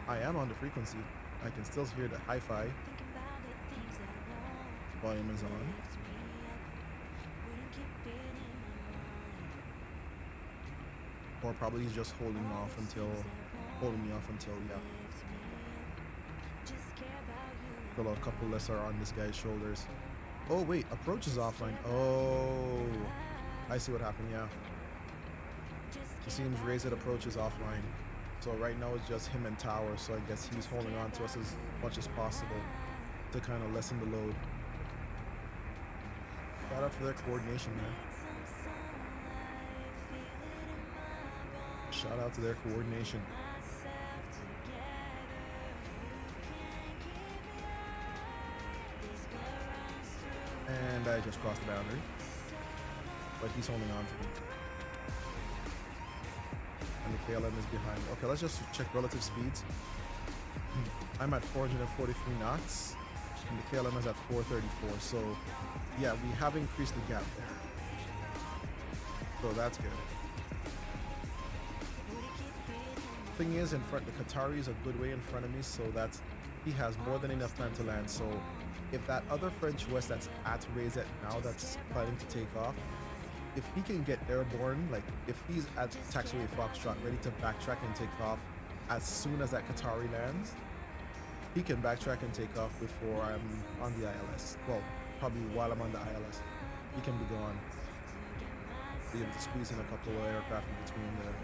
[SPEAKER 8] I am on the frequency. I can still hear the hi-fi. Volume is on. Or probably he's just holding me off until yeah. Still a couple less are on this guy's shoulders. Oh wait, approach is offline. Oh, I see what happened. Yeah, it seems raise at approach is offline. So right now it's just him and tower. So I guess he's holding on to us as much as possible to kind of lessen the load. Shout out for their coordination, man. Shout out to their coordination. And I just crossed the boundary, but he's holding on to me. And the KLM is behind. Okay, let's just check relative speeds. I'm at 443 knots, and the KLM is at 434. So, yeah, we have increased the gap there. So that's good. Thing is, in front, the Qatari is a good way in front of me, so that's he has more than enough time to land. So if that other French West that's at Rayset now that's planning to take off, if he can get airborne, like if he's at taxiway Foxtrot ready to backtrack and take off as soon as that Qatari lands, he can backtrack and take off before I'm on the ILS. Well, probably while I'm on the ILS. He can be gone. Be able to squeeze in a couple of aircraft in between there.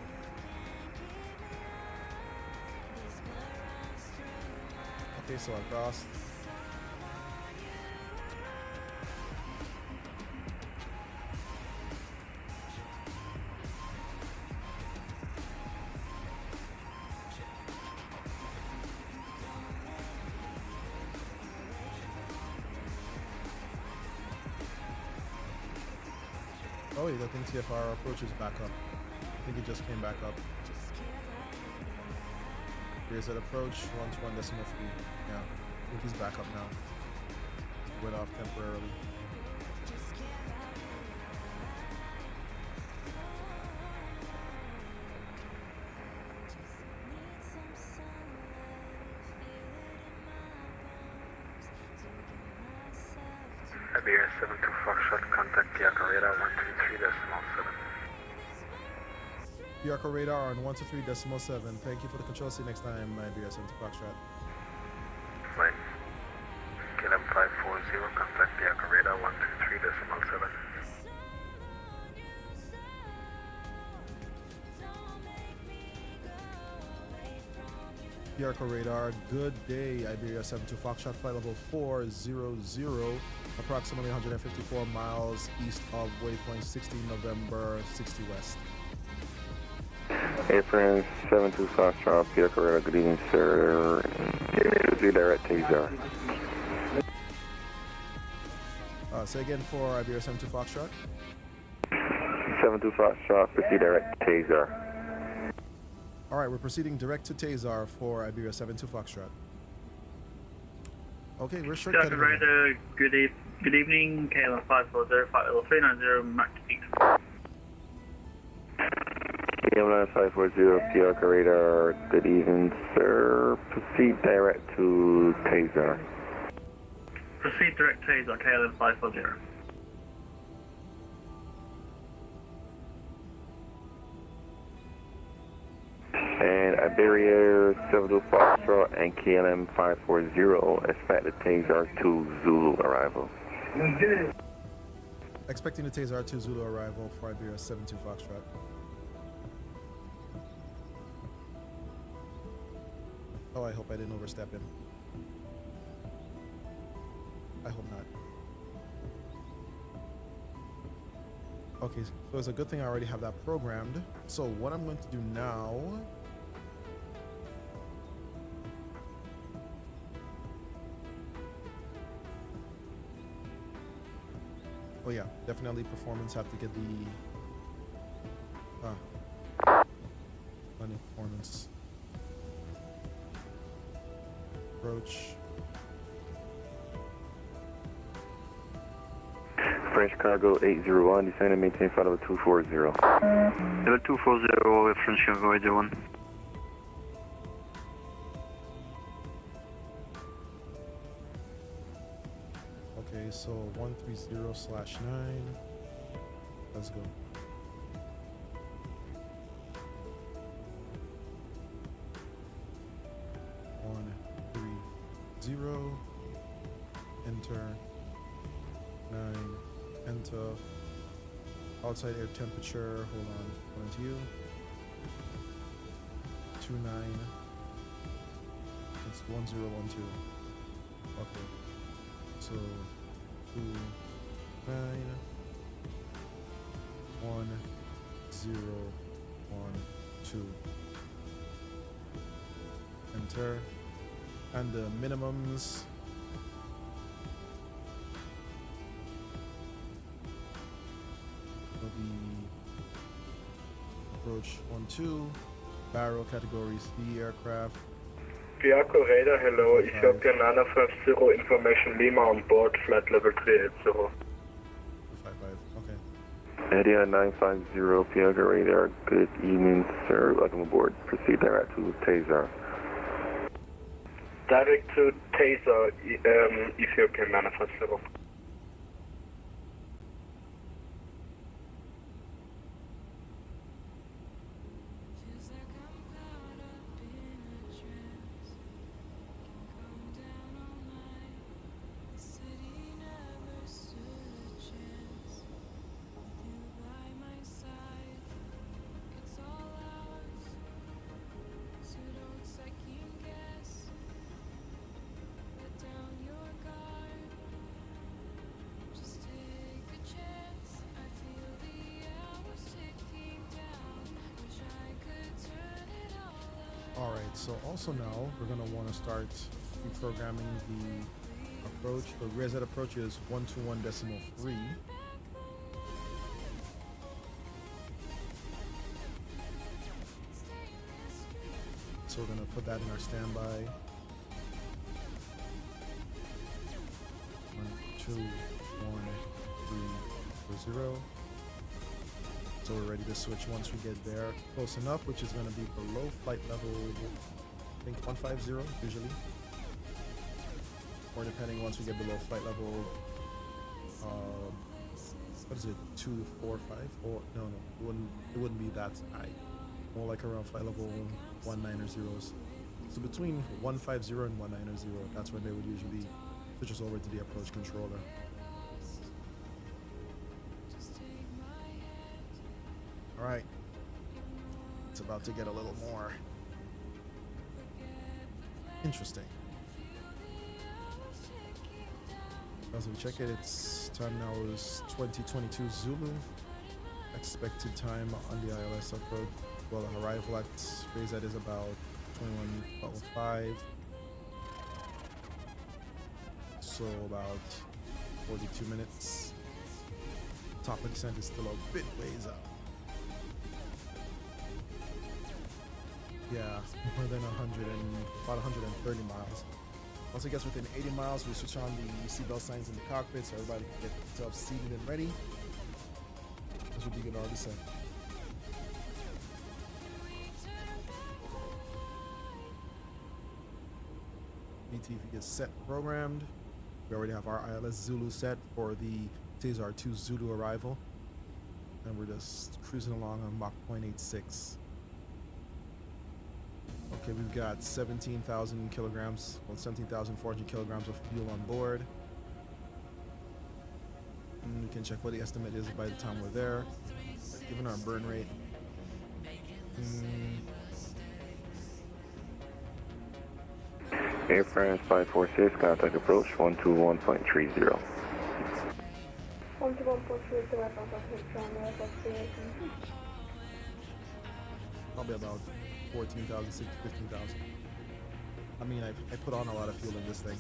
[SPEAKER 8] Okay, so I crossed. Oh, you're looking to see if our approach is back up. I think it just came back up. Here's that approach, 1.1.3. Yeah, I think he's back up now. Went off temporarily.
[SPEAKER 2] Iberian 72 Foxtrot, contact Piaco radar 123.7.
[SPEAKER 8] Piaco radar on 123.7. Thank you for the control. See you next time, Iberian 72 Foxtrot.
[SPEAKER 2] Flight. KLM 540, contact Piaco radar 123.7.
[SPEAKER 8] Piaco radar, good day. Iberia 72 Foxtrot, flight level 400, approximately 154 miles east of waypoint 16 November, 60 west.
[SPEAKER 12] April 72 Foxtrot, Piaco radar, good evening, sir. Redirect taser.
[SPEAKER 8] Say again for Iberia 72 Foxtrot.
[SPEAKER 12] 72 Foxtrot, proceed direct taser.
[SPEAKER 8] All right, we're proceeding direct to Tazar for Iberia 72 Foxtrot. Okay, we're shortcutting.
[SPEAKER 20] Radar, good evening, KLM 540, flight level 390, Max 8.
[SPEAKER 12] KLM 540, Piaco radar, good evening, sir. Proceed direct to Tazar.
[SPEAKER 20] Proceed direct Tazar, KLM 540.
[SPEAKER 12] And Iberia 72 Foxtrot and KLM 540 expect the Tazar 2 Zulu arrival.
[SPEAKER 8] Expecting the Tazar 2 Zulu arrival for Iberia 72 Foxtrot. Oh, I hope I didn't overstep him. I hope not. Okay, so it's a good thing I already have that programmed. So what I'm going to do now Oh yeah, definitely performance have to get the plenty performance. Approach.
[SPEAKER 12] French Cargo 801, descend and maintain flight level 240.
[SPEAKER 4] Level 240 with French Cargo 801.
[SPEAKER 8] Okay, so 130/9. Let's go. One, 3, 0. Enter. 9. Enter. Outside air temperature. Hold on. Going to you. 29. It's 1012. Okay. So 29 1012. Enter. And the minimums. Will be approach 12. Barrel categories C aircraft.
[SPEAKER 7] Bianco Radar, hello, Ethiopian 950, information Lima on board, flight level 380.
[SPEAKER 8] 255, okay.
[SPEAKER 12] Edia 950, Bianco Radar, good evening, sir. Welcome aboard. Proceed direct to Taser.
[SPEAKER 7] Direct to Taser, Ethiopian 950.
[SPEAKER 8] Alright, so also now we're going to want to start reprogramming the approach. The reset approach is 121.3. So we're going to put that in our standby. 1, 2, 1, 3, 0. So we're ready to switch once we get there close enough, which is going to be below flight level, I think 150 usually, or depending once we get below flight level, what is it, 245? Or no, it wouldn't be that high, more like around flight level 190s. So between 150 and 190, that's when they would usually switch us over to the approach controller. Alright, it's about to get a little more interesting. As we check it, its time now is 2022 Zulu. Expected time on the ILS approach, well, arrival at phase that is about 21:05. So about 42 minutes. Top of descent is still a bit ways up. Yeah, more than about 130 miles. Once it gets within 80 miles, we switch on the seatbelt signs in the cockpit so everybody can get themselves seated and ready. This would be good already set. VTV is set programmed. We already have our ILS Zulu set for the Taser 2 Zulu arrival. And we're just cruising along on Mach 0.86. Okay, we've got 17,000 kilograms, well, 17,400 kilograms of fuel on board. And we can check what the estimate is by the time we're there. Given our burn rate.
[SPEAKER 12] Air France 546, contact approach 121.30.
[SPEAKER 14] 121.30,
[SPEAKER 8] Probably about 14,000, 15,000. I mean, I put on a lot of fuel in this thing.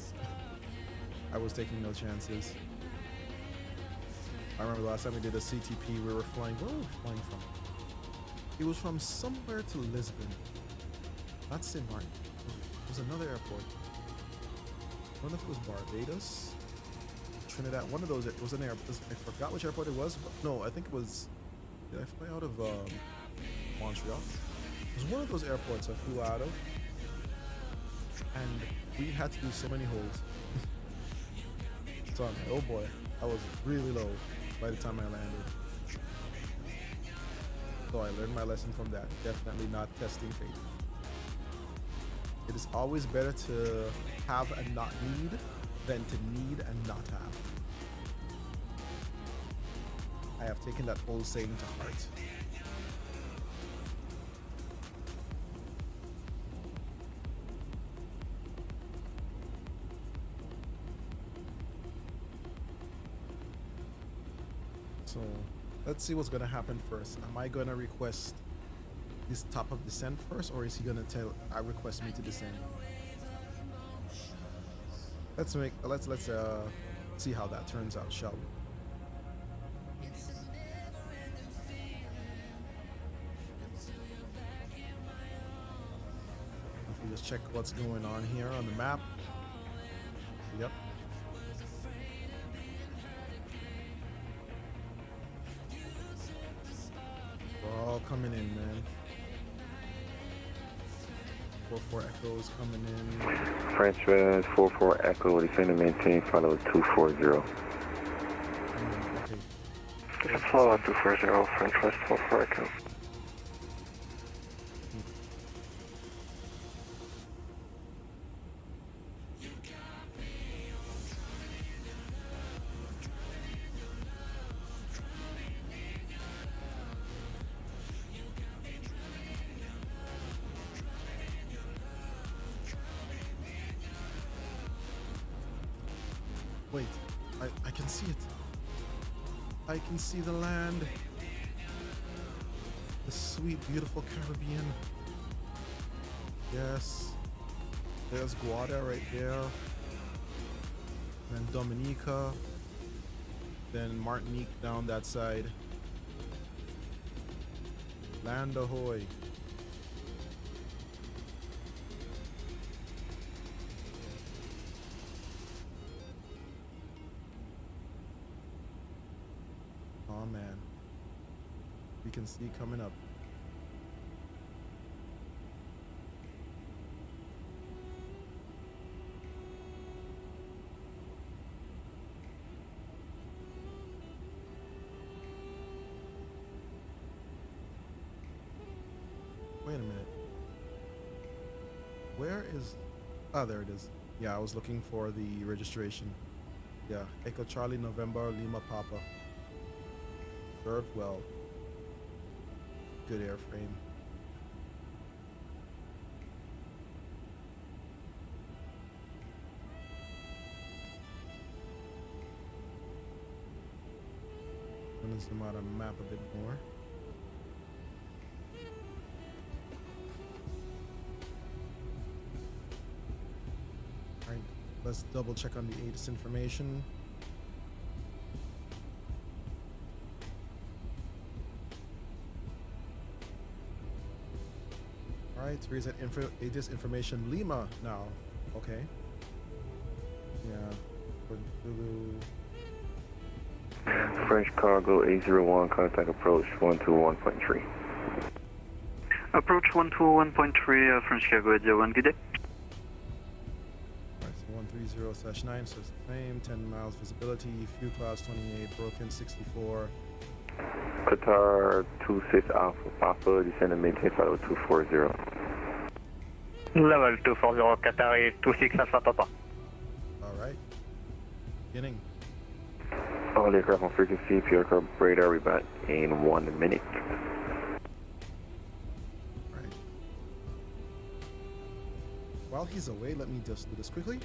[SPEAKER 8] I was taking no chances. I remember last time we did a CTP, we were flying. Where were we flying from? It was from somewhere to Lisbon. Not St. Martin. It was another airport. I don't know if it was Barbados, Trinidad. One of those. It was an airport. I forgot which airport it was. But no, I think it was. Did I fly out of Montreal? It was one of those airports I flew out of, and we had to do so many holes. So I'm like, oh boy, I was really low by the time I landed. So I learned my lesson from that. Definitely not testing fate. It is always better to have and not need than to need and not have. I have taken that old saying to heart. So let's see what's gonna happen first. Am I gonna request this top of descent first, or is he gonna request me to descend? Let's see how that turns out, shall we? If we just check what's going on here on the map. Yep. We're all coming in, man. 44 Echoes coming in.
[SPEAKER 12] French 44 Echo, descend and maintain, follow 240.
[SPEAKER 8] Okay.
[SPEAKER 11] Follow 240, French West 44 Echo.
[SPEAKER 8] Wait, I can see it. I can see the land. The sweet, beautiful Caribbean. Yes. There's Guada right there. Then Dominica. Then Martinique down that side. Land ahoy. Oh man, we can see coming up. Wait a minute. Where is... Oh, there it is. Yeah, I was looking for the registration. Yeah, Echo Charlie November Lima Papa. Served well. Good airframe. I'm gonna zoom out on the map a bit more. Alright, let's double check on the ATIS information. Alright, reset ATIS information Lima now. Okay. Yeah.
[SPEAKER 12] French cargo 801, contact approach 121.3.
[SPEAKER 11] Approach 121.3, French cargo 801, good day.
[SPEAKER 8] Alright, so 130/9, so it's the same. 10 miles visibility, fuel clouds 28, broken 64.
[SPEAKER 12] Qatar 26 Alpha Papa, descend and maintain, follow 240.
[SPEAKER 5] Level 240, Qatar 26 Alpha Papa.
[SPEAKER 8] Alright. Beginning.
[SPEAKER 12] All aircraft on frequency, aircraft radar, we back in 1 minute.
[SPEAKER 8] Alright. While he's away, let me just do this quickly.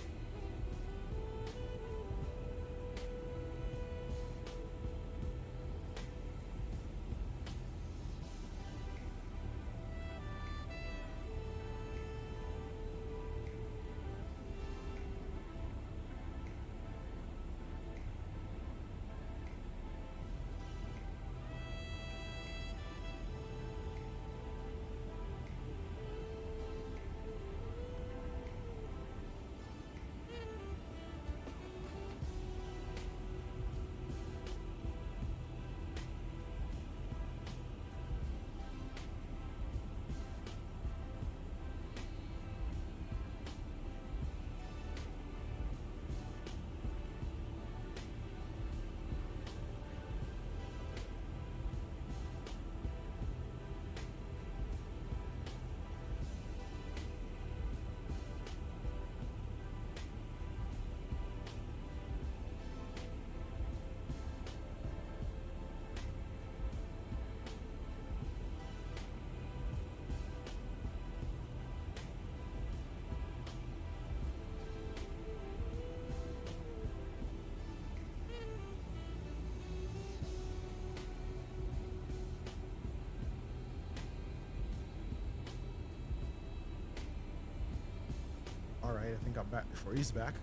[SPEAKER 8] Alright, I think I'm back before he's back.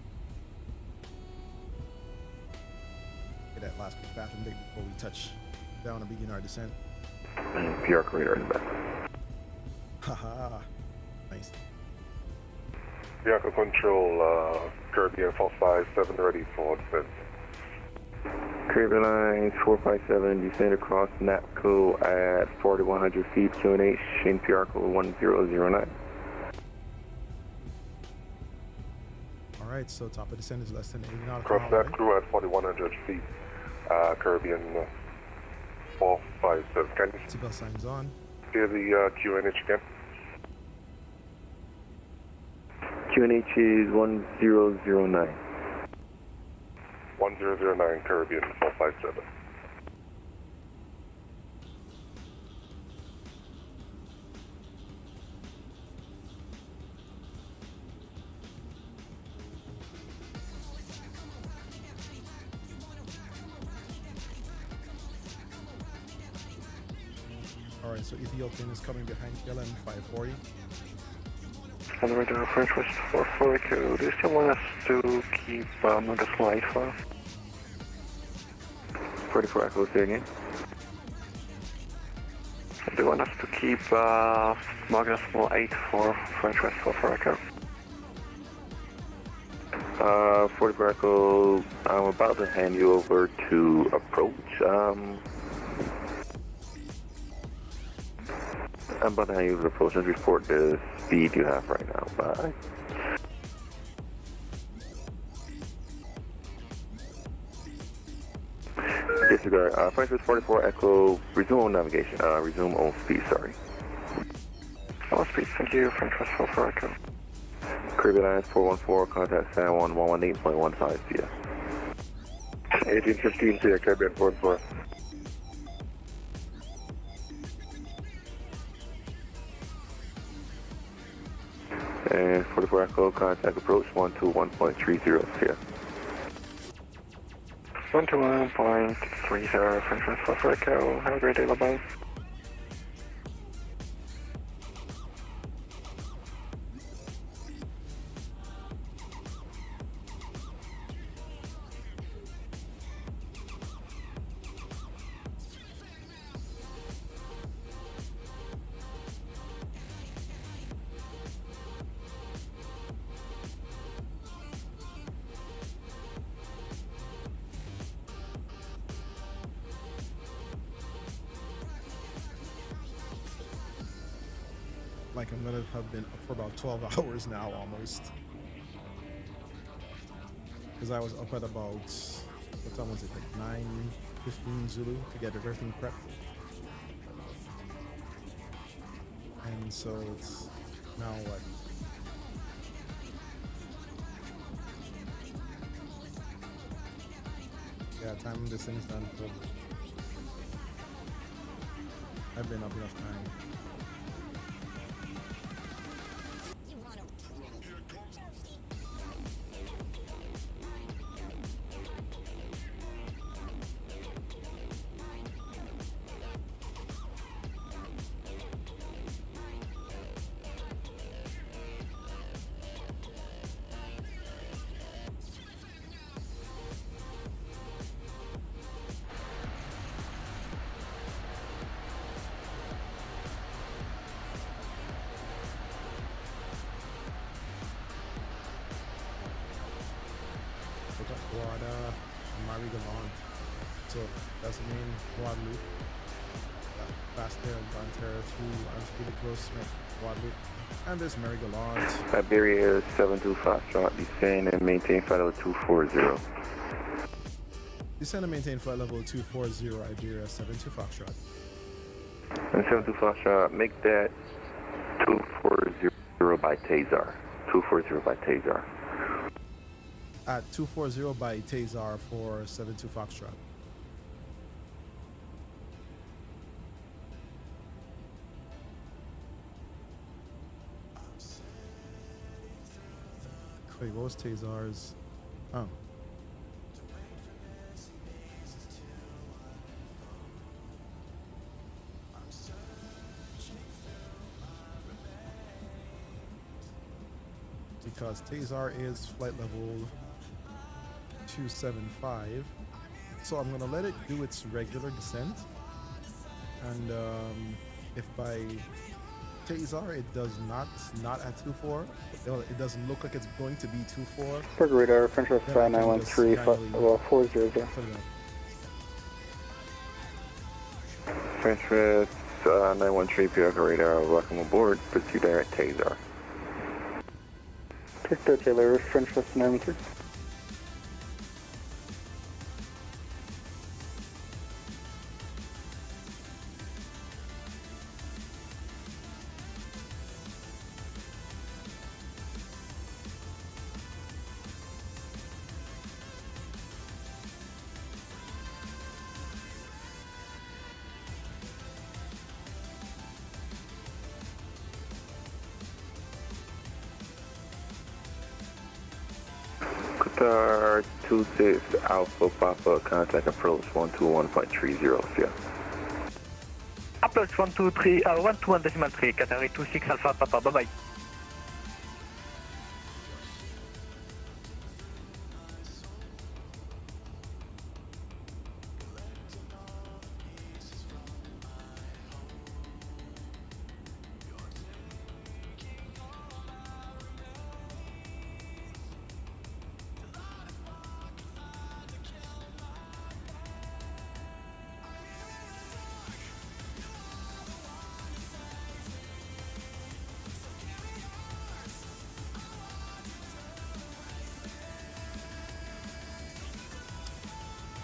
[SPEAKER 8] Get that last quick bathroom break before we touch down and begin our descent.
[SPEAKER 12] And PR radar in the back.
[SPEAKER 8] Haha. Nice.
[SPEAKER 9] Bianca Control, Caribbean 457 ready for descent.
[SPEAKER 12] Caribbean Lines 457, descend across NAPCO at 4,100 feet, QNH, NPR code 1009.
[SPEAKER 8] Alright, so top of descent is less than 80 nautical
[SPEAKER 9] Cross
[SPEAKER 8] miles.
[SPEAKER 9] NAPCO at 4,100 feet, Caribbean 457. Can you
[SPEAKER 8] Seatbelt signs on.
[SPEAKER 9] hear the QNH again?
[SPEAKER 12] QNH is 1009.
[SPEAKER 9] 1009, Caribbean 457.
[SPEAKER 8] Alright, so Ethiopian is coming behind KLM 540.
[SPEAKER 11] On the radar, French West 442. Do you still want us to keep Magnus light for?
[SPEAKER 12] 44 Echo, say again.
[SPEAKER 11] Do you want us to keep Magnus 8 for French West 44 Echo?
[SPEAKER 12] 44 Echo, I'm about to hand you over to approach. I'm about to hand you over to approach and report the speed you have right now. Bye. Disregard. French West 44 Echo, resume on navigation. Resume on speed, sorry.
[SPEAKER 11] On speed, thank you. French West 44 Echo.
[SPEAKER 12] Caribbean Lines 414, contact San Juan 118.15 CS.
[SPEAKER 9] 1815 to Caribbean 44.
[SPEAKER 12] And 44 Echo, contact approach 121.30 CS.
[SPEAKER 11] 121.30, French West 44 Echo. Have a great day, bye-bye.
[SPEAKER 8] Like I'm gonna have been up for about 12 hours now almost. Because I was up at about, what time was it, like 9:15 Zulu to get everything prepped. And so it's now what? Yeah, time this thing's done. I've been up enough time. So that's the main quad loop. Fast there, Bonterra through unspeeded close Smith quad loop. And this merry-go-round.
[SPEAKER 12] Iberia 72 Foxtrot, descend and maintain flight level 240.
[SPEAKER 8] Descend and maintain flight level 240, Iberia 72 Foxtrot.
[SPEAKER 12] And 72 Foxtrot, make that 240 by Tazar. 240 by Tazar.
[SPEAKER 8] At 240 by Tazar for 72 Foxtrot. Wait, what was Tazar's? Oh. because Tazar is flight level 275. So I'm gonna let it do its regular descent, and if by Tazar it does not at 24, it doesn't look like it's going to be 24.
[SPEAKER 21] Burger radar, French West 913, 400.
[SPEAKER 12] French West 913, Pioca radar, welcome aboard, pursue direct Tazar.
[SPEAKER 21] Victor Taylor, French West 913.
[SPEAKER 12] Qatar 26 Alpha Papa, contact approach 121.30, yeah.
[SPEAKER 5] Approach 121.3, Qatar 26 Alpha Papa, bye bye.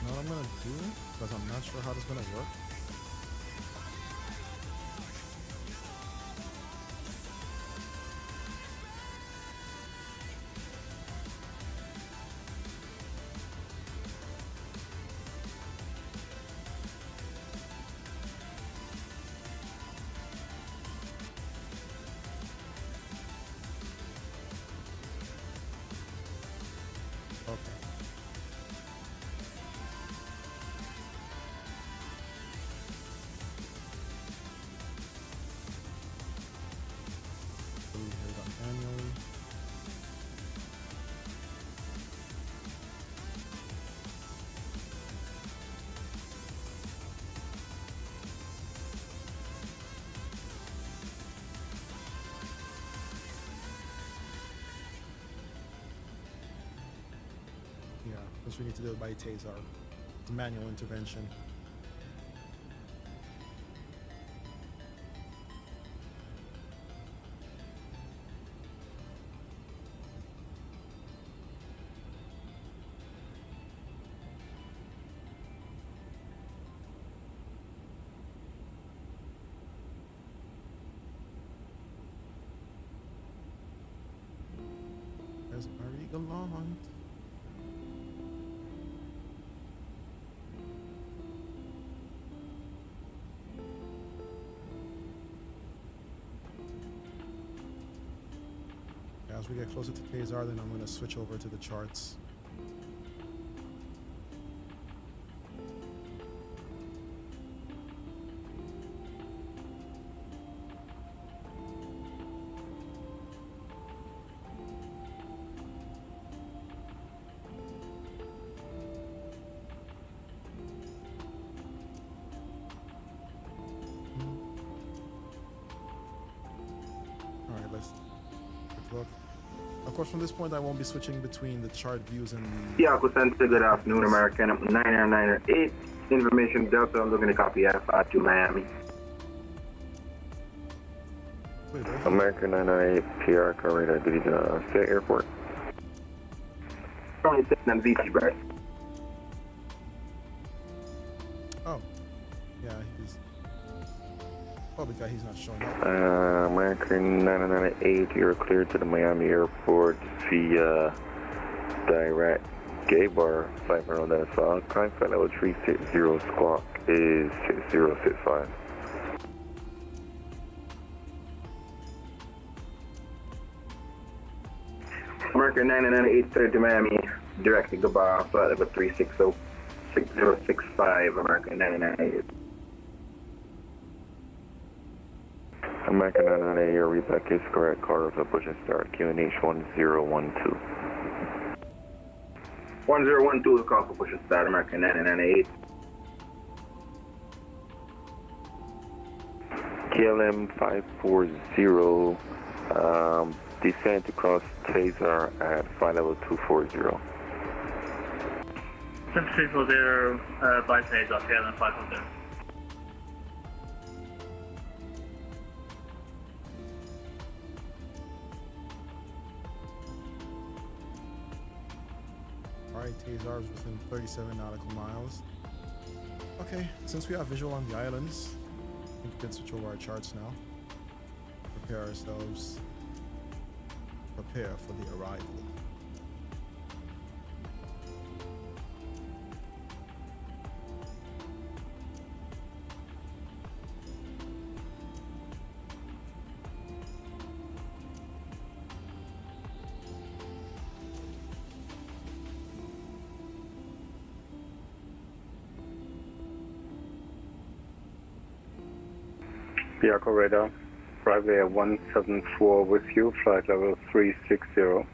[SPEAKER 8] What I'm gonna do, because I'm not sure how this is gonna work. Yeah, because we need to do it by Tazar. It's manual intervention. There's Marie Gallant. As we get closer to Tazar, then I'm going to switch over to the charts. All right, let's look. Of course, from this point, I won't be switching between the chart views and the...
[SPEAKER 18] Yaku Center, good afternoon, American 998. Information Delta, I'm looking to copy F5 to Miami.
[SPEAKER 12] American 998, PR radar, duty to State Airport.
[SPEAKER 18] Only sitting on VT, right?
[SPEAKER 8] Oh, yeah, he's... Probably guy he's not showing up.
[SPEAKER 12] American 998, you're cleared to the Miami airport via direct gay bar flight around that assault. Climb flight level 360, squawk is 6065.
[SPEAKER 18] American 998, cleared to Miami, directed to bar, flight level 360, 6065, American 998.
[SPEAKER 12] American 998, your readback is correct. Carter for push and start. QNH 1012.
[SPEAKER 10] 1012, call for push and start. American 998.
[SPEAKER 12] KLM 540. Descend to cross Taser at flight level 240.
[SPEAKER 20] 7340, by Taser, KLM 540.
[SPEAKER 8] Alright, Taser is within 37 nautical miles. Okay, since we have visual on the islands, I think we can switch over our charts now. Prepare ourselves. Prepare for the arrival.
[SPEAKER 21] Bianco radar, arrive at 174 with you, flight level 360.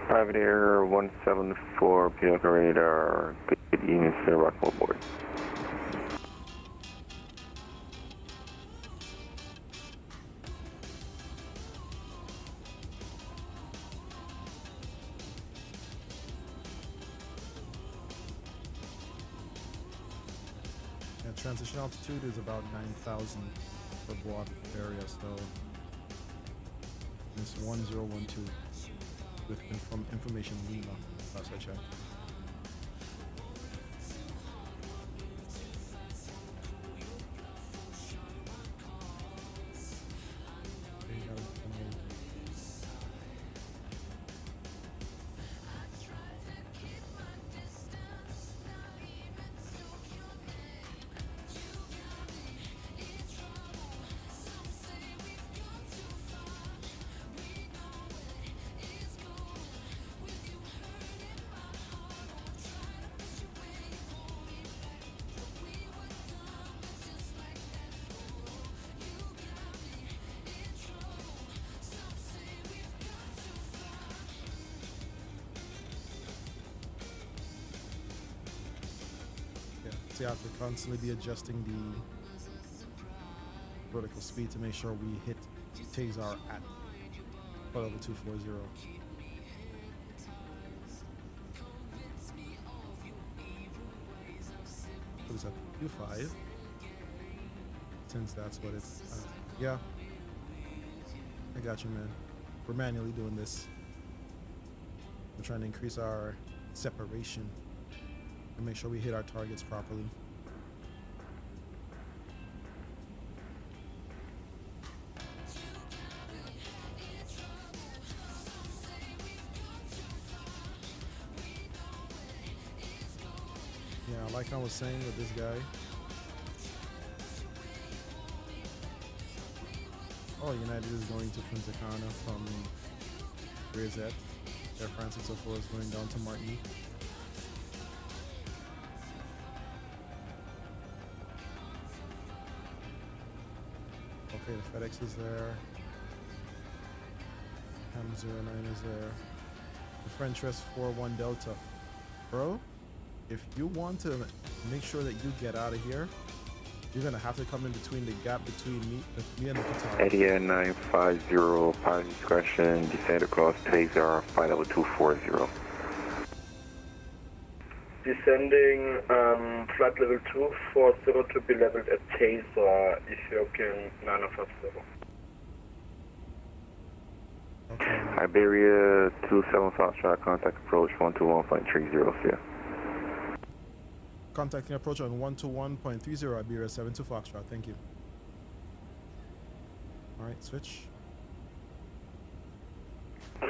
[SPEAKER 12] Private Air 174, Bianco radar, good evening, sir, Rockwell board.
[SPEAKER 8] Transition altitude is about 9,000 for broad area, so it's 1012 with information Lima, last I checked. So you have to constantly be adjusting the vertical speed to make sure we hit Taser at level 240. What is that? 25. Since that's what it's. Yeah. I got you, man. We're manually doing this. We're trying to increase our separation and make sure we hit our targets properly. Yeah, like I was saying with this guy. Oh, United is going to Punta Cana from Grazette. Air France 604 is going down to Martinique. Okay, the FedEx is there. Ham09 is there. The French Rest 41 Delta. Bro, if you want to make sure that you get out of here, you're gonna have to come in between the gap between me and the Qatar.
[SPEAKER 12] Edia 950, pilot discretion, descend across Taser, flight level 240.
[SPEAKER 7] Descending flight level 240 to be leveled at Taser, Ethiopian 950.
[SPEAKER 12] Okay. Iberia 27 Foxtrot, contact approach 121.30 here.
[SPEAKER 8] Contacting approach on 121.30, Iberia 72 Foxtrot, thank you. Alright, switch.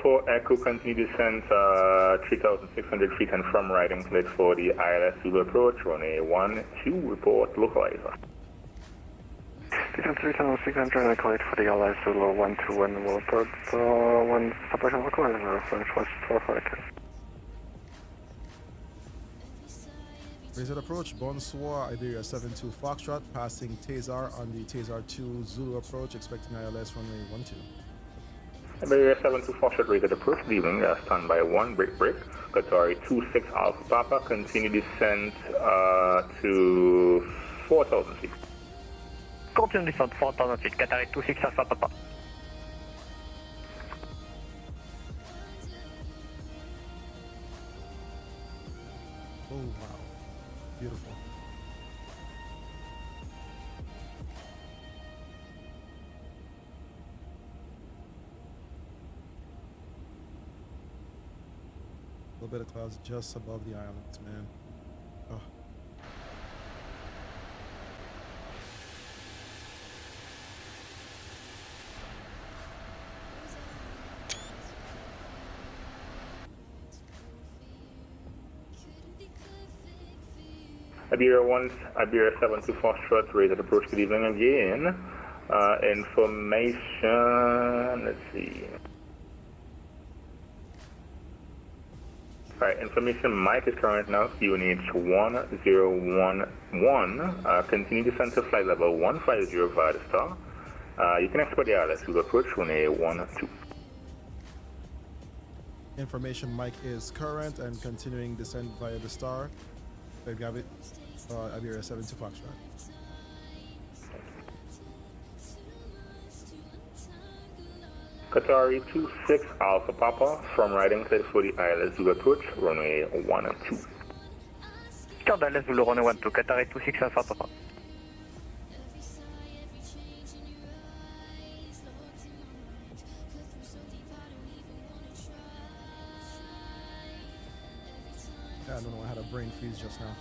[SPEAKER 19] For Echo, continue descent 3,600 feet and from riding cleared for the ILS Zulu approach, runway 12, report localizer.
[SPEAKER 11] Descent 3,600 and cleared for the ILS Zulu 12 and will report 1 separation localizer, French West 45.
[SPEAKER 8] Raised approach, bonsoir, Iberia 72 Foxtrot, passing Tazar on the Tazar 2 Zulu approach, expecting ILS runway 12.
[SPEAKER 19] Iberia 72 Foxtrot, raised approach, good evening, standby 1, break, Qatari 26 Alpha Papa, continue descent to 4,000 feet.
[SPEAKER 5] Continue descent 4,000 feet, Qatari 26 Alpha Papa.
[SPEAKER 8] Oh, wow. Beautiful. A little bit of clouds just above the islands, man. Oh.
[SPEAKER 19] Iberia 72 Foxtrot, raised approach, good evening again. Information, let's see. Alright, information, Mike is current now, QNH 1011, continue descent to flight level 150 via the star. You can export the ILS to approach runway 12.
[SPEAKER 8] Information, Mike is current and continuing descent via the star. Gavit, Iberia 72 Foxtrot.
[SPEAKER 19] Qatari 26 Alpha Papa, from riding cleared for the ILS Zulu approach, runway 12.
[SPEAKER 5] Cleared ILS Zulu runway 12, Qatari 26 Alpha Papa.
[SPEAKER 8] I don't know, I had a brain freeze just now.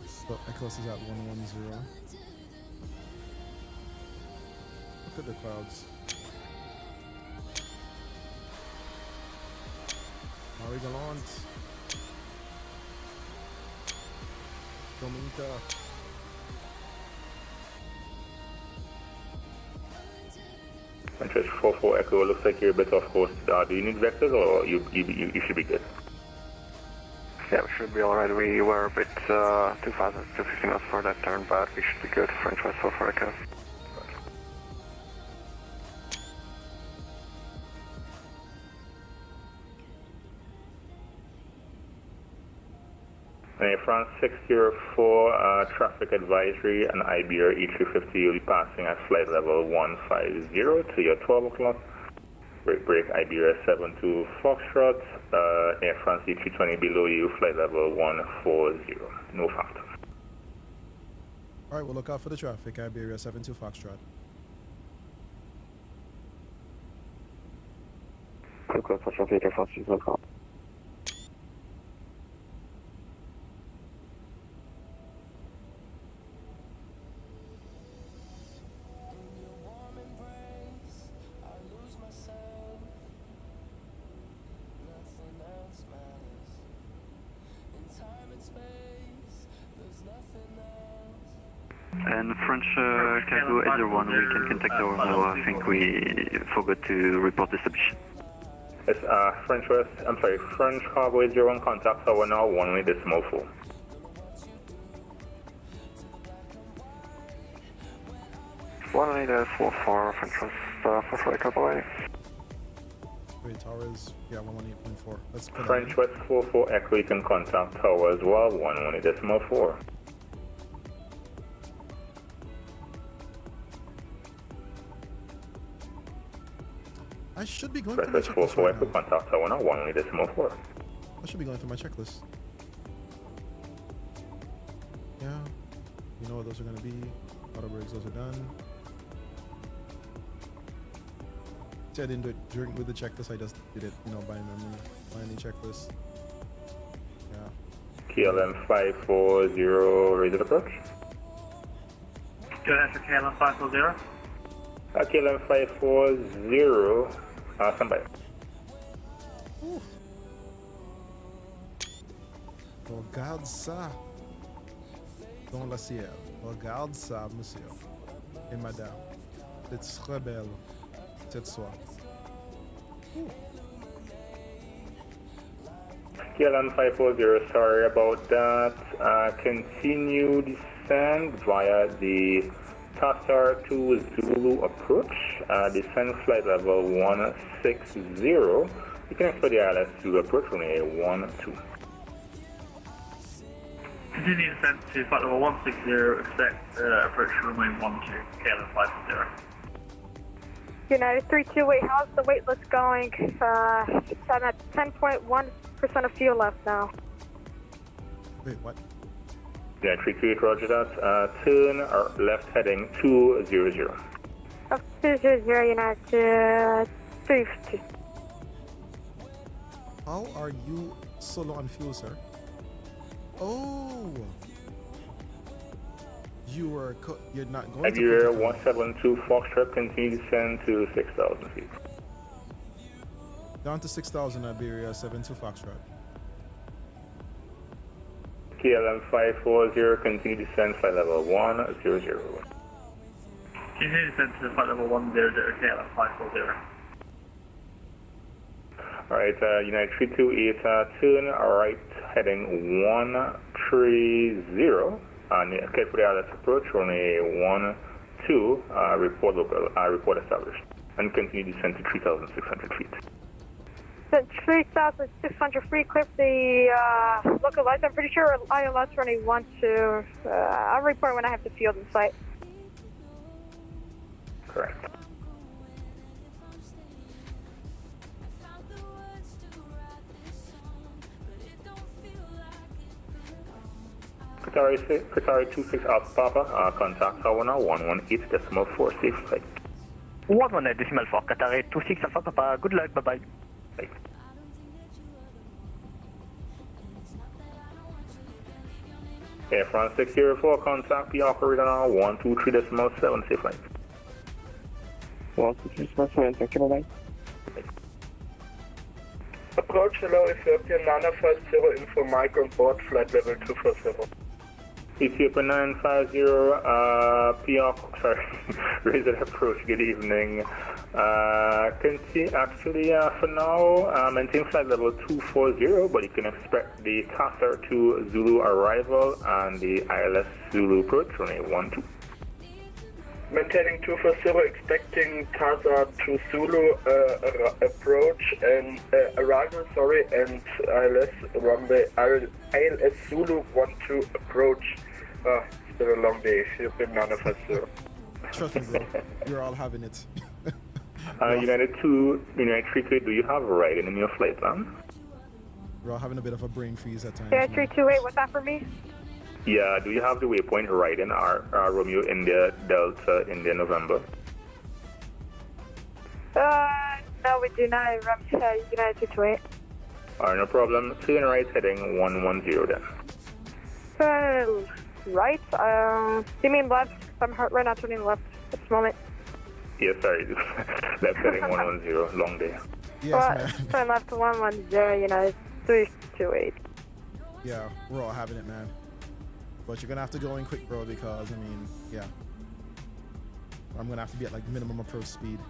[SPEAKER 8] So Echoes is at 110. Look at the clouds. Marie Gallant. Dominica.
[SPEAKER 19] Interest 44 Echo, looks like you're a bit off course. Do you need vectors or you should be good?
[SPEAKER 11] Yeah, we should be alright. We were a bit 250 knots for that turn, but we should be good. French West 44 Echo.
[SPEAKER 19] France 604, traffic advisory and Iberia E350, you'll be passing at flight level 150 to your 12 o'clock. Break Iberia 72 Foxtrot, Air France E320 below you, flight level 140, no factor.
[SPEAKER 8] Alright, we'll look out for the traffic, Iberia 72 Foxtrot.
[SPEAKER 11] Good, Foxtrot, Air France, no call.
[SPEAKER 4] And French cargo either one, we can contact our now. I think we forgot to report the submission.
[SPEAKER 19] It's French cargo is 01, contact tower now, 1.4.
[SPEAKER 11] French West 44 Echo away.
[SPEAKER 8] Wait, tower is, yeah, 118.4. Let's put
[SPEAKER 19] French West 44 Echo, you can contact tower as well, 1.4.
[SPEAKER 8] I should be going through my checklist right now.
[SPEAKER 19] Contact tower now, 1.4.
[SPEAKER 8] I should be going through my checklist. Yeah, you know what those are going to be. Auto brakes, those are done. See, I didn't do it with the checklist, I just did it, you know, by memory. By any checklist. Yeah.
[SPEAKER 19] KLM 540, raise it approach.
[SPEAKER 20] Go ahead for KLM 540.
[SPEAKER 19] KLM 540, stand by.
[SPEAKER 8] Regarde ça. Dans le ciel. Regarde ça, monsieur. Et madame. C'est très belle, cette soirée.
[SPEAKER 19] KLM 540, sorry about that. Continue descent via the Tassar to Zulu approach. Descend flight level 160. You can expect the ILS Zulu approach from a 12.
[SPEAKER 20] Continue descent to flight level 160, expect approach runway 12, KLM 540.
[SPEAKER 3] United 328, how's the wait list going? I'm at 10.1% of fuel left now.
[SPEAKER 8] Wait, what?
[SPEAKER 19] Yeah, 328, roger that. Turn left heading 200.
[SPEAKER 3] Up 200, United 350.
[SPEAKER 8] How are you so low on fuel, sir? Oh! You're not going
[SPEAKER 19] Iberia 172 Foxtrot, continue descend to 6,000 feet.
[SPEAKER 8] Down to 6,000, Iberia 72 Foxtrot.
[SPEAKER 19] KLM 540, continue descend flight level 100.
[SPEAKER 20] Continue descent to flight level 100, KLM 540.
[SPEAKER 19] Alright, United 328, turn right heading 130. And careful the ILS approach on a 12, report local, report established. And continue descent to 3,600 feet.
[SPEAKER 3] 3,600 feet, clear for the localize. I'm pretty sure ILS running 12. I'll report when I have the field in sight.
[SPEAKER 19] Correct. Qatari 26 Alpha Papa, contact tower now 118.4, safe flight.
[SPEAKER 5] 118.4, Qatari 26 Alpha Papa, good luck, bye bye.
[SPEAKER 19] Bye. Air France 604, contact the operator now 123.7, safe flight.
[SPEAKER 7] 123.7, thank you, bye. Approach, hello, Ethiopian 950, info Mike on board, flight level 240.
[SPEAKER 19] Ethiopia 950, Razor approach, good evening. Actually, for now, maintain flight level 240, but you can expect the Tassar to Zulu arrival and the ILS Zulu approach on a 12.
[SPEAKER 7] Maintaining 240, expecting Tassar to Zulu approach and arrival, and ILS runway ILS Zulu 12 approach. It's been a long day. Ethiopian 950.
[SPEAKER 8] Trust me, bro. You're all having it.
[SPEAKER 19] United 2, United 328, do you have a ride in your flight plan?
[SPEAKER 8] We're all having a bit of a brain freeze at times.
[SPEAKER 3] Yeah, 328, what's that for me?
[SPEAKER 19] Yeah, do you have the waypoint ride in our Romeo India Delta India November?
[SPEAKER 3] No, we do not. United 228.
[SPEAKER 19] Alright, no problem. Turn right heading 110 then.
[SPEAKER 3] Right? You mean left? I'm right now turning left at this moment.
[SPEAKER 19] Yeah, sorry. Left heading 110, long day.
[SPEAKER 8] Yes, man.
[SPEAKER 3] Turn left to 110, United 328.
[SPEAKER 8] Yeah, we're all having it, man. But you're gonna have to go in quick, bro, because, I mean, yeah. I'm gonna have to be at like minimum approach speed.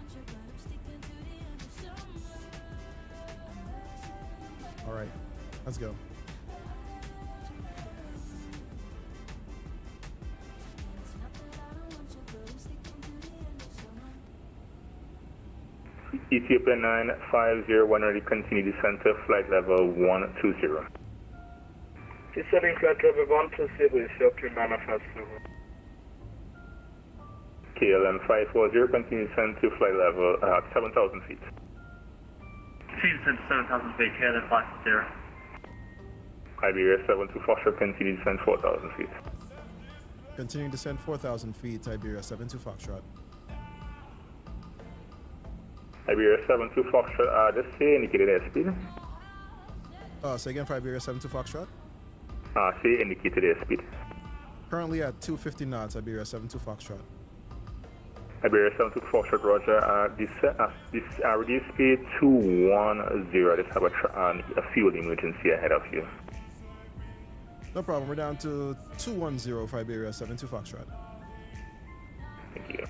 [SPEAKER 8] Alright, let's go.
[SPEAKER 19] Ethiopia 950, when ready, continue descent to flight level 120.
[SPEAKER 7] Descending flight level 120, Ethiopia 950.
[SPEAKER 19] KLM 540, continue descent to flight level 7,000 feet.
[SPEAKER 20] Continue descent to 7,000 feet, KLM 540.
[SPEAKER 19] Iberia 72 Foxtrot, continue descent 4,000 feet.
[SPEAKER 8] Continuing descent 4,000 feet, Iberia 72 Foxtrot.
[SPEAKER 19] Iberia 72 Foxtrot, just say indicated airspeed.
[SPEAKER 8] Say again for Iberia 72 Foxtrot.
[SPEAKER 19] Say indicated airspeed.
[SPEAKER 8] Currently at 250 knots, Iberia 72 Foxtrot.
[SPEAKER 19] Iberia 72 Foxtrot, roger. Reduce speed 210. Just have a fuel emergency ahead of you.
[SPEAKER 8] No problem. We're down to 210 for Iberia 72 Foxtrot.
[SPEAKER 19] Thank you.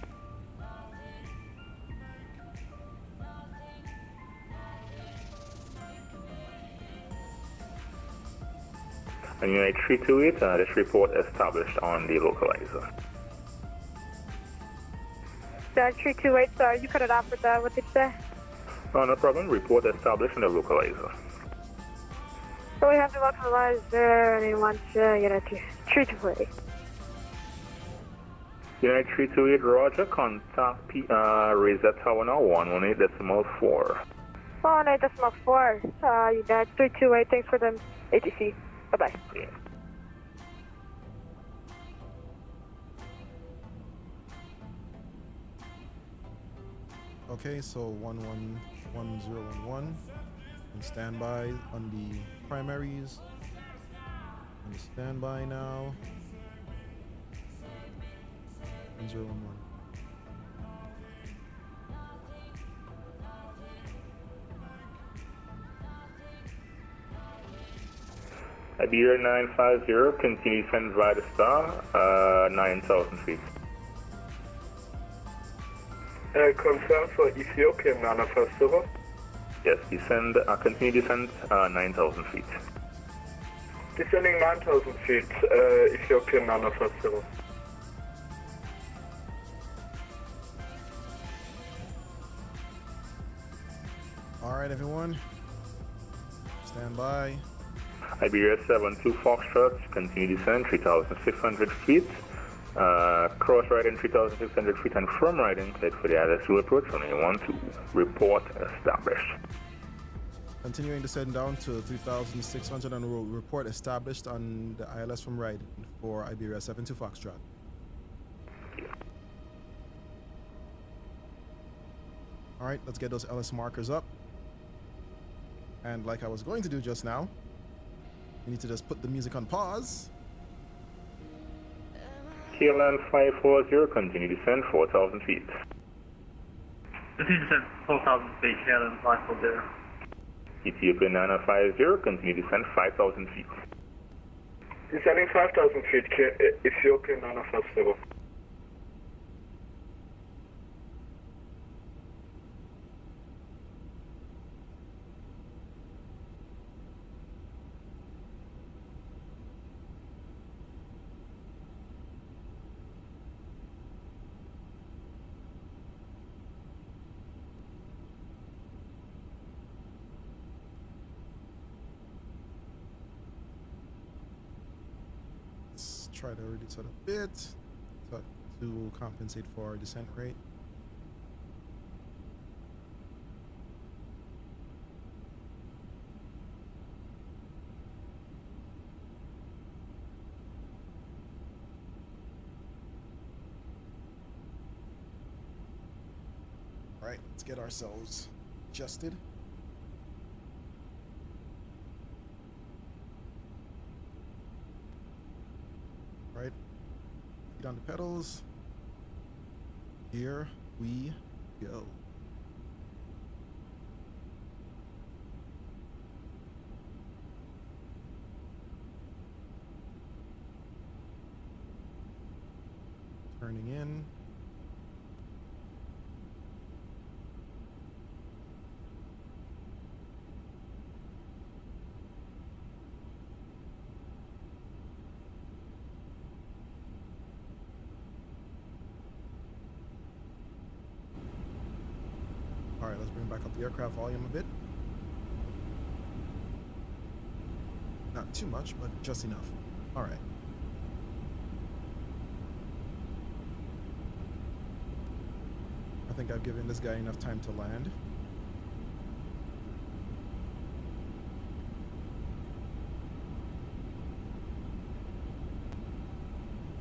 [SPEAKER 19] And Unit 328, this report established on the localizer.
[SPEAKER 3] 328, sorry, you cut it off with that. What did you say?
[SPEAKER 19] Oh, no problem. Report established on the localizer.
[SPEAKER 3] So we have the localizer, and he wants Unit 328.
[SPEAKER 19] Unit 328, roger. Contact Reset Tower now, 118.4.
[SPEAKER 3] 118.4. Unit 328, thanks for the ATC. Bye-bye.
[SPEAKER 19] Okay.
[SPEAKER 8] Okay, so 111011 on standby on the primaries. On standby now. 1011.
[SPEAKER 19] Iberian 950, continue descend via the star, 9,000 feet.
[SPEAKER 7] Confirm for Ethiopian manifest over.
[SPEAKER 19] Yes, descend, continue descent, 9,000 feet.
[SPEAKER 7] Descending 9,000 feet, Ethiopian manifest over.
[SPEAKER 8] Alright, everyone. Stand by.
[SPEAKER 19] Iberia 72 Foxtrot, continue descent, 3,600 feet. Cross riding 3,600 feet and firm riding, cleared for the ILS approach, runway 12. Report established.
[SPEAKER 8] Continuing descend down to 3,600 and report established on the ILS from ride for Iberia 72 Foxtrot. Alright, let's get those LS markers up. And like I was going to do just now, you need to just put the music on pause.
[SPEAKER 19] KLM 540, continue descent, 4,000 feet.
[SPEAKER 20] Continue descent, 4,000 feet, KLM 540.
[SPEAKER 19] Ethiopia 950, continue descent, 5,000 feet.
[SPEAKER 7] Descending 5,000 feet, Ethiopian manifest over.
[SPEAKER 8] Try to reduce it a bit to compensate for our descent rate. All right, let's get ourselves adjusted. Right, feet on the pedals. Here we go. Turning in. Alright, let's bring back up the aircraft volume a bit. Not too much, but just enough. Alright. I think I've given this guy enough time to land.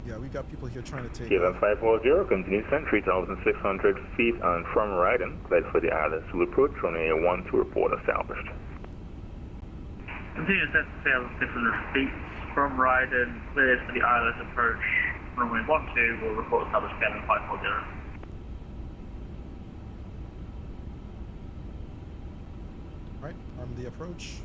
[SPEAKER 8] Yeah, we got people here trying to take...
[SPEAKER 19] KLM 540, continue descent, 3,600 feet on firm riding, cleared for the ILS approach, runway 12, report established.
[SPEAKER 20] Continue descent to 2,600 feet, firm riding, cleared for the ILS approach, runway 12, will report established KLM 540.
[SPEAKER 8] Alright, on the approach.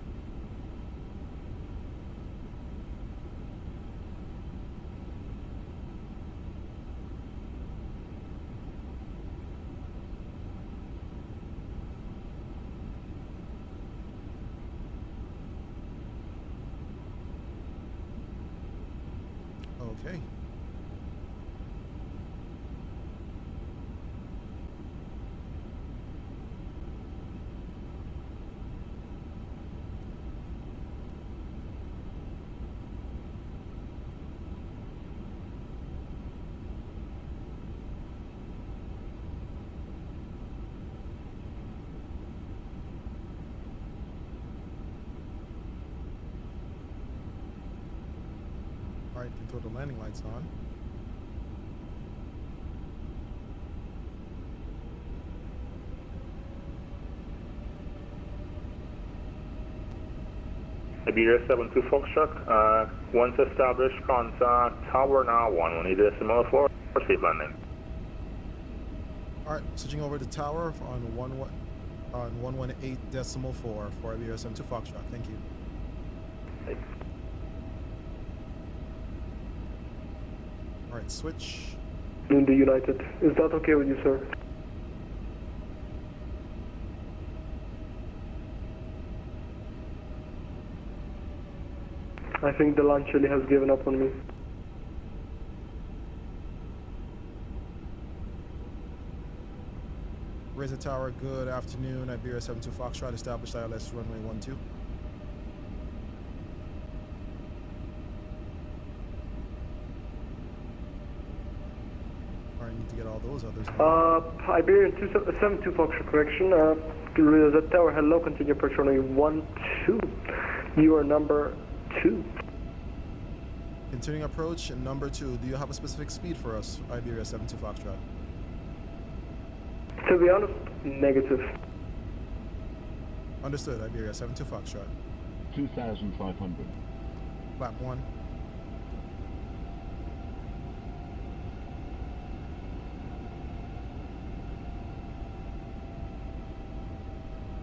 [SPEAKER 8] Okay. Alright, can throw the landing lights on.
[SPEAKER 19] Iberia 72 Foxtrot, once established, contact Tower now 118.4, safe landing.
[SPEAKER 8] Alright, switching over to tower on 118.4 for Iberia 72 Foxtrot. Thank you. Alright, switch.
[SPEAKER 16] Indy United. Is that okay with you, sir? I think the launch really has given up on me.
[SPEAKER 8] Razor Tower, good afternoon. Iberia 72 Foxtrot, established ILS runway 12. Alright, need to get all those others in.
[SPEAKER 16] Iberian 72 Foxtrot, correction. Razor Tower, hello, continue approach runway 12. You are number 2.
[SPEAKER 8] Continuing approach and number 2. Do you have a specific speed for us, Iberia 72 Foxtrot?
[SPEAKER 16] To be honest, negative.
[SPEAKER 8] Understood, Iberia 72 Foxtrot.
[SPEAKER 22] 2,500.
[SPEAKER 8] Flap 1.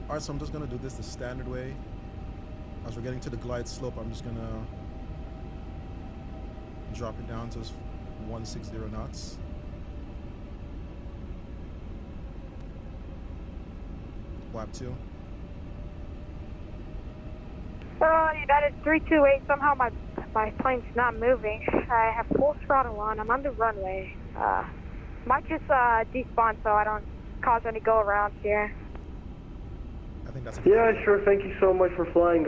[SPEAKER 8] Alright, so I'm just going to do this the standard way. As we're getting to the glide slope, I'm just going to drop it down to 160 knots. Flap 2.
[SPEAKER 3] United 328, somehow my plane's not moving. I have full throttle on, I'm on the runway. Might just despawn so I don't cause any go-arounds here.
[SPEAKER 8] I think that's a
[SPEAKER 16] Yeah, sure, thank you so much for flying.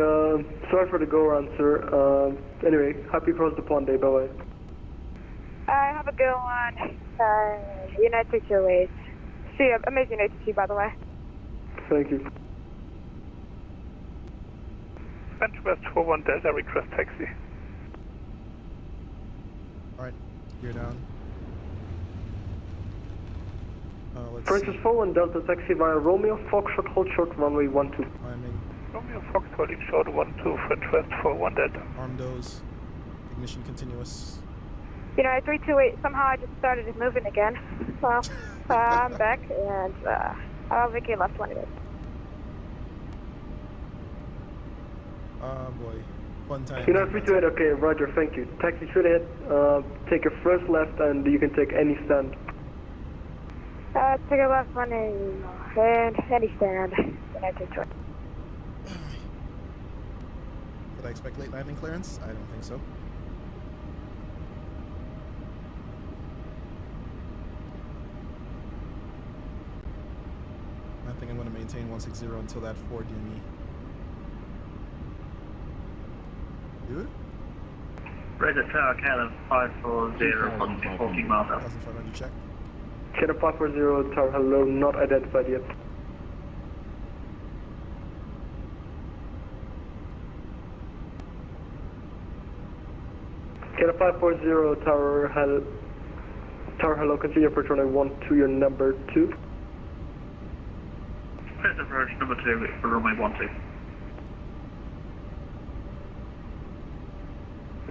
[SPEAKER 16] Sorry for the go-around, sir. Anyway, happy cross the pond day, bye-bye.
[SPEAKER 3] Have a good one. United 328. See you, amazing ATC, by the way.
[SPEAKER 16] Thank you.
[SPEAKER 5] West 41 Delta, request taxi.
[SPEAKER 8] Alright, gear down.
[SPEAKER 16] Princess 41 Delta, taxi via Romeo, Foxtrot, hold short, runway 12.
[SPEAKER 8] Timing.
[SPEAKER 5] Romeo Fox holding short 12, French West 41 Delta.
[SPEAKER 8] Arm those. Ignition continuous.
[SPEAKER 3] United 328, somehow I just started moving again. Well, I'm back and I'll vacate left 20 minutes.
[SPEAKER 8] Boy. Fun time.
[SPEAKER 16] United 328, okay, roger, thank you. Taxi should hit, take your first left and you can take any stand.
[SPEAKER 3] Take a left running and any stand. United 328.
[SPEAKER 8] Did I expect late landing clearance? I don't think so. I think I'm going to maintain 160 until that 4 DME. Dude?
[SPEAKER 20] Razor Tower, Calum 540, 14 miles out.
[SPEAKER 8] 1500 check.
[SPEAKER 16] Channel 540, Tower, hello, not identified yet. Channel 540, Tower, hello, continue approach runway 12, your number 2.
[SPEAKER 20] First approach number 2 for runway 12.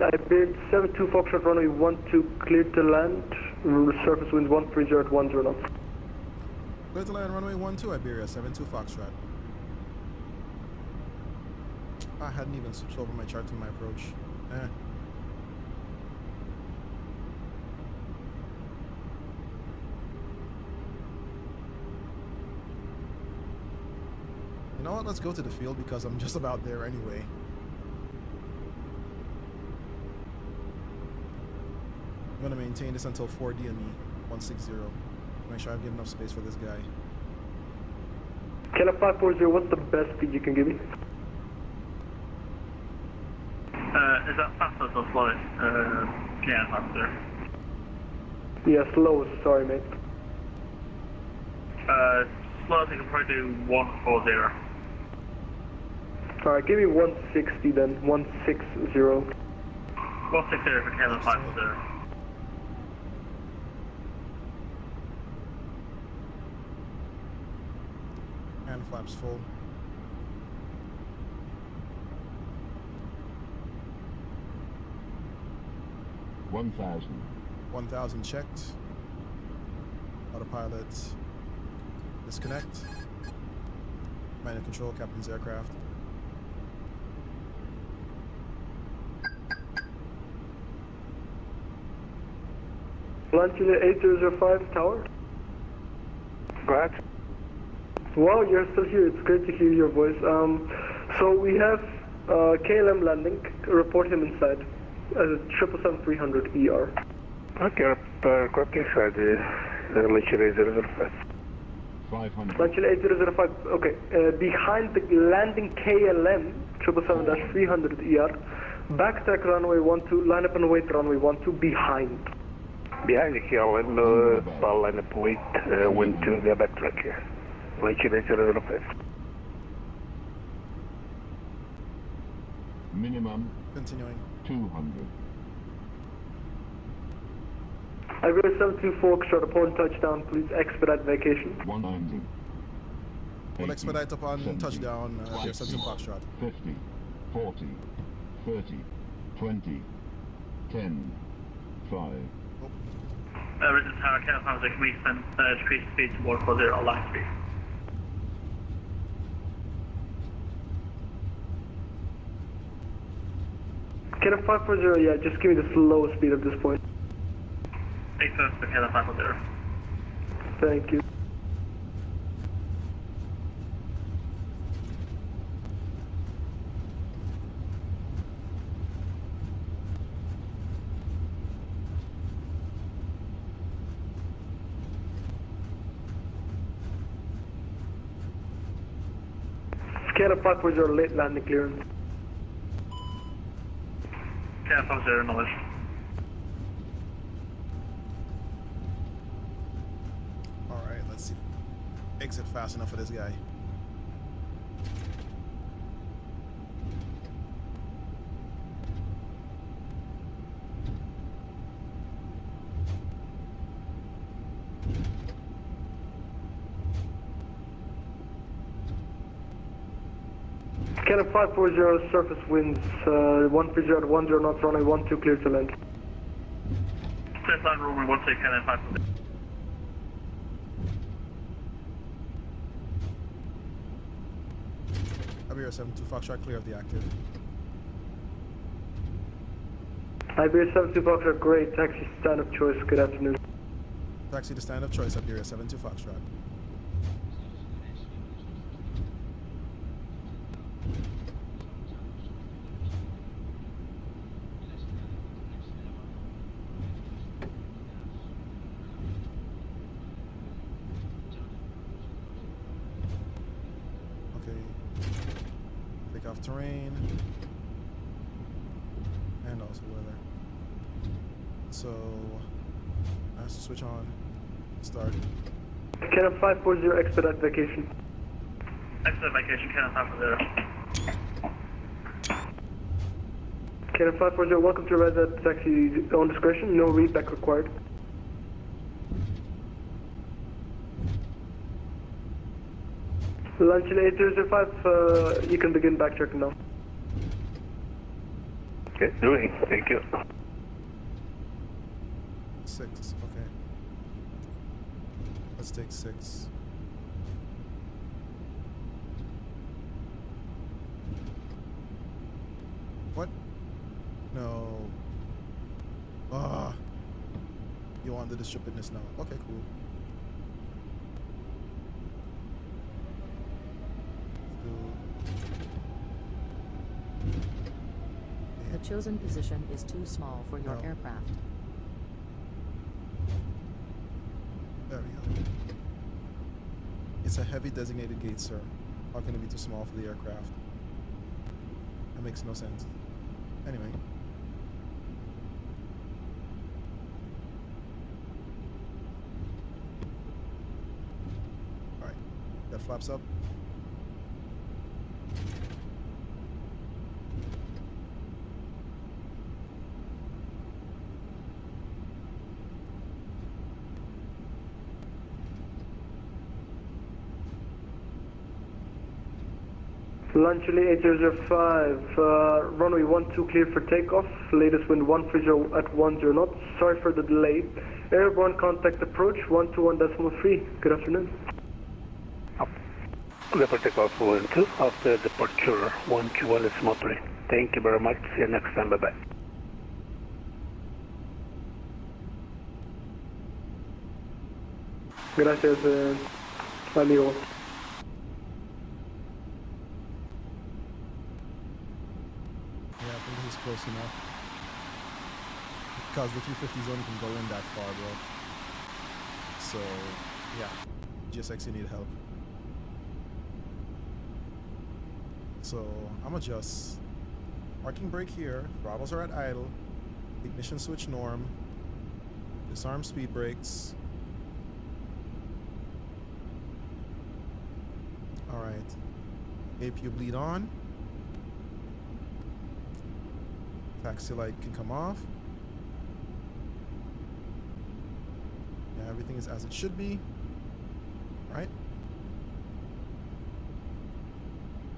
[SPEAKER 16] Iberian 72 Foxtrot, runway 12, cleared to land, surface winds 130 at 10 knots.
[SPEAKER 8] Clear to land, runway 12, Iberia 72 Foxtrot. I hadn't even switched over my chart to my approach. You know what, let's go to the field because I'm just about there anyway. I'm gonna maintain this until 4 DME 160. Make sure I give enough space for this guy.
[SPEAKER 16] Canada 540, what's the best speed you can give me?
[SPEAKER 20] Is that fast or slow? Yeah, faster.
[SPEAKER 16] Yeah, slow, sorry mate.
[SPEAKER 20] Slow, you can probably do 140.
[SPEAKER 16] Alright, give me 160 then, 160.
[SPEAKER 20] 160 for Canada 540.
[SPEAKER 8] And flaps full.
[SPEAKER 22] $1,000.
[SPEAKER 8] 1,000 checked. Autopilot. Disconnect. Manual control, captain's aircraft.
[SPEAKER 16] Launch unit 8005 tower.
[SPEAKER 11] Go ahead.
[SPEAKER 16] Wow, you're still here. It's great to hear your voice. So we have KLM landing. Report him inside. 777-300 ER.
[SPEAKER 11] Okay, report inside. Launch unit 8005.
[SPEAKER 22] 500.
[SPEAKER 16] Launch unit 8005. Okay. Behind the landing KLM 777-300 ER. Backtrack runway 12. Line up and wait runway 12. Behind.
[SPEAKER 11] Behind the KLM, line up wait, wind 2, the backtrack here. Launch unit 8005.
[SPEAKER 22] Minimum.
[SPEAKER 8] Continuing.
[SPEAKER 22] 200.
[SPEAKER 16] Iberian 724 Foxtrot, upon touchdown, please expedite vacation.
[SPEAKER 22] 190.
[SPEAKER 8] We'll expedite upon touchdown, Iberian 72 Foxtrot.
[SPEAKER 22] 50, 40, 30, 20, 10, 5.
[SPEAKER 20] Resident Tower, Canada 540, can we send decrease speed to 140 or line speed?
[SPEAKER 16] Canada 540, yeah, just give me the slow speed at this point.
[SPEAKER 20] 8 for Canada 540.
[SPEAKER 16] Thank you. Canada 540, late landing clearance.
[SPEAKER 20] Canada 540, knowledge.
[SPEAKER 8] Alright, let's see. Exit fast enough for this guy.
[SPEAKER 16] Canada 540, surface winds 130 at 10 knots, runway 12, clear to land.
[SPEAKER 20] Safe line runway 12, Canada 540.
[SPEAKER 8] Iberia 72 Foxtrot, clear of the active.
[SPEAKER 16] Iberia 72 Foxtrot, great. Taxi stand of choice, good afternoon.
[SPEAKER 8] Taxi to stand of choice, Iberia 72 Foxtrot. Terrain and also weather. So I have to switch on. Start.
[SPEAKER 16] Canada 540, expedite vacation.
[SPEAKER 20] Expedite vacation, Canada 540.
[SPEAKER 16] Canada 540, welcome to Red Dead Taxi on discretion, no readback required. Lunch in 8005, you can begin backtracking now.
[SPEAKER 11] Okay, doing, thank you.
[SPEAKER 8] 6, okay. Let's take 6. What? No. Ah. You want the distributedness now. Okay, cool.
[SPEAKER 15] The chosen position is too small for your aircraft.
[SPEAKER 8] It's a heavy designated gate, sir. How can it be too small for the aircraft? That makes no sense. Anyway. Alright. That flaps up.
[SPEAKER 16] Launch Charlie 8005, runway 12 clear for takeoff, latest wind 130 at 10 knots, sorry for the delay. Airborne contact approach 121.3, good afternoon.
[SPEAKER 15] Clear for takeoff 12 after departure 121.3. Thank you very much, see you next time, bye bye.
[SPEAKER 16] Gracias, amigo.
[SPEAKER 8] Close enough. Because the 350s only can go in that far, bro. So, yeah. GSX, you need help. So, I'm just parking brake here. Throttles are at idle. Ignition switch norm. Disarm speed brakes. Alright. APU bleed on. Taxi light can come off. Yeah, everything is as it should be. Right?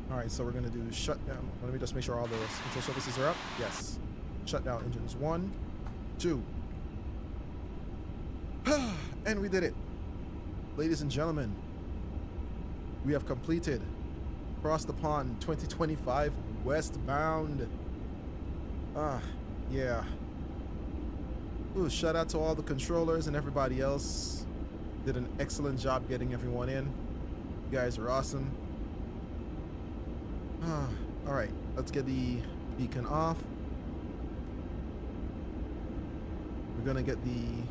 [SPEAKER 8] Alright, so we're gonna do shutdown. Let me just make sure all the control surfaces are up. Yes. Shutdown engines. 1, 2. And we did it. Ladies and gentlemen, we have completed Cross the Pond 2025 westbound. Yeah. Ooh, shout out to all the controllers and everybody else. Did an excellent job getting everyone in. You guys are awesome. Alright, let's get the beacon off. We're gonna get the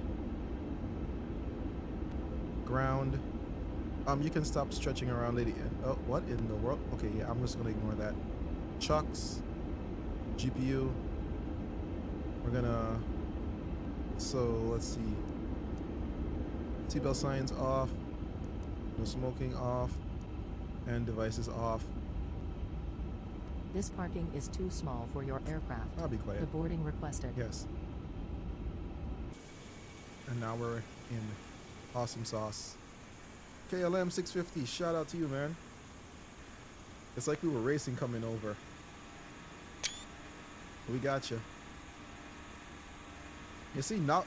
[SPEAKER 8] ground. You can stop stretching around, lady. Oh, what in the world? Okay, yeah, I'm just gonna ignore that. Chucks, GPU. We're gonna, so let's see. Seatbelt signs off, no smoking off, and devices off.
[SPEAKER 17] This parking is too small for your aircraft.
[SPEAKER 8] I'll be quiet.
[SPEAKER 17] The boarding requested.
[SPEAKER 8] Yes. And now we're in awesome sauce. KLM 650, shout out to you, man. It's like we were racing coming over. We got you. You see now,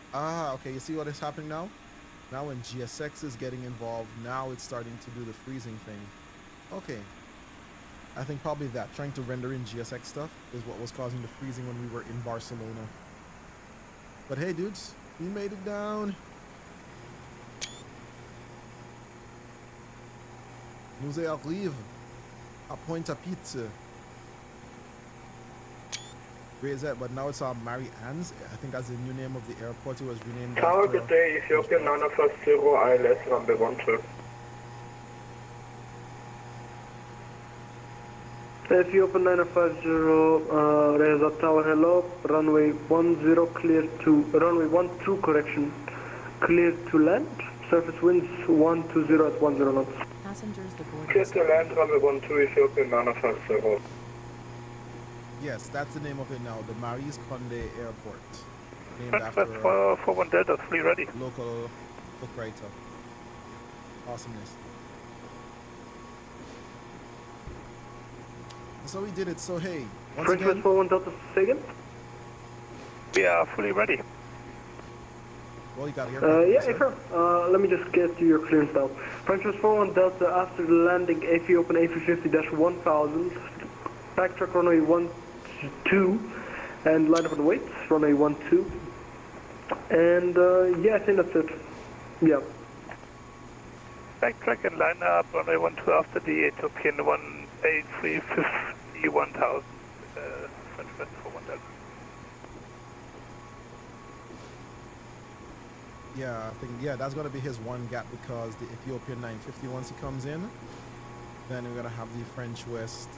[SPEAKER 8] okay, you see what is happening now? Now when GSX is getting involved, now it's starting to do the freezing thing. Okay. I think probably that, trying to render in GSX stuff is what was causing the freezing when we were in Barcelona. But hey dudes, we made it down. Nous arrive à Pointe-à-Pitre. Where is that? But now it's Marie-Anne's. I think that's the new name of the airport. It was renamed
[SPEAKER 7] Tower, good day. Ethiopian 950 ILS, runway 12.
[SPEAKER 16] Ethiopian 950, Reza Tower, hello. Runway 10 clear to, runway 12 correction. Clear to land. Surface winds 120 at 10 knots.
[SPEAKER 17] Passengers aboard.
[SPEAKER 7] Clear to land, runway 12, Ethiopian 950.
[SPEAKER 8] Yes, that's the name of it now, the Maris Conde Airport. Named
[SPEAKER 15] That's
[SPEAKER 8] after
[SPEAKER 15] for 1 Delta, fully ready.
[SPEAKER 8] Local book writer. Awesomeness. So we did it, so hey, once
[SPEAKER 16] French
[SPEAKER 8] again...
[SPEAKER 16] for 1 Delta second?
[SPEAKER 15] We are fully ready.
[SPEAKER 8] Well, you got here.
[SPEAKER 16] Yeah, sure. Let me just get to your clearance now. French 41 Delta after the landing, Ethiopian A350-1000. Backtrack runway 12 and line up on weights, runway 12. And yeah, I think that's it. Yeah.
[SPEAKER 15] Backtrack and line up runway 12 after the Ethiopian 18350-1000. French 41 Delta.
[SPEAKER 8] Yeah, I think, yeah, that's going to be his one gap because the Ethiopian 950, once he comes in, then we're going to have the French West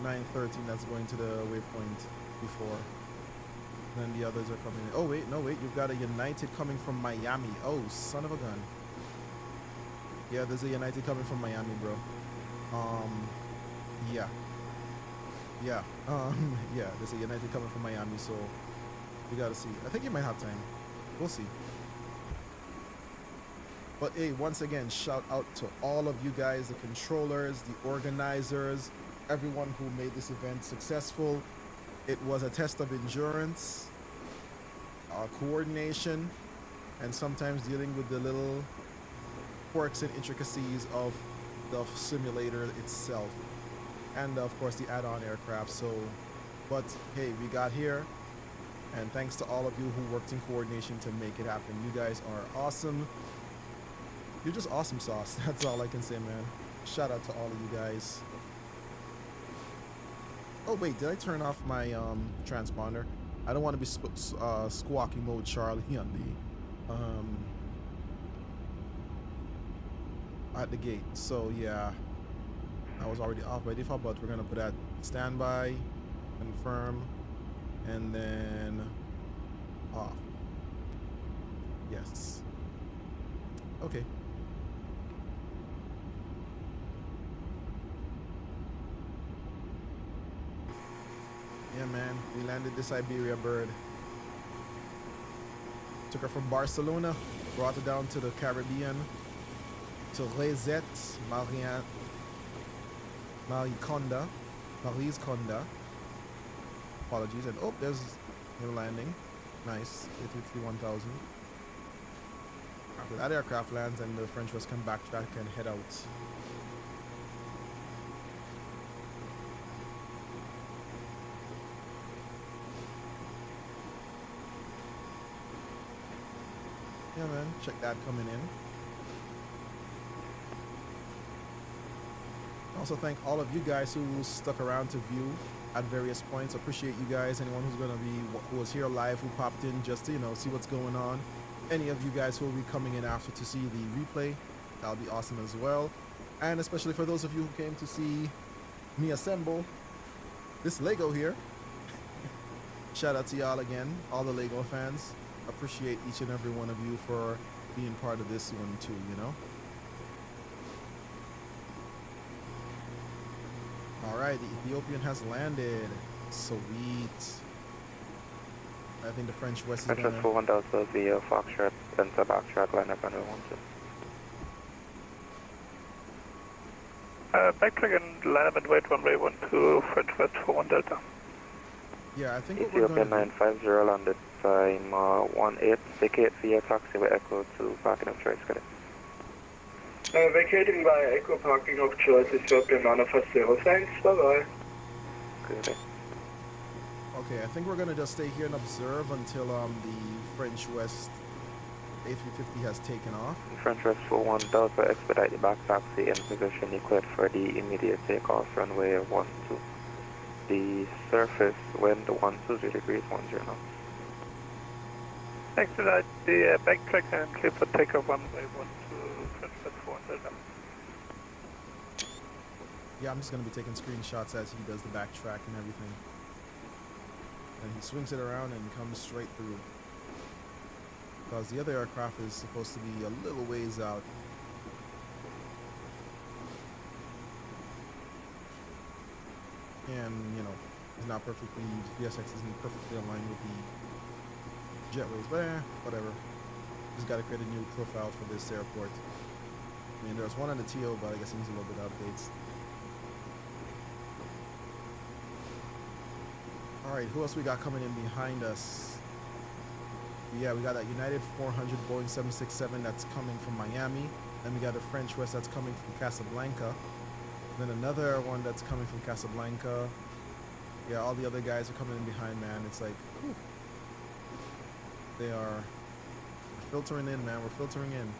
[SPEAKER 8] 913 that's going to the waypoint before. Then the others are coming in. Oh, wait, no, wait, you've got a United coming from Miami. Oh, son of a gun. Yeah, there's a United coming from Miami, bro. Yeah. Yeah, yeah, there's a United coming from Miami, so we got to see. I think he might have time. We'll see. But hey, once again, shout out to all of you guys, the controllers, the organizers, everyone who made this event successful. It was a test of endurance, coordination, and sometimes dealing with the little quirks and intricacies of the simulator itself. And of course the add-on aircraft. So, but hey, we got here. And thanks to all of you who worked in coordination to make it happen. You guys are awesome. You're just awesome sauce. That's all I can say, man. Shout out to all of you guys. Oh wait, did I turn off my transponder? I don't want to be squawky mode Charlie on the at the gate. So yeah, I was already off by default, but we're gonna put that standby, confirm, and then off. Yes. Okay. Yeah, man, we landed this Iberia bird. Took her from Barcelona, brought her down to the Caribbean, to Rezet, Marie's Conda. Apologies, and oh, there's the landing. Nice, A330-1000. After that aircraft lands, and the French West can backtrack and head out. Yeah, man, check that coming in. Also thank all of you guys who stuck around to view at various points. Appreciate you guys. Anyone who was here live, who popped in just to, you know, see what's going on. Any of you guys who will be coming in after to see the replay, that'll be awesome as well. And especially for those of you who came to see me assemble this Lego here. Shout out to y'all again, all the Lego fans. Appreciate each and every one of you for being part of this one too, you know. All right, the Ethiopian has landed. Sweet. I think the French West is going to...
[SPEAKER 12] French West 41 Delta, the Foxtrot, Delta backtrack, line up under 12.
[SPEAKER 5] Backtrack and line up and wait runway 12, French West 41 Delta.
[SPEAKER 8] Yeah, I think
[SPEAKER 12] Ethiopia 950 landed time 18, vacate via taxiway Echo to parking of choice, got it.
[SPEAKER 7] Vacating by Echo parking of choice, Ethiopia manifest 0, thanks, bye bye.
[SPEAKER 12] Good.
[SPEAKER 8] Okay, I think we're gonna just stay here and observe until the French West A350 has taken off.
[SPEAKER 12] French West 41 Delta, expedite the back taxi in position equipped for the immediate takeoff runway 12. The surface wind 120 degrees 10 knots.
[SPEAKER 5] Expedite the backtrack and clear for takeoff runway 12, French West 41 Delta.
[SPEAKER 8] Yeah, I'm just gonna be taking screenshots as he does the backtrack and everything. And he swings it around and comes straight through. Because the other aircraft is supposed to be a little ways out. And, you know, it's not perfectly, VSX isn't perfectly aligned with the jetways, but whatever. Just gotta create a new profile for this airport. I mean, there's one on the TO, but I guess it needs a little bit of updates. Alright, who else we got coming in behind us? Yeah, we got that United 400 Boeing 767 that's coming from Miami. Then we got a French West that's coming from Casablanca. Then another one that's coming from Casablanca. Yeah, all the other guys are coming in behind, man. It's like, whew. They are filtering in, man. We're filtering in.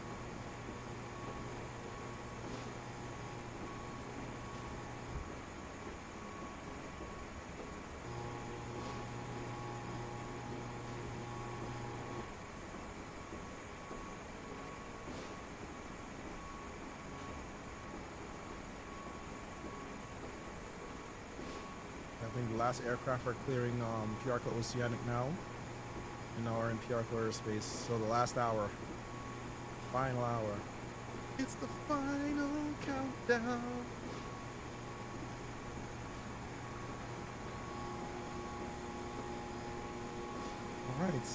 [SPEAKER 8] last aircraft are clearing Piarco Oceanic now. And now we're in Piarco airspace. So the last hour. Final hour. It's the final countdown. Alright.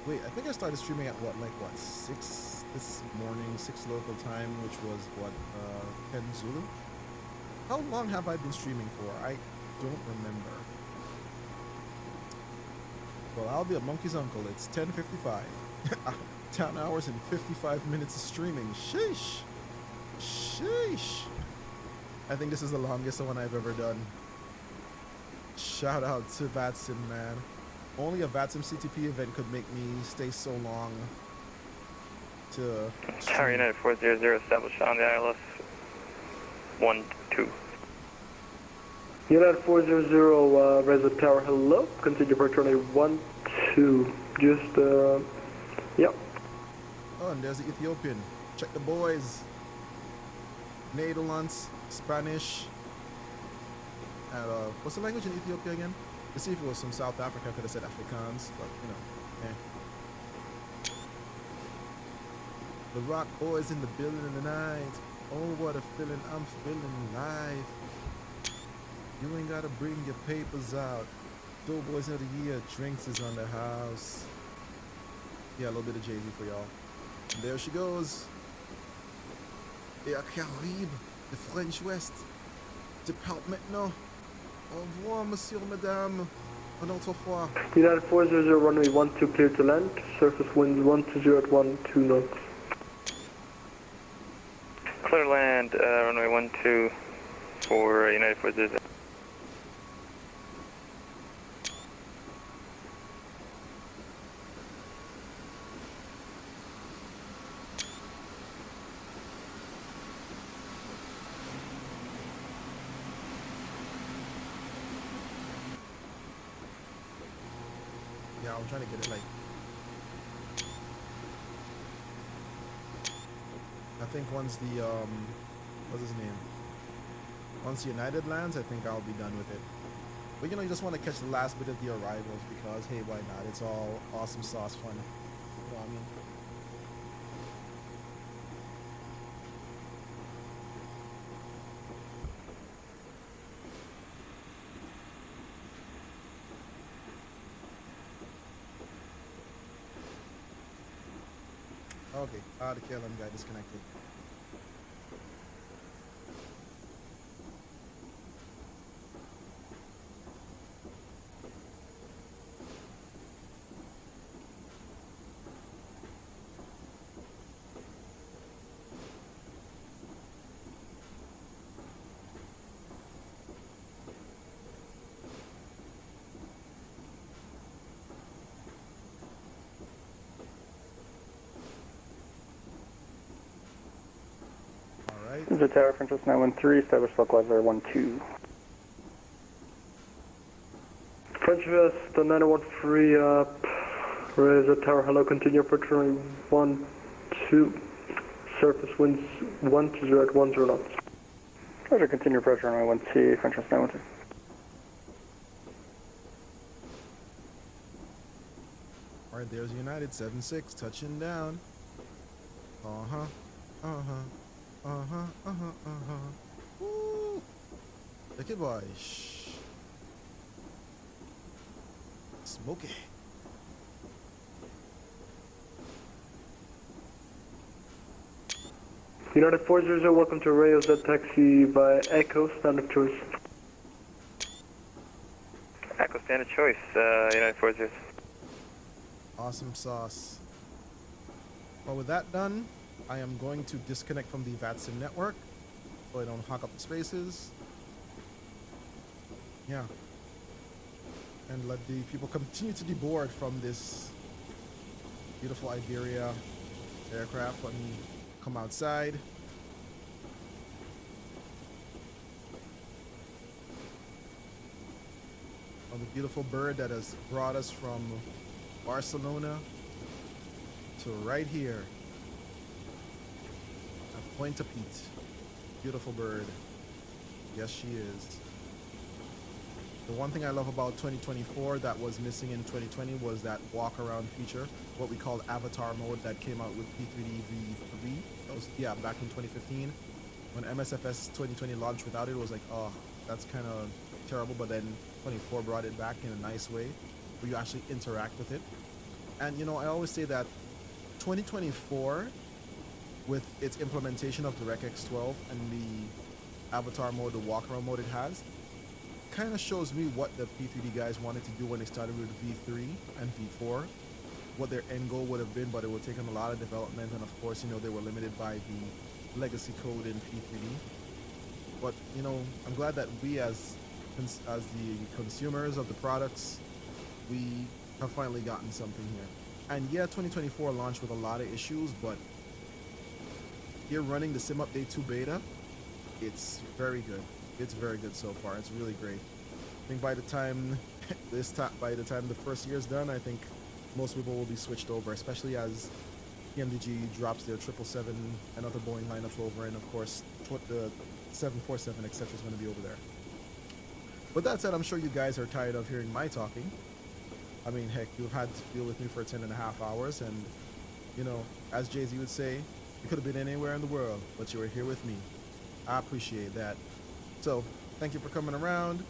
[SPEAKER 8] Wait, I think I started streaming at what, 6 this morning, 6 local time, which was what, peninsula? How long have I been streaming for? I don't remember. Well, I'll be a monkey's uncle. It's 10:55. 10 hours and 55 minutes of streaming. Sheesh. Sheesh. I think this is the longest one I've ever done. Shout out to VATSIM, man. Only a VATSIM CTP event could make me stay so long to
[SPEAKER 11] Tower United 400 established on the ILS 1-2.
[SPEAKER 16] United 400, Resident Tower, hello. Continue for turn 1-2. Just, yep.
[SPEAKER 8] Oh, and there's the Ethiopian. Check the boys. Netherlands, Spanish. And, what's the language in Ethiopia again? Let's see if it was from South Africa, I could have said Afrikaans, but, you know, The Rock Boys in the building tonight. Oh, what a feeling. I'm feeling live. You ain't gotta bring your papers out. Doughboys of the year. Drinks is on the house. Yeah, a little bit of Jay-Z for y'all. And there she goes. Et à Caraïbes, the French West. Départ maintenant. Au revoir, monsieur, madame. Un autre fois.
[SPEAKER 16] United 400, runway 12 clear to land. Surface winds 120 at 12 knots.
[SPEAKER 11] Clear land, runway 12 for United 400.
[SPEAKER 8] Yeah, I'm trying to get it like. I think once the what's his name? Once United lands, I think I'll be done with it. But you know, you just want to catch the last bit of the arrivals because hey, why not? It's all awesome sauce fun. You know what I mean? Okay, the KLM guy disconnected.
[SPEAKER 21] The Tower, French 913, establish localizer 12.
[SPEAKER 16] French West, the 913, Resident Tower, hello, continue for turn 12. Surface winds 120 at 10 knots.
[SPEAKER 21] Roger, continue pressure runway 12, French West 912.
[SPEAKER 8] Alright, there's United 76 touching down. Woo! Look at boy. Shh. Smoky.
[SPEAKER 16] United 400, welcome to Rails at taxi by Echo, standard choice.
[SPEAKER 11] Echo, standard choice, United 400.
[SPEAKER 8] Awesome sauce. Well, with that done, I am going to disconnect from the VATSIM network so I don't hog up the spaces. Yeah. And let the people continue to deboard from this beautiful Iberia aircraft. Let me come outside. On the beautiful bird that has brought us from Barcelona to right here. Point aPitre. Beautiful bird. Yes, she is. The one thing I love about 2024 that was missing in 2020 was that walk around feature, what we call avatar mode that came out with P3D V3. That was, yeah, back in 2015. When MSFS 2020 launched without it, it was like, oh, that's kind of terrible. But then 24 brought it back in a nice way where you actually interact with it. And, you know, I always say that 2024, with its implementation of DirectX 12 and the avatar mode, the walk around mode it has, kind of shows me what the P3D guys wanted to do when they started with V3 and V4, what their end goal would have been, but it would take them a lot of development, and of course, you know, they were limited by the legacy code in P3D. But, you know, I'm glad that we as the consumers of the products, we have finally gotten something here. And yeah, 2024 launched with a lot of issues, but here running the Sim Update 2 beta, it's very good. It's very good so far. It's really great. I think by the time the first year is done, I think most people will be switched over, especially as PMDG drops their 777 and other Boeing lineups over, and of course the 747 etc. is going to be over there. With that said, I'm sure you guys are tired of hearing my talking. I mean, heck, you've had to deal with me for 10.5 hours, and you know, as Jay-Z would say, you could have been anywhere in the world, but you were here with me. I appreciate that. So, thank you for coming around.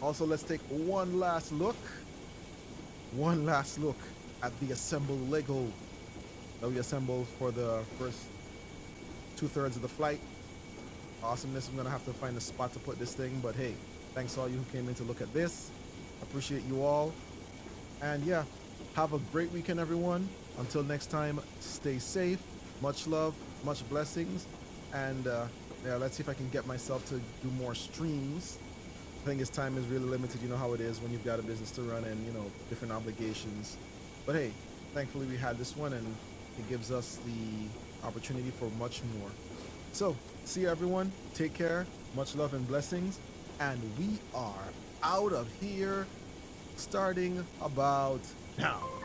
[SPEAKER 8] Also, let's take one last look at the assembled Lego that we assembled for the first 2/3 of the flight. Awesomeness. I'm gonna have to find a spot to put this thing, but hey, thanks to all you who came in to look at this. Appreciate you all. And yeah, have a great weekend, everyone. Until next time, stay safe. Much love, much blessings, and yeah, let's see if I can get myself to do more streams. I think his time is really limited. You know how it is when you've got a business to run and, you know, different obligations. But hey, thankfully we had this one, and it gives us the opportunity for much more. So, see you everyone. Take care. Much love and blessings. And we are out of here starting about now.